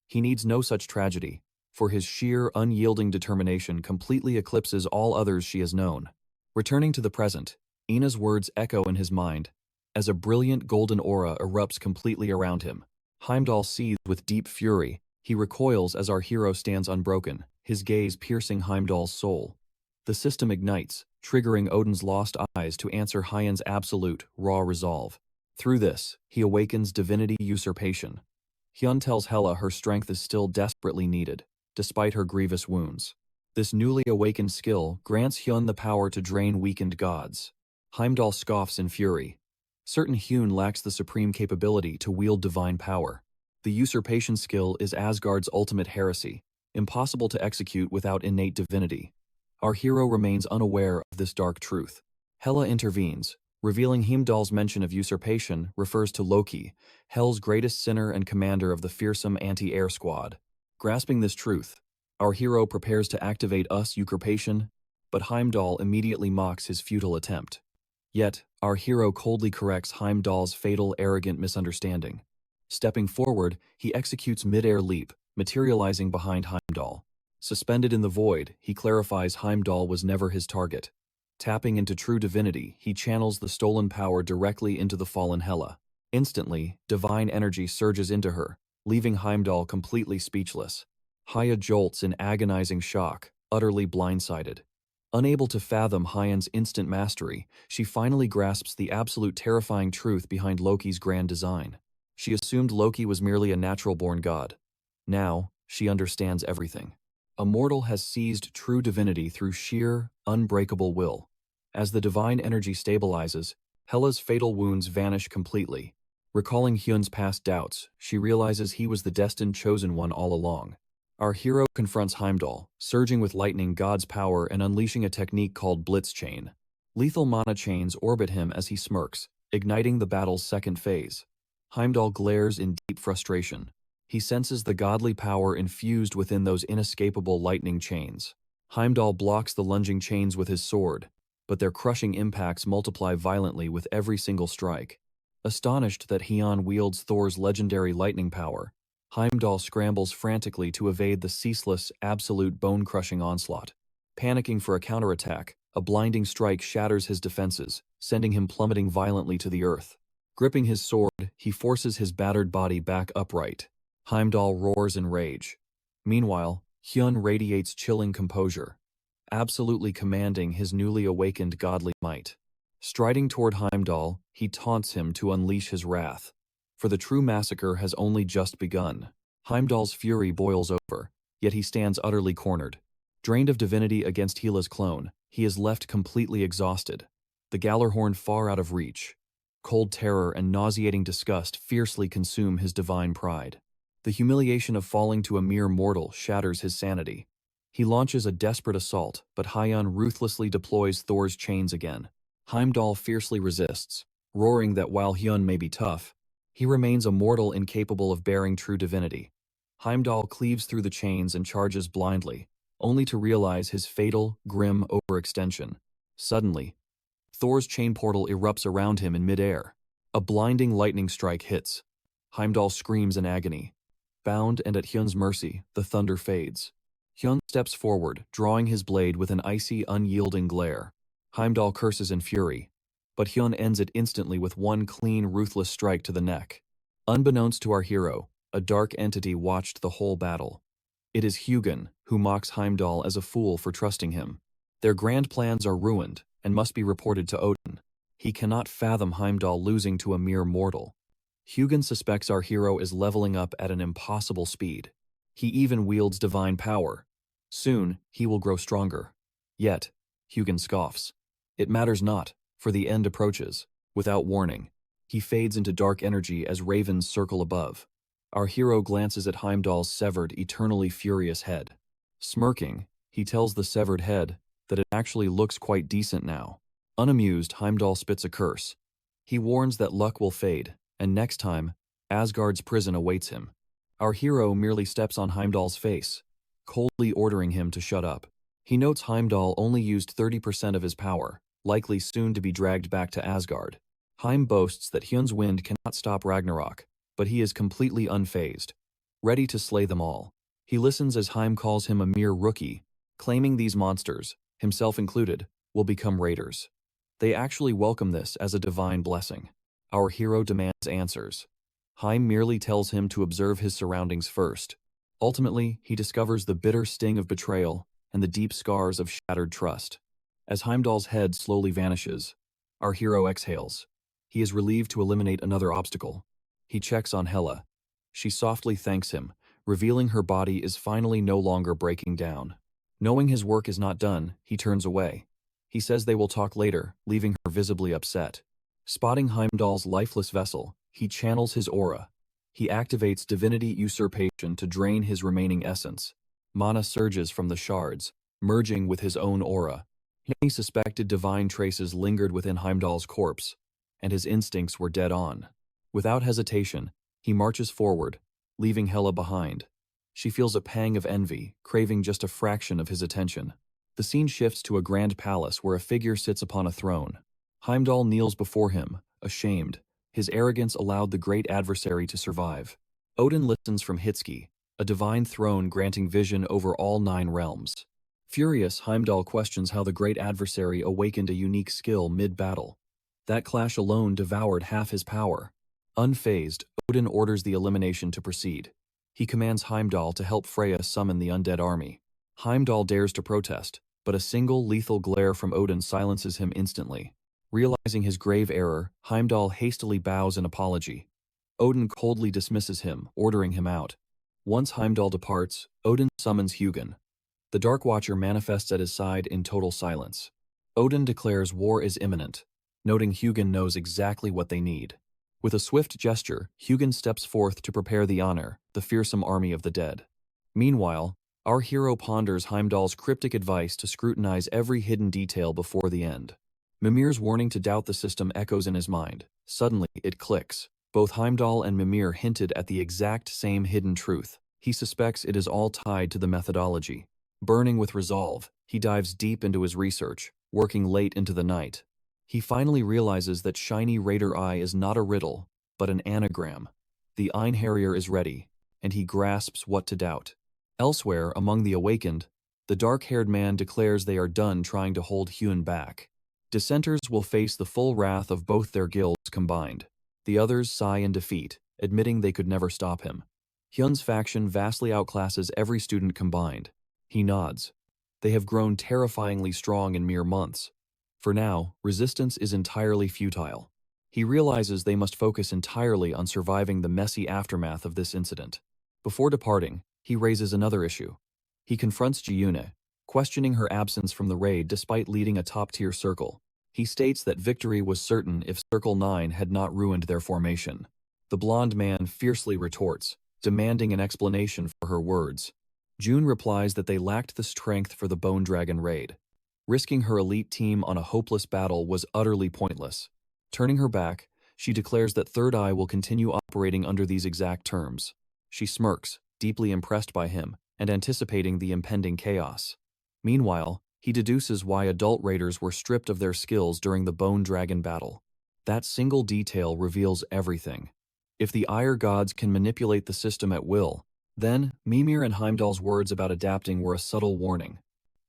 He needs no such tragedy, for his sheer, unyielding determination completely eclipses all others she has known. Returning to the present, Ina's words echo in his mind, as a brilliant golden aura erupts completely around him. Heimdall seethed with deep fury. He recoils as our hero stands unbroken, his gaze piercing Heimdall's soul. The system ignites, triggering Odin's lost eyes to answer Hyen's absolute, raw resolve. Through this, he awakens divinity usurpation. Hyun tells Hela her strength is still desperately needed, despite her grievous wounds. This newly awakened skill grants Hyun the power to drain weakened gods. Heimdall scoffs in fury. Certain Hyun lacks the supreme capability to wield divine power. The usurpation skill is Asgard's ultimate heresy, impossible to execute without innate divinity. Our hero remains unaware of this dark truth. Hela intervenes, revealing Heimdall's mention of usurpation refers to Loki, Hel's greatest sinner and commander of the fearsome anti-air squad. Grasping this truth, our hero prepares to activate usurpation, but Heimdall immediately mocks his futile attempt. Yet, our hero coldly corrects Heimdall's fatal, arrogant misunderstanding. Stepping forward, he executes mid-air leap, materializing behind Heimdall. Suspended in the void, he clarifies Heimdall was never his target. Tapping into true divinity, he channels the stolen power directly into the fallen Hela. Instantly, divine energy surges into her, leaving Heimdall completely speechless. Haya jolts in agonizing shock, utterly blindsided. Unable to fathom Hyen's instant mastery, she finally grasps the absolute terrifying truth behind Loki's grand design. She assumed Loki was merely a natural-born god. Now, she understands everything. A mortal has seized true divinity through sheer, unbreakable will. As the divine energy stabilizes, Hela's fatal wounds vanish completely. Recalling Hyun's past doubts, she realizes he was the destined chosen one all along. Our hero confronts Heimdall, surging with lightning god's power and unleashing a technique called Blitz Chain. Lethal mana chains orbit him as he smirks, igniting the battle's second phase. Heimdall glares in deep frustration. He senses the godly power infused within those inescapable lightning chains. Heimdall blocks the lunging chains with his sword, but their crushing impacts multiply violently with every single strike. Astonished that Hyun wields Thor's legendary lightning power, Heimdall scrambles frantically to evade the ceaseless, absolute bone-crushing onslaught. Panicking for a counterattack, a blinding strike shatters his defenses, sending him plummeting violently to the earth. Gripping his sword, he forces his battered body back upright. Heimdall roars in rage. Meanwhile, Hyun radiates chilling composure, absolutely commanding his newly awakened godly might. Striding toward Heimdall, he taunts him to unleash his wrath. For the true massacre has only just begun. Heimdall's fury boils over, yet he stands utterly cornered. Drained of divinity against Hela's clone, he is left completely exhausted. The Gallarhorn far out of reach. Cold terror and nauseating disgust fiercely consume his divine pride. The humiliation of falling to a mere mortal shatters his sanity. He launches a desperate assault, but Hyun ruthlessly deploys Thor's chains again. Heimdall fiercely resists, roaring that while Hyun may be tough, he remains a mortal incapable of bearing true divinity. Heimdall cleaves through the chains and charges blindly, only to realize his fatal, grim overextension. Suddenly, Thor's chain portal erupts around him in midair. A blinding lightning strike hits. Heimdall screams in agony. Bound and at Hyun's mercy, the thunder fades. Hyun steps forward, drawing his blade with an icy, unyielding glare. Heimdall curses in fury, but Hyun ends it instantly with one clean, ruthless strike to the neck. Unbeknownst to our hero, a dark entity watched the whole battle. It is Hugin, who mocks Heimdall as a fool for trusting him. Their grand plans are ruined, and must be reported to Odin. He cannot fathom Heimdall losing to a mere mortal. Hugin suspects our hero is leveling up at an impossible speed. He even wields divine power. Soon, he will grow stronger. Yet, Hugin scoffs. It matters not, for the end approaches. Without warning, he fades into dark energy as ravens circle above. Our hero glances at Heimdall's severed, eternally furious head. Smirking, he tells the severed head that it actually looks quite decent now. Unamused, Heimdall spits a curse. He warns that luck will fade, and next time, Asgard's prison awaits him. Our hero merely steps on Heimdall's face, coldly ordering him to shut up. He notes Heimdall only used 30% of his power, likely soon to be dragged back to Asgard. Heim boasts that Hyun's wind cannot stop Ragnarok, but he is completely unfazed, ready to slay them all. He listens as Heim calls him a mere rookie, claiming these monsters, himself included, will become raiders. They actually welcome this as a divine blessing. Our hero demands answers. Heim merely tells him to observe his surroundings first. Ultimately, he discovers the bitter sting of betrayal and the deep scars of shattered trust. As Heimdall's head slowly vanishes, our hero exhales. He is relieved to eliminate another obstacle. He checks on Hela. She softly thanks him, revealing her body is finally no longer breaking down. Knowing his work is not done, he turns away. He says they will talk later, leaving her visibly upset. Spotting Heimdall's lifeless vessel, he channels his aura. He activates divinity usurpation to drain his remaining essence. Mana surges from the shards, merging with his own aura. Many suspected divine traces lingered within Heimdall's corpse, and his instincts were dead on. Without hesitation, he marches forward, leaving Hela behind. She feels a pang of envy, craving just a fraction of his attention. The scene shifts to a grand palace where a figure sits upon a throne. Heimdall kneels before him, ashamed. His arrogance allowed the great adversary to survive. Odin listens from Hitski, a divine throne granting vision over all 9 realms. Furious, Heimdall questions how the great adversary awakened a unique skill mid-battle. That clash alone devoured half his power. Unfazed, Odin orders the elimination to proceed. He commands Heimdall to help Freya summon the undead army. Heimdall dares to protest, but a single lethal glare from Odin silences him instantly. Realizing his grave error, Heimdall hastily bows in apology. Odin coldly dismisses him, ordering him out. Once Heimdall departs, Odin summons Hugin. The Dark Watcher manifests at his side in total silence. Odin declares war is imminent, noting Hugin knows exactly what they need. With a swift gesture, Hugin steps forth to prepare the honor, the fearsome army of the dead. Meanwhile, our hero ponders Heimdall's cryptic advice to scrutinize every hidden detail before the end. Mimir's warning to doubt the system echoes in his mind. Suddenly, it clicks. Both Heimdall and Mimir hinted at the exact same hidden truth. He suspects it is all tied to the methodology. Burning with resolve, he dives deep into his research, working late into the night. He finally realizes that shiny Raider Eye is not a riddle, but an anagram. The Einherjar is ready, and he grasps what to doubt. Elsewhere, among the awakened, the dark-haired man declares they are done trying to hold Hyun back. Dissenters will face the full wrath of both their guilds combined. The others sigh in defeat, admitting they could never stop him. Hyun's faction vastly outclasses every student combined. He nods. They have grown terrifyingly strong in mere months. For now, resistance is entirely futile. He realizes they must focus entirely on surviving the messy aftermath of this incident. Before departing, he raises another issue. He confronts Jiune, questioning her absence from the raid despite leading a top-tier circle. He states that victory was certain if Circle 9 had not ruined their formation. The blonde man fiercely retorts, demanding an explanation for her words. June replies that they lacked the strength for the Bone Dragon raid. Risking her elite team on a hopeless battle was utterly pointless. Turning her back, she declares that Third Eye will continue operating under these exact terms. She smirks, deeply impressed by him, and anticipating the impending chaos. Meanwhile, he deduces why adult raiders were stripped of their skills during the Bone Dragon battle. That single detail reveals everything. If the Ire gods can manipulate the system at will, then Mimir and Heimdall's words about adapting were a subtle warning.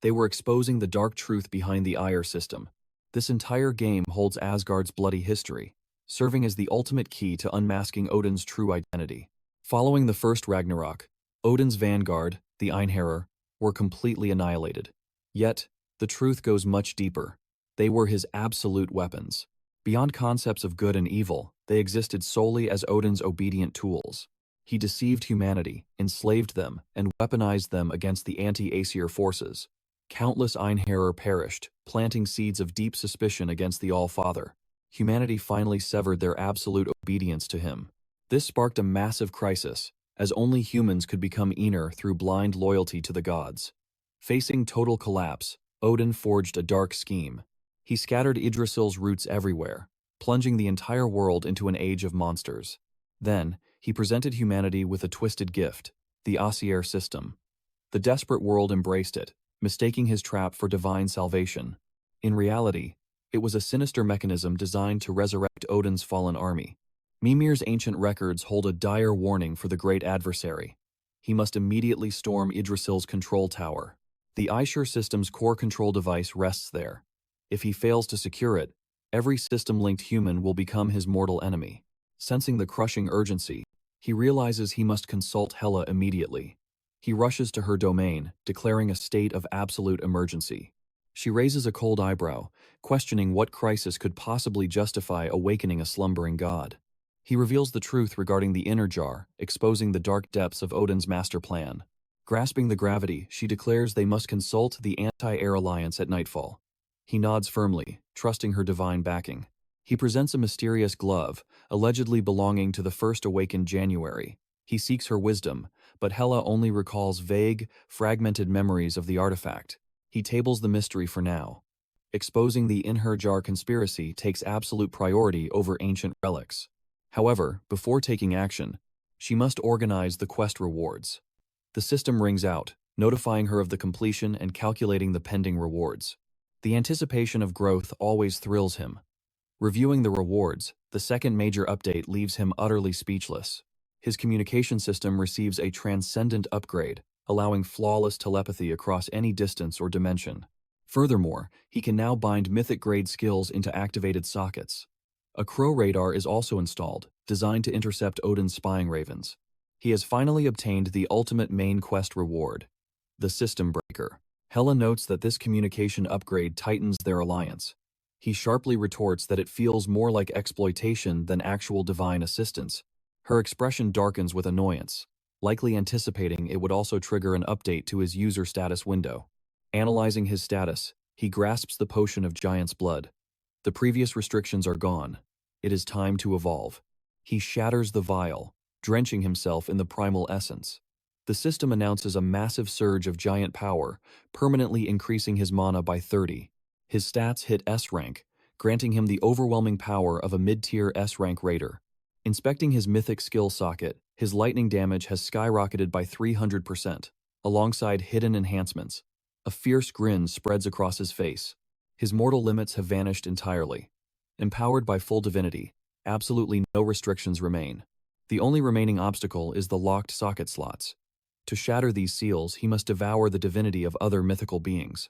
They were exposing the dark truth behind the Ire system. This entire game holds Asgard's bloody history, serving as the ultimate key to unmasking Odin's true identity. Following the first Ragnarok, Odin's vanguard, the Einherjar, were completely annihilated. Yet, the truth goes much deeper. They were his absolute weapons. Beyond concepts of good and evil, they existed solely as Odin's obedient tools. He deceived humanity, enslaved them, and weaponized them against the anti-Aesir forces. Countless Einherjar perished, planting seeds of deep suspicion against the All-Father. Humanity finally severed their absolute obedience to him. This sparked a massive crisis, as only humans could become Aenir through blind loyalty to the gods. Facing total collapse, Odin forged a dark scheme. He scattered Yggdrasil's roots everywhere, plunging the entire world into an age of monsters. Then, he presented humanity with a twisted gift, the Aesir system. The desperate world embraced it, mistaking his trap for divine salvation. In reality, it was a sinister mechanism designed to resurrect Odin's fallen army. Mimir's ancient records hold a dire warning for the great adversary. He must immediately storm Yggdrasil's control tower. The Aesir system's core control device rests there. If he fails to secure it, every system-linked human will become his mortal enemy. Sensing the crushing urgency, he realizes he must consult Hela immediately. He rushes to her domain, declaring a state of absolute emergency. She raises a cold eyebrow, questioning what crisis could possibly justify awakening a slumbering god. He reveals the truth regarding the inner jar, exposing the dark depths of Odin's master plan. Grasping the gravity, she declares they must consult the Anti-Air Alliance at nightfall. He nods firmly, trusting her divine backing. He presents a mysterious glove, allegedly belonging to the first awakened January. He seeks her wisdom, but Hela only recalls vague, fragmented memories of the artifact. He tables the mystery for now. Exposing the In-Her-Jar conspiracy takes absolute priority over ancient relics. However, before taking action, she must organize the quest rewards. The system rings out, notifying her of the completion and calculating the pending rewards. The anticipation of growth always thrills him. Reviewing the rewards, the second major update leaves him utterly speechless. His communication system receives a transcendent upgrade, allowing flawless telepathy across any distance or dimension. Furthermore, he can now bind mythic-grade skills into activated sockets. A crow radar is also installed, designed to intercept Odin's spying ravens. He has finally obtained the ultimate main quest reward, the System Breaker. Hela notes that this communication upgrade tightens their alliance. He sharply retorts that it feels more like exploitation than actual divine assistance. Her expression darkens with annoyance, likely anticipating it would also trigger an update to his user status window. Analyzing his status, he grasps the potion of Giant's Blood. The previous restrictions are gone. It is time to evolve. He shatters the vial, drenching himself in the primal essence. The system announces a massive surge of giant power, permanently increasing his mana by 30. His stats hit S rank, granting him the overwhelming power of a mid-tier S rank raider. Inspecting his mythic skill socket, his lightning damage has skyrocketed by 300%. alongside hidden enhancements. A fierce grin spreads across his face. His mortal limits have vanished entirely. Empowered by full divinity, absolutely no restrictions remain. The only remaining obstacle is the locked socket slots. To shatter these seals, he must devour the divinity of other mythical beings.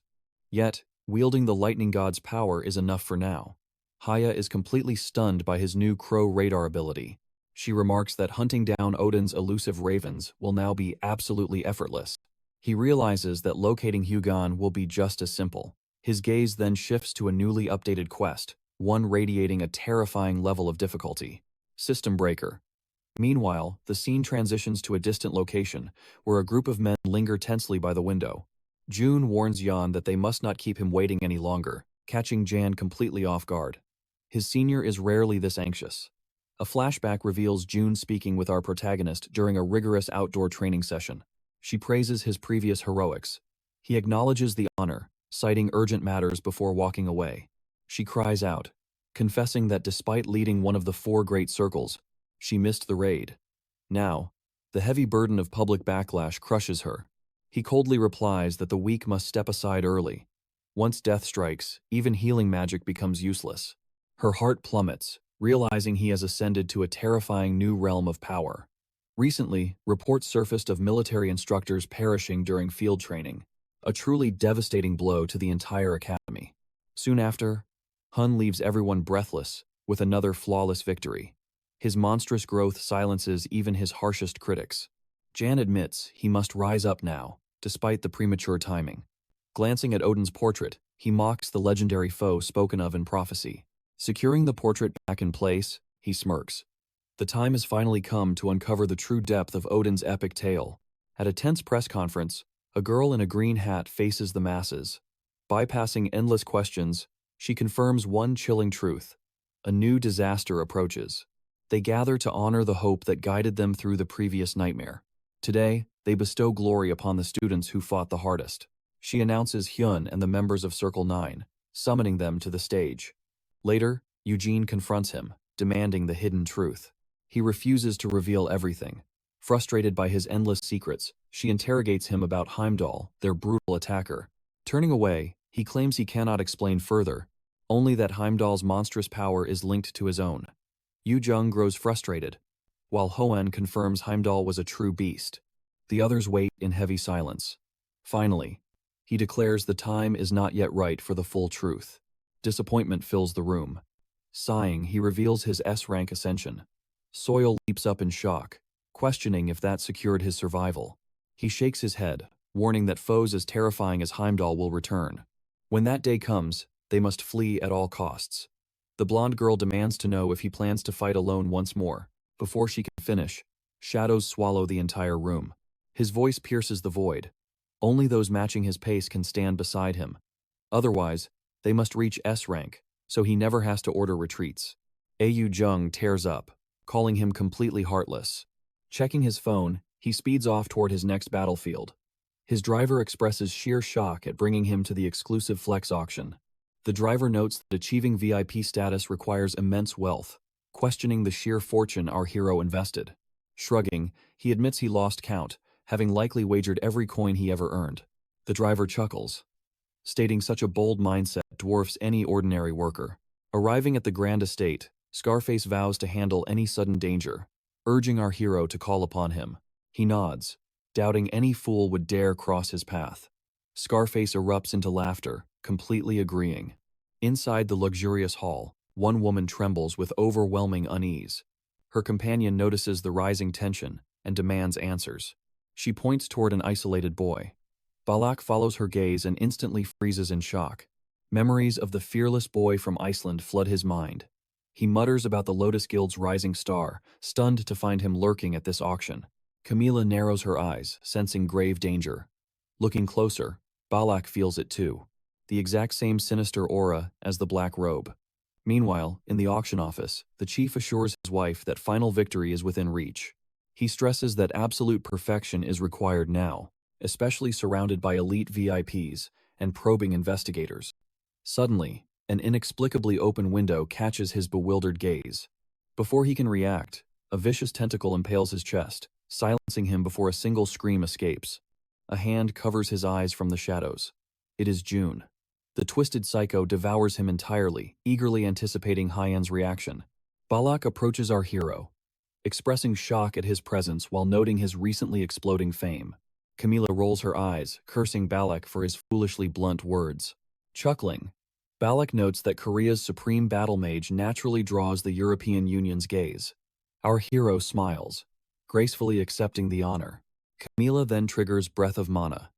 Yet, wielding the lightning god's power is enough for now. Haya is completely stunned by his new crow radar ability. She remarks that hunting down Odin's elusive ravens will now be absolutely effortless. He realizes that locating Hugon will be just as simple. His gaze then shifts to a newly updated quest, one radiating a terrifying level of difficulty. System Breaker. Meanwhile, the scene transitions to a distant location, where a group of men linger tensely by the window. June warns Yan that they must not keep him waiting any longer, catching Jan completely off guard. His senior is rarely this anxious. A flashback reveals June speaking with our protagonist during a rigorous outdoor training session. She praises his previous heroics. He acknowledges the honor, citing urgent matters before walking away. She cries out, confessing that despite leading one of the 4 great circles, she missed the raid. Now, the heavy burden of public backlash crushes her. He coldly replies that the weak must step aside early. Once death strikes, even healing magic becomes useless. Her heart plummets, realizing he has ascended to a terrifying new realm of power. Recently, reports surfaced of military instructors perishing during field training, a truly devastating blow to the entire academy. Soon after, Hun leaves everyone breathless with another flawless victory. His monstrous growth silences even his harshest critics. Jan admits he must rise up now, despite the premature timing. Glancing at Odin's portrait, he mocks the legendary foe spoken of in prophecy. Securing the portrait back in place, he smirks. The time has finally come to uncover the true depth of Odin's epic tale. At a tense press conference, a girl in a green hat faces the masses. Bypassing endless questions, she confirms one chilling truth. A new disaster approaches. They gather to honor the hope that guided them through the previous nightmare. Today, they bestow glory upon the students who fought the hardest. She announces Hyun and the members of Circle 9, summoning them to the stage. Later, Eugene confronts him, demanding the hidden truth. He refuses to reveal everything. Frustrated by his endless secrets, she interrogates him about Heimdall, their brutal attacker. Turning away, he claims he cannot explain further, only that Heimdall's monstrous power is linked to his own. Yu Jung grows frustrated, while Hoen confirms Heimdall was a true beast. The others wait in heavy silence. Finally, he declares the time is not yet right for the full truth. Disappointment fills the room. Sighing, he reveals his S-rank ascension. Soil leaps up in shock, questioning if that secured his survival. He shakes his head, warning that foes as terrifying as Heimdall will return. When that day comes, they must flee at all costs. The blonde girl demands to know if he plans to fight alone once more. Before she can finish, shadows swallow the entire room. His voice pierces the void. Only those matching his pace can stand beside him. Otherwise, they must reach S rank, so he never has to order retreats. Yu Jung tears up, calling him completely heartless. Checking his phone, he speeds off toward his next battlefield. His driver expresses sheer shock at bringing him to the exclusive Flex auction. The driver notes that achieving VIP status requires immense wealth, questioning the sheer fortune our hero invested. Shrugging, he admits he lost count, having likely wagered every coin he ever earned. The driver chuckles, stating such a bold mindset dwarfs any ordinary worker. Arriving at the Grand Estate, Scarface vows to handle any sudden danger, urging our hero to call upon him. He nods, doubting any fool would dare cross his path. Scarface erupts into laughter, completely agreeing. Inside the luxurious hall, one woman trembles with overwhelming unease. Her companion notices the rising tension and demands answers. She points toward an isolated boy. Balak follows her gaze and instantly freezes in shock. Memories of the fearless boy from Iceland flood his mind. He mutters about the Lotus Guild's rising star, stunned to find him lurking at this auction. Camila narrows her eyes, sensing grave danger. Looking closer, Balak feels it too. The exact same sinister aura as the black robe. Meanwhile, in the auction office, the chief assures his wife that final victory is within reach. He stresses that absolute perfection is required now, especially surrounded by elite VIPs and probing investigators. Suddenly, an inexplicably open window catches his bewildered gaze. Before he can react, a vicious tentacle impales his chest, silencing him before a single scream escapes. A hand covers his eyes from the shadows. It is June. The twisted psycho devours him entirely, eagerly anticipating Hyen's reaction. Balak approaches our hero, expressing shock at his presence while noting his recently exploding fame. Camila rolls her eyes, cursing Balak for his foolishly blunt words. Chuckling, Balak notes that Korea's supreme battle mage naturally draws the European Union's gaze. Our hero smiles, gracefully accepting the honor. Camila then triggers Breath of Mana,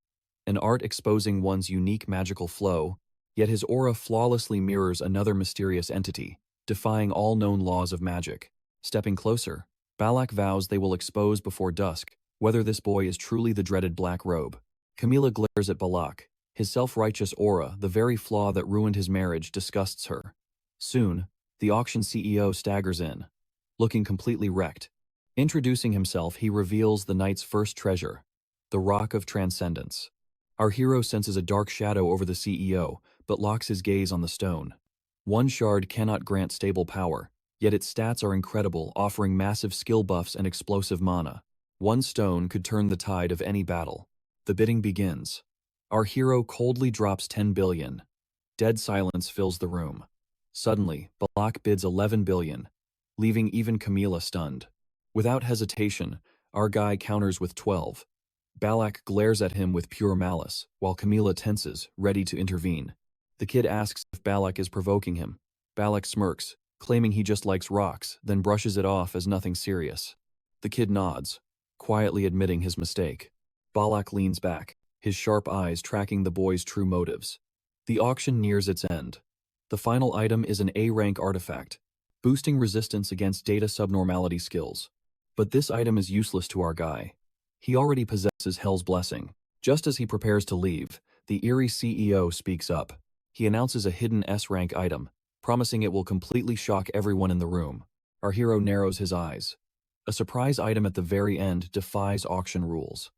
an art exposing one's unique magical flow, yet his aura flawlessly mirrors another mysterious entity, defying all known laws of magic. Stepping closer, Balak vows they will expose before dusk whether this boy is truly the dreaded Black Robe. Camila glares at Balak. His self-righteous aura, the very flaw that ruined his marriage, disgusts her. Soon, the auction CEO staggers in, looking completely wrecked. Introducing himself, he reveals the night's first treasure, the Rock of Transcendence. Our hero senses a dark shadow over the CEO, but locks his gaze on the stone. One shard cannot grant stable power, yet its stats are incredible, offering massive skill buffs and explosive mana. One stone could turn the tide of any battle. The bidding begins. Our hero coldly drops 10 billion. Dead silence fills the room. Suddenly, Balak bids 11 billion, leaving even Camila stunned. Without hesitation, our guy counters with 12. Balak glares at him with pure malice, while Camila tenses, ready to intervene. The kid asks if Balak is provoking him. Balak smirks, claiming he just likes rocks, then brushes it off as nothing serious. The kid nods, quietly admitting his mistake. Balak leans back, his sharp eyes tracking the boy's true motives. The auction nears its end. The final item is an A-rank artifact, boosting resistance against data subnormality skills. But this item is useless to our guy. He already possesses Hell's Blessing. Just as he prepares to leave, the eerie CEO speaks up. He announces a hidden S-rank item, promising it will completely shock everyone in the room. Our hero narrows his eyes. A surprise item at the very end defies auction rules.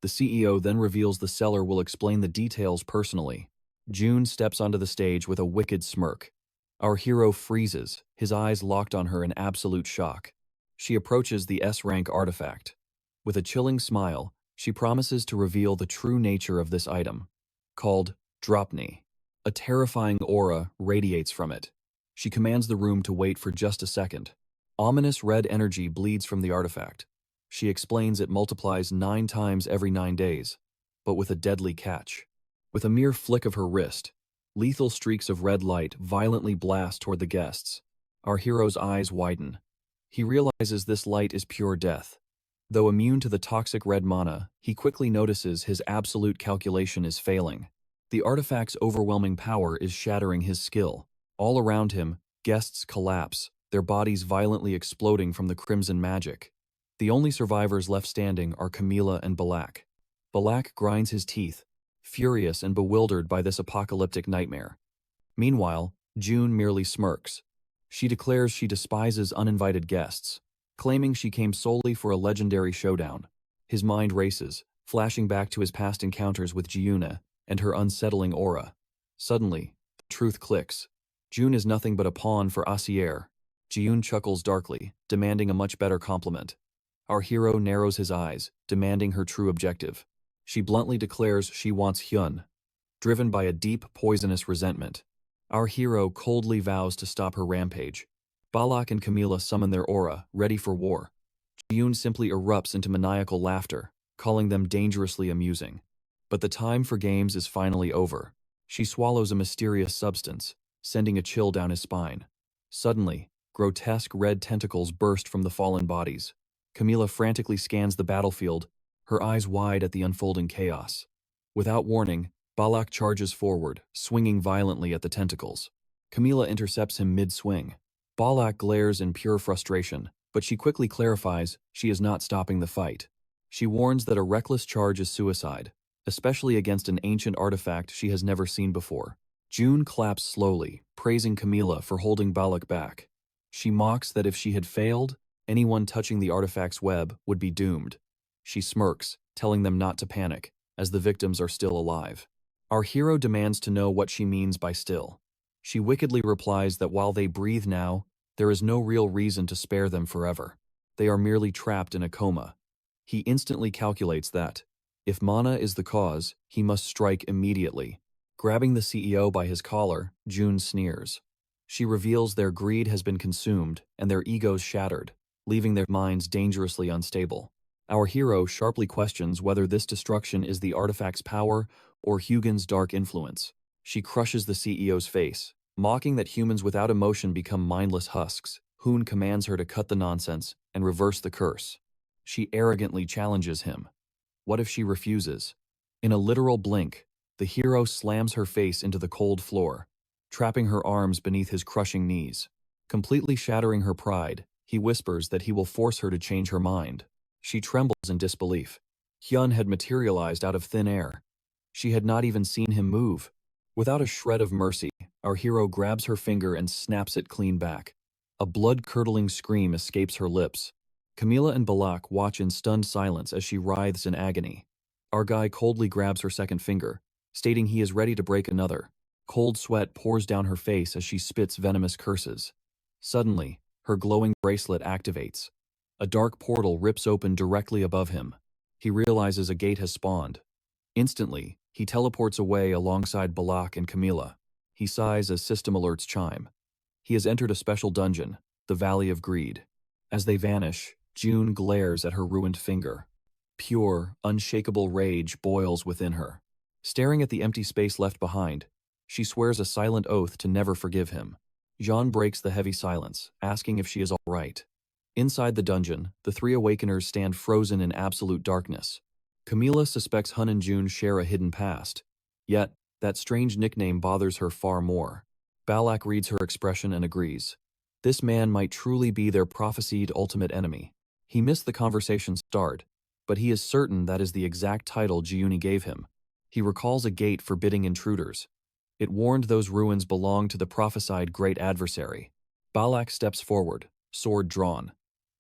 The CEO then reveals the seller will explain the details personally. June steps onto the stage with a wicked smirk. Our hero freezes, his eyes locked on her in absolute shock. She approaches the S-rank artifact. With a chilling smile, she promises to reveal the true nature of this item, called Dropney. A terrifying aura radiates from it. She commands the room to wait for just a second. Ominous red energy bleeds from the artifact. She explains it multiplies 9 times every 9 days, but with a deadly catch. With a mere flick of her wrist, lethal streaks of red light violently blast toward the guests. Our hero's eyes widen. He realizes this light is pure death. Though immune to the toxic red mana, he quickly notices his absolute calculation is failing. The artifact's overwhelming power is shattering his skill. All around him, guests collapse, their bodies violently exploding from the crimson magic. The only survivors left standing are Camila and Balak. Balak grinds his teeth, furious and bewildered by this apocalyptic nightmare. Meanwhile, June merely smirks. She declares she despises uninvited guests, claiming she came solely for a legendary showdown. His mind races, flashing back to his past encounters with Giuna and her unsettling aura. Suddenly, the truth clicks. June is nothing but a pawn for Asier. June chuckles darkly, demanding a much better compliment. Our hero narrows his eyes, demanding her true objective. She bluntly declares she wants Hyun, driven by a deep, poisonous resentment. Our hero coldly vows to stop her rampage. Balak and Camila summon their aura, ready for war. June simply erupts into maniacal laughter, calling them dangerously amusing. But the time for games is finally over. She swallows a mysterious substance, sending a chill down his spine. Suddenly, grotesque red tentacles burst from the fallen bodies. Camila frantically scans the battlefield, her eyes wide at the unfolding chaos. Without warning, Balak charges forward, swinging violently at the tentacles. Camila intercepts him mid-swing. Balak glares in pure frustration, but she quickly clarifies she is not stopping the fight. She warns that a reckless charge is suicide, especially against an ancient artifact she has never seen before. June claps slowly, praising Camila for holding Balak back. She mocks that if she had failed, anyone touching the artifact's web would be doomed. She smirks, telling them not to panic, as the victims are still alive. Our hero demands to know what she means by still. She wickedly replies that while they breathe now, there is no real reason to spare them forever. They are merely trapped in a coma. He instantly calculates that, If mana is the cause, he must strike immediately. Grabbing the CEO by his collar, June sneers. She reveals their greed has been consumed and their egos shattered, leaving their minds dangerously unstable. Our hero sharply questions whether this destruction is the artifact's power or Hugin's dark influence. She crushes the CEO's face, mocking that humans without emotion become mindless husks. Hoon commands her to cut the nonsense and reverse the curse. She arrogantly challenges him. What if she refuses? In a literal blink, the hero slams her face into the cold floor, trapping her arms beneath his crushing knees. Completely shattering her pride, he whispers that he will force her to change her mind. She trembles in disbelief. Hyun had materialized out of thin air. She had not even seen him move. Without a shred of mercy, our hero grabs her finger and snaps it clean back. A blood-curdling scream escapes her lips. Camila and Balak watch in stunned silence as she writhes in agony. Our guy coldly grabs her second finger, stating he is ready to break another. Cold sweat pours down her face as she spits venomous curses. Suddenly, her glowing bracelet activates. A dark portal rips open directly above him. He realizes a gate has spawned. Instantly, he teleports away alongside Balak and Camila. He sighs as system alerts chime. He has entered a special dungeon, the Valley of Greed. As they vanish, June glares at her ruined finger. Pure, unshakable rage boils within her. Staring at the empty space left behind, she swears a silent oath to never forgive him. Jean breaks the heavy silence, asking if she is all right. Inside the dungeon, the three awakeners stand frozen in absolute darkness. Camila suspects Hun and June share a hidden past. Yet, that strange nickname bothers her far more. Balak reads her expression and agrees. This man might truly be their prophesied ultimate enemy. He missed the conversation's start, but he is certain that is the exact title Giuni gave him. He recalls a gate forbidding intruders. It warned those ruins belonged to the prophesied great adversary. Balak steps forward, sword drawn.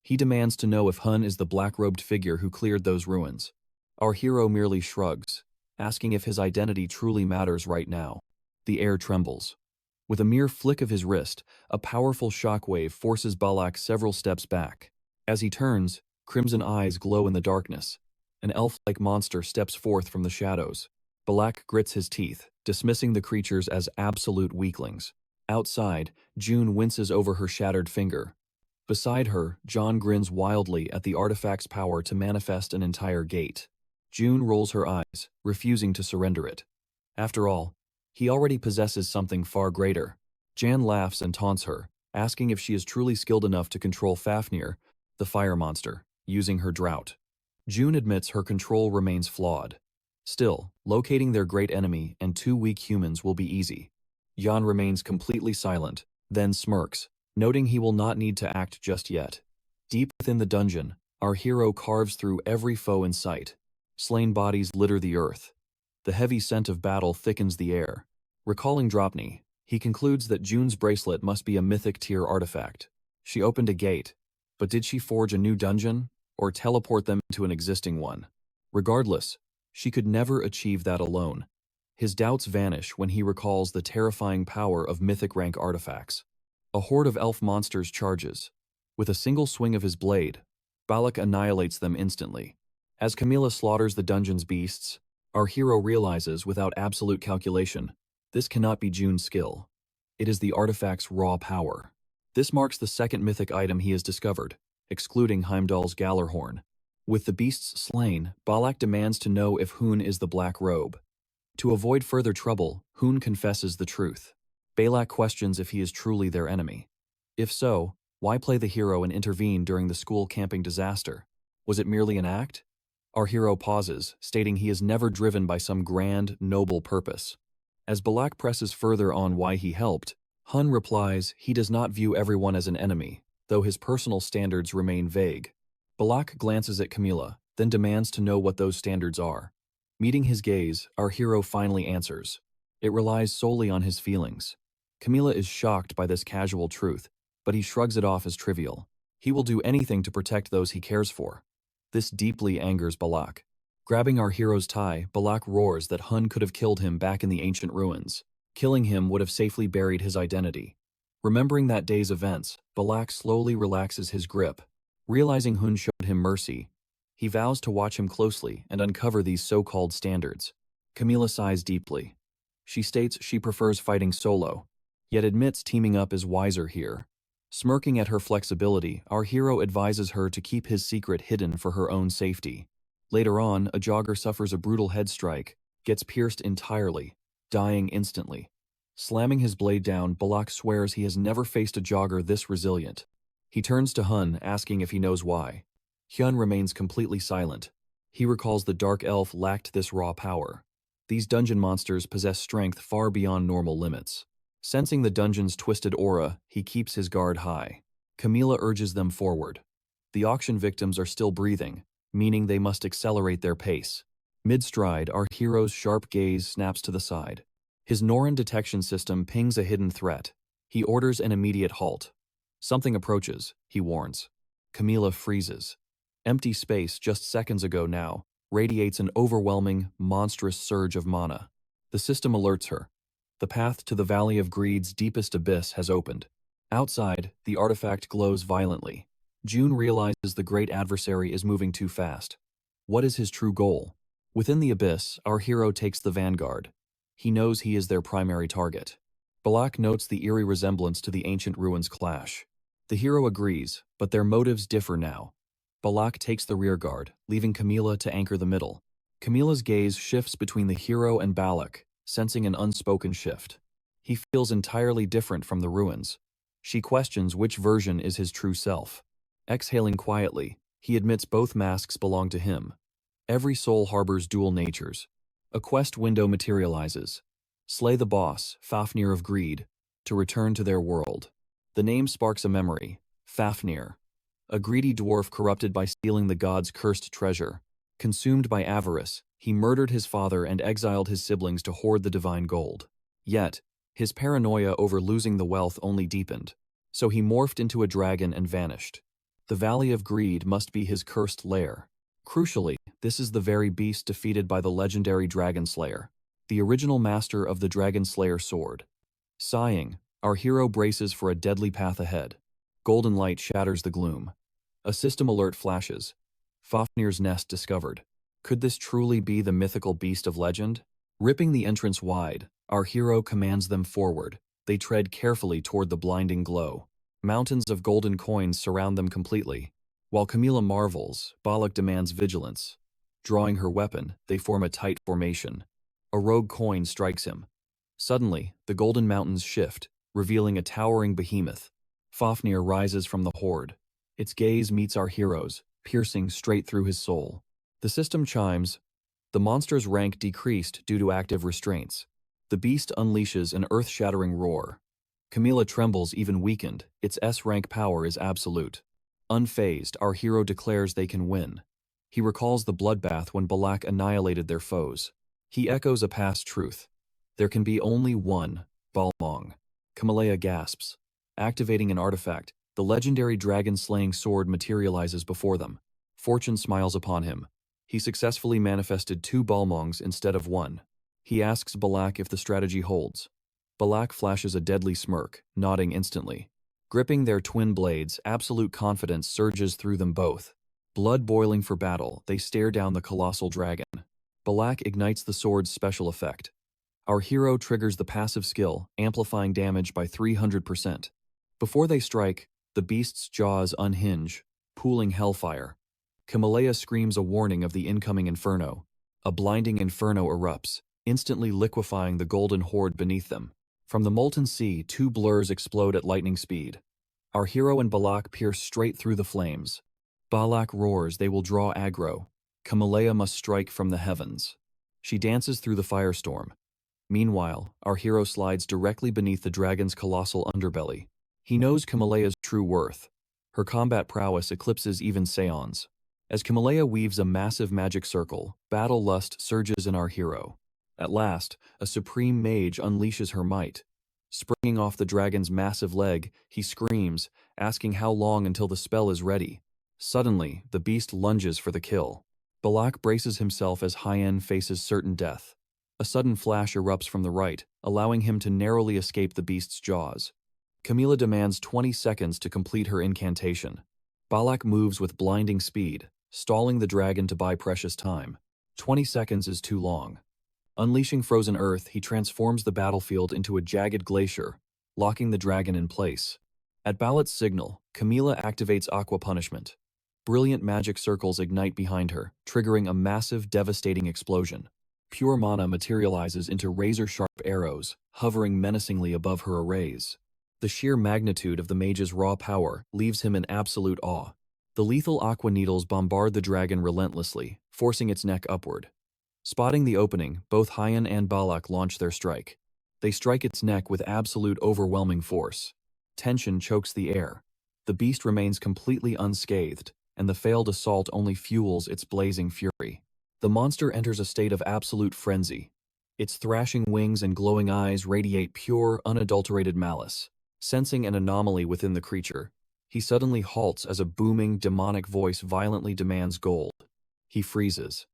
He demands to know if Hun is the black-robed figure who cleared those ruins. Our hero merely shrugs, asking if his identity truly matters right now. The air trembles. With a mere flick of his wrist, a powerful shockwave forces Balak several steps back. As he turns, crimson eyes glow in the darkness. An elf-like monster steps forth from the shadows. Balak grits his teeth, dismissing the creatures as absolute weaklings. Outside, June winces over her shattered finger. Beside her, John grins wildly at the artifact's power to manifest an entire gate. June rolls her eyes, refusing to surrender it. After all, he already possesses something far greater. Jan laughs and taunts her, asking if she is truly skilled enough to control Fafnir, the fire monster, using her drought. June admits her control remains flawed. Still, locating their great enemy and two weak humans will be easy. Jan remains completely silent, then smirks, noting he will not need to act just yet. Deep within the dungeon, our hero carves through every foe in sight. Slain bodies litter the earth. The heavy scent of battle thickens the air. Recalling Dropney, he concludes that June's bracelet must be a mythic-tier artifact. She opened a gate, but did she forge a new dungeon, or teleport them into an existing one? Regardless, she could never achieve that alone. His doubts vanish when he recalls the terrifying power of mythic-rank artifacts. A horde of elf monsters charges. With a single swing of his blade, Balak annihilates them instantly. As Camila slaughters the dungeon's beasts, our hero realizes without absolute calculation, this cannot be June's skill. It is the artifact's raw power. This marks the second mythic item he has discovered, excluding Heimdall's Gallarhorn. With the beasts slain, Balak demands to know if Hun is the Black Robe. To avoid further trouble, Hun confesses the truth. Balak questions if he is truly their enemy. If so, why play the hero and intervene during the school camping disaster? Was it merely an act? Our hero pauses, stating he is never driven by some grand, noble purpose. As Balak presses further on why he helped, Hun replies he does not view everyone as an enemy, though his personal standards remain vague. Balak glances at Camila, then demands to know what those standards are. Meeting his gaze, our hero finally answers. It relies solely on his feelings. Camila is shocked by this casual truth, but he shrugs it off as trivial. He will do anything to protect those he cares for. This deeply angers Balak. Grabbing our hero's tie, Balak roars that Hun could have killed him back in the ancient ruins. Killing him would have safely buried his identity. Remembering that day's events, Balak slowly relaxes his grip. Realizing Hun showed him mercy, He vows to watch him closely and uncover these so-called standards. Camila sighs deeply. She states she prefers fighting solo, yet admits teaming up is wiser here. Smirking at her flexibility, our hero advises her to keep his secret hidden for her own safety. Later on, a jogger suffers a brutal head strike, gets pierced entirely, dying instantly. Slamming his blade down, Balak swears he has never faced a jogger this resilient. He turns to Hun, asking if he knows why. Hyun remains completely silent. He recalls the dark elf lacked this raw power. These dungeon monsters possess strength far beyond normal limits. Sensing the dungeon's twisted aura, he keeps his guard high. Camila urges them forward. The auction victims are still breathing, meaning they must accelerate their pace. Mid-stride, our hero's sharp gaze snaps to the side. His Norin detection system pings a hidden threat. He orders an immediate halt. Something approaches, he warns. Camila freezes. Empty space just seconds ago now radiates an overwhelming, monstrous surge of mana. The system alerts her. The path to the Valley of Greed's deepest abyss has opened. Outside, the artifact glows violently. June realizes the great adversary is moving too fast. What is his true goal? Within the abyss, our hero takes the vanguard. He knows he is their primary target. Balak notes the eerie resemblance to the ancient ruins clash. The hero agrees, but their motives differ now. Balak takes the rearguard, leaving Camila to anchor the middle. Camila's gaze shifts between the hero and Balak, sensing an unspoken shift. He feels entirely different from the ruins. She questions which version is his true self. Exhaling quietly, he admits both masks belong to him. Every soul harbors dual natures. A quest window materializes. Slay the boss, Fafnir of Greed, to return to their world. The name sparks a memory, Fafnir. A greedy dwarf corrupted by stealing the god's cursed treasure. Consumed by avarice, he murdered his father and exiled his siblings to hoard the divine gold. Yet, his paranoia over losing the wealth only deepened, so he morphed into a dragon and vanished. The Valley of Greed must be his cursed lair. Crucially, this is the very beast defeated by the legendary Dragon Slayer, the original master of the Dragon Slayer sword. Sighing, our hero braces for a deadly path ahead. Golden light shatters the gloom. A system alert flashes. Fafnir's nest discovered. Could this truly be the mythical beast of legend? Ripping the entrance wide, our hero commands them forward. They tread carefully toward the blinding glow. Mountains of golden coins surround them completely. While Camila marvels, Balak demands vigilance. Drawing her weapon, they form a tight formation. A rogue coin strikes him. Suddenly, the golden mountains shift, revealing a towering behemoth. Fafnir rises from the horde. Its gaze meets our hero's, piercing straight through his soul. The system chimes. The monster's rank decreased due to active restraints. The beast unleashes an earth-shattering roar. Camila trembles, even weakened. Its S-rank power is absolute. Unfazed, our hero declares they can win. He recalls the bloodbath when Balak annihilated their foes. He echoes a past truth. There can be only one, Balmong. Camila gasps. Activating an artifact, the legendary dragon-slaying sword materializes before them. Fortune smiles upon him. He successfully manifested 2 Balmongs instead of 1. He asks Balak if the strategy holds. Balak flashes a deadly smirk, nodding instantly. Gripping their twin blades, absolute confidence surges through them both. Blood boiling for battle, they stare down the colossal dragon. Balak ignites the sword's special effect. Our hero triggers the passive skill, amplifying damage by 300%. Before they strike, the beast's jaws unhinge, pooling hellfire. Camila screams a warning of the incoming inferno. A blinding inferno erupts, instantly liquefying the golden horde beneath them. From the molten sea, 2 blurs explode at lightning speed. Our hero and Balak pierce straight through the flames. Balak roars they will draw aggro. Camila must strike from the heavens. She dances through the firestorm. Meanwhile, our hero slides directly beneath the dragon's colossal underbelly. He knows Camila's true worth. Her combat prowess eclipses even Seon's. As Camila weaves a massive magic circle, battle lust surges in our hero. At last, a supreme mage unleashes her might. Springing off the dragon's massive leg, he screams, asking how long until the spell is ready. Suddenly, the beast lunges for the kill. Balak braces himself as Hyen faces certain death. A sudden flash erupts from the right, allowing him to narrowly escape the beast's jaws. Camila demands 20 seconds to complete her incantation. Balak moves with blinding speed. stalling the dragon to buy precious time. 20 seconds is too long. Unleashing frozen earth, he transforms the battlefield into a jagged glacier, locking the dragon in place. At Balak's signal, Camila activates Aqua Punishment. Brilliant magic circles ignite behind her, triggering a massive, devastating explosion. Pure mana materializes into razor-sharp arrows, hovering menacingly above her arrays. The sheer magnitude of the mage's raw power leaves him in absolute awe. The lethal aqua needles bombard the dragon relentlessly, forcing its neck upward. Spotting the opening, both Hyan and Balak launch their strike. They strike its neck with absolute overwhelming force. Tension chokes the air. The beast remains completely unscathed, and the failed assault only fuels its blazing fury. The monster enters a state of absolute frenzy. Its thrashing wings and glowing eyes radiate pure, unadulterated malice. Sensing an anomaly within the creature, he suddenly halts as a booming, demonic voice violently demands gold. He freezes.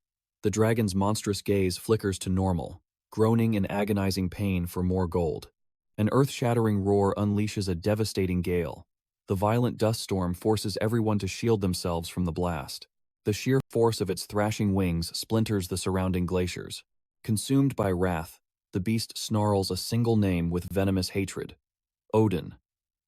The dragon's monstrous gaze flickers to normal, groaning in agonizing pain for more gold. An earth-shattering roar unleashes a devastating gale. The violent dust storm forces everyone to shield themselves from the blast. The sheer force of its thrashing wings splinters the surrounding glaciers. Consumed by wrath, the beast snarls a single name with venomous hatred. Odin.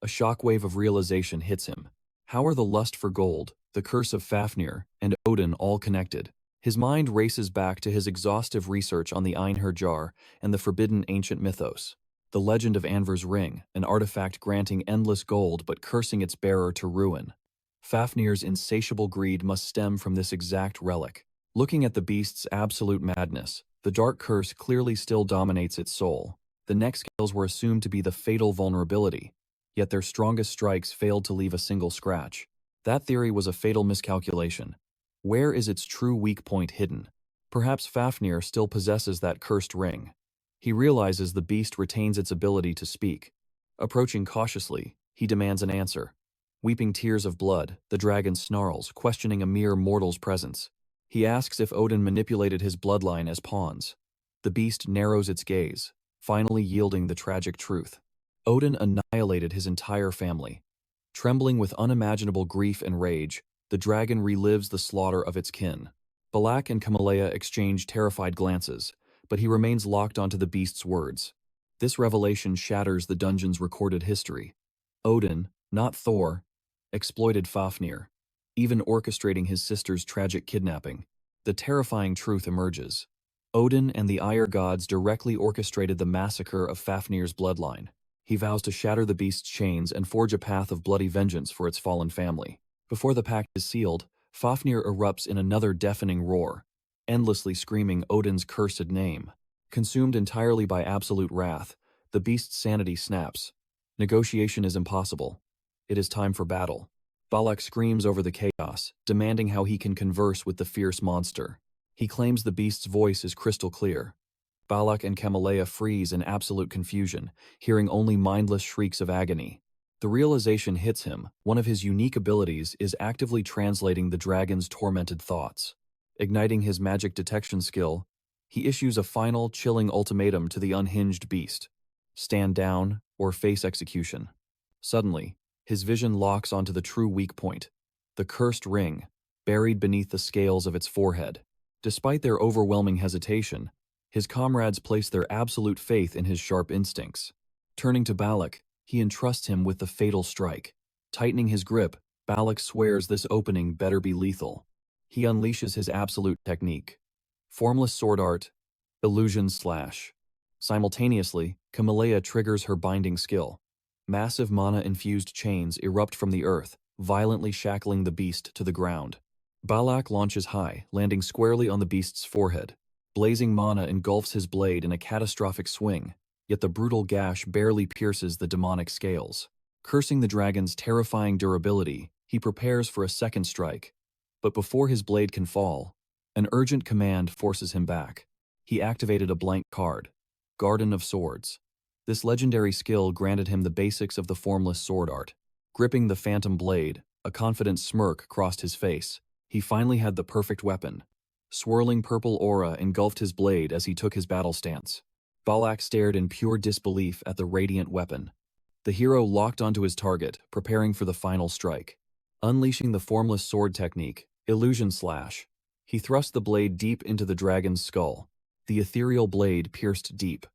A shockwave of realization hits him. How are the lust for gold, the curse of Fafnir, and Odin all connected? His mind races back to his exhaustive research on the Einherjar jar and the forbidden ancient mythos. The legend of Anvar's ring, an artifact granting endless gold but cursing its bearer to ruin. Fafnir's insatiable greed must stem from this exact relic. Looking at the beast's absolute madness, the dark curse clearly still dominates its soul. The neck scales were assumed to be the fatal vulnerability, yet their strongest strikes failed to leave a single scratch. That theory was a fatal miscalculation. Where is its true weak point hidden? Perhaps Fafnir still possesses that cursed ring. He realizes the beast retains its ability to speak. Approaching cautiously, he demands an answer. Weeping tears of blood, the dragon snarls, questioning a mere mortal's presence. He asks if Odin manipulated his bloodline as pawns. The beast narrows its gaze, finally yielding the tragic truth. Odin annihilated his entire family. Trembling with unimaginable grief and rage, the dragon relives the slaughter of its kin. Balak and Kamalea exchange terrified glances, but he remains locked onto the beast's words. This revelation shatters the dungeon's recorded history. Odin, not Thor, exploited Fafnir, even orchestrating his sister's tragic kidnapping. The terrifying truth emerges. Odin and the Ire gods directly orchestrated the massacre of Fafnir's bloodline. He vows to shatter the beast's chains and forge a path of bloody vengeance for its fallen family. Before the pact is sealed, Fafnir erupts in another deafening roar, endlessly screaming Odin's cursed name. Consumed entirely by absolute wrath, the beast's sanity snaps. Negotiation is impossible. It is time for battle. Balak screams over the chaos, demanding how he can converse with the fierce monster. He claims the beast's voice is crystal clear. Balak and Kamalea freeze in absolute confusion, hearing only mindless shrieks of agony. The realization hits him. One of his unique abilities is actively translating the dragon's tormented thoughts. Igniting his magic detection skill, he issues a final, chilling ultimatum to the unhinged beast. Stand down or face execution. Suddenly, his vision locks onto the true weak point, the cursed ring, buried beneath the scales of its forehead. Despite their overwhelming hesitation, his comrades place their absolute faith in his sharp instincts. Turning to Balak, he entrusts him with the fatal strike. Tightening his grip, Balak swears this opening better be lethal. He unleashes his absolute technique. Formless sword art, illusion slash. Simultaneously, Kamalea triggers her binding skill. Massive mana-infused chains erupt from the earth, violently shackling the beast to the ground. Balak launches high, landing squarely on the beast's forehead. Blazing mana engulfs his blade in a catastrophic swing, yet the brutal gash barely pierces the demonic scales. Cursing the dragon's terrifying durability, he prepares for a second strike. But before his blade can fall, an urgent command forces him back. He activated a blank card, Garden of Swords. This legendary skill granted him the basics of the formless sword art. Gripping the phantom blade, a confident smirk crossed his face. He finally had the perfect weapon. Swirling purple aura engulfed his blade as he took his battle stance. Balak stared in pure disbelief at the radiant weapon. The hero locked onto his target, preparing for the final strike. Unleashing the formless sword technique, Illusion slash. He thrust the blade deep into the dragon's skull. The ethereal blade pierced deep.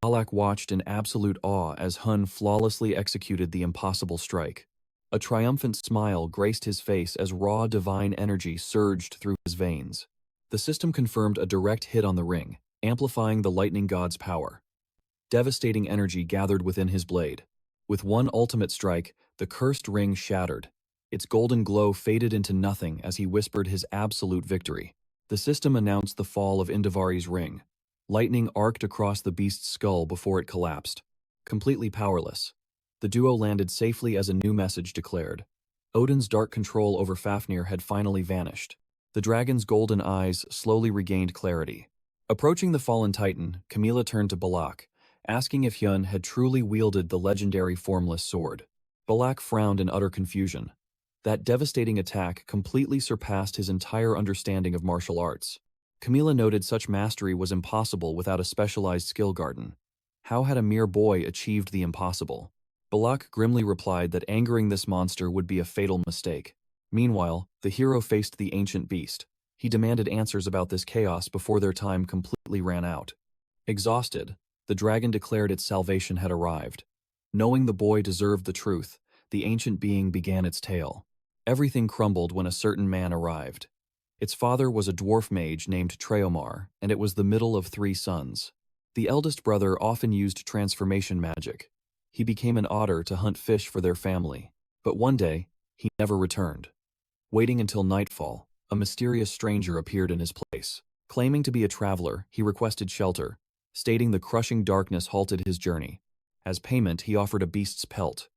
Balak watched in absolute awe as Hun flawlessly executed the impossible strike. A triumphant smile graced his face as raw divine energy surged through his veins. The system confirmed a direct hit on the ring, amplifying the lightning god's power. Devastating energy gathered within his blade. With one ultimate strike, the cursed ring shattered. Its golden glow faded into nothing as he whispered his absolute victory. The system announced the fall of Indivari's ring. Lightning arced across the beast's skull before it collapsed. Completely powerless, the duo landed safely as a new message declared. Odin's dark control over Fafnir had finally vanished. The dragon's golden eyes slowly regained clarity. Approaching the fallen titan, Camilla turned to Balak, asking if Hyun had truly wielded the legendary formless sword. Balak frowned in utter confusion. That devastating attack completely surpassed his entire understanding of martial arts. Camilla noted such mastery was impossible without a specialized skill garden. How had a mere boy achieved the impossible? Balak grimly replied that angering this monster would be a fatal mistake. Meanwhile, the hero faced the ancient beast. He demanded answers about this chaos before their time completely ran out. Exhausted, the dragon declared its salvation had arrived. Knowing the boy deserved the truth, the ancient being began its tale. Everything crumbled when a certain man arrived. Its father was a dwarf mage named Treomar, and it was the middle of 3 sons. The eldest brother often used transformation magic. He became an otter to hunt fish for their family. But one day, he never returned. Waiting until nightfall, a mysterious stranger appeared in his place. Claiming to be a traveler, he requested shelter, stating the crushing darkness halted his journey. As payment, he offered a beast's pelt.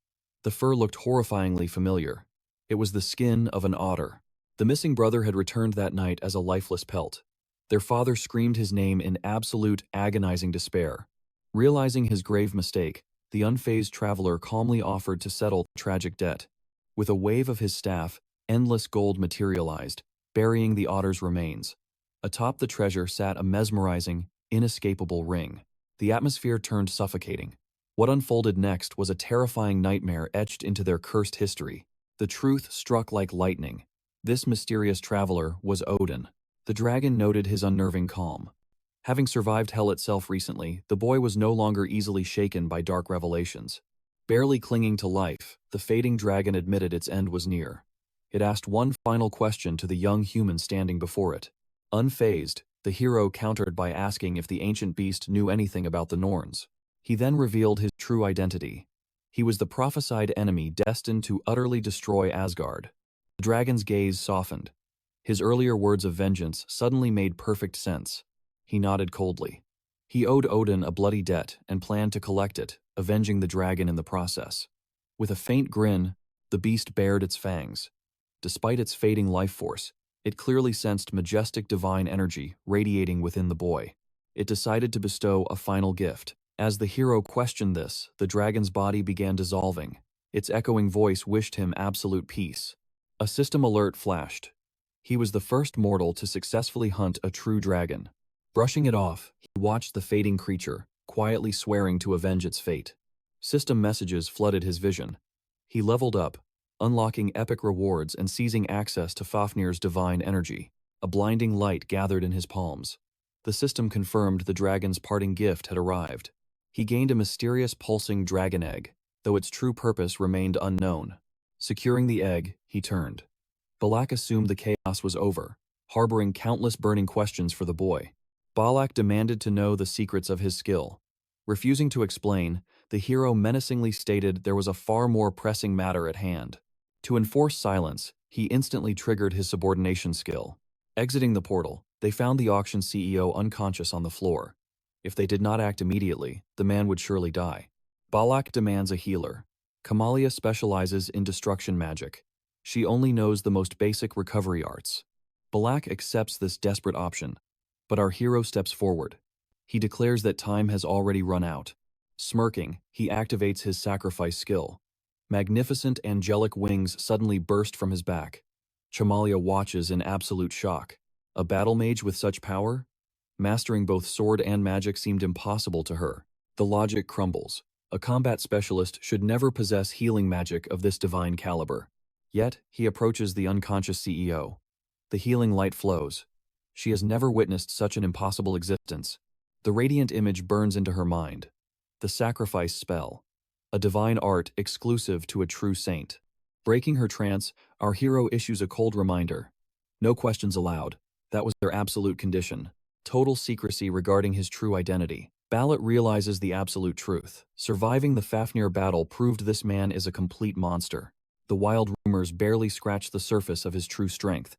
The fur looked horrifyingly familiar. It was the skin of an otter. The missing brother had returned that night as a lifeless pelt. Their father screamed his name in absolute, agonizing despair. Realizing his grave mistake, the unfazed traveler calmly offered to settle the tragic debt. With a wave of his staff, endless gold materialized, burying the otter's remains. Atop the treasure sat a mesmerizing, inescapable ring. The atmosphere turned suffocating. What unfolded next was a terrifying nightmare etched into their cursed history. The truth struck like lightning. This mysterious traveler was Odin. The dragon noted his unnerving calm. Having survived hell itself recently, the boy was no longer easily shaken by dark revelations. Barely clinging to life, the fading dragon admitted its end was near. It asked one final question to the young human standing before it. Unfazed, the hero countered by asking if the ancient beast knew anything about the Norns. He then revealed his true identity. He was the prophesied enemy destined to utterly destroy Asgard. The dragon's gaze softened. His earlier words of vengeance suddenly made perfect sense. He nodded coldly. He owed Odin a bloody debt and planned to collect it, avenging the dragon in the process. With a faint grin, the beast bared its fangs. Despite its fading life force, it clearly sensed majestic divine energy radiating within the boy. It decided to bestow a final gift. As the hero questioned this, the dragon's body began dissolving. Its echoing voice wished him absolute peace. A system alert flashed. He was the first mortal to successfully hunt a true dragon. Brushing it off, he watched the fading creature, quietly swearing to avenge its fate. System messages flooded his vision. He leveled up, unlocking epic rewards and seizing access to Fafnir's divine energy. A blinding light gathered in his palms. The system confirmed the dragon's parting gift had arrived. He gained a mysterious pulsing dragon egg, though its true purpose remained unknown. Securing the egg, he turned. Balak assumed the chaos was over, harboring countless burning questions for the boy. Balak demanded to know the secrets of his skill. Refusing to explain, the hero menacingly stated there was a far more pressing matter at hand. To enforce silence, he instantly triggered his subordination skill. Exiting the portal, they found the auction CEO unconscious on the floor. If they did not act immediately, the man would surely die. Balak demands a healer. Kamalia specializes in destruction magic. She only knows the most basic recovery arts. Balak accepts this desperate option, but our hero steps forward. He declares that time has already run out. Smirking, he activates his sacrifice skill. Magnificent angelic wings suddenly burst from his back. Chamalia watches in absolute shock. A battle mage with such power? Mastering both sword and magic seemed impossible to her. The logic crumbles. A combat specialist should never possess healing magic of this divine caliber. Yet, he approaches the unconscious CEO. The healing light flows. She has never witnessed such an impossible existence. The radiant image burns into her mind. The sacrifice spell. A divine art exclusive to a true saint. Breaking her trance, our hero issues a cold reminder. No questions allowed. That was their absolute condition. Total secrecy regarding his true identity. Ballot realizes the absolute truth. Surviving the Fafnir battle proved this man is a complete monster. The wild rumors barely scratch the surface of his true strength.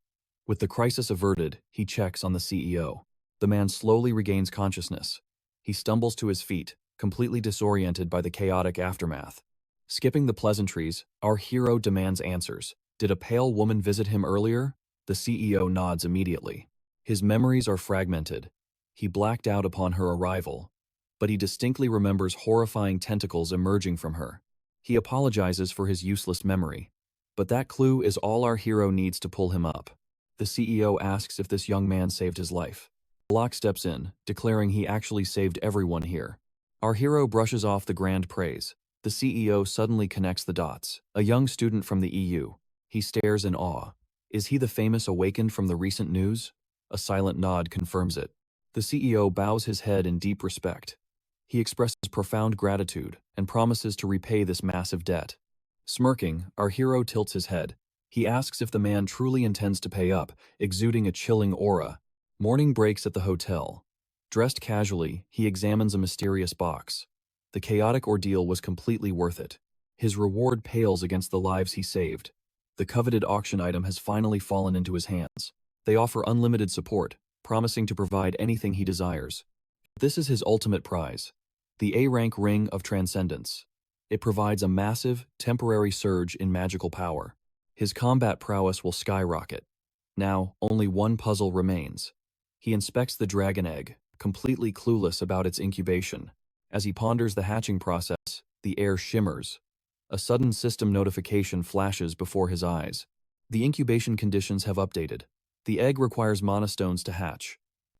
With the crisis averted, he checks on the CEO. The man slowly regains consciousness. He stumbles to his feet, completely disoriented by the chaotic aftermath. Skipping the pleasantries, our hero demands answers. Did a pale woman visit him earlier? The CEO nods immediately. His memories are fragmented. He blacked out upon her arrival, but he distinctly remembers horrifying tentacles emerging from her. He apologizes for his useless memory. But that clue is all our hero needs to pull him up. The CEO asks if this young man saved his life. Locke steps in, declaring he actually saved everyone here. Our hero brushes off the grand praise. The CEO suddenly connects the dots. A young student from the EU. He stares in awe. Is he the famous awakened from the recent news? A silent nod confirms it. The CEO bows his head in deep respect. He expresses profound gratitude and promises to repay this massive debt. Smirking, our hero tilts his head. He asks if the man truly intends to pay up, exuding a chilling aura. Morning breaks at the hotel. Dressed casually, he examines a mysterious box. The chaotic ordeal was completely worth it. His reward pales against the lives he saved. The coveted auction item has finally fallen into his hands. They offer unlimited support, promising to provide anything he desires. This is his ultimate prize. The A-rank Ring of Transcendence. It provides a massive, temporary surge in magical power. His combat prowess will skyrocket. Now, only one puzzle remains. He inspects the dragon egg, completely clueless about its incubation. As he ponders the hatching process, the air shimmers. A sudden system notification flashes before his eyes. The incubation conditions have updated. The egg requires mana stones to hatch.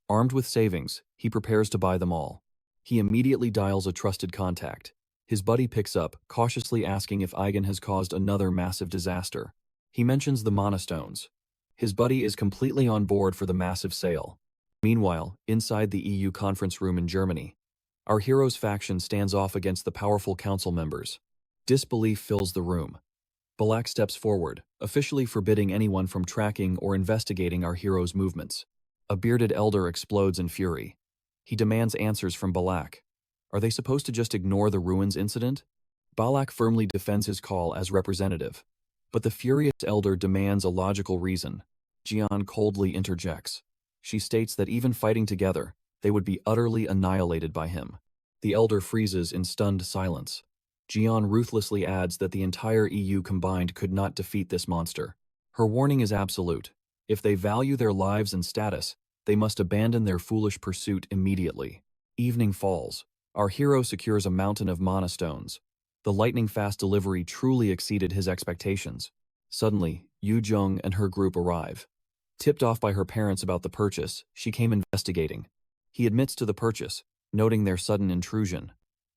Armed with savings, he prepares to buy them all. He immediately dials a trusted contact. His buddy picks up, cautiously asking if Eigen has caused another massive disaster. He mentions the mana stones. His buddy is completely on board for the massive sale. Meanwhile, inside the EU conference room in Germany, our hero's faction stands off against the powerful council members. Disbelief fills the room. Balak steps forward, officially forbidding anyone from tracking or investigating our hero's movements. A bearded elder explodes in fury. He demands answers from Balak. Are they supposed to just ignore the ruins incident? Balak firmly defends his call as representative. But the furious elder demands a logical reason. Jian coldly interjects. She states that even fighting together, they would be utterly annihilated by him. The elder freezes in stunned silence. Jian ruthlessly adds that the entire EU combined could not defeat this monster. Her warning is absolute. If they value their lives and status, they must abandon their foolish pursuit immediately. Evening falls. Our hero secures a mountain of mana stones. The lightning-fast delivery truly exceeded his expectations. Suddenly, Yu Jung and her group arrive. Tipped off by her parents about the purchase, she came investigating. He admits to the purchase, noting their sudden intrusion.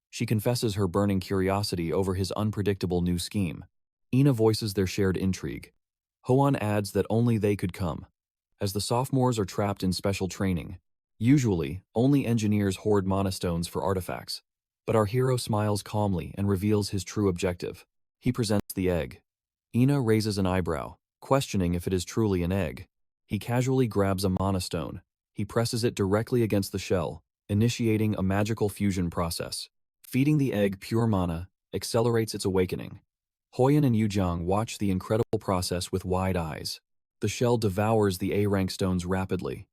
She confesses her burning curiosity over his unpredictable new scheme. Ina voices their shared intrigue. Hoan adds that only they could come, as the sophomores are trapped in special training. Usually, only engineers hoard mana stones for artifacts. But our hero smiles calmly and reveals his true objective. He presents the egg. Ina raises an eyebrow, questioning if it is truly an egg. He casually grabs a mana stone. He presses it directly against the shell, initiating a magical fusion process. Feeding the egg pure mana accelerates its awakening. Hoyan and Yujong watch the incredible process with wide eyes. The shell devours the A-rank stones rapidly.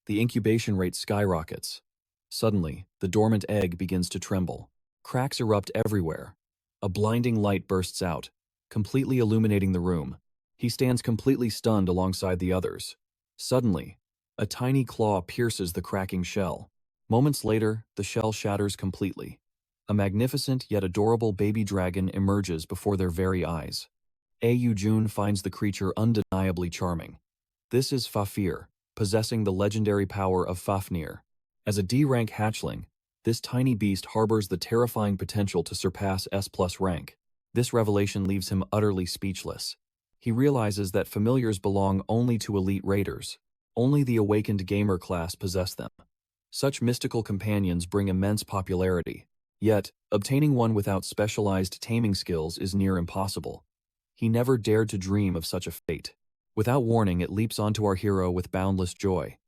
The incubation rate skyrockets. Suddenly, the dormant egg begins to tremble. Cracks erupt everywhere. A blinding light bursts out, completely illuminating the room. He stands completely stunned alongside the others. Suddenly, a tiny claw pierces the cracking shell. Moments later, the shell shatters completely. A magnificent yet adorable baby dragon emerges before their very eyes. Yu Jun finds the creature undeniably charming. This is Fafnir, possessing the legendary power of Fafnir. As a D-rank hatchling, this tiny beast harbors the terrifying potential to surpass S+ rank. This revelation leaves him utterly speechless. He realizes that familiars belong only to elite raiders. Only the awakened gamer class possess them. Such mystical companions bring immense popularity. Yet, obtaining one without specialized taming skills is near impossible. He never dared to dream of such a fate. Without warning, it leaps onto our hero with boundless joy.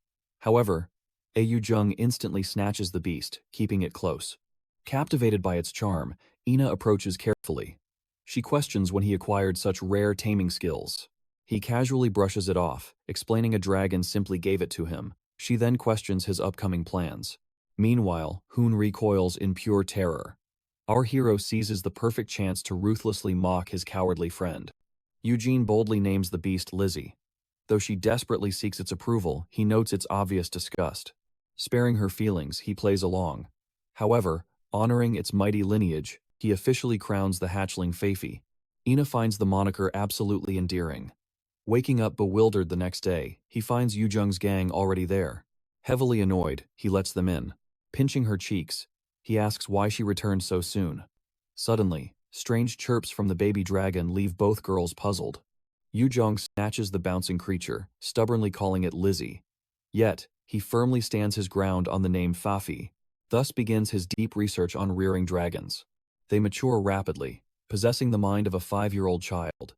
However, Ayu Jung instantly snatches the beast, keeping it close. Captivated by its charm, Ina approaches carefully. She questions when he acquired such rare taming skills. He casually brushes it off, explaining a dragon simply gave it to him. She then questions his upcoming plans. Meanwhile, Hoon recoils in pure terror. Our hero seizes the perfect chance to ruthlessly mock his cowardly friend. Eugene boldly names the beast Lizzie. Though she desperately seeks its approval, he notes its obvious disgust. Sparing her feelings, he plays along. However, honoring its mighty lineage, he officially crowns the hatchling Feifi. Ina finds the moniker absolutely endearing. Waking up bewildered the next day, he finds Yujung's gang already there. Heavily annoyed, he lets them in. Pinching her cheeks, he asks why she returned so soon. Suddenly, strange chirps from the baby dragon leave both girls puzzled. Yujung snatches the bouncing creature, stubbornly calling it Lizzie. Yet, he firmly stands his ground on the name Fafi. Thus begins his deep research on rearing dragons. They mature rapidly, possessing the mind of a 5-year-old child.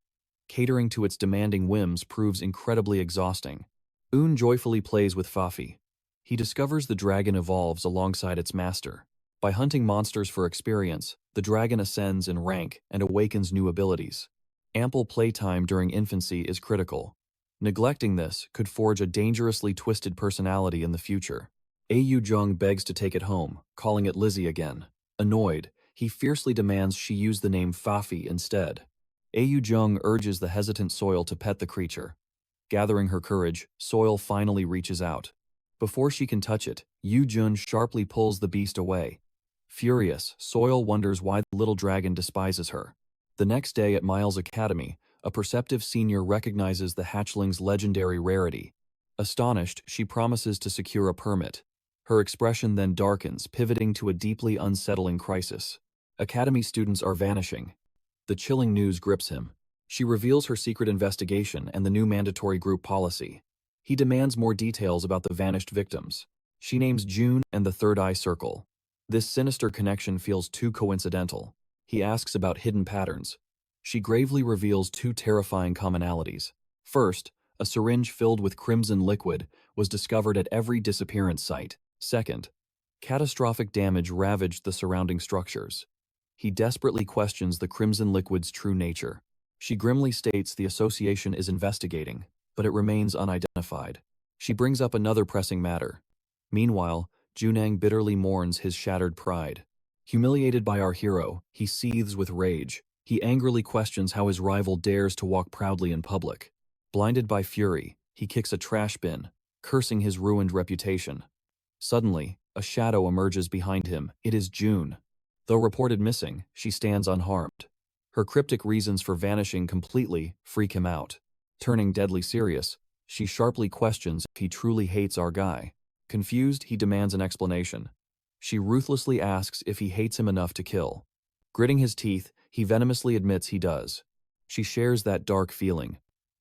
Catering to its demanding whims proves incredibly exhausting. Un joyfully plays with Fafi. He discovers the dragon evolves alongside its master. By hunting monsters for experience, the dragon ascends in rank and awakens new abilities. Ample playtime during infancy is critical. Neglecting this could forge a dangerously twisted personality in the future. Ayu Jung begs to take it home, calling it Lizzie again. Annoyed, he fiercely demands she use the name Fafi instead. Ayu Jung urges the hesitant Soil to pet the creature. Gathering her courage, Soil finally reaches out. Before she can touch it, Yu Jun sharply pulls the beast away. Furious, Soil wonders why the little dragon despises her. The next day at Miles Academy, a perceptive senior recognizes the hatchling's legendary rarity. Astonished, she promises to secure a permit. Her expression then darkens, pivoting to a deeply unsettling crisis. Academy students are vanishing. The chilling news grips him. She reveals her secret investigation and the new mandatory group policy. He demands more details about the vanished victims. She names June and the Third Eye Circle. This sinister connection feels too coincidental. He asks about hidden patterns. She gravely reveals 2 terrifying commonalities. First, a syringe filled with crimson liquid was discovered at every disappearance site. Second, catastrophic damage ravaged the surrounding structures. He desperately questions the crimson liquid's true nature. She grimly states the association is investigating, but it remains unidentified. She brings up another pressing matter. Meanwhile, Junang bitterly mourns his shattered pride. Humiliated by our hero, he seethes with rage. He angrily questions how his rival dares to walk proudly in public. Blinded by fury, he kicks a trash bin, cursing his ruined reputation. Suddenly, a shadow emerges behind him. It is June. Though reported missing, she stands unharmed. Her cryptic reasons for vanishing completely freak him out. Turning deadly serious, she sharply questions if he truly hates our guy. Confused, he demands an explanation. She ruthlessly asks if he hates him enough to kill. Gritting his teeth, he venomously admits he does. She shares that dark feeling.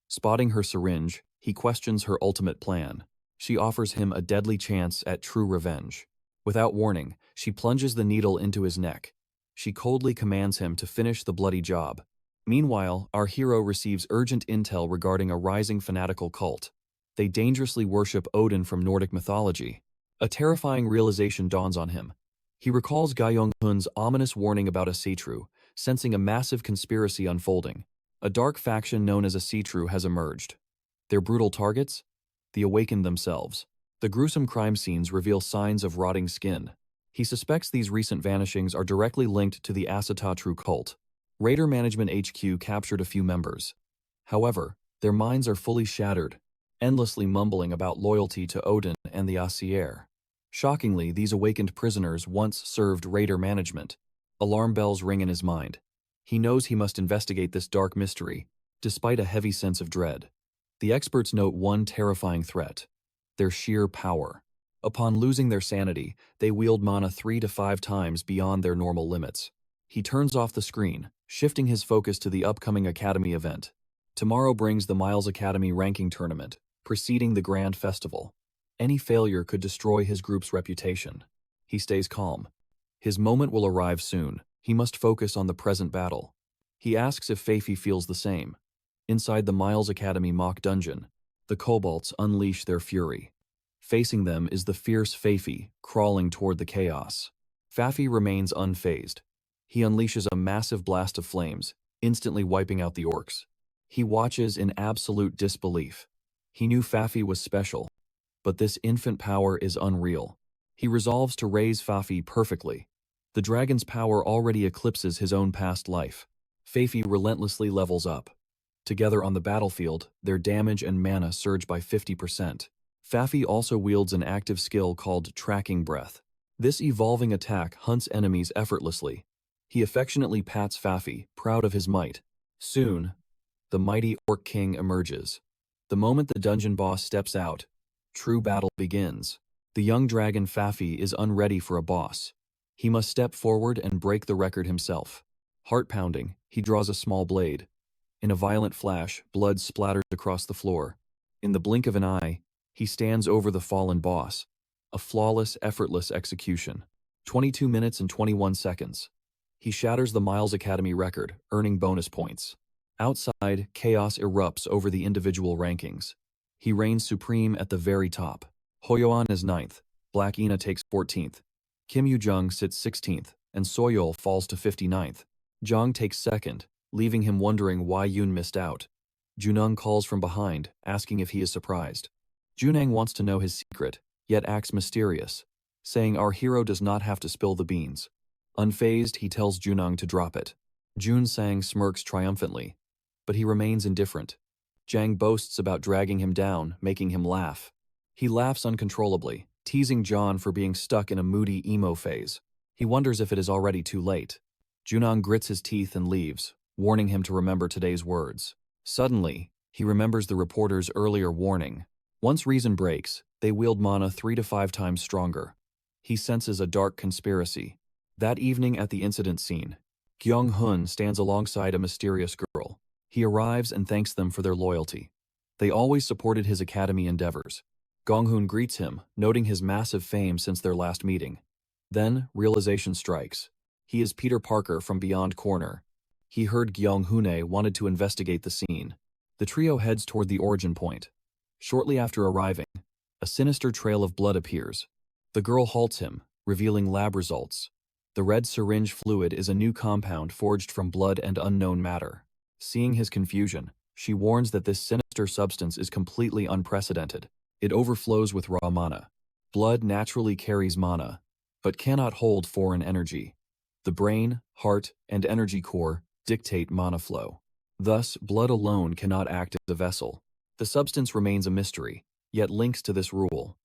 Spotting her syringe, he questions her ultimate plan. She offers him a deadly chance at true revenge. Without warning, she plunges the needle into his neck. She coldly commands him to finish the bloody job. Meanwhile, our hero receives urgent intel regarding a rising fanatical cult. They dangerously worship Odin from Nordic mythology. A terrifying realization dawns on him. He recalls Gyeong-hun's ominous warning about a Seatru, sensing a massive conspiracy unfolding. A dark faction known as a Seatru has emerged. Their brutal targets? The awakened themselves. The gruesome crime scenes reveal signs of rotting skin. He suspects these recent vanishings are directly linked to the Asatatru cult. Raider Management HQ captured a few members. However, their minds are fully shattered, endlessly mumbling about loyalty to Odin and the Aesir. Shockingly, these awakened prisoners once served Raider Management. Alarm bells ring in his mind. He knows he must investigate this dark mystery, despite a heavy sense of dread. The experts note one terrifying threat: their sheer power. Upon losing their sanity, they wield mana 3 to 5 times beyond their normal limits. He turns off the screen, shifting his focus to the upcoming Academy event. Tomorrow brings the Miles Academy ranking tournament, preceding the grand festival. Any failure could destroy his group's reputation. He stays calm. His moment will arrive soon. He must focus on the present battle. He asks if Feifi feels the same. Inside the Miles Academy mock dungeon, the kobolds unleash their fury. Facing them is the fierce Feifi, crawling toward the chaos. Feifi remains unfazed. He unleashes a massive blast of flames, instantly wiping out the orcs. He watches in absolute disbelief. He knew Feifi was special, but this infant power is unreal. He resolves to raise Feifi perfectly. The dragon's power already eclipses his own past life. Feifi relentlessly levels up. Together on the battlefield, their damage and mana surge by 50%. Feifi also wields an active skill called Tracking Breath. This evolving attack hunts enemies effortlessly. He affectionately pats Feifi, proud of his might. Soon, the mighty Orc King emerges. The moment the dungeon boss steps out, true battle begins. The young dragon Feifi is unready for a boss. He must step forward and break the record himself. Heart-pounding, he draws a small blade. In a violent flash, blood splatters across the floor. In the blink of an eye, he stands over the fallen boss. A flawless, effortless execution. 22 minutes and 21 seconds. He shatters the Miles Academy record, earning bonus points. Outside, chaos erupts over the individual rankings. He reigns supreme at the very top. Hoyoan is 9th, Black Ina takes 14th. Kim Yu-jung sits 16th, and Soyol falls to 59th. Zhang takes 2nd, leaving him wondering why Yun missed out. Junang calls from behind, asking if he is surprised. Junang wants to know his secret, yet acts mysterious, saying our hero does not have to spill the beans. Unfazed, he tells Junang to drop it. Jun Sang smirks triumphantly, but he remains indifferent. Zhang boasts about dragging him down, making him laugh. He laughs uncontrollably, teasing John for being stuck in a moody emo phase. He wonders if it is already too late. Junang grits his teeth and leaves, warning him to remember today's words. Suddenly, he remembers the reporter's earlier warning. Once reason breaks, they wield mana 3 to 5 times stronger. He senses a dark conspiracy. That evening at the incident scene, Kyung-hun stands alongside a mysterious girl. He arrives and thanks them for their loyalty. They always supported his academy endeavors. Gong-hun greets him, noting his massive fame since their last meeting. Then, realization strikes. He is Peter Parker from Beyond Corner. He heard Gyeong-hune wanted to investigate the scene. The trio heads toward the origin point. Shortly after arriving, a sinister trail of blood appears. The girl halts him, revealing lab results. The red syringe fluid is a new compound forged from blood and unknown matter. Seeing his confusion, she warns that this sinister substance is completely unprecedented. It overflows with raw mana. Blood naturally carries mana, but cannot hold foreign energy. The brain, heart, and energy core dictate mana flow. Thus, blood alone cannot act as a vessel. The substance remains a mystery, yet links to this rule.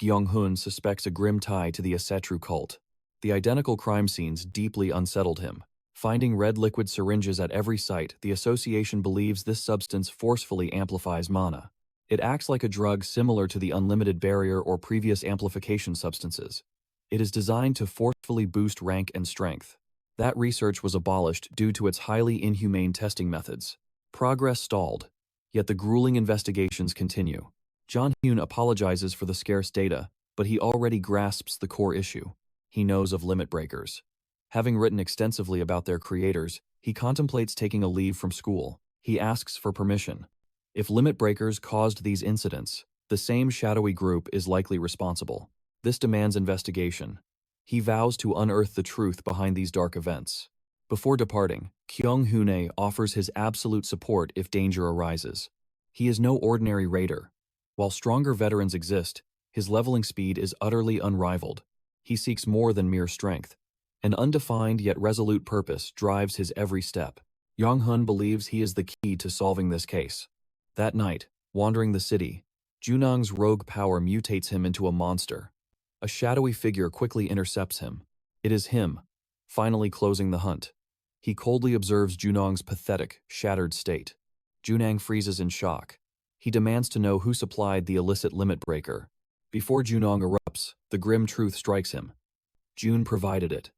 Gyeong-hun suspects a grim tie to the Asetru cult. The identical crime scenes deeply unsettled him. Finding red liquid syringes at every site, the association believes this substance forcefully amplifies mana. It acts like a drug similar to the unlimited barrier or previous amplification substances. It is designed to forcefully boost rank and strength. That research was abolished due to its highly inhumane testing methods. Progress stalled, yet the grueling investigations continue. John Hyun apologizes for the scarce data, but he already grasps the core issue. He knows of limit breakers. Having written extensively about their creators, he contemplates taking a leave from school. He asks for permission. If limit breakers caused these incidents, the same shadowy group is likely responsible. This demands investigation. He vows to unearth the truth behind these dark events. Before departing, Kyung-hune offers his absolute support if danger arises. He is no ordinary raider. While stronger veterans exist, his leveling speed is utterly unrivaled. He seeks more than mere strength. An undefined yet resolute purpose drives his every step. Yong-hun believes he is the key to solving this case. That night, wandering the city, Junang's rogue power mutates him into a monster. A shadowy figure quickly intercepts him. It is him, finally closing the hunt. He coldly observes Junang's pathetic, shattered state. Junang freezes in shock. He demands to know who supplied the illicit limit breaker. Before Junang erupts, the grim truth strikes him. Jun provided it.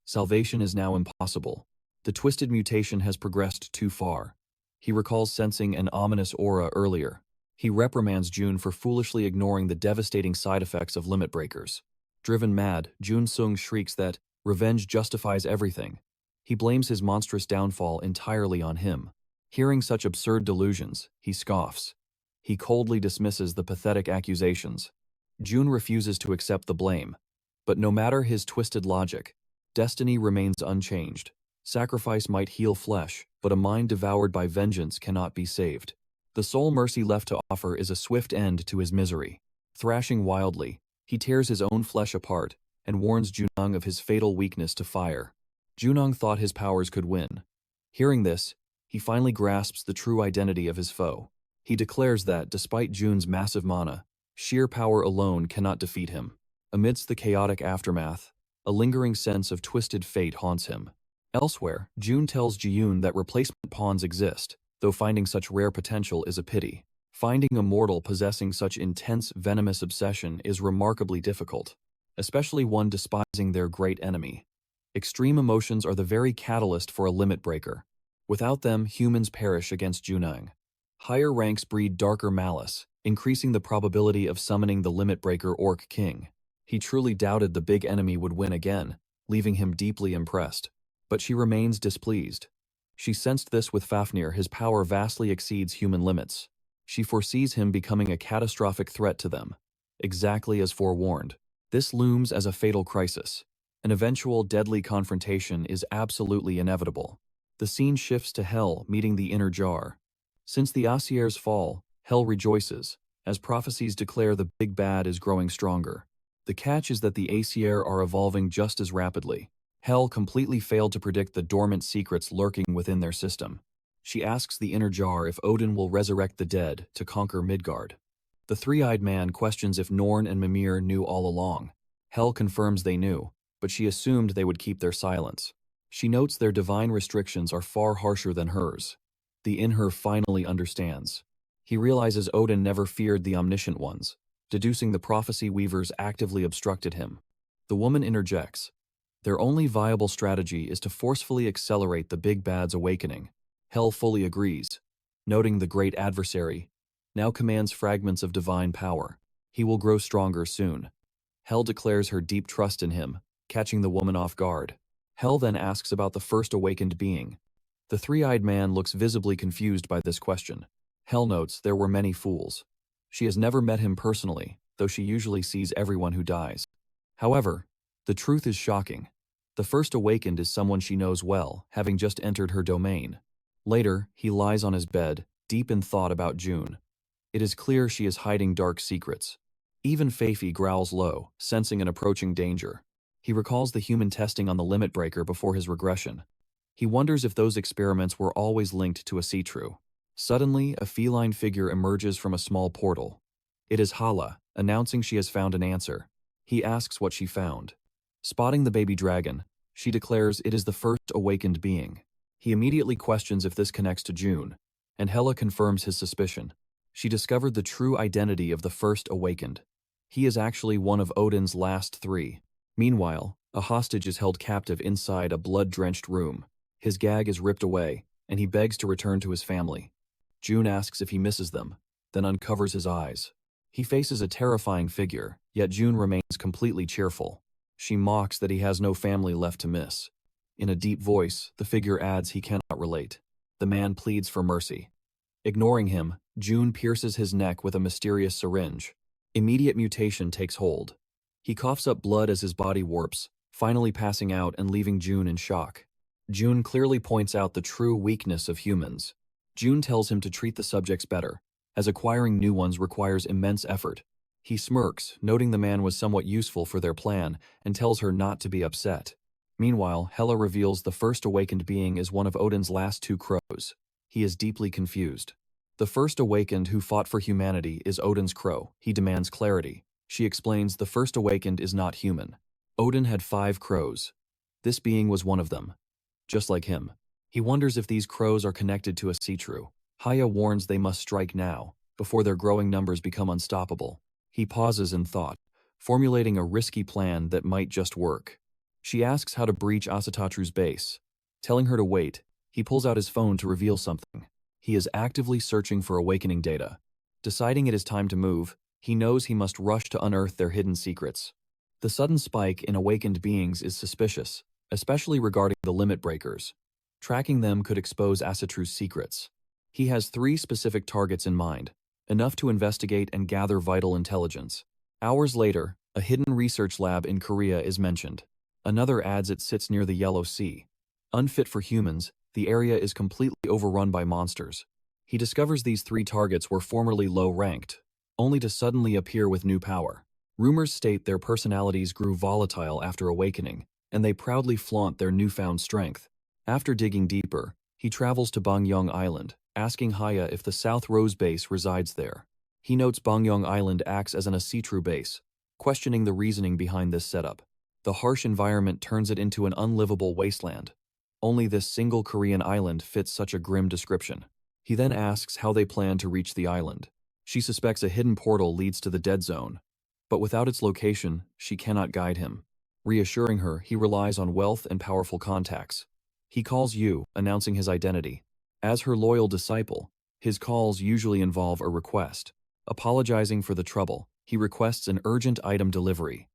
Salvation is now impossible. The twisted mutation has progressed too far. He recalls sensing an ominous aura earlier. He reprimands June for foolishly ignoring the devastating side effects of limit breakers. Driven mad, Jun Sung shrieks that revenge justifies everything. He blames his monstrous downfall entirely on him. Hearing such absurd delusions, he scoffs. He coldly dismisses the pathetic accusations. June refuses to accept the blame. But no matter his twisted logic, destiny remains unchanged. Sacrifice might heal flesh, but a mind devoured by vengeance cannot be saved. The sole mercy left to offer is a swift end to his misery. Thrashing wildly, he tears his own flesh apart and warns Junong of his fatal weakness to fire. Junong thought his powers could win. Hearing this, he finally grasps the true identity of his foe. He declares that, despite Jun's massive mana, sheer power alone cannot defeat him. Amidst the chaotic aftermath, a lingering sense of twisted fate haunts him. Elsewhere, Jun tells Ji-yoon that replacement pawns exist, though finding such rare potential is a pity. Finding a mortal possessing such intense, venomous obsession is remarkably difficult, especially one despising their great enemy. Extreme emotions are the very catalyst for a limit breaker. Without them, humans perish against Junang. Higher ranks breed darker malice, increasing the probability of summoning the limit breaker Orc King. He truly doubted the big enemy would win again, leaving him deeply impressed. But she remains displeased. She sensed this with Fafnir. His power vastly exceeds human limits. She foresees him becoming a catastrophic threat to them. Exactly as forewarned, this looms as a fatal crisis. An eventual deadly confrontation is absolutely inevitable. The scene shifts to Hell meeting the inner jar. Since the Aesir's fall, Hell rejoices, as prophecies declare the big bad is growing stronger. The catch is that the Aesir are evolving just as rapidly. Hell completely failed to predict the dormant secrets lurking within their system. She asks the inner jar if Odin will resurrect the dead to conquer Midgard. The three-eyed man questions if Norn and Mimir knew all along. Hell confirms they knew, but she assumed they would keep their silence. She notes their divine restrictions are far harsher than hers. The in-her finally understands. He realizes Odin never feared the omniscient ones, deducing the prophecy weavers actively obstructed him. The woman interjects. Their only viable strategy is to forcefully accelerate the big bad's awakening. Hell fully agrees, noting the great adversary now commands fragments of divine power. He will grow stronger soon. Hell declares her deep trust in him, catching the woman off guard. Hell then asks about the first awakened being. The three-eyed man looks visibly confused by this question. Hell notes there were many fools. She has never met him personally, though she usually sees everyone who dies. However, the truth is shocking. The first awakened is someone she knows well, having just entered her domain. Later, he lies on his bed, deep in thought about June. It is clear she is hiding dark secrets. Even Feifi growls low, sensing an approaching danger. He recalls the human testing on the limit breaker before his regression. He wonders if those experiments were always linked to a see-true. Suddenly, a feline figure emerges from a small portal. It is Hala, announcing she has found an answer. He asks what she found. Spotting the baby dragon, she declares it is the first awakened being. He immediately questions if this connects to June, and Hela confirms his suspicion. She discovered the true identity of the first awakened. He is actually one of Odin's last three. Meanwhile, a hostage is held captive inside a blood-drenched room. His gag is ripped away, and he begs to return to his family. June asks if he misses them, then uncovers his eyes. He faces a terrifying figure, yet June remains completely cheerful. She mocks that he has no family left to miss. In a deep voice, the figure adds he cannot relate. The man pleads for mercy. Ignoring him, June pierces his neck with a mysterious syringe. Immediate mutation takes hold. He coughs up blood as his body warps, finally passing out and leaving June in shock. June clearly points out the true weakness of humans. June tells him to treat the subjects better, as acquiring new ones requires immense effort. He smirks, noting the man was somewhat useful for their plan, and tells her not to be upset. Meanwhile, Hela reveals the first awakened being is one of Odin's last two crows. He is deeply confused. The first awakened who fought for humanity is Odin's crow. He demands clarity. She explains the first awakened is not human. Odin had 5 crows. This being was one of them. Just like him. He wonders if these crows are connected to a see-true. Haya warns they must strike now, before their growing numbers become unstoppable. He pauses in thought, formulating a risky plan that might just work. She asks how to breach Asatatru's base. Telling her to wait, he pulls out his phone to reveal something. He is actively searching for awakening data. Deciding it is time to move, he knows he must rush to unearth their hidden secrets. The sudden spike in awakened beings is suspicious, especially regarding the limit breakers. Tracking them could expose Asatru's secrets. He has 3 specific targets in mind, enough to investigate and gather vital intelligence. Hours later, a hidden research lab in Korea is mentioned. Another adds it sits near the Yellow Sea. Unfit for humans, the area is completely overrun by monsters. He discovers these 3 targets were formerly low-ranked, only to suddenly appear with new power. Rumors state their personalities grew volatile after awakening, and they proudly flaunt their newfound strength. After digging deeper, he travels to Bangyong Island, asking Haya if the South Rose base resides there. He notes Bangyong Island acts as an Asatru base, questioning the reasoning behind this setup. The harsh environment turns it into an unlivable wasteland. Only this single Korean island fits such a grim description. He then asks how they plan to reach the island. She suspects a hidden portal leads to the dead zone, but without its location, she cannot guide him. Reassuring her, he relies on wealth and powerful contacts. He calls Yu, announcing his identity. As her loyal disciple, his calls usually involve a request. Apologizing for the trouble, he requests an urgent item delivery.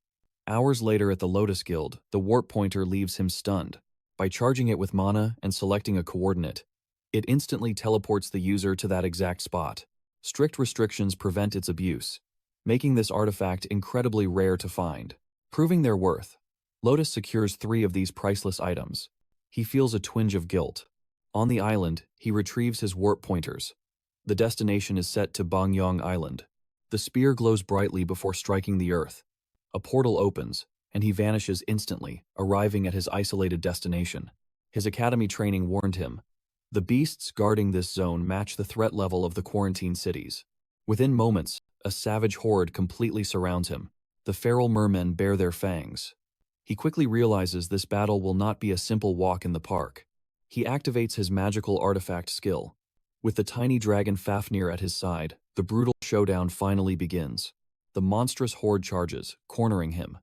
Hours later at the Lotus Guild, the warp pointer leaves him stunned. By charging it with mana and selecting a coordinate, it instantly teleports the user to that exact spot. Strict restrictions prevent its abuse, making this artifact incredibly rare to find. Proving their worth, Lotus secures 3 of these priceless items. He feels a twinge of guilt. On the island, he retrieves his warp pointers. The destination is set to Bangyong Island. The spear glows brightly before striking the earth. A portal opens, and he vanishes instantly, arriving at his isolated destination. His academy training warned him. The beasts guarding this zone match the threat level of the quarantine cities. Within moments, a savage horde completely surrounds him. The feral mermen bare their fangs. He quickly realizes this battle will not be a simple walk in the park. He activates his magical artifact skill. With the tiny dragon Fafnir at his side, the brutal showdown finally begins. The monstrous horde charges, cornering him.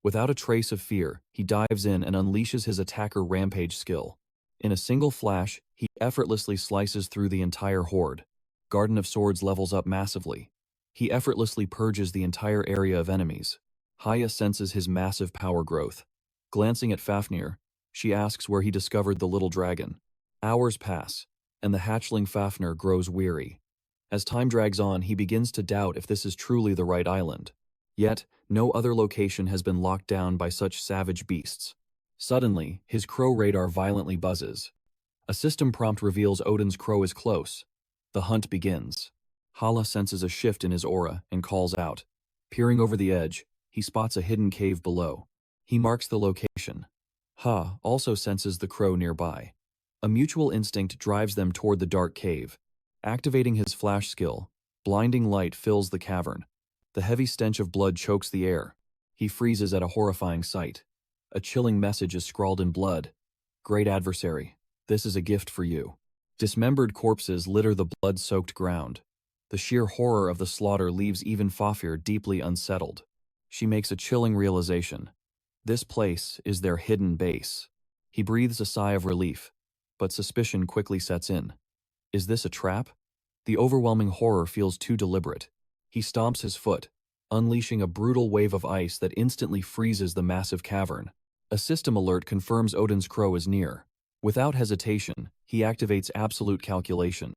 Without a trace of fear, he dives in and unleashes his attacker rampage skill. In a single flash, he effortlessly slices through the entire horde. Garden of Swords levels up massively. He effortlessly purges the entire area of enemies. Haya senses his massive power growth. Glancing at Fafnir, she asks where he discovered the little dragon. Hours pass, and the hatchling Fafnir grows weary. As time drags on, he begins to doubt if this is truly the right island. Yet, no other location has been locked down by such savage beasts. Suddenly, his crow radar violently buzzes. A system prompt reveals Odin's crow is close. The hunt begins. Hala senses a shift in his aura and calls out. Peering over the edge, he spots a hidden cave below. He marks the location. Ha also senses the crow nearby. A mutual instinct drives them toward the dark cave. Activating his flash skill, blinding light fills the cavern. The heavy stench of blood chokes the air. He freezes at a horrifying sight. A chilling message is scrawled in blood. Great adversary, this is a gift for you. Dismembered corpses litter the blood-soaked ground. The sheer horror of the slaughter leaves even Fafnir deeply unsettled. She makes a chilling realization. This place is their hidden base. He breathes a sigh of relief, but suspicion quickly sets in. Is this a trap? The overwhelming horror feels too deliberate. He stomps his foot, unleashing a brutal wave of ice that instantly freezes the massive cavern. A system alert confirms Odin's crow is near. Without hesitation, he activates absolute calculation.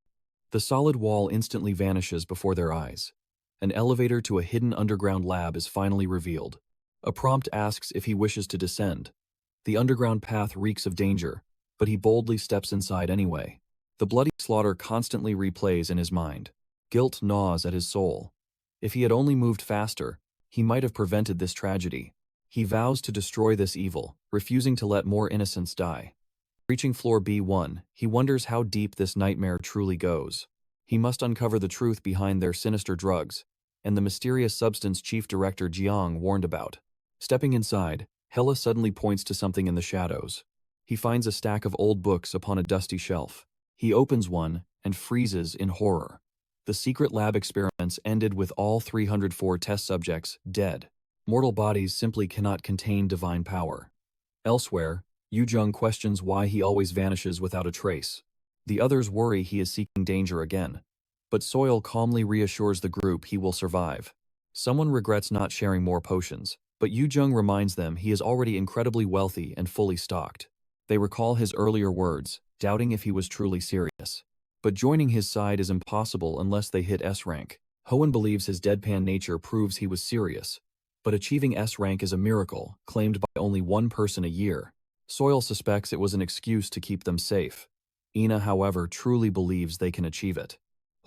The solid wall instantly vanishes before their eyes. An elevator to a hidden underground lab is finally revealed. A prompt asks if he wishes to descend. The underground path reeks of danger, but he boldly steps inside anyway. The bloody slaughter constantly replays in his mind. Guilt gnaws at his soul. If he had only moved faster, he might have prevented this tragedy. He vows to destroy this evil, refusing to let more innocents die. Reaching floor B1, he wonders how deep this nightmare truly goes. He must uncover the truth behind their sinister drugs, and the mysterious substance Chief Director Jiang warned about. Stepping inside, Hela suddenly points to something in the shadows. He finds a stack of old books upon a dusty shelf. He opens one and freezes in horror. The secret lab experiments ended with all 304 test subjects dead. Mortal bodies simply cannot contain divine power. Elsewhere, Yu Jung questions why he always vanishes without a trace. The others worry he is seeking danger again. But Soil calmly reassures the group he will survive. Someone regrets not sharing more potions, but Yu Jung reminds them he is already incredibly wealthy and fully stocked. They recall his earlier words, doubting if he was truly serious. But joining his side is impossible unless they hit S rank. Hoenn believes his deadpan nature proves he was serious. But achieving S rank is a miracle, claimed by only one person a year. Soil suspects it was an excuse to keep them safe. Ina, however, truly believes they can achieve it.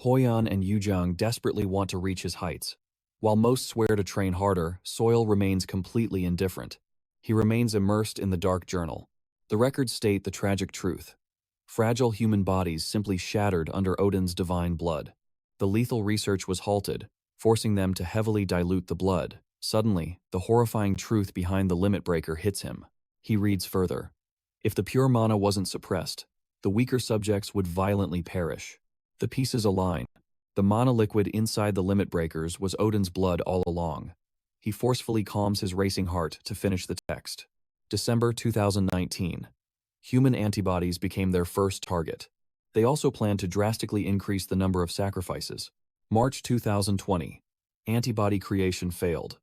Hoyan and Yujang desperately want to reach his heights. While most swear to train harder, Soil remains completely indifferent. He remains immersed in the dark journal. The records state the tragic truth. Fragile human bodies simply shattered under Odin's divine blood. The lethal research was halted, forcing them to heavily dilute the blood. Suddenly, the horrifying truth behind the limit breaker hits him. He reads further. If the pure mana wasn't suppressed, the weaker subjects would violently perish. The pieces align. The mana liquid inside the limit breakers was Odin's blood all along. He forcefully calms his racing heart to finish the text. December 2019. Human antibodies became their first target. They also planned to drastically increase the number of sacrifices. March 2020. Antibody creation failed.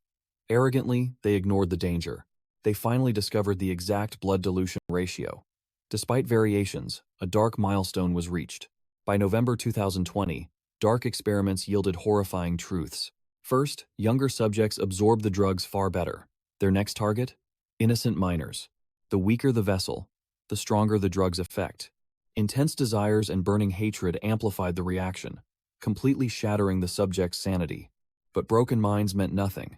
Arrogantly, they ignored the danger. They finally discovered the exact blood dilution ratio. Despite variations, a dark milestone was reached. By November 2020, dark experiments yielded horrifying truths. First, younger subjects absorbed the drugs far better. Their next target? Innocent minors. The weaker the vessel, the stronger the drug's effect. Intense desires and burning hatred amplified the reaction, completely shattering the subject's sanity. But broken minds meant nothing.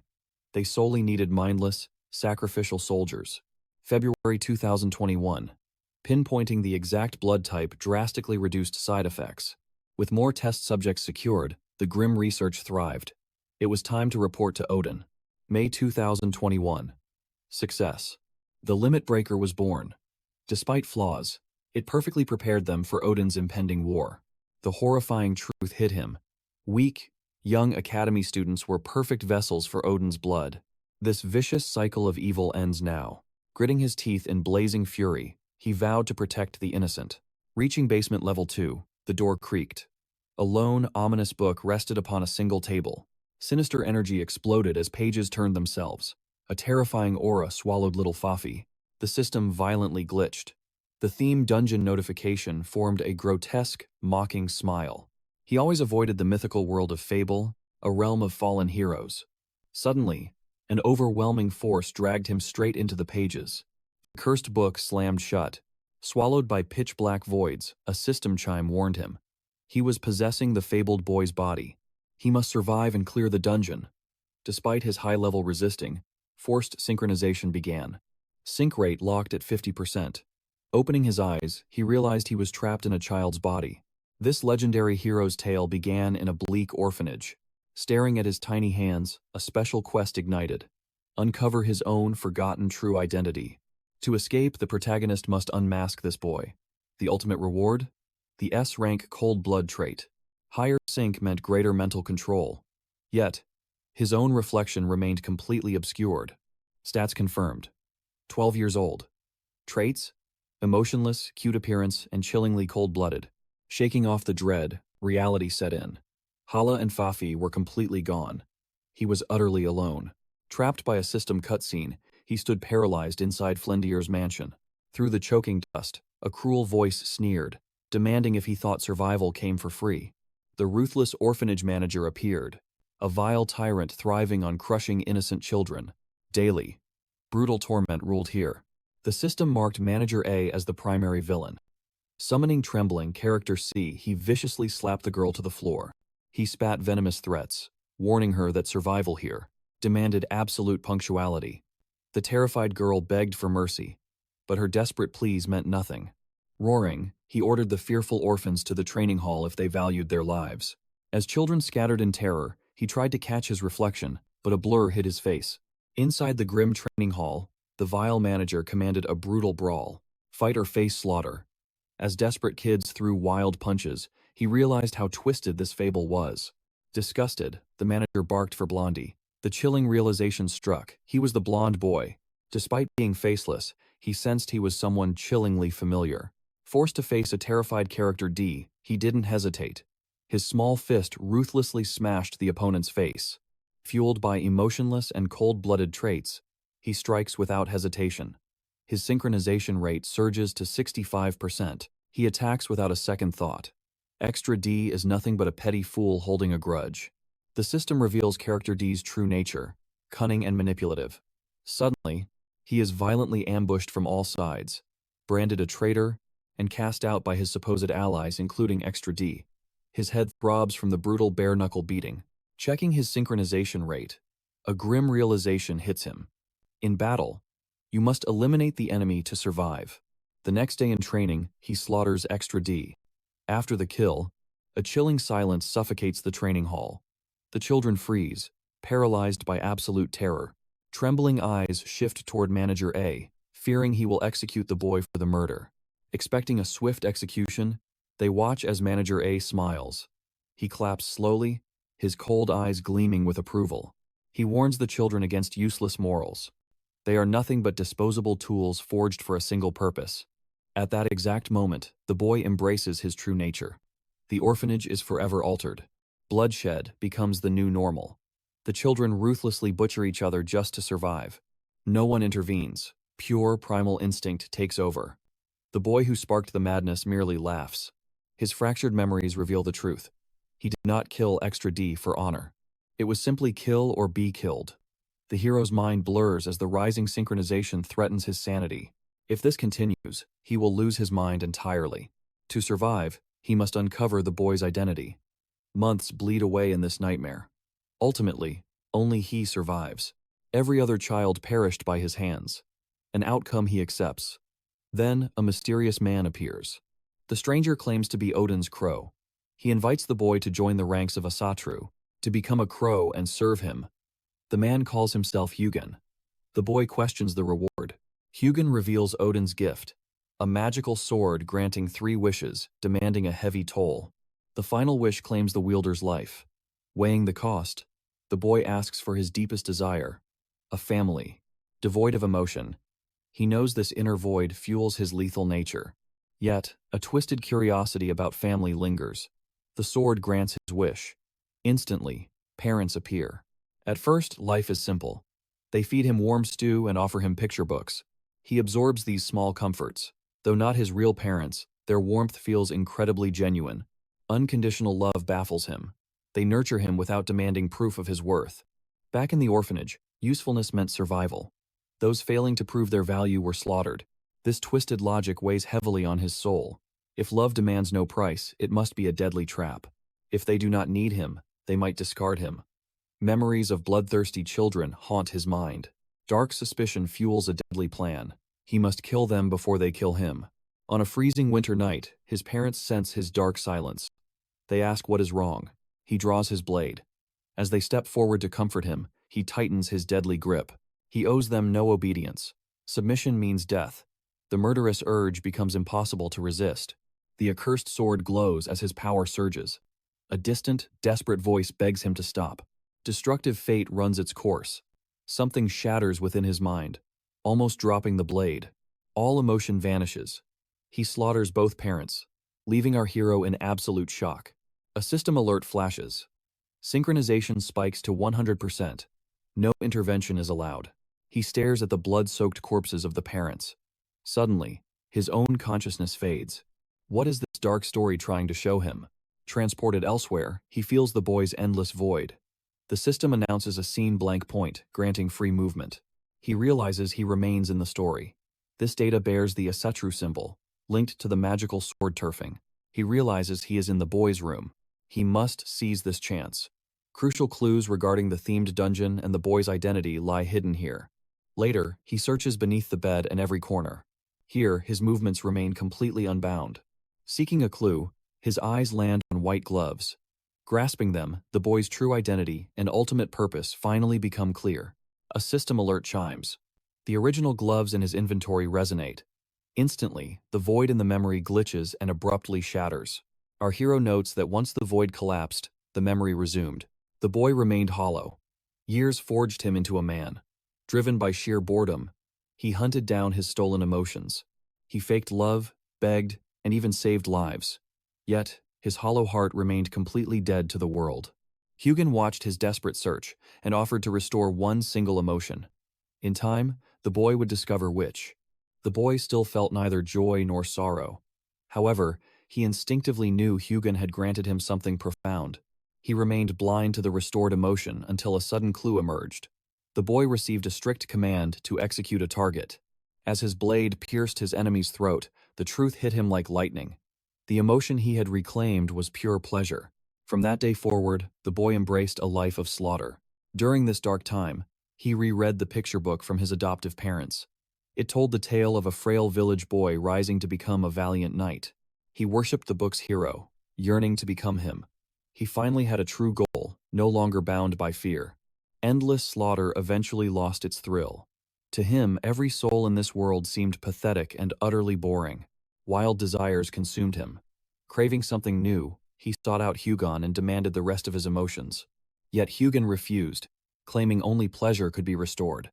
They solely needed mindless, sacrificial soldiers. February 2021. Pinpointing the exact blood type drastically reduced side effects. With more test subjects secured, the grim research thrived. It was time to report to Odin. May 2021. Success. The limit breaker was born. Despite flaws, it perfectly prepared them for Odin's impending war. The horrifying truth hit him. Weak, young academy students were perfect vessels for Odin's blood. This vicious cycle of evil ends now. Gritting his teeth in blazing fury, he vowed to protect the innocent. Reaching basement level 2, the door creaked. A lone, ominous book rested upon a single table. Sinister energy exploded as pages turned themselves. A terrifying aura swallowed little Fafi. The system violently glitched. The theme dungeon notification formed a grotesque, mocking smile. He always avoided the mythical world of fable, a realm of fallen heroes. Suddenly, an overwhelming force dragged him straight into the pages. The cursed book slammed shut. Swallowed by pitch-black voids, a system chime warned him. He was possessing the fabled boy's body. He must survive and clear the dungeon. Despite his high-level resisting, forced synchronization began. Sync rate locked at 50%. Opening his eyes, he realized he was trapped in a child's body. This legendary hero's tale began in a bleak orphanage. Staring at his tiny hands, a special quest ignited. Uncover his own forgotten true identity. To escape, the protagonist must unmask this boy. The ultimate reward? The S-rank cold blood trait. Higher sync meant greater mental control. Yet, his own reflection remained completely obscured. Stats confirmed. 12 years old. Traits? Emotionless, cute appearance, and chillingly cold-blooded. Shaking off the dread, reality set in. Hala and Fafi were completely gone. He was utterly alone. Trapped by a system cutscene, he stood paralyzed inside Flendier's mansion. Through the choking dust, a cruel voice sneered, demanding if he thought survival came for free. The ruthless orphanage manager appeared, a vile tyrant thriving on crushing innocent children. Daily, brutal torment ruled here. The system marked Manager A as the primary villain. Summoning trembling Character C, he viciously slapped the girl to the floor. He spat venomous threats, warning her that survival here demanded absolute punctuality. The terrified girl begged for mercy, but her desperate pleas meant nothing. Roaring, he ordered the fearful orphans to the training hall if they valued their lives. As children scattered in terror, he tried to catch his reflection, but a blur hid his face. Inside the grim training hall, the vile manager commanded a brutal brawl, fight or face slaughter. As desperate kids threw wild punches, he realized how twisted this fable was. Disgusted, the manager barked for Blondie. The chilling realization struck. He was the blonde boy. Despite being faceless, he sensed he was someone chillingly familiar. Forced to face a terrified character D, he didn't hesitate. His small fist ruthlessly smashed the opponent's face. Fueled by emotionless and cold-blooded traits, he strikes without hesitation. His synchronization rate surges to 65%. He attacks without a second thought. Extra D is nothing but a petty fool holding a grudge. The system reveals character D's true nature, cunning and manipulative. Suddenly, he is violently ambushed from all sides, branded a traitor, and cast out by his supposed allies, including Extra D. His head throbs from the brutal bare-knuckle beating. Checking his synchronization rate, a grim realization hits him. In battle, you must eliminate the enemy to survive. The next day in training, he slaughters Extra D. After the kill, a chilling silence suffocates the training hall. The children freeze, paralyzed by absolute terror. Trembling eyes shift toward Manager A, fearing he will execute the boy for the murder. Expecting a swift execution, they watch as Manager A smiles. He claps slowly, his cold eyes gleaming with approval. He warns the children against useless morals. They are nothing but disposable tools forged for a single purpose. At that exact moment, the boy embraces his true nature. The orphanage is forever altered. Bloodshed becomes the new normal. The children ruthlessly butcher each other just to survive. No one intervenes. Pure primal instinct takes over. The boy who sparked the madness merely laughs. His fractured memories reveal the truth. He did not kill Extra D for honor. It was simply kill or be killed. The hero's mind blurs as the rising synchronization threatens his sanity. If this continues, he will lose his mind entirely. To survive, he must uncover the boy's identity. Months bleed away in this nightmare. Ultimately, only he survives. Every other child perished by his hands. An outcome he accepts. Then, a mysterious man appears. The stranger claims to be Odin's crow. He invites the boy to join the ranks of Asatru, to become a crow and serve him. The man calls himself Hugin. The boy questions the reward. Hugin reveals Odin's gift, a magical sword granting 3 wishes, demanding a heavy toll. The final wish claims the wielder's life. Weighing the cost, the boy asks for his deepest desire, a family, devoid of emotion. He knows this inner void fuels his lethal nature. Yet, a twisted curiosity about family lingers. The sword grants his wish. Instantly, parents appear. At first, life is simple. They feed him warm stew and offer him picture books. He absorbs these small comforts. Though not his real parents, their warmth feels incredibly genuine. Unconditional love baffles him. They nurture him without demanding proof of his worth. Back in the orphanage, usefulness meant survival. Those failing to prove their value were slaughtered. This twisted logic weighs heavily on his soul. If love demands no price, it must be a deadly trap. If they do not need him, they might discard him. Memories of bloodthirsty children haunt his mind. Dark suspicion fuels a deadly plan. He must kill them before they kill him. On a freezing winter night, his parents sense his dark silence. They ask what is wrong. He draws his blade. As they step forward to comfort him, he tightens his deadly grip. He owes them no obedience. Submission means death. The murderous urge becomes impossible to resist. The accursed sword glows as his power surges. A distant, desperate voice begs him to stop. Destructive fate runs its course. Something shatters within his mind, almost dropping the blade. All emotion vanishes. He slaughters both parents, leaving our hero in absolute shock. A system alert flashes. Synchronization spikes to 100%. No intervention is allowed. He stares at the blood-soaked corpses of the parents. Suddenly, his own consciousness fades. What is this dark story trying to show him? Transported elsewhere, he feels the boy's endless void. The system announces a scene blank point, granting free movement. He realizes he remains in the story. This data bears the Asatru symbol, linked to the magical sword turfing. He realizes he is in the boy's room. He must seize this chance. Crucial clues regarding the themed dungeon and the boy's identity lie hidden here. Later, he searches beneath the bed and every corner. Here, his movements remain completely unbound. Seeking a clue, his eyes land on white gloves. Grasping them, the boy's true identity and ultimate purpose finally become clear. A system alert chimes. The original gloves in his inventory resonate. Instantly, the void in the memory glitches and abruptly shatters. Our hero notes that once the void collapsed, the memory resumed. The boy remained hollow. Years forged him into a man. Driven by sheer boredom, he hunted down his stolen emotions. He faked love, begged, and even saved lives. Yet, his hollow heart remained completely dead to the world. Hugin watched his desperate search and offered to restore one single emotion. In time, the boy would discover which. The boy still felt neither joy nor sorrow. However, he instinctively knew Hugin had granted him something profound. He remained blind to the restored emotion until a sudden clue emerged. The boy received a strict command to execute a target. As his blade pierced his enemy's throat, the truth hit him like lightning. The emotion he had reclaimed was pure pleasure. From that day forward, the boy embraced a life of slaughter. During this dark time, he reread the picture book from his adoptive parents. It told the tale of a frail village boy rising to become a valiant knight. He worshipped the book's hero, yearning to become him. He finally had a true goal, no longer bound by fear. Endless slaughter eventually lost its thrill. To him, every soul in this world seemed pathetic and utterly boring. Wild desires consumed him. Craving something new, he sought out Hugin and demanded the rest of his emotions. Yet Hugin refused, claiming only pleasure could be restored.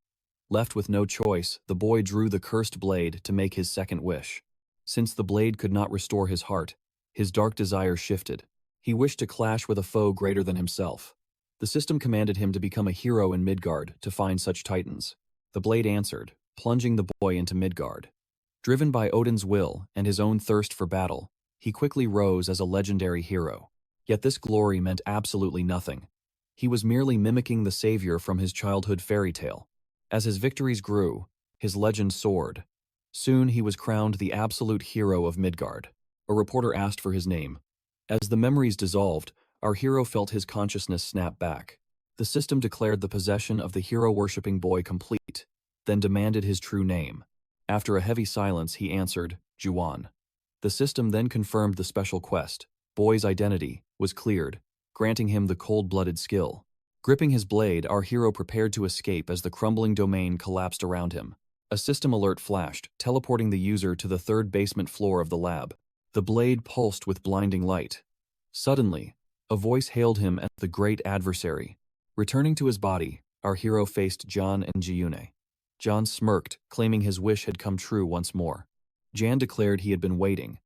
Left with no choice, the boy drew the cursed blade to make his second wish. Since the blade could not restore his heart, his dark desire shifted. He wished to clash with a foe greater than himself. The system commanded him to become a hero in Midgard to find such titans. The blade answered, plunging the boy into Midgard. Driven by Odin's will and his own thirst for battle, he quickly rose as a legendary hero. Yet this glory meant absolutely nothing. He was merely mimicking the savior from his childhood fairy tale. As his victories grew, his legend soared. Soon he was crowned the absolute hero of Midgard. A reporter asked for his name. As the memories dissolved, our hero felt his consciousness snap back. The system declared the possession of the hero-worshipping boy complete, then demanded his true name. After a heavy silence, he answered, Juan. The system then confirmed the special quest. Boy's identity was cleared, granting him the cold-blooded skill. Gripping his blade, our hero prepared to escape as the crumbling domain collapsed around him. A system alert flashed, teleporting the user to the third basement floor of the lab. The blade pulsed with blinding light. Suddenly, a voice hailed him as the great adversary. Returning to his body, our hero faced Jan and Giune. Jan smirked, claiming his wish had come true once more. Jan declared he had been waiting.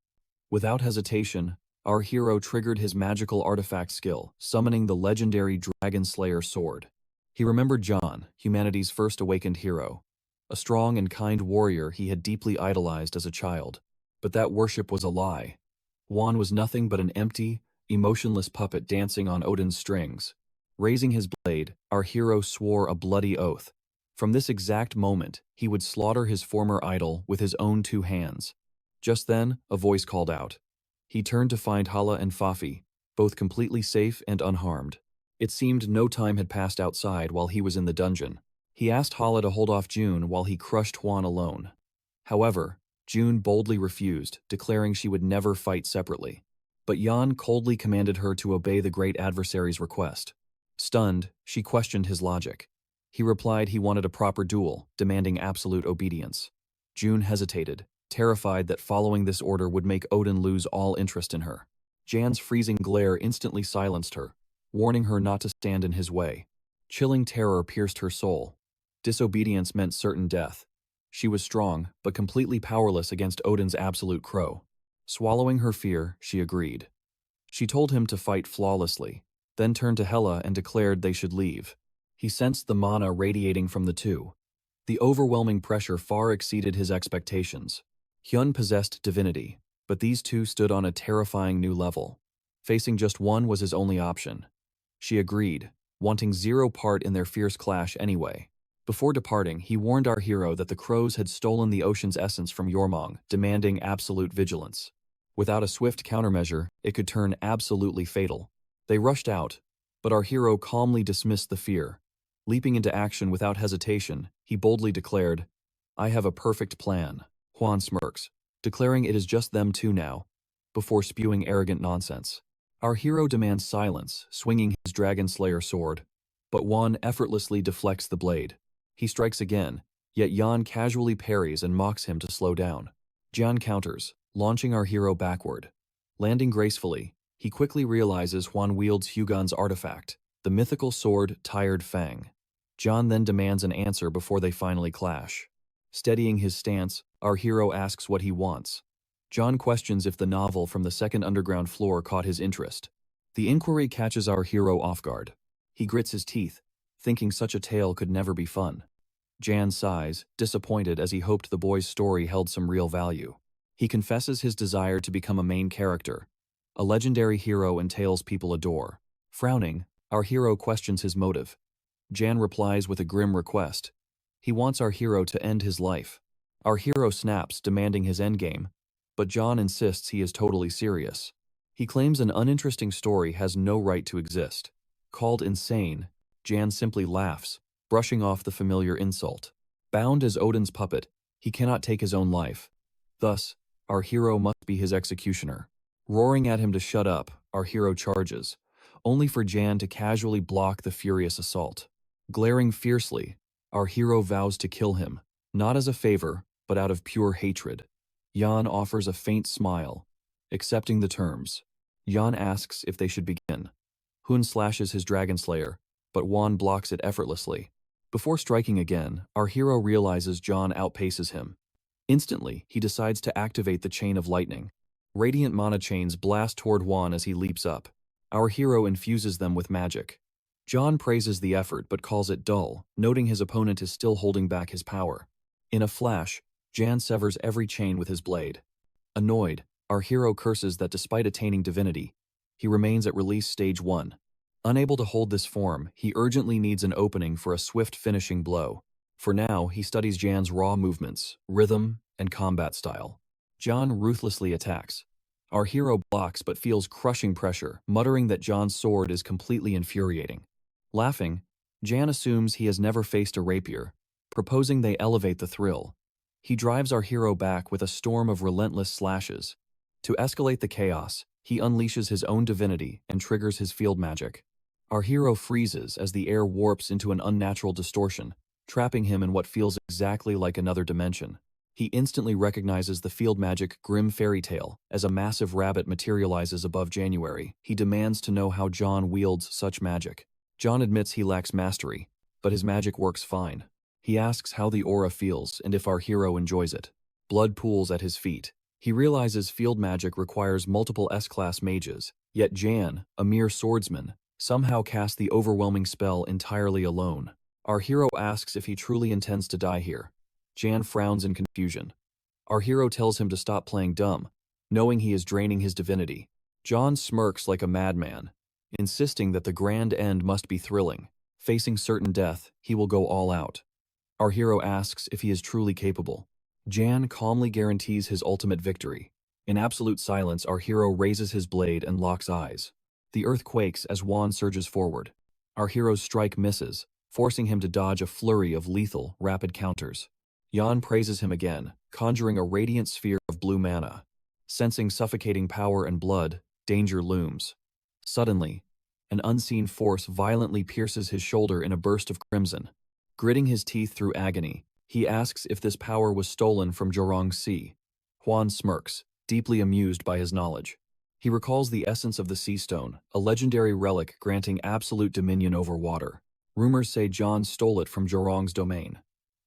Without hesitation, our hero triggered his magical artifact skill, summoning the legendary Dragon Slayer sword. He remembered Jan, humanity's first awakened hero. A strong and kind warrior he had deeply idolized as a child. But that worship was a lie. Juan was nothing but an empty, emotionless puppet dancing on Odin's strings. Raising his blade, our hero swore a bloody oath. From this exact moment, he would slaughter his former idol with his own two hands. Just then, a voice called out. He turned to find Hala and Fafi, both completely safe and unharmed. It seemed no time had passed outside while he was in the dungeon. He asked Hala to hold off June while he crushed Juan alone. However, June boldly refused, declaring she would never fight separately. But Jan coldly commanded her to obey the great adversary's request. Stunned, she questioned his logic. He replied he wanted a proper duel, demanding absolute obedience. June hesitated, terrified that following this order would make Odin lose all interest in her. Jan's freezing glare instantly silenced her, warning her not to stand in his way. Chilling terror pierced her soul. Disobedience meant certain death. She was strong, but completely powerless against Odin's absolute crow. Swallowing her fear, she agreed. She told him to fight flawlessly, then turned to Hela and declared they should leave. He sensed the mana radiating from the two. The overwhelming pressure far exceeded his expectations. Hyun possessed divinity, but these two stood on a terrifying new level. Facing just one was his only option. She agreed, wanting zero part in their fierce clash anyway. Before departing, he warned our hero that the crows had stolen the ocean's essence from Yormong, demanding absolute vigilance. Without a swift countermeasure, it could turn absolutely fatal. They rushed out, but our hero calmly dismissed the fear. Leaping into action without hesitation, he boldly declared, I have a perfect plan. Juan smirks, declaring it is just them two now, before spewing arrogant nonsense. Our hero demands silence, swinging his Dragon Slayer sword, but Juan effortlessly deflects the blade. He strikes again, yet Jan casually parries and mocks him to slow down. Jan counters, launching our hero backward. Landing gracefully, he quickly realizes Juan wields Hugon's artifact, the mythical sword Tired Fang. Jan then demands an answer before they finally clash. Steadying his stance, our hero asks what he wants. John questions if the novel from the second underground floor caught his interest. The inquiry catches our hero off guard. He grits his teeth, thinking such a tale could never be fun. Jan sighs, disappointed as he hoped the boy's story held some real value. He confesses his desire to become a main character, a legendary hero and tales people adore. Frowning, our hero questions his motive. Jan replies with a grim request. He wants our hero to end his life. Our hero snaps, demanding his endgame, but John insists he is totally serious. He claims an uninteresting story has no right to exist. Called insane, Jan simply laughs, brushing off the familiar insult. Bound as Odin's puppet, he cannot take his own life. Thus, our hero must be his executioner. Roaring at him to shut up, our hero charges, only for Jan to casually block the furious assault. Glaring fiercely, our hero vows to kill him, not as a favor, but out of pure hatred. Jan offers a faint smile, accepting the terms. Jan asks if they should begin. Hun slashes his dragon slayer, but Juan blocks it effortlessly. Before striking again, our hero realizes John outpaces him. Instantly, he decides to activate the chain of lightning. Radiant mana chains blast toward Juan as he leaps up. Our hero infuses them with magic. John praises the effort but calls it dull, noting his opponent is still holding back his power. In a flash, Jan severs every chain with his blade. Annoyed, our hero curses that despite attaining divinity, he remains at release stage 1. Unable to hold this form, he urgently needs an opening for a swift finishing blow. For now, he studies Jan's raw movements, rhythm, and combat style. John ruthlessly attacks. Our hero blocks but feels crushing pressure, muttering that John's sword is completely infuriating. Laughing, Jan assumes he has never faced a rapier, proposing they elevate the thrill. He drives our hero back with a storm of relentless slashes. To escalate the chaos, he unleashes his own divinity and triggers his field magic. Our hero freezes as the air warps into an unnatural distortion, trapping him in what feels exactly like another dimension. He instantly recognizes the field magic grim fairy tale as a massive rabbit materializes above January. He demands to know how John wields such magic. John admits he lacks mastery, but his magic works fine. He asks how the aura feels and if our hero enjoys it. Blood pools at his feet. He realizes field magic requires multiple S-class mages, yet Jan, a mere swordsman, somehow casts the overwhelming spell entirely alone. Our hero asks if he truly intends to die here. Jan frowns in confusion. Our hero tells him to stop playing dumb, knowing he is draining his divinity. John smirks like a madman, insisting that the grand end must be thrilling. Facing certain death, he will go all out. Our hero asks if he is truly capable. Jan calmly guarantees his ultimate victory. In absolute silence, our hero raises his blade and locks eyes. The earth quakes as Juan surges forward. Our hero's strike misses, forcing him to dodge a flurry of lethal, rapid counters. Jan praises him again, conjuring a radiant sphere of blue mana. Sensing suffocating power and blood, danger looms. Suddenly, an unseen force violently pierces his shoulder in a burst of crimson. Gritting his teeth through agony, he asks if this power was stolen from Jorong's sea. Juan smirks, deeply amused by his knowledge. He recalls the essence of the sea stone, a legendary relic granting absolute dominion over water. Rumors say John stole it from Jorong's domain.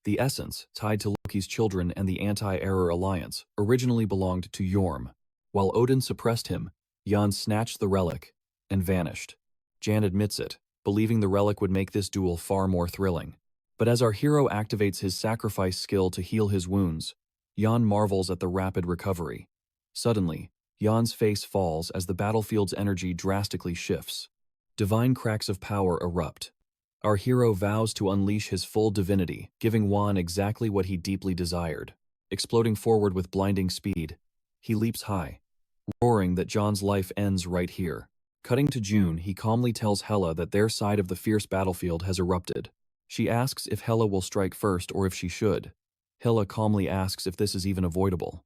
The essence, tied to Loki's children and the Anti-Error Alliance, originally belonged to Yorm. While Odin suppressed him, Jan snatched the relic and vanished. Jan admits it, believing the relic would make this duel far more thrilling. But as our hero activates his sacrifice skill to heal his wounds, Jan marvels at the rapid recovery. Suddenly, Jan's face falls as the battlefield's energy drastically shifts. Divine cracks of power erupt. Our hero vows to unleash his full divinity, giving Juan exactly what he deeply desired. Exploding forward with blinding speed, he leaps high, roaring that John's life ends right here. Cutting to June, he calmly tells Hela that their side of the fierce battlefield has erupted. She asks if Hela will strike first or if she should. Hela calmly asks if this is even avoidable.